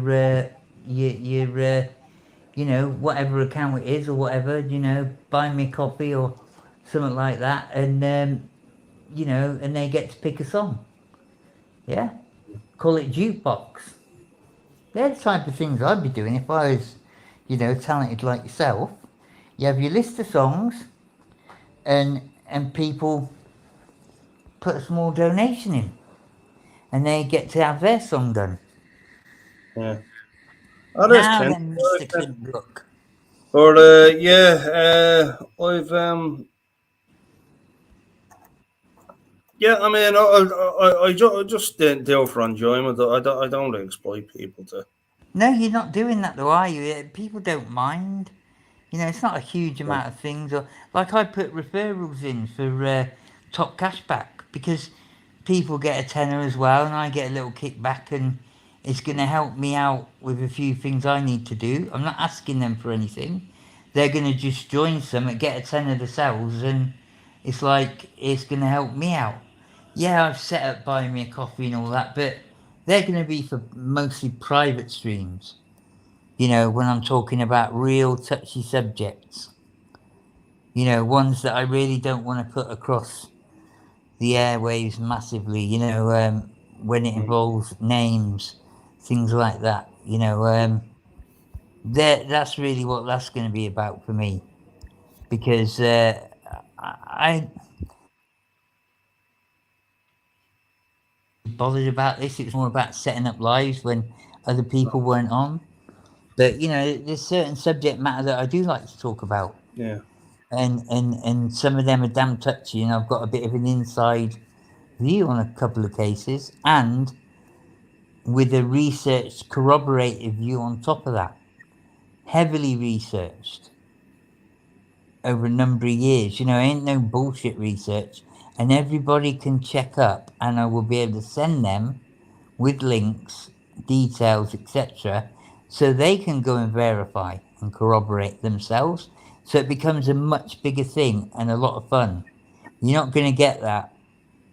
[SPEAKER 1] you know, whatever account it is or whatever. You know, buy me a coffee or something like that, and you know, and they get to pick a song. Yeah, call it jukebox. They're the type of things I'd be doing if I was, you know, talented like yourself. You have your list of songs, and people put a small donation in, and they get to have their song done.
[SPEAKER 8] yeah. Oh, there's
[SPEAKER 1] Now
[SPEAKER 8] plenty.
[SPEAKER 1] then, Mr. Clipbrook.
[SPEAKER 8] But yeah, I've yeah. I mean, I just do it for enjoyment. I don't exploit people to.
[SPEAKER 1] No, you're not doing that though, are you? People don't mind. You know, it's not a huge
[SPEAKER 8] Yeah,
[SPEAKER 1] amount of things. Or like I put referrals in for top cashback because people get a tenner as well, and I get a little kickback, and it's going to help me out with a few things I need to do. I'm not asking them for anything. They're going to just join some and get a tenner themselves, and it's like it's going to help me out. Yeah, I've set up buying me a coffee and all that, but they're going to be for mostly private streams. You know, when I'm talking about real touchy subjects. You know, ones that I really don't want to put across the airwaves massively. You know, when it
[SPEAKER 8] mm,
[SPEAKER 1] involves names, things like that. You know, that's really what that's going to be about for me because I bothered about this. It's more about setting up lives when other people weren't on. But you know, there's certain subject matter that I do like to talk about,
[SPEAKER 8] yeah,
[SPEAKER 1] and some of them are damn touchy, and I've got a bit of an inside view on a couple of cases, and with a researched, corroborated view on top of that, heavily researched over a number of years. You know, ain't no bullshit research, and everybody can check up, and I will be able to send them with links, details, etc., so they can go and verify and corroborate themselves. So it becomes a much bigger thing and a lot of fun. You're not going to get that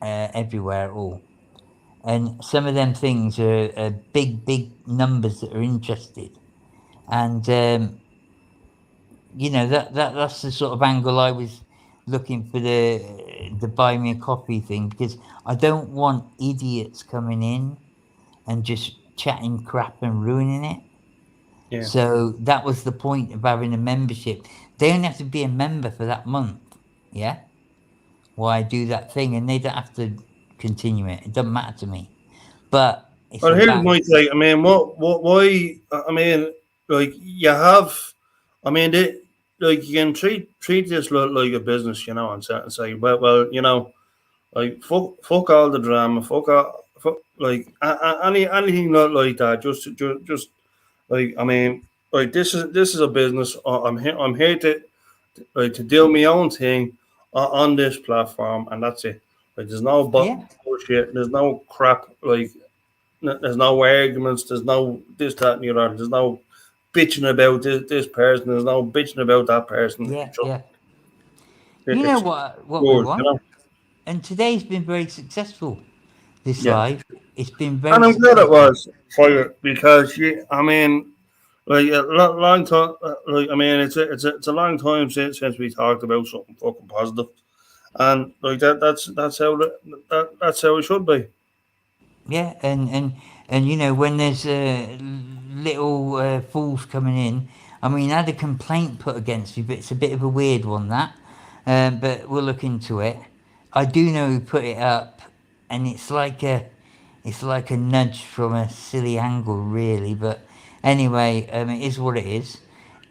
[SPEAKER 1] everywhere at all. And some of them things are big, big numbers that are interested. And you know that's the sort of angle I was looking for the buy me a coffee thing because I don't want idiots coming in and just chatting crap and ruining it.
[SPEAKER 8] yeah.
[SPEAKER 1] So that was the point of having a membership. They only have to be a member for that month. Yeah. Why I do that thing, and they don't have to continue it. It doesn't matter to me. But it's
[SPEAKER 8] Well, here's
[SPEAKER 1] about
[SPEAKER 8] my take. I mean, why? I mean, like you have. I mean, like you can treat this like a business, and say, well, like fuck all the drama, fuck like anything not like that. Just like I mean, like this is a business. I'm here to like to do my own thing on this platform, and that's it. Like there's no
[SPEAKER 1] yeah,
[SPEAKER 8] bullshit. There's no crap. Like there's no arguments. There's no this, that, and the other. There's no bitching about this person. There's no bitching about that person.
[SPEAKER 1] yeah, yeah. You know
[SPEAKER 8] It's
[SPEAKER 1] what we
[SPEAKER 8] good,
[SPEAKER 1] want, and today's been very successful. This
[SPEAKER 8] Yeah.
[SPEAKER 1] live, it's been
[SPEAKER 8] And
[SPEAKER 1] very
[SPEAKER 8] I'm glad it
[SPEAKER 1] successful.
[SPEAKER 8] was for you because I mean, like a long time. Like I mean, it's a long time since we talked about something fucking positive, and like that's how that's how it should be.
[SPEAKER 1] Yeah, and you know when there's little fools coming in. I mean, I had a complaint put against me, but it's a bit of a weird one that. But we'll look into it. I do know who put it up, and it's like a nudge from a silly angle, really. But anyway, it is what it is.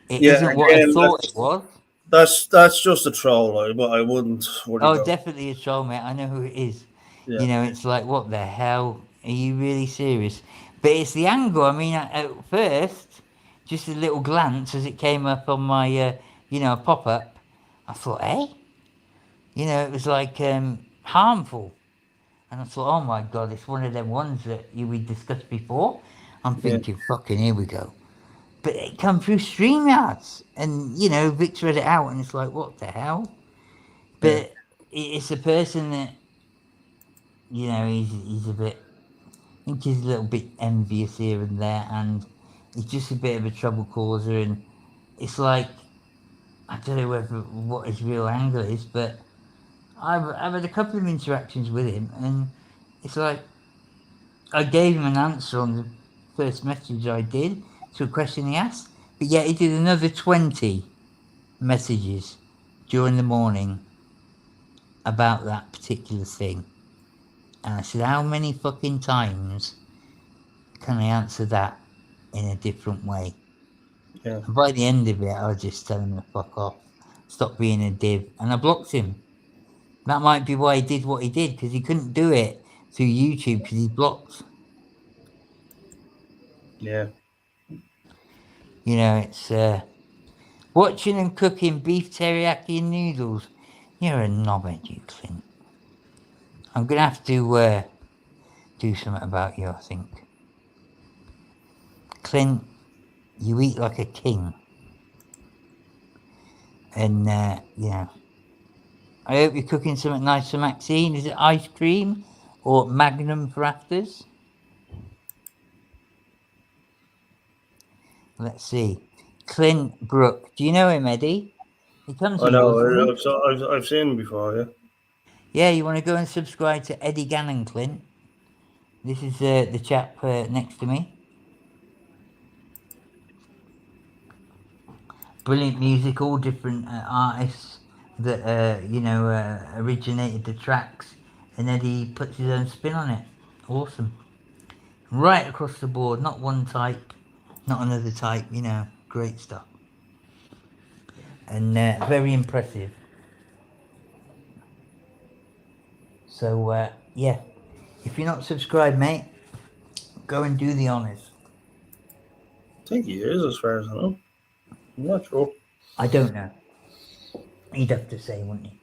[SPEAKER 1] It
[SPEAKER 8] Yeah,
[SPEAKER 1] isn't what I
[SPEAKER 8] again,
[SPEAKER 1] thought it was.
[SPEAKER 8] That's just a troll, but I wouldn't worry
[SPEAKER 1] Oh,
[SPEAKER 8] about.
[SPEAKER 1] definitely a troll, mate. I know who it is.
[SPEAKER 8] Yeah.
[SPEAKER 1] You know, it's like, what the hell? Are you really serious? But it's the angle. I mean, at first, just a little glance as it came up on my, a pop up, I thought, hey? You know, it was like harmful. And I thought, oh my God, it's one of them ones that we discussed before. I'm thinking, fucking, here we go. But it come through StreamYards. And, Vic's read it out, and it's like, what the hell? But it's a person that, he's a bit, I think he's a little bit envious here and there, and he's just a bit of a trouble causer. And it's like, I don't know what his real angle is, but I've had a couple of interactions with him, and it's like, I gave him an answer on the first message I did to a question he asked, but yet he did another 20 messages during the morning about that particular thing. And I said, how many fucking times can I answer that in a different way?
[SPEAKER 8] Yeah.
[SPEAKER 1] And by the end of it, I was just telling him to fuck off, stop being a div, and I blocked him. That might be why he did what he did, because he couldn't do it through YouTube because he's blocked.
[SPEAKER 8] Yeah.
[SPEAKER 1] It's watching and cooking beef teriyaki and noodles. You're a knobhead, you Clint. I'm going to have to do something about you, I think. Clint, you eat like a king. And, I hope you're cooking something nice for Maxine. Is it ice cream or Magnum for afters? Let's see. Clint Brook. Do you know him, Eddie? He comes
[SPEAKER 8] I
[SPEAKER 1] to yours, doesn't
[SPEAKER 8] know. I've seen him before. Yeah.
[SPEAKER 1] Yeah, you want to go and subscribe to Eddie Gannon, Clint. This is the chap next to me. Brilliant music, all different artists that originated the tracks, and Eddie puts his own spin on it. Awesome. Right across the board, not one type, not another type. Great stuff, and very impressive. So yeah, if you're not subscribed, mate, go and do the honours.
[SPEAKER 8] I think he is, as far as I know. I'm not sure.
[SPEAKER 1] I don't know. He'd have to say, wouldn't he?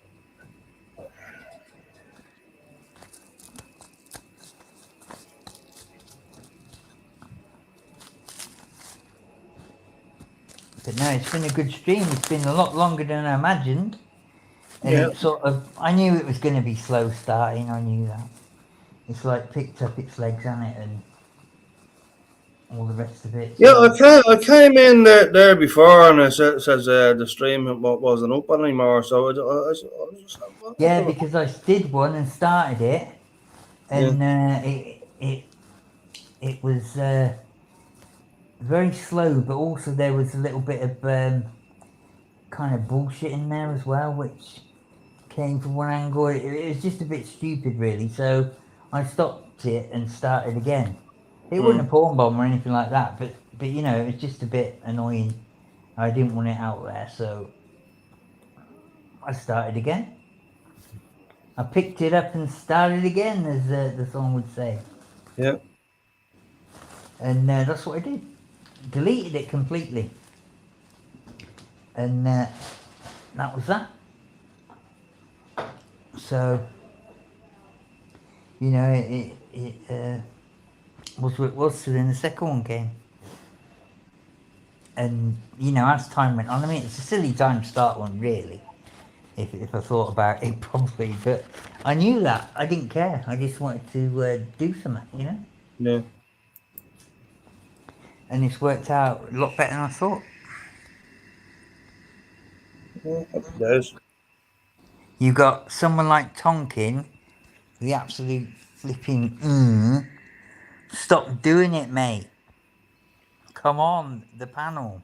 [SPEAKER 1] But no, it's been a good stream. It's been a lot longer than I imagined. And it I knew it was going to be slow starting. I knew that. It's like picked up its legs on it and all the rest of it.
[SPEAKER 8] So. Yeah, I came in there before, and it says the stream wasn't up anymore. So I just
[SPEAKER 1] yeah, because I did one and started it, and it was very slow, but also there was a little bit of kind of bullshit in there as well, which came from one angle. It was just a bit stupid, really. So I stopped it and started again. It wasn't a porn bomb or anything like that, but it was just a bit annoying. I didn't want it out there, so I started again. I picked it up and started again, as the song would say.
[SPEAKER 8] Yeah.
[SPEAKER 1] And that's what I did. Deleted it completely. And that was that. So, it was what it was. So then the second one came. And, as time went on, I mean, it's a silly time to start one, really. If I thought about it properly. But I knew that. I didn't care. I just wanted to do something,
[SPEAKER 8] Yeah.
[SPEAKER 1] And it's worked out a lot better than I thought.
[SPEAKER 8] Yeah, it does.
[SPEAKER 1] You got someone like Tonkin, the absolute flipping Stop doing it, mate. Come on, the panel.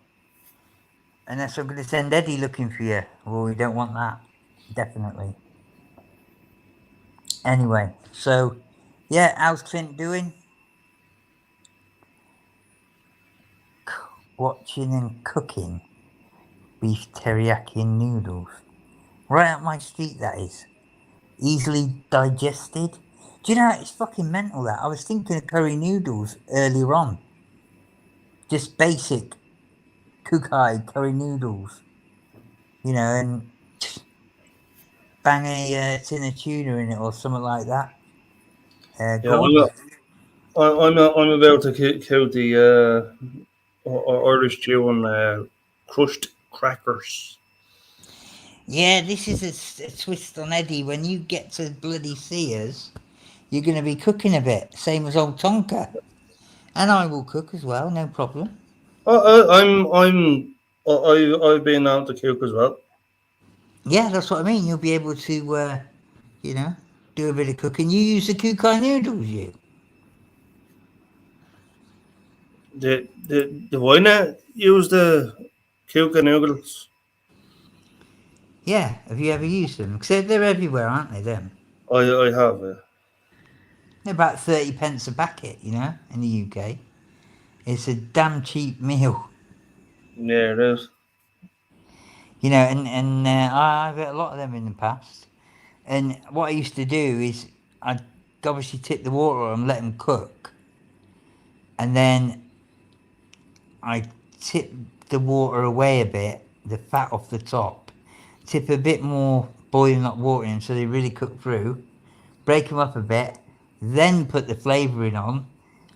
[SPEAKER 1] Unless I'm going to send Eddie looking for you. Well, we don't want that. Definitely. Anyway, so, yeah, how's Clint doing? Watching and cooking beef teriyaki and noodles. Right up my street, that is. Easily digested. Do you know, it's fucking mental that. I was thinking of curry noodles earlier on. Just basic Kukai curry noodles. You know, and bang a tin of tuna in it or something like that.
[SPEAKER 8] Yeah,
[SPEAKER 1] Gorgeous.
[SPEAKER 8] I'm about to kill the Irish Jew on crushed crackers.
[SPEAKER 1] Yeah, this is a twist on Eddie. When you get to bloody Sears, you're going to be cooking a bit, same as old Tonka. And I will cook as well, no problem.
[SPEAKER 8] I've been out to cook as well.
[SPEAKER 1] Yeah, that's what I mean. You'll be able to, you know, do a bit of cooking. You use the Kukai noodles, you?
[SPEAKER 8] The why not use the cook noodles?
[SPEAKER 1] Yeah, have you ever used them? Because they're everywhere, aren't they, them?
[SPEAKER 8] I have.
[SPEAKER 1] They're about 30 pence a packet, you know, in the UK. It's a damn cheap meal.
[SPEAKER 8] Yeah, it is.
[SPEAKER 1] You know, and I've had a lot of them in the past. And what I used to do is I'd obviously tip the water on, let them cook. And then I tip the water away a bit, the fat off the top. Tip a bit more boiling hot water in so they really cook through. Break them up a bit. Then put the flavouring on.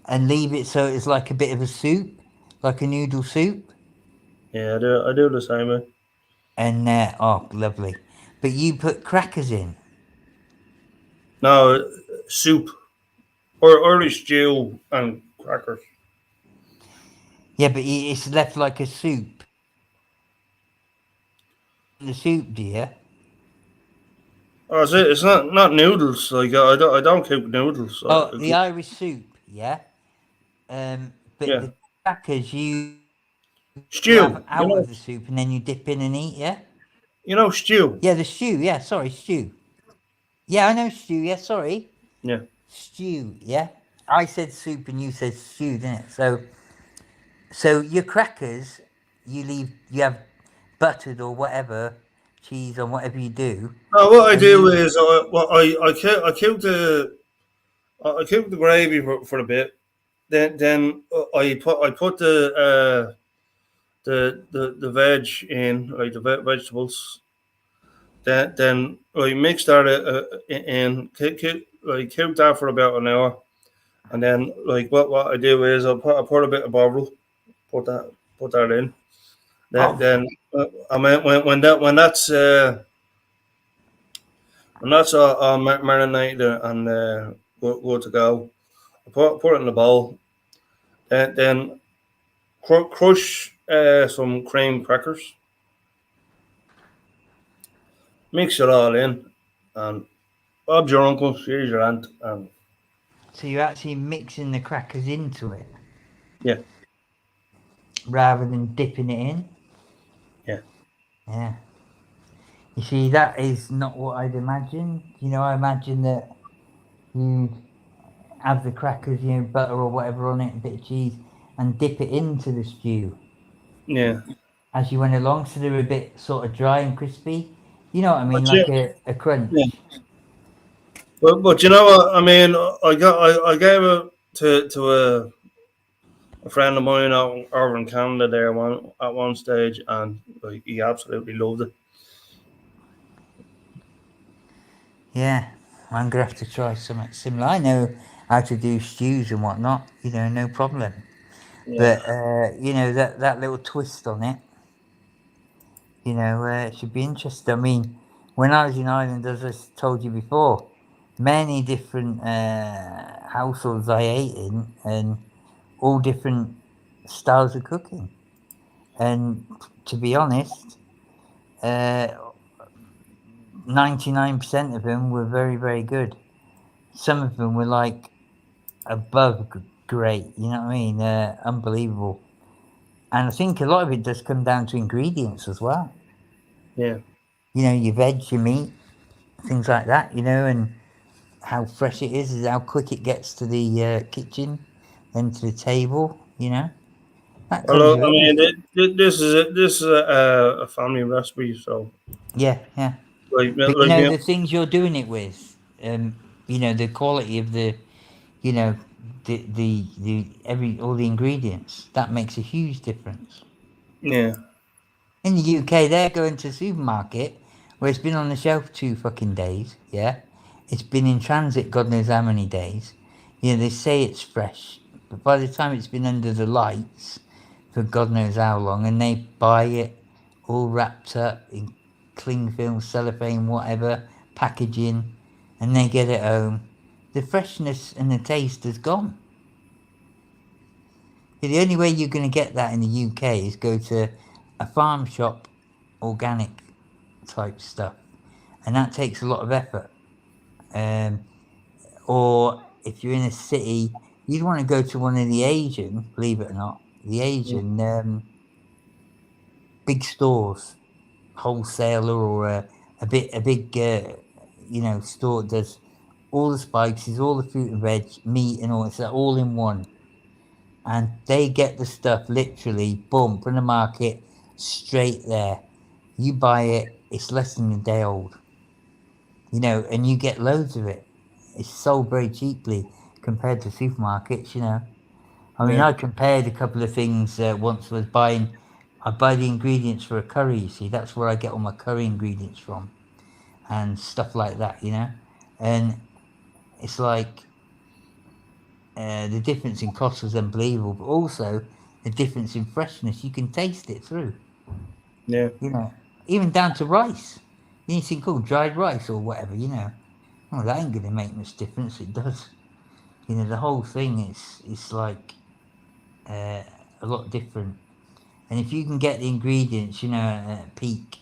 [SPEAKER 1] And leave it so it's like a bit of a soup. Like a noodle soup.
[SPEAKER 8] Yeah, I do the same way.
[SPEAKER 1] And, oh, lovely. But you put crackers in.
[SPEAKER 8] No, soup. Or Irish Jew and crackers.
[SPEAKER 1] Yeah, but it's left like a soup. The soup, dear.
[SPEAKER 8] Oh, it's not noodles. Like I don't cook noodles.
[SPEAKER 1] Oh, the Irish soup, yeah. But
[SPEAKER 8] Yeah.
[SPEAKER 1] the crackers you
[SPEAKER 8] Stew.
[SPEAKER 1] have out of the soup and then you dip in and eat, yeah.
[SPEAKER 8] You know stew.
[SPEAKER 1] Yeah, the stew. Yeah, sorry, stew. Yeah, I know stew. Yeah, sorry.
[SPEAKER 8] Yeah.
[SPEAKER 1] Stew. Yeah. I said soup and you said stew, didn't it? So your crackers, you have buttered or whatever cheese on whatever you do.
[SPEAKER 8] No, what I do is I cook the gravy for a bit. Then I put the veg in, like the vegetables. Then I mix that in, cook that for about an hour, and then like what I do is I put a bit of bottle, put that in. Then I mean when that's all marinated and good to go, I put it in the bowl. Then crush some cream crackers, mix it all in, and Bob's your uncle, she's your aunt, and
[SPEAKER 1] So you're actually mixing the crackers into it?
[SPEAKER 8] Yeah.
[SPEAKER 1] Rather than dipping it in?
[SPEAKER 8] Yeah.
[SPEAKER 1] Yeah. You see, that is not what I'd imagine. You know, I imagine that you have the crackers, you know, butter or whatever on it, a bit of cheese, and dip it into the stew.
[SPEAKER 8] Yeah.
[SPEAKER 1] As you went along, so they're a bit sort of dry and crispy. You know what I mean?
[SPEAKER 8] But
[SPEAKER 1] like a crunch.
[SPEAKER 8] Yeah. But you know what I mean? I gave it to a friend of mine out over in Canada there at one stage, and like, he absolutely loved it.
[SPEAKER 1] Yeah, I'm gonna have to try something similar. I know how to do stews and whatnot, you know, no problem.
[SPEAKER 8] Yeah.
[SPEAKER 1] But you know, that little twist on it, you know, it should be interesting. I mean, when I was in Ireland, as I told you before, many different households I ate in, and all different styles of cooking. And to be honest, 99% of them were very, very good. Some of them were like above great, you know what I mean? Unbelievable. And I think a lot of it does come down to ingredients as well.
[SPEAKER 8] Yeah.
[SPEAKER 1] You know, your veg, your meat, things like that, you know, and how fresh it is how quick it gets to the kitchen, then to the table, you know. That comes
[SPEAKER 8] Although
[SPEAKER 1] with
[SPEAKER 8] I mean,
[SPEAKER 1] everything.
[SPEAKER 8] this is a family recipe, so
[SPEAKER 1] Yeah, yeah. But you
[SPEAKER 8] like
[SPEAKER 1] know
[SPEAKER 8] me.
[SPEAKER 1] the things you're doing it with, you know the quality of the, you know, the every all the ingredients that makes a huge difference.
[SPEAKER 8] Yeah,
[SPEAKER 1] In the UK, they're going to the supermarket where it's been on the shelf 2 fucking days. Yeah, it's been in transit God knows how many days. You know they say it's fresh, but by the time it's been under the lights for God knows how long, and they buy it all wrapped up in cling film, cellophane, whatever packaging, and they get it home. The freshness and the taste is gone. The only way you're going to get that in the UK is go to a farm shop, organic type stuff, and that takes a lot of effort. Um, or if you're in a city, you'd want to go to one of the Asian, believe it or not, the Asian big stores, wholesaler or a big you know store that does all the spices, all the fruit and veg, meat and all it's all in one, and they get the stuff literally boom from the market straight there. You buy it, it's less than a day old, you know, and you get loads of it. It's sold very cheaply compared to supermarkets, you know. I mean,
[SPEAKER 8] yeah,
[SPEAKER 1] I compared a couple of things once. Was buying, I buy the ingredients for a curry. You see, that's where I get all my curry ingredients from, and stuff like that, you know. And it's like the difference in cost was unbelievable, but also the difference in freshness. You can taste it through,
[SPEAKER 8] yeah,
[SPEAKER 1] you know, even down to rice. Anything called dried rice or whatever, you know. Well, that ain't gonna make much difference. It does, you know. The whole thing is like a lot different. And if you can get the ingredients, you know, at peak,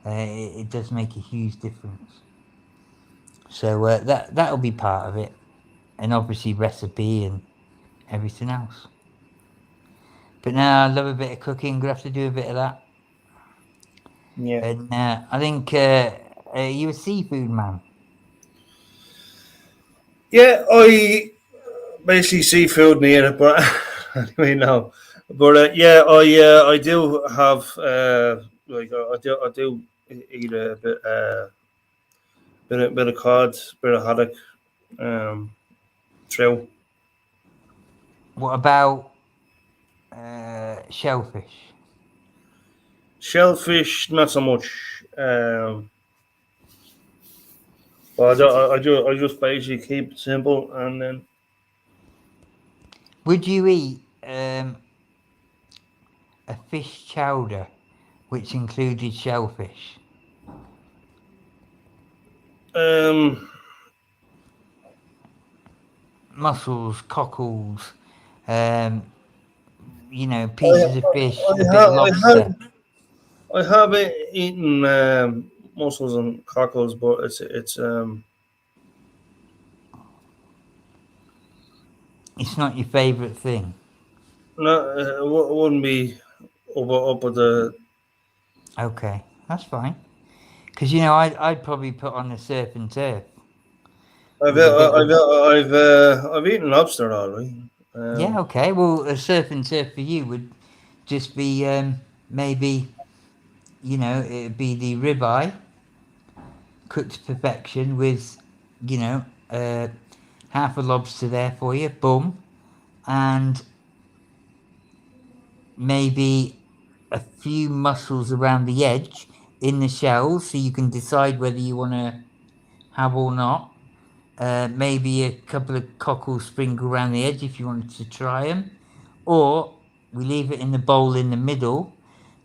[SPEAKER 1] it does make a huge difference. So that'll be part of it, and obviously recipe and everything else. But now I love a bit of cooking. Gonna have to do a bit of that.
[SPEAKER 8] yeah.
[SPEAKER 1] And I think you a seafood man.
[SPEAKER 8] Yeah, I basically seafood near it, but anyway, no. But yeah, I do have like I do eat a bit of cod, bit of haddock, trout.
[SPEAKER 1] What about shellfish?
[SPEAKER 8] Shellfish, not so much. But I just basically keep it simple, and then
[SPEAKER 1] Would you eat a fish chowder which included shellfish?
[SPEAKER 8] um,
[SPEAKER 1] Mussels, cockles, um, you know,
[SPEAKER 8] I
[SPEAKER 1] pieces of fish, a
[SPEAKER 8] I
[SPEAKER 1] bit of
[SPEAKER 8] have I have
[SPEAKER 1] lobster.
[SPEAKER 8] I have eaten mussels and cockles, but it's
[SPEAKER 1] It's not your favourite thing.
[SPEAKER 8] not wouldn't be up with the.
[SPEAKER 1] Okay, that's fine. Because, you know, I'd probably put on the surf and turf
[SPEAKER 8] I've
[SPEAKER 1] with a bit of.
[SPEAKER 8] I've eaten lobster already.
[SPEAKER 1] Yeah, okay. Well, a surf and turf for you would just be maybe, you know, it'd be the ribeye cooked to perfection with, you know, half a lobster there for you, boom, and maybe a few mussels around the edge in the shells so you can decide whether you want to have or not. Maybe a couple of cockles sprinkled around the edge if you wanted to try them. Or we leave it in the bowl in the middle,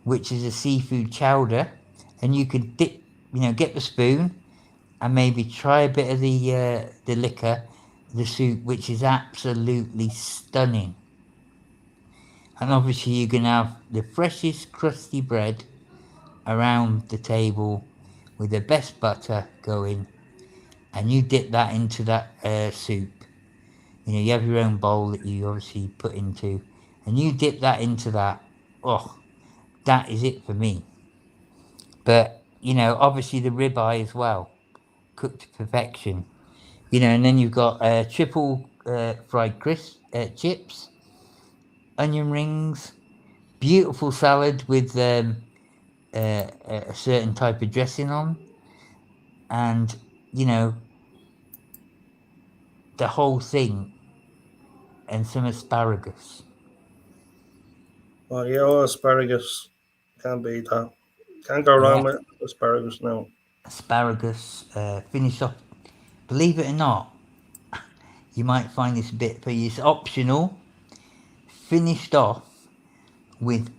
[SPEAKER 1] which is a seafood chowder, and you could dip, you know, get the spoon and maybe try a bit of the liquor, the soup, which is absolutely stunning. And obviously you can have the freshest crusty bread around the table with the best butter going, and you dip that into that soup. You know, you have your own bowl that you obviously put into, and you dip that into that. Oh, that is it for me. But you know, obviously the ribeye as well, cooked to perfection. You know, and then you've got triple fried crisp chips, onion rings, beautiful salad with a certain type of dressing on, and the whole thing, and some asparagus.
[SPEAKER 8] Oh yeah, asparagus. Can't beat that. Can't go
[SPEAKER 1] Yeah,
[SPEAKER 8] wrong with asparagus now.
[SPEAKER 1] asparagus. Finish off. Believe it or not, you might find this a bit, but it's optional. Finished off with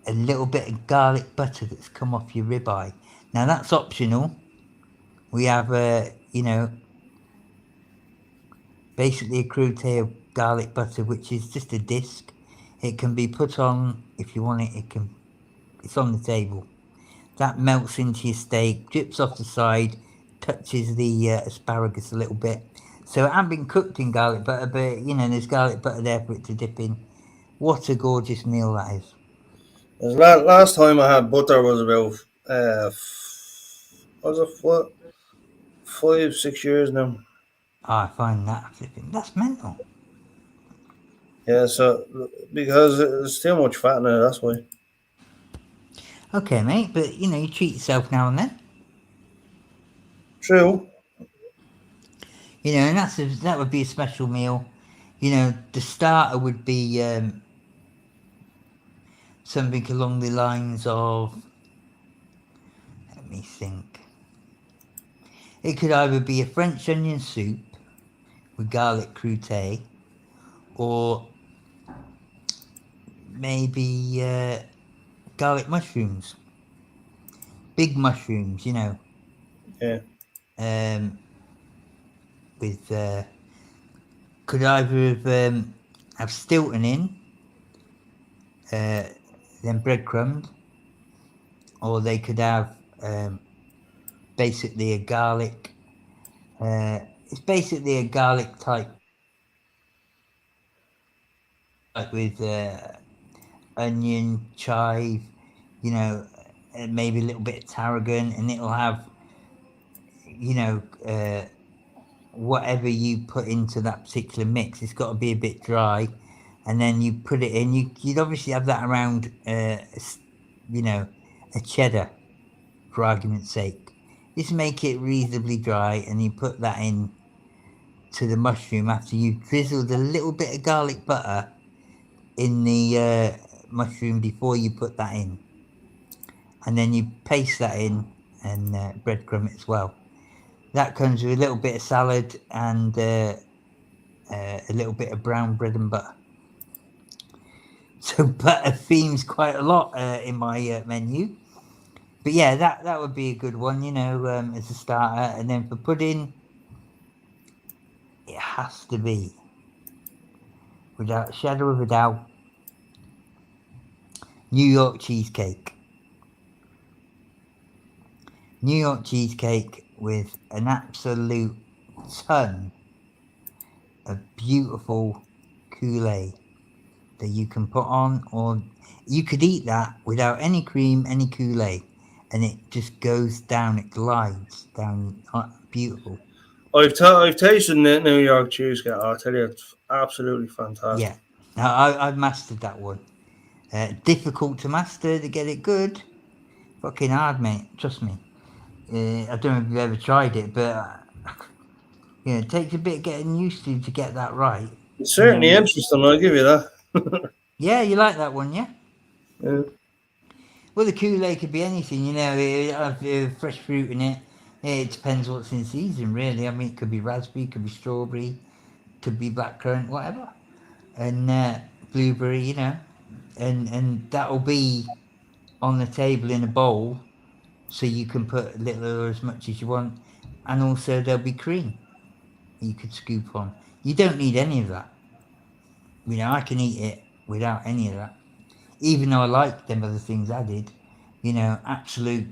[SPEAKER 1] a little bit of garlic butter that's come off your ribeye. Now that's optional. We have basically a crudité of garlic butter, which is just a disc. It can be put on if you want it. It's on the table. That melts into your steak, drips off the side, touches the asparagus a little bit. So it hasn't been cooked in garlic butter, but there's garlic butter there for it to dip in. What a gorgeous meal that is.
[SPEAKER 8] Last time I had butter was about was it what 5-6 years now.
[SPEAKER 1] I find that's mental.
[SPEAKER 8] Yeah, so because there's too much fat in it, that's why.
[SPEAKER 1] Okay, mate, but you treat yourself now and then.
[SPEAKER 8] True.
[SPEAKER 1] And that would be a special meal. The starter would be something along the lines of, let me think. It could either be a French onion soup with garlic croûte, or maybe garlic mushrooms. Big mushrooms,
[SPEAKER 8] Yeah.
[SPEAKER 1] With could either have Stilton in, then breadcrumbs, or they could have basically a garlic. It's basically a garlic type, like with onion, chive, and maybe a little bit of tarragon, and it'll have, whatever you put into that particular mix. It's got to be a bit dry, and then you put it in. You'd obviously have that around, a cheddar, for argument's sake. Just make it reasonably dry, and you put that in to the mushroom after you've drizzled a little bit of garlic butter in the mushroom before you put that in, and then you paste that in and breadcrumb it as well. That comes with a little bit of salad and a little bit of brown bread and butter. So butter themes quite a lot in my menu. But yeah, that would be a good one, as a starter. And then for pudding, it has to be, without a shadow of a doubt, New York cheesecake. New York cheesecake with an absolute ton of beautiful Kool-Aid that you can put on, or you could eat that without any cream, any Kool-Aid, and it just goes down, it glides down, beautiful.
[SPEAKER 8] I've tasted the New York cheesecake. I'll tell you, it's absolutely fantastic.
[SPEAKER 1] Yeah, now I've mastered that one. Difficult to master to get it good. Fucking hard, mate. Trust me. I don't know if you've ever tried it, but it takes a bit getting used to get that right.
[SPEAKER 8] It's certainly interesting. I'll give you that.
[SPEAKER 1] Yeah, you like that one, yeah?
[SPEAKER 8] Yeah.
[SPEAKER 1] Well, the Kool-Aid could be anything, it have fresh fruit in it. It depends what's in season, really. I mean, it could be raspberry, could be strawberry, could be blackcurrant, whatever. And blueberry, and that'll be on the table in a bowl, so you can put a little or as much as you want. And also there'll be cream you could scoop on. You don't need any of that. I can eat it without any of that. Even though I like them other things added, absolute,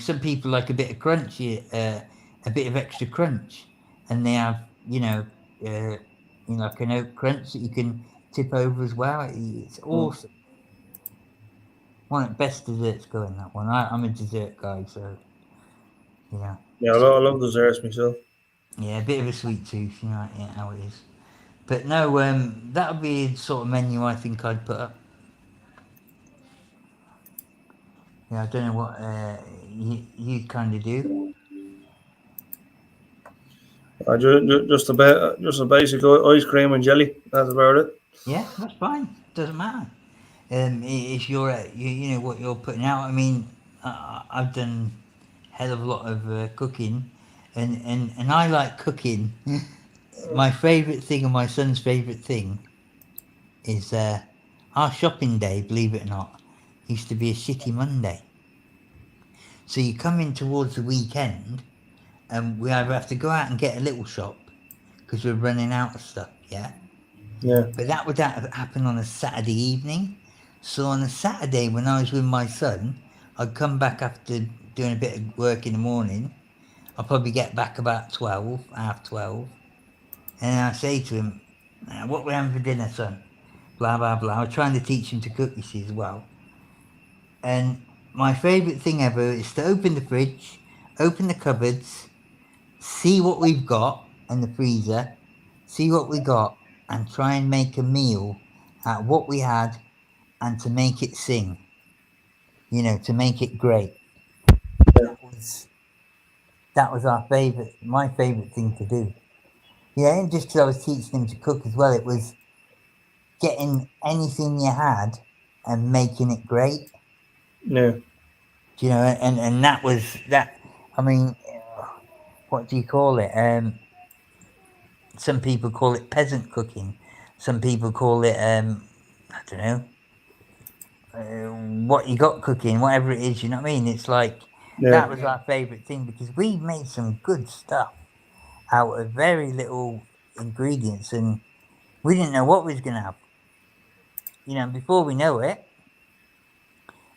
[SPEAKER 1] some people like a bit of crunchy, a bit of extra crunch. And they have, like an oat crunch that you can tip over as well. It's awesome. One of the best desserts going, that one. I'm a dessert guy, so,
[SPEAKER 8] Yeah, I love desserts myself.
[SPEAKER 1] Yeah, a bit of a sweet tooth, how it is. But no, that would be the sort of menu I think I'd put up. Yeah, I don't know what you kind of do.
[SPEAKER 8] Just a basic ice cream and jelly. That's about it.
[SPEAKER 1] Yeah, that's fine. Doesn't matter. If you're you know what you're putting out. I mean, I've done hell of a lot of cooking, and I like cooking. My favourite thing and my son's favourite thing is our shopping day. Believe it or not, used to be a shitty Monday. So you come in towards the weekend, and we either have to go out and get a little shop because we're running out of stuff. Yeah.
[SPEAKER 8] Yeah.
[SPEAKER 1] But that would happen on a Saturday evening. So on a Saturday, when I was with my son, I'd come back after doing a bit of work in the morning. I'd probably get back about 12, half 12. And I say to him, what we're having for dinner, son? Blah, blah, blah. I was trying to teach him to cook, you see, as well. And my favourite thing ever is to open the fridge, open the cupboards, see what we've got in the freezer, see what we got, and try and make a meal out of what we had and to make it sing. You know, to make it great. That was my favourite thing to do. Yeah, and just 'cause I was teaching him to cook as well, it was getting anything you had and making it great.
[SPEAKER 8] Yeah.
[SPEAKER 1] You know, and that was that. I mean, what do you call it? Some people call it peasant cooking. Some people call it I don't know. What you got cooking, whatever it is, you know what I mean? It's like that was our favourite thing because we made some good stuff out of very little ingredients and we didn't know what we was going to have. You know, before we know it,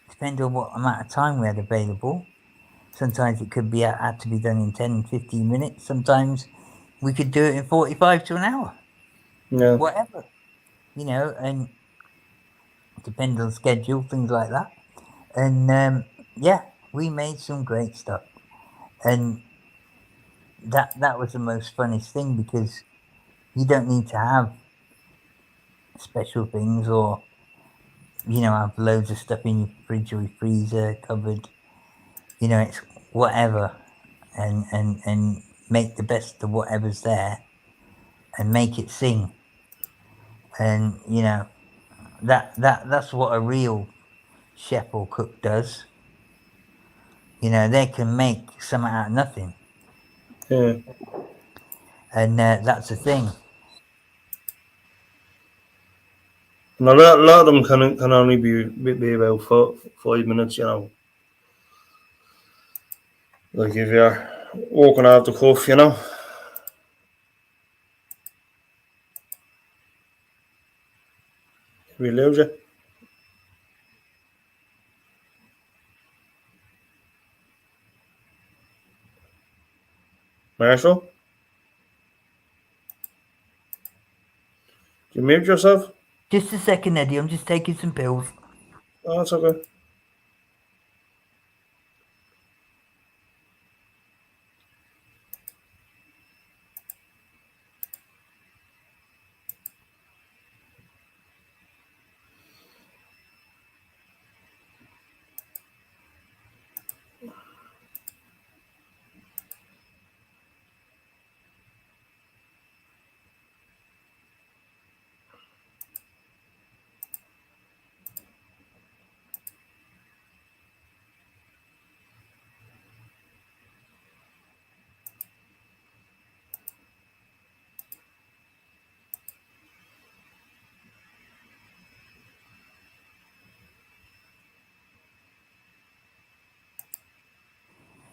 [SPEAKER 1] depending on what amount of time we had available, sometimes it could be had to be done in 10, 15 minutes. Sometimes we could do it in 45 to an hour.
[SPEAKER 8] Yeah.
[SPEAKER 1] Whatever. You know, and depending on schedule, things like that. And yeah, we made some great stuff. And that was the most funnest thing because you don't need to have special things or you know have loads of stuff in your fridge or your freezer cupboard. You know, it's whatever, and make the best of whatever's there, and make it sing. And you know that's what a real chef or cook does. You know, they can make something out of nothing.
[SPEAKER 8] Yeah.
[SPEAKER 1] And that's the thing.
[SPEAKER 8] And a lot of them can only be about 5 minutes, you know. Like if you're walking off the cuff, you know. We lose you. Marshall? Did you mute yourself?
[SPEAKER 1] Just a second, Eddie. I'm just taking some pills.
[SPEAKER 8] Oh, that's okay.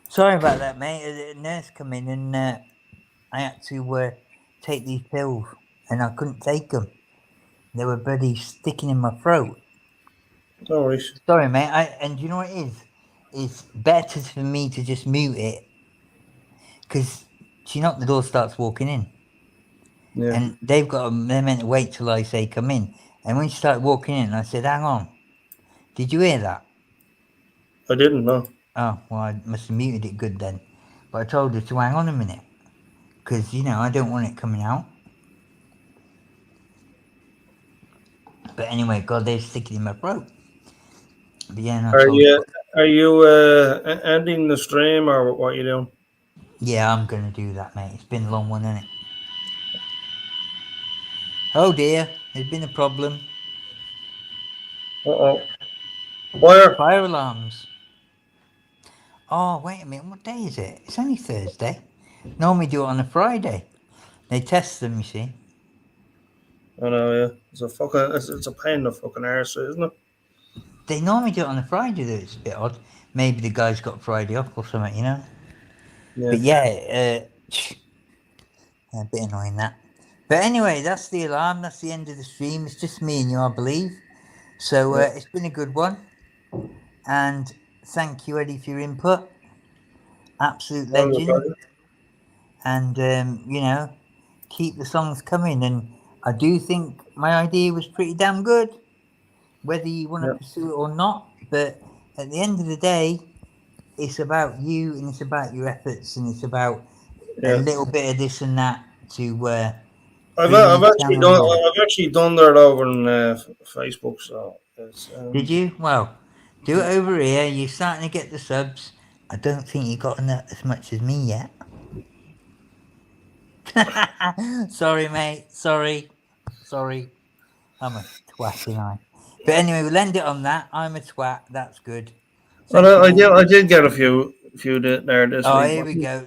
[SPEAKER 1] Sorry about that, mate. A nurse come in and I had to take these pills and I couldn't take them. They were bloody sticking in my throat.
[SPEAKER 8] No worries.
[SPEAKER 1] Sorry, mate. And you know what it is? It's better for me to just mute it because she knocked the door, starts walking in.
[SPEAKER 8] Yeah.
[SPEAKER 1] And they're meant to wait till I say come in. And when she started walking in, I said, hang on. Did you hear that?
[SPEAKER 8] I didn't know.
[SPEAKER 1] Oh, well, I must have muted it good then. But I told her to hang on a minute. Because, you know, I don't want it coming out. But anyway, God, they're sticking in my throat. But yeah, and I
[SPEAKER 8] Are
[SPEAKER 1] told,
[SPEAKER 8] you ending the stream or what you doing?
[SPEAKER 1] yeah, I'm gonna do that, mate. It's been a long one, isn't it? Oh dear, there's been a problem.
[SPEAKER 8] Uh-oh. Where?
[SPEAKER 1] Fire alarms. Oh, wait a minute, what day is it? It's only Thursday. Normally do it on a Friday. They test them, you see.
[SPEAKER 8] I know, yeah. It's a pain in the fucking arse, isn't it?
[SPEAKER 1] They normally do it on a Friday, though. It's a bit odd. Maybe the guy's got Friday off or something, you know.
[SPEAKER 8] Yeah.
[SPEAKER 1] But yeah, a bit annoying that. But anyway, that's the alarm. That's the end of the stream. It's just me and you, I believe. So
[SPEAKER 8] Yeah.
[SPEAKER 1] it's been a good one. And thank you, Eddie, for your input. Absolute legend. And you know, keep the songs coming. And I do think my idea was pretty damn good, whether you want to pursue it or not. But at the end of the day, it's about you and it's about your efforts and it's about a little bit of this and that to
[SPEAKER 8] I've
[SPEAKER 1] bring your channel along.
[SPEAKER 8] actually done that over on Facebook, so it's
[SPEAKER 1] Did you? Well, do it over here. You're starting to get the subs. I don't think you got enough as much as me yet. Sorry, mate. Sorry. I'm a twat, ain't I? But anyway, we'll end it on that. I'm a twat. That's good.
[SPEAKER 8] Well, I did get a few there this
[SPEAKER 1] Oh,
[SPEAKER 8] week.
[SPEAKER 1] here we go.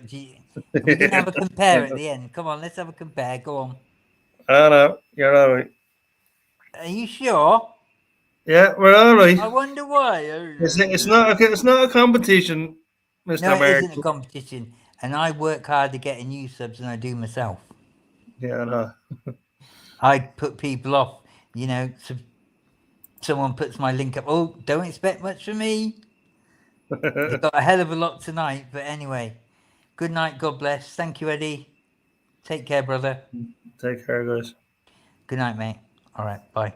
[SPEAKER 1] We're going to have a compare at the end. Come on, let's have a compare. Go on.
[SPEAKER 8] I know. You're all right.
[SPEAKER 1] Are you sure?
[SPEAKER 8] Yeah, we're all right.
[SPEAKER 1] I wonder why.
[SPEAKER 8] It's not a competition, Mr.
[SPEAKER 1] No, it
[SPEAKER 8] Mark.
[SPEAKER 1] isn't a competition. And I work hard to get new subs than I do myself.
[SPEAKER 8] Yeah, I know.
[SPEAKER 1] I put people off. You know, someone puts my link up. Oh, don't expect much from me. They got a hell of a lot tonight. But anyway, good night. God bless. Thank you, Eddie. Take care, brother.
[SPEAKER 8] Take care, guys.
[SPEAKER 1] Good night, mate. All right. Bye.